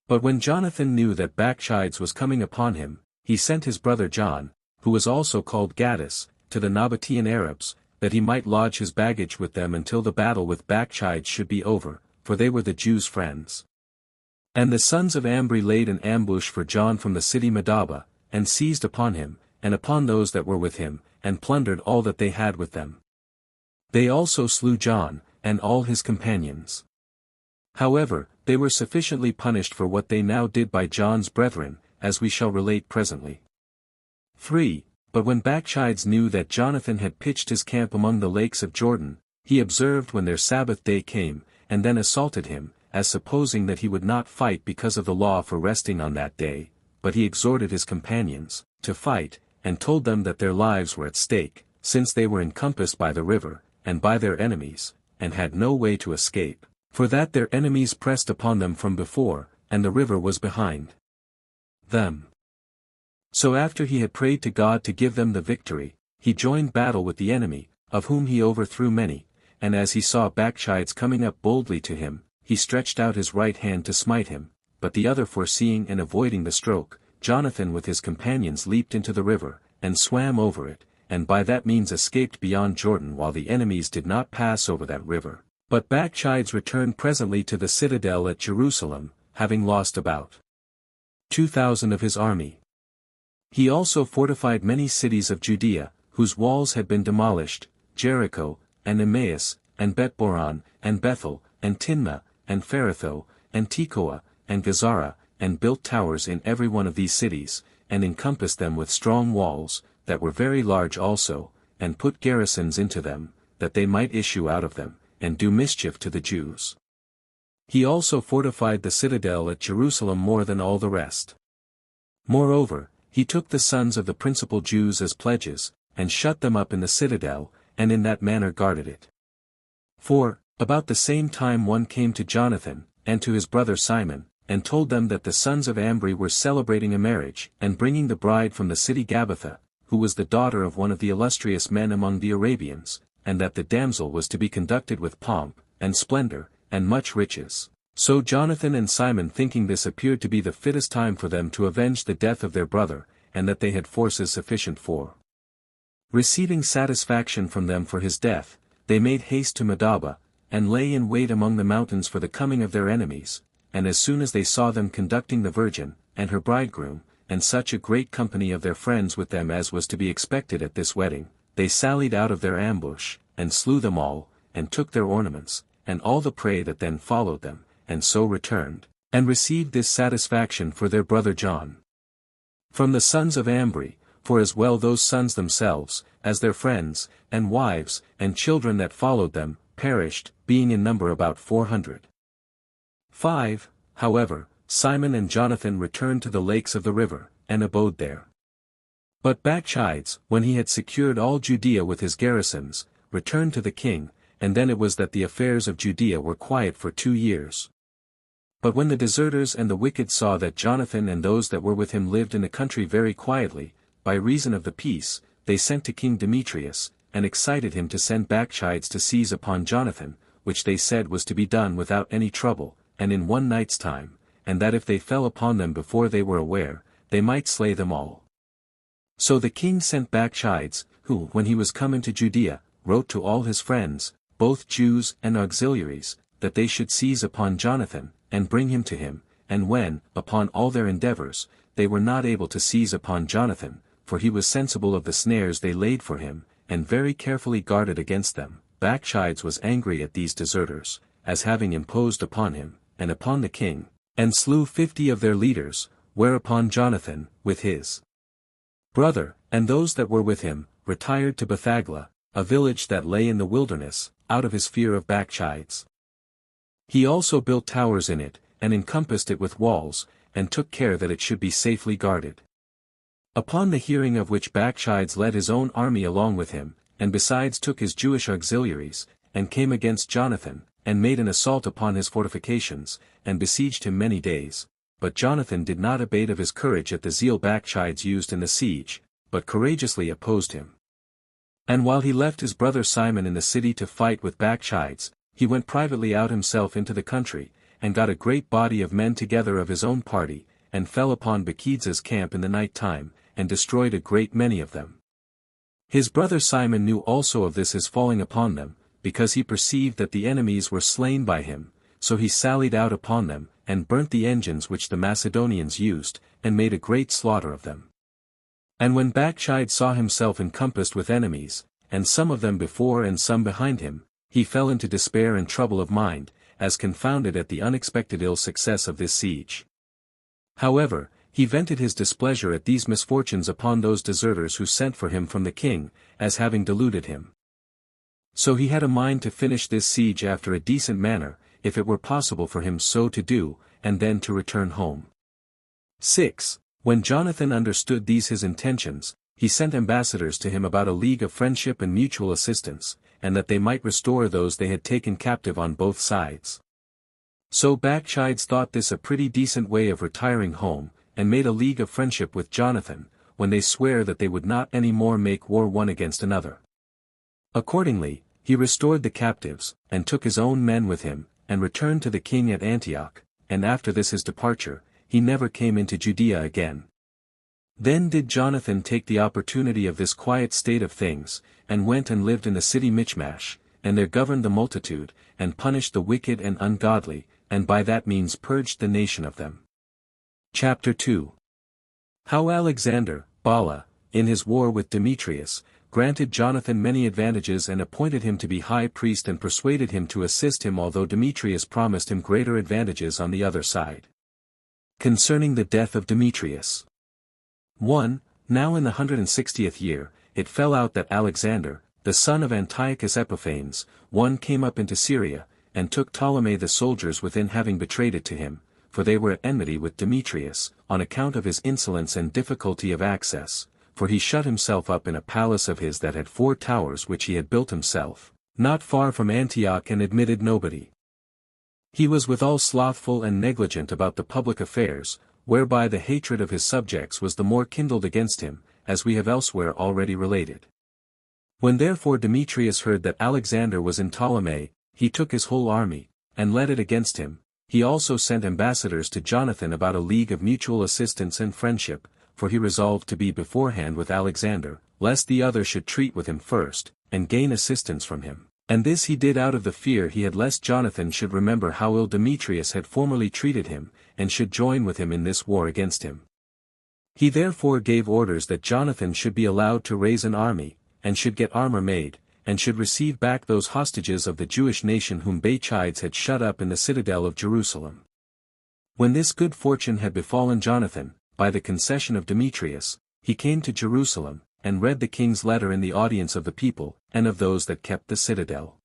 But when Jonathan knew that Bacchides was coming upon him, he sent his brother John, who was also called Gaddis, to the Nabatean Arabs, that he might lodge his baggage with them until the battle with Bacchides should be over, for they were the Jews' friends. And the sons of Ambri laid an ambush for John from the city Medaba, and seized upon him, and upon those that were with him, and plundered all that they had with them. They also slew John, and all his companions. However, they were sufficiently punished for what they now did by John's brethren, as we shall relate presently. 3. But when Bacchides knew that Jonathan had pitched his camp among the lakes of Jordan, he observed when their Sabbath day came, and then assaulted him, as supposing that he would not fight because of the law for resting on that day, but he exhorted his companions to fight, and told them that their lives were at stake, since they were encompassed by the river, and by their enemies, and had no way to escape, for that their enemies pressed upon them from before, and the river was behind them. So after he had prayed to God to give them the victory, he joined battle with the enemy, of whom he overthrew many, and as he saw Bacchides coming up boldly to him, he stretched out his right hand to smite him, but the other foreseeing and avoiding the stroke, Jonathan with his companions leaped into the river, and swam over it, and by that means escaped beyond Jordan while the enemies did not pass over that river. But Bacchides returned presently to the citadel at Jerusalem, having lost about 2,000 of his army. He also fortified many cities of Judea, whose walls had been demolished, Jericho, and Emmaus, and Betboron, and Bethel, and Tinma, and Pharatho, and Tekoa, and Gazara, and built towers in every one of these cities, and encompassed them with strong walls, that were very large also, and put garrisons into them, that they might issue out of them, and do mischief to the Jews. He also fortified the citadel at Jerusalem more than all the rest. Moreover, he took the sons of the principal Jews as pledges, and shut them up in the citadel, and in that manner guarded it. 4. About the same time one came to Jonathan, and to his brother Simon, and told them that the sons of Ambri were celebrating a marriage, and bringing the bride from the city Gabbatha, who was the daughter of one of the illustrious men among the Arabians, and that the damsel was to be conducted with pomp, and splendor, and much riches. So Jonathan and Simon, thinking this appeared to be the fittest time for them to avenge the death of their brother, and that they had forces sufficient for receiving satisfaction from them for his death, they made haste to Medaba, and lay in wait among the mountains for the coming of their enemies, and as soon as they saw them conducting the virgin, and her bridegroom, and such a great company of their friends with them as was to be expected at this wedding, they sallied out of their ambush, and slew them all, and took their ornaments, and all the prey that then followed them, and so returned, and received this satisfaction for their brother John. From the sons of Ambri, for as well those sons themselves, as their friends, and wives, and children that followed them, perished, being in number about 400. 5. However, Simon and Jonathan returned to the lakes of the river, and abode there. But Bacchides, when he had secured all Judea with his garrisons, returned to the king, and then it was that the affairs of Judea were quiet for 2 years. But when the deserters and the wicked saw that Jonathan and those that were with him lived in the country very quietly, by reason of the peace, they sent to King Demetrius, and excited him to send Bacchides to seize upon Jonathan, which they said was to be done without any trouble, and in one night's time, and that if they fell upon them before they were aware, they might slay them all. So the king sent Bacchides, who, when he was come into Judea, wrote to all his friends, both Jews and auxiliaries, that they should seize upon Jonathan, and bring him to him, and when, upon all their endeavors, they were not able to seize upon Jonathan, for he was sensible of the snares they laid for him, and very carefully guarded against them, Bacchides was angry at these deserters, as having imposed upon him, and upon the king, and slew 50 of their leaders, whereupon Jonathan, with his brother, and those that were with him, retired to Bethagla, a village that lay in the wilderness, out of his fear of Bacchides. He also built towers in it, and encompassed it with walls, and took care that it should be safely guarded. Upon the hearing of which Bacchides led his own army along with him, and besides took his Jewish auxiliaries, and came against Jonathan, and made an assault upon his fortifications, and besieged him many days. But Jonathan did not abate of his courage at the zeal Bacchides used in the siege, but courageously opposed him. And while he left his brother Simon in the city to fight with Bacchides, he went privately out himself into the country, and got a great body of men together of his own party, and fell upon Bacchides' camp in the night time, and destroyed a great many of them. His brother Simon knew also of this his falling upon them, because he perceived that the enemies were slain by him, so he sallied out upon them, and burnt the engines which the Macedonians used, and made a great slaughter of them. And when Bacchides saw himself encompassed with enemies, and some of them before and some behind him, he fell into despair and trouble of mind, as confounded at the unexpected ill success of this siege. However, he vented his displeasure at these misfortunes upon those deserters who sent for him from the king, as having deluded him. So he had a mind to finish this siege after a decent manner, if it were possible for him so to do, and then to return home. 6. When Jonathan understood these his intentions, he sent ambassadors to him about a league of friendship and mutual assistance, and that they might restore those they had taken captive on both sides. So Bacchides thought this a pretty decent way of retiring home, and made a league of friendship with Jonathan, when they sware that they would not any more make war one against another. Accordingly, he restored the captives, and took his own men with him, and returned to the king at Antioch, and after this his departure, he never came into Judea again. Then did Jonathan take the opportunity of this quiet state of things, and went and lived in the city Michmash, and there governed the multitude, and punished the wicked and ungodly, and by that means purged the nation of them. Chapter 2. How Alexander, Bala, in his war with Demetrius, granted Jonathan many advantages and appointed him to be high priest and persuaded him to assist him although Demetrius promised him greater advantages on the other side. Concerning the death of Demetrius. 1. Now in the 160th year, it fell out that Alexander, the son of Antiochus Epiphanes, came up into Syria, and took Ptolemy the soldiers within having betrayed it to him, for they were at enmity with Demetrius, on account of his insolence and difficulty of access, for he shut himself up in a palace of his that had 4 towers which he had built himself, not far from Antioch and admitted nobody. He was withal slothful and negligent about the public affairs, whereby the hatred of his subjects was the more kindled against him, as we have elsewhere already related. When therefore Demetrius heard that Alexander was in Ptolemy, he took his whole army, and led it against him. He also sent ambassadors to Jonathan about a league of mutual assistance and friendship, for he resolved to be beforehand with Alexander, lest the other should treat with him first, and gain assistance from him. And this he did out of the fear he had lest Jonathan should remember how ill Demetrius had formerly treated him, and should join with him in this war against him. He therefore gave orders that Jonathan should be allowed to raise an army, and should get armor made, and should receive back those hostages of the Jewish nation whom Bacchides had shut up in the citadel of Jerusalem. When this good fortune had befallen Jonathan, by the concession of Demetrius, he came to Jerusalem, and read the king's letter in the audience of the people, and of those that kept the citadel.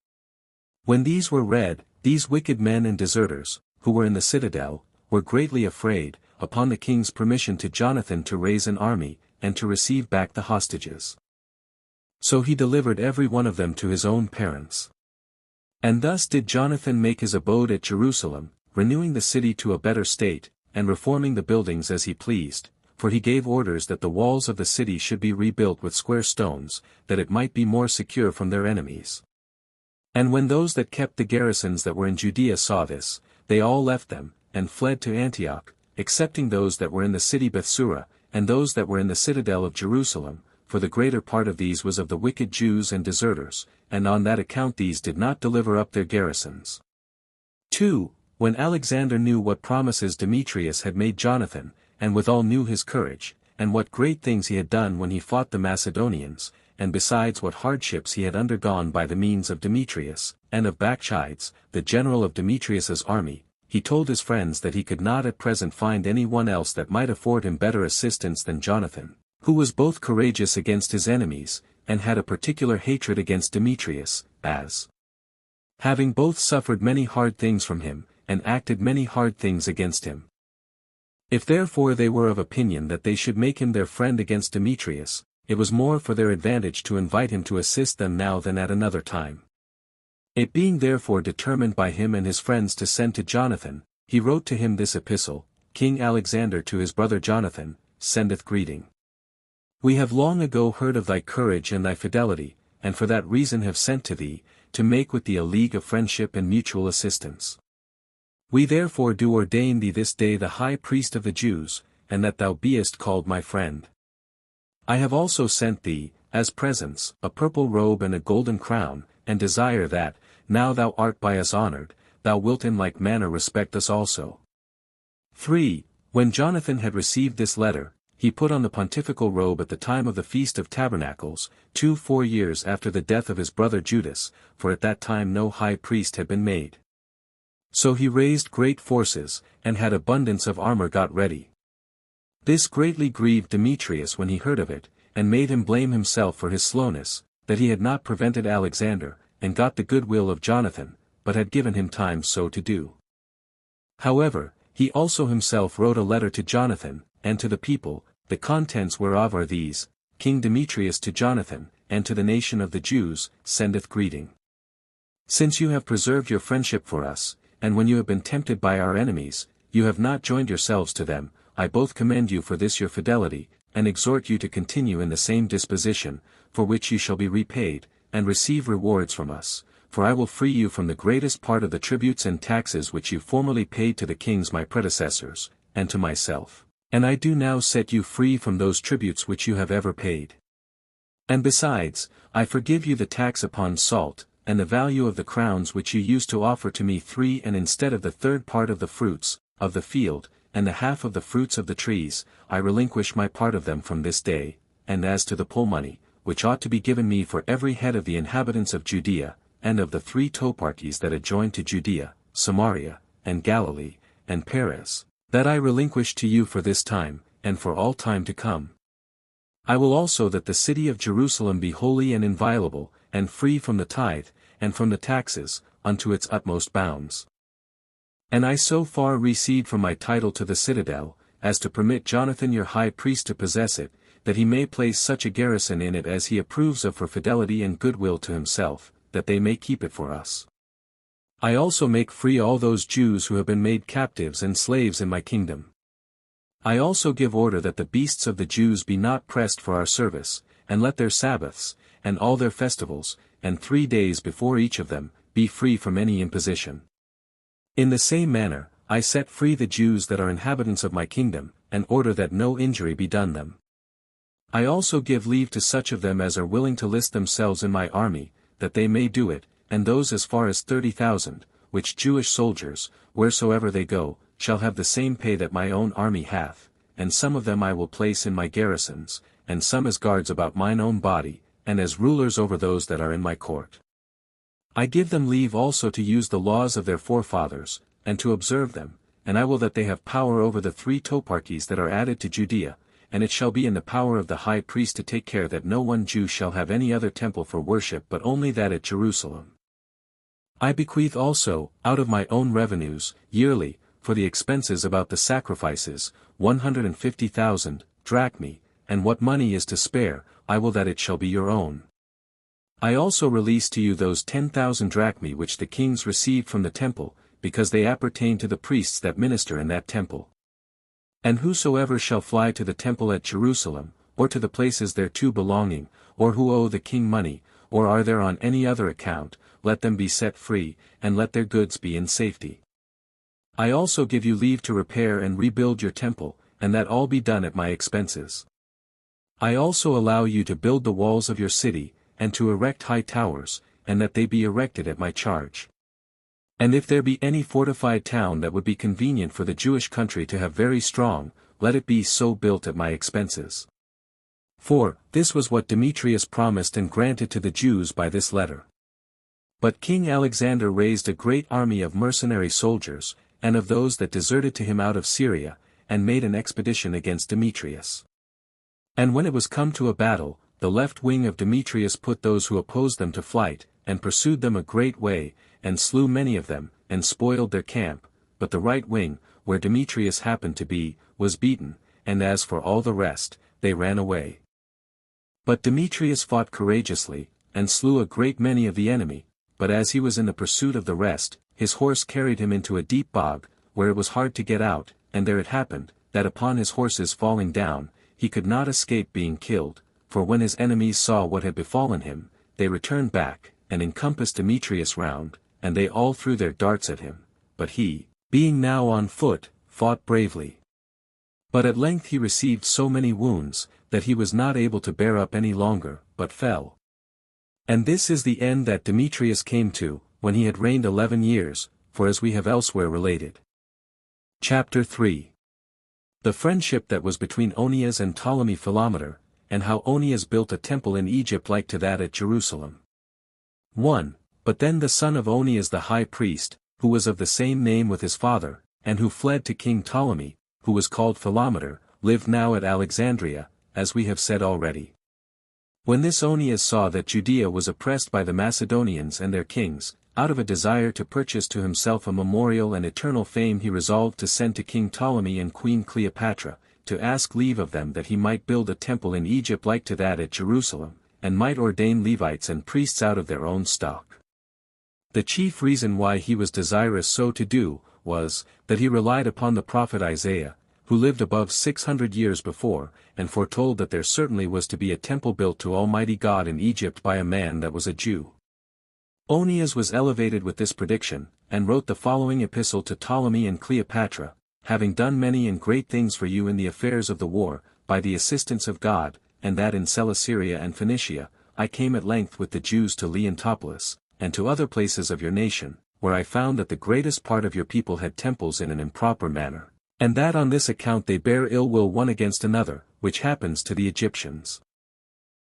When these were read, these wicked men and deserters, who were in the citadel, were greatly afraid, upon the king's permission to Jonathan to raise an army, and to receive back the hostages. So he delivered every one of them to his own parents. And thus did Jonathan make his abode at Jerusalem, renewing the city to a better state, and reforming the buildings as he pleased, for he gave orders that the walls of the city should be rebuilt with square stones, that it might be more secure from their enemies. And when those that kept the garrisons that were in Judea saw this, they all left them, and fled to Antioch, excepting those that were in the city Bethsura, and those that were in the citadel of Jerusalem, for the greater part of these was of the wicked Jews and deserters, and on that account these did not deliver up their garrisons. 2. When Alexander knew what promises Demetrius had made Jonathan, and withal knew his courage, and what great things he had done when he fought the Macedonians, and besides what hardships he had undergone by the means of Demetrius, and of Bacchides, the general of Demetrius's army, he told his friends that he could not at present find any one else that might afford him better assistance than Jonathan, who was both courageous against his enemies, and had a particular hatred against Demetrius, as having both suffered many hard things from him, and acted many hard things against him. If therefore they were of opinion that they should make him their friend against Demetrius, it was more for their advantage to invite him to assist them now than at another time. It being therefore determined by him and his friends to send to Jonathan, he wrote to him this epistle: King Alexander to his brother Jonathan, sendeth greeting. We have long ago heard of thy courage and thy fidelity, and for that reason have sent to thee, to make with thee a league of friendship and mutual assistance. We therefore do ordain thee this day the high priest of the Jews, and that thou beest called my friend. I have also sent thee, as presents, a purple robe and a golden crown, and desire that, now thou art by us honored, thou wilt in like manner respect us also. 3. When Jonathan had received this letter, he put on the pontifical robe at the time of the Feast of Tabernacles, 4 years after the death of his brother Judas, for at that time no high priest had been made. So he raised great forces, and had abundance of armor got ready. This greatly grieved Demetrius when he heard of it, and made him blame himself for his slowness, that he had not prevented Alexander, and got the good will of Jonathan, but had given him time so to do. However, he also himself wrote a letter to Jonathan, and to the people, the contents whereof are these: King Demetrius to Jonathan, and to the nation of the Jews, sendeth greeting. Since you have preserved your friendship for us, and when you have been tempted by our enemies, you have not joined yourselves to them, I both commend you for this your fidelity, and exhort you to continue in the same disposition, for which you shall be repaid, and receive rewards from us, for I will free you from the greatest part of the tributes and taxes which you formerly paid to the kings my predecessors, and to myself, and I do now set you free from those tributes which you have ever paid. And besides, I forgive you the tax upon salt, and the value of the crowns which you used to offer to me 3, and instead of the third part of the fruits of the field, and the half of the fruits of the trees, I relinquish my part of them from this day, and as to the poll money, which ought to be given me for every head of the inhabitants of Judea, and of the 3 toparchies that adjoin to Judea, Samaria, and Galilee, and Perez, that I relinquish to you for this time, and for all time to come. I will also that the city of Jerusalem be holy and inviolable, and free from the tithe, and from the taxes, unto its utmost bounds. And I so far recede from my title to the citadel, as to permit Jonathan your high priest to possess it, that he may place such a garrison in it as he approves of for fidelity and goodwill to himself, that they may keep it for us. I also make free all those Jews who have been made captives and slaves in my kingdom. I also give order that the beasts of the Jews be not pressed for our service, and let their Sabbaths, and all their festivals, and 3 days before each of them, be free from any imposition. In the same manner, I set free the Jews that are inhabitants of my kingdom, and order that no injury be done them. I also give leave to such of them as are willing to list themselves in my army, that they may do it, and those as far as 30,000, which Jewish soldiers, wheresoever they go, shall have the same pay that my own army hath, and some of them I will place in my garrisons, and some as guards about mine own body, and as rulers over those that are in my court. I give them leave also to use the laws of their forefathers, and to observe them, and I will that they have power over the 3 toparchies that are added to Judea, and it shall be in the power of the high priest to take care that no one Jew shall have any other temple for worship but only that at Jerusalem. I bequeath also, out of my own revenues, yearly, for the expenses about the sacrifices, 150,000 drachmae, and what money is to spare, I will that it shall be your own. I also release to you those 10,000 drachmae which the kings received from the temple, because they appertain to the priests that minister in that temple. And whosoever shall fly to the temple at Jerusalem, or to the places thereto belonging, or who owe the king money, or are there on any other account, let them be set free, and let their goods be in safety. I also give you leave to repair and rebuild your temple, and that all be done at my expenses. I also allow you to build the walls of your city, and to erect high towers, and that they be erected at my charge. And if there be any fortified town that would be convenient for the Jewish country to have very strong, let it be so built at my expenses. For, this was what Demetrius promised and granted to the Jews by this letter. But King Alexander raised a great army of mercenary soldiers, and of those that deserted to him out of Syria, and made an expedition against Demetrius. And when it was come to a battle, the left wing of Demetrius put those who opposed them to flight, and pursued them a great way, and slew many of them, and spoiled their camp, but the right wing, where Demetrius happened to be, was beaten, and as for all the rest, they ran away. But Demetrius fought courageously, and slew a great many of the enemy, but as he was in the pursuit of the rest, his horse carried him into a deep bog, where it was hard to get out, and there it happened, that upon his horses falling down, he could not escape being killed, for when his enemies saw what had befallen him, they returned back, and encompassed Demetrius round, and they all threw their darts at him, but he, being now on foot, fought bravely. But at length he received so many wounds, that he was not able to bear up any longer, but fell. And this is the end that Demetrius came to, when he had reigned 11 years, for as we have elsewhere related. Chapter 3. The friendship that was between Onias and Ptolemy Philometor, and how Onias built a temple in Egypt like to that at Jerusalem. 1. But then the son of Onias the high priest, who was of the same name with his father, and who fled to King Ptolemy, who was called Philometor, lived now at Alexandria, as we have said already. When this Onias saw that Judea was oppressed by the Macedonians and their kings, out of a desire to purchase to himself a memorial and eternal fame he resolved to send to King Ptolemy and Queen Cleopatra, to ask leave of them that he might build a temple in Egypt like to that at Jerusalem, and might ordain Levites and priests out of their own stock. The chief reason why he was desirous so to do, was, that he relied upon the prophet Isaiah, who lived above 600 years before, and foretold that there certainly was to be a temple built to Almighty God in Egypt by a man that was a Jew. Onias was elevated with this prediction, and wrote the following epistle to Ptolemy and Cleopatra, having done many and great things for you in the affairs of the war, by the assistance of God, and that in Celesyria and Phoenicia, I came at length with the Jews to Leontopolis, and to other places of your nation, where I found that the greatest part of your people had temples in an improper manner, and that on this account they bear ill will one against another, which happens to the Egyptians.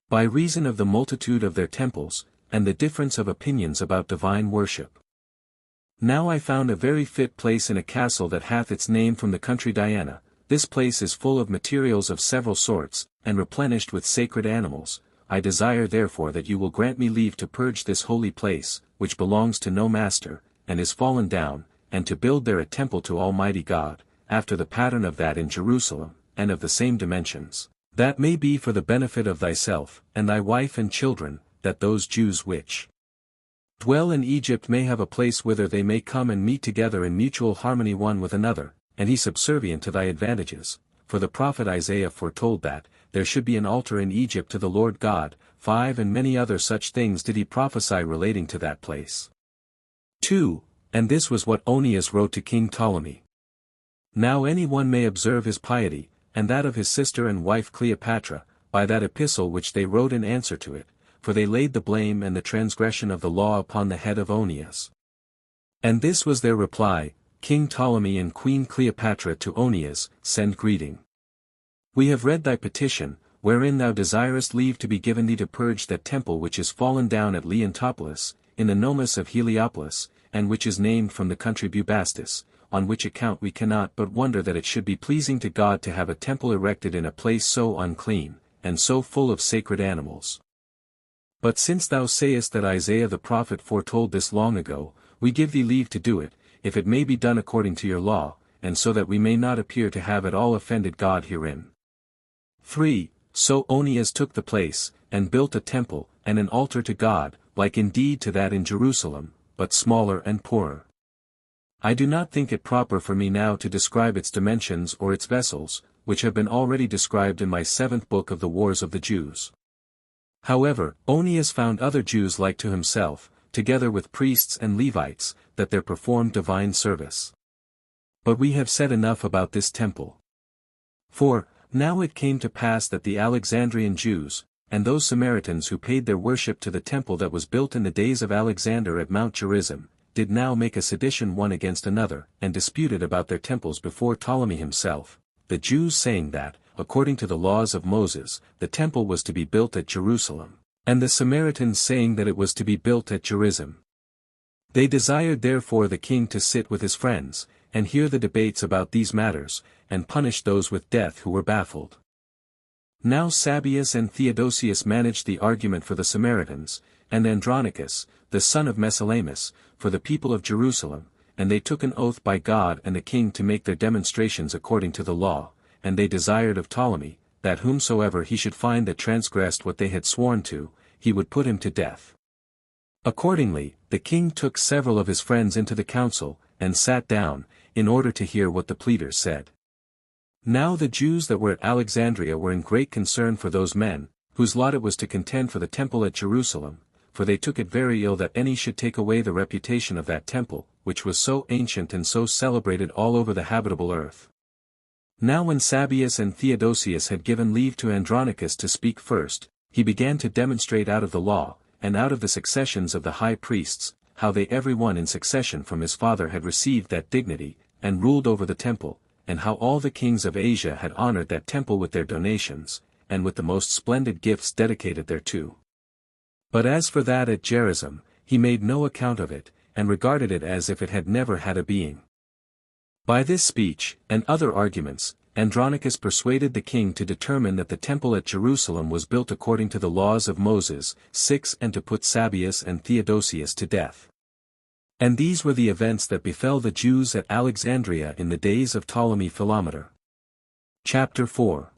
By reason of the multitude of their temples, and the difference of opinions about divine worship. Now I found a very fit place in a castle that hath its name from the country Diana. This place is full of materials of several sorts, and replenished with sacred animals. I desire therefore that you will grant me leave to purge this holy place, which belongs to no master, and is fallen down, and to build there a temple to Almighty God, after the pattern of that in Jerusalem, and of the same dimensions, that may be for the benefit of thyself, and thy wife and children, that those Jews which dwell in Egypt may have a place whither they may come and meet together in mutual harmony one with another, and he subservient to thy advantages, for the prophet Isaiah foretold that, there should be an altar in Egypt to the Lord God. 5 And many other such things did he prophesy relating to that place. 2. And this was what Onias wrote to King Ptolemy. Now any one may observe his piety, and that of his sister and wife Cleopatra, by that epistle which they wrote in answer to it, for they laid the blame and the transgression of the law upon the head of Onias. And this was their reply: King Ptolemy and Queen Cleopatra to Onias, send greeting. We have read thy petition, wherein thou desirest leave to be given thee to purge that temple which is fallen down at Leontopolis, in the nomus of Heliopolis, and which is named from the country Bubastis, on which account we cannot but wonder that it should be pleasing to God to have a temple erected in a place so unclean, and so full of sacred animals. But since thou sayest that Isaiah the prophet foretold this long ago, we give thee leave to do it, if it may be done according to your law, and so that we may not appear to have at all offended God herein. 3. So Onias took the place, and built a temple, and an altar to God, like indeed to that in Jerusalem, but smaller and poorer. I do not think it proper for me now to describe its dimensions or its vessels, which have been already described in my 7th book of the Wars of the Jews. However, Onias found other Jews like to himself, together with priests and Levites, that there performed divine service. But we have said enough about this temple. For, now it came to pass that the Alexandrian Jews, and those Samaritans who paid their worship to the temple that was built in the days of Alexander at Mount Gerizim, did now make a sedition one against another, and disputed about their temples before Ptolemy himself, the Jews saying that, according to the laws of Moses, the temple was to be built at Jerusalem, and the Samaritans saying that it was to be built at Gerizim. They desired therefore the king to sit with his friends, and hear the debates about these matters, and punish those with death who were baffled. Now Sabius and Theodosius managed the argument for the Samaritans, and Andronicus, the son of Mesalamus, for the people of Jerusalem, and they took an oath by God and the king to make their demonstrations according to the law, and they desired of Ptolemy, that whomsoever he should find that transgressed what they had sworn to, he would put him to death. Accordingly, the king took several of his friends into the council, and sat down, in order to hear what the pleaders said. Now the Jews that were at Alexandria were in great concern for those men, whose lot it was to contend for the temple at Jerusalem, for they took it very ill that any should take away the reputation of that temple, which was so ancient and so celebrated all over the habitable earth. Now when Sabius and Theodosius had given leave to Andronicus to speak first, he began to demonstrate out of the law, and out of the successions of the high priests, how they every one in succession from his father had received that dignity, and ruled over the temple, and how all the kings of Asia had honored that temple with their donations, and with the most splendid gifts dedicated thereto. But as for that at Gerizim, he made no account of it, and regarded it as if it had never had a being. By this speech, and other arguments, Andronicus persuaded the king to determine that the temple at Jerusalem was built according to the laws of Moses, 6 and to put Sabius and Theodosius to death. And these were the events that befell the Jews at Alexandria in the days of Ptolemy Philometor. Chapter 4.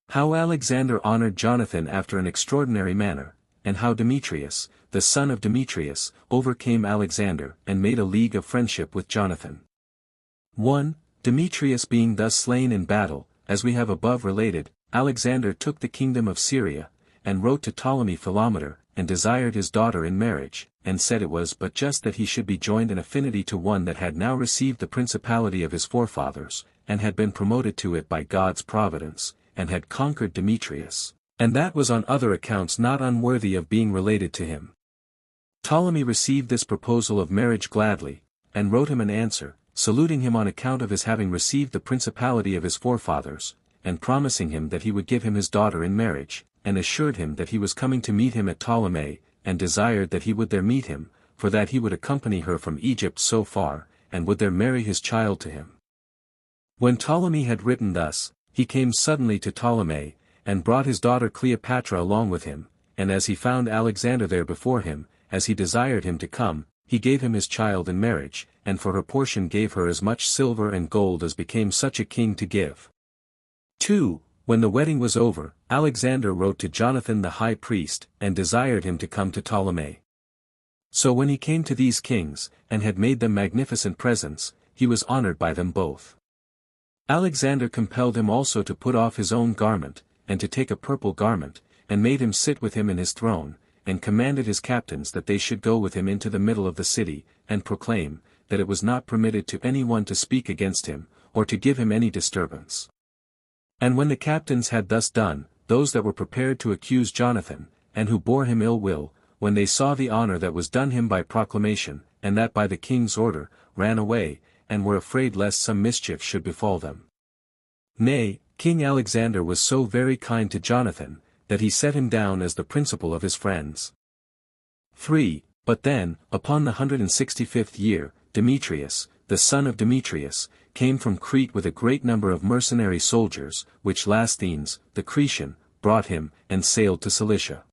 How Alexander honored Jonathan after an extraordinary manner, and how Demetrius, the son of Demetrius, overcame Alexander and made a league of friendship with Jonathan. 1. Demetrius being thus slain in battle, as we have above related, Alexander took the kingdom of Syria, and wrote to Ptolemy Philometor, and desired his daughter in marriage, and said it was but just that he should be joined in affinity to one that had now received the principality of his forefathers, and had been promoted to it by God's providence, and had conquered Demetrius, and that was on other accounts not unworthy of being related to him. Ptolemy received this proposal of marriage gladly, and wrote him an answer, saluting him on account of his having received the principality of his forefathers, and promising him that he would give him his daughter in marriage, and assured him that he was coming to meet him at Ptolemais, and desired that he would there meet him, for that he would accompany her from Egypt so far, and would there marry his child to him. When Ptolemy had written thus, he came suddenly to Ptolemais, and brought his daughter Cleopatra along with him, and as he found Alexander there before him, as he desired him to come, he gave him his child in marriage, and for her portion gave her as much silver and gold as became such a king to give. 2. When the wedding was over, Alexander wrote to Jonathan the high priest, and desired him to come to Ptolemais. So when he came to these kings, and had made them magnificent presents, he was honored by them both. Alexander compelled him also to put off his own garment, and to take a purple garment, and made him sit with him in his throne, and commanded his captains that they should go with him into the middle of the city, and proclaim, that it was not permitted to any one to speak against him, or to give him any disturbance. And when the captains had thus done, those that were prepared to accuse Jonathan, and who bore him ill will, when they saw the honor that was done him by proclamation, and that by the king's order, ran away, and were afraid lest some mischief should befall them. Nay, King Alexander was so very kind to Jonathan, that he set him down as the principal of his friends. 3. But then, upon the 165th year, Demetrius, the son of Demetrius, came from Crete with a great number of mercenary soldiers, which Lasthenes, the Cretan, brought him, and sailed to Cilicia.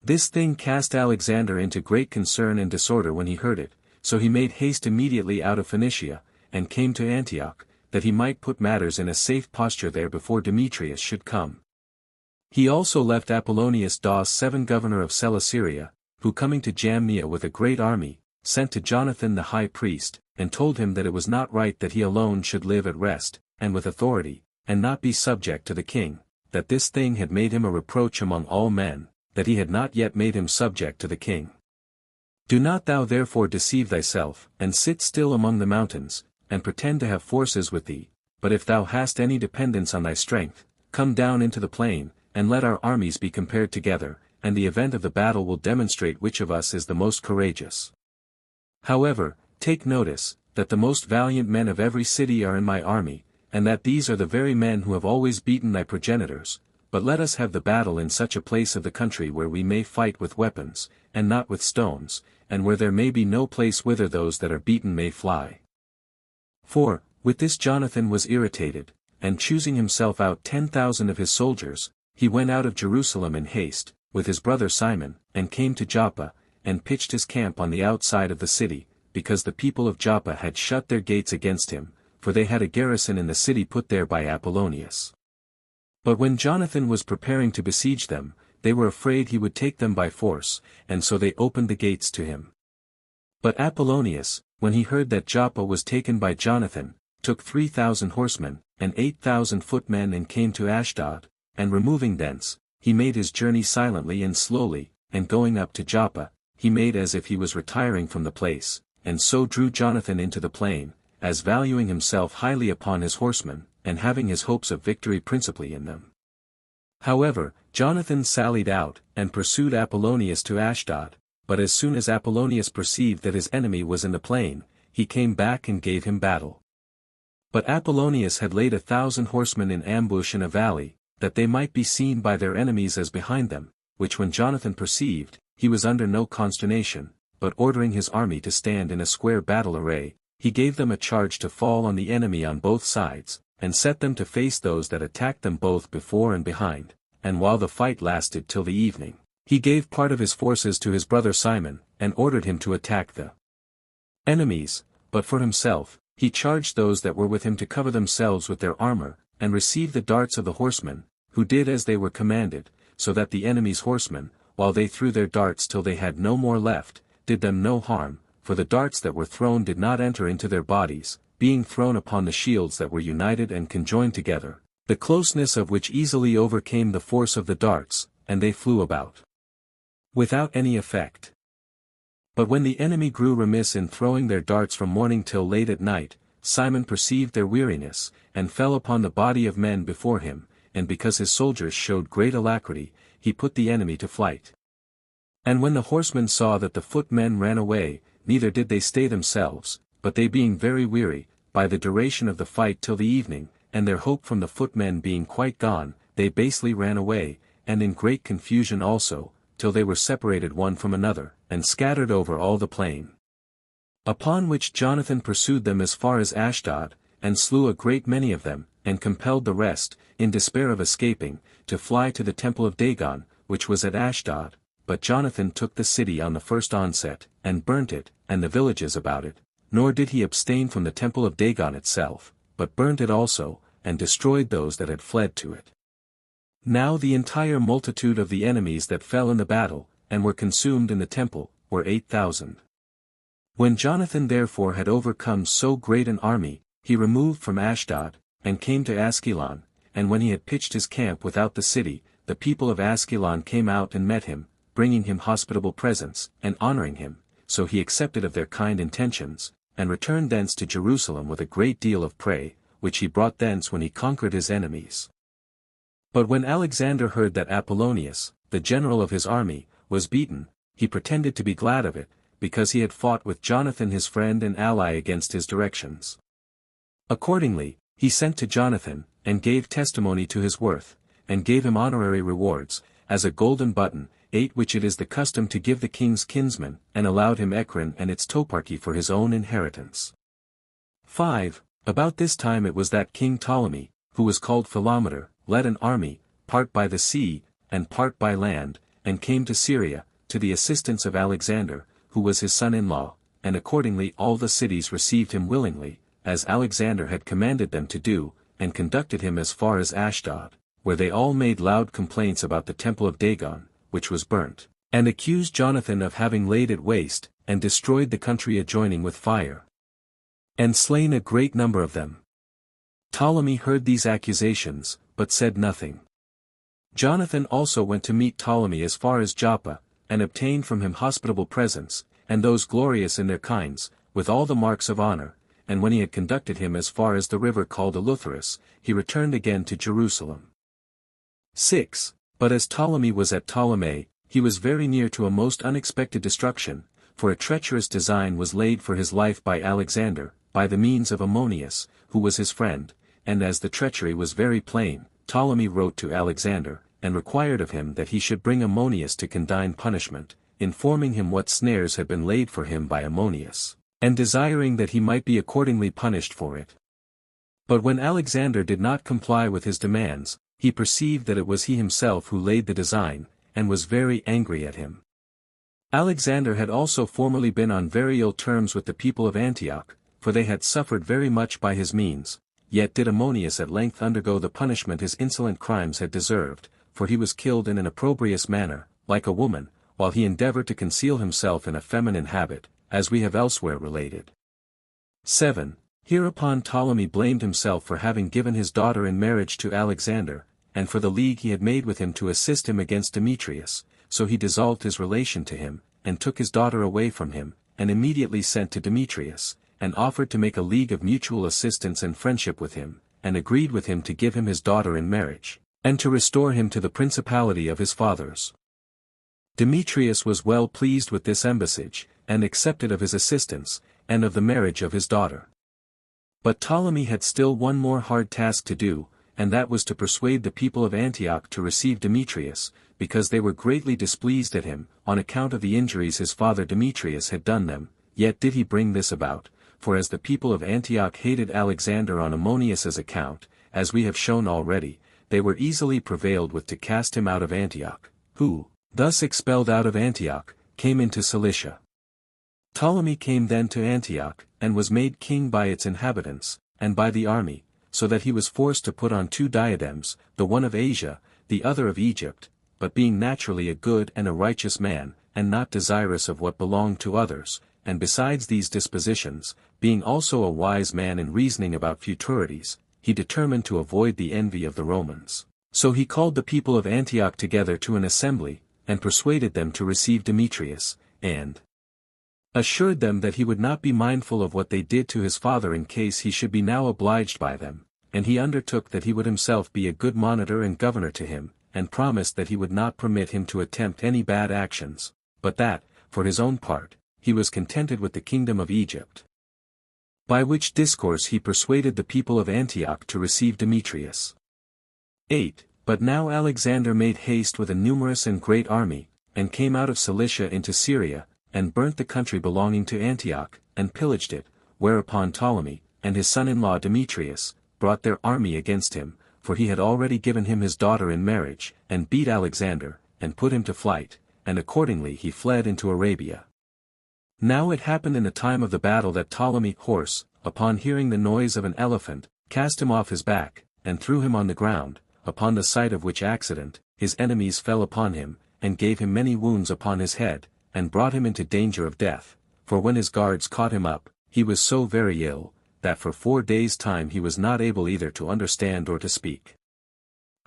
This thing cast Alexander into great concern and disorder when he heard it, so he made haste immediately out of Phoenicia, and came to Antioch, that he might put matters in a safe posture there before Demetrius should come. He also left Apollonius Daus 7 governor of Celesyria, who coming to Jamnia with a great army, sent to Jonathan the high priest, and told him that it was not right that he alone should live at rest, and with authority, and not be subject to the king, that this thing had made him a reproach among all men, that he had not yet made him subject to the king. Do not thou therefore deceive thyself, and sit still among the mountains, and pretend to have forces with thee, but if thou hast any dependence on thy strength, come down into the plain, and let our armies be compared together, and the event of the battle will demonstrate which of us is the most courageous. However, take notice, that the most valiant men of every city are in my army, and that these are the very men who have always beaten thy progenitors, but let us have the battle in such a place of the country where we may fight with weapons, and not with stones, and where there may be no place whither those that are beaten may fly. For, with this Jonathan was irritated, and choosing himself out 10,000 of his soldiers, he went out of Jerusalem in haste, with his brother Simon, and came to Joppa, and pitched his camp on the outside of the city, because the people of Joppa had shut their gates against him, for they had a garrison in the city put there by Apollonius. But when Jonathan was preparing to besiege them, they were afraid he would take them by force, and so they opened the gates to him. But Apollonius, when he heard that Joppa was taken by Jonathan, took 3,000 horsemen, and 8,000 footmen and came to Ashdod, and removing thence, he made his journey silently and slowly, and going up to Joppa, he made as if he was retiring from the place, and so drew Jonathan into the plain, as valuing himself highly upon his horsemen, and having his hopes of victory principally in them. However, Jonathan sallied out, and pursued Apollonius to Ashdod, but as soon as Apollonius perceived that his enemy was in the plain, he came back and gave him battle. But Apollonius had laid 1,000 horsemen in ambush in a valley, that they might be seen by their enemies as behind them, which when Jonathan perceived, he was under no consternation, but ordering his army to stand in a square battle array, he gave them a charge to fall on the enemy on both sides, and set them to face those that attacked them both before and behind, and while the fight lasted till the evening, he gave part of his forces to his brother Simon, and ordered him to attack the enemies, but for himself, he charged those that were with him to cover themselves with their armor, and receive the darts of the horsemen, who did as they were commanded, so that the enemy's horsemen, while they threw their darts till they had no more left, did them no harm, for the darts that were thrown did not enter into their bodies, being thrown upon the shields that were united and conjoined together, the closeness of which easily overcame the force of the darts, and they flew about without any effect. But when the enemy grew remiss in throwing their darts from morning till late at night, Simon perceived their weariness, and fell upon the body of men before him, and because his soldiers showed great alacrity, he put the enemy to flight. And when the horsemen saw that the footmen ran away, neither did they stay themselves, but they being very weary, by the duration of the fight till the evening, and their hope from the footmen being quite gone, they basely ran away, and in great confusion also, till they were separated one from another, and scattered over all the plain. Upon which Jonathan pursued them as far as Ashdod, and slew a great many of them, and compelled the rest, in despair of escaping, to fly to the temple of Dagon, which was at Ashdod, but Jonathan took the city on the first onset, and burnt it, and the villages about it, nor did he abstain from the temple of Dagon itself, but burnt it also, and destroyed those that had fled to it. Now the entire multitude of the enemies that fell in the battle, and were consumed in the temple, were 8,000. When Jonathan therefore had overcome so great an army, he removed from Ashdod, and came to Askelon, and when he had pitched his camp without the city, the people of Askelon came out and met him, bringing him hospitable presents, and honoring him, so he accepted of their kind intentions, and returned thence to Jerusalem with a great deal of prey, which he brought thence when he conquered his enemies. But when Alexander heard that Apollonius, the general of his army, was beaten, he pretended to be glad of it, because he had fought with Jonathan his friend and ally against his directions. Accordingly, he sent to Jonathan, and gave testimony to his worth, and gave him honorary rewards, as a golden button, 8 which it is the custom to give the king's kinsman, and allowed him Ekron and its toparchy for his own inheritance. 5. About this time it was that King Ptolemy, who was called Philometor, led an army, part by the sea, and part by land, and came to Syria, to the assistance of Alexander, who was his son-in-law, and accordingly all the cities received him willingly, as Alexander had commanded them to do, and conducted him as far as Ashdod, where they all made loud complaints about the temple of Dagon, which was burnt, and accused Jonathan of having laid it waste, and destroyed the country adjoining with fire, and slain a great number of them. Ptolemy heard these accusations, but said nothing. Jonathan also went to meet Ptolemy as far as Joppa, and obtained from him hospitable presents, and those glorious in their kinds, with all the marks of honor, and when he had conducted him as far as the river called Eleutheris, he returned again to Jerusalem. 6. But as Ptolemy was at Ptolemais, he was very near to a most unexpected destruction, for a treacherous design was laid for his life by Alexander, by the means of Ammonius, who was his friend, and as the treachery was very plain, Ptolemy wrote to Alexander, and required of him that he should bring Ammonius to condign punishment, informing him what snares had been laid for him by Ammonius, and desiring that he might be accordingly punished for it. But when Alexander did not comply with his demands, he perceived that it was he himself who laid the design, and was very angry at him. Alexander had also formerly been on very ill terms with the people of Antioch, for they had suffered very much by his means, yet did Ammonius at length undergo the punishment his insolent crimes had deserved, for he was killed in an opprobrious manner, like a woman, while he endeavored to conceal himself in a feminine habit, as we have elsewhere related. 7. Hereupon Ptolemy blamed himself for having given his daughter in marriage to Alexander, and for the league he had made with him to assist him against Demetrius, so he dissolved his relation to him, and took his daughter away from him, and immediately sent to Demetrius, and offered to make a league of mutual assistance and friendship with him, and agreed with him to give him his daughter in marriage, and to restore him to the principality of his fathers. Demetrius was well pleased with this embassage, and accepted of his assistance, and of the marriage of his daughter. But Ptolemy had still one more hard task to do, and that was to persuade the people of Antioch to receive Demetrius, because they were greatly displeased at him, on account of the injuries his father Demetrius had done them. Yet did he bring this about, for as the people of Antioch hated Alexander on Ammonius's account, as we have shown already, they were easily prevailed with to cast him out of Antioch, who, thus expelled out of Antioch, came into Cilicia. Ptolemy came then to Antioch, and was made king by its inhabitants, and by the army, so that he was forced to put on 2 diadems, the one of Asia, the other of Egypt, but being naturally a good and a righteous man, and not desirous of what belonged to others, and besides these dispositions, being also a wise man in reasoning about futurities, he determined to avoid the envy of the Romans. So he called the people of Antioch together to an assembly, and persuaded them to receive Demetrius, and assured them that he would not be mindful of what they did to his father in case he should be now obliged by them, and he undertook that he would himself be a good monitor and governor to him, and promised that he would not permit him to attempt any bad actions, but that, for his own part, he was contented with the kingdom of Egypt. By which discourse he persuaded the people of Antioch to receive Demetrius. 8. But now Alexander made haste with a numerous and great army, and came out of Cilicia into Syria, and burnt the country belonging to Antioch, and pillaged it, whereupon Ptolemy, and his son-in-law Demetrius, brought their army against him, for he had already given him his daughter in marriage, and beat Alexander, and put him to flight, and accordingly he fled into Arabia. Now it happened in the time of the battle that Ptolemy horse, upon hearing the noise of an elephant, cast him off his back, and threw him on the ground, upon the sight of which accident, his enemies fell upon him, and gave him many wounds upon his head, and brought him into danger of death, for when his guards caught him up, he was so very ill, that for 4 days' time he was not able either to understand or to speak.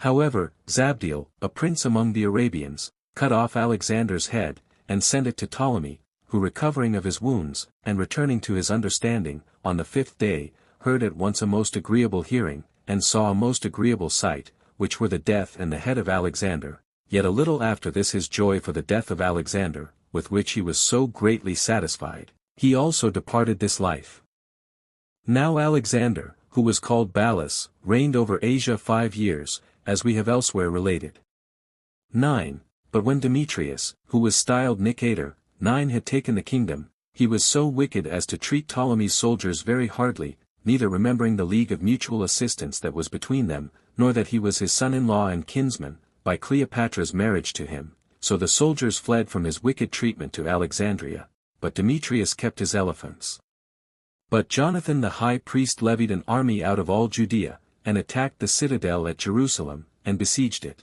However, Zabdiel, a prince among the Arabians, cut off Alexander's head, and sent it to Ptolemy, who recovering of his wounds, and returning to his understanding, on the 5th day, heard at once a most agreeable hearing, and saw a most agreeable sight, which were the death and the head of Alexander. Yet a little after this his joy for the death of Alexander, with which he was so greatly satisfied, he also departed this life. Now Alexander, who was called Ballas, reigned over Asia 5 years, as we have elsewhere related. 9. But when Demetrius, who was styled Nicator, 9 had taken the kingdom, he was so wicked as to treat Ptolemy's soldiers very hardly, neither remembering the league of mutual assistance that was between them, nor that he was his son-in-law and kinsman, by Cleopatra's marriage to him. So the soldiers fled from his wicked treatment to Alexandria, but Demetrius kept his elephants. But Jonathan the high priest levied an army out of all Judea, and attacked the citadel at Jerusalem, and besieged it.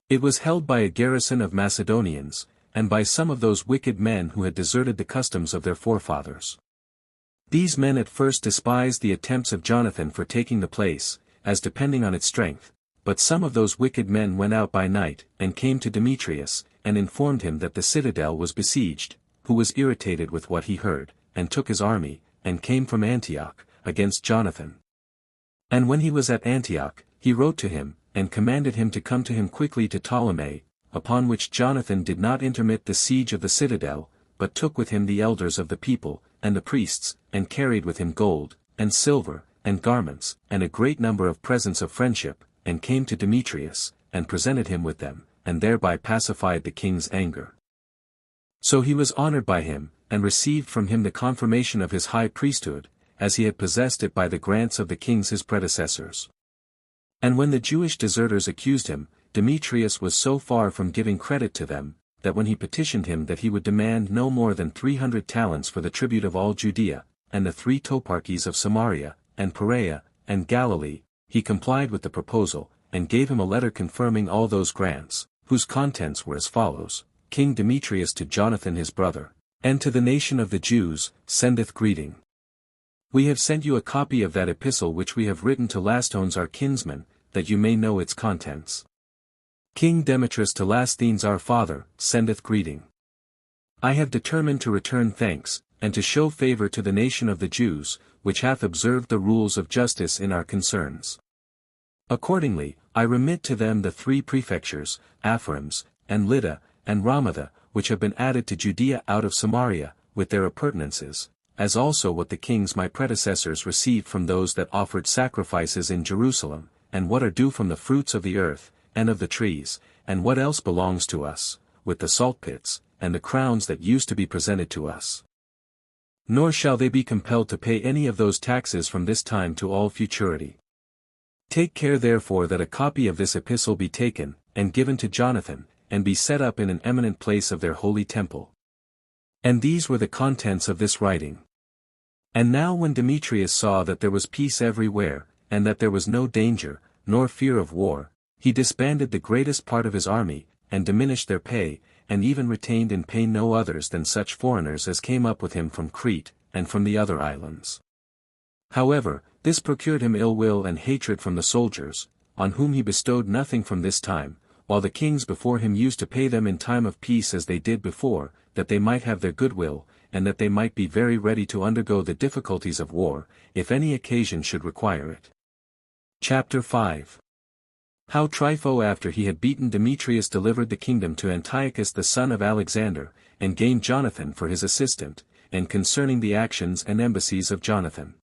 It was held by a garrison of Macedonians, and by some of those wicked men who had deserted the customs of their forefathers. These men at first despised the attempts of Jonathan for taking the place, as depending on its strength, but some of those wicked men went out by night, and came to Demetrius, and informed him that the citadel was besieged, who was irritated with what he heard, and took his army, and came from Antioch, against Jonathan. And when he was at Antioch, he wrote to him, and commanded him to come to him quickly to Ptolemy, upon which Jonathan did not intermit the siege of the citadel, but took with him the elders of the people, and the priests, and carried with him gold, and silver, and garments, and a great number of presents of friendship, and came to Demetrius, and presented him with them, and thereby pacified the king's anger. So he was honored by him, and received from him the confirmation of his high priesthood, as he had possessed it by the grants of the kings his predecessors. And when the Jewish deserters accused him, Demetrius was so far from giving credit to them, that when he petitioned him that he would demand no more than 300 talents for the tribute of all Judea, and the 3 toparchies of Samaria, and Perea, and Galilee, he complied with the proposal, and gave him a letter confirming all those grants, whose contents were as follows: King Demetrius to Jonathan his brother, and to the nation of the Jews, sendeth greeting. We have sent you a copy of that epistle which we have written to Lasthenes our kinsman, that you may know its contents. King Demetrius to Lasthenes our father, sendeth greeting. I have determined to return thanks, and to show favor to the nation of the Jews, which hath observed the rules of justice in our concerns. Accordingly, I remit to them the 3 prefectures, Aphrims, and Lydda, and Ramatha, which have been added to Judea out of Samaria, with their appurtenances, as also what the kings my predecessors received from those that offered sacrifices in Jerusalem, and what are due from the fruits of the earth, and of the trees, and what else belongs to us, with the salt pits, and the crowns that used to be presented to us. Nor shall they be compelled to pay any of those taxes from this time to all futurity. Take care therefore that a copy of this epistle be taken, and given to Jonathan, and be set up in an eminent place of their holy temple. And these were the contents of this writing. And now when Demetrius saw that there was peace everywhere, and that there was no danger, nor fear of war, he disbanded the greatest part of his army, and diminished their pay, and even retained in pay no others than such foreigners as came up with him from Crete, and from the other islands. However, this procured him ill will and hatred from the soldiers, on whom he bestowed nothing from this time, while the kings before him used to pay them in time of peace as they did before, that they might have their goodwill, and that they might be very ready to undergo the difficulties of war, if any occasion should require it. Chapter 5. How Trypho after he had beaten Demetrius delivered the kingdom to Antiochus the son of Alexander, and gained Jonathan for his assistant, and concerning the actions and embassies of Jonathan.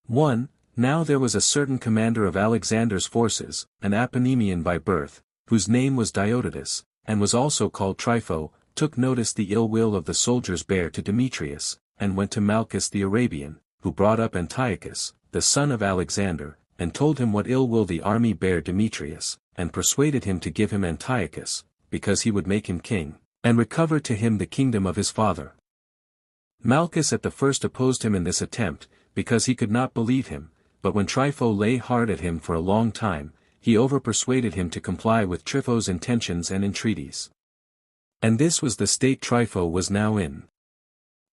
1. Now there was a certain commander of Alexander's forces, an Aponemian by birth, whose name was Diodotus, and was also called Trypho, took notice the ill will of the soldiers bare to Demetrius, and went to Malchus the Arabian, who brought up Antiochus, the son of Alexander, and told him what ill will the army bare Demetrius, and persuaded him to give him Antiochus, because he would make him king, and recover to him the kingdom of his father. Malchus at the first opposed him in this attempt, because he could not believe him, but when Trypho lay hard at him for a long time, he over-persuaded him to comply with Trypho's intentions and entreaties. And this was the state Trypho was now in.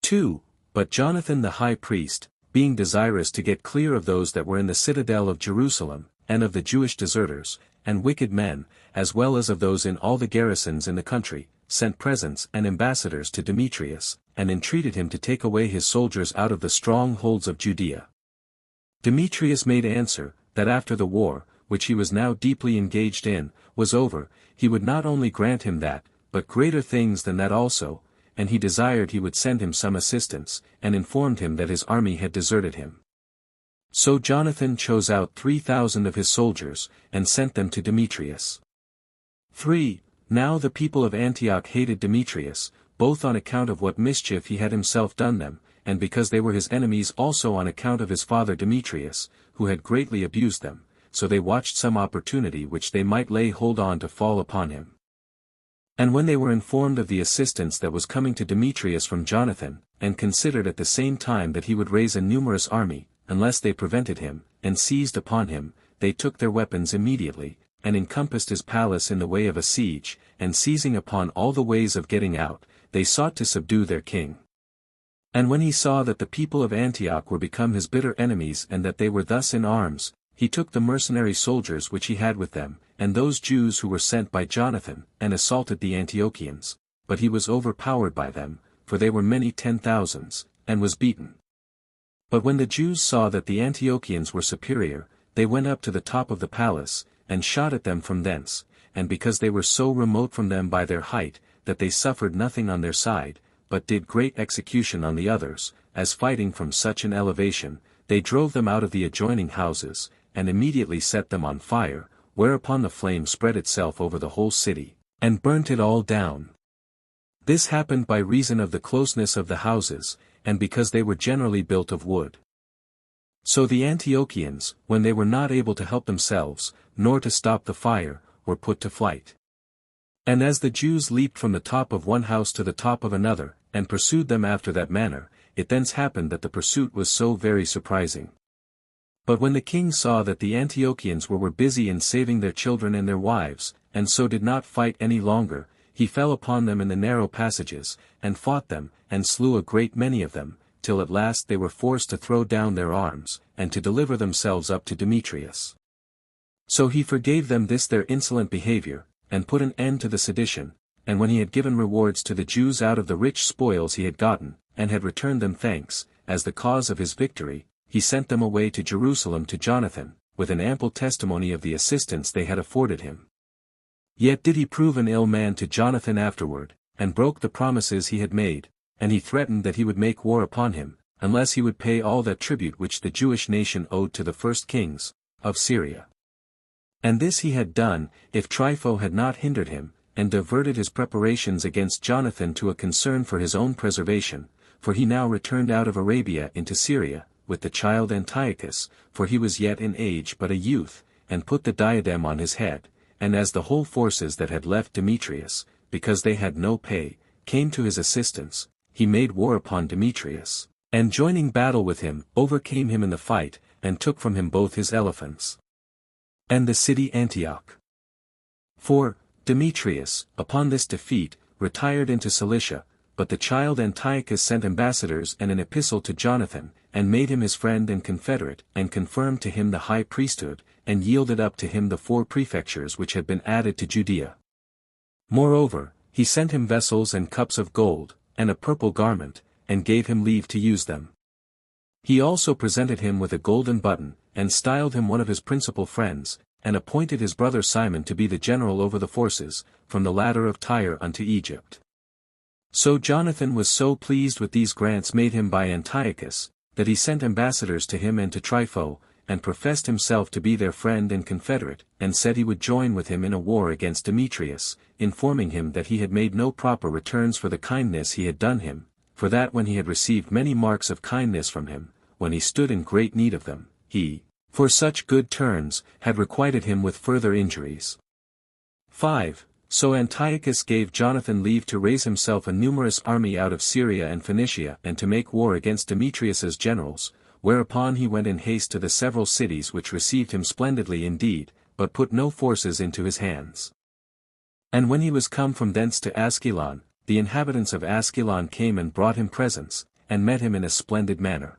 2. But Jonathan the high priest, being desirous to get clear of those that were in the citadel of Jerusalem, and of the Jewish deserters, and wicked men, as well as of those in all the garrisons in the country, sent presents and ambassadors to Demetrius, and entreated him to take away his soldiers out of the strongholds of Judea. Demetrius made answer, that after the war, which he was now deeply engaged in, was over, he would not only grant him that, but greater things than that also, and he desired he would send him some assistance, and informed him that his army had deserted him. So Jonathan chose out 3,000 of his soldiers, and sent them to Demetrius. 3. Now the people of Antioch hated Demetrius, both on account of what mischief he had himself done them, and because they were his enemies also on account of his father Demetrius, who had greatly abused them, so they watched some opportunity which they might lay hold on to fall upon him. And when they were informed of the assistance that was coming to Demetrius from Jonathan, and considered at the same time that he would raise a numerous army, unless they prevented him, and seized upon him, they took their weapons immediately, and encompassed his palace in the way of a siege, and seizing upon all the ways of getting out, they sought to subdue their king. And when he saw that the people of Antioch were become his bitter enemies and that they were thus in arms, he took the mercenary soldiers which he had with them, and those Jews who were sent by Jonathan, and assaulted the Antiochians, but he was overpowered by them, for they were many 10,000s, and was beaten. But when the Jews saw that the Antiochians were superior, they went up to the top of the palace, and shot at them from thence, and because they were so remote from them by their height, that they suffered nothing on their side, but did great execution on the others, as fighting from such an elevation, they drove them out of the adjoining houses, and immediately set them on fire, whereupon the flame spread itself over the whole city, and burnt it all down. This happened by reason of the closeness of the houses, and because they were generally built of wood. So the Antiochians, when they were not able to help themselves, nor to stop the fire, were put to flight. And as the Jews leaped from the top of one house to the top of another, and pursued them after that manner, it thence happened that the pursuit was so very surprising. But when the king saw that the Antiochians were busy in saving their children and their wives, and so did not fight any longer, he fell upon them in the narrow passages, and fought them, and slew a great many of them, till at last they were forced to throw down their arms, and to deliver themselves up to Demetrius. So he forgave them this their insolent behavior, and put an end to the sedition, and when he had given rewards to the Jews out of the rich spoils he had gotten, and had returned them thanks, as the cause of his victory, he sent them away to Jerusalem to Jonathan, with an ample testimony of the assistance they had afforded him. Yet did he prove an ill man to Jonathan afterward, and broke the promises he had made, and he threatened that he would make war upon him, unless he would pay all that tribute which the Jewish nation owed to the first kings of Syria. And this he had done, if Trypho had not hindered him, and diverted his preparations against Jonathan to a concern for his own preservation, for he now returned out of Arabia into Syria, with the child Antiochus, for he was yet in age but a youth, and put the diadem on his head, and as the whole forces that had left Demetrius, because they had no pay, came to his assistance, he made war upon Demetrius, and joining battle with him, overcame him in the fight, and took from him both his elephants and the city Antioch. For Demetrius, upon this defeat, retired into Cilicia, but the child Antiochus sent ambassadors and an epistle to Jonathan, and made him his friend and confederate, and confirmed to him the high priesthood, and yielded up to him the 4 prefectures which had been added to Judea. Moreover, he sent him vessels and cups of gold, and a purple garment, and gave him leave to use them. He also presented him with a golden button, and styled him one of his principal friends, and appointed his brother Simon to be the general over the forces, from the ladder of Tyre unto Egypt. So Jonathan was so pleased with these grants made him by Antiochus, that he sent ambassadors to him and to Trypho, and professed himself to be their friend and confederate, and said he would join with him in a war against Demetrius, informing him that he had made no proper returns for the kindness he had done him, for that when he had received many marks of kindness from him, when he stood in great need of them, he, for such good turns, had requited him with further injuries. 5. So Antiochus gave Jonathan leave to raise himself a numerous army out of Syria and Phoenicia and to make war against Demetrius's generals, whereupon he went in haste to the several cities which received him splendidly indeed, but put no forces into his hands. And when he was come from thence to Askelon, the inhabitants of Askelon came and brought him presents, and met him in a splendid manner.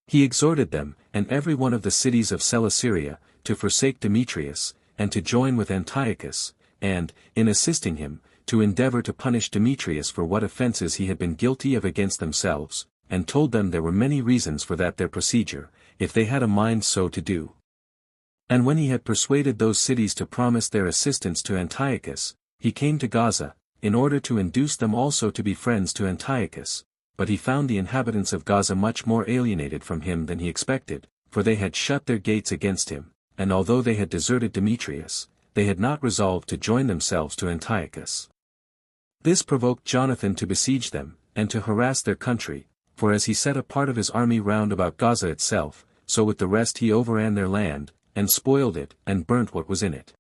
He exhorted them, and every one of the cities of Celesyria, to forsake Demetrius, and to join with Antiochus, and, in assisting him, to endeavor to punish Demetrius for what offenses he had been guilty of against themselves, and told them there were many reasons for that their procedure, if they had a mind so to do. And when he had persuaded those cities to promise their assistance to Antiochus, he came to Gaza, in order to induce them also to be friends to Antiochus, but he found the inhabitants of Gaza much more alienated from him than he expected, for they had shut their gates against him, and although they had deserted Demetrius, they had not resolved to join themselves to Antiochus. This provoked Jonathan to besiege them, and to harass their country, for as he set a part of his army round about Gaza itself, so with the rest he overran their land, and spoiled it, and burnt what was in it.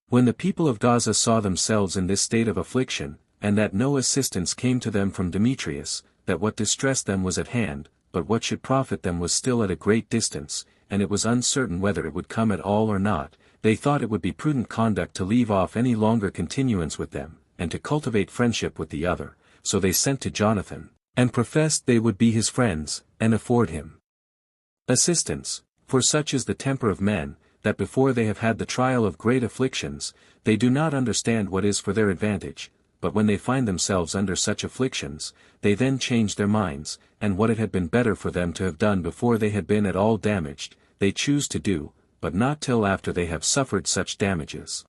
When the people of Gaza saw themselves in this state of affliction, and that no assistance came to them from Demetrius, that what distressed them was at hand, but what should profit them was still at a great distance, and it was uncertain whether it would come at all or not, they thought it would be prudent conduct to leave off any longer continuance with them, and to cultivate friendship with the other, so they sent to Jonathan, and professed they would be his friends, and afford him assistance, for such is the temper of men, that before they have had the trial of great afflictions, they do not understand what is for their advantage, but when they find themselves under such afflictions, they then change their minds, and what it had been better for them to have done before they had been at all damaged, they choose to do, but not till after they have suffered such damages.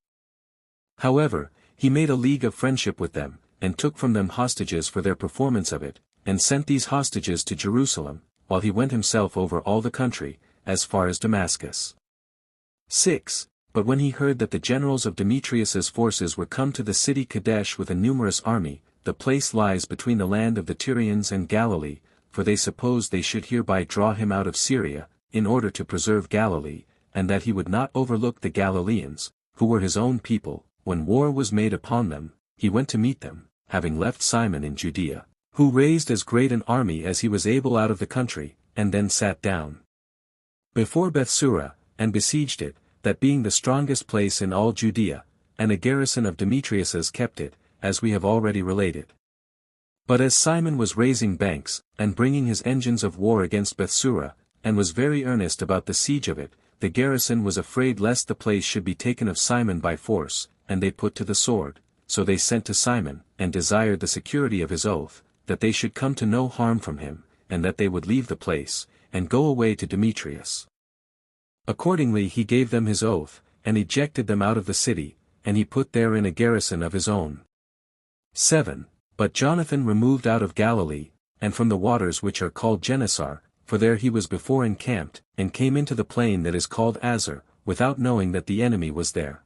However, he made a league of friendship with them, and took from them hostages for their performance of it, and sent these hostages to Jerusalem, while he went himself over all the country, as far as Damascus. 6. But when he heard that the generals of Demetrius's forces were come to the city Kadesh with a numerous army, the place lies between the land of the Tyrians and Galilee, for they supposed they should hereby draw him out of Syria, in order to preserve Galilee, and that he would not overlook the Galileans, who were his own people. When war was made upon them, he went to meet them, having left Simon in Judea, who raised as great an army as he was able out of the country, and then sat down before Bethsura, and besieged it, that being the strongest place in all Judea, and a garrison of Demetrius's kept it, as we have already related. But as Simon was raising banks, and bringing his engines of war against Bethsura, and was very earnest about the siege of it, the garrison was afraid lest the place should be taken of Simon by force, and they put to the sword. So they sent to Simon, and desired the security of his oath, that they should come to no harm from him, and that they would leave the place, and go away to Demetrius. Accordingly he gave them his oath, and ejected them out of the city, and he put therein a garrison of his own. 7. But Jonathan removed out of Galilee, and from the waters which are called Gennesar, for there he was before encamped, and came into the plain that is called Azar, without knowing that the enemy was there.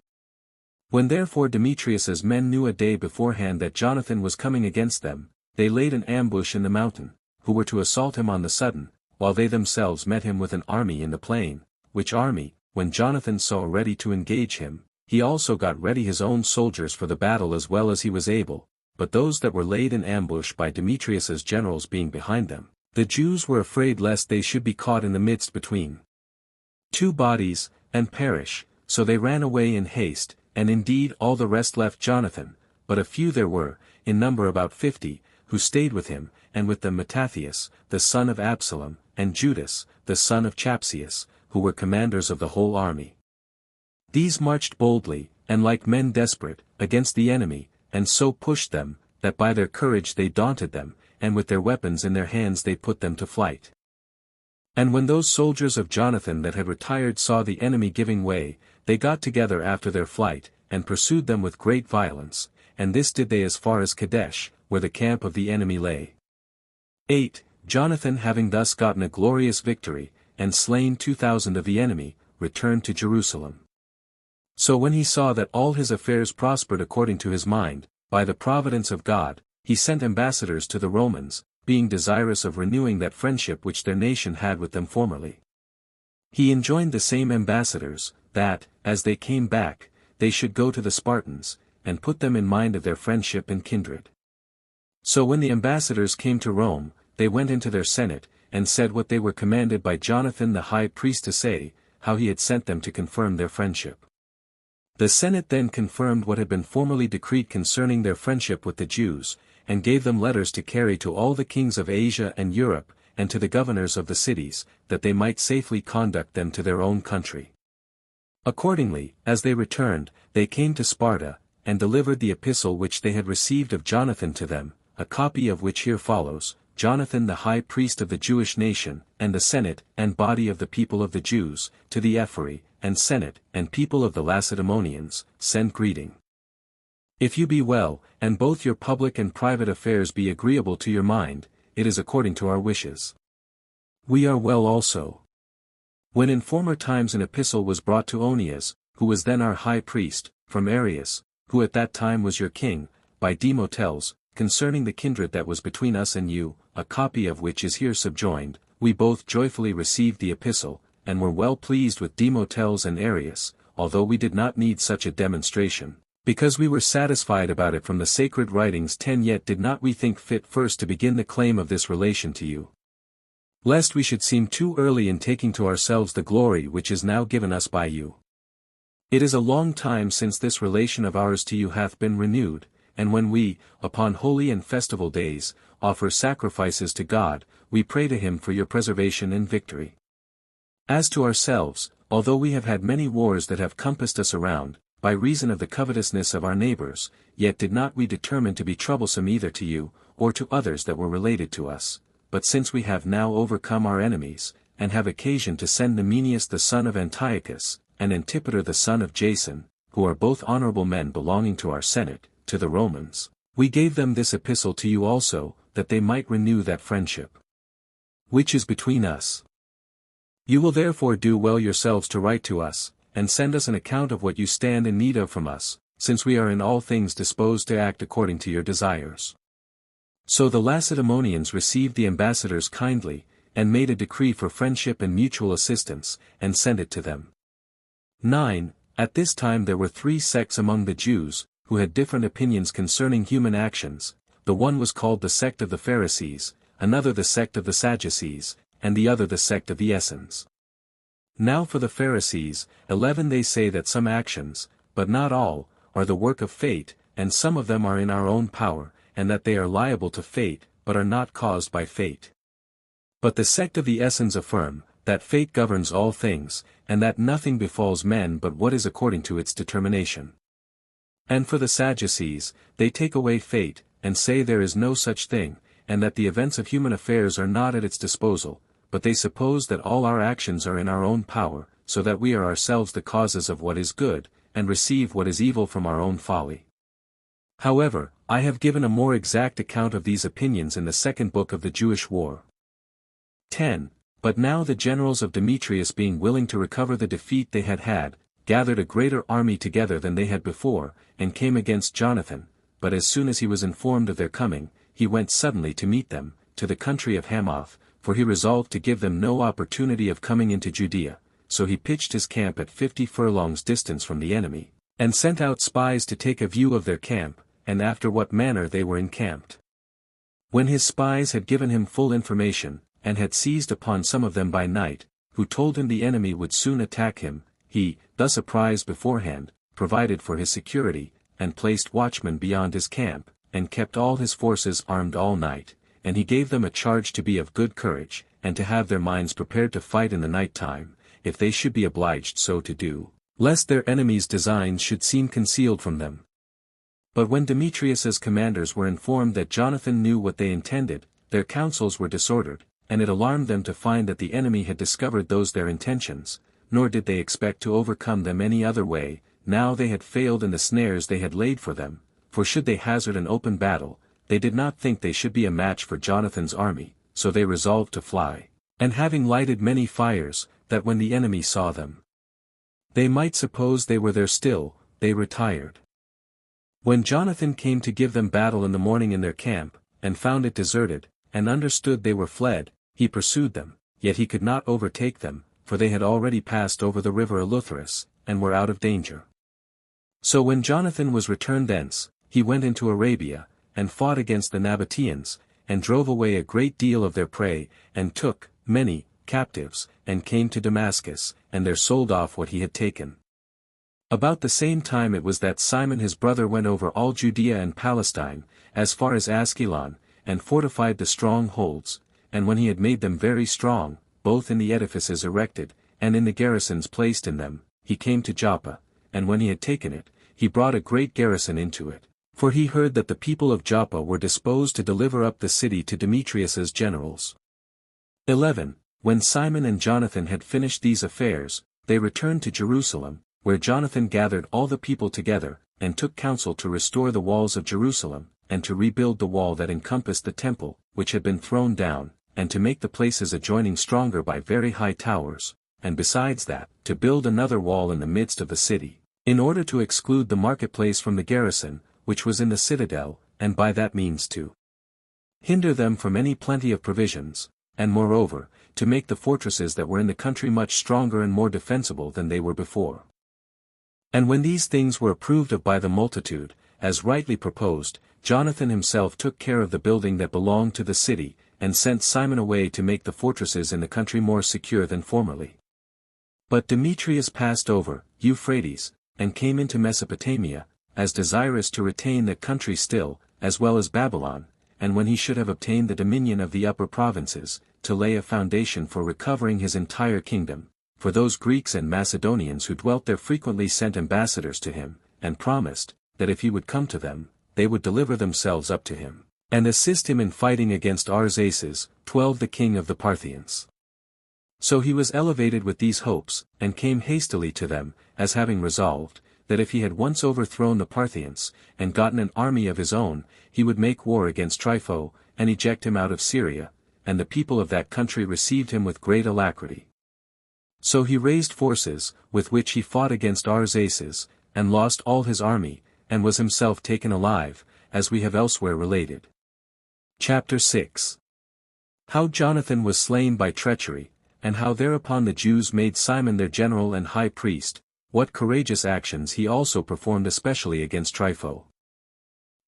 When therefore Demetrius's men knew a day beforehand that Jonathan was coming against them, they laid an ambush in the mountain, who were to assault him on the sudden, while they themselves met him with an army in the plain, which army, when Jonathan saw ready to engage him, he also got ready his own soldiers for the battle as well as he was able, but those that were laid in ambush by Demetrius's generals being behind them, the Jews were afraid lest they should be caught in the midst between two bodies, and perish, so they ran away in haste, and indeed all the rest left Jonathan, but a few there were, in number about 50, who stayed with him, and with them Mattathias, the son of Absalom, and Judas, the son of Chapsius, who were commanders of the whole army. These marched boldly, and like men desperate, against the enemy, and so pushed them, that by their courage they daunted them, and with their weapons in their hands they put them to flight. And when those soldiers of Jonathan that had retired saw the enemy giving way, they got together after their flight, and pursued them with great violence, and this did they as far as Kadesh, where the camp of the enemy lay. 8. Jonathan having thus gotten a glorious victory, and slain 2,000 of the enemy, returned to Jerusalem. So when he saw that all his affairs prospered according to his mind, by the providence of God, he sent ambassadors to the Romans, being desirous of renewing that friendship which their nation had with them formerly. He enjoined the same ambassadors, that, as they came back, they should go to the Spartans, and put them in mind of their friendship and kindred. So when the ambassadors came to Rome, they went into their senate, and said what they were commanded by Jonathan the high priest to say, how he had sent them to confirm their friendship. The senate then confirmed what had been formerly decreed concerning their friendship with the Jews, and gave them letters to carry to all the kings of Asia and Europe, and to the governors of the cities, that they might safely conduct them to their own country. Accordingly, as they returned, they came to Sparta, and delivered the epistle which they had received of Jonathan to them, a copy of which here follows. Jonathan the high priest of the Jewish nation, and the senate and body of the people of the Jews, to the Ephori, and senate, and people of the Lacedaemonians, send greeting. If you be well, and both your public and private affairs be agreeable to your mind, it is according to our wishes. We are well also. When in former times an epistle was brought to Onias, who was then our high priest, from Arius, who at that time was your king, by Demoteles, concerning the kindred that was between us and you, a copy of which is here subjoined, we both joyfully received the epistle, and were well pleased with Demoteles and Arius, although we did not need such a demonstration, because we were satisfied about it from the sacred writings. 10 Yet did not we think fit first to begin the claim of this relation to you, lest we should seem too early in taking to ourselves the glory which is now given us by you. It is a long time since this relation of ours to you hath been renewed, and when we, upon holy and festival days, offer sacrifices to God, we pray to him for your preservation and victory. As to ourselves, although we have had many wars that have compassed us around, by reason of the covetousness of our neighbors, yet did not we determine to be troublesome either to you, or to others that were related to us, but since we have now overcome our enemies, and have occasion to send Nemenius the son of Antiochus, and Antipater the son of Jason, who are both honorable men belonging to our senate, to the Romans, we gave them this epistle to you also, that they might renew that friendship which is between us. You will therefore do well yourselves to write to us, and send us an account of what you stand in need of from us, since we are in all things disposed to act according to your desires. So the Lacedaemonians received the ambassadors kindly, and made a decree for friendship and mutual assistance, and sent it to them. 9. At this time there were 3 sects among the Jews, who had different opinions concerning human actions. The one was called the sect of the Pharisees, another the sect of the Sadducees, and the other the sect of the Essenes. Now for the Pharisees, 11 they say that some actions, but not all, are the work of fate, and some of them are in our own power, and that they are liable to fate, but are not caused by fate. But the sect of the Essenes affirm, that fate governs all things, and that nothing befalls men but what is according to its determination. And for the Sadducees, they take away fate, and say there is no such thing, and that the events of human affairs are not at its disposal, but they suppose that all our actions are in our own power, so that we are ourselves the causes of what is good, and receive what is evil from our own folly. However, I have given a more exact account of these opinions in the second book of the Jewish War. 10. But now the generals of Demetrius being willing to recover the defeat they had had, gathered a greater army together than they had before, and came against Jonathan, but as soon as he was informed of their coming, he went suddenly to meet them, to the country of Hamath, for he resolved to give them no opportunity of coming into Judea, so he pitched his camp at 50 furlongs distance from the enemy, and sent out spies to take a view of their camp, and after what manner they were encamped. When his spies had given him full information, and had seized upon some of them by night, who told him the enemy would soon attack him, he, thus apprised beforehand, provided for his security, and placed watchmen beyond his camp, and kept all his forces armed all night, and he gave them a charge to be of good courage, and to have their minds prepared to fight in the night time, if they should be obliged so to do, lest their enemies' designs should seem concealed from them. But when Demetrius's commanders were informed that Jonathan knew what they intended, their counsels were disordered, and it alarmed them to find that the enemy had discovered those their intentions, nor did they expect to overcome them any other way. Now they had failed in the snares they had laid for them, for should they hazard an open battle, they did not think they should be a match for Jonathan's army, so they resolved to fly, and having lighted many fires, that when the enemy saw them, they might suppose they were there still, they retired. When Jonathan came to give them battle in the morning in their camp, and found it deserted, and understood they were fled, he pursued them, yet he could not overtake them, for they had already passed over the river Eleutheris, and were out of danger. So when Jonathan was returned thence, he went into Arabia, and fought against the Nabateans, and drove away a great deal of their prey, and took many captives, and came to Damascus, and there sold off what he had taken. About the same time it was that Simon his brother went over all Judea and Palestine, as far as Askelon, and fortified the strongholds, and when he had made them very strong, both in the edifices erected, and in the garrisons placed in them, he came to Joppa, and when he had taken it, he brought a great garrison into it, for he heard that the people of Joppa were disposed to deliver up the city to Demetrius's generals. 11. When Simon and Jonathan had finished these affairs, they returned to Jerusalem, where Jonathan gathered all the people together, and took counsel to restore the walls of Jerusalem, and to rebuild the wall that encompassed the temple, which had been thrown down, and to make the places adjoining stronger by very high towers, and besides that, to build another wall in the midst of the city, in order to exclude the marketplace from the garrison, which was in the citadel, and by that means to hinder them from any plenty of provisions, and moreover, to make the fortresses that were in the country much stronger and more defensible than they were before. And when these things were approved of by the multitude, as rightly proposed, Jonathan himself took care of the building that belonged to the city, and sent Simon away to make the fortresses in the country more secure than formerly. But Demetrius passed over Euphrates, and came into Mesopotamia, as desirous to retain that country still, as well as Babylon, and when he should have obtained the dominion of the upper provinces, to lay a foundation for recovering his entire kingdom, for those Greeks and Macedonians who dwelt there frequently sent ambassadors to him, and promised, that if he would come to them, they would deliver themselves up to him, and assist him in fighting against Arsaces, the king of the Parthians. So he was elevated with these hopes, and came hastily to them, as having resolved, that if he had once overthrown the Parthians, and gotten an army of his own, he would make war against Trypho, and eject him out of Syria, and the people of that country received him with great alacrity. So he raised forces, with which he fought against Arsaces, and lost all his army, and was himself taken alive, as we have elsewhere related. Chapter 6. How Jonathan was slain by treachery, and how thereupon the Jews made Simon their general and high priest, what courageous actions he also performed especially against Trypho.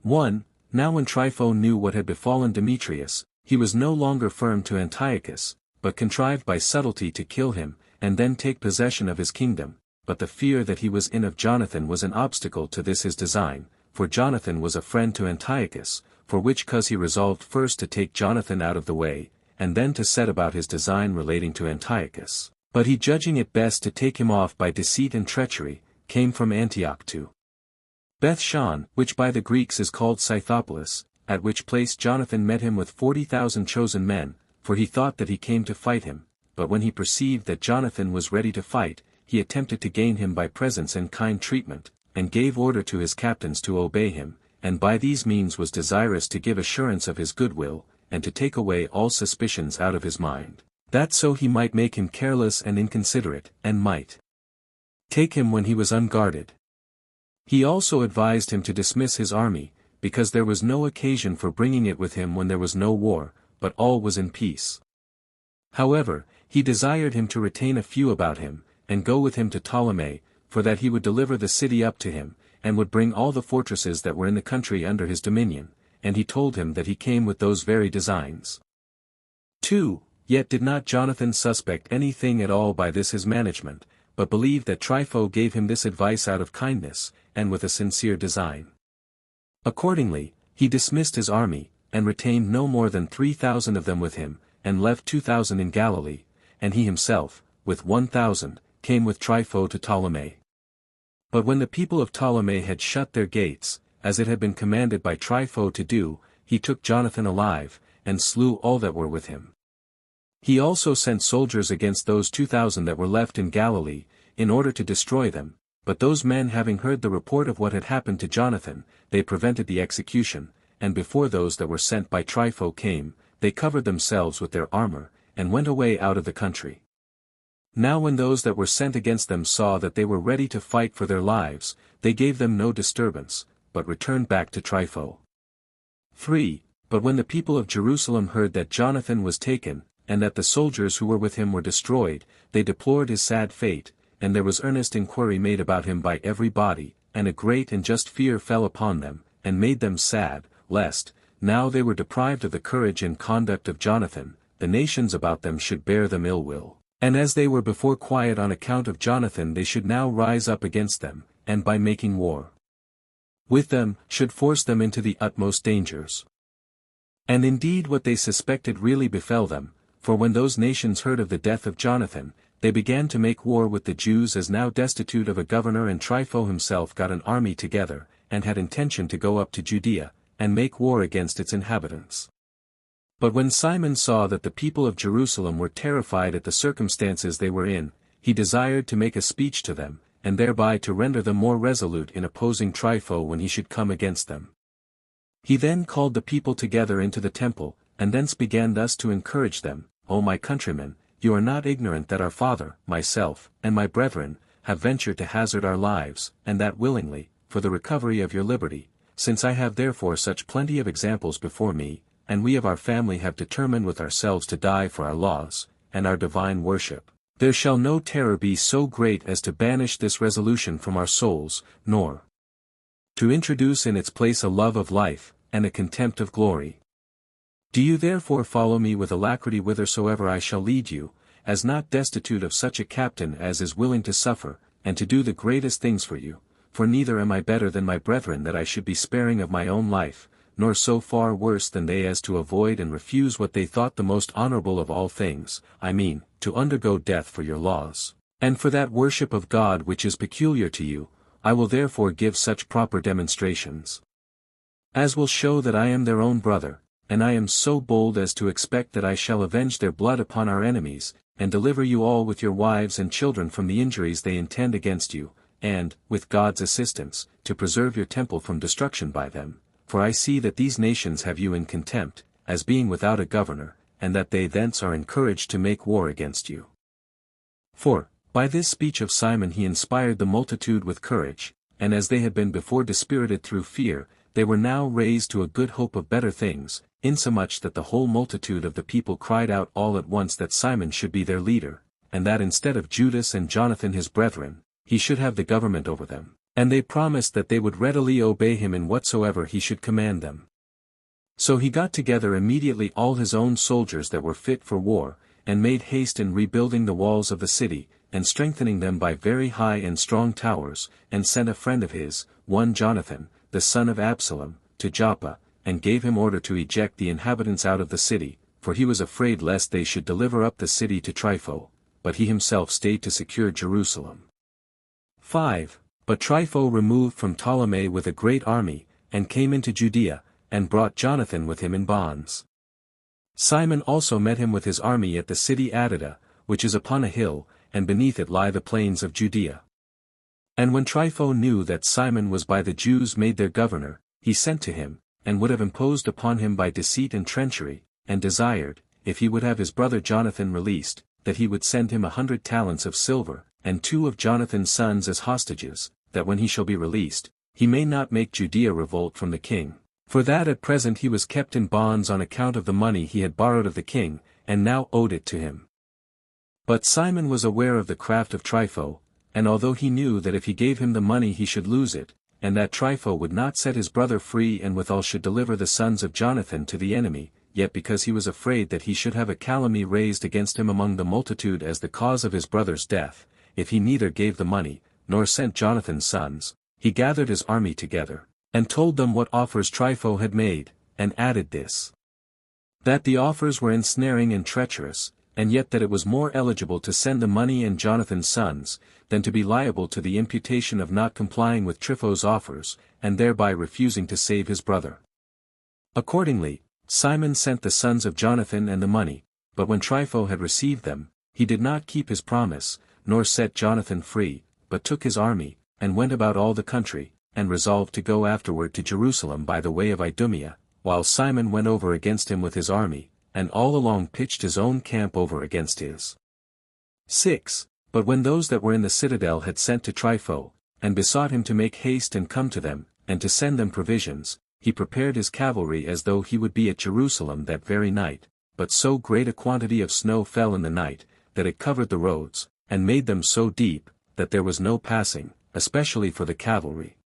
1. Now when Trypho knew what had befallen Demetrius, he was no longer firm to Antiochus, but contrived by subtlety to kill him, and then take possession of his kingdom, but the fear that he was in of Jonathan was an obstacle to this his design, for Jonathan was a friend to Antiochus, for which cause he resolved first to take Jonathan out of the way, and then to set about his design relating to Antiochus. But he judging it best to take him off by deceit and treachery, came from Antioch to Beth-shan, which by the Greeks is called Scythopolis, at which place Jonathan met him with 40,000 chosen men, for he thought that he came to fight him, but when he perceived that Jonathan was ready to fight, he attempted to gain him by presents and kind treatment, and gave order to his captains to obey him, and by these means was desirous to give assurance of his goodwill, and to take away all suspicions out of his mind, that so he might make him careless and inconsiderate, and might take him when he was unguarded. He also advised him to dismiss his army, because there was no occasion for bringing it with him when there was no war, but all was in peace. However, he desired him to retain a few about him, and go with him to Ptolemy, for that he would deliver the city up to him, and would bring all the fortresses that were in the country under his dominion, and he told him that he came with those very designs. 2. Yet did not Jonathan suspect anything at all by this his management, but believed that Trypho gave him this advice out of kindness, and with a sincere design. Accordingly, he dismissed his army, and retained no more than 3,000 of them with him, and left 2,000 in Galilee, and he himself, with 1,000, came with Trypho to Ptolemy. But when the people of Ptolemy had shut their gates, as it had been commanded by Trypho to do, he took Jonathan alive, and slew all that were with him. He also sent soldiers against those 2,000 that were left in Galilee, in order to destroy them, but those men having heard the report of what had happened to Jonathan, they prevented the execution, and before those that were sent by Trypho came, they covered themselves with their armor, and went away out of the country. Now when those that were sent against them saw that they were ready to fight for their lives, they gave them no disturbance, but returned back to Trypho. 3. But when the people of Jerusalem heard that Jonathan was taken, and that the soldiers who were with him were destroyed, they deplored his sad fate, and there was earnest inquiry made about him by every body, and a great and just fear fell upon them, and made them sad, lest, now they were deprived of the courage and conduct of Jonathan, the nations about them should bear them ill will, and as they were before quiet on account of Jonathan they should now rise up against them, and by making war with them, should force them into the utmost dangers. And indeed what they suspected really befell them, for when those nations heard of the death of Jonathan, they began to make war with the Jews as now destitute of a governor, and Trypho himself got an army together, and had intention to go up to Judea, and make war against its inhabitants. But when Simon saw that the people of Jerusalem were terrified at the circumstances they were in, he desired to make a speech to them, and thereby to render them more resolute in opposing Trypho when he should come against them. He then called the people together into the temple, and thence began thus to encourage them, O my countrymen, you are not ignorant that our father, myself, and my brethren, have ventured to hazard our lives, and that willingly, for the recovery of your liberty, since I have therefore such plenty of examples before me, and we of our family have determined with ourselves to die for our laws, and our divine worship. There shall no terror be so great as to banish this resolution from our souls, nor to introduce in its place a love of life, and a contempt of glory. Do you therefore follow me with alacrity whithersoever I shall lead you, as not destitute of such a captain as is willing to suffer, and to do the greatest things for you, for neither am I better than my brethren that I should be sparing of my own life, nor so far worse than they as to avoid and refuse what they thought the most honorable of all things, I mean, to undergo death for your laws, And for that worship of God which is peculiar to you, I will therefore give such proper demonstrations, as will show that I am their own brother, and I am so bold as to expect that I shall avenge their blood upon our enemies, and deliver you all with your wives and children from the injuries they intend against you, and, with God's assistance, to preserve your temple from destruction by them, for I see that these nations have you in contempt, as being without a governor, and that they thence are encouraged to make war against you. For, by this speech of Simon he inspired the multitude with courage, and as they had been before dispirited through fear, they were now raised to a good hope of better things, insomuch that the whole multitude of the people cried out all at once that Simon should be their leader, and that instead of Judas and Jonathan his brethren, he should have the government over them, and they promised that they would readily obey him in whatsoever he should command them. So he got together immediately all his own soldiers that were fit for war, and made haste in rebuilding the walls of the city, and strengthening them by very high and strong towers, and sent a friend of his, one Jonathan, the son of Absalom, to Joppa, and gave him order to eject the inhabitants out of the city, for he was afraid lest they should deliver up the city to Trypho, but he himself stayed to secure Jerusalem. 5. But Trypho removed from Ptolemy with a great army, and came into Judea, and brought Jonathan with him in bonds. Simon also met him with his army at the city Adida, which is upon a hill, and beneath it lie the plains of Judea. And when Trypho knew that Simon was by the Jews made their governor, he sent to him, and would have imposed upon him by deceit and treachery, and desired, if he would have his brother Jonathan released, that he would send him 100 talents of silver, and 2 of Jonathan's sons as hostages, that when he shall be released, he may not make Judea revolt from the king. For that at present he was kept in bonds on account of the money he had borrowed of the king, and now owed it to him. But Simon was aware of the craft of Trypho, and although he knew that if he gave him the money he should lose it, and that Trypho would not set his brother free and withal should deliver the sons of Jonathan to the enemy, yet because he was afraid that he should have a calumny raised against him among the multitude as the cause of his brother's death, if he neither gave the money, nor sent Jonathan's sons, he gathered his army together, and told them what offers Trypho had made, and added this: that the offers were ensnaring and treacherous, and yet that it was more eligible to send the money and Jonathan's sons, than to be liable to the imputation of not complying with Trypho's offers, and thereby refusing to save his brother. Accordingly, Simon sent the sons of Jonathan and the money, but when Trypho had received them, he did not keep his promise, nor set Jonathan free, but took his army, and went about all the country, and resolved to go afterward to Jerusalem by the way of Idumea, while Simon went over against him with his army, and all along pitched his own camp over against his. 6. But when those that were in the citadel had sent to Trypho, and besought him to make haste and come to them, and to send them provisions, he prepared his cavalry as though he would be at Jerusalem that very night, but so great a quantity of snow fell in the night, that it covered the roads, and made them so deep, that there was no passing, especially for the cavalry.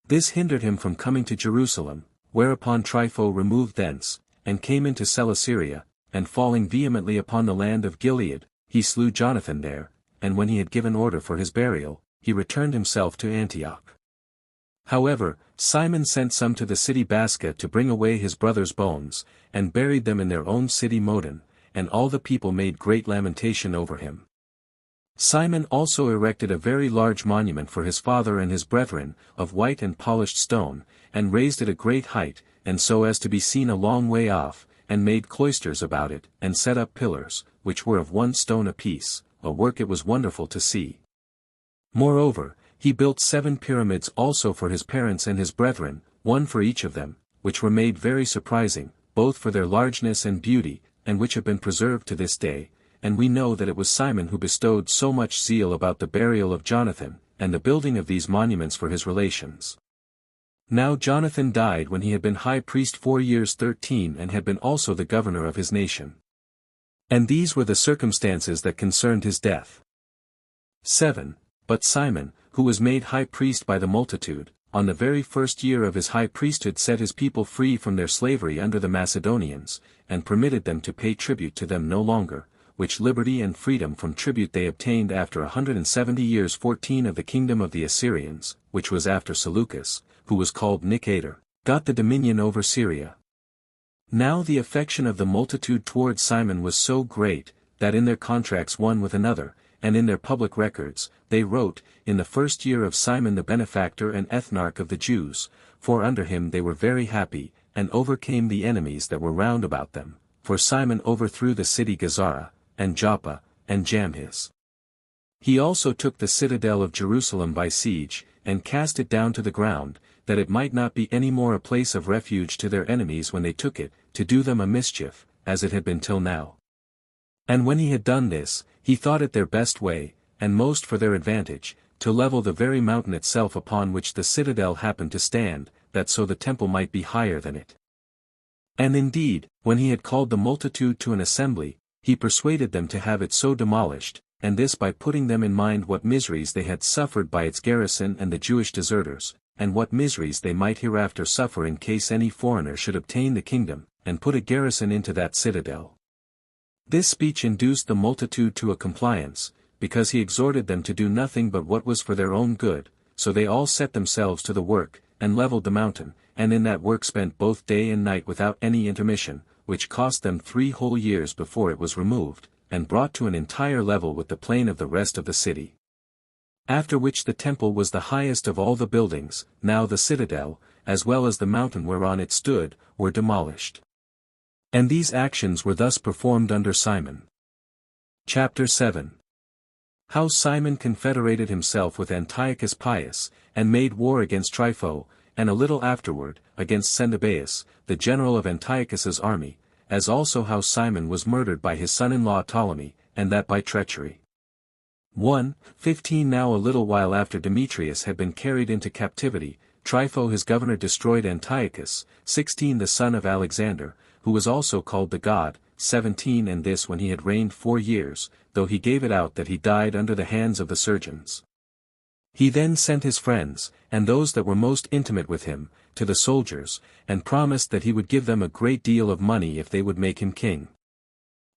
This hindered him from coming to Jerusalem, whereupon Trypho removed thence, and came into Celesyria, and falling vehemently upon the land of Gilead, he slew Jonathan there, and when he had given order for his burial, he returned himself to Antioch. However, Simon sent some to the city Basca to bring away his brother's bones, and buried them in their own city Modin, and all the people made great lamentation over him. Simon also erected a very large monument for his father and his brethren, of white and polished stone, and raised it a great height, and so as to be seen a long way off, and made cloisters about it, and set up pillars, which were of 1 stone apiece, a work it was wonderful to see. Moreover, he built 7 pyramids also for his parents and his brethren, 1 for each of them, which were made very surprising, both for their largeness and beauty, and which have been preserved to this day, and we know that it was Simon who bestowed so much zeal about the burial of Jonathan, and the building of these monuments for his relations. Now Jonathan died when he had been high priest 4 years 13 and had been also the governor of his nation. And these were the circumstances that concerned his death. 7. But Simon, who was made high priest by the multitude, on the very first year of his high priesthood set his people free from their slavery under the Macedonians, and permitted them to pay tribute to them no longer, which liberty and freedom from tribute they obtained after 170 years 14 of the kingdom of the Assyrians, which was after Seleucus, who was called Nicator, got the dominion over Syria. Now the affection of the multitude toward Simon was so great, that in their contracts one with another, and in their public records, they wrote, in the first year of Simon the benefactor and ethnarch of the Jews, for under him they were very happy, and overcame the enemies that were round about them, for Simon overthrew the city Gazara, and Joppa, and Jamhis. He also took the citadel of Jerusalem by siege, and cast it down to the ground, that it might not be any more a place of refuge to their enemies when they took it, to do them a mischief, as it had been till now. And when he had done this, he thought it their best way, and most for their advantage, to level the very mountain itself upon which the citadel happened to stand, that so the temple might be higher than it. And indeed, when he had called the multitude to an assembly, he persuaded them to have it so demolished, and this by putting them in mind what miseries they had suffered by its garrison and the Jewish deserters, and what miseries they might hereafter suffer in case any foreigner should obtain the kingdom, and put a garrison into that citadel. This speech induced the multitude to a compliance, because he exhorted them to do nothing but what was for their own good, so they all set themselves to the work, and levelled the mountain, and in that work spent both day and night without any intermission, which cost them 3 whole years before it was removed, and brought to an entire level with the plain of the rest of the city. After which the temple was the highest of all the buildings, now the citadel, as well as the mountain whereon it stood, were demolished. And these actions were thus performed under Simon. Chapter 7. How Simon confederated himself with Antiochus Pius, and made war against Trypho, and a little afterward, against Cendebeus, the general of Antiochus's army, as also how Simon was murdered by his son-in-law Ptolemy, and that by treachery. 1:15 Now a little while after Demetrius had been carried into captivity, Trypho his governor destroyed Antiochus, 16 the son of Alexander, who was also called the god, 17 and this when he had reigned 4 years, though he gave it out that he died under the hands of the surgeons. He then sent his friends, and those that were most intimate with him, to the soldiers, and promised that he would give them a great deal of money if they would make him king.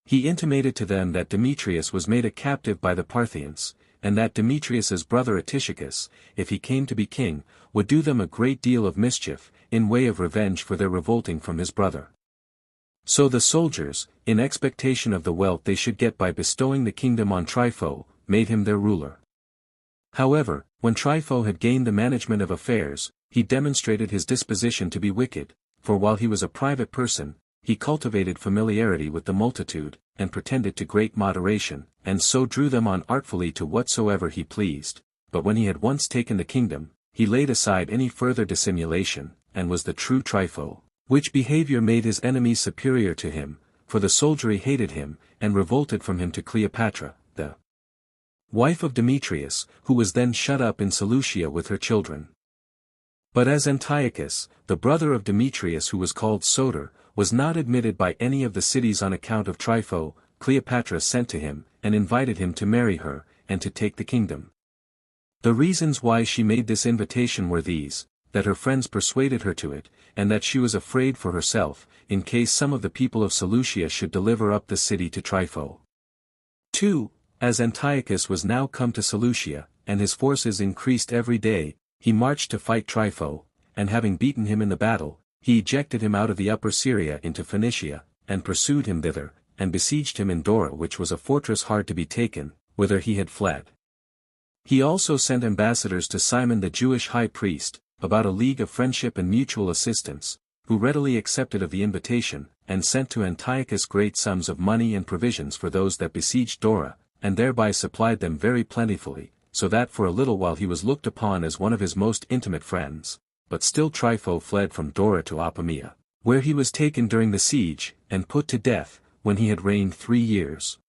He intimated to them that Demetrius was made a captive by the Parthians, and that Demetrius's brother Antiquities, if he came to be king, would do them a great deal of mischief, in way of revenge for their revolting from his brother. So the soldiers, in expectation of the wealth they should get by bestowing the kingdom on Trypho, made him their ruler. However, when Trypho had gained the management of affairs, he demonstrated his disposition to be wicked, for while he was a private person, he cultivated familiarity with the multitude, and pretended to great moderation, and so drew them on artfully to whatsoever he pleased, but when he had once taken the kingdom, he laid aside any further dissimulation, and was the true Trypho, which behavior made his enemies superior to him, for the soldiery hated him, and revolted from him to Cleopatra, the wife of Demetrius, who was then shut up in Seleucia with her children. But as Antiochus, the brother of Demetrius who was called Soter, was not admitted by any of the cities on account of Trypho, Cleopatra sent to him, and invited him to marry her, and to take the kingdom. The reasons why she made this invitation were these, that her friends persuaded her to it, and that she was afraid for herself, in case some of the people of Seleucia should deliver up the city to Trypho. 2. As Antiochus was now come to Seleucia, and his forces increased every day, he marched to fight Trypho, and having beaten him in the battle, he ejected him out of the upper Syria into Phoenicia, and pursued him thither, and besieged him in Dora, which was a fortress hard to be taken, whither he had fled. He also sent ambassadors to Simon the Jewish high priest, about a league of friendship and mutual assistance, who readily accepted of the invitation, and sent to Antiochus great sums of money and provisions for those that besieged Dora, and thereby supplied them very plentifully, so that for a little while he was looked upon as one of his most intimate friends. But still Trypho fled from Dora to Apamea, where he was taken during the siege, and put to death, when he had reigned 3 years.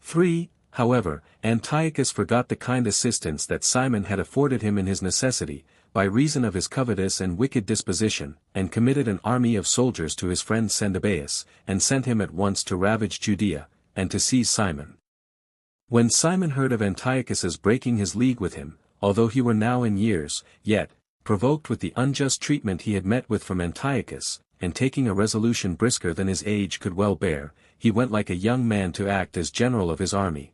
3. However, Antiochus forgot the kind assistance that Simon had afforded him in his necessity, by reason of his covetous and wicked disposition, and committed an army of soldiers to his friend Cendebeus, and sent him at once to ravage Judea, and to seize Simon. When Simon heard of Antiochus's breaking his league with him, although he were now in years, yet, provoked with the unjust treatment he had met with from Antiochus, and taking a resolution brisker than his age could well bear, he went like a young man to act as general of his army.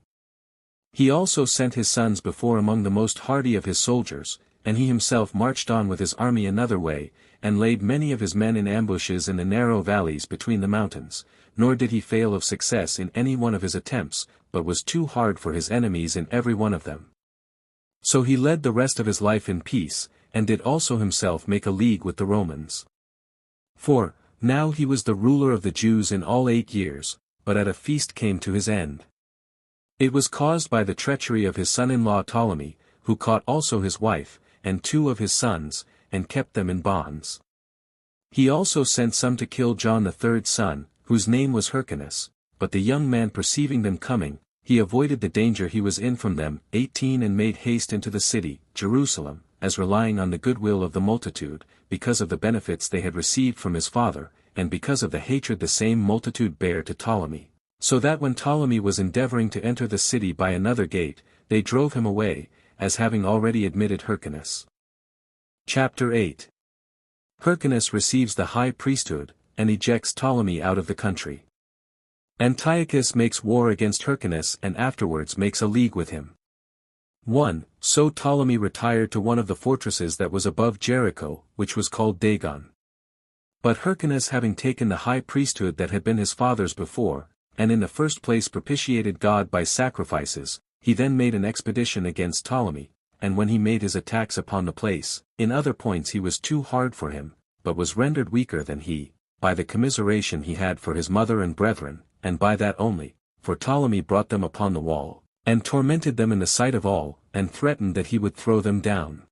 He also sent his sons before among the most hardy of his soldiers, and he himself marched on with his army another way, and laid many of his men in ambushes in the narrow valleys between the mountains, nor did he fail of success in any one of his attempts, but was too hard for his enemies in every one of them. So he led the rest of his life in peace, and did also himself make a league with the Romans. For, now he was the ruler of the Jews in all 8 years, but at a feast came to his end. It was caused by the treachery of his son-in-law Ptolemy, who caught also his wife, and 2 of his sons, and kept them in bonds. He also sent some to kill John the 3rd son, whose name was Hyrcanus, but the young man perceiving them coming, he avoided the danger he was in from them. 18 And made haste into the city, Jerusalem, as relying on the goodwill of the multitude, because of the benefits they had received from his father, and because of the hatred the same multitude bare to Ptolemy. So that when Ptolemy was endeavoring to enter the city by another gate, they drove him away, as having already admitted Hyrcanus. Chapter 8. Hyrcanus receives the high priesthood, and ejects Ptolemy out of the country. Antiochus makes war against Hyrcanus and afterwards makes a league with him. 1. So Ptolemy retired to one of the fortresses that was above Jericho, which was called Dagon. But Hyrcanus, having taken the high priesthood that had been his father's before, and in the first place propitiated God by sacrifices, he then made an expedition against Ptolemy, and when he made his attacks upon the place, in other points he was too hard for him, but was rendered weaker than he, by the commiseration he had for his mother and brethren, and by that only, for Ptolemy brought them upon the wall, and tormented them in the sight of all, and threatened that he would throw them down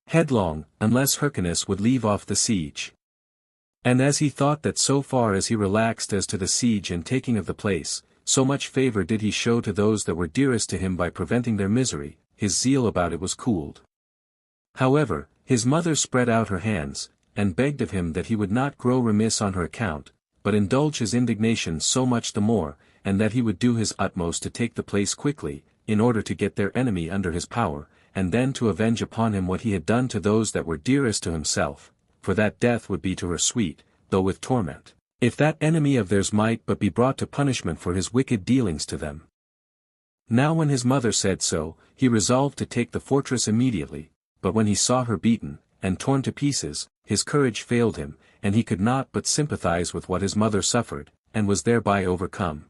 headlong, unless Hyrcanus would leave off the siege. And as he thought that so far as he relaxed as to the siege and taking of the place, so much favor did he show to those that were dearest to him by preventing their misery, his zeal about it was cooled. However, his mother spread out her hands, and begged of him that he would not grow remiss on her account, but indulge his indignation so much the more, and that he would do his utmost to take the place quickly, in order to get their enemy under his power, and then to avenge upon him what he had done to those that were dearest to himself, for that death would be to her sweet, though with torment, if that enemy of theirs might but be brought to punishment for his wicked dealings to them. Now when his mother said so, he resolved to take the fortress immediately, but when he saw her beaten, and torn to pieces, his courage failed him, and he could not but sympathize with what his mother suffered, and was thereby overcome.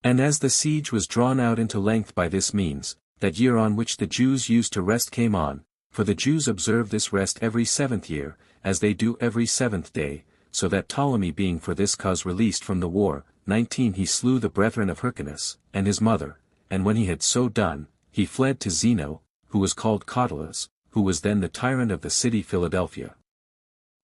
And as the siege was drawn out into length by this means, that year on which the Jews used to rest came on, for the Jews observe this rest every 7th year, as they do every 7th day, so that Ptolemy being for this cause released from the war, 19 He slew the brethren of Hyrcanus, and his mother, and when he had so done, he fled to Zeno, who was called Catullus, who was then the tyrant of the city Philadelphia.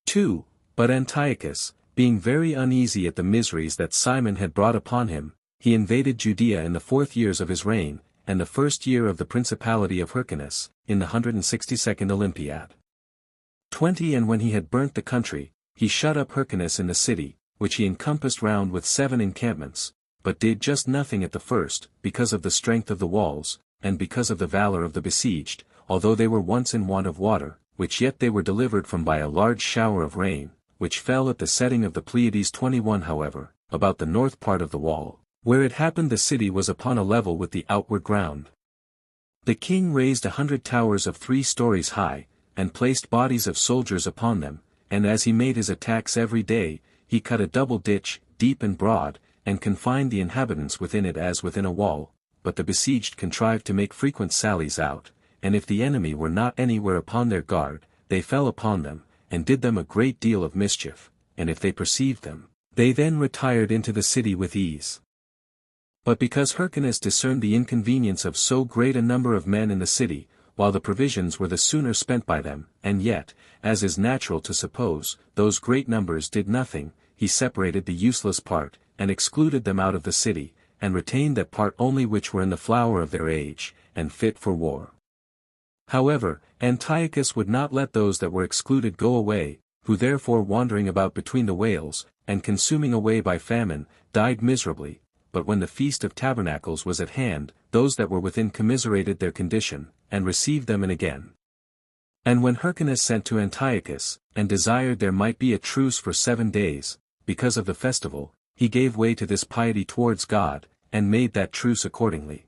2. But Antiochus, being very uneasy at the miseries that Simon had brought upon him, he invaded Judea in the 4th years of his reign, and the 1st year of the principality of Hyrcanus, in the 162nd Olympiad. 20 And when he had burnt the country, he shut up Hyrcanus in the city, which he encompassed round with 7 encampments, but did just nothing at the first, because of the strength of the walls, and because of the valor of the besieged, although they were once in want of water, which yet they were delivered from by a large shower of rain, which fell at the setting of the Pleiades. 21 However, about the north part of the wall, where it happened the city was upon a level with the outward ground. The king raised 100 towers of 3 stories high, and placed bodies of soldiers upon them, and as he made his attacks every day, he cut a double ditch, deep and broad, and confined the inhabitants within it as within a wall, but the besieged contrived to make frequent sallies out, and if the enemy were not anywhere upon their guard, they fell upon them, and did them a great deal of mischief, and if they perceived them, they then retired into the city with ease. But because Hyrcanus discerned the inconvenience of so great a number of men in the city, while the provisions were the sooner spent by them, and yet, as is natural to suppose, those great numbers did nothing, he separated the useless part, and excluded them out of the city, and retained that part only which were in the flower of their age, and fit for war. However, Antiochus would not let those that were excluded go away, who therefore wandering about between the whales, and consuming away by famine, died miserably, but when the Feast of Tabernacles was at hand, those that were within commiserated their condition, and received them in again. And when Hyrcanus sent to Antiochus, and desired there might be a truce for 7 days, because of the festival, he gave way to this piety towards God, and made that truce accordingly.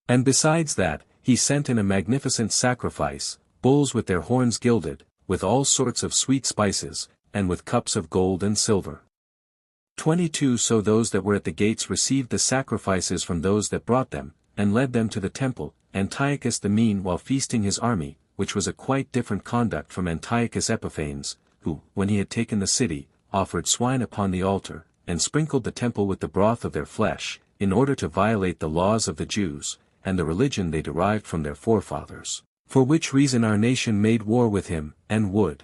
And besides that, he sent in a magnificent sacrifice, bulls with their horns gilded, with all sorts of sweet spices, and with cups of gold and silver. 22 So those that were at the gates received the sacrifices from those that brought them, and led them to the temple, Antiochus the meanwhile feasting his army, which was a quite different conduct from Antiochus Epiphanes, who, when he had taken the city, offered swine upon the altar, and sprinkled the temple with the broth of their flesh, in order to violate the laws of the Jews, and the religion they derived from their forefathers, for which reason our nation made war with him, and would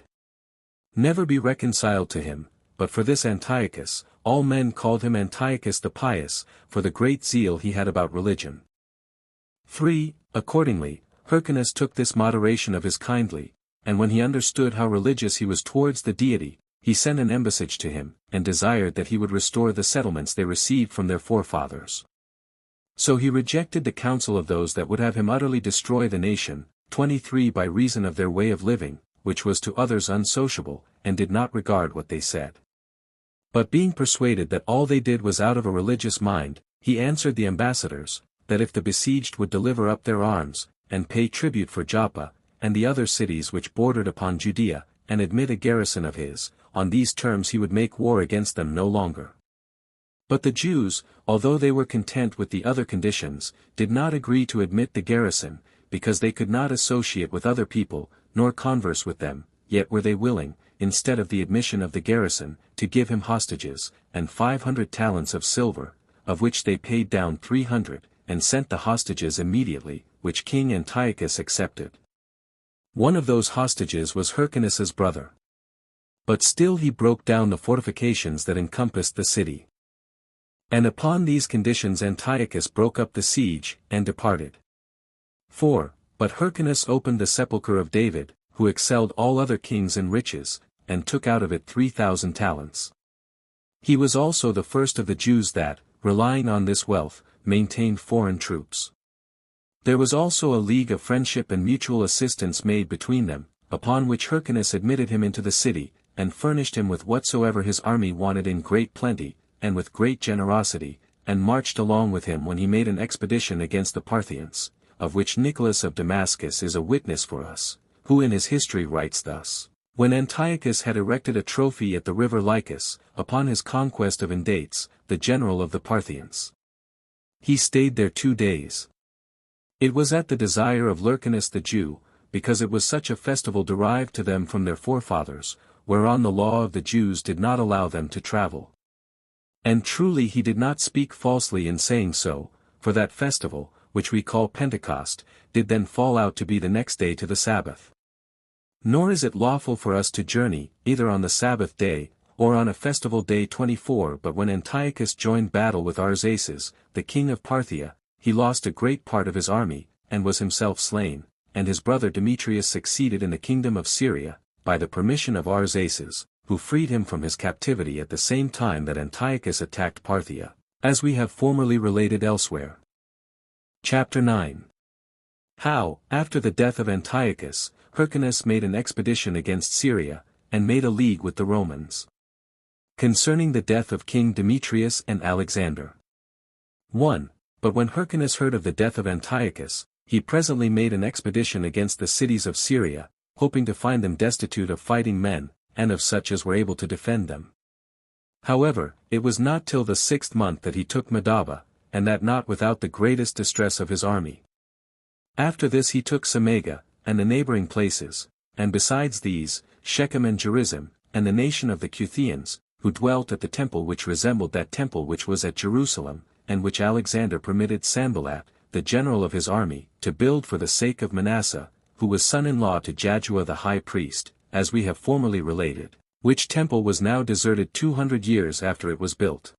never be reconciled to him. But for this Antiochus, all men called him Antiochus the Pious, for the great zeal he had about religion. 3. Accordingly, Hyrcanus took this moderation of his kindly, and when he understood how religious he was towards the deity, he sent an embassage to him, and desired that he would restore the settlements they received from their forefathers. So he rejected the counsel of those that would have him utterly destroy the nation, 23 By reason of their way of living, which was to others unsociable, and did not regard what they said. But being persuaded that all they did was out of a religious mind, he answered the ambassadors, that if the besieged would deliver up their arms, and pay tribute for Joppa, and the other cities which bordered upon Judea, and admit a garrison of his, on these terms he would make war against them no longer. But the Jews, although they were content with the other conditions, did not agree to admit the garrison, because they could not associate with other people, nor converse with them, yet were they willing, instead of the admission of the garrison, to give him hostages, and 500 talents of silver, of which they paid down 300, and sent the hostages immediately, which King Antiochus accepted. One of those hostages was Hyrcanus's brother. But still he broke down the fortifications that encompassed the city. And upon these conditions Antiochus broke up the siege, and departed. 4. But Hyrcanus opened the sepulchre of David, who excelled all other kings in riches, and took out of it 3,000 talents. He was also the first of the Jews that, relying on this wealth, maintained foreign troops. There was also a league of friendship and mutual assistance made between them, upon which Hyrcanus admitted him into the city, and furnished him with whatsoever his army wanted in great plenty, and with great generosity, and marched along with him when he made an expedition against the Parthians, of which Nicholas of Damascus is a witness for us, who in his history writes thus: When Antiochus had erected a trophy at the river Lycus, upon his conquest of Endates, the general of the Parthians, he stayed there 2 days. It was at the desire of Lurcanus the Jew, because it was such a festival derived to them from their forefathers, whereon the law of the Jews did not allow them to travel. And truly he did not speak falsely in saying so, for that festival, which we call Pentecost, did then fall out to be the next day to the Sabbath. Nor is it lawful for us to journey, either on the Sabbath day, or on a festival day 24. But when Antiochus joined battle with Arsaces, the king of Parthia, he lost a great part of his army, and was himself slain, and his brother Demetrius succeeded in the kingdom of Syria, by the permission of Arsaces, who freed him from his captivity at the same time that Antiochus attacked Parthia, as we have formerly related elsewhere. Chapter 9. How, after the death of Antiochus, Hyrcanus made an expedition against Syria, and made a league with the Romans. Concerning the death of King Demetrius and Alexander. 1. But when Hyrcanus heard of the death of Antiochus, he presently made an expedition against the cities of Syria, hoping to find them destitute of fighting men, and of such as were able to defend them. However, it was not till the 6th month that he took Medaba, and that not without the greatest distress of his army. After this he took Samaga, and the neighboring places, and besides these, Shechem and Gerizim, and the nation of the Cuthians, who dwelt at the temple which resembled that temple which was at Jerusalem, and which Alexander permitted Sanballat, the general of his army, to build for the sake of Manasseh, who was son-in-law to Jaddua the high priest, as we have formerly related, which temple was now deserted 200 years after it was built.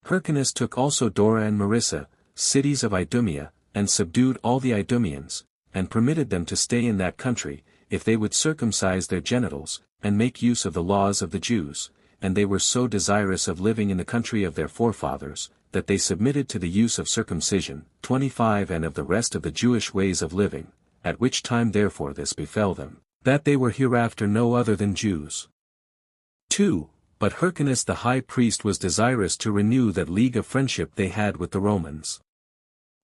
Hyrcanus took also Dora and Marissa, cities of Idumea, and subdued all the Idumeans, and permitted them to stay in that country, if they would circumcise their genitals, and make use of the laws of the Jews, and they were so desirous of living in the country of their forefathers, that they submitted to the use of circumcision, 25 and of the rest of the Jewish ways of living, at which time therefore this befell them, that they were hereafter no other than Jews. 2. But Hyrcanus the high priest was desirous to renew that league of friendship they had with the Romans.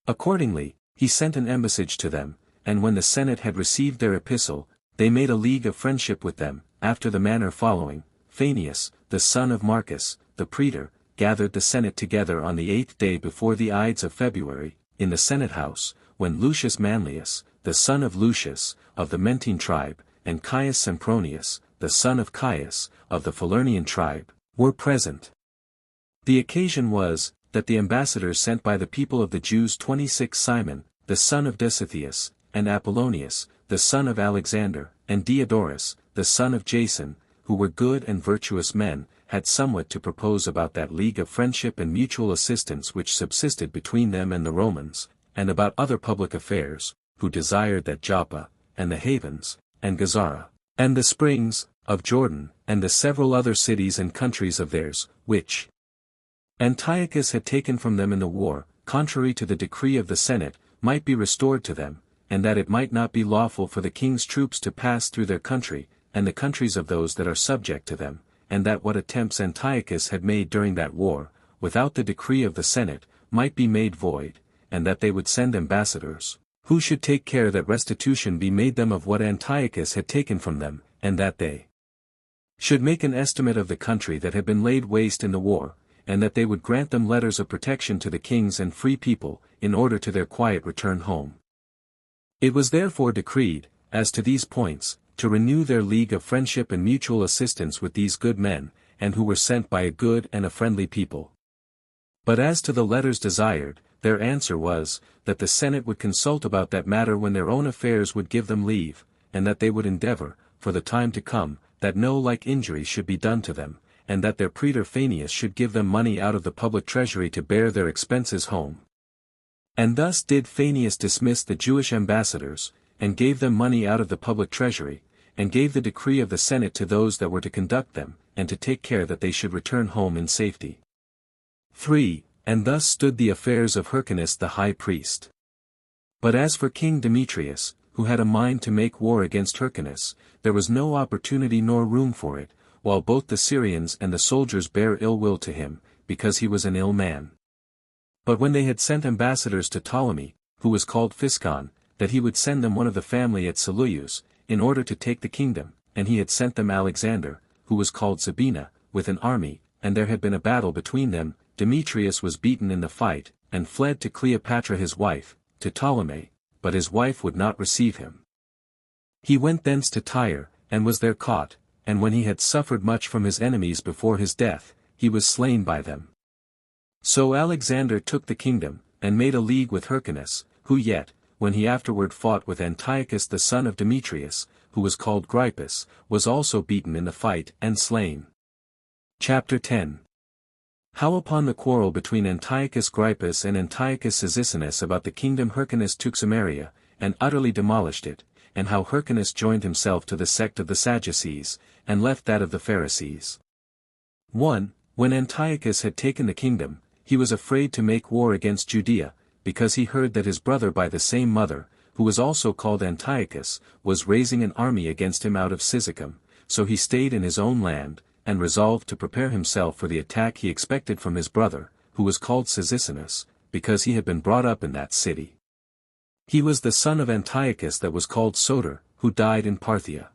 Accordingly, he sent an embassage to them, and when the Senate had received their epistle, they made a league of friendship with them, after the manner following: Phanius, the son of Marcus, the praetor, gathered the Senate together on the 8th day before the Ides of February, in the Senate house, when Lucius Manlius, the son of Lucius, of the Mentine tribe, and Caius Sempronius, the son of Caius, of the Falernian tribe, were present. The occasion was, that the ambassadors sent by the people of the Jews 26 Simon, the son of Dositheus, and Apollonius, the son of Alexander, and Diodorus, the son of Jason, who were good and virtuous men, had somewhat to propose about that league of friendship and mutual assistance which subsisted between them and the Romans, and about other public affairs, who desired that Joppa, and the havens, and Gazara, and the springs, of Jordan, and the several other cities and countries of theirs, which Antiochus had taken from them in the war, contrary to the decree of the Senate, might be restored to them, and that it might not be lawful for the king's troops to pass through their country, and the countries of those that are subject to them, and that what attempts Antiochus had made during that war, without the decree of the Senate, might be made void, and that they would send ambassadors, who should take care that restitution be made them of what Antiochus had taken from them, and that they should make an estimate of the country that had been laid waste in the war, and that they would grant them letters of protection to the kings and free people, in order to their quiet return home. It was therefore decreed, as to these points, to renew their league of friendship and mutual assistance with these good men, and who were sent by a good and a friendly people. But as to the letters desired, their answer was, that the Senate would consult about that matter when their own affairs would give them leave, and that they would endeavor, for the time to come, that no like injury should be done to them, and that their praetor Phanius should give them money out of the public treasury to bear their expenses home. And thus did Phanius dismiss the Jewish ambassadors, and gave them money out of the public treasury, and gave the decree of the Senate to those that were to conduct them, and to take care that they should return home in safety. 3. And thus stood the affairs of Hyrcanus the high priest. But as for King Demetrius, who had a mind to make war against Hyrcanus, there was no opportunity nor room for it, while both the Syrians and the soldiers bare ill will to him, because he was an ill man. But when they had sent ambassadors to Ptolemy, who was called Physcon, that he would send them one of the family at Seleucus, in order to take the kingdom, and he had sent them Alexander, who was called Sabina, with an army, and there had been a battle between them, Demetrius was beaten in the fight, and fled to Cleopatra his wife, to Ptolemy, but his wife would not receive him. He went thence to Tyre, and was there caught, and when he had suffered much from his enemies before his death, he was slain by them. So Alexander took the kingdom, and made a league with Hyrcanus, who yet, when he afterward fought with Antiochus the son of Demetrius, who was called Grypus, was also beaten in the fight and slain. Chapter 10. How upon the quarrel between Antiochus Grypus and Antiochus Cyzicenus about the kingdom Hyrcanus took Samaria, and utterly demolished it, and how Hyrcanus joined himself to the sect of the Sadducees, and left that of the Pharisees. 1. When Antiochus had taken the kingdom, he was afraid to make war against Judea, because he heard that his brother by the same mother, who was also called Antiochus, was raising an army against him out of Cyzicum, so he stayed in his own land, and resolved to prepare himself for the attack he expected from his brother, who was called Cyzicenus, because he had been brought up in that city. He was the son of Antiochus that was called Soter, who died in Parthia.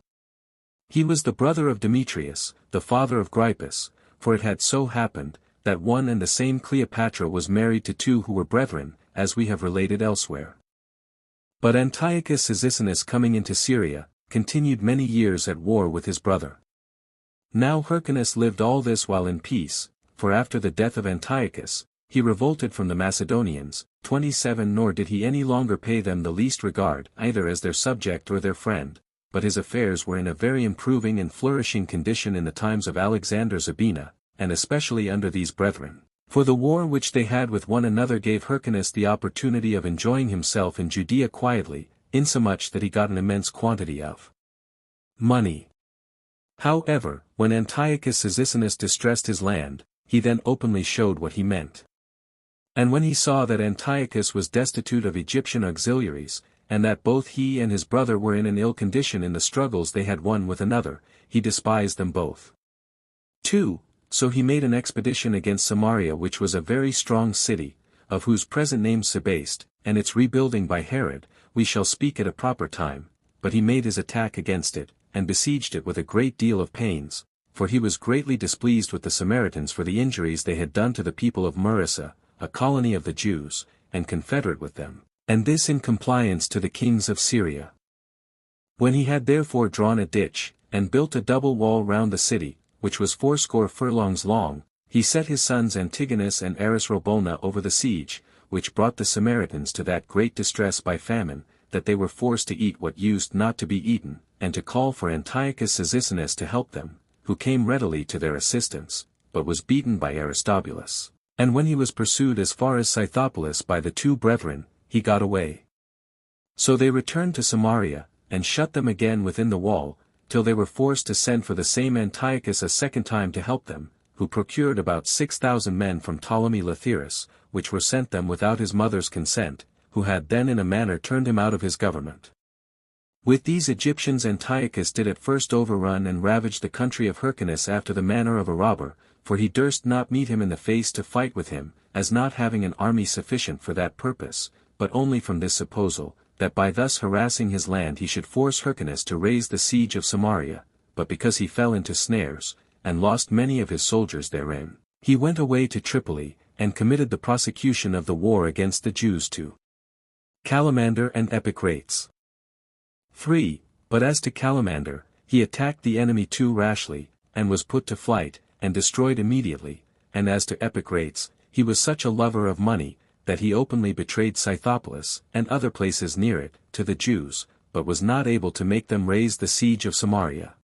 He was the brother of Demetrius, the father of Grypus, for it had so happened, that one and the same Cleopatra was married to two who were brethren, as we have related elsewhere. But Antiochus Cyzicenus coming into Syria, continued many years at war with his brother. Now Hyrcanus lived all this while in peace, for after the death of Antiochus, he revolted from the Macedonians, 27 Nor did he any longer pay them the least regard either as their subject or their friend, but his affairs were in a very improving and flourishing condition in the times of Alexander Zabina, and especially under these brethren. For the war which they had with one another gave Hyrcanus the opportunity of enjoying himself in Judea quietly, insomuch that he got an immense quantity of money. However, when Antiochus Cyzicenus distressed his land, he then openly showed what he meant. And when he saw that Antiochus was destitute of Egyptian auxiliaries, and that both he and his brother were in an ill condition in the struggles they had one with another, he despised them both. 2. So he made an expedition against Samaria, which was a very strong city, of whose present name Sebaste, and its rebuilding by Herod, we shall speak at a proper time, but he made his attack against it, and besieged it with a great deal of pains, for he was greatly displeased with the Samaritans for the injuries they had done to the people of Marissa, a colony of the Jews, and confederate with them, and this in compliance to the kings of Syria. When he had therefore drawn a ditch, and built a double wall round the city, which was 80 furlongs long, he set his sons Antigonus and Arisrobolna over the siege, which brought the Samaritans to that great distress by famine, that they were forced to eat what used not to be eaten, and to call for Antiochus Cyzicenus to help them, who came readily to their assistance, but was beaten by Aristobulus. And when he was pursued as far as Scythopolis by the two brethren, he got away. So they returned to Samaria, and shut them again within the wall, till they were forced to send for the same Antiochus a second time to help them, who procured about 6,000 men from Ptolemy Lathyrus, which were sent them without his mother's consent, who had then in a manner turned him out of his government. With these Egyptians Antiochus did at first overrun and ravage the country of Hyrcanus after the manner of a robber, for he durst not meet him in the face to fight with him, as not having an army sufficient for that purpose, but only from this supposal, that by thus harassing his land he should force Hyrcanus to raise the siege of Samaria, but because he fell into snares, and lost many of his soldiers therein, he went away to Tripoli, and committed the prosecution of the war against the Jews to Callimander and Epicrates. 3. But as to Callimander, he attacked the enemy too rashly, and was put to flight, and destroyed immediately, and as to Epicrates, he was such a lover of money, that he openly betrayed Scythopolis, and other places near it, to the Jews, but was not able to make them raise the siege of Samaria.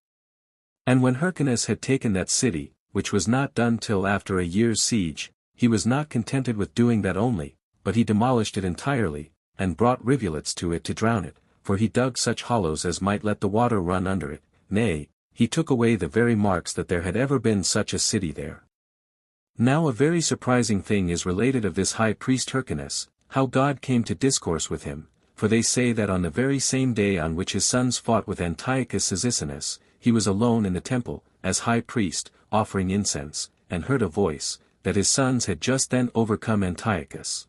And when Hyrcanus had taken that city, which was not done till after a year's siege, he was not contented with doing that only, but he demolished it entirely, and brought rivulets to it to drown it, for he dug such hollows as might let the water run under it, nay, he took away the very marks that there had ever been such a city there. Now a very surprising thing is related of this high priest Hyrcanus, how God came to discourse with him, for they say that on the very same day on which his sons fought with Antiochus Cyzicenus, he was alone in the temple, as high priest, offering incense, and heard a voice, that his sons had just then overcome Antiochus.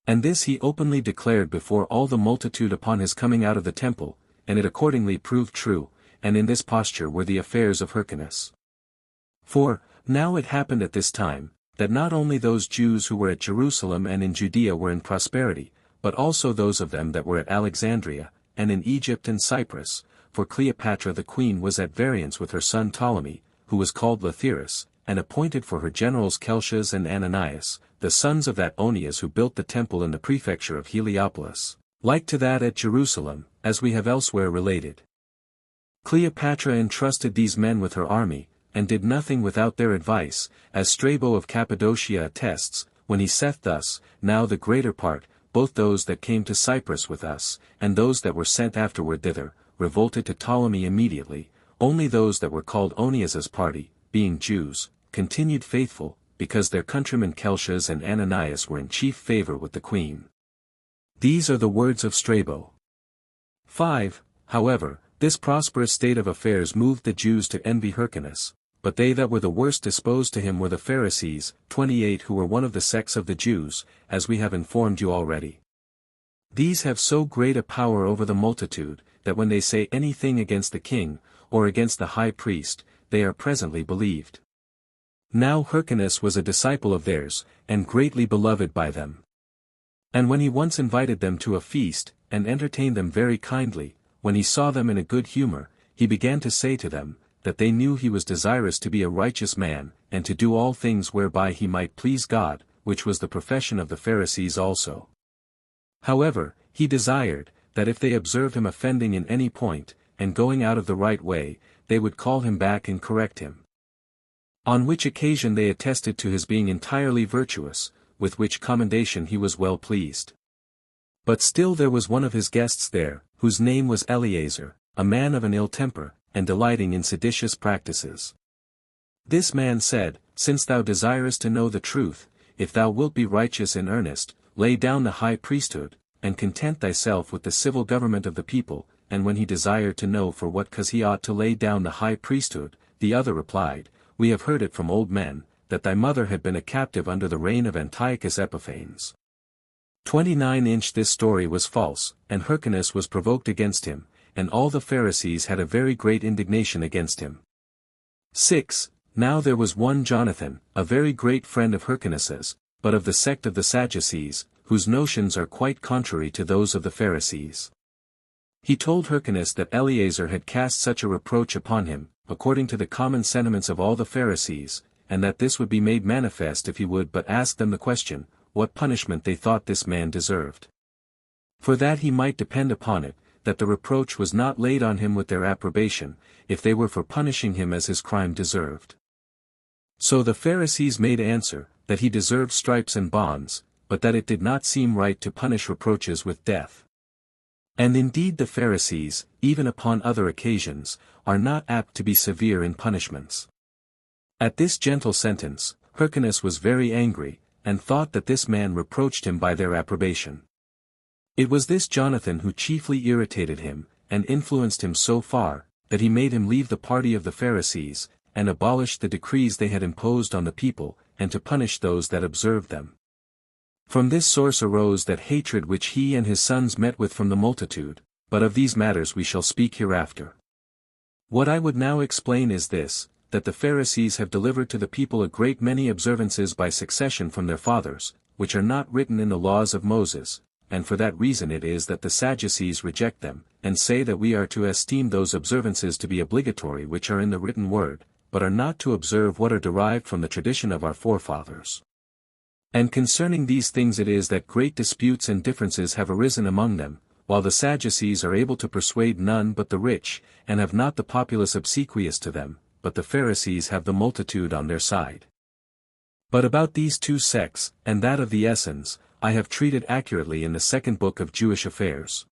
And this he openly declared before all the multitude upon his coming out of the temple, and it accordingly proved true, and in this posture were the affairs of Hyrcanus. For, now it happened at this time, that not only those Jews who were at Jerusalem and in Judea were in prosperity, but also those of them that were at Alexandria, and in Egypt and Cyprus, for Cleopatra the queen was at variance with her son Ptolemy, who was called Lathyrus, and appointed for her generals Celsius and Ananias, the sons of that Onias who built the temple in the prefecture of Heliopolis, like to that at Jerusalem, as we have elsewhere related. Cleopatra entrusted these men with her army, and did nothing without their advice, as Strabo of Cappadocia attests, when he saith thus, now the greater part, both those that came to Cyprus with us, and those that were sent afterward thither, revolted to Ptolemy immediately, only those that were called Onias's party, being Jews, continued faithful, because their countrymen Celsius and Ananias were in chief favor with the queen. These are the words of Strabo. 5. However, this prosperous state of affairs moved the Jews to envy Hyrcanus, but they that were the worst disposed to him were the Pharisees, 28 who were one of the sects of the Jews, as we have informed you already. These have so great a power over the multitude, that when they say anything against the king, or against the high priest, they are presently believed. Now Hyrcanus was a disciple of theirs, and greatly beloved by them. And when he once invited them to a feast, and entertained them very kindly, when he saw them in a good humor, he began to say to them, that they knew he was desirous to be a righteous man, and to do all things whereby he might please God, which was the profession of the Pharisees also. However, he desired, that if they observed him offending in any point, and going out of the right way, they would call him back and correct him. On which occasion they attested to his being entirely virtuous, with which commendation he was well pleased. But still there was one of his guests there, whose name was Eleazar, a man of an ill temper, and delighting in seditious practices. This man said, Since thou desirest to know the truth, if thou wilt be righteous in earnest, lay down the high priesthood, and content thyself with the civil government of the people. And when he desired to know for what cause he ought to lay down the high priesthood, the other replied, We have heard it from old men, that thy mother had been a captive under the reign of Antiochus Epiphanes. 29. This story was false, and Hyrcanus was provoked against him, and all the Pharisees had a very great indignation against him. 6. Now there was one Jonathan, a very great friend of Hyrcanus's, but of the sect of the Sadducees, whose notions are quite contrary to those of the Pharisees. He told Hyrcanus that Eleazar had cast such a reproach upon him, according to the common sentiments of all the Pharisees, and that this would be made manifest if he would but ask them the question, what punishment they thought this man deserved. For that he might depend upon it, that the reproach was not laid on him with their approbation, if they were for punishing him as his crime deserved. So the Pharisees made answer, that he deserved stripes and bonds, but that it did not seem right to punish reproaches with death. And indeed the Pharisees, even upon other occasions, are not apt to be severe in punishments. At this gentle sentence, Hyrcanus was very angry, and thought that this man reproached him by their approbation. It was this Jonathan who chiefly irritated him, and influenced him so far, that he made him leave the party of the Pharisees, and abolish the decrees they had imposed on the people, and to punish those that observed them. From this source arose that hatred which he and his sons met with from the multitude, but of these matters we shall speak hereafter. What I would now explain is this, that the Pharisees have delivered to the people a great many observances by succession from their fathers, which are not written in the laws of Moses, and for that reason it is that the Sadducees reject them, and say that we are to esteem those observances to be obligatory which are in the written word, but are not to observe what are derived from the tradition of our forefathers. And concerning these things it is that great disputes and differences have arisen among them, while the Sadducees are able to persuade none but the rich, and have not the populace obsequious to them, but the Pharisees have the multitude on their side. But about these two sects, and that of the Essenes, I have treated accurately in the second book of Jewish Affairs.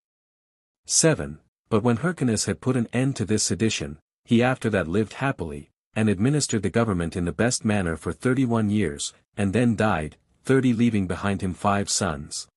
7. But when Hyrcanus had put an end to this sedition, he after that lived happily, and administered the government in the best manner for 31 years, and then died, 30 leaving behind him 5 sons.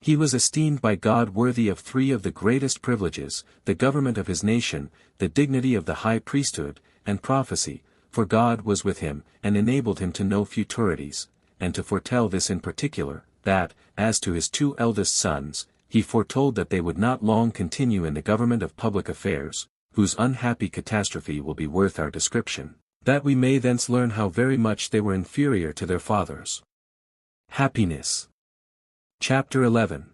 He was esteemed by God worthy of 3 of the greatest privileges, the government of his nation, the dignity of the high priesthood, and prophecy, for God was with him, and enabled him to know futurities, and to foretell this in particular, that, as to his 2 eldest sons, he foretold that they would not long continue in the government of public affairs, whose unhappy catastrophe will be worth our description, that we may thence learn how very much they were inferior to their fathers. Happiness. Chapter 11.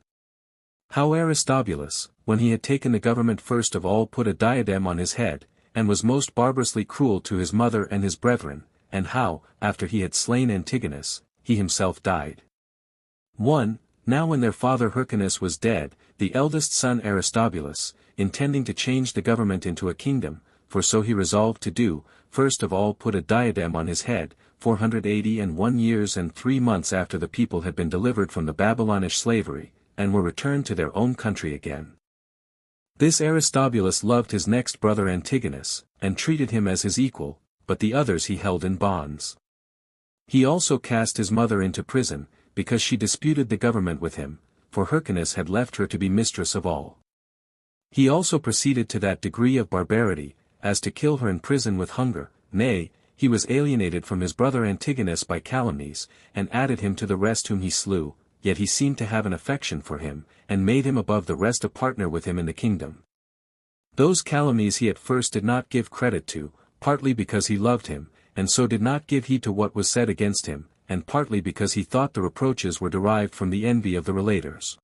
How Aristobulus, when he had taken the government first of all put a diadem on his head, and was most barbarously cruel to his mother and his brethren, and how, after he had slain Antigonus, he himself died. 1. Now when their father Hyrcanus was dead, the eldest son Aristobulus, intending to change the government into a kingdom, for so he resolved to do, first of all put a diadem on his head, 481 years and 3 months after the people had been delivered from the Babylonish slavery, and were returned to their own country again. This Aristobulus loved his next brother Antigonus, and treated him as his equal, but the others he held in bonds. He also cast his mother into prison, because she disputed the government with him, for Hyrcanus had left her to be mistress of all. He also proceeded to that degree of barbarity, as to kill her in prison with hunger, nay, he was alienated from his brother Antigonus by calumnies, and added him to the rest whom he slew, yet he seemed to have an affection for him, and made him above the rest a partner with him in the kingdom. Those calumnies he at first did not give credit to, partly because he loved him, and so did not give heed to what was said against him, and partly because he thought the reproaches were derived from the envy of the relators.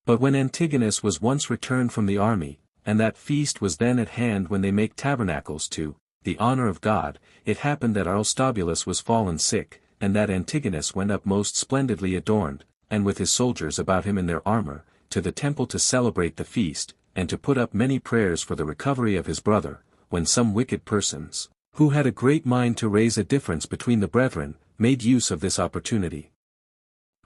But when Antigonus was once returned from the army, and that feast was then at hand when they make tabernacles to the honor of God, it happened that Aristobulus was fallen sick, and that Antigonus went up most splendidly adorned, and with his soldiers about him in their armor, to the temple to celebrate the feast, and to put up many prayers for the recovery of his brother, when some wicked persons, who had a great mind to raise a difference between the brethren, made use of this opportunity.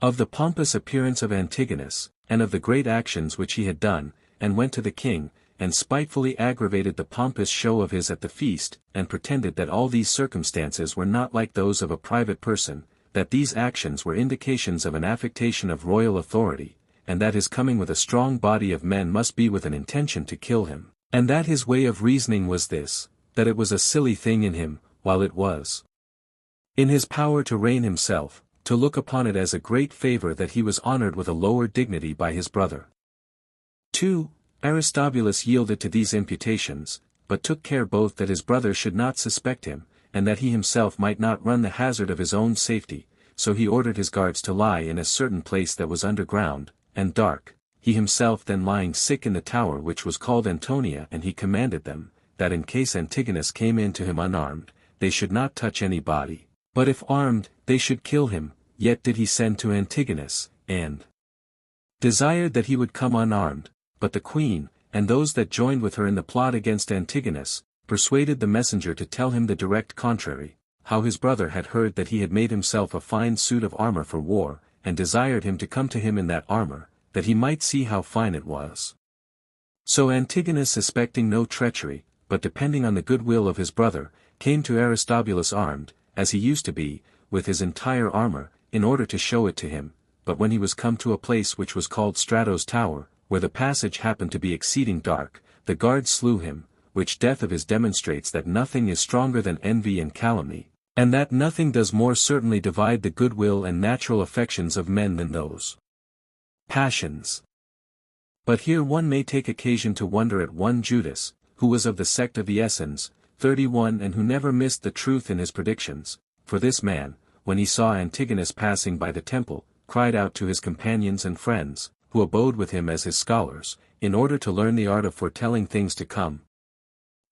Of the pompous appearance of Antigonus, and of the great actions which he had done, and went to the king, and spitefully aggravated the pompous show of his at the feast, and pretended that all these circumstances were not like those of a private person, that these actions were indications of an affectation of royal authority, and that his coming with a strong body of men must be with an intention to kill him, and that his way of reasoning was this, that it was a silly thing in him, while it was in his power to reign himself, to look upon it as a great favor that he was honored with a lower dignity by his brother. 2. Aristobulus yielded to these imputations, but took care both that his brother should not suspect him, and that he himself might not run the hazard of his own safety, so he ordered his guards to lie in a certain place that was underground, and dark, he himself then lying sick in the tower which was called Antonia, and he commanded them, that in case Antigonus came in to him unarmed, they should not touch any body, but if armed, they should kill him. Yet did he send to Antigonus, and desired that he would come unarmed, but the queen, and those that joined with her in the plot against Antigonus, persuaded the messenger to tell him the direct contrary, how his brother had heard that he had made himself a fine suit of armor for war, and desired him to come to him in that armor, that he might see how fine it was. So Antigonus, suspecting no treachery, but depending on the goodwill of his brother, came to Aristobulus armed, as he used to be, with his entire armor, in order to show it to him, but when he was come to a place which was called Strato's Tower, where the passage happened to be exceeding dark, the guards slew him, which death of his demonstrates that nothing is stronger than envy and calumny, and that nothing does more certainly divide the goodwill and natural affections of men than those passions. But here one may take occasion to wonder at one Judas, who was of the sect of the Essens, 31, and who never missed the truth in his predictions, for this man, when he saw Antigonus passing by the temple, cried out to his companions and friends, who abode with him as his scholars, in order to learn the art of foretelling things to come,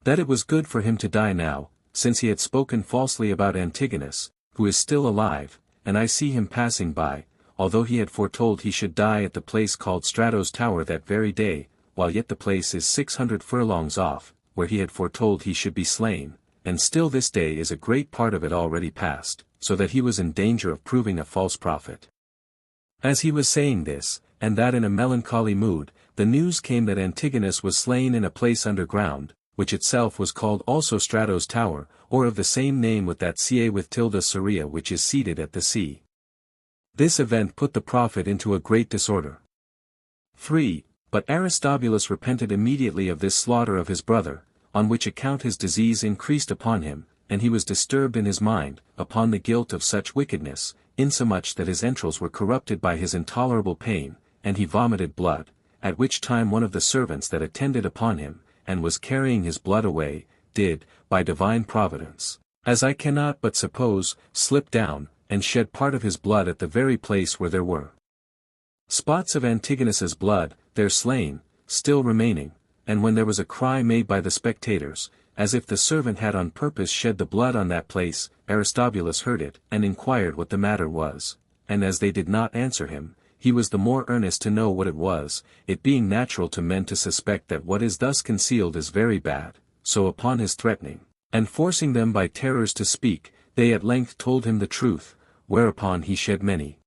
that it was good for him to die now, since he had spoken falsely about Antigonus, who is still alive, and I see him passing by, although he had foretold he should die at the place called Strato's Tower that very day, while yet the place is 600 furlongs off, where he had foretold he should be slain, and still this day is a great part of it already past, so that he was in danger of proving a false prophet. As he was saying this, and that in a melancholy mood, the news came that Antigonus was slain in a place underground, which itself was called also Strato's Tower, or of the same name with that Ca with tilde Syria which is seated at the sea. This event put the prophet into a great disorder. 3. But Aristobulus repented immediately of this slaughter of his brother, on which account his disease increased upon him, and he was disturbed in his mind, upon the guilt of such wickedness, insomuch that his entrails were corrupted by his intolerable pain, and he vomited blood, at which time one of the servants that attended upon him, and was carrying his blood away, did, by divine providence, as I cannot but suppose, slip down, and shed part of his blood at the very place where there were spots of Antigonus's blood, there slain, still remaining, and when there was a cry made by the spectators, as if the servant had on purpose shed the blood on that place, Aristobulus heard it, and inquired what the matter was, and as they did not answer him, he was the more earnest to know what it was, it being natural to men to suspect that what is thus concealed is very bad, so upon his threatening, and forcing them by terrors to speak, they at length told him the truth, whereupon he shed many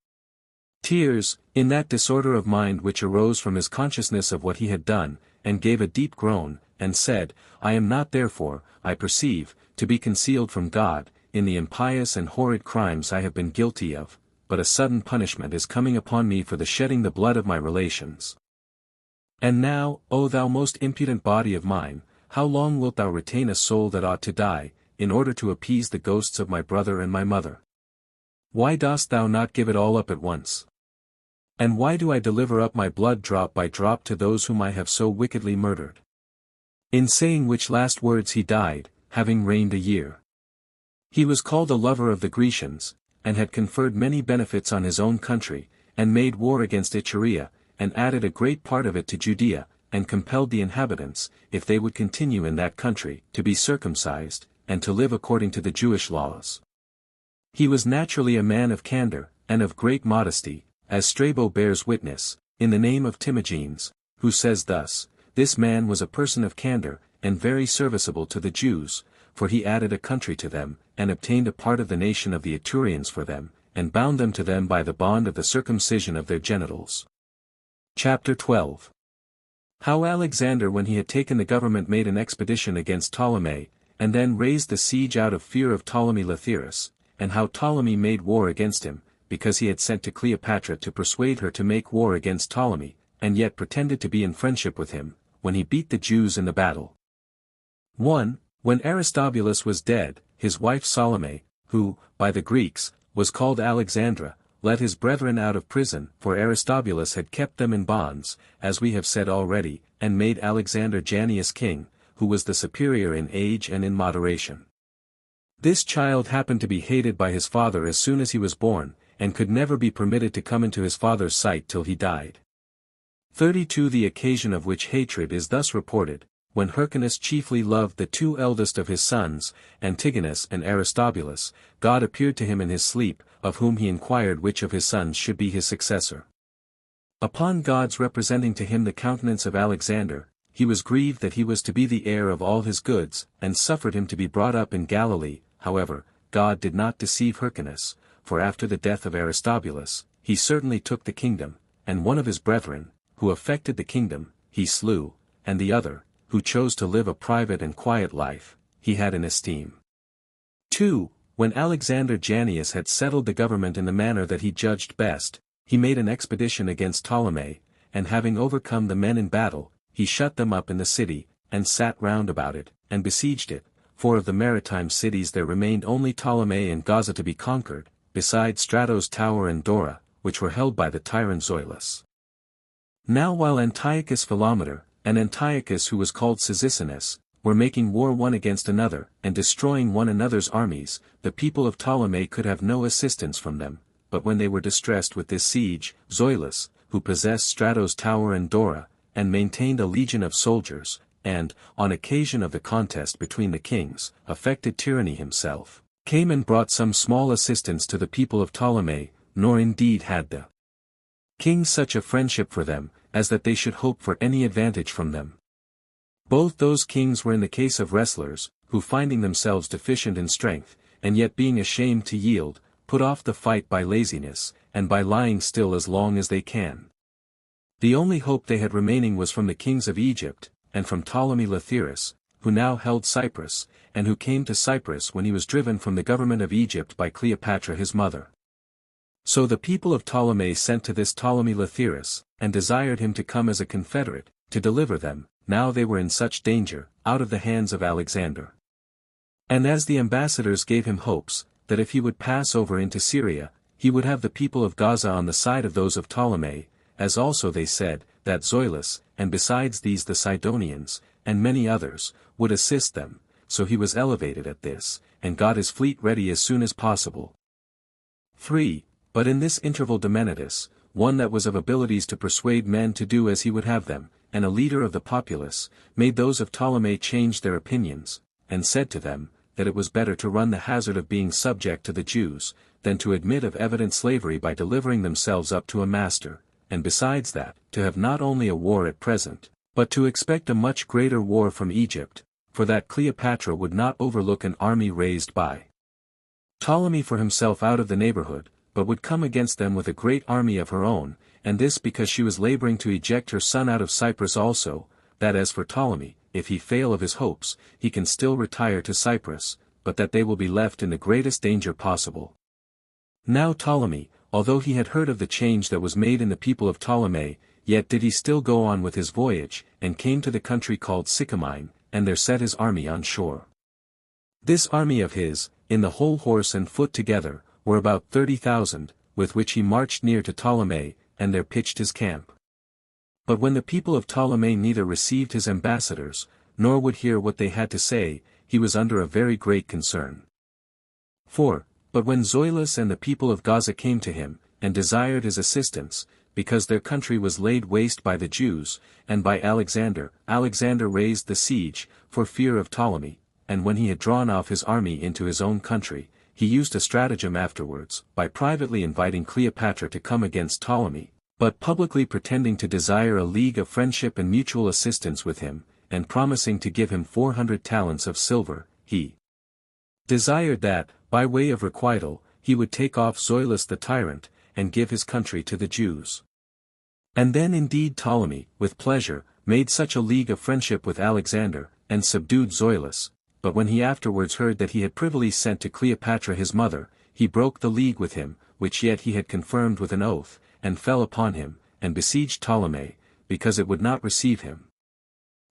tears, in that disorder of mind which arose from his consciousness of what he had done, and gave a deep groan, and said, I am not therefore, I perceive, to be concealed from God, in the impious and horrid crimes I have been guilty of, but a sudden punishment is coming upon me for the shedding the blood of my relations. And now, O thou most impudent body of mine, how long wilt thou retain a soul that ought to die, in order to appease the ghosts of my brother and my mother? Why dost thou not give it all up at once? And why do I deliver up my blood drop by drop to those whom I have so wickedly murdered? In saying which last words he died, having reigned a year. He was called a lover of the Grecians, and had conferred many benefits on his own country, and made war against Iturea, and added a great part of it to Judea, and compelled the inhabitants, if they would continue in that country, to be circumcised, and to live according to the Jewish laws. He was naturally a man of candor, and of great modesty, as Strabo bears witness, in the name of Timagenes, who says thus, this man was a person of candor, and very serviceable to the Jews, for he added a country to them, and obtained a part of the nation of the Etrurians for them, and bound them to them by the bond of the circumcision of their genitals. Chapter 12. How Alexander when he had taken the government made an expedition against Ptolemy, and then raised the siege out of fear of Ptolemy Lathyrus, and how Ptolemy made war against him, because he had sent to Cleopatra to persuade her to make war against Ptolemy, and yet pretended to be in friendship with him, when he beat the Jews in the battle. 1. When Aristobulus was dead, his wife Salome, who, by the Greeks, was called Alexandra, let his brethren out of prison, for Aristobulus had kept them in bonds, as we have said already, and made Alexander Janneus king, who was the superior in age and in moderation. This child happened to be hated by his father as soon as he was born, and could never be permitted to come into his father's sight till he died. 32 The occasion of which hatred is thus reported, when Hyrcanus chiefly loved the two eldest of his sons, Antigonus and Aristobulus, God appeared to him in his sleep, of whom he inquired which of his sons should be his successor. Upon God's representing to him the countenance of Alexander, he was grieved that he was to be the heir of all his goods, and suffered him to be brought up in Galilee. However, God did not deceive Hyrcanus, for after the death of Aristobulus, he certainly took the kingdom, and one of his brethren, who affected the kingdom, he slew, and the other, who chose to live a private and quiet life, he had in esteem. 2. When Alexander Jannaeus had settled the government in the manner that he judged best, he made an expedition against Ptolemy, and having overcome the men in battle, he shut them up in the city, and sat round about it, and besieged it, for of the maritime cities there remained only Ptolemy and Gaza to be conquered, besides Strato's tower and Dora, which were held by the tyrant Zoilus. Now while Antiochus Philometor, and Antiochus who was called Cyzicenus, were making war one against another, and destroying one another's armies, the people of Ptolemy could have no assistance from them, but when they were distressed with this siege, Zoilus, who possessed Strato's tower and Dora, and maintained a legion of soldiers, and, on occasion of the contest between the kings, affected tyranny himself, came and brought some small assistance to the people of Ptolemy, nor indeed had the king such a friendship for them, as that they should hope for any advantage from them. Both those kings were in the case of wrestlers, who finding themselves deficient in strength, and yet being ashamed to yield, put off the fight by laziness, and by lying still as long as they can. The only hope they had remaining was from the kings of Egypt, and from Ptolemy Lathyrus, who now held Cyprus, and who came to Cyprus when he was driven from the government of Egypt by Cleopatra his mother. So the people of Ptolemy sent to this Ptolemy Lathyrus, and desired him to come as a confederate, to deliver them, now they were in such danger, out of the hands of Alexander. And as the ambassadors gave him hopes, that if he would pass over into Syria, he would have the people of Gaza on the side of those of Ptolemy, as also they said, that Zoilus, and besides these the Sidonians, and many others, would assist them, so he was elevated at this, and got his fleet ready as soon as possible. 3. But in this interval Domenitus, one that was of abilities to persuade men to do as he would have them, and a leader of the populace, made those of Ptolemy change their opinions, and said to them, that it was better to run the hazard of being subject to the Jews, than to admit of evident slavery by delivering themselves up to a master, and besides that, to have not only a war at present, but to expect a much greater war from Egypt, for that Cleopatra would not overlook an army raised by Ptolemy for himself out of the neighborhood, but would come against them with a great army of her own, and this because she was laboring to eject her son out of Cyprus also, that as for Ptolemy, if he fail of his hopes, he can still retire to Cyprus, but that they will be left in the greatest danger possible. Now Ptolemy, although he had heard of the change that was made in the people of Ptolemy, yet did he still go on with his voyage, and came to the country called Sycamine, and there set his army on shore. This army of his, in the whole horse and foot together, were about 30,000, with which he marched near to Ptolemy, and there pitched his camp. But when the people of Ptolemy neither received his ambassadors, nor would hear what they had to say, he was under a very great concern. 4. But when Zoilus and the people of Gaza came to him, and desired his assistance, because their country was laid waste by the Jews, and by Alexander, Alexander raised the siege, for fear of Ptolemy, and when he had drawn off his army into his own country, he used a stratagem afterwards, by privately inviting Cleopatra to come against Ptolemy, but publicly pretending to desire a league of friendship and mutual assistance with him, and promising to give him 400 talents of silver, he desired that, by way of requital, he would take off Zoilus the tyrant, and give his country to the Jews. And then indeed Ptolemy, with pleasure, made such a league of friendship with Alexander, and subdued Zoilus, but when he afterwards heard that he had privily sent to Cleopatra his mother, he broke the league with him, which yet he had confirmed with an oath, and fell upon him, and besieged Ptolemy, because it would not receive him.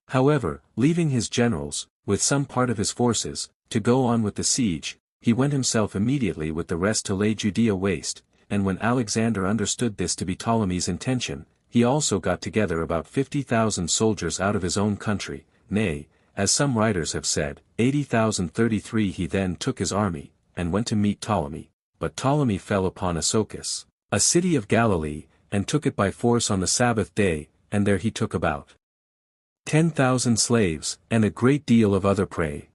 However, leaving his generals, with some part of his forces, to go on with the siege, he went himself immediately with the rest to lay Judea waste, and when Alexander understood this to be Ptolemy's intention, he also got together about 50,000 soldiers out of his own country, nay, as some writers have said, 80,033. He then took his army, and went to meet Ptolemy, but Ptolemy fell upon Asochus, a city of Galilee, and took it by force on the Sabbath day, and there he took about 10,000 slaves, and a great deal of other prey.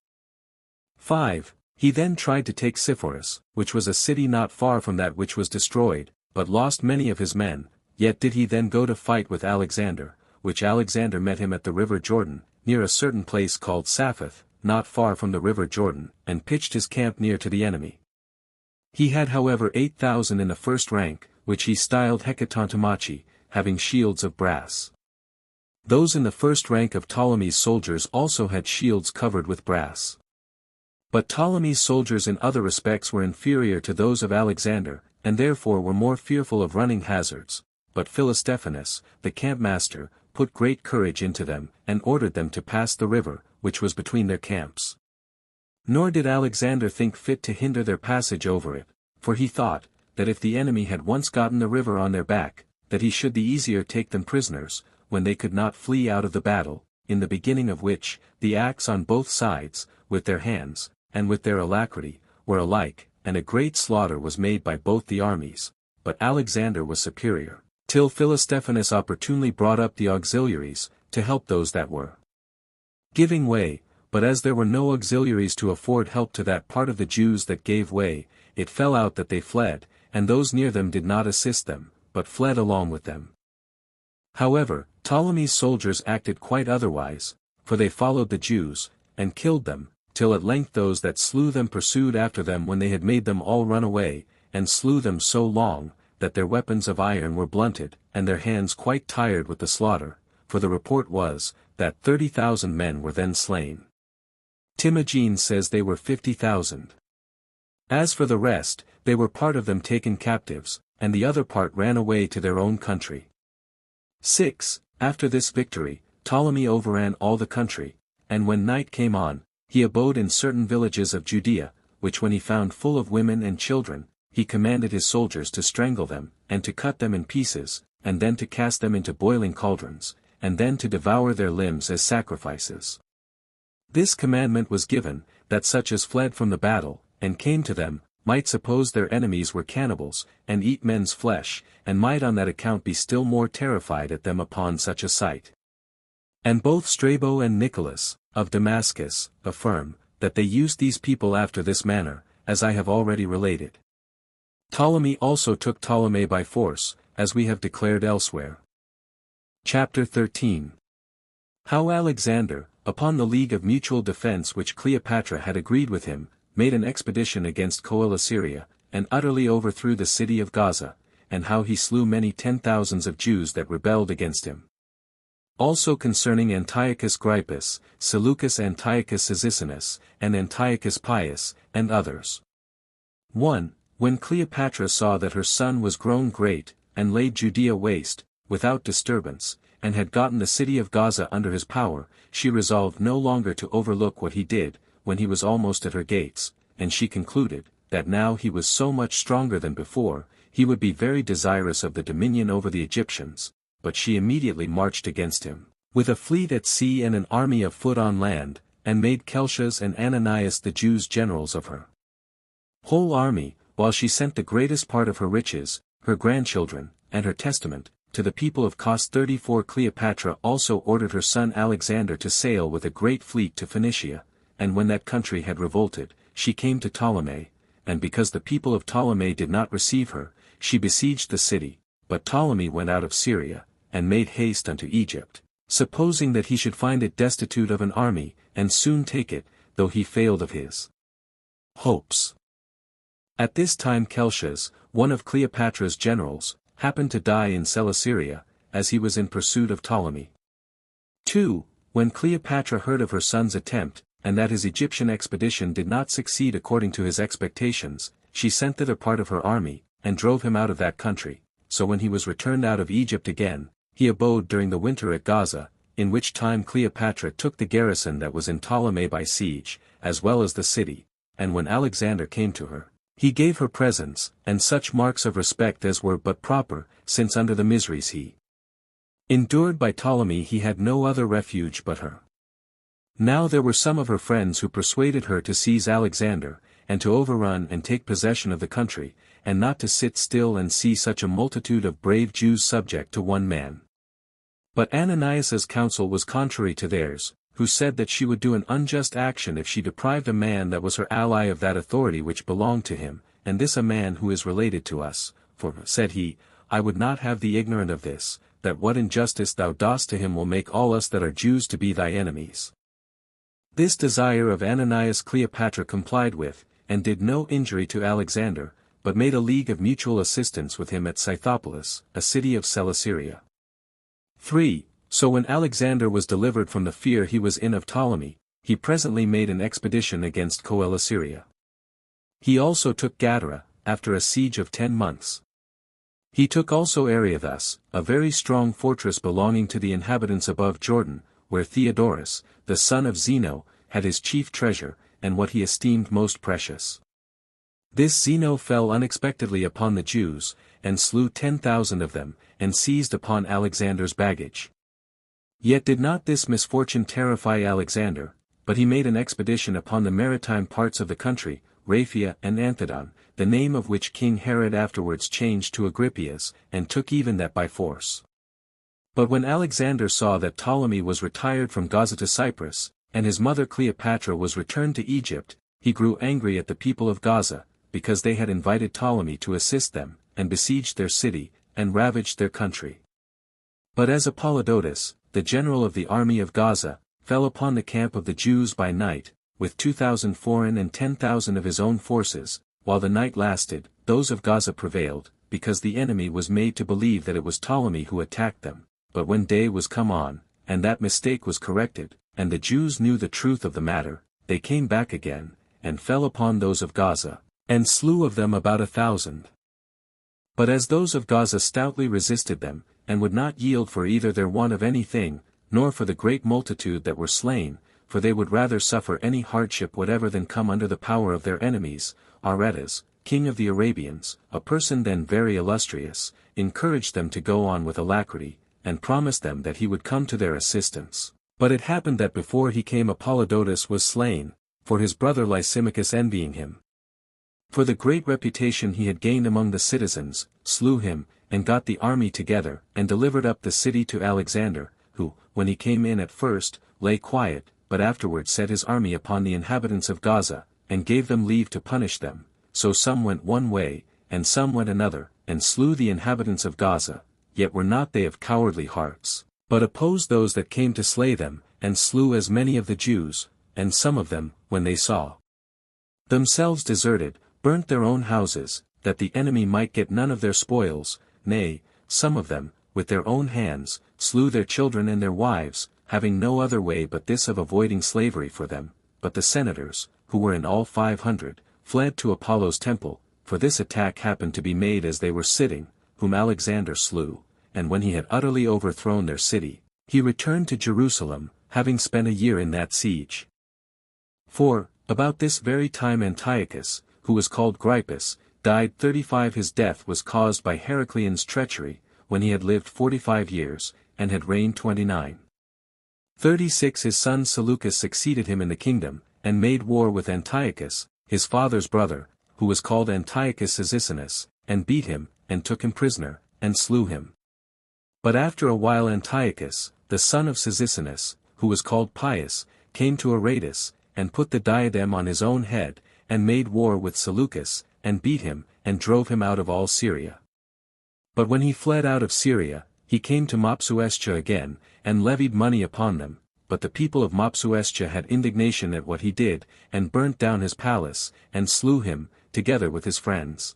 5. He then tried to take Sepphoris, which was a city not far from that which was destroyed, but lost many of his men, yet did he then go to fight with Alexander, which Alexander met him at the river Jordan, near a certain place called Sapphith, not far from the river Jordan, and pitched his camp near to the enemy. He had however 8,000 in the first rank, which he styled Hecatontomachi, having shields of brass. Those in the first rank of Ptolemy's soldiers also had shields covered with brass. But Ptolemy's soldiers in other respects were inferior to those of Alexander, and therefore were more fearful of running hazards, but Philostephanus, the campmaster, put great courage into them, and ordered them to pass the river, which was between their camps. Nor did Alexander think fit to hinder their passage over it, for he thought, that if the enemy had once gotten the river on their back, that he should the easier take them prisoners, when they could not flee out of the battle, in the beginning of which, the acts on both sides, with their hands, and with their alacrity, were alike, and a great slaughter was made by both the armies, but Alexander was superior, till Philostephanus opportunely brought up the auxiliaries, to help those that were giving way, but as there were no auxiliaries to afford help to that part of the Jews that gave way, it fell out that they fled, and those near them did not assist them, but fled along with them. However, Ptolemy's soldiers acted quite otherwise, for they followed the Jews, and killed them, till at length those that slew them pursued after them when they had made them all run away, and slew them so long, that their weapons of iron were blunted, and their hands quite tired with the slaughter, for the report was, that 30,000 men were then slain. Timogene says they were 50,000. As for the rest, they were part of them taken captives, and the other part ran away to their own country. 6. After this victory, Ptolemy overran all the country, and when night came on, he abode in certain villages of Judea, which when he found full of women and children, he commanded his soldiers to strangle them, and to cut them in pieces, and then to cast them into boiling cauldrons, and then to devour their limbs as sacrifices. This commandment was given, that such as fled from the battle, and came to them, might suppose their enemies were cannibals, and eat men's flesh, and might on that account be still more terrified at them upon such a sight. And both Strabo and Nicholas, of Damascus, affirm, that they used these people after this manner, as I have already related. Ptolemy also took Ptolemy by force, as we have declared elsewhere. Chapter 13. How Alexander, upon the league of mutual defense which Cleopatra had agreed with him, made an expedition against Coele-Syria, and utterly overthrew the city of Gaza, and how he slew many 10,000s of Jews that rebelled against him. Also concerning Antiochus Grypus, Seleucus Antiochus Cyzicenus, and Antiochus Pius, and others. 1. When Cleopatra saw that her son was grown great, and laid Judea waste, without disturbance, and had gotten the city of Gaza under his power, she resolved no longer to overlook what he did, when he was almost at her gates, and she concluded, that now he was so much stronger than before, he would be very desirous of the dominion over the Egyptians, but she immediately marched against him, with a fleet at sea and an army of foot on land, and made Chelcias and Ananias the Jews generals of her whole army, while she sent the greatest part of her riches, her grandchildren, and her testament, to the people of Cos. 34. Cleopatra also ordered her son Alexander to sail with a great fleet to Phoenicia, and when that country had revolted, she came to Ptolemy, and because the people of Ptolemy did not receive her, she besieged the city, but Ptolemy went out of Syria, and made haste unto Egypt, supposing that he should find it destitute of an army, and soon take it, though he failed of his hopes. At this time Chelcias, one of Cleopatra's generals, happened to die in Celesyria, as he was in pursuit of Ptolemy. 2. When Cleopatra heard of her son's attempt, and that his Egyptian expedition did not succeed according to his expectations, she sent thither part of her army, and drove him out of that country, so when he was returned out of Egypt again, he abode during the winter at Gaza, in which time Cleopatra took the garrison that was in Ptolemy by siege, as well as the city, and when Alexander came to her, he gave her presents, and such marks of respect as were but proper, since under the miseries he endured by Ptolemy he had no other refuge but her. Now there were some of her friends who persuaded her to seize Alexander, and to overrun and take possession of the country, and not to sit still and see such a multitude of brave Jews subject to one man. But Ananias's counsel was contrary to theirs, who said that she would do an unjust action if she deprived a man that was her ally of that authority which belonged to him, and this a man who is related to us, for, said he, I would not have thee ignorant of this, that what injustice thou dost to him will make all us that are Jews to be thy enemies. This desire of Ananias Cleopatra complied with, and did no injury to Alexander, but made a league of mutual assistance with him at Scythopolis, a city of Celesyria. 3. So when Alexander was delivered from the fear he was in of Ptolemy, he presently made an expedition against Coelesyria. He also took Gadara, after a siege of 10 months. He took also Areothus, a very strong fortress belonging to the inhabitants above Jordan, where Theodorus, the son of Zeno, had his chief treasure, and what he esteemed most precious. This Zeno fell unexpectedly upon the Jews, and slew 10,000 of them, and seized upon Alexander's baggage. Yet did not this misfortune terrify Alexander, but he made an expedition upon the maritime parts of the country, Raphia and Anthedon, the name of which King Herod afterwards changed to Agrippias, and took even that by force. But when Alexander saw that Ptolemy was retired from Gaza to Cyprus, and his mother Cleopatra was returned to Egypt, he grew angry at the people of Gaza, because they had invited Ptolemy to assist them, and besieged their city, and ravaged their country. But as Apollodotus, the general of the army of Gaza, fell upon the camp of the Jews by night, with 2,000 foreign and 10,000 of his own forces, while the night lasted, those of Gaza prevailed, because the enemy was made to believe that it was Ptolemy who attacked them. But when day was come on, and that mistake was corrected, and the Jews knew the truth of the matter, they came back again, and fell upon those of Gaza, and slew of them about 1,000. But as those of Gaza stoutly resisted them, and would not yield for either their want of anything, nor for the great multitude that were slain, for they would rather suffer any hardship whatever than come under the power of their enemies, Aretas, king of the Arabians, a person then very illustrious, encouraged them to go on with alacrity, and promised them that he would come to their assistance. But it happened that before he came Apollodotus was slain, for his brother Lysimachus envying him. For the great reputation he had gained among the citizens, slew him, and got the army together, and delivered up the city to Alexander, who, when he came in at first, lay quiet, but afterwards set his army upon the inhabitants of Gaza, and gave them leave to punish them, so some went one way, and some went another, and slew the inhabitants of Gaza, yet were not they of cowardly hearts, but opposed those that came to slay them, and slew as many of the Jews, and some of them, when they saw themselves deserted, burnt their own houses, that the enemy might get none of their spoils, nay, some of them, with their own hands, slew their children and their wives, having no other way but this of avoiding slavery for them. But the senators, who were in all 500, fled to Apollo's temple, for this attack happened to be made as they were sitting, whom Alexander slew, and when he had utterly overthrown their city, he returned to Jerusalem, having spent a year in that siege. For, about this very time Antiochus, who was called Grypus, died 35. His death was caused by Heraclian's treachery, when he had lived 45 years, and had reigned 29. 36. His son Seleucus succeeded him in the kingdom, and made war with Antiochus, his father's brother, who was called Antiochus Cyzicenus, and beat him, and took him prisoner, and slew him. But after a while Antiochus, the son of Cyzicenus, who was called Pius, came to Aretas, and put the diadem on his own head, and made war with Seleucus, and beat him, and drove him out of all Syria. But when he fled out of Syria, he came to Mopsuestia again, and levied money upon them, but the people of Mopsuestia had indignation at what he did, and burnt down his palace, and slew him, together with his friends.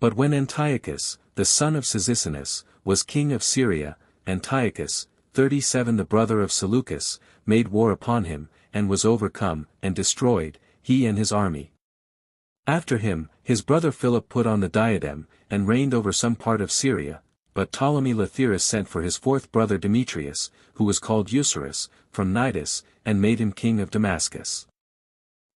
But when Antiochus, the son of Cyzicenus, was king of Syria, Antiochus, 37 the brother of Seleucus, made war upon him, and was overcome, and destroyed, he and his army. After him, his brother Philip put on the diadem, and reigned over some part of Syria, but Ptolemy Lathyrus sent for his fourth brother Demetrius, who was called Eucerus, from Cnidus, and made him king of Damascus.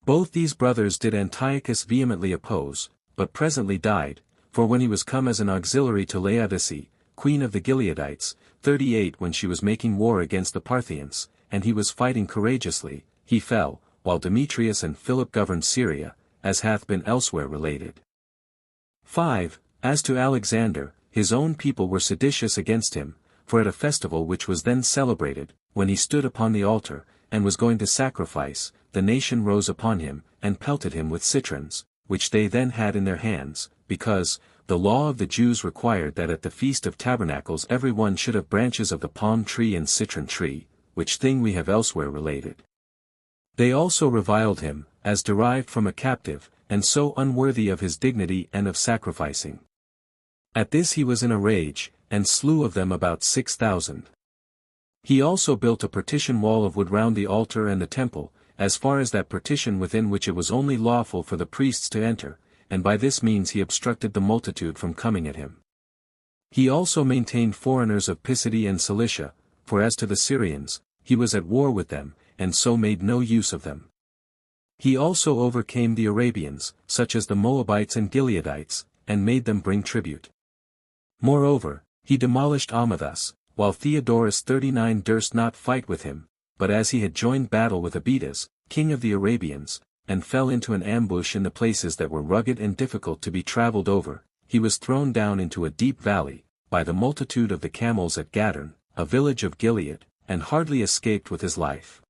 Both these brothers did Antiochus vehemently oppose, but presently died, for when he was come as an auxiliary to Laodice, queen of the Gileadites, 38 when she was making war against the Parthians, and he was fighting courageously, he fell, while Demetrius and Philip governed Syria, as hath been elsewhere related. 5. As to Alexander, his own people were seditious against him, for at a festival which was then celebrated, when he stood upon the altar, and was going to sacrifice, the nation rose upon him, and pelted him with citrons, which they then had in their hands, because, the law of the Jews required that at the Feast of Tabernacles every one should have branches of the palm tree and citron tree, which thing we have elsewhere related. They also reviled him, as derived from a captive, and so unworthy of his dignity and of sacrificing. At this he was in a rage, and slew of them about 6,000. He also built a partition wall of wood round the altar and the temple, as far as that partition within which it was only lawful for the priests to enter, and by this means he obstructed the multitude from coming at him. He also maintained foreigners of Pisidia and Cilicia, for as to the Syrians, he was at war with them, and so made no use of them. He also overcame the Arabians, such as the Moabites and Gileadites, and made them bring tribute. Moreover, he demolished Amathus, while Theodorus 39 durst not fight with him, but as he had joined battle with Abidas, king of the Arabians, and fell into an ambush in the places that were rugged and difficult to be travelled over, he was thrown down into a deep valley, by the multitude of the camels at Gaddern, a village of Gilead, and hardly escaped with his life.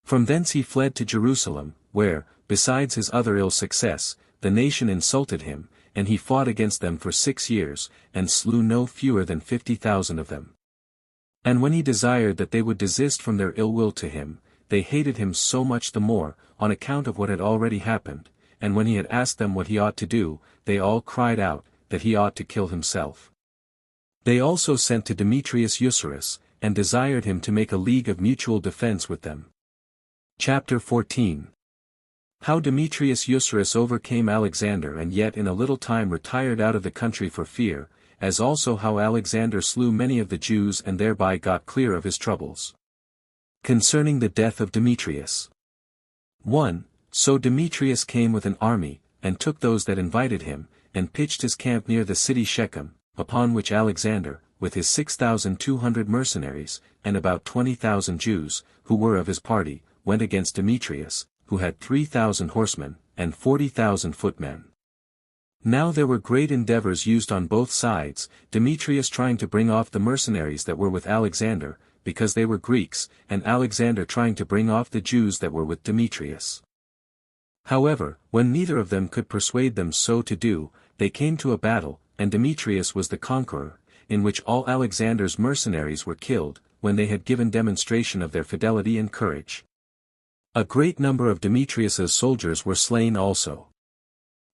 From thence he fled to Jerusalem, where, besides his other ill success, the nation insulted him, and he fought against them for 6 years, and slew no fewer than 50,000 of them. And when he desired that they would desist from their ill will to him, they hated him so much the more, on account of what had already happened, and when he had asked them what he ought to do, they all cried out, that he ought to kill himself. They also sent to Demetrius Eucerus, and desired him to make a league of mutual defense with them. Chapter 14. How Demetrius Eucerus overcame Alexander and yet in a little time retired out of the country for fear, as also how Alexander slew many of the Jews and thereby got clear of his troubles. Concerning the death of Demetrius. 1. So Demetrius came with an army, and took those that invited him, and pitched his camp near the city Shechem, upon which Alexander, with his 6,200 mercenaries, and about 20,000 Jews, who were of his party, went against Demetrius, who had 3,000 horsemen, and 40,000 footmen. Now there were great endeavors used on both sides, Demetrius trying to bring off the mercenaries that were with Alexander, because they were Greeks, and Alexander trying to bring off the Jews that were with Demetrius. However, when neither of them could persuade them so to do, they came to a battle, and Demetrius was the conqueror, in which all Alexander's mercenaries were killed, when they had given demonstration of their fidelity and courage. A great number of Demetrius's soldiers were slain also.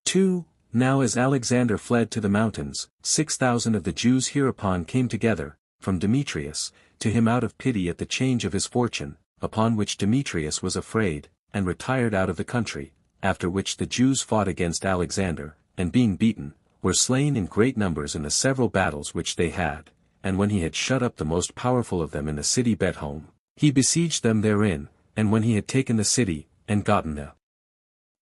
2. Now as Alexander fled to the mountains, 6,000 of the Jews hereupon came together, from Demetrius, to him out of pity at the change of his fortune, upon which Demetrius was afraid, and retired out of the country, after which the Jews fought against Alexander, and being beaten, were slain in great numbers in the several battles which they had, and when he had shut up the most powerful of them in the city Bethhom, he besieged them therein, and when he had taken the city, and gotten the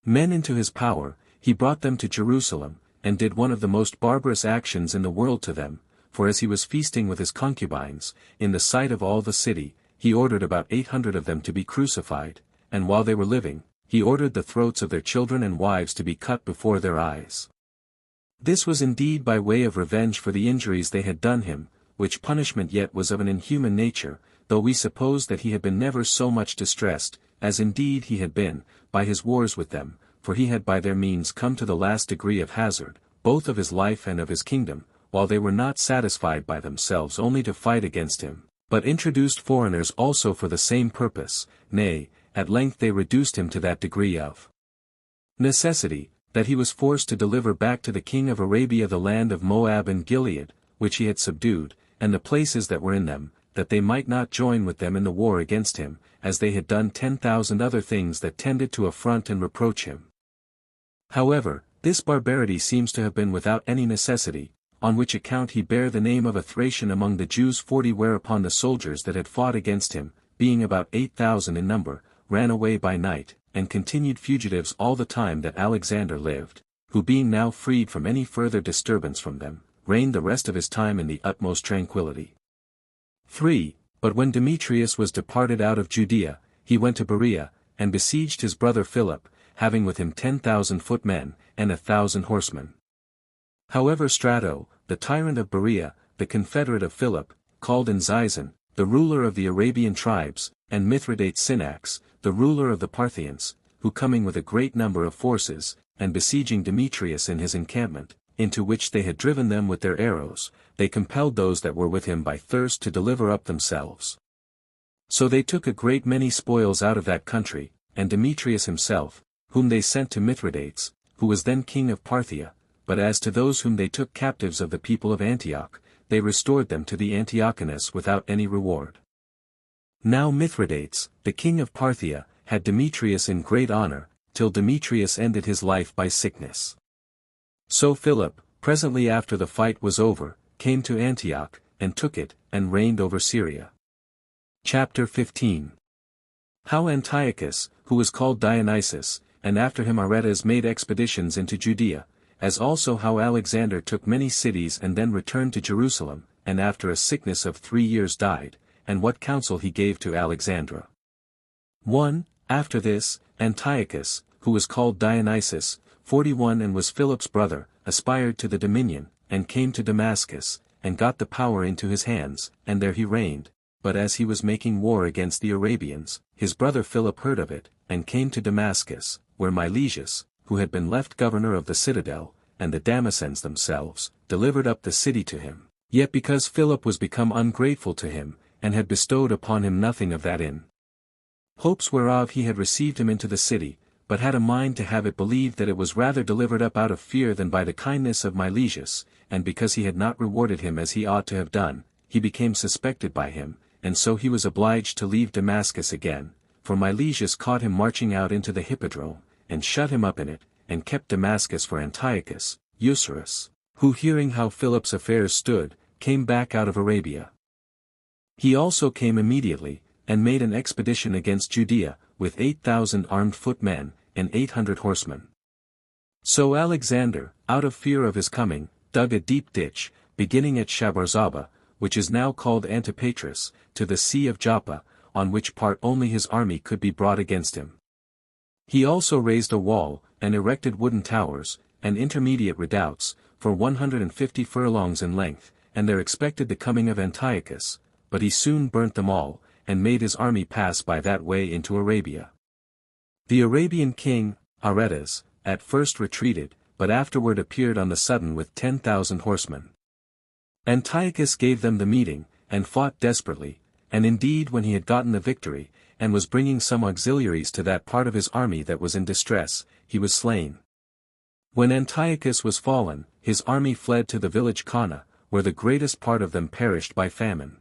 men into his power, he brought them to Jerusalem, and did one of the most barbarous actions in the world to them, for as he was feasting with his concubines, in the sight of all the city, he ordered about 800 of them to be crucified, and while they were living, he ordered the throats of their children and wives to be cut before their eyes. This was indeed by way of revenge for the injuries they had done him, which punishment yet was of an inhuman nature, though we suppose that he had been never so much distressed, as indeed he had been, by his wars with them, for he had by their means come to the last degree of hazard, both of his life and of his kingdom, while they were not satisfied by themselves only to fight against him, but introduced foreigners also for the same purpose, nay, at length they reduced him to that degree of necessity, that he was forced to deliver back to the king of Arabia the land of Moab and Gilead, which he had subdued, and the places that were in them, that they might not join with them in the war against him, as they had done 10,000 other things that tended to affront and reproach him. However, this barbarity seems to have been without any necessity, on which account he bare the name of a Thracian among the Jews 40, whereupon the soldiers that had fought against him, being about 8,000 in number, ran away by night, and continued fugitives all the time that Alexander lived, who being now freed from any further disturbance from them, reigned the rest of his time in the utmost tranquillity. 3. But when Demetrius was departed out of Judea, he went to Berea, and besieged his brother Philip, having with him 10,000 footmen, and 1,000 horsemen. However Strato, the tyrant of Berea, the confederate of Philip, called in Zizon, the ruler of the Arabian tribes, and Mithridates Sinax, the ruler of the Parthians, who coming with a great number of forces, and besieging Demetrius in his encampment, into which they had driven them with their arrows, they compelled those that were with him by thirst to deliver up themselves. So they took a great many spoils out of that country, and Demetrius himself, whom they sent to Mithridates, who was then king of Parthia, but as to those whom they took captives of the people of Antioch, they restored them to the Antiochus without any reward. Now Mithridates, the king of Parthia, had Demetrius in great honor, till Demetrius ended his life by sickness. So Philip, presently after the fight was over, came to Antioch, and took it, and reigned over Syria. Chapter 15. How Antiochus, who was called Dionysius, and after him Aretas made expeditions into Judea, as also how Alexander took many cities and then returned to Jerusalem, and after a sickness of 3 years died, and what counsel he gave to Alexandra. 1. After this, Antiochus, who was called Dionysius, 41 and was Philip's brother, aspired to the dominion, and came to Damascus, and got the power into his hands, and there he reigned. But as he was making war against the Arabians, his brother Philip heard of it, and came to Damascus, where Milesius, who had been left governor of the citadel, and the Damascens themselves, delivered up the city to him. Yet because Philip was become ungrateful to him, and had bestowed upon him nothing of that in hopes whereof he had received him into the city, but had a mind to have it believed that it was rather delivered up out of fear than by the kindness of Milesius, and because he had not rewarded him as he ought to have done, he became suspected by him, and so he was obliged to leave Damascus again, for Milesius caught him marching out into the hippodrome, and shut him up in it, and kept Damascus for Antiochus, Eucerus, who hearing how Philip's affairs stood, came back out of Arabia. He also came immediately, and made an expedition against Judea, with 8,000 armed footmen, and 800 horsemen. So Alexander, out of fear of his coming, dug a deep ditch, beginning at Shabarzaba, which is now called Antipatris, to the sea of Joppa, on which part only his army could be brought against him. He also raised a wall, and erected wooden towers, and intermediate redoubts, for 150 furlongs in length, and there expected the coming of Antiochus, but he soon burnt them all, and made his army pass by that way into Arabia. The Arabian king, Aretas, at first retreated, but afterward appeared on the sudden with 10,000 horsemen. Antiochus gave them the meeting, and fought desperately, and indeed when he had gotten the victory, and was bringing some auxiliaries to that part of his army that was in distress, he was slain. When Antiochus was fallen, his army fled to the village Cana, where the greatest part of them perished by famine.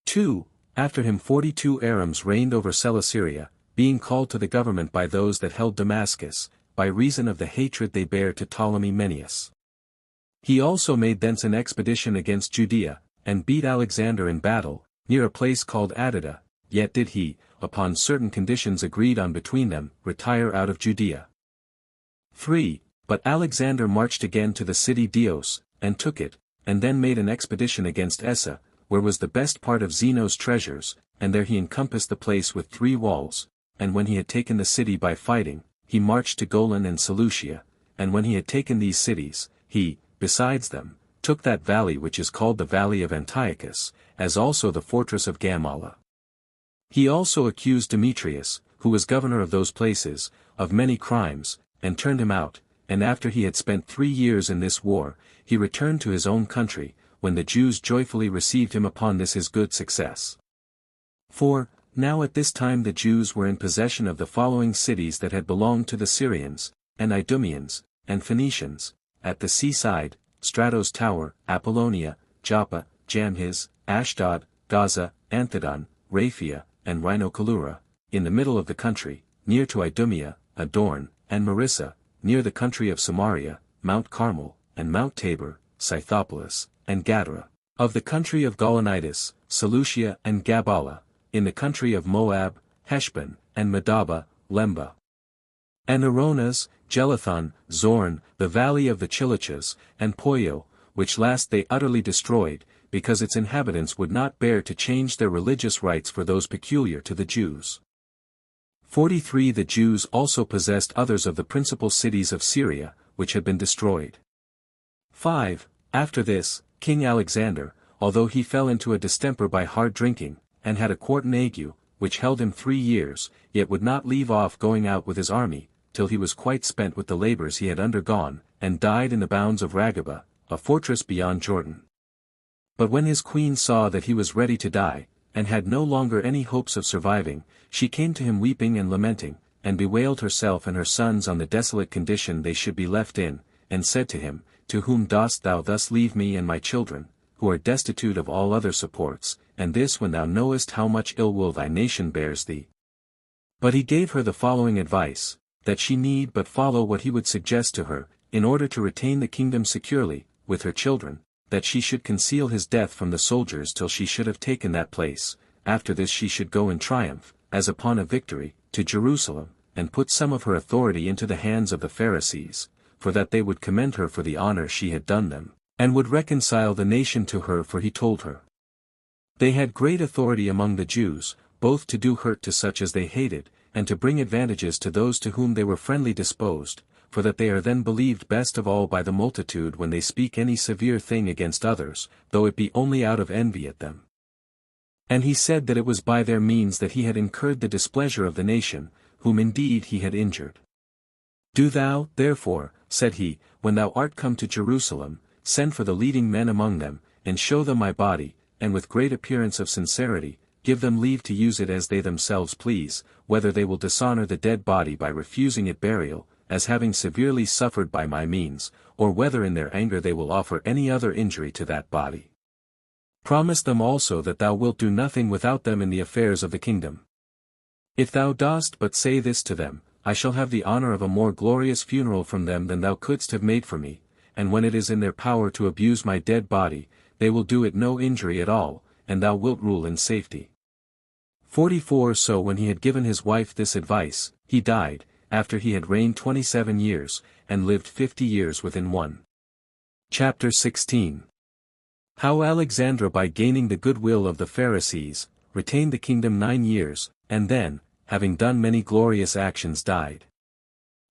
2. After him 42 Arams reigned over Celesyria, being called to the government by those that held Damascus, by reason of the hatred they bare to Ptolemy Menneus. He also made thence an expedition against Judea, and beat Alexander in battle, near a place called Adida, yet did he, upon certain conditions agreed on between them, retire out of Judea. 3. But Alexander marched again to the city Dios, and took it, and then made an expedition against Essa, where was the best part of Zeno's treasures, and there he encompassed the place with 3 walls, and when he had taken the city by fighting, he marched to Golan and Seleucia, and when he had taken these cities, he, besides them, took that valley which is called the Valley of Antiochus, as also the fortress of Gamala. He also accused Demetrius, who was governor of those places, of many crimes, and turned him out, and after he had spent 3 years in this war, he returned to his own country, when the Jews joyfully received him upon this his good success. 4. Now at this time the Jews were in possession of the following cities that had belonged to the Syrians, and Idumeans, and Phoenicians, at the seaside, Stratos Tower, Apollonia, Joppa, Jamhis, Ashdod, Gaza, Anthedon, Raphia, and Rhinocolura, in the middle of the country, near to Idumea, Adorn, and Marissa, near the country of Samaria, Mount Carmel, and Mount Tabor, Scythopolis, and Gadara, of the country of Gaulonitis, Seleucia and Gabala, in the country of Moab, Heshbon, and Medaba, Lemba. And Aronas, Gelathon, Zorn, the valley of the Chilichas, and Poyo, which last they utterly destroyed, because its inhabitants would not bear to change their religious rites for those peculiar to the Jews. 43 The Jews also possessed others of the principal cities of Syria, which had been destroyed. 5. After this, King Alexander, although he fell into a distemper by hard drinking, and had a quartan ague, which held him 3 years, yet would not leave off going out with his army, till he was quite spent with the labors he had undergone, and died in the bounds of Ragaba, a fortress beyond Jordan. But when his queen saw that he was ready to die, and had no longer any hopes of surviving, she came to him weeping and lamenting, and bewailed herself and her sons on the desolate condition they should be left in, and said to him, To whom dost thou thus leave me and my children, who are destitute of all other supports, and this when thou knowest how much ill will thy nation bears thee? But he gave her the following advice, that she need but follow what he would suggest to her, in order to retain the kingdom securely, with her children, that she should conceal his death from the soldiers till she should have taken that place. After this she should go in triumph, as upon a victory, to Jerusalem, and put some of her authority into the hands of the Pharisees, for that they would commend her for the honor she had done them, and would reconcile the nation to her. For he told her, they had great authority among the Jews, both to do hurt to such as they hated, and to bring advantages to those to whom they were friendly disposed, for that they are then believed best of all by the multitude when they speak any severe thing against others, though it be only out of envy at them. And he said that it was by their means that he had incurred the displeasure of the nation, whom indeed he had injured. Do thou, therefore, said he, when thou art come to Jerusalem, send for the leading men among them, and show them my body, and with great appearance of sincerity, give them leave to use it as they themselves please, whether they will dishonor the dead body by refusing it burial, as having severely suffered by my means, or whether in their anger they will offer any other injury to that body. Promise them also that thou wilt do nothing without them in the affairs of the kingdom. If thou dost but say this to them, I shall have the honor of a more glorious funeral from them than thou couldst have made for me, and when it is in their power to abuse my dead body, they will do it no injury at all, and thou wilt rule in safety. 44 So when he had given his wife this advice, he died, after he had reigned 27 years, and lived 50 years within one. Chapter 16 How Alexandra by gaining the goodwill of the Pharisees, retained the kingdom 9 years, and then, having done many glorious actions died.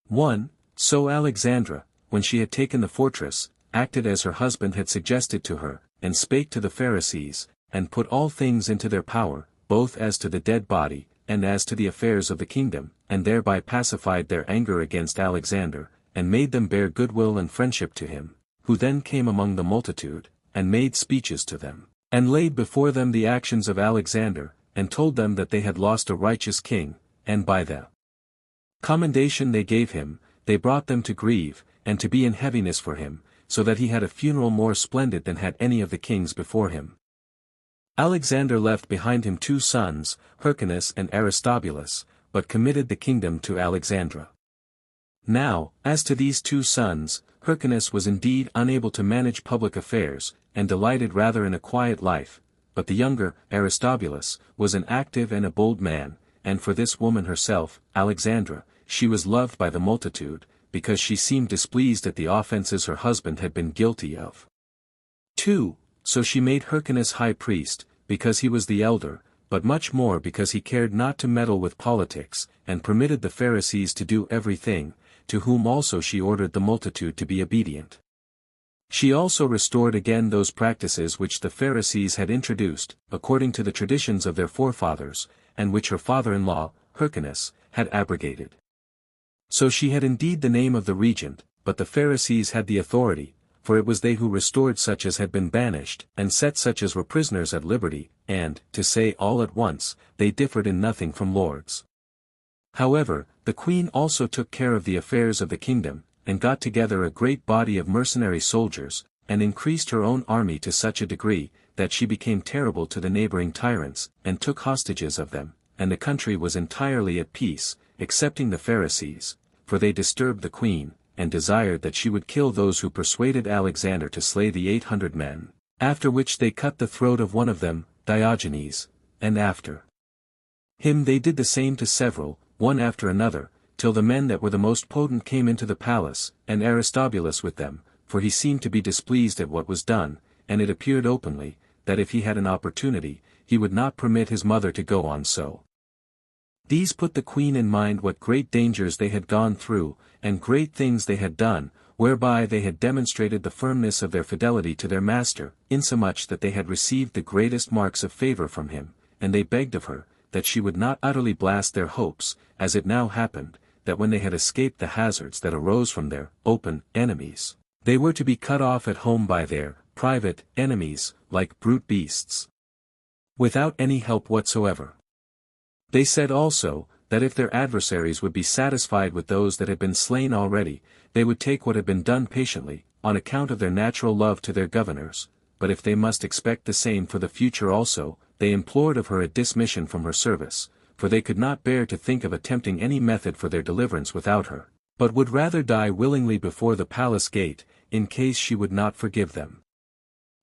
1. So Alexandra, when she had taken the fortress, acted as her husband had suggested to her, and spake to the Pharisees, and put all things into their power, both as to the dead body, and as to the affairs of the kingdom, and thereby pacified their anger against Alexander, and made them bear goodwill and friendship to him, who then came among the multitude, and made speeches to them, and laid before them the actions of Alexander, and told them that they had lost a righteous king, and by the commendation they gave him, they brought them to grieve, and to be in heaviness for him, so that he had a funeral more splendid than had any of the kings before him. Alexander left behind him 2 sons, Hyrcanus and Aristobulus, but committed the kingdom to Alexandra. Now, as to these 2 sons, Hyrcanus was indeed unable to manage public affairs, and delighted rather in a quiet life, but the younger, Aristobulus, was an active and a bold man, and for this woman herself, Alexandra, she was loved by the multitude, because she seemed displeased at the offenses her husband had been guilty of. 2. So she made Hyrcanus high priest, because he was the elder, but much more because he cared not to meddle with politics, and permitted the Pharisees to do everything, to whom also she ordered the multitude to be obedient. She also restored again those practices which the Pharisees had introduced, according to the traditions of their forefathers, and which her father-in-law, Hyrcanus, had abrogated. So she had indeed the name of the regent, but the Pharisees had the authority, for it was they who restored such as had been banished, and set such as were prisoners at liberty, and, to say all at once, they differed in nothing from lords. However, the queen also took care of the affairs of the kingdom, and got together a great body of mercenary soldiers, and increased her own army to such a degree, that she became terrible to the neighboring tyrants, and took hostages of them, and the country was entirely at peace, excepting the Pharisees, for they disturbed the queen, and desired that she would kill those who persuaded Alexander to slay the 800 men, after which they cut the throat of one of them, Diogenes, and after him they did the same to several, one after another, till the men that were the most potent came into the palace, and Aristobulus with them, for he seemed to be displeased at what was done, and it appeared openly, that if he had an opportunity, he would not permit his mother to go on so. These put the queen in mind what great dangers they had gone through, and great things they had done, whereby they had demonstrated the firmness of their fidelity to their master, insomuch that they had received the greatest marks of favor from him, and they begged of her, that she would not utterly blast their hopes, as it now happened, that when they had escaped the hazards that arose from their open enemies, they were to be cut off at home by their private enemies, like brute beasts, without any help whatsoever. They said also, that if their adversaries would be satisfied with those that had been slain already, they would take what had been done patiently, on account of their natural love to their governors, but if they must expect the same for the future also, they implored of her a dismission from her service, for they could not bear to think of attempting any method for their deliverance without her, but would rather die willingly before the palace gate, in case she would not forgive them.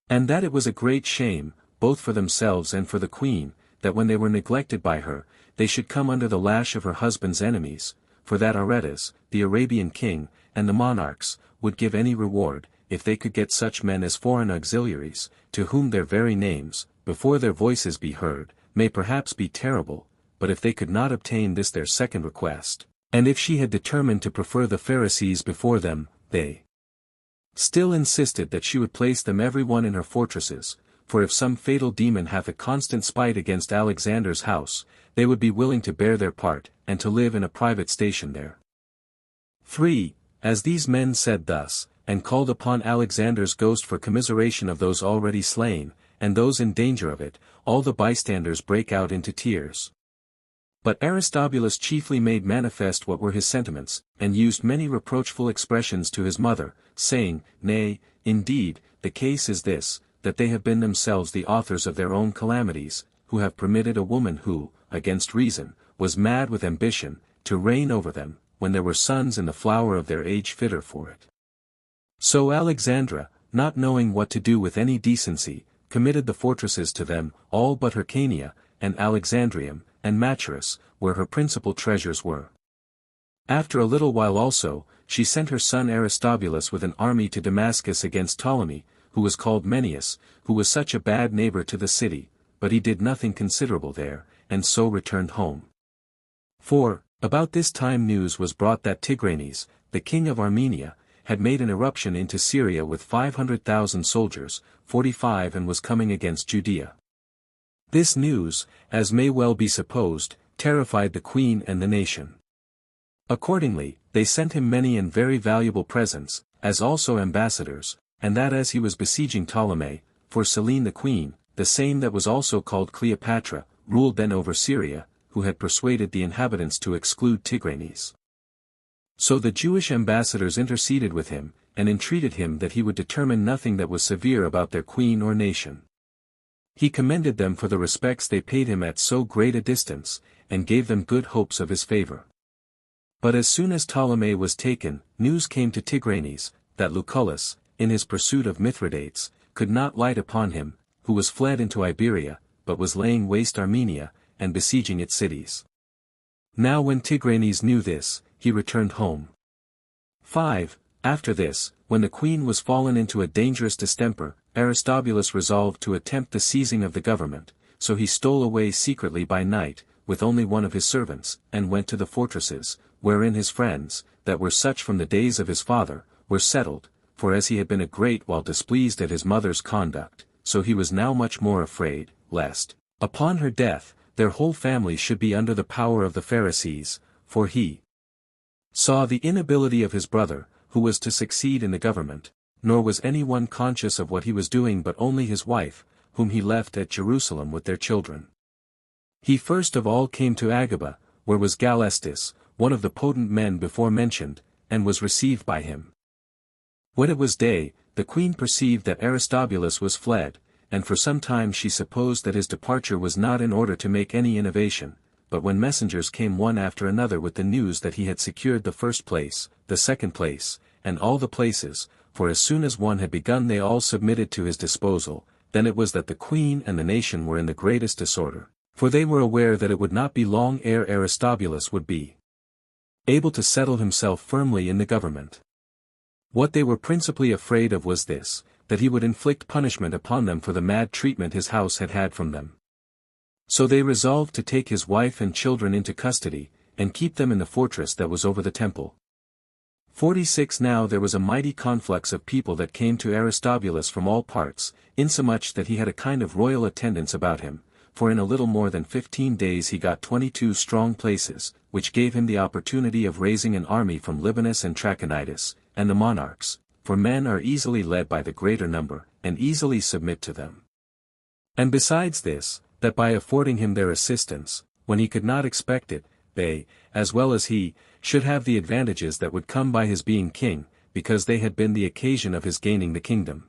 And that it was a great shame, both for themselves and for the queen, that when they were neglected by her, they should come under the lash of her husband's enemies, for that Aretas, the Arabian king, and the monarchs, would give any reward, if they could get such men as foreign auxiliaries, to whom their very names, before their voices be heard, may perhaps be terrible, but if they could not obtain this their second request, and if she had determined to prefer the Pharisees before them, they still insisted that she would place them every one in her fortresses, for if some fatal demon hath a constant spite against Alexander's house, they would be willing to bear their part, and to live in a private station there. 3. As these men said thus, and called upon Alexander's ghost for commiseration of those already slain, and those in danger of it, all the bystanders brake out into tears. But Aristobulus chiefly made manifest what were his sentiments, and used many reproachful expressions to his mother, saying, Nay, indeed, the case is this, that they have been themselves the authors of their own calamities, who have permitted a woman who, against reason, was mad with ambition, to reign over them, when there were sons in the flower of their age fitter for it. So Alexandra, not knowing what to do with any decency, committed the fortresses to them, all but Hyrcania, and Alexandrium, and Machaerus, where her principal treasures were. After a little while also, she sent her son Aristobulus with an army to Damascus against Ptolemy, who was called Menneus, who was such a bad neighbor to the city, but he did nothing considerable there, and so returned home. 4. About this time news was brought that Tigranes, the king of Armenia, had made an eruption into Syria with 500,000 soldiers, 45, and was coming against Judea. This news, as may well be supposed, terrified the queen and the nation. Accordingly, they sent him many and very valuable presents, as also ambassadors, and that as he was besieging Ptolemy, for Selene the queen, the same that was also called Cleopatra, ruled then over Syria, who had persuaded the inhabitants to exclude Tigranes. So the Jewish ambassadors interceded with him, and entreated him that he would determine nothing that was severe about their queen or nation. He commended them for the respects they paid him at so great a distance, and gave them good hopes of his favor. But as soon as Ptolemy was taken, news came to Tigranes, that Lucullus, in his pursuit of Mithridates, could not light upon him, who was fled into Iberia, but was laying waste Armenia, and besieging its cities. Now when Tigranes knew this, he returned home. 5. After this, when the queen was fallen into a dangerous distemper, Aristobulus resolved to attempt the seizing of the government, so he stole away secretly by night, with only one of his servants, and went to the fortresses, wherein his friends, that were such from the days of his father, were settled, for as he had been a great while displeased at his mother's conduct, so he was now much more afraid, lest, upon her death, their whole family should be under the power of the Pharisees, for he saw the inability of his brother, who was to succeed in the government, nor was any one conscious of what he was doing but only his wife, whom he left at Jerusalem with their children. He first of all came to Agaba, where was Galestis, one of the potent men before mentioned, and was received by him. When it was day, the queen perceived that Aristobulus was fled, and for some time she supposed that his departure was not in order to make any innovation, but when messengers came one after another with the news that he had secured the first place, the second place, and all the places, for as soon as one had begun they all submitted to his disposal, then it was that the queen and the nation were in the greatest disorder, for they were aware that it would not be long ere Aristobulus would be able to settle himself firmly in the government. What they were principally afraid of was this, that he would inflict punishment upon them for the mad treatment his house had had from them. So they resolved to take his wife and children into custody, and keep them in the fortress that was over the temple. 46 Now there was a mighty conflux of people that came to Aristobulus from all parts, insomuch that he had a kind of royal attendance about him, for in a little more than 15 days he got 22 strong places, which gave him the opportunity of raising an army from Libanus and Trachonitis, and the monarchs, for men are easily led by the greater number, and easily submit to them. And besides this, that by affording him their assistance, when he could not expect it, they, as well as he, should have the advantages that would come by his being king, because they had been the occasion of his gaining the kingdom.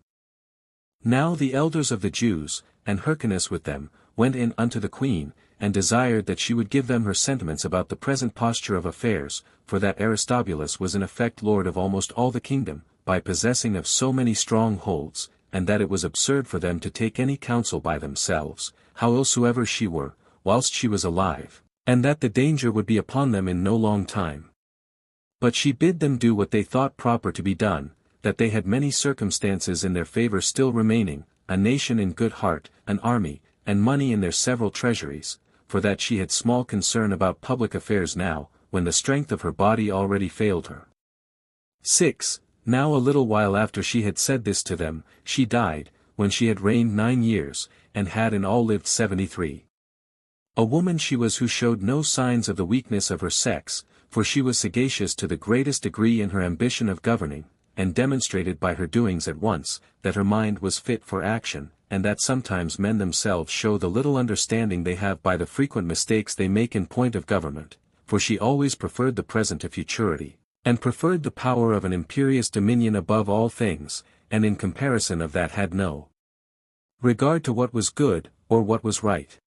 Now the elders of the Jews, and Hyrcanus with them, went in unto the queen, and desired that she would give them her sentiments about the present posture of affairs, for that Aristobulus was in effect lord of almost all the kingdom, by possessing of so many strongholds, and that it was absurd for them to take any counsel by themselves, howsoever she were, whilst she was alive, and that the danger would be upon them in no long time. But she bid them do what they thought proper to be done, that they had many circumstances in their favor still remaining, a nation in good heart, an army, and money in their several treasuries, for that she had small concern about public affairs now, when the strength of her body already failed her. 6. Now a little while after she had said this to them, she died, when she had reigned 9 years, and had in all lived 73. A woman she was who showed no signs of the weakness of her sex, for she was sagacious to the greatest degree in her ambition of governing, and demonstrated by her doings at once, that her mind was fit for action, and that sometimes men themselves show the little understanding they have by the frequent mistakes they make in point of government, for she always preferred the present to futurity, and preferred the power of an imperious dominion above all things, and in comparison of that had no regard to what was good, or what was right.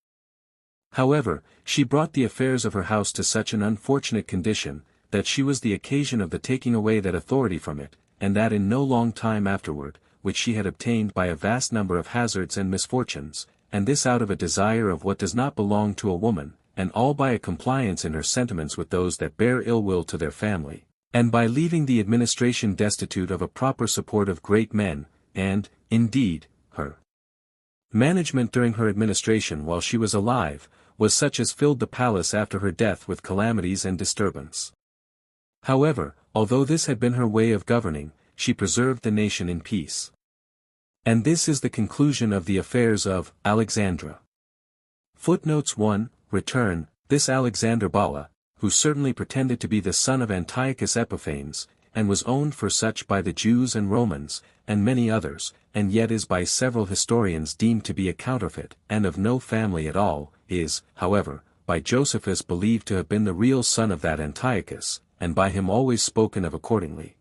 However, she brought the affairs of her house to such an unfortunate condition, that she was the occasion of the taking away that authority from it, and that in no long time afterward, which she had obtained by a vast number of hazards and misfortunes, and this out of a desire of what does not belong to a woman, and all by a compliance in her sentiments with those that bear ill will to their family, and by leaving the administration destitute of a proper support of great men, and, indeed, her management during her administration while she was alive, was such as filled the palace after her death with calamities and disturbance. However, although this had been her way of governing, she preserved the nation in peace. And this is the conclusion of the affairs of Alexandra. Footnotes 1, Return, this Alexander Balla, who certainly pretended to be the son of Antiochus Epiphanes, and was owned for such by the Jews and Romans, and many others, and yet is by several historians deemed to be a counterfeit, and of no family at all, is, however, by Josephus believed to have been the real son of that Antiochus, and by him always spoken of accordingly.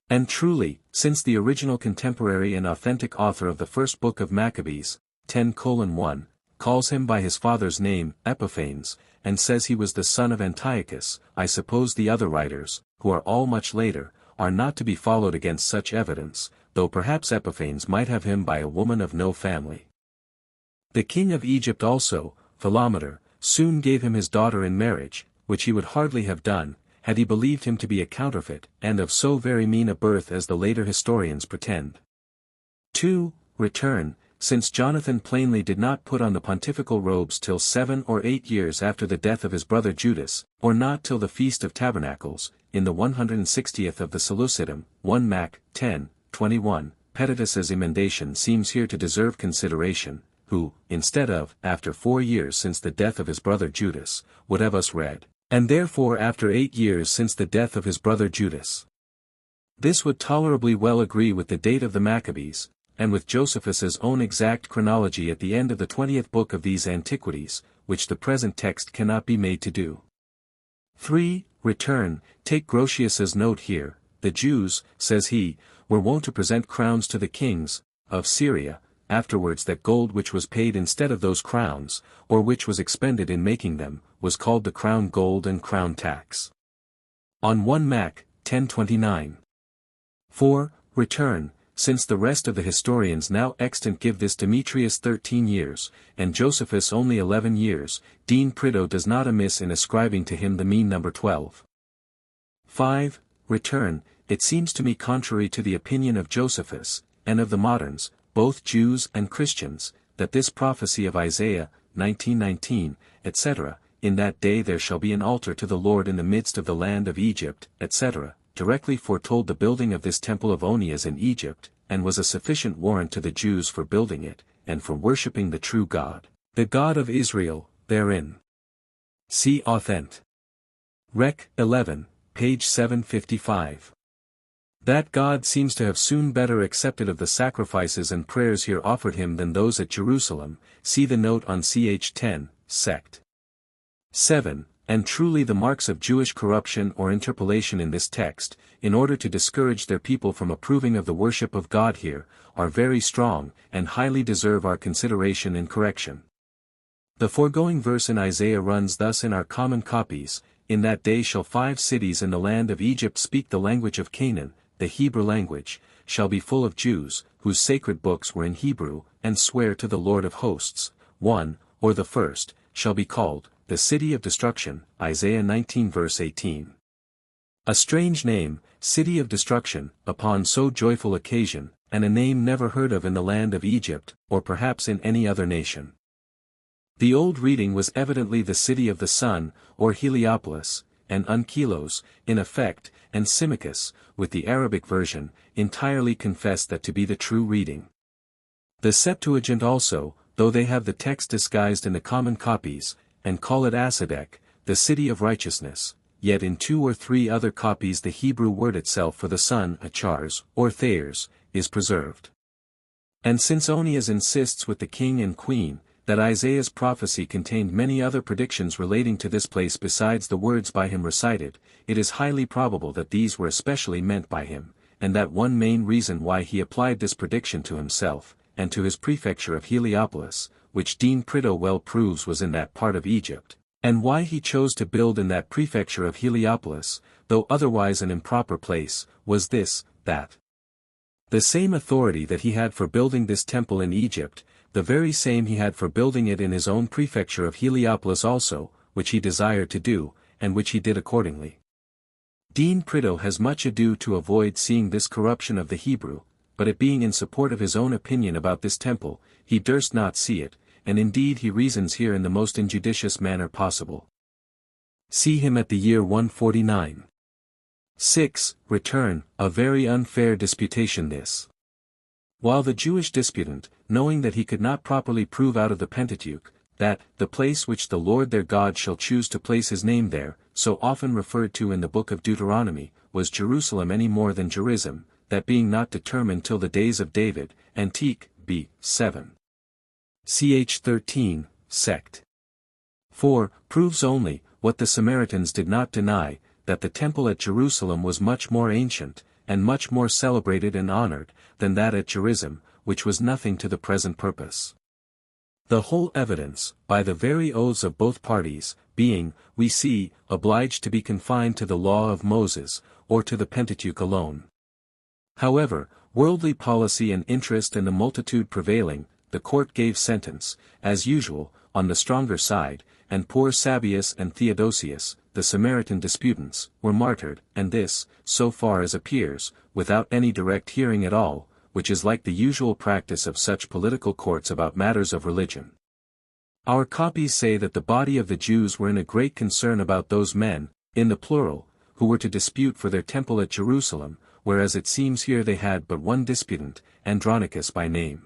And truly, since the original contemporary and authentic author of the first book of Maccabees, 10:1, calls him by his father's name, Epiphanes, and says he was the son of Antiochus, I suppose the other writers, who are all much later, are not to be followed against such evidence, though perhaps Epiphanes might have him by a woman of no family. The king of Egypt also, Philometor, soon gave him his daughter in marriage, which he would hardly have done, had he believed him to be a counterfeit, and of so very mean a birth as the later historians pretend. 2. Return, since Jonathan plainly did not put on the pontifical robes till 7 or 8 years after the death of his brother Judas, or not till the Feast of Tabernacles, in the 160th of the Seleucidum, 1 Mac. 10:21, Petatus's emendation seems here to deserve consideration, who, instead of, after 4 years since the death of his brother Judas, would have us read, and therefore after 8 years since the death of his brother Judas. This would tolerably well agree with the date of the Maccabees, and with Josephus's own exact chronology at the end of the 20th book of these Antiquities, which the present text cannot be made to do. 3. Return, take Grotius's note here, the Jews, says he, were wont to present crowns to the kings of Syria, afterwards that gold which was paid instead of those crowns, or which was expended in making them, was called the crown gold and crown tax. On 1 Mac. 10:29. 4. Return, since the rest of the historians now extant give this Demetrius 13 years, and Josephus only 11 years, Dean Prideaux does not amiss in ascribing to him the mean number 12. 5. Return, it seems to me contrary to the opinion of Josephus, and of the moderns, both Jews and Christians, that this prophecy of Isaiah, 19:19, etc., in that day there shall be an altar to the Lord in the midst of the land of Egypt, etc., directly foretold the building of this temple of Onias in Egypt, and was a sufficient warrant to the Jews for building it, and for worshipping the true God, the God of Israel, therein. See Authent. Rec. 11, page 755. That God seems to have soon better accepted of the sacrifices and prayers here offered him than those at Jerusalem, see the note on ch. 10, sect. 7. And truly the marks of Jewish corruption or interpolation in this text, in order to discourage their people from approving of the worship of God here, are very strong, and highly deserve our consideration and correction. The foregoing verse in Isaiah runs thus in our common copies: In that day shall 5 cities in the land of Egypt speak the language of Canaan, the Hebrew language, shall be full of Jews, whose sacred books were in Hebrew, and swear to the Lord of hosts. 1, or the first, shall be called, the city of destruction, Isaiah 19 verse 18. A strange name, city of destruction, upon so joyful occasion, and a name never heard of in the land of Egypt, or perhaps in any other nation. The old reading was evidently the city of the sun, or Heliopolis, and Unkilos, in effect, and Symmachus, with the Arabic version, entirely confessed that to be the true reading. The Septuagint also, though they have the text disguised in the common copies, and call it Asadek, the city of righteousness, yet in 2 or 3 other copies the Hebrew word itself for the sun, Achars, or Thayers, is preserved. And since Onias insists with the king and queen, that Isaiah's prophecy contained many other predictions relating to this place besides the words by him recited, it is highly probable that these were especially meant by him, and that one main reason why he applied this prediction to himself, and to his prefecture of Heliopolis, which Dean Prideaux well proves was in that part of Egypt, and why he chose to build in that prefecture of Heliopolis, though otherwise an improper place, was this, that the same authority that he had for building this temple in Egypt, the very same he had for building it in his own prefecture of Heliopolis also, which he desired to do, and which he did accordingly. Dean Prideaux has much ado to avoid seeing this corruption of the Hebrew, but it being in support of his own opinion about this temple, he durst not see it, and indeed he reasons here in the most injudicious manner possible. See him at the year 149. 6. Return, a very unfair disputation this. While the Jewish disputant, knowing that he could not properly prove out of the Pentateuch, that, the place which the Lord their God shall choose to place his name there, so often referred to in the book of Deuteronomy, was Jerusalem any more than Gerizim, that being not determined till the days of David, Antique, b. 7. Ch. 13, sect. 4, proves only, what the Samaritans did not deny, that the temple at Jerusalem was much more ancient, and much more celebrated and honored, than that at Gerizim, which was nothing to the present purpose. The whole evidence, by the very oaths of both parties, being, we see, obliged to be confined to the law of Moses, or to the Pentateuch alone. However, worldly policy and interest and the multitude prevailing, the court gave sentence, as usual, on the stronger side, and poor Sabius and Theodosius, the Samaritan disputants, were martyred, and this, so far as appears, without any direct hearing at all, which is like the usual practice of such political courts about matters of religion. Our copies say that the body of the Jews were in a great concern about those men, in the plural, who were to dispute for their temple at Jerusalem, whereas it seems here they had but one disputant, Andronicus by name.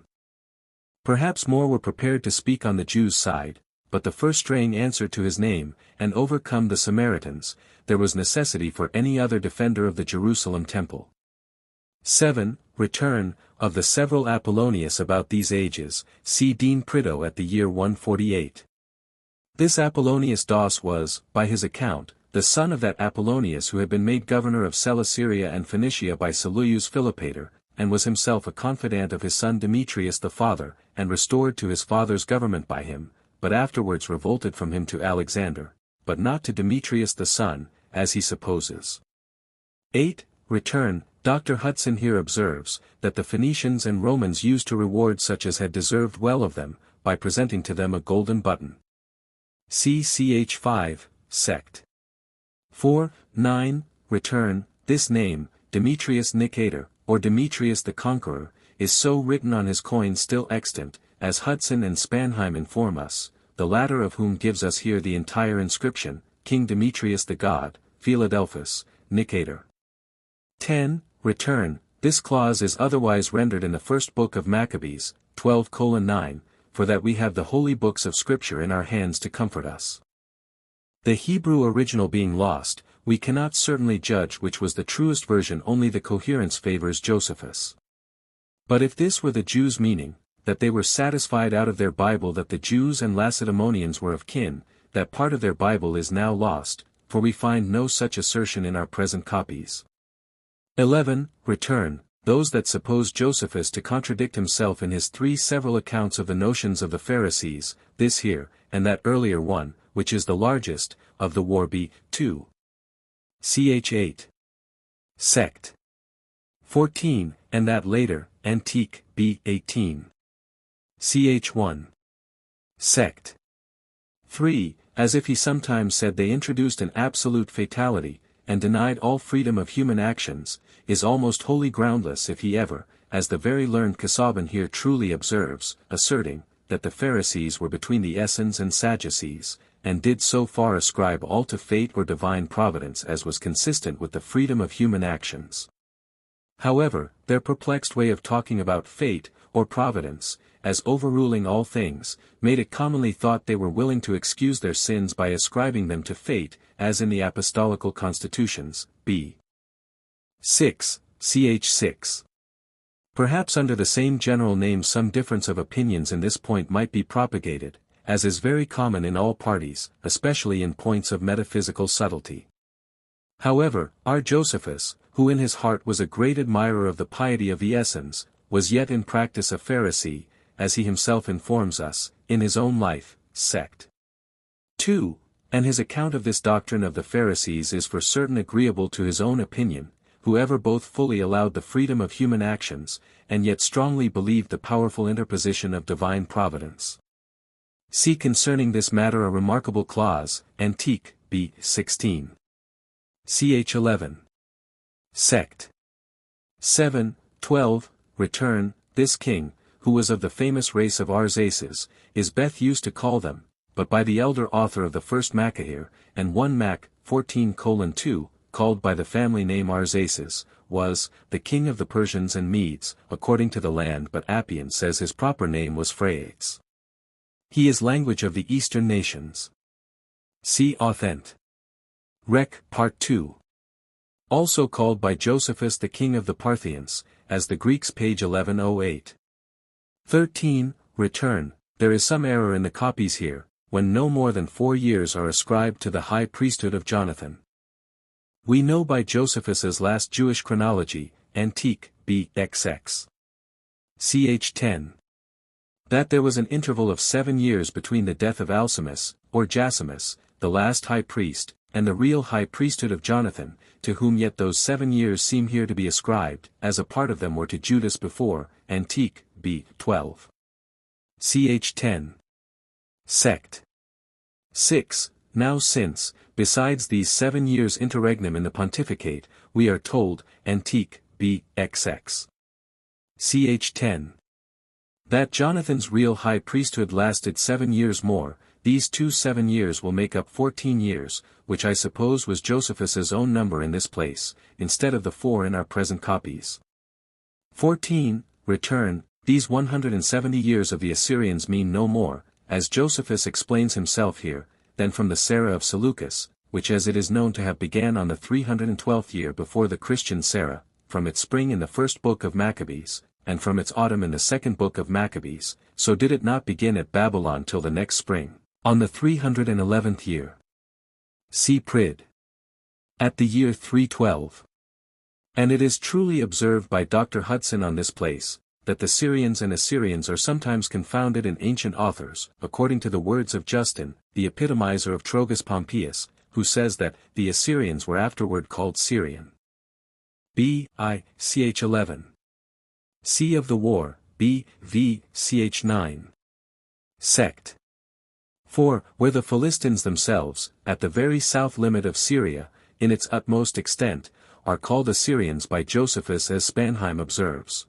Perhaps more were prepared to speak on the Jews' side, but the first straying answered to his name, and overcome the Samaritans, there was necessity for any other defender of the Jerusalem temple. 7. Return, of the several Apollonius about these ages, see Dean Prideaux at the year 148. This Apollonius Dos was, by his account, the son of that Apollonius who had been made governor of Celesyria and Phoenicia by Seleucus Philopator, and was himself a confidant of his son Demetrius the father, and restored to his father's government by him, but afterwards revolted from him to Alexander, but not to Demetrius the son, as he supposes. 8. Return, Dr. Hudson here observes, that the Phoenicians and Romans used to reward such as had deserved well of them, by presenting to them a golden button. See ch. 5, sect. 4. 9. Return, this name, Demetrius Nicator, or Demetrius the Conqueror, is so written on his coin still extant, as Hudson and Spanheim inform us, the latter of whom gives us here the entire inscription, King Demetrius the God, Philadelphus, Nicator. 10. Return. This clause is otherwise rendered in the first book of Maccabees, 12:9, for that we have the holy books of Scripture in our hands to comfort us. The Hebrew original being lost, we cannot certainly judge which was the truest version, only the coherence favors Josephus. But if this were the Jews' meaning, that they were satisfied out of their Bible that the Jews and Lacedaemonians were of kin, that part of their Bible is now lost, for we find no such assertion in our present copies. 11. Return. Those that suppose Josephus to contradict himself in his 3 several accounts of the notions of the Pharisees, this here, and that earlier one, which is the largest, of the war b. 2. Ch. 8. Sect. 14, and that later, Antique, b. 18. Ch. 1. Sect. 3, as if he sometimes said they introduced an absolute fatality, and denied all freedom of human actions, is almost wholly groundless if he ever, as the very learned Casaubon here truly observes, asserting, that the Pharisees were between the Essenes and Sadducees, and did so far ascribe all to fate or divine providence as was consistent with the freedom of human actions. However, their perplexed way of talking about fate, or providence, as overruling all things, made it commonly thought they were willing to excuse their sins by ascribing them to fate, as in the Apostolical Constitutions, b. 6, ch. 6. Perhaps under the same general name some difference of opinions in this point might be propagated, as is very common in all parties, especially in points of metaphysical subtlety. However, our Josephus, who in his heart was a great admirer of the piety of the Essenes, was yet in practice a Pharisee, as he himself informs us, in his own life, sect. 2. And his account of this doctrine of the Pharisees is for certain agreeable to his own opinion, whoever both fully allowed the freedom of human actions, and yet strongly believed the powerful interposition of divine providence. See concerning this matter a remarkable clause, Antique, b. 16. Ch. 11. Sect. 7. 12. Return. This king, who was of the famous race of Arsaces, is Beth used to call them, but by the elder author of the first Maccahir, and 1 Mac. 14:2, called by the family name Arsaces, was, the king of the Persians and Medes, according to the land, but Appian says his proper name was Phraates. He is language of the eastern nations. See Authent. Rec. Part 2. Also called by Josephus the king of the Parthians, as the Greeks page 1108. 13. Return. There is some error in the copies here, when no more than 4 years are ascribed to the high priesthood of Jonathan. We know by Josephus's last Jewish chronology, Antique, b. XX. Ch. 10. That there was an interval of 7 years between the death of Alcimus, or Jasimus, the last high priest, and the real high priesthood of Jonathan, to whom yet those 7 years seem here to be ascribed, as a part of them were to Judas before, Antique, b. 12. Ch. 10. Sect. 6. Now since, besides these 7 years interregnum in the pontificate, we are told, Antique, b. XX. Ch. 10. That Jonathan's real high priesthood lasted 7 years more, these 7 years will make up 14 years, which I suppose was Josephus's own number in this place, instead of the 4 in our present copies. 14. Return. These 170 years of the Assyrians mean no more, as Josephus explains himself here, than from the Sarah of Seleucus, which as it is known to have began on the 312th year before the Christian Sarah, from its spring in the first book of Maccabees, and from its autumn in the second book of Maccabees, so did it not begin at Babylon till the next spring, on the 311th year. See Prid. At the year 312. And it is truly observed by Dr. Hudson on this place, that the Syrians and Assyrians are sometimes confounded in ancient authors, according to the words of Justin, the epitomizer of Trogus Pompeius, who says that the Assyrians were afterward called Syrian. B. I. Ch. 11. C. Of the war, B. V. Ch. 9. Sect. 4. Where the Philistines themselves, at the very south limit of Syria, in its utmost extent, are called Assyrians by Josephus as Spanheim observes.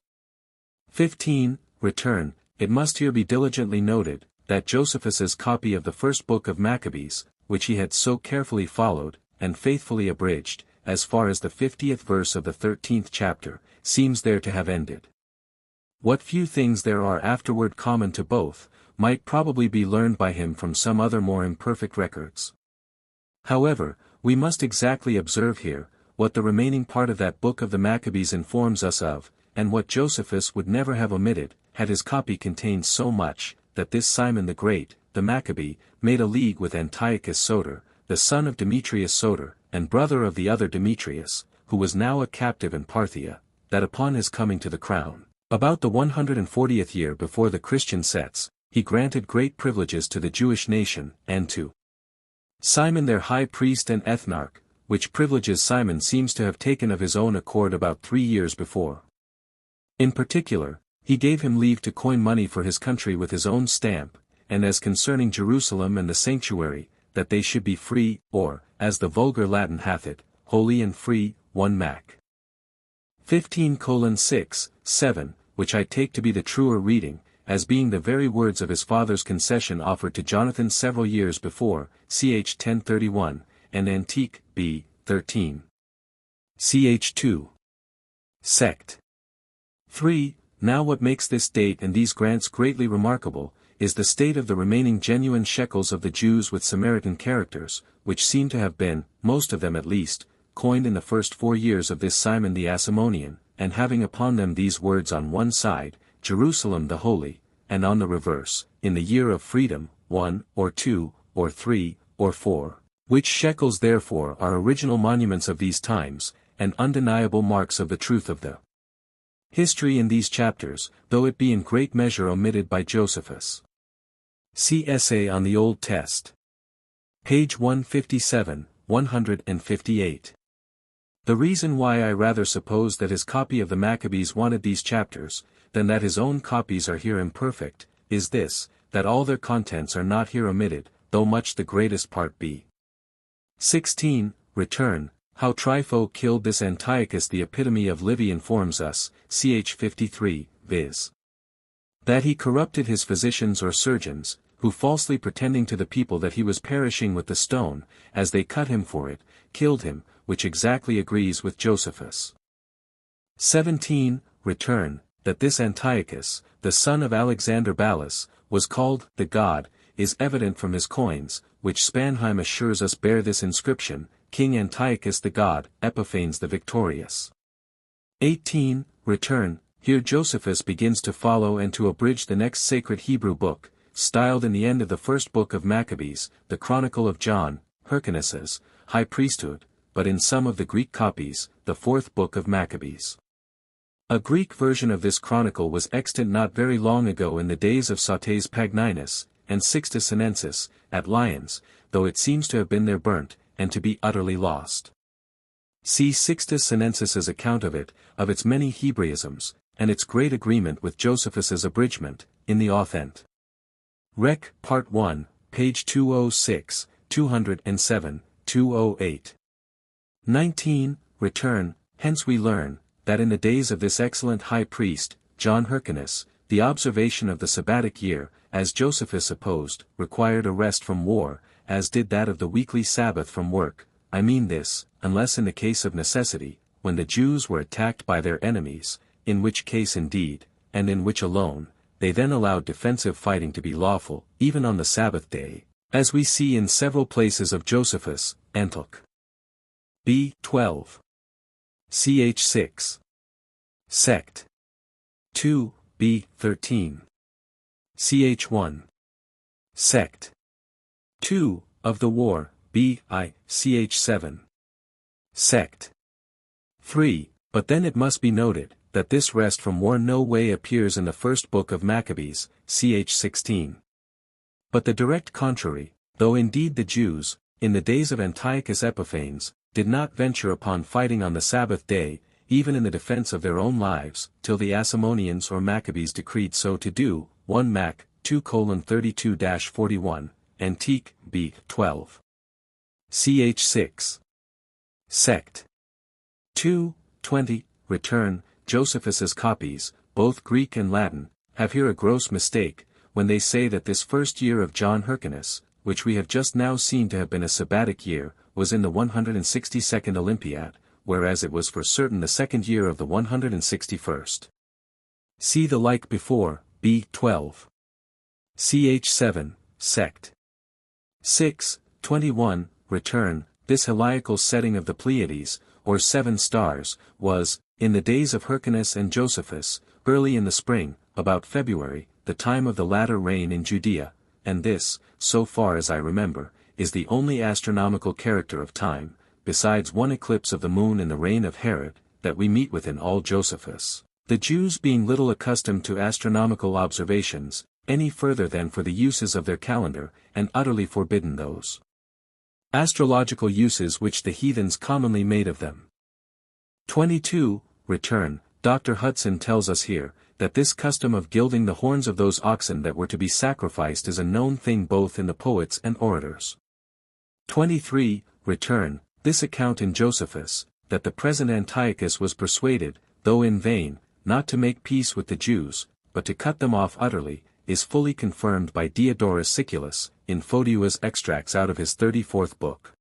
15. Return. It must here be diligently noted, that Josephus's copy of the first book of Maccabees, which he had so carefully followed, and faithfully abridged, as far as the 50th verse of the 13th chapter, seems there to have ended. What few things there are afterward common to both, might probably be learned by him from some other more imperfect records. However, we must exactly observe here, what the remaining part of that book of the Maccabees informs us of, and what Josephus would never have omitted, had his copy contained so much, that this Simon the Great, the Maccabee, made a league with Antiochus Soter, the son of Demetrius Soter, and brother of the other Demetrius, who was now a captive in Parthia, that upon his coming to the crown, about the 140th year before the Christian sets, he granted great privileges to the Jewish nation, and to Simon their high priest and ethnarch, which privileges Simon seems to have taken of his own accord about 3 years before. In particular, he gave him leave to coin money for his country with his own stamp, and as concerning Jerusalem and the sanctuary, that they should be free, or, as the vulgar Latin hath it, holy and free, 1 Mac. 15:6, 7, which I take to be the truer reading, as being the very words of his father's concession offered to Jonathan several years before, ch. 1031, and Antique, b. 13. Ch. 2. Sect. 3. Now what makes this date and these grants greatly remarkable, is the state of the remaining genuine shekels of the Jews with Samaritan characters, which seem to have been, most of them at least, coined in the first 4 years of this Simon the Asamonean, and having upon them these words on one side, Jerusalem the Holy, and on the reverse, in the year of freedom, 1, or 2, or 3, or 4, which shekels therefore are original monuments of these times, and undeniable marks of the truth of the history in these chapters, though it be in great measure omitted by Josephus. See Essay on the Old Test. Page 157, 158. The reason why I rather suppose that his copy of the Maccabees wanted these chapters, than that his own copies are here imperfect, is this, that all their contents are not here omitted, though much the greatest part be. 16. Return. How Trypho killed this Antiochus. The epitome of Livy informs us, ch. 53, viz. that he corrupted his physicians or surgeons, who falsely pretending to the people that he was perishing with the stone, as they cut him for it, killed him, which exactly agrees with Josephus. 17. Return. That this Antiochus, the son of Alexander Ballas, was called the God, is evident from his coins, which Spanheim assures us bear this inscription, King Antiochus the God, Epiphanes the Victorious. 18. Return. Here Josephus begins to follow and to abridge the next sacred Hebrew book, styled in the end of the first book of Maccabees, the Chronicle of John, Hyrcanus's, high priesthood, but in some of the Greek copies, the fourth book of Maccabees. A Greek version of this chronicle was extant not very long ago in the days of Sautes Pagninus, and Sixtus Sinensis, at Lyons, though it seems to have been there burnt, and to be utterly lost. See Sixtus Sinensis's account of its many Hebraisms, and its great agreement with Josephus's abridgment, in the Authent. Rec. Part 1, page 206, 207, 208. 19. Return. Hence we learn, that in the days of this excellent high priest, John Hyrcanus, the observation of the Sabbatic year, as Josephus supposed, required a rest from war, as did that of the weekly Sabbath from work. I mean this, unless in the case of necessity, when the Jews were attacked by their enemies, in which case indeed, and in which alone, they then allowed defensive fighting to be lawful, even on the Sabbath day, as we see in several places of Josephus, Antiquities. B. 12. Ch. 6. Sect. 2, b. 13. Ch. 1. Sect. 2, of the war, b. I. Ch. 7. Sect. 3, but then it must be noted, that this rest from war no way appears in the first book of Maccabees, ch. 16. But the direct contrary, though indeed the Jews, in the days of Antiochus Epiphanes, did not venture upon fighting on the Sabbath day, even in the defense of their own lives, till the Asamoneans or Maccabees decreed so to do, 1 Mac. 2:32-41, Antique, b. 12. Ch. 6. Sect. 2, 20, Return. Josephus's copies, both Greek and Latin, have here a gross mistake, when they say that this first year of John Hyrcanus, which we have just now seen to have been a sabbatic year, was in the 162nd Olympiad, whereas it was for certain the second year of the 161st. See the like before, B. 12. Ch. 7, sect. 6, 21, return. This heliacal setting of the Pleiades, or 7 stars, was, in the days of Hyrcanus and Josephus, early in the spring, about February, the time of the latter reign in Judea, and this, so far as I remember, is the only astronomical character of time, besides one eclipse of the moon in the reign of Herod, that we meet with in all Josephus, the Jews being little accustomed to astronomical observations, any further than for the uses of their calendar, and utterly forbidden those astrological uses which the heathens commonly made of them. 22. Return. Dr. Hudson tells us here, that this custom of gilding the horns of those oxen that were to be sacrificed is a known thing both in the poets and orators. 23. Return. This account in Josephus, that the present Antiochus was persuaded, though in vain, not to make peace with the Jews, but to cut them off utterly, is fully confirmed by Diodorus Siculus, in Photius extracts out of his 34th book.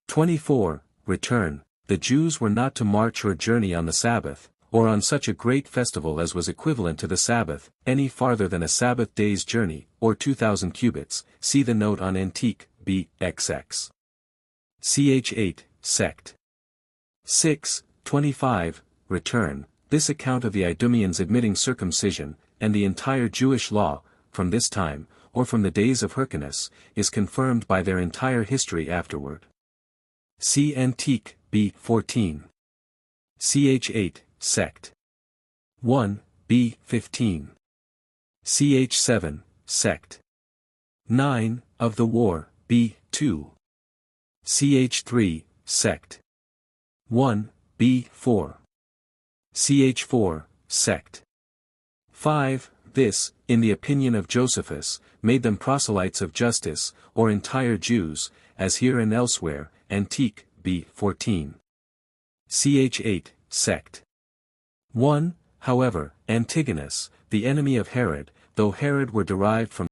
24. Return. The Jews were not to march or journey on the Sabbath, or on such a great festival as was equivalent to the Sabbath, any farther than a Sabbath day's journey, or 2,000 cubits, see the note on Antique, B. XX. Ch. 8, sect. 6, 25, return. This account of the Idumeans admitting circumcision, and the entire Jewish law, from this time, or from the days of Hyrcanus, is confirmed by their entire history afterward. See Antique, B. 14. Ch. 8, sect. 1, B. 15. Ch. 7, sect. 9, of the war, B. 2. Ch. 3, sect. 1, B. 4. Ch. 4, sect. 5. This, in the opinion of Josephus, made them proselytes of justice, or entire Jews, as here and elsewhere, Antique, B. 14. Ch. 8, sect. 1. However, Antigonus, the enemy of Herod, though Herod were derived from